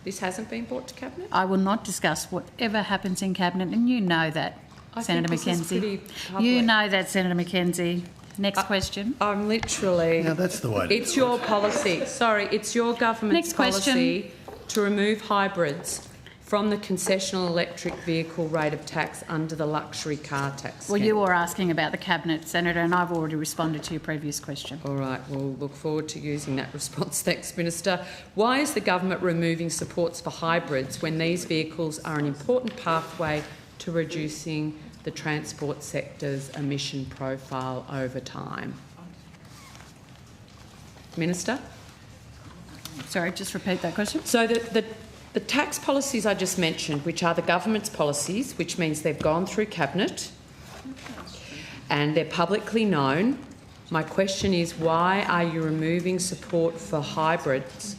This hasn't been brought to Cabinet? I will not discuss whatever happens in Cabinet, and you know that, I Senator think this is Mackenzie. pretty public. You know that, Senator Mackenzie. Next question. I'm literally... Now, that's the way to It's do your policy. Sorry, it's your government's Next question. policy to remove hybrids from the concessional electric vehicle rate of tax under the luxury car tax Well, scheme. you were asking about the Cabinet, Senator, and I've already responded to your previous question. All right, we'll look forward to using that response. Thanks, Minister. Why is the government removing supports for hybrids when these vehicles are an important pathway to reducing the transport sector's emission profile over time? Minister? Sorry, just repeat that question. So the tax policies I just mentioned, which are the government's policies, which means they've gone through Cabinet and they're publicly known. My question is, why are you removing support for hybrids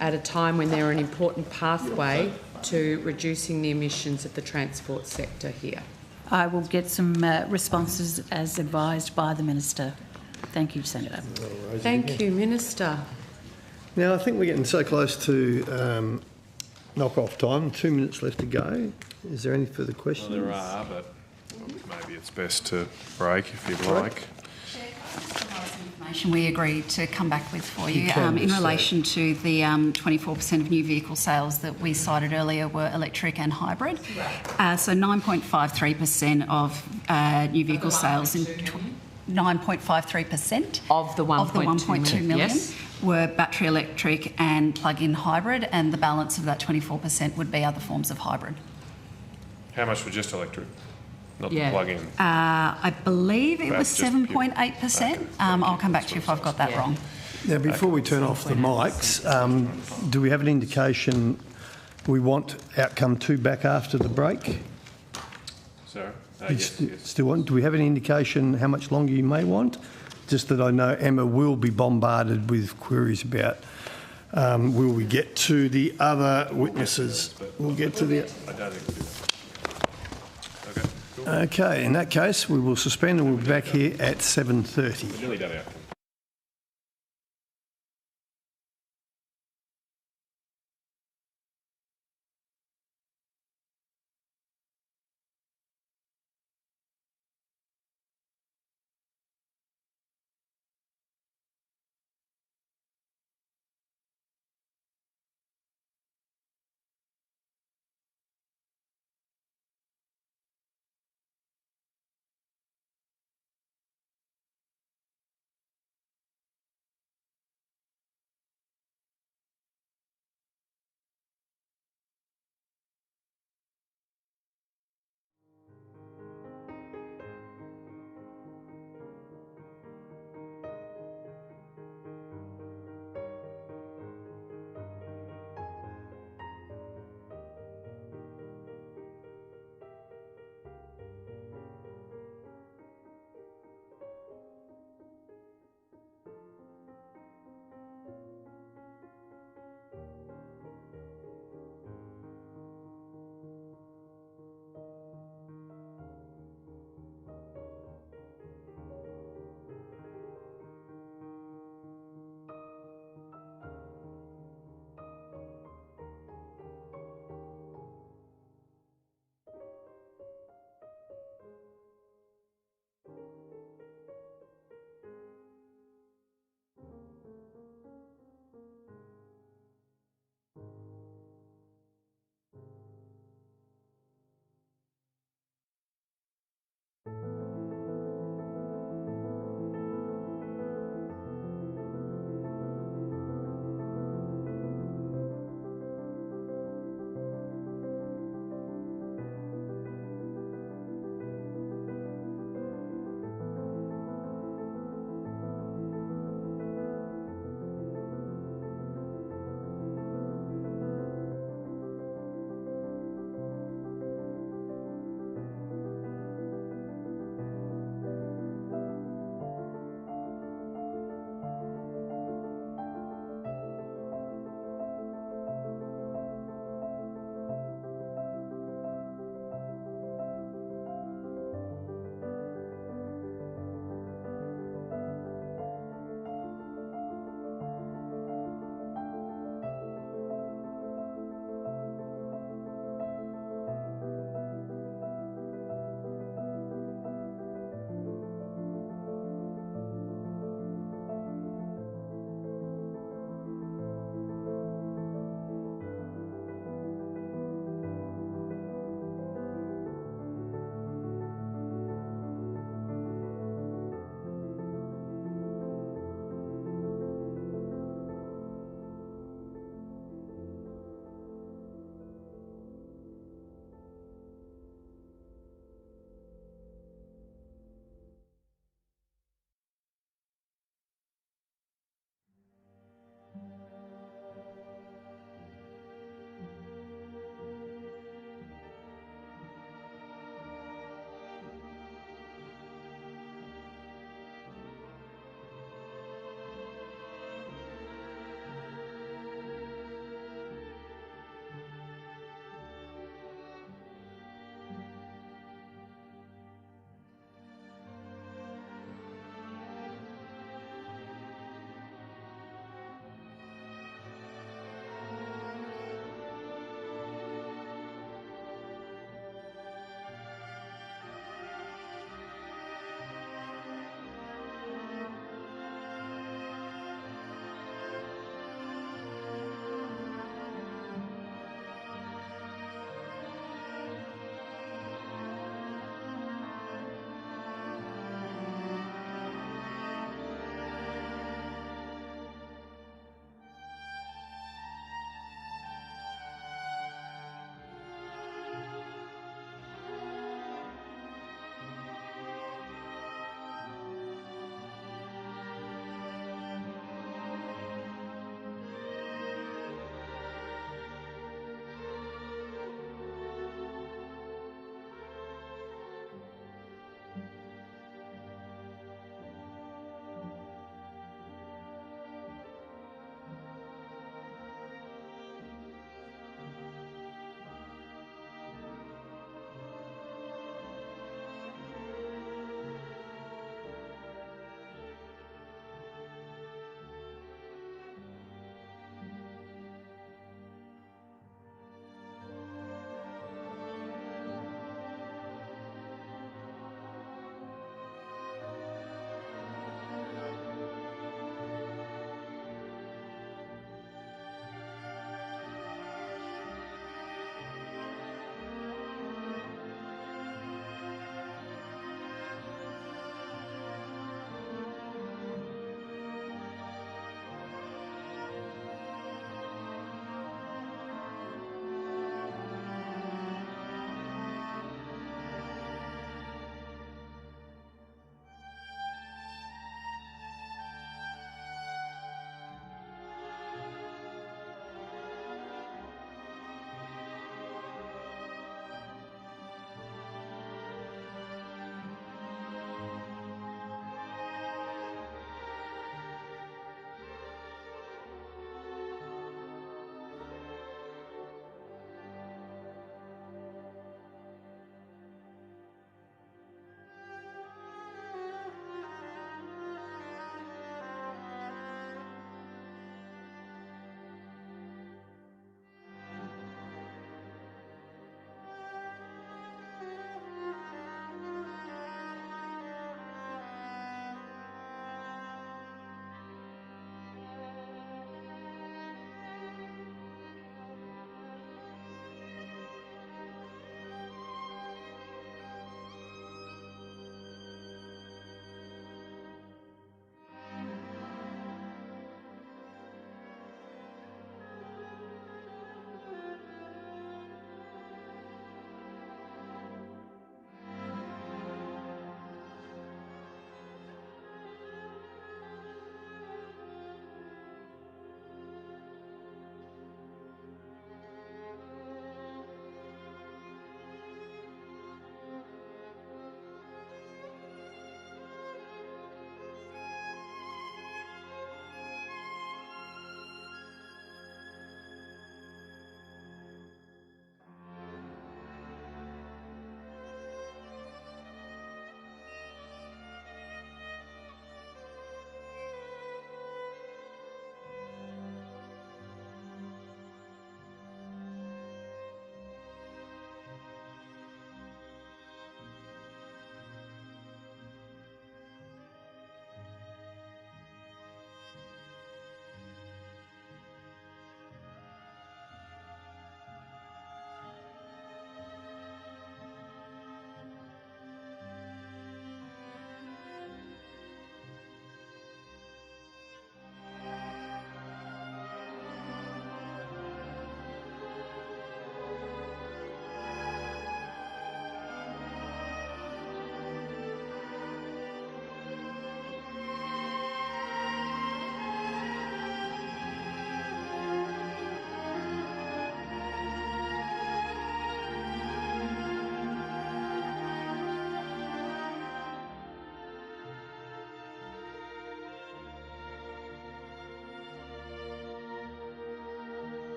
at a time when they're an important pathway to reducing the emissions of the transport sector here? I will get some responses as advised by the Minister. Thank you, Senator. Thank you, Minister. Now, I think we're getting so close to knock-off time. 2 minutes left to go. Is there any further questions? Well, there are, but maybe it's best to break if you'd like. Information we agreed to come back with for you can in just relation to the 24% of new vehicle sales that we cited earlier were electric and hybrid. So 9.53% of new vehicle sales in 9.53% of the 1.2 million yes. were battery electric and plug-in hybrid, and the balance of that 24% would be other forms of hybrid. How much for just electric? Not Yeah. the plug-in? I believe it was That's just pure- 7.8%. I'll come back to you if I've got that wrong. Now, before we turn off the mics, do we have an indication we want outcome 2 back after the break? Sorry? Yes. Still want? Do we have any indication how much longer you may want? Just that I know Emma will be bombarded with queries about will we get to the other witnesses? We'll get to the... I don't think we'll do that. Okay, in that case, we will suspend and we'll be back here at 7:30. We're nearly done our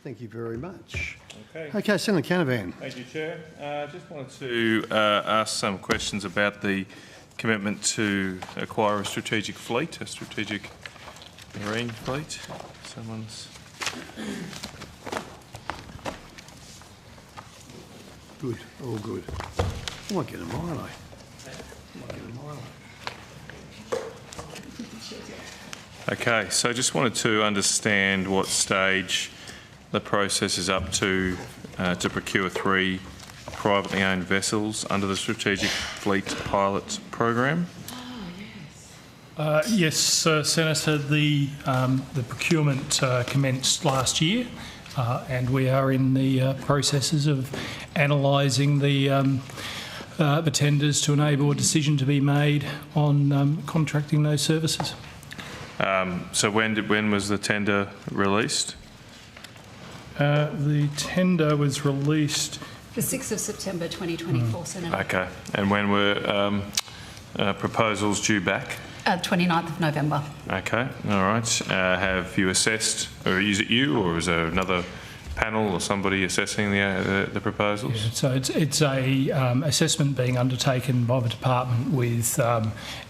Thank you very much. Okay. Okay, Senator Canavan. Thank you, Chair. Just wanted to ask some questions about the commitment to acquire a strategic fleet, a strategic marine fleet. Someone's... Good, all good. I might get a Milo. Okay, so I just wanted to understand what stage the process is up to procure 3 privately owned vessels under the Strategic Fleet Pilot Program. Yes, Senator, the procurement commenced last year, and we are in the processes of analysing the tenders to enable a decision to be made on contracting those services. So when was the tender released? The tender was released... The 6th of September 2024, Senator. Okay, and when were proposals due back? 29th of November. Okay, all right. Have you assessed, or is it you, or is there another panel or somebody assessing the proposals? Yeah, so it's a assessment being undertaken by the department with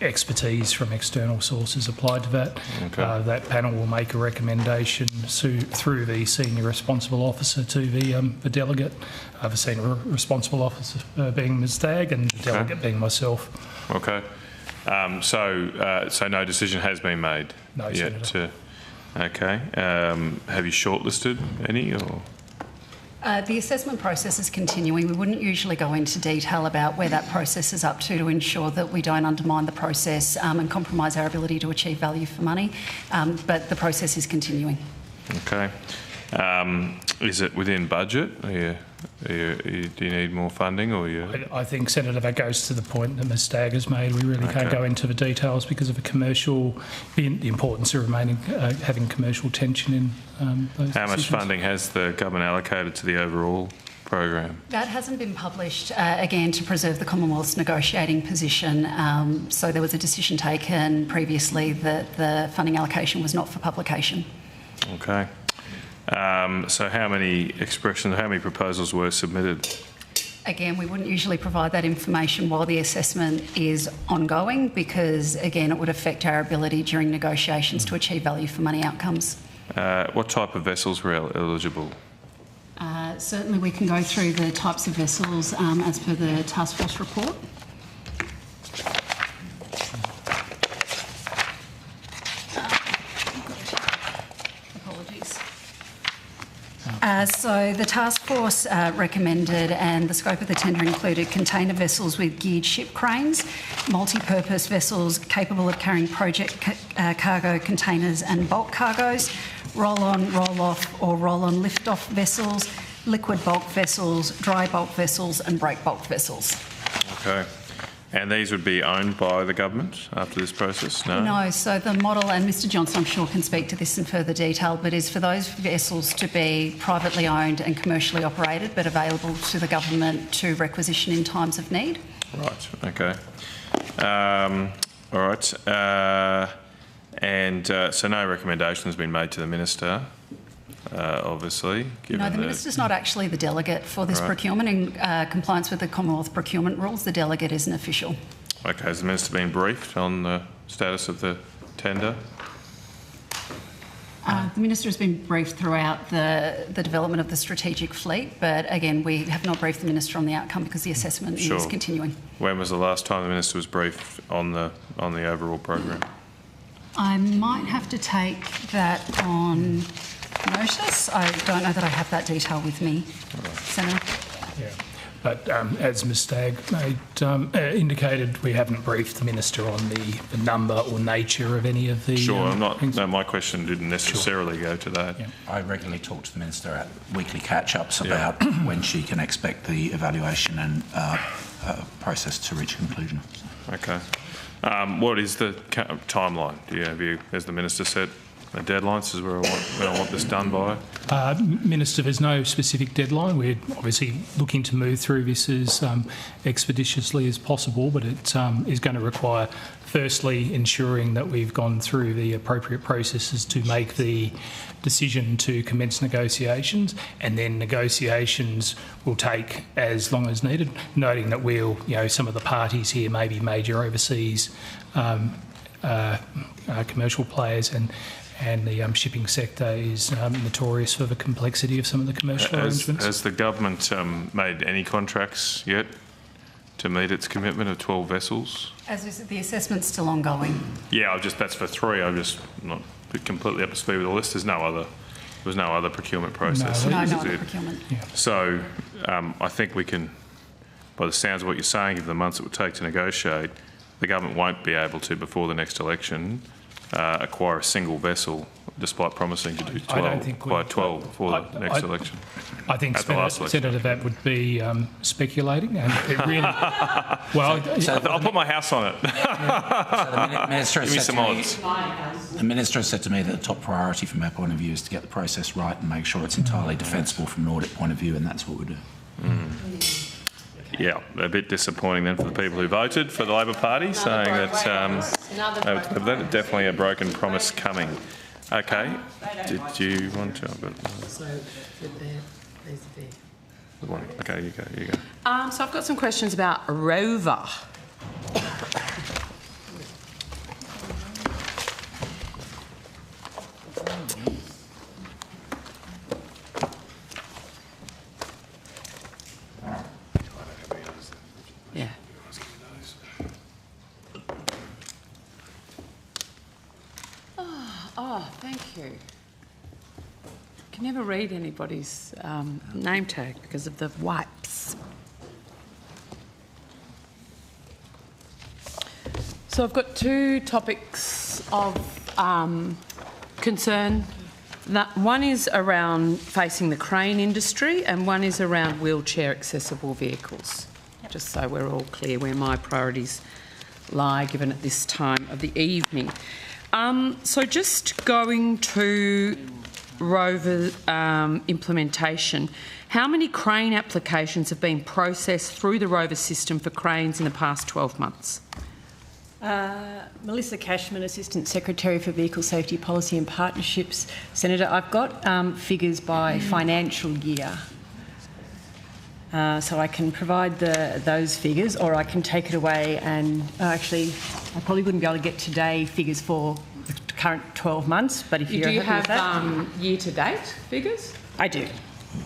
expertise from external sources applied to that. Okay. That panel will make a recommendation through the senior responsible officer to the delegate. The senior responsible officer being Ms Stagg and the delegate being myself. Okay. So no decision has been made yet. Senator. Okay. Have you shortlisted any, or? The assessment process is continuing. We wouldn't usually go into detail about where that process is up to ensure that we don't undermine the process and compromise our ability to achieve value for money. But the process is continuing. Okay. Is it within budget? Do you need more funding, or you? I think, Senator, that goes to the point that Ms Stagg has made. We really can't go into the details because of the importance of having commercial tension in those How much decisions. funding has the government allocated to the overall program? That hasn't been published, again, to preserve the Commonwealth's negotiating position. So there was a decision taken previously that the funding allocation was not for publication. Okay. So how many proposals were submitted? Again, we wouldn't usually provide that information while the assessment is ongoing because, again, it would affect our ability during negotiations to achieve value for money outcomes. What type of vessels were eligible? Certainly we can go through the types of vessels as per the task force report. So the task force recommended, and the scope of the tender included container vessels with geared ship cranes, multi-purpose vessels capable of carrying project cargo containers and bulk cargoes, roll-on, roll-off or roll-on lift-off vessels, liquid bulk vessels, dry bulk vessels and break bulk vessels. Okay. And these would be owned by the government after this process? No? No, so the model, and Mr Johnson I'm sure can speak to this in further detail, but is for those vessels to be privately owned and commercially operated but available to the government to requisition in times of need. Right, okay. All right. So no recommendation has been made to the Minister, obviously. No, the Minister's not actually the delegate for this procurement. In compliance with the Commonwealth procurement rules, the delegate is an official. Okay, has the Minister been briefed on the status of the tender? The Minister has been briefed throughout the development of the strategic fleet, but again, we have not briefed the Minister on the outcome because the assessment is continuing. When was the last time the Minister was briefed on the overall program? I might have to take that on notice. I don't know that I have that detail with me, Senator. Yeah. But as Ms Stagg indicated, we haven't briefed the Minister on the number or nature of any of the... Sure, no, my question didn't necessarily go to that. Yeah. I regularly talk to the Minister at weekly catch-ups about when she can expect the evaluation and process to reach conclusion. Okay. What is the timeline? Has the Minister said A deadline, this is where I want this done by? Minister, there's no specific deadline. We're obviously looking to move through this as expeditiously as possible, but it is going to require, firstly, ensuring that we've gone through the appropriate processes to make the decision to commence negotiations, and then negotiations will take as long as needed, noting that some of the parties here may be major overseas commercial players, and the shipping sector is notorious for the complexity of some of the commercial arrangements. Has the government made any contracts yet to meet its commitment of 12 vessels? As is, the assessment's still ongoing. Yeah, that's for 3. I'm just not completely up to speed with all this. There's no other procurement process. No other procurement. Yeah. So I think we can, by the sounds of what you're saying, given the months it would take to negotiate, the government won't be able to, before the next election, acquire a single vessel, despite promising to do 12 before the next election. I think, Senator, that would be speculating, and it really. Well, I'll put my house on it. So Give me some odds. The Minister has said to me that the top priority from our point of view is to get the process right and make sure it's entirely defensible from an audit point of view, and that's what we do. Yeah, a bit disappointing then for the people who voted for the Labor Party, saying that definitely a broken promise coming. Okay, did you want to? So, these are there. Okay, you go. So I've got some questions about Rover. Yeah. Oh, thank you. I can never read anybody's name tag because of the wipes. So I've got 2 topics of concern. One is around facing the crane industry, and one is around wheelchair accessible vehicles. Just so we're all clear where my priorities lie, given at this time of the evening. So just going to Rover implementation, how many crane applications have been processed through the Rover system for cranes in the past 12 months? Melissa Cashman, Assistant Secretary for Vehicle Safety Policy and Partnerships. Senator, I've got figures by financial year. So I can provide those figures, or I can take it away and actually I probably wouldn't be able to get today figures for the current 12 months, but if you're Do you happy have with that, year-to-date figures? I do.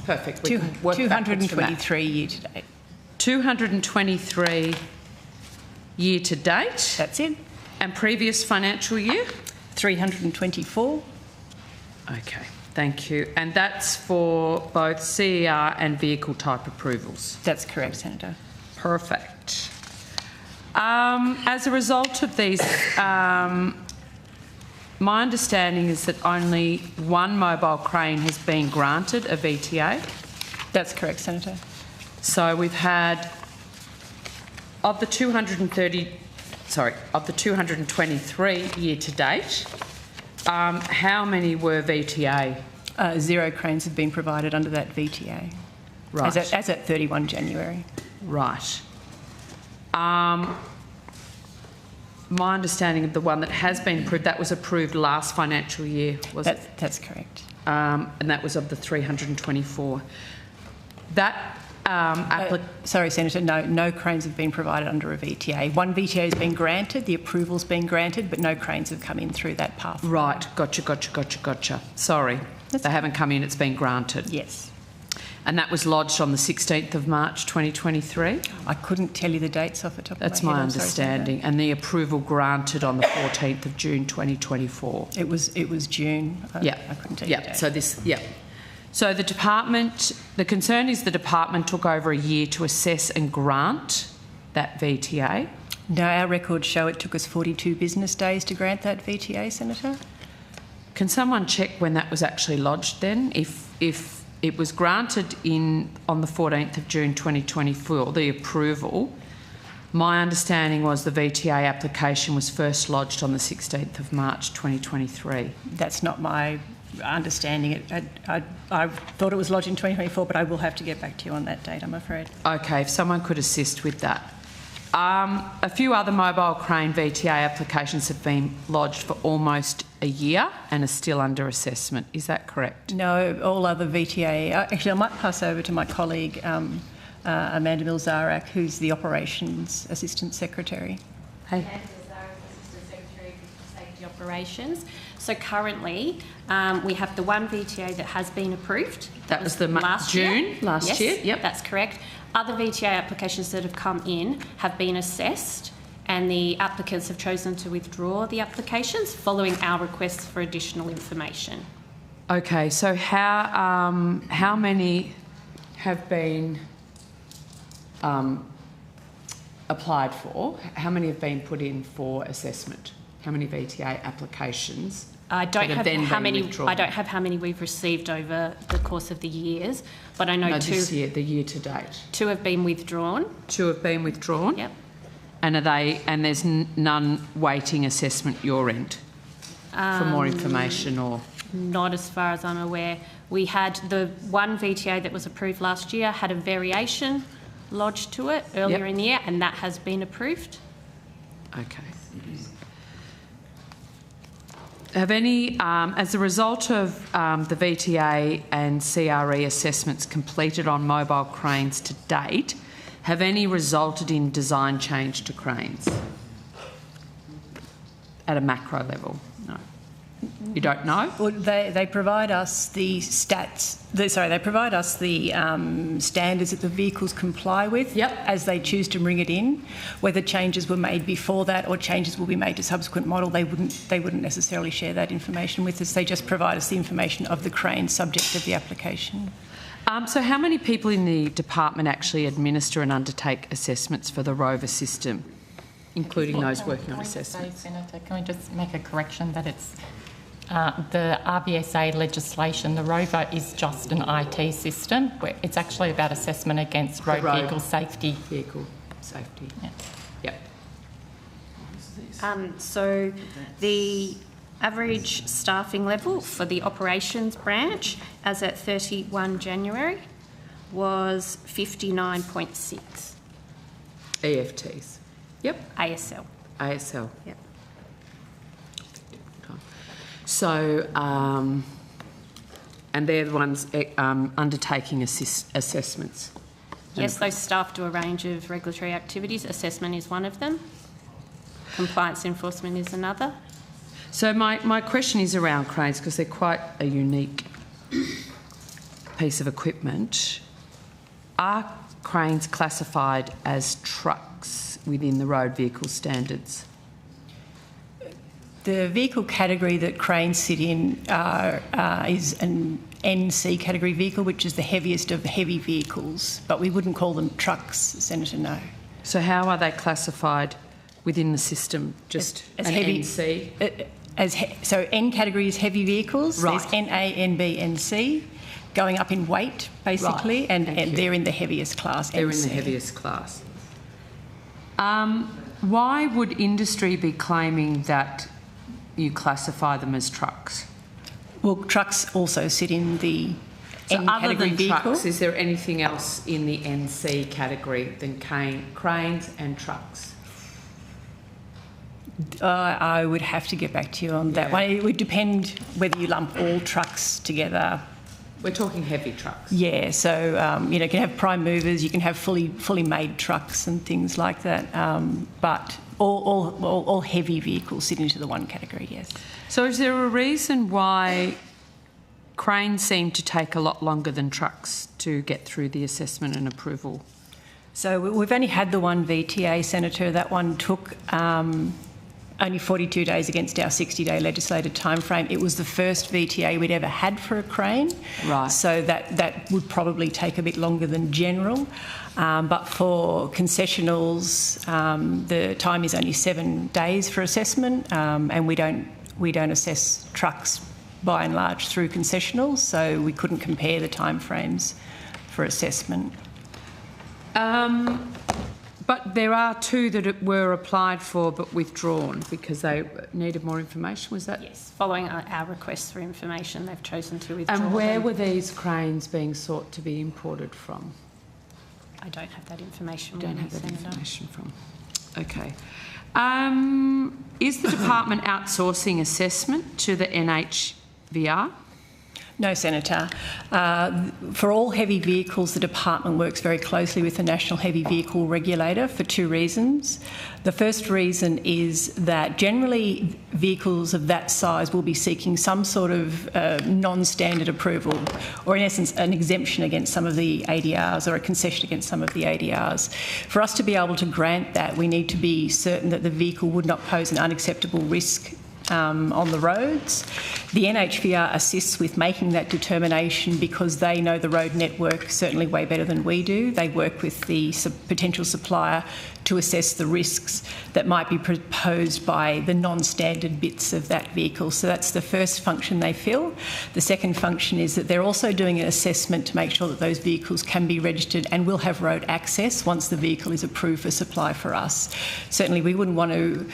Perfect. We can work 223 year-to-date. 223 year-to-date? That's it. And previous financial year? 324. Okay. Thank you. And that's for both CER and vehicle type approvals? That's correct, Senator. Perfect. As a result of these, my understanding is that only one mobile crane has been granted a VTA? That's correct, Senator. So we've had, of the 223 year to date, how many were VTA? 0 cranes have been provided under that VTA. Right. As at 31 January. Right. My understanding of the one that has been approved, that was approved last financial year, was it? That's correct. And that was of the 324. That sorry, Senator, no cranes have been provided under a VTA. One VTA has been granted, the approval's been granted, but no cranes have come in through that path. Right, gotcha. Sorry, they haven't come in, it's been granted. Yes. And that was lodged on the 16th of March 2023? I couldn't tell you the dates off the top of my head. That's my understanding. And the approval granted on the 14th of June 2024? It was June. Yeah. I couldn't tell you the date. So the department, the concern is the department took over a year to assess and grant that VTA? No, our records show it took us 42 business days to grant that VTA, Senator. Can someone check when that was actually lodged then? If it was granted on the 14th of June 2024, the approval, My understanding was the VTA application was first lodged on the 16th of March 2023. That's not my understanding. I thought it was lodged in 2024, but I will have to get back to you on that date, I'm afraid. Okay, if someone could assist with that. A few other mobile crane VTA applications have been lodged for almost a year and are still under assessment. Is that correct? No, all other VTA... Actually, I might pass over to my colleague, Amanda Milzarak, who's the Operations Assistant Secretary. Hey. Amanda Milzarak, Assistant Secretary for Safety Operations. So currently, we have the one VTA that has been approved. That was the last year. last year? Yep. That's correct. Other VTA applications that have come in have been assessed, and the applicants have chosen to withdraw the applications following our requests for additional information. Okay, so how many have been applied for? How many have been put in for assessment? How many VTA applications? I don't have how many. Withdrawn? I don't have how many we've received over the course of the years, but I know no, two. This year, the year to date. 2 have been withdrawn. 2 have been withdrawn. Yep. And are they? And there's none waiting assessment your end for more information, or not as far as I'm aware. We had the one VTA that was approved last year had a variation lodged to it earlier in the year, and that has been approved. Okay. Have any, as a result of the VTA and CRE assessments completed on mobile cranes to date, have any resulted in design change to cranes at a macro level? No. You don't know? Well, they provide us the stats. They provide us the standards that the vehicles comply with as they choose to bring it in. Whether changes were made before that or changes will be made to subsequent model, they wouldn't necessarily share that information with us. They just provide us the information of the crane subject of the application. So how many people in the department actually administer and undertake assessments for the rover system, including those working on assessments? Senator, can we just make a correction that it's the RBSA legislation, the rover is just an IT system. Where it's actually about assessment against road vehicle safety. Vehicle safety. Yeah. Yep. So the average staffing level for the operations branch as at 31 January was 59.6. EFTs. Yep. ASL. ASL. Yep. So, and they're the ones undertaking assessments? Yes, those staff do a range of regulatory activities. Assessment is one of them. Compliance enforcement is another. So my question is around cranes, because they're quite a unique piece of equipment. Are cranes classified as trucks within the road vehicle standards? The vehicle category that cranes sit in is an NC category vehicle, which is the heaviest of heavy vehicles, but we wouldn't call them trucks, Senator, no. So how are they classified within the system? Just as an heavy, NC? So N category is heavy vehicles. Right. There's NA, NB, NC, going up in weight, basically, Right. and they're in the heaviest class, They're NC. in the heaviest class. Why would industry be claiming that you classify them as trucks? Well, trucks also sit in the So N other category than vehicle. trucks, is there anything else in the NC category than cranes and trucks? I would have to get back to you on that one. It would depend whether you lump all trucks together. We're talking heavy trucks. Yeah, so you can have prime movers, you can have fully made trucks and things like that, but all heavy vehicles sit into the one category, yes. So is there a reason why cranes seem to take a lot longer than trucks to get through the assessment and approval? So we've only had the one VTA, Senator. That one took only 42 days against our 60-day legislated timeframe. It was the first VTA we'd ever had for a crane. Right. So that would probably take a bit longer than general. But for concessionals, the time is only 7 days for assessment, and we don't assess trucks by and large through concessionals, so we couldn't compare the timeframes for assessment. But there are two that were applied for but withdrawn because they needed more information, was that? Yes, following our request for information, they've chosen to withdraw. And where them. were these cranes being sought to be imported from? I don't have that information. Don't have that Senator. information from. Okay. Is the department outsourcing assessment to the NHVR? No, Senator. For all heavy vehicles, the department works very closely with the National Heavy Vehicle Regulator for two reasons. The first reason is that generally vehicles of that size will be seeking some sort of non-standard approval, or in essence an exemption against some of the ADRs or a concession against some of the ADRs. For us to be able to grant that, we need to be certain that the vehicle would not pose an unacceptable risk on the roads. The NHVR assists with making that determination because they know the road network certainly way better than we do. They work with the potential supplier to assess the risks that might be proposed by the non-standard bits of that vehicle. So that's the first function they fill. The second function is that they're also doing an assessment to make sure that those vehicles can be registered and will have road access once the vehicle is approved for supply for us. Certainly we wouldn't want to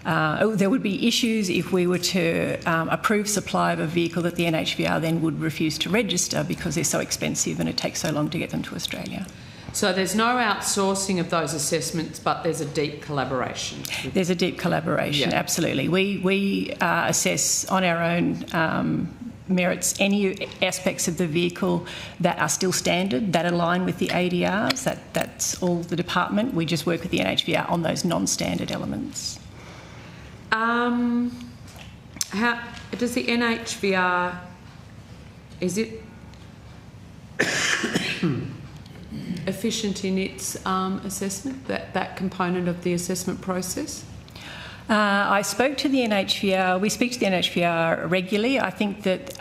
there would be issues if we were to approve supply of a vehicle that the NHVR then would refuse to register because they're so expensive and it takes so long to get them to Australia. So there's no outsourcing of those assessments, but there's a deep collaboration. There's a deep collaboration, Yeah. absolutely. We assess on our own merits any aspects of the vehicle that are still standard, that align with the ADRs. That's all the department. We just work with the NHVR on those non-standard elements. How does the NHVR, is it efficient in its assessment, that component of the assessment process? I spoke to the NHVR. We speak to the NHVR regularly. I think that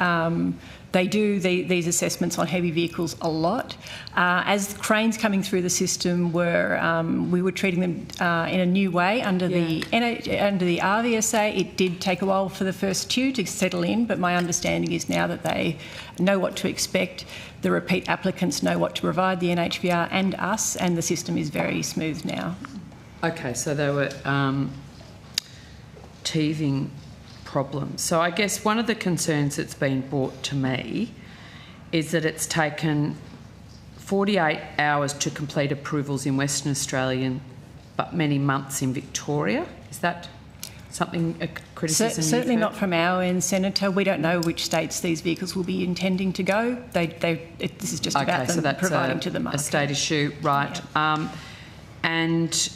they do these assessments on heavy vehicles a lot. As cranes coming through the system we were treating them in a new way under the RVSA. It did take a while for the first two to settle in, but my understanding is now that they know what to expect. The repeat applicants know what to provide the NHVR and us, and the system is very smooth now. Okay, so they were teething problems. So I guess one of the concerns that's been brought to me is that it's taken 48 hours to complete approvals in Western Australia, but many months in Victoria. Is that something, a criticism? Certainly not from our end, Senator. We don't know which states these vehicles will be intending to go. This is just about them providing to the market. A state issue, right. Yeah. And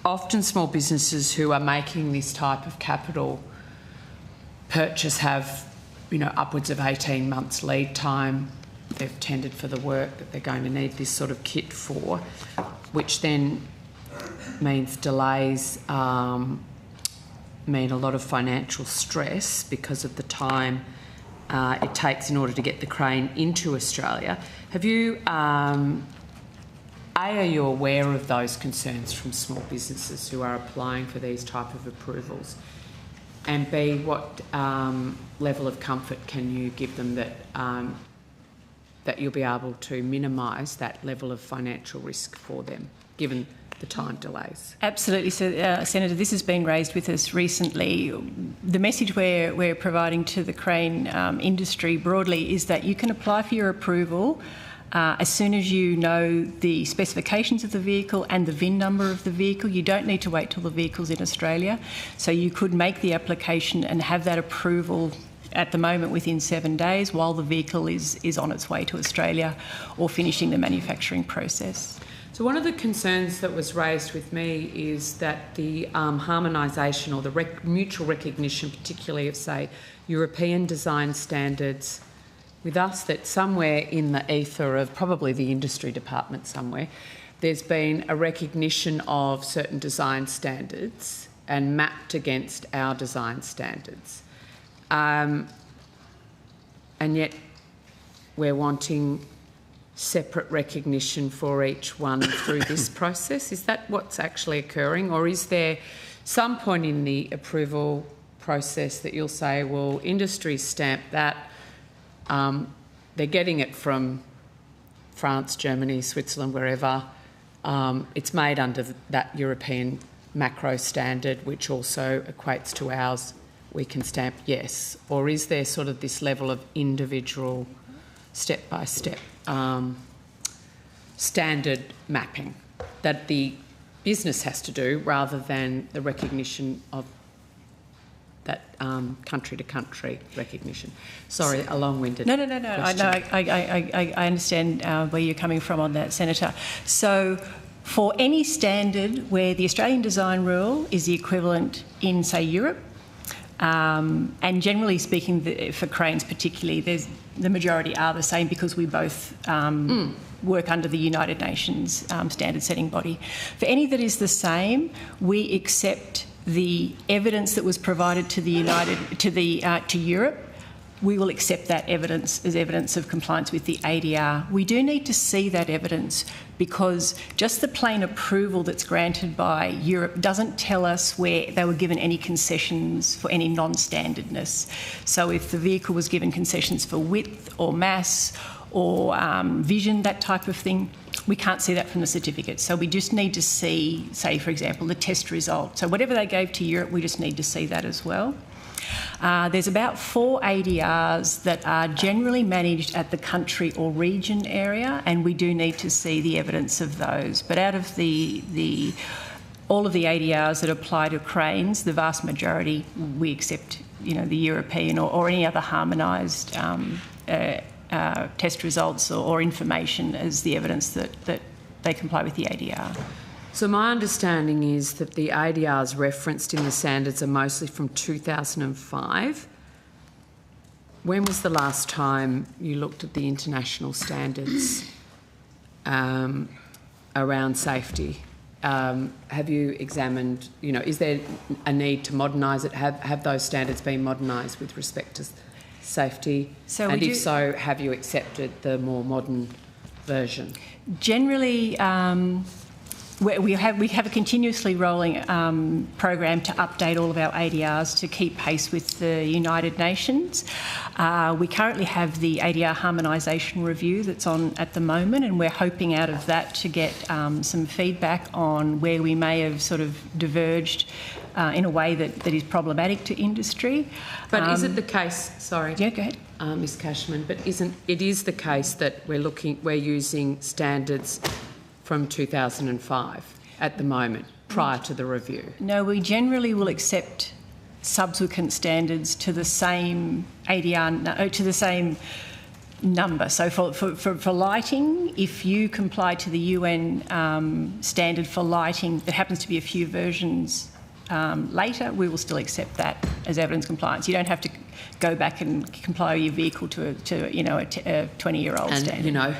often small businesses who are making this type of capital purchase have, upwards of 18 months lead time. They've tendered for the work that they're going to need this sort of kit for, which then means delays, mean a lot of financial stress because of the time it takes in order to get the crane into Australia. Have you, are you aware of those concerns from small businesses who are applying for these type of approvals? And B, what level of comfort can you give them that that you'll be able to minimise that level of financial risk for them, given the time delays? Absolutely, Senator. This has been raised with us recently. The message we're providing to the crane industry broadly is that you can apply for your approval as soon as you know the specifications of the vehicle and the VIN number of the vehicle. You don't need to wait till the vehicle's in Australia. So you could make the application and have that approval at the moment within 7 days while the vehicle is on its way to Australia or finishing the manufacturing process. So one of the concerns that was raised with me is that the harmonisation or the mutual recognition, particularly of, say, European design standards with us, that somewhere in the ether of probably the industry department somewhere, there's been a recognition of certain design standards and mapped against our design standards. And yet we're wanting separate recognition for each one through this process. Is that what's actually occurring, or is there some point in the approval process that you'll say, well, industry stamp that, they're getting it from France, Germany, Switzerland, wherever, it's made under that European macro standard, which also equates to ours, we can stamp yes? Or is there sort of this level of individual step-by-step standard mapping that the business has to do rather than the recognition of that country-to-country recognition? Sorry, a long-winded No. question. I understand where you're coming from on that, Senator. So for any standard where the Australian design rule is the equivalent in, say, Europe, and generally speaking, for cranes particularly, the majority are the same because we both work under the United Nations standard-setting body. For any that is the same, we accept the evidence that was provided to to Europe. We will accept that evidence as evidence of compliance with the ADR. We do need to see that evidence because just the plain approval that's granted by Europe doesn't tell us where they were given any concessions for any non-standardness. So if the vehicle was given concessions for width or mass or vision, that type of thing, we can't see that from the certificate. So we just need to see, say, for example, the test result. So whatever they gave to Europe, we just need to see that as well. There's about 4 ADRs that are generally managed at the country or region area, and we do need to see the evidence of those. But out of all of the ADRs that apply to cranes, the vast majority we accept, the European or any other harmonised test results or information as the evidence that they comply with the ADR. So my understanding is that the ADRs referenced in the standards are mostly from 2005. When was the last time you looked at the international standards around safety? Have you examined, is there a need to modernise it? Have those standards been modernised with respect to safety? And if so, have you accepted the more modern version? Generally, we have a continuously rolling program to update all of our ADRs to keep pace with the United Nations. We currently have the ADR harmonisation review that's on at the moment, and we're hoping out of that to get some feedback on where we may have sort of diverged in a way that is problematic to industry. But is it the case, sorry. Yeah, go ahead. Ms Cashman, but it is the case that we're using standards from 2005 at the moment, prior to the review? No, we generally will accept subsequent standards to the same ADR, to the same number. So for lighting, if you comply to the UN standard for lighting, there happens to be a few versions later, we will still accept that as evidence compliance. You don't have to go back and comply with your vehicle to a 20-year-old standard.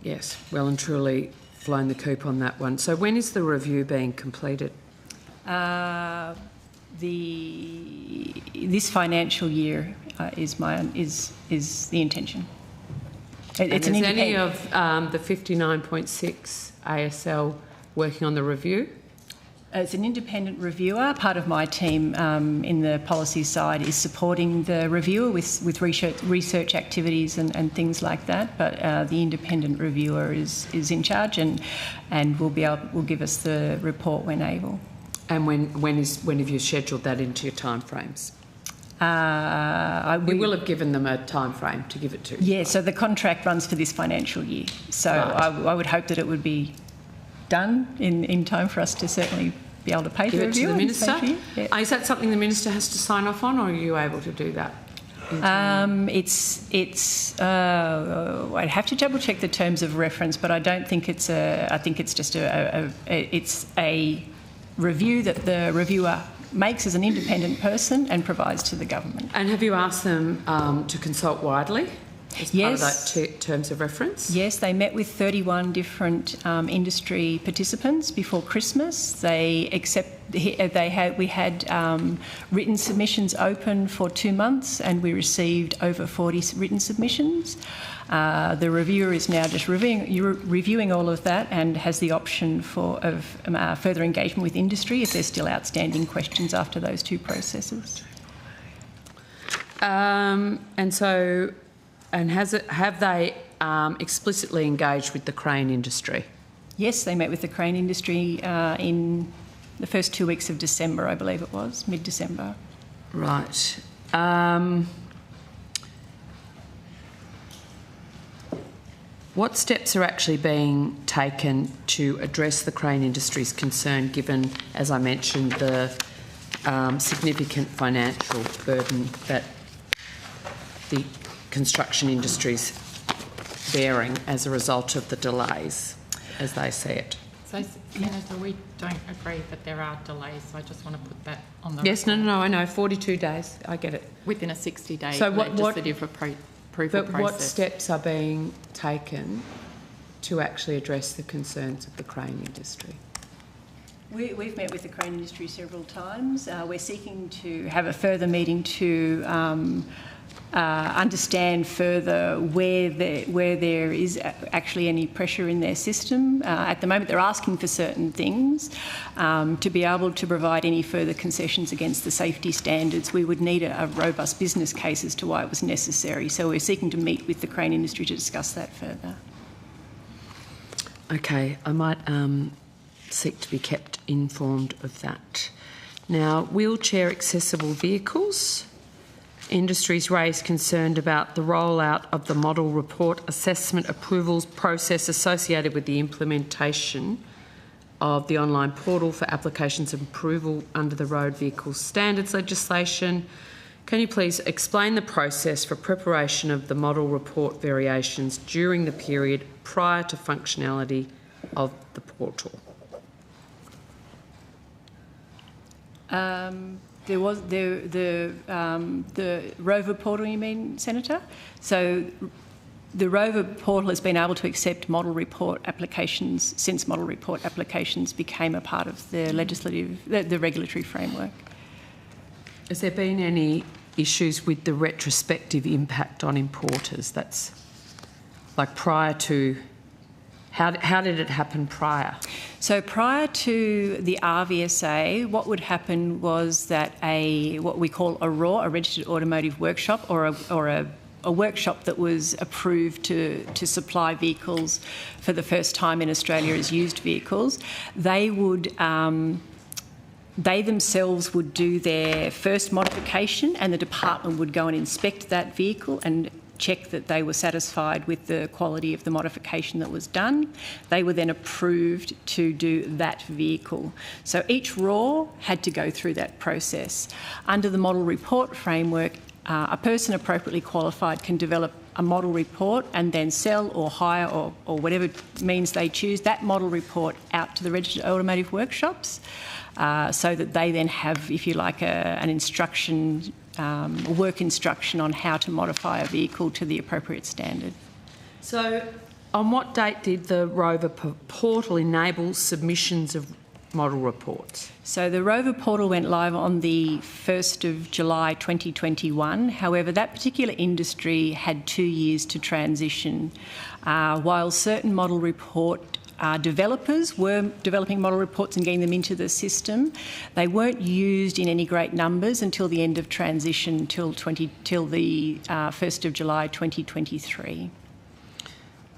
Yes, well and truly flown the coop on that one. So when is the review being completed? This financial year is the intention. Is any of the 59.6 ASL working on the review? It's an independent reviewer. Part of my team in the policy side is supporting the reviewer with research activities and things like that. But the independent reviewer is in charge and will give us the report when able. And when have you scheduled that into your timeframes? You will have given them a time frame to give it to. Yeah. So the contract runs for this financial year. So right. I would hope that it would be done in time for us to certainly be able to pay the review. Give it to the Minister? Yeah. Is that something the Minister has to sign off on, or are you able to do that? I'd have to double check the terms of reference, but I don't think it's I think it's just it's a review that the reviewer makes as an independent person and provides to the government. And have you asked them to consult widely? As part of that terms of reference? Yes, they met with 31 different industry participants before Christmas. We had written submissions open for 2 months, and we received over 40 written submissions. The reviewer is now just reviewing all of that and has the option of further engagement with industry if there's still outstanding questions after those 2 processes. And have they explicitly engaged with the crane industry? Yes, they met with the crane industry in the first 2 weeks of December, I believe it was, mid-December. Right. What steps are actually being taken to address the crane industry's concern, given, as I mentioned, the significant financial burden that the construction industry's bearing as a result of the delays, as they see it? So, Senator, we don't agree that there are delays. I just want to put that on the Yes, record. no, I know, 42 days, I get it. Within a 60-day So legislative approval process. But what steps are being taken to actually address the concerns of the crane industry? We've met with the crane industry several times. We're seeking to have a further meeting to understand further where there is actually any pressure in their system. At the moment, they're asking for certain things. To be able to provide any further concessions against the safety standards, we would need a robust business case as to why it was necessary. So we're seeking to meet with the crane industry to discuss that further. Okay, I might seek to be kept informed of that. Now, wheelchair accessible vehicles. Industries raised concern about the rollout of the model report assessment approvals process associated with the implementation of the online portal for applications of approval under the road vehicle standards legislation. Can you please explain the process for preparation of the model report variations during the period prior to functionality of the portal? There was the Rover portal, you mean, Senator? So the Rover portal has been able to accept model report applications since model report applications became a part of the the regulatory framework. Has there been any issues with the retrospective impact on importers? That's like prior to. How did it happen prior? So prior to the RVSA, what would happen was that what we call a RAW, a registered automotive workshop, or a workshop that was approved to supply vehicles for the first time in Australia as used vehicles, they themselves would do their first modification, and the department would go and inspect that vehicle and check that they were satisfied with the quality of the modification that was done. They were then approved to do that vehicle. So each RAW had to go through that process. Under the model report framework, a person appropriately qualified can develop a model report and then sell or hire or whatever means they choose that model report out to the registered automotive workshops so that they then have, if you like, an instruction work instruction on how to modify a vehicle to the appropriate standard. So, on what date did the Rover portal enable submissions of model reports? So the Rover portal went live on the 1st of July 2021. However, that particular industry had 2 years to transition. While certain model report developers were developing model reports and getting them into the system, they weren't used in any great numbers until the end of transition, till the 1st of July 2023.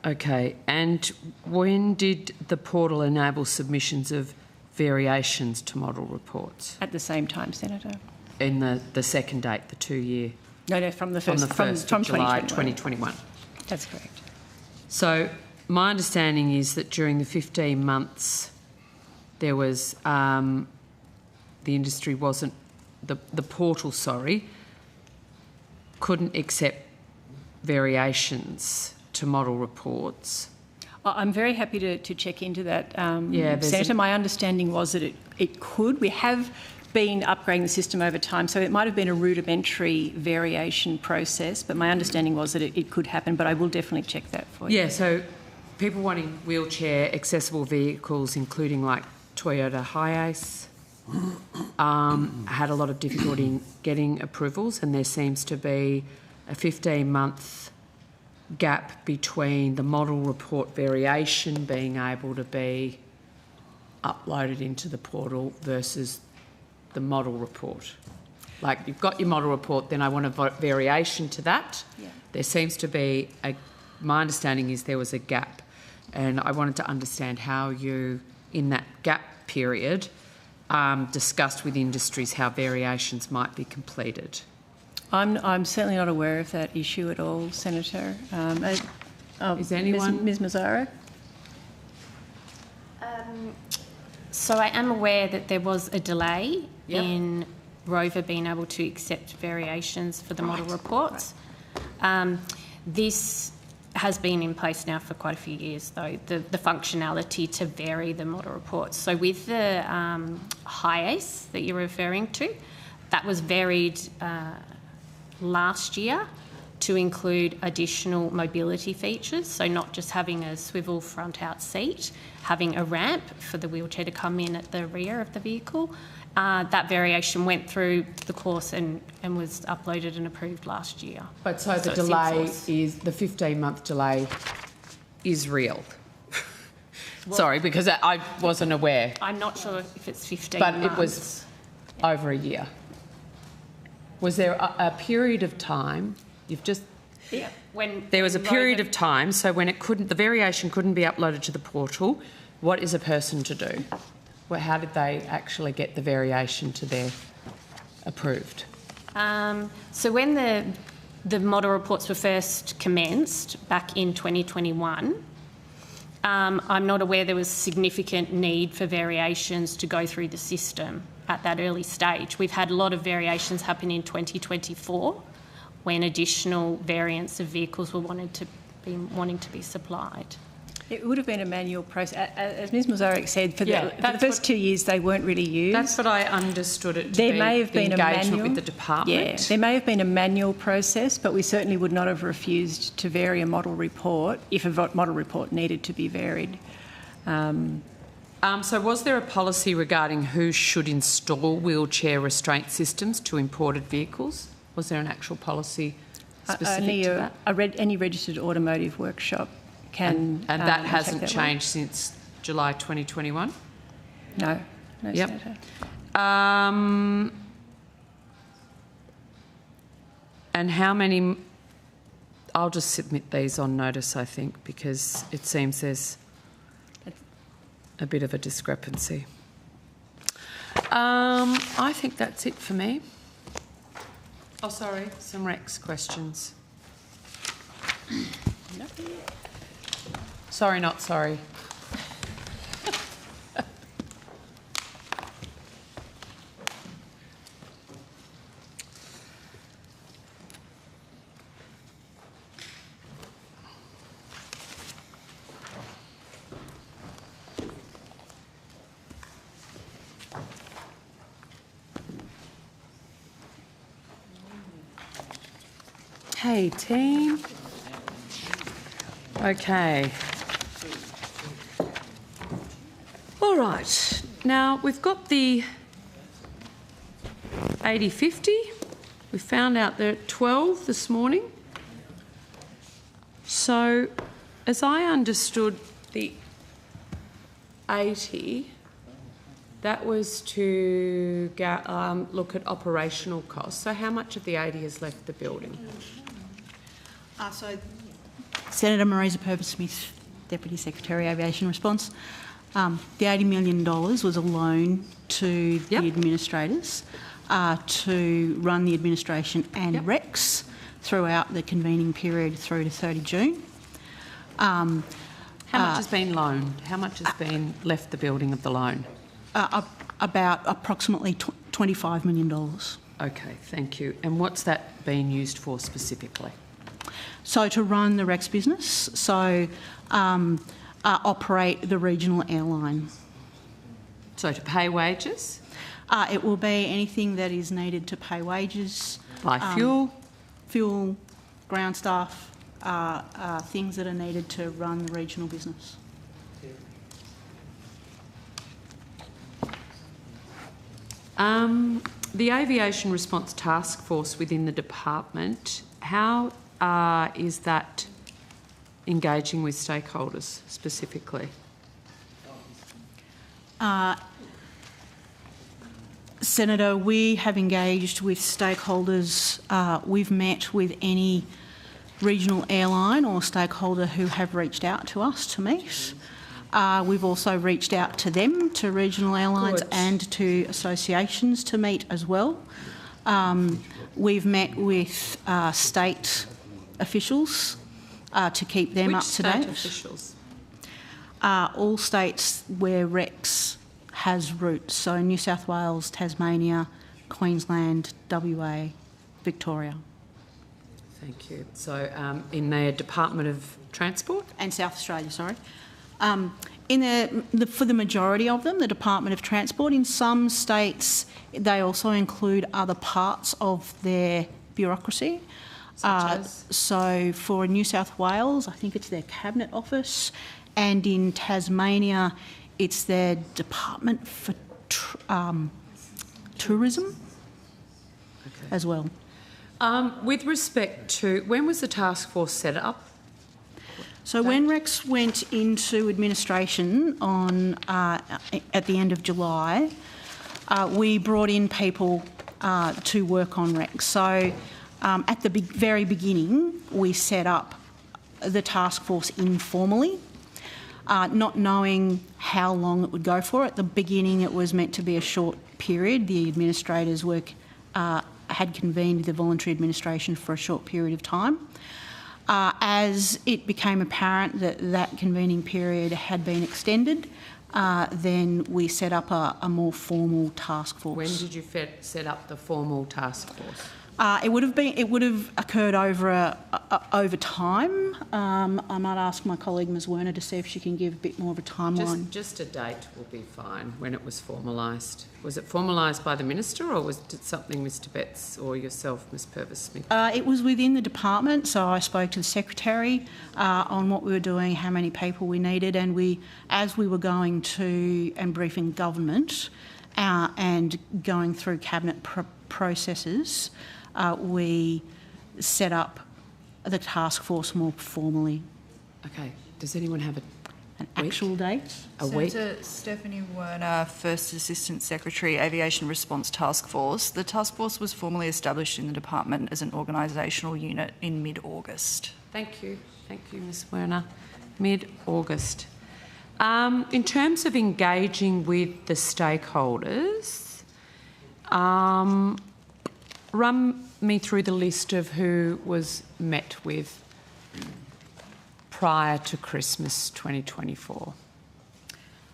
Okay, and when did the portal enable submissions of variations to model reports? At the same time, Senator. In the second date, the 2 year? No, from the 1st of July 2021. That's correct. So my understanding is that during the 15 months there was the industry wasn't, the portal, couldn't accept variations to model reports. I'm very happy to check into that, Yeah, Senator. My understanding was that it could. We have been upgrading the system over time, so it might have been a rudimentary variation process, but my understanding was that it could happen, but I will definitely check that for you. Yeah, so people wanting wheelchair accessible vehicles, including like Toyota Hiace, had a lot of difficulty in getting approvals, and there seems to be a 15-month gap between the model report variation being able to be uploaded into the portal versus the model report. Like, you've got your model report, then I want a variation to that. Yeah. There seems to be my understanding is there was a gap And I wanted to understand how you, in that gap period, discussed with industries how variations might be completed. I'm certainly not aware of that issue at all, Senator. Is anyone? Ms Mazzaro? So I am aware that there was a delay in Rover being able to accept variations for the model reports. This has been in place now for quite a few years, though, the functionality to vary the model reports. So with the HIACE that you're referring to, that was varied last year to include additional mobility features, so not just having a swivel front-out seat, having a ramp for the wheelchair to come in at the rear of the vehicle. That variation went through the course and was uploaded and approved last year. But so the delay is, the 15-month delay is real? Sorry, because I wasn't aware. I'm not sure if it's 15 but months. It was over a year. Was there a period of time, you've just... Yeah. There was a period of time, so when it couldn't, the variation couldn't be uploaded to the portal, what is a person to do? Well, how did they actually get the variation to their approved? So when the model reports were first commenced back in 2021, I'm not aware there was significant need for variations to go through the system at that early stage. We've had a lot of variations happen in 2024 when additional variants of vehicles were wanting to be supplied. It would have been a manual process. As Ms Mazzarek said, for the first 2 years they weren't really used. That's what I understood it to there be. May have been engagement a manual with the department. Yeah, there may have been a manual process, but we certainly would not have refused to vary a model report if a model report needed to be varied. So was there a policy regarding who should install wheelchair restraint systems to imported vehicles? Was there an actual policy specific to that? Any registered automotive workshop can... And that hasn't changed since July 2021? No, yep. Senator. And how many... I'll just submit these on notice, I think, because it seems there's a bit of a discrepancy. I think that's it for me. Oh, sorry, some Rex questions. Sorry, not sorry. Hey, team. Okay. All right. Now, we've got the 80/50. We found out they're at 12 this morning. So, as I understood the 80, that was to look at operational costs. So how much of the 80 has left the building? Senator Marisa Purvis-Smith, Deputy Secretary Aviation Response. The $80 million was a loan to the administrators to run the administration and RECs throughout the convening period through to 30 June. How much has been loaned? How much has been left the building of the loan? About approximately $25 million. Okay, thank you. And what's that been used for specifically? So to run the RECs business, so operate the regional airline. So to pay wages? It will be anything that is needed to pay wages. Buy fuel? Fuel, ground staff, things that are needed to run the regional business. The Aviation Response Task Force within the department, how is that engaging with stakeholders specifically? Senator, we have engaged with stakeholders. We've met with any regional airline or stakeholder who have reached out to us to meet. We've also reached out to them, to regional airlines and to associations to meet as well. We've met with state officials to keep them up to date. Which state officials? All states where Rex has roots, so New South Wales, Tasmania, Queensland, WA, Victoria. Thank you. So in the Department of Transport? And South Australia, sorry. For the majority of them, the Department of Transport. In some states, they also include other parts of their bureaucracy. Such as? So for New South Wales, I think it's their Cabinet Office, and in Tasmania, it's their Department for Tourism as well. With respect to, when was the task force set up? So when Rex went into administration at the end of July, we brought in people to work on Rex. So at the very beginning, we set up the task force informally, not knowing how long it would go for. At the beginning, it was meant to be a short period. The administrators had convened the voluntary administration for a short period of time. As it became apparent that convening period had been extended, then we set up a more formal task force. When did you set up the formal task force? It would have occurred over time. I might ask my colleague Ms Werner to see if she can give a bit more of a timeline. Just a date will be fine when it was formalised. Was it formalised by the Minister, or was it something Mr Betts or yourself, Ms Purvis-Smith? It was within the department, so I spoke to the Secretary on what we were doing, how many people we needed, and as we were going to and briefing government and going through cabinet processes, we set up the task force more formally. Okay. Does anyone have an actual date? A week? Senator Stephanie Werner, First Assistant Secretary, Aviation Response Task Force. The task force was formally established in the department as an organisational unit in mid-August. Thank you. Thank you, Ms Werner. Mid-August. In terms of engaging with the stakeholders, run me through the list of who was met with prior to Christmas 2024.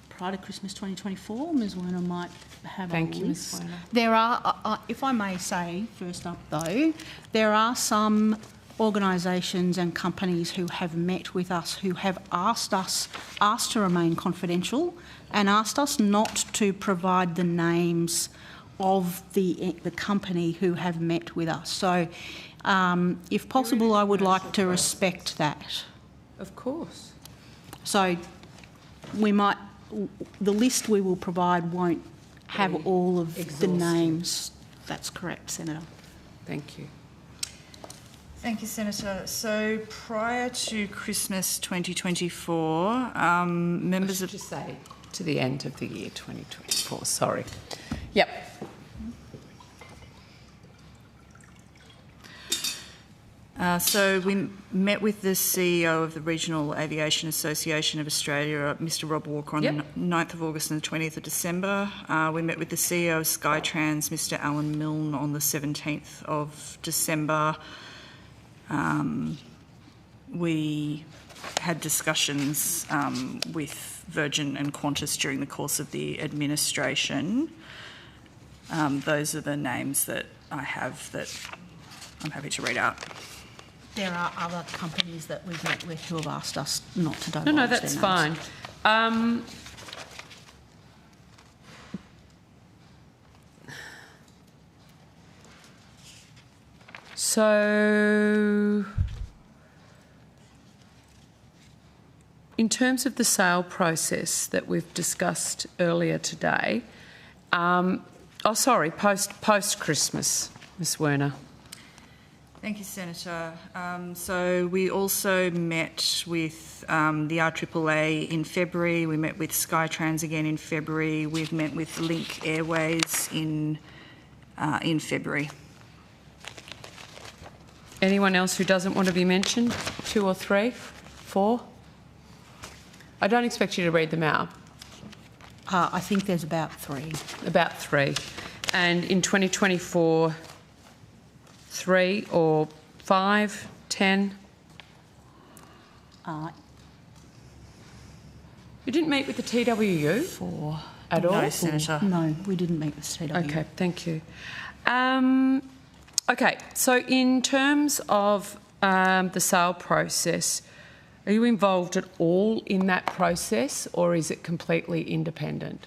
Prior to Christmas 2024, Ms Werner might have Thank a you, list. Ms Werner. There are, if I may say, first up though, there are some organisations and companies who have met with us who have asked to remain confidential and asked us not to provide the names of the company who have met with us. So, if possible, I would like to respect that. Of course. So, the list we will provide won't have all of the names. That's correct, Senator. Thank you. Thank you, Senator. So prior to Christmas 2024, members of... Just say to the end of the year 2024, sorry. Yep. So we met with the CEO of the Regional Aviation Association of Australia, Mr Rob Walker, on the 9th of August and the 20th of December. We met with the CEO of Skytrans, Mr Alan Milne, on the 17th of December. We had discussions with Virgin and Qantas during the course of the administration. Those are the names that I have that I'm happy to read out. There are other companies that we've met with who have asked us not to divulge No, that's their fine. names. So, in terms of the sale process that we've discussed earlier today, post-Christmas, Ms Werner. Thank you, Senator. So we also met with the RAAA in February. We met with Skytrans again in February. We've met with Link Airways in February. Anyone else who doesn't want to be mentioned? 2 or 3? 4? I don't expect you to read them out. I think there's about 3. About 3. And in 2024, 3 or 5, 10? You didn't meet with the TWU? 4. At all? No, Senator. No, we didn't meet with the TWU. Okay, thank you. Okay, so in terms of the sale process, are you involved at all in that process, or is it completely independent?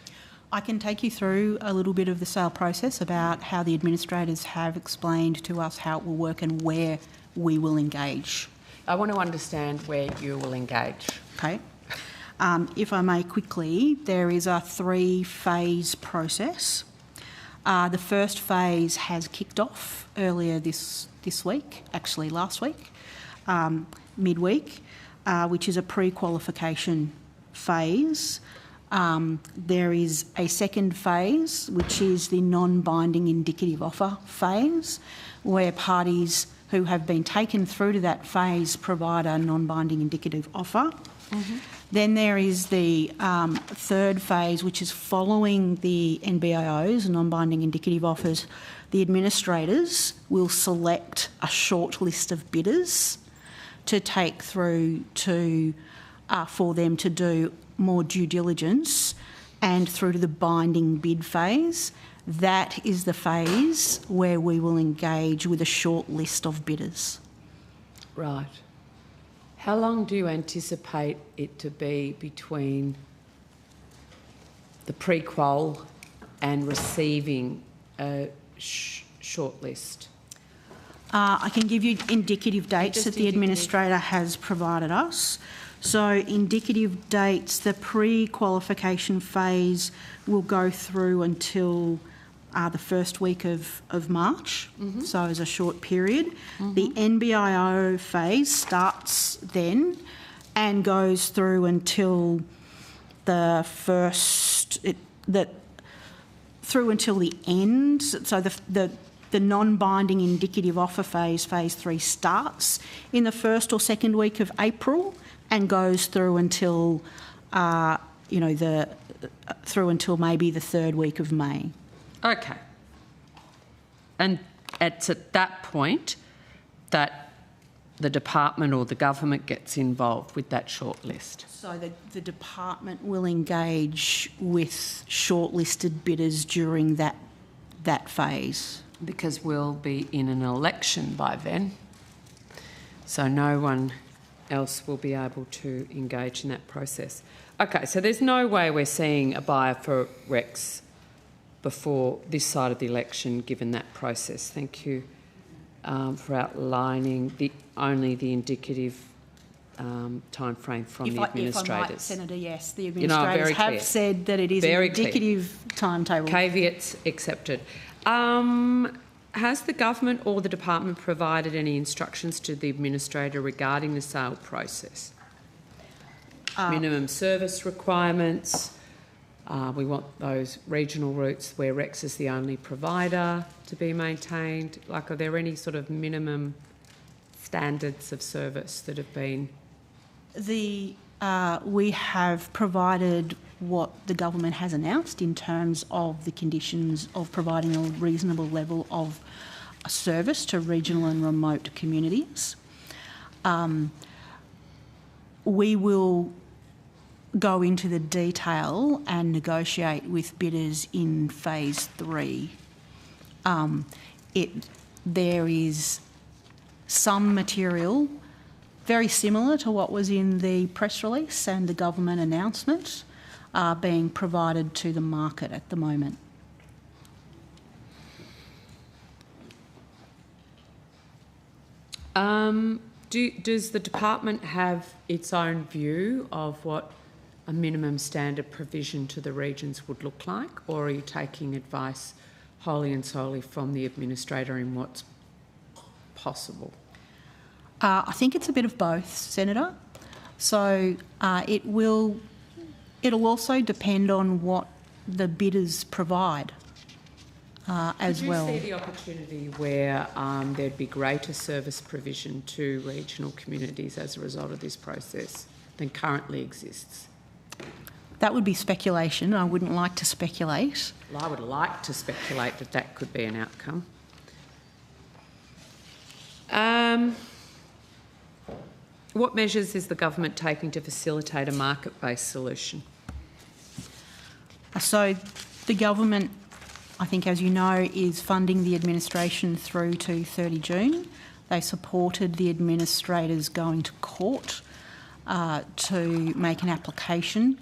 I can take you through a little bit of the sale process about how the administrators have explained to us how it will work and where we will engage. I want to understand where you will engage. Okay. If I may quickly, there is a 3-phase process. The first phase has kicked off earlier this week, actually last week, midweek, which is a pre-qualification phase. There is a second phase, which is the non-binding indicative offer phase, where parties who have been taken through to that phase provide a non-binding indicative offer. Mm-hmm. Then there is the third phase, which is following the NBIOs, non-binding indicative offers. The administrators will select a short list of bidders to take through to for them to do more due diligence and through to the binding bid phase. That is the phase where we will engage with a short list of bidders. Right. How long do you anticipate it to be between the pre-qual and receiving a short list? I can give you indicative dates that the administrator has provided us. So indicative dates, the pre-qualification phase will go through until the first week of March, so as a short period. The NBIO phase starts then and goes through until through until the end. So the non-binding indicative offer phase, phase 3, starts in the first or second week of April and goes through until through until maybe the third week of May. Okay. And it's at that point that the department or the government gets involved with that short list. So the department will engage with shortlisted bidders during that phase. Because we'll be in an election by then, so no one else will be able to engage in that process. Okay, so there's no way we're seeing a buyer for Rex before this side of the election, given that process. Thank you for outlining only the indicative time frame from the administrators. If I might, Senator, yes, the administrators have said that it is an indicative timetable. Caveats accepted. Has the government or the department provided any instructions to the administrator regarding the sale process? Minimum service requirements. We want those regional routes where Rex is the only provider to be maintained. Like, are there any sort of minimum standards of service that have been? We have provided what the government has announced in terms of the conditions of providing a reasonable level of service to regional and remote communities. We will go into the detail and negotiate with bidders in phase 3. There is some material very similar to what was in the press release and the government announcement being provided to the market at the moment. Does the department have its own view of what a minimum standard provision to the regions would look like, or are you taking advice wholly and solely from the administrator in what's possible? I think it's a bit of both, Senator. So it'll also depend on what the bidders provide. Could well. you see the opportunity where there'd be greater service provision to regional communities as a result of this process than currently exists? That would be speculation. I wouldn't like to speculate. Well, I would like to speculate that that could be an outcome. What measures is the government taking to facilitate a market-based solution? So the government, I think, as you know, is funding the administration through to 30 June. They supported the administrators going to court to make an application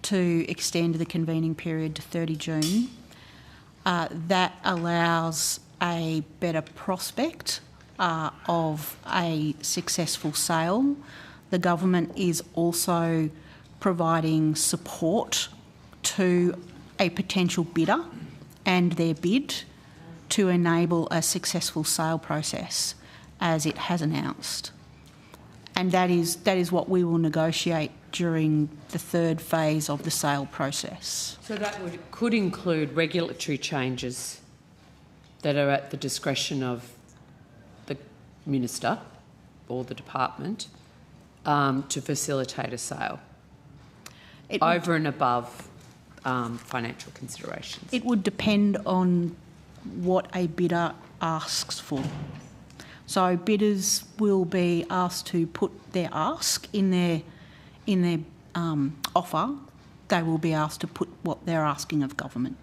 to extend the convening period to 30 June. That allows a better prospect of a successful sale. The government is also providing support to a potential bidder and their bid to enable a successful sale process, as it has announced. And that is what we will negotiate during the third phase of the sale process. So that could include regulatory changes that are at the discretion of the minister or the department to facilitate a sale over and above financial considerations. It would depend on what a bidder asks for. So bidders will be asked to put their ask in their offer. They will be asked to put what they're asking of government.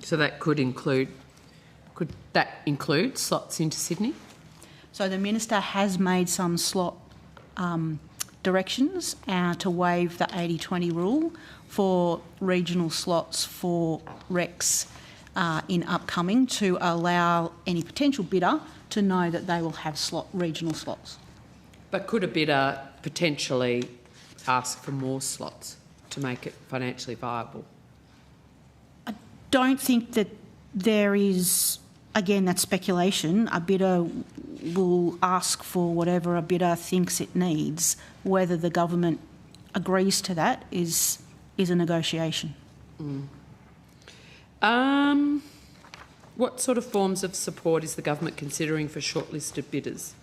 So that could include slots into Sydney? So the minister has made some slot directions to waive the 80-20 rule for regional slots for recs in upcoming, to allow any potential bidder to know that they will have regional slots. But could a bidder potentially ask for more slots to make it financially viable? I don't think that there is, again, that's speculation. A bidder will ask for whatever a bidder thinks it needs. Whether the government agrees to that is a negotiation. What sort of forms of support is the government considering for shortlisted bidders?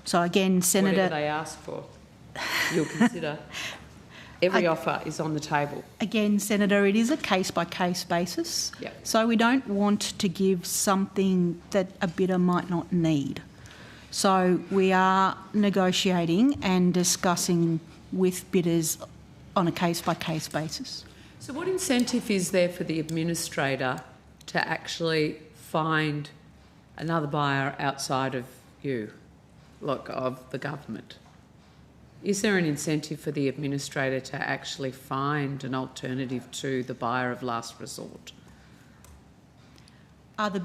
So again, Senator... Whatever they ask for, you'll consider. Every offer is on the table. Again, Senator, it is a case-by-case basis. Yep. So we don't want to give something that a bidder might not need. So we are negotiating and discussing with bidders on a case-by-case basis. So what incentive is there for the administrator to actually find another buyer outside of you, of the government? Is there an incentive for the administrator to actually find an alternative to the buyer of last resort? The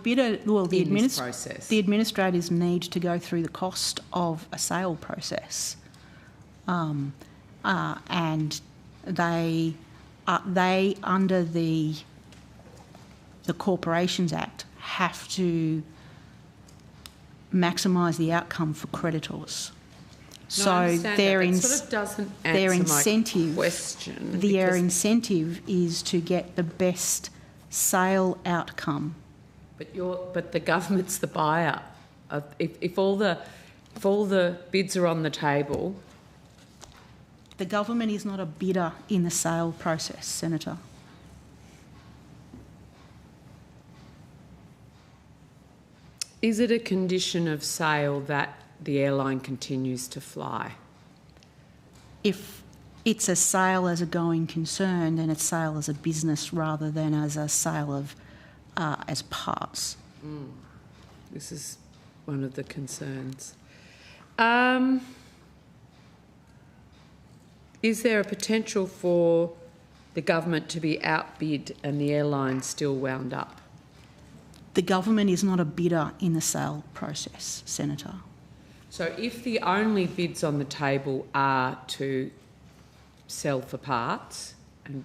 administrators need to go through the cost of a sale process, and they under the Corporations Act have to maximise the outcome for creditors. So their incentive is to get the best sale outcome. But the government's the buyer. If all the bids are on the table, the government is not a bidder in the sale process, Senator. Is it a condition of sale that the airline continues to fly? If it's a sale as a going concern, then it's sale as a business rather than as a sale of as parts. This is one of the concerns. Is there a potential for the government to be outbid and the airline still wound up? The government is not a bidder in the sale process, Senator. So if the only bids on the table are to sell for parts and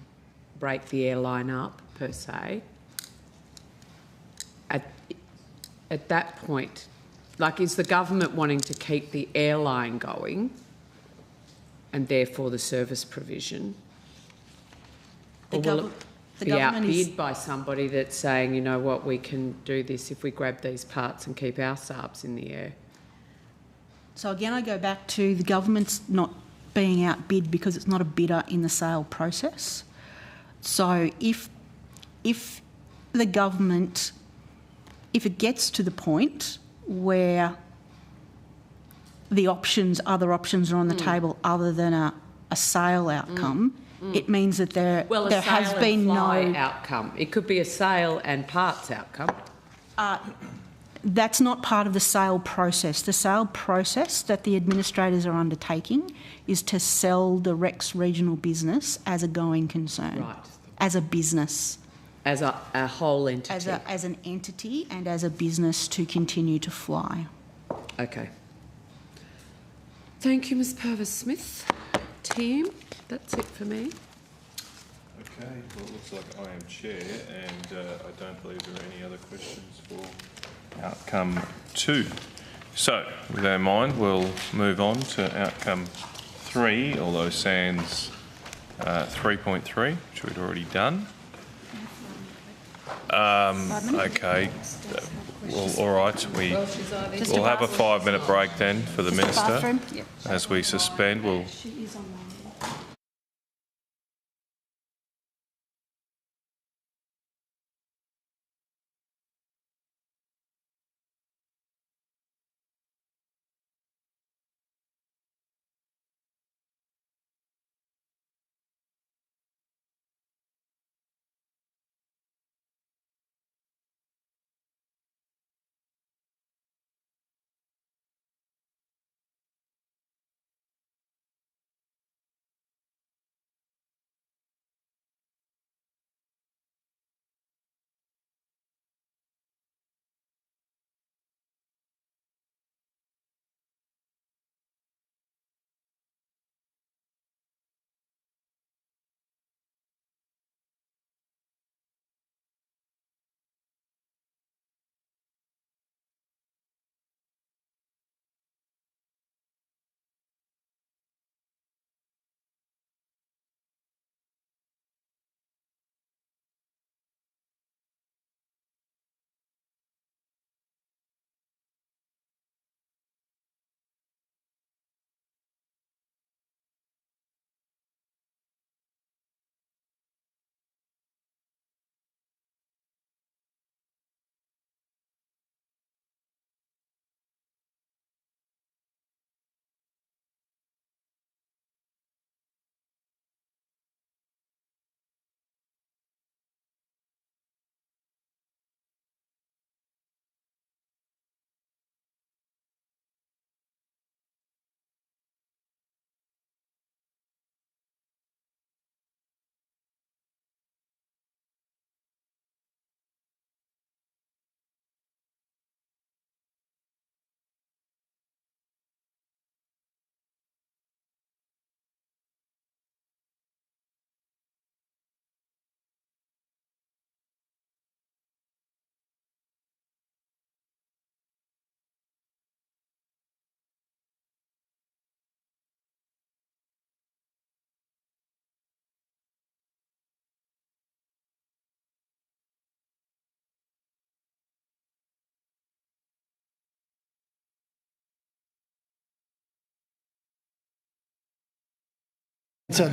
break the airline up, per se, at that point, is the government wanting to keep the airline going and therefore the service provision? be outbid by somebody that's saying, you know what, we can do this if we grab these parts and keep our SARBs in the air. So again, I go back to the government's not being outbid because it's not a bidder in the sale process. So if the government, if it gets to the point where the other options are on the table other than a sale outcome, it means that there has been no outcome. It could be a sale and parts outcome. That's not part of the sale process. The sale process that the administrators are undertaking is to sell the Rex regional business as a going concern, as a business. As a whole entity. As an entity and as a business to continue to fly. Okay. Thank you, Ms Purvis-Smith. Team, that's it for me. Okay, well, it looks like I am chair and I don't believe there are any other questions for outcome 2. So, with that in mind, we'll move on to outcome 3, although sans 3.3, which we'd already done. Okay, well, all right, we'll have a 5-minute break then for the Minister. As we suspend, we'll...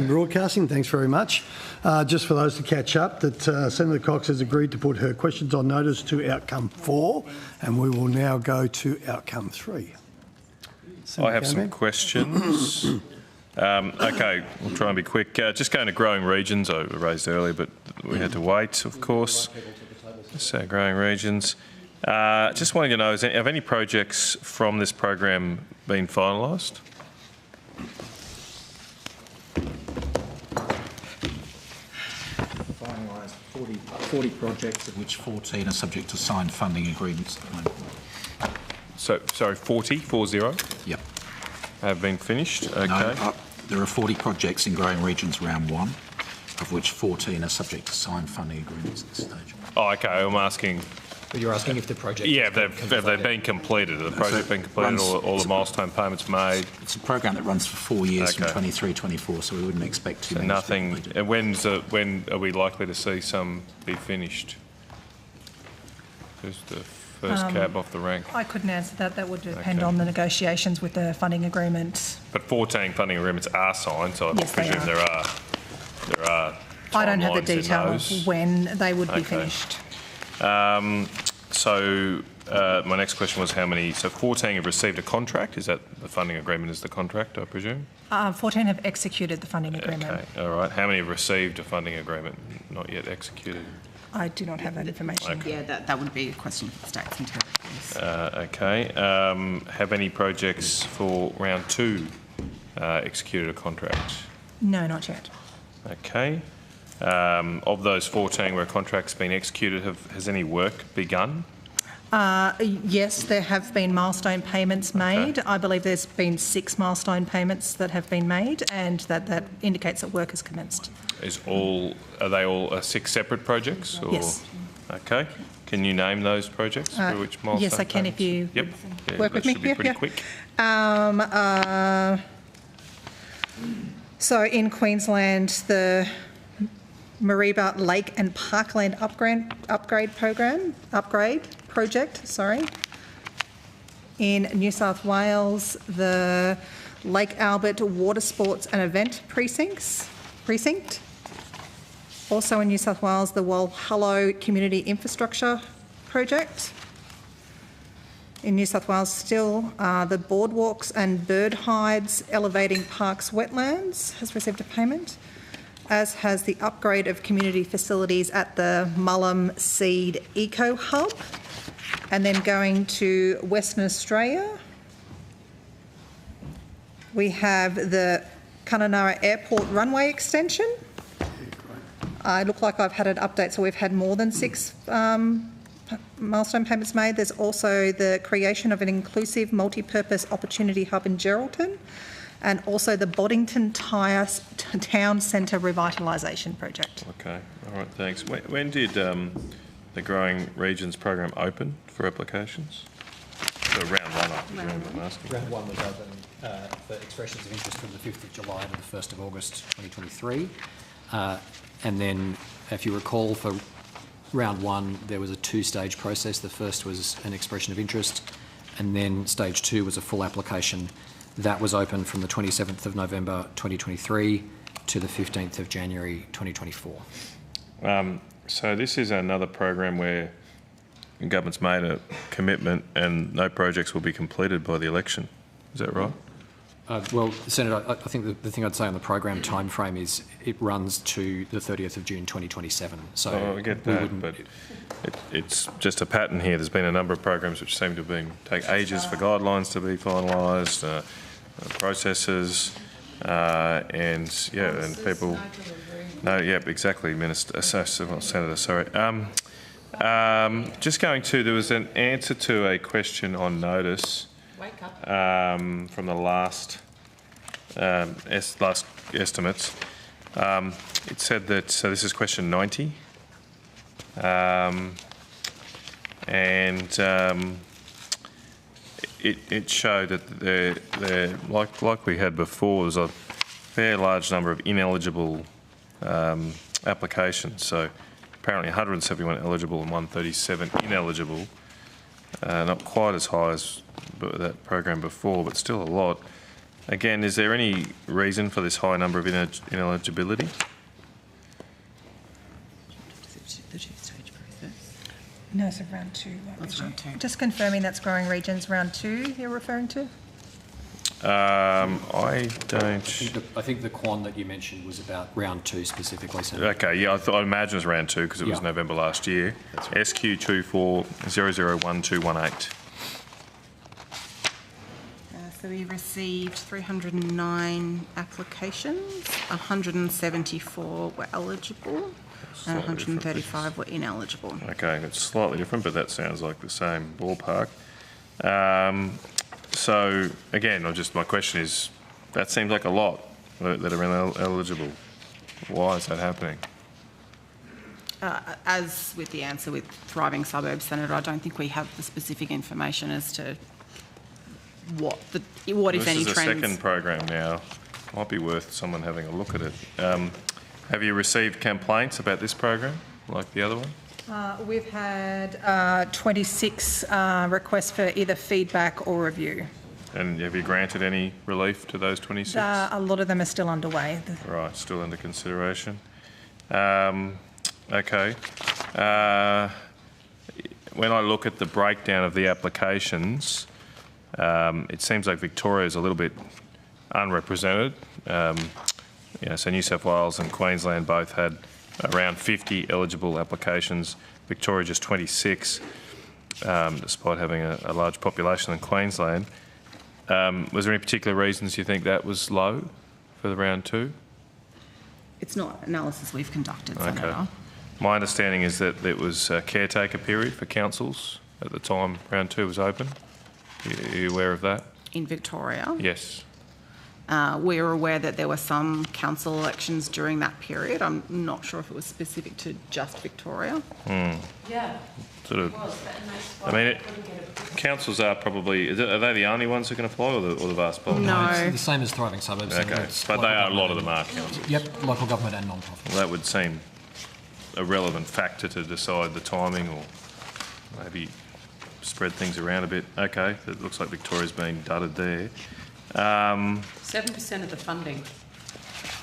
Broadcasting, thanks very much. Just for those to catch up, that Senator Cox has agreed to put her questions on notice to outcome 4, and we will now go to outcome 3. I have some questions. Okay, we'll try and be quick. Just going to growing regions, I raised earlier, but we had to wait, of course. So growing regions. Just wanting to know, have any projects from this program been finalised? Finalised 40 projects, of which 14 are subject to signed funding agreements at the moment. So, sorry, 40? Yep. Have been finished? Okay. No, there are 40 projects in growing regions round 1, of which 14 are subject to signed funding agreements at this stage. Oh, okay. I'm asking But you're asking if the project... Yeah, have they been completed? Has the project been completed? All the milestone payments made? It's a program that runs for 4 years from 23-24, so we wouldn't expect too many. Nothing. And when are we likely to see some be finished? Who's the first cab off the rank? I couldn't answer that. That would depend on the negotiations with the funding agreement. But 14 funding agreements are signed, so I presume there are. I don't have the detail of when they would be finished. So my next question was how many? So 14 have received a contract. Is that the funding agreement is the contract, I presume? 14 have executed the funding agreement. Okay, all right. How many have received a funding agreement, not yet executed? I do not have that information. Okay. Yeah, that would be a question for the states and territories. Okay. Have any projects for round 2 executed a contract? No, not yet. Okay. Of those 14 where contracts been executed, has any work begun? Yes, there have been milestone payments made. I believe there's been 6 milestone payments that have been made, and that indicates that work has commenced. Are they all 6 separate projects? Or? Yes. Okay. Can you name those projects? For which milestone yes, I can payments? if you That work with me. should be pretty quick. So in Queensland, the Mareeba Lake and Parkland upgrade project. In New South Wales, the Lake Albert Water Sports and Event Precinct. Also in New South Wales, the Walhallow Community Infrastructure Project. In New South Wales still, the Boardwalks and Bird Hides Elevating Parks Wetlands has received a payment, as has the upgrade of community facilities at the Mullum Seed Eco Hub. And then going to Western Australia, we have the Kununurra Airport runway extension. I look like I've had an update, so we've had more than 6 milestone payments made. There's also the creation of an inclusive multi-purpose opportunity hub in Geraldton, and also the Boddington Town Centre Revitalisation Project. Okay, all right, thanks. When did the Growing Regions program open for applications? So round 1, I presume, I'm asking. Round 1 was open for expressions of interest from the 5th of July to the 1st of August 2023. And then, if you recall, for round 1, there was a 2-stage process. The first was an expression of interest, and then stage 2 was a full application. That was open from the 27th of November 2023 to the 15th of January 2024. So this is another program where the government's made a commitment and no projects will be completed by the election. Is that right? Well, Senator, I think the thing I'd say on the program timeframe is it runs to the 30th of June 2027. So I get that, but it's just a pattern here. There's been a number of programs which seem to take ages for guidelines to be finalised, processes, and people. No, exactly, Senator. Sorry. Just going to, there was an answer to a question on notice from the last estimates. It said that, so this is question 90, and it showed that there, like we had before, there's a fair large number of ineligible applications. So apparently 171 eligible and 137 ineligible. Not quite as high as that program before, but still a lot. Again, is there any reason for this high number of ineligibility? No, it's round 2. That's round 2. Just confirming that's Growing Regions round 2 you're referring to? I don't... I think the Quan that you mentioned was about round 2 specifically. Senator. Okay, yeah, I imagine it was round 2 because it was November last year. That's right. SQ24001218. So we received 309 applications, 174 were eligible, and 135 were ineligible. Okay, it's slightly different, but that sounds like the same ballpark. So again, my question is, that seems like a lot that are eligible. Why is that happening? As with the answer with thriving suburbs, Senator, I don't think we have the specific information as to what if any, trends. This is a second program now. Might be worth someone having a look at it. Have you received complaints about this program, like the other one? We've had 26 requests for either feedback or review. And have you granted any relief to those 26? A lot of them are still underway. Right, still under consideration. Okay. When I look at the breakdown of the applications, it seems like Victoria is a little bit unrepresented. So New South Wales and Queensland both had around 50 eligible applications. Victoria just 26, despite having a large population in Queensland. Was there any particular reasons you think that was low for the round two? It's not analysis we've conducted, Senator. Okay. My understanding is that it was a caretaker period for councils at the time round two was open. Are you aware of that? In Victoria? Yes. We're aware that there were some council elections during that period. I'm not sure if it was specific to just Victoria. Yeah. Sort of. I mean, councils are probably. Are they the only ones who can apply, or the vast bulk? No, it's the same as thriving suburbs. Okay, but they are a lot of them are councils. Yep, local government and non-profit. Well, that would seem a relevant factor to decide the timing, or maybe spread things around a bit. Okay, it looks like Victoria's being dudded there. 7% of the funding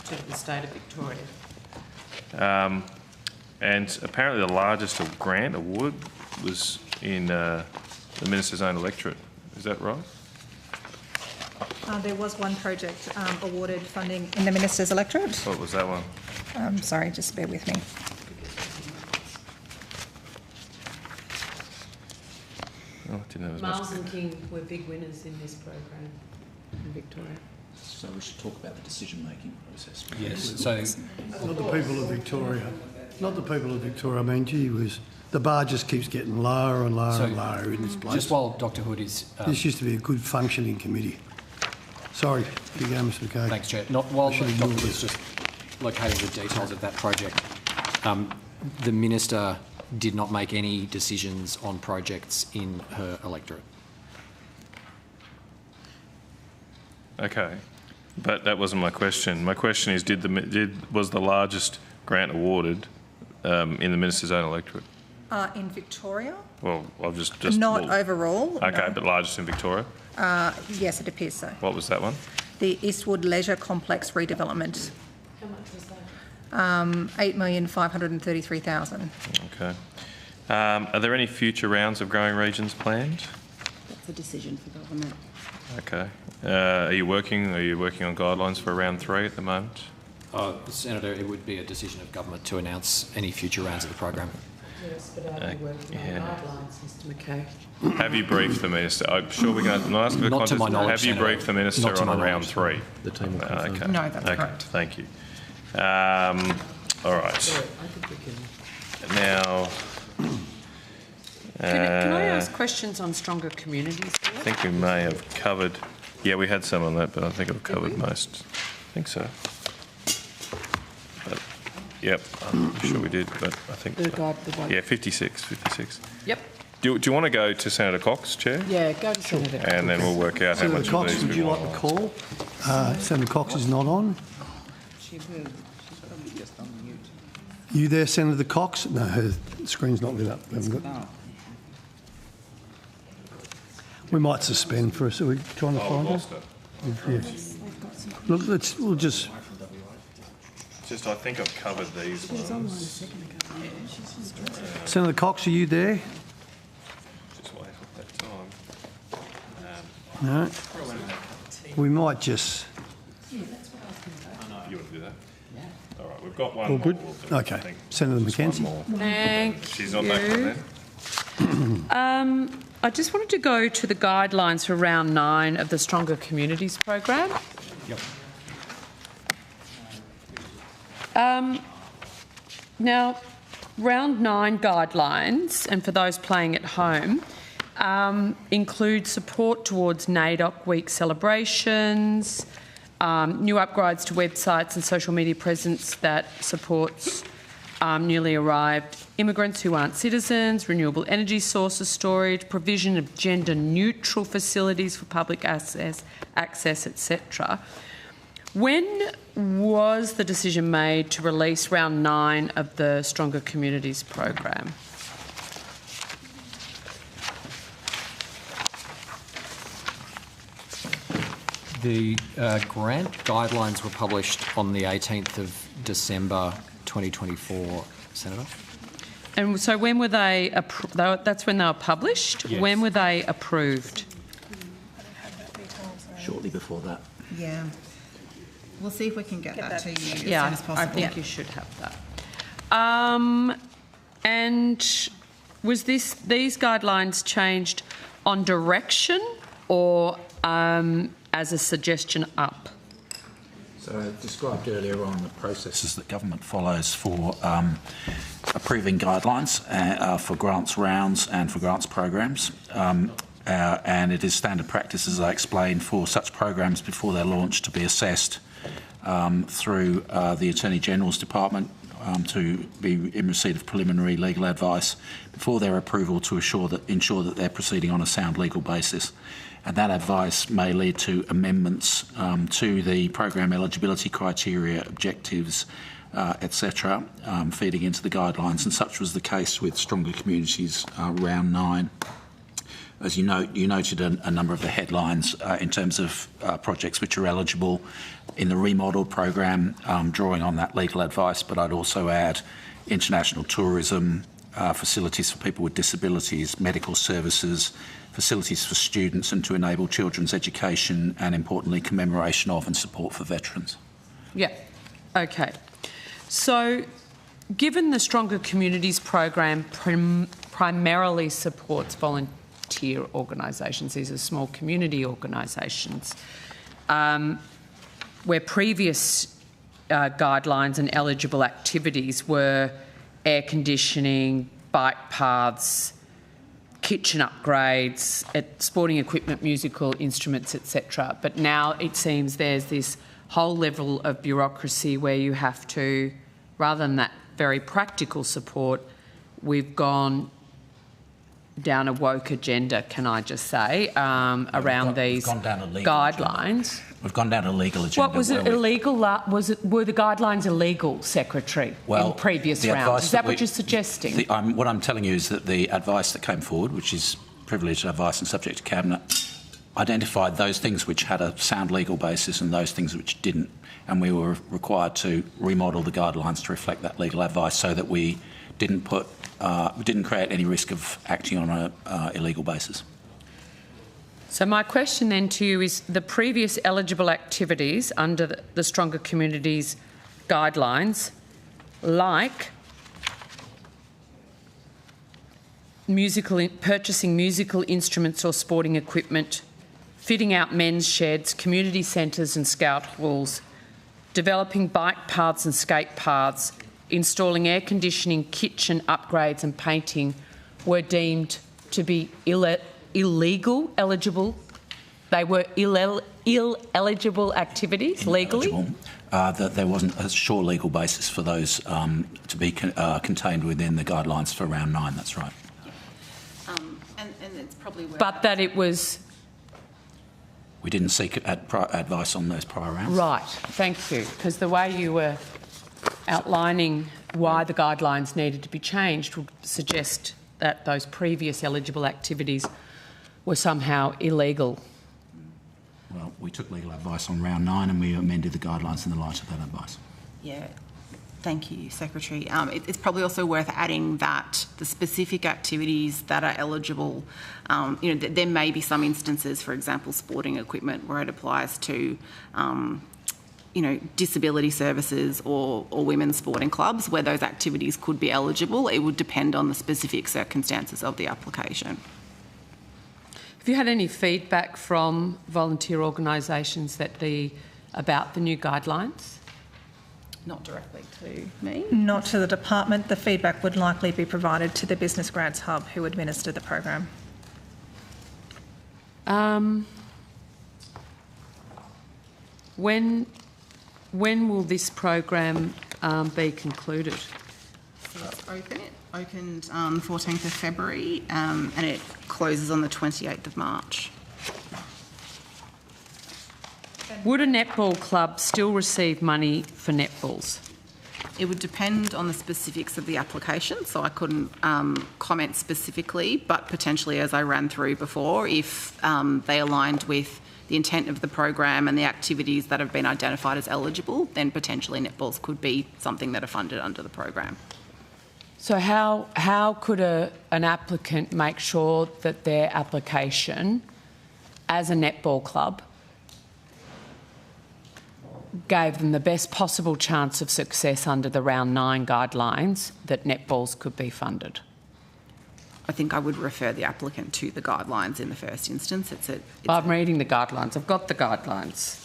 to the state of Victoria. And apparently the largest grant award was in the Minister's own electorate. Is that right? There was one project awarded funding in the Minister's electorate. What was that one? Sorry, just bear with me. Oh, I didn't know it was Miles and King were big winners in this program in Victoria. So we should talk about the decision-making process. Yes. So not the people of Victoria. Not the people of Victoria. I mean, gee whiz, the bar just keeps getting lower and lower and lower in this place. Just while Dr Hood is... this used to be a good functioning committee. Sorry, you go, Mr McKay. Thanks, Chair. While Dr Hood is just locating the details of that project, the Minister did not make any decisions on projects in her electorate. Okay, but that wasn't my question. My question is, was the largest grant awarded in the Minister's own electorate? In Victoria? Well, I've just not overall. Okay, no. but largest in Victoria? Yes, it appears so. What was that one? The Eastwood Leisure Complex redevelopment. How much was that? 8,533,000. Okay. Are there any future rounds of growing regions planned? That's a decision for government. Okay. Are you working on guidelines for round 3 at the moment? Senator, it would be a decision of government to announce any future rounds of the program. Yes, but are you working on guidelines, Mr McKay? Have you briefed the Minister? I'm sure we're going to ask the Not to my knowledge, have you Senator. briefed the Minister Not to on my a round knowledge. 3? The team will confirm. Okay. No, that's okay. correct. Thank you. All right. Sorry, I think we can... Now... Can I ask questions on stronger communities? I think we may have covered... Yeah, we had some on that, but I think I've covered most. I think so. But, yep, I'm sure we did, but I think... Yeah, 56. Yep. Do you want to go to Senator Cox, Chair? Yeah, go to Senator Cox. And then we'll work out how much Cox, of these would we you want. like to call? Senator Cox is not on. She will. She's probably just on mute. You there, Senator Cox? No, her screen's not lit up. We haven't got... We might suspend for us. Are we trying to find her? Yeah. Look, we'll just... Just, I think I've covered these ones. Senator Cox, are you there? Just wait for that time. No. We might just... You want to do that? Yeah. All right, we've got one All more. good? We'll do, Okay. I think. Senator Just McKenzie. one more. Thank She's not back on there. I just wanted to go to the guidelines for round 9 of the Stronger Communities program. Yep. Now, round 9 guidelines, and for those playing at home, include support towards NAIDOC Week celebrations, new upgrades to websites and social media presence that supports newly arrived immigrants who aren't citizens, renewable energy sources storage, provision of gender-neutral facilities for public access, etc. When was the decision made to release round 9 of the Stronger Communities program? The grant guidelines were published on the 18th of December 2024, Senator. And so when were they, that's when they were published? Yes. When were they approved? Shortly before that. Yeah. We'll see if we can get that to you as soon Yeah, as possible. I think you should have that. And was these guidelines changed on direction or as a suggestion up? So I described earlier on the processes that government follows for approving guidelines for grants rounds and for grants programs. And it is standard practice, as I explained, for such programs before they're launched to be assessed through the Attorney General's Department to be in receipt of preliminary legal advice before their approval to ensure that they're proceeding on a sound legal basis. And that advice may lead to amendments to the program eligibility criteria, objectives, etc., feeding into the guidelines. And such was the case with Stronger Communities round 9. As you noted a number of the headlines in terms of projects which are eligible in the remodel program, drawing on that legal advice, but I'd also add international tourism, facilities for people with disabilities, medical services, facilities for students and to enable children's education, and importantly commemoration of and support for veterans. Yeah, okay. So given the Stronger Communities program primarily supports volunteer organisations, these are small community organisations, where previous guidelines and eligible activities were air conditioning, bike paths, kitchen upgrades, sporting equipment, musical instruments, etc. But now it seems there's this whole level of bureaucracy where you have to, rather than that very practical support, we've gone down a woke agenda, can I just say, around these guidelines. We've gone down a legal agenda. What was it illegal? Were the guidelines illegal, Secretary, in previous rounds? Is that what you're suggesting? What I'm telling you is that the advice that came forward, which is privileged advice and subject to Cabinet, identified those things which had a sound legal basis and those things which didn't. And we were required to remodel the guidelines to reflect that legal advice so that we didn't create any risk of acting on an illegal basis. So my question then to you is the previous eligible activities under the Stronger Communities guidelines, like purchasing musical instruments or sporting equipment, fitting out men's sheds, community centres and scout halls, developing bike paths and skate paths, installing air conditioning, kitchen upgrades and painting, were deemed to be illegal, eligible. They were eligible activities legally? That there wasn't a sure legal basis for those to be contained within the guidelines for round 9, that's right. And it's probably where... But that it was... We didn't seek advice on those prior rounds. Right, thank you. Because the way you were outlining why the guidelines needed to be changed would suggest that those previous eligible activities were somehow illegal. Well, we took legal advice on round 9 and we amended the guidelines in the light of that advice. Yeah, thank you, Secretary. It's probably also worth adding that the specific activities that are eligible, there may be some instances, for example, sporting equipment, where it applies to disability services or women's sporting clubs, where those activities could be eligible. It would depend on the specific circumstances of the application. Have you had any feedback from volunteer organisations about the new guidelines? Not directly to me. Not to the department. The feedback would likely be provided to the Business Grants Hub, who administer the program. When will this program be concluded? It's open. It opened on the 14th of February and it closes on the 28th of March. Would a netball club still receive money for netballs? It would depend on the specifics of the application, so I couldn't comment specifically, but potentially, as I ran through before, if they aligned with the intent of the program and the activities that have been identified as eligible, then potentially netballs could be something that are funded under the program. So how could an applicant make sure that their application as a netball club gave them the best possible chance of success under the Round 9 guidelines that netballs could be funded? I think I would refer the applicant to the guidelines in the first instance. I'm reading the guidelines. I've got the guidelines.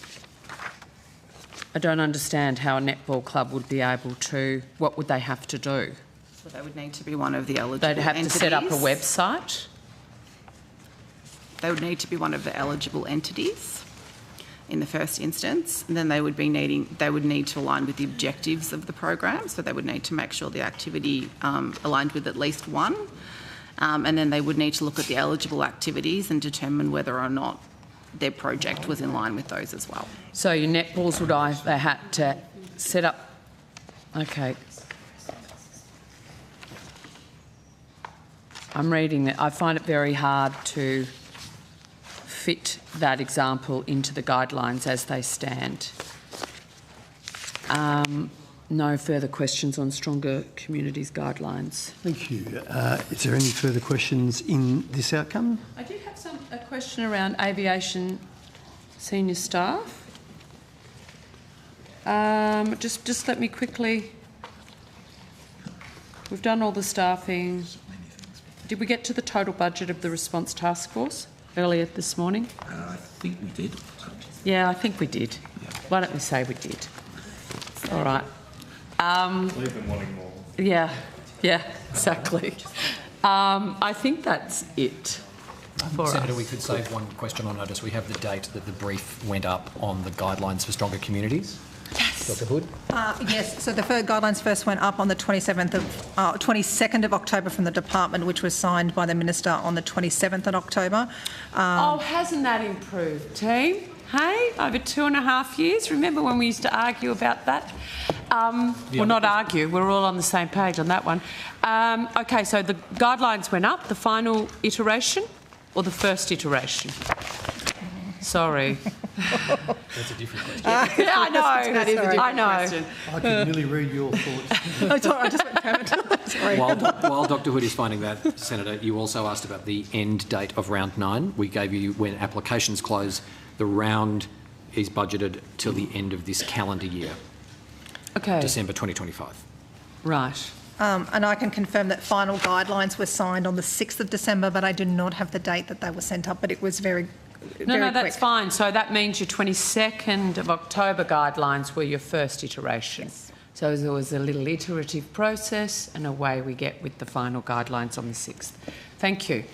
I don't understand how a netball club would be able to... What would they have to do? So they would need to be one of the eligible They'd have entities. to set up a website? They would need to be one of the eligible entities in the first instance, and then they would need to align with the objectives of the program, so they would need to make sure the activity aligned with at least one, and then they would need to look at the eligible activities and determine whether or not their project was in line with those as well. So your netballs would either had to set up... Okay. I'm reading it. I find it very hard to fit that example into the guidelines as they stand. No further questions on Stronger Communities guidelines. Thank you. Is there any further questions in this outcome? I do have a question around aviation senior staff. Just let me quickly... We've done all the staffing. Did we get to the total budget of the response task force earlier this morning? I think we did. Yeah, I think we did. Yeah. Why don't we say we did? All right. Leave them wanting more. Yeah, exactly. I think that's it for Senator, us. we could save one question on notice. We have the date that the brief went up on the guidelines for Stronger Communities. Yes. Dr Hood? Yes, so the guidelines first went up on the 22nd of October from the department, which was signed by the Minister on the 27th of October. Hasn't that improved, team? Hey, over 2.5 years. Remember when we used to argue about that? Well, not argue. We're all on the same page on that one. Okay, so the guidelines went up. The final iteration or the first iteration? Sorry. That's a different question. Yeah, I know. That is a different question. I can nearly read your thoughts. Oh, sorry, I just went permanent. Sorry. While Dr Hood is finding that, Senator, you also asked about the end date of round 9. We gave you when applications close. The round is budgeted till the end of this calendar year. Okay. December 2025. Right. And I can confirm that final guidelines were signed on the 6th of December, but I do not have the date that they were sent up, but it was very No, that's quick. fine. So that means your 22nd of October guidelines were your first iteration. Yes. So there was a little iterative process and away we get with the final guidelines on the 6th. Thank you.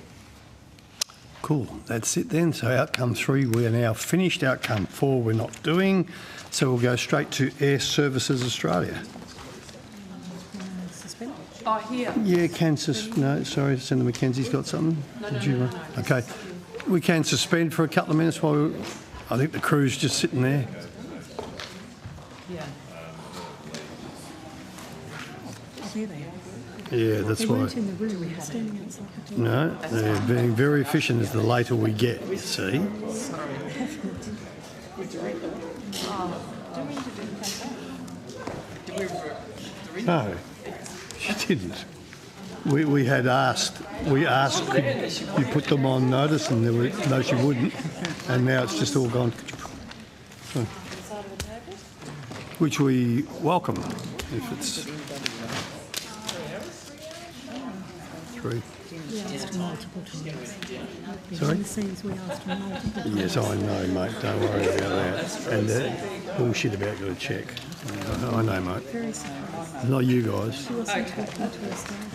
Cool, that's it then. So outcome 3, we are now finished. Outcome 4, we're not doing. So we'll go straight to Air Services Australia. Oh, here. Yeah, no, sorry, Senator Mackenzie's got something. No. Okay, we can suspend for a couple of minutes while I think the crew's just sitting there. Yeah. Yeah, that's why. No, they're being very efficient as the later we get, see? No, she didn't. We had asked, could you put them on notice, and there were, no, she wouldn't, and now it's just all gone. So, which we welcome, if it's 3. We asked multiple times. Sorry? The scenes we asked multiple times. Yes, I know, mate. Don't worry about that. And bullshit about got to check. I know, mate. Very surprised. Not you guys. She wasn't talking to her staff.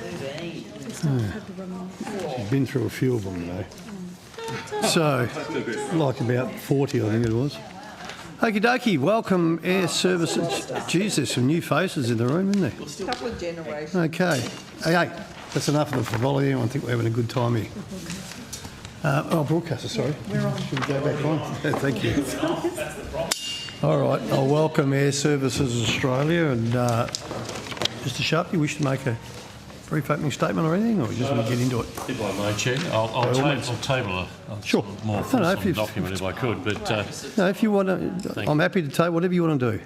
The staff had to run off. She's been through a few of them, though. So, like about 40, I think it was. Okie dokie, welcome Air Services. Geez, there's some new faces in the room, isn't there? A couple of generations. Okay. Hey, that's enough of the frivolity. I think we're having a good time here. Broadcaster, sorry. We're on. Should we go back on? Yeah, thank you. All right, I'll welcome Air Services Australia. And Mr Sharp, you wish to make a brief opening statement or anything, or just want to get into it? If I may, Chair, I'll table a sure. more fulsome document if I could. But no, if you want to, I'm happy to table whatever you want to do.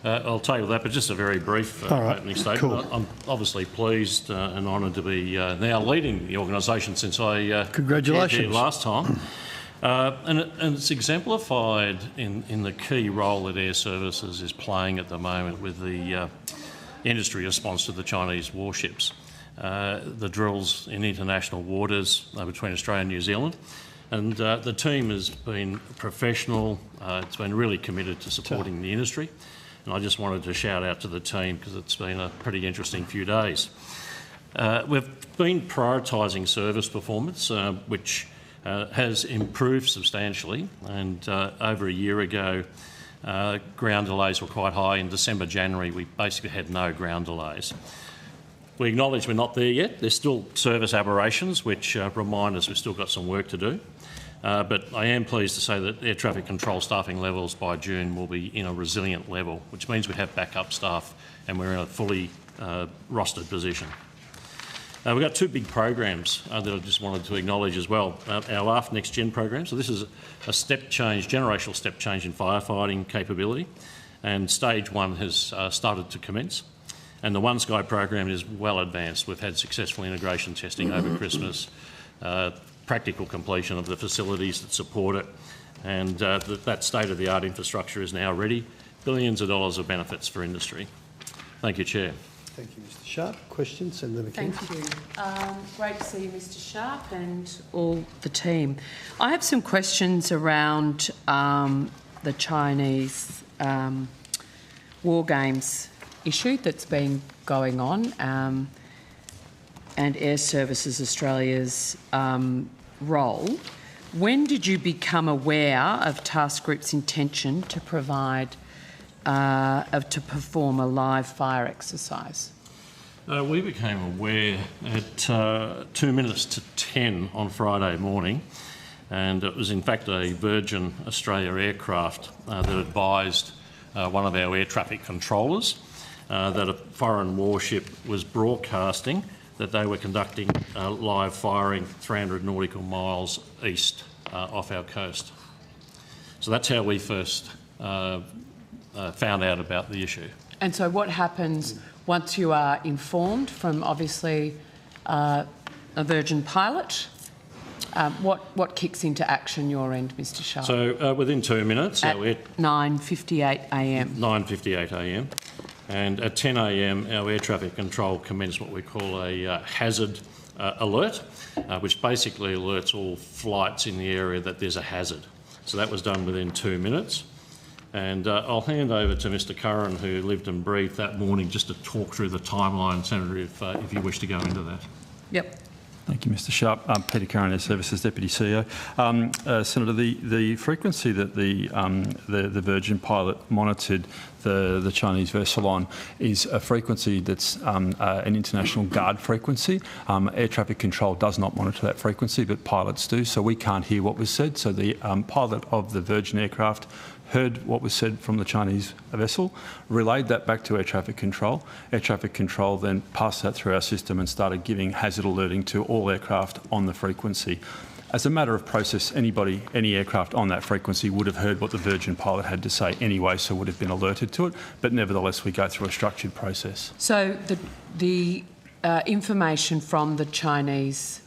I'll table that, but just a very brief opening statement. Cool. I'm obviously pleased and honoured to be now leading the organisation since I congratulations chaired here last time. And it's exemplified in the key role that Air Services is playing at the moment with the industry response to the Chinese warships. The drills in international waters between Australia and New Zealand. And the team has been professional. It's been really committed to supporting the industry. And I just wanted to shout out to the team because it's been a pretty interesting few days. We've been prioritising service performance, which has improved substantially. And over a year ago, ground delays were quite high. In December, January, we basically had no ground delays. We acknowledge we're not there yet. There's still service aberrations, which remind us we've still got some work to do. But I am pleased to say that air traffic control staffing levels by June will be in a resilient level, which means we have backup staff and we're in a fully rostered position. We've got two big programs that I just wanted to acknowledge as well. Our AFT Next Gen program, so this is a step change, generational step change in firefighting capability, and stage one has started to commence. And the One Sky program is well advanced. We've had successful integration testing over Christmas, practical completion of the facilities that support it, and that state-of-the-art infrastructure is now ready. Billions of dollars of benefits for industry. Thank you, Chair. Thank you, Mr Sharp. Questions? Senator McKenzie. Thank you. Great to see you, Mr Sharp, and all the team. I have some questions around the Chinese war games issue that's been going on and Air Services Australia's role. When did you become aware of Task Group's intention to provide to perform a live fire exercise? We became aware at 2 minutes to 10 on Friday morning, and it was in fact a Virgin Australia aircraft that advised one of our air traffic controllers that a foreign warship was broadcasting that they were conducting live firing 300 nautical miles east off our coast. So that's how we first found out about the issue. And so what happens once you are informed from obviously a Virgin pilot? What kicks into action your end, Mr Sharp? So within 2 minutes, at 9:58 a.m. 9:58 a.m. And at 10 a.m, our air traffic control commenced what we call a hazard alert, which basically alerts all flights in the area that there's a hazard. So that was done within 2 minutes. And I'll hand over to Mr Curran, who lived and breathed that morning, just to talk through the timeline, Senator, if you wish to go into that. Yep. Thank you, Mr Sharp. Peter Curran, Air Services Deputy CEO. Senator, the frequency that the Virgin pilot monitored the Chinese vessel on is a frequency that's an international guard frequency. Air traffic control does not monitor that frequency, but pilots do, so we can't hear what was said. So the pilot of the Virgin aircraft heard what was said from the Chinese vessel, relayed that back to air traffic control. Air traffic control then passed that through our system and started giving hazard alerting to all aircraft on the frequency. As a matter of process, any aircraft on that frequency would have heard what the Virgin pilot had to say anyway, so would have been alerted to it. But nevertheless, we go through a structured process. So the information from the Chinese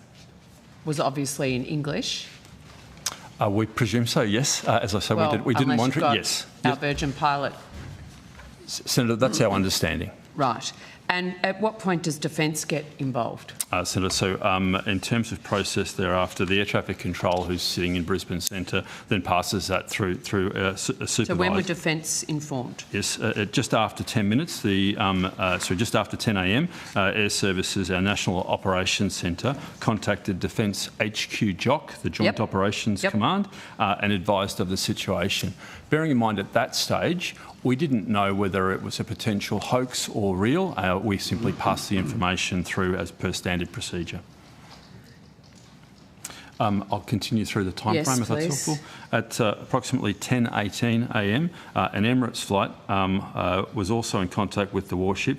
was obviously in English. We presume so, yes. As I said, we didn't monitor it, yes. Our Virgin pilot. Senator, that's our understanding. Right. And at what point does Defence get involved? Senator, so in terms of process thereafter, the air traffic control who's sitting in Brisbane Centre then passes that through a supervisor. So when were Defence informed? Yes, just after 10 minutes, just after 10 a.m, Air Services, our National Operations Centre, contacted Defence HQ JOC, the Joint Operations Command, and advised of the situation. Bearing in mind at that stage, we didn't know whether it was a potential hoax or real. We simply passed the information through as per standard procedure. I'll continue through the time frame if that's helpful. At approximately 10:18 a.m, an Emirates flight was also in contact with the warships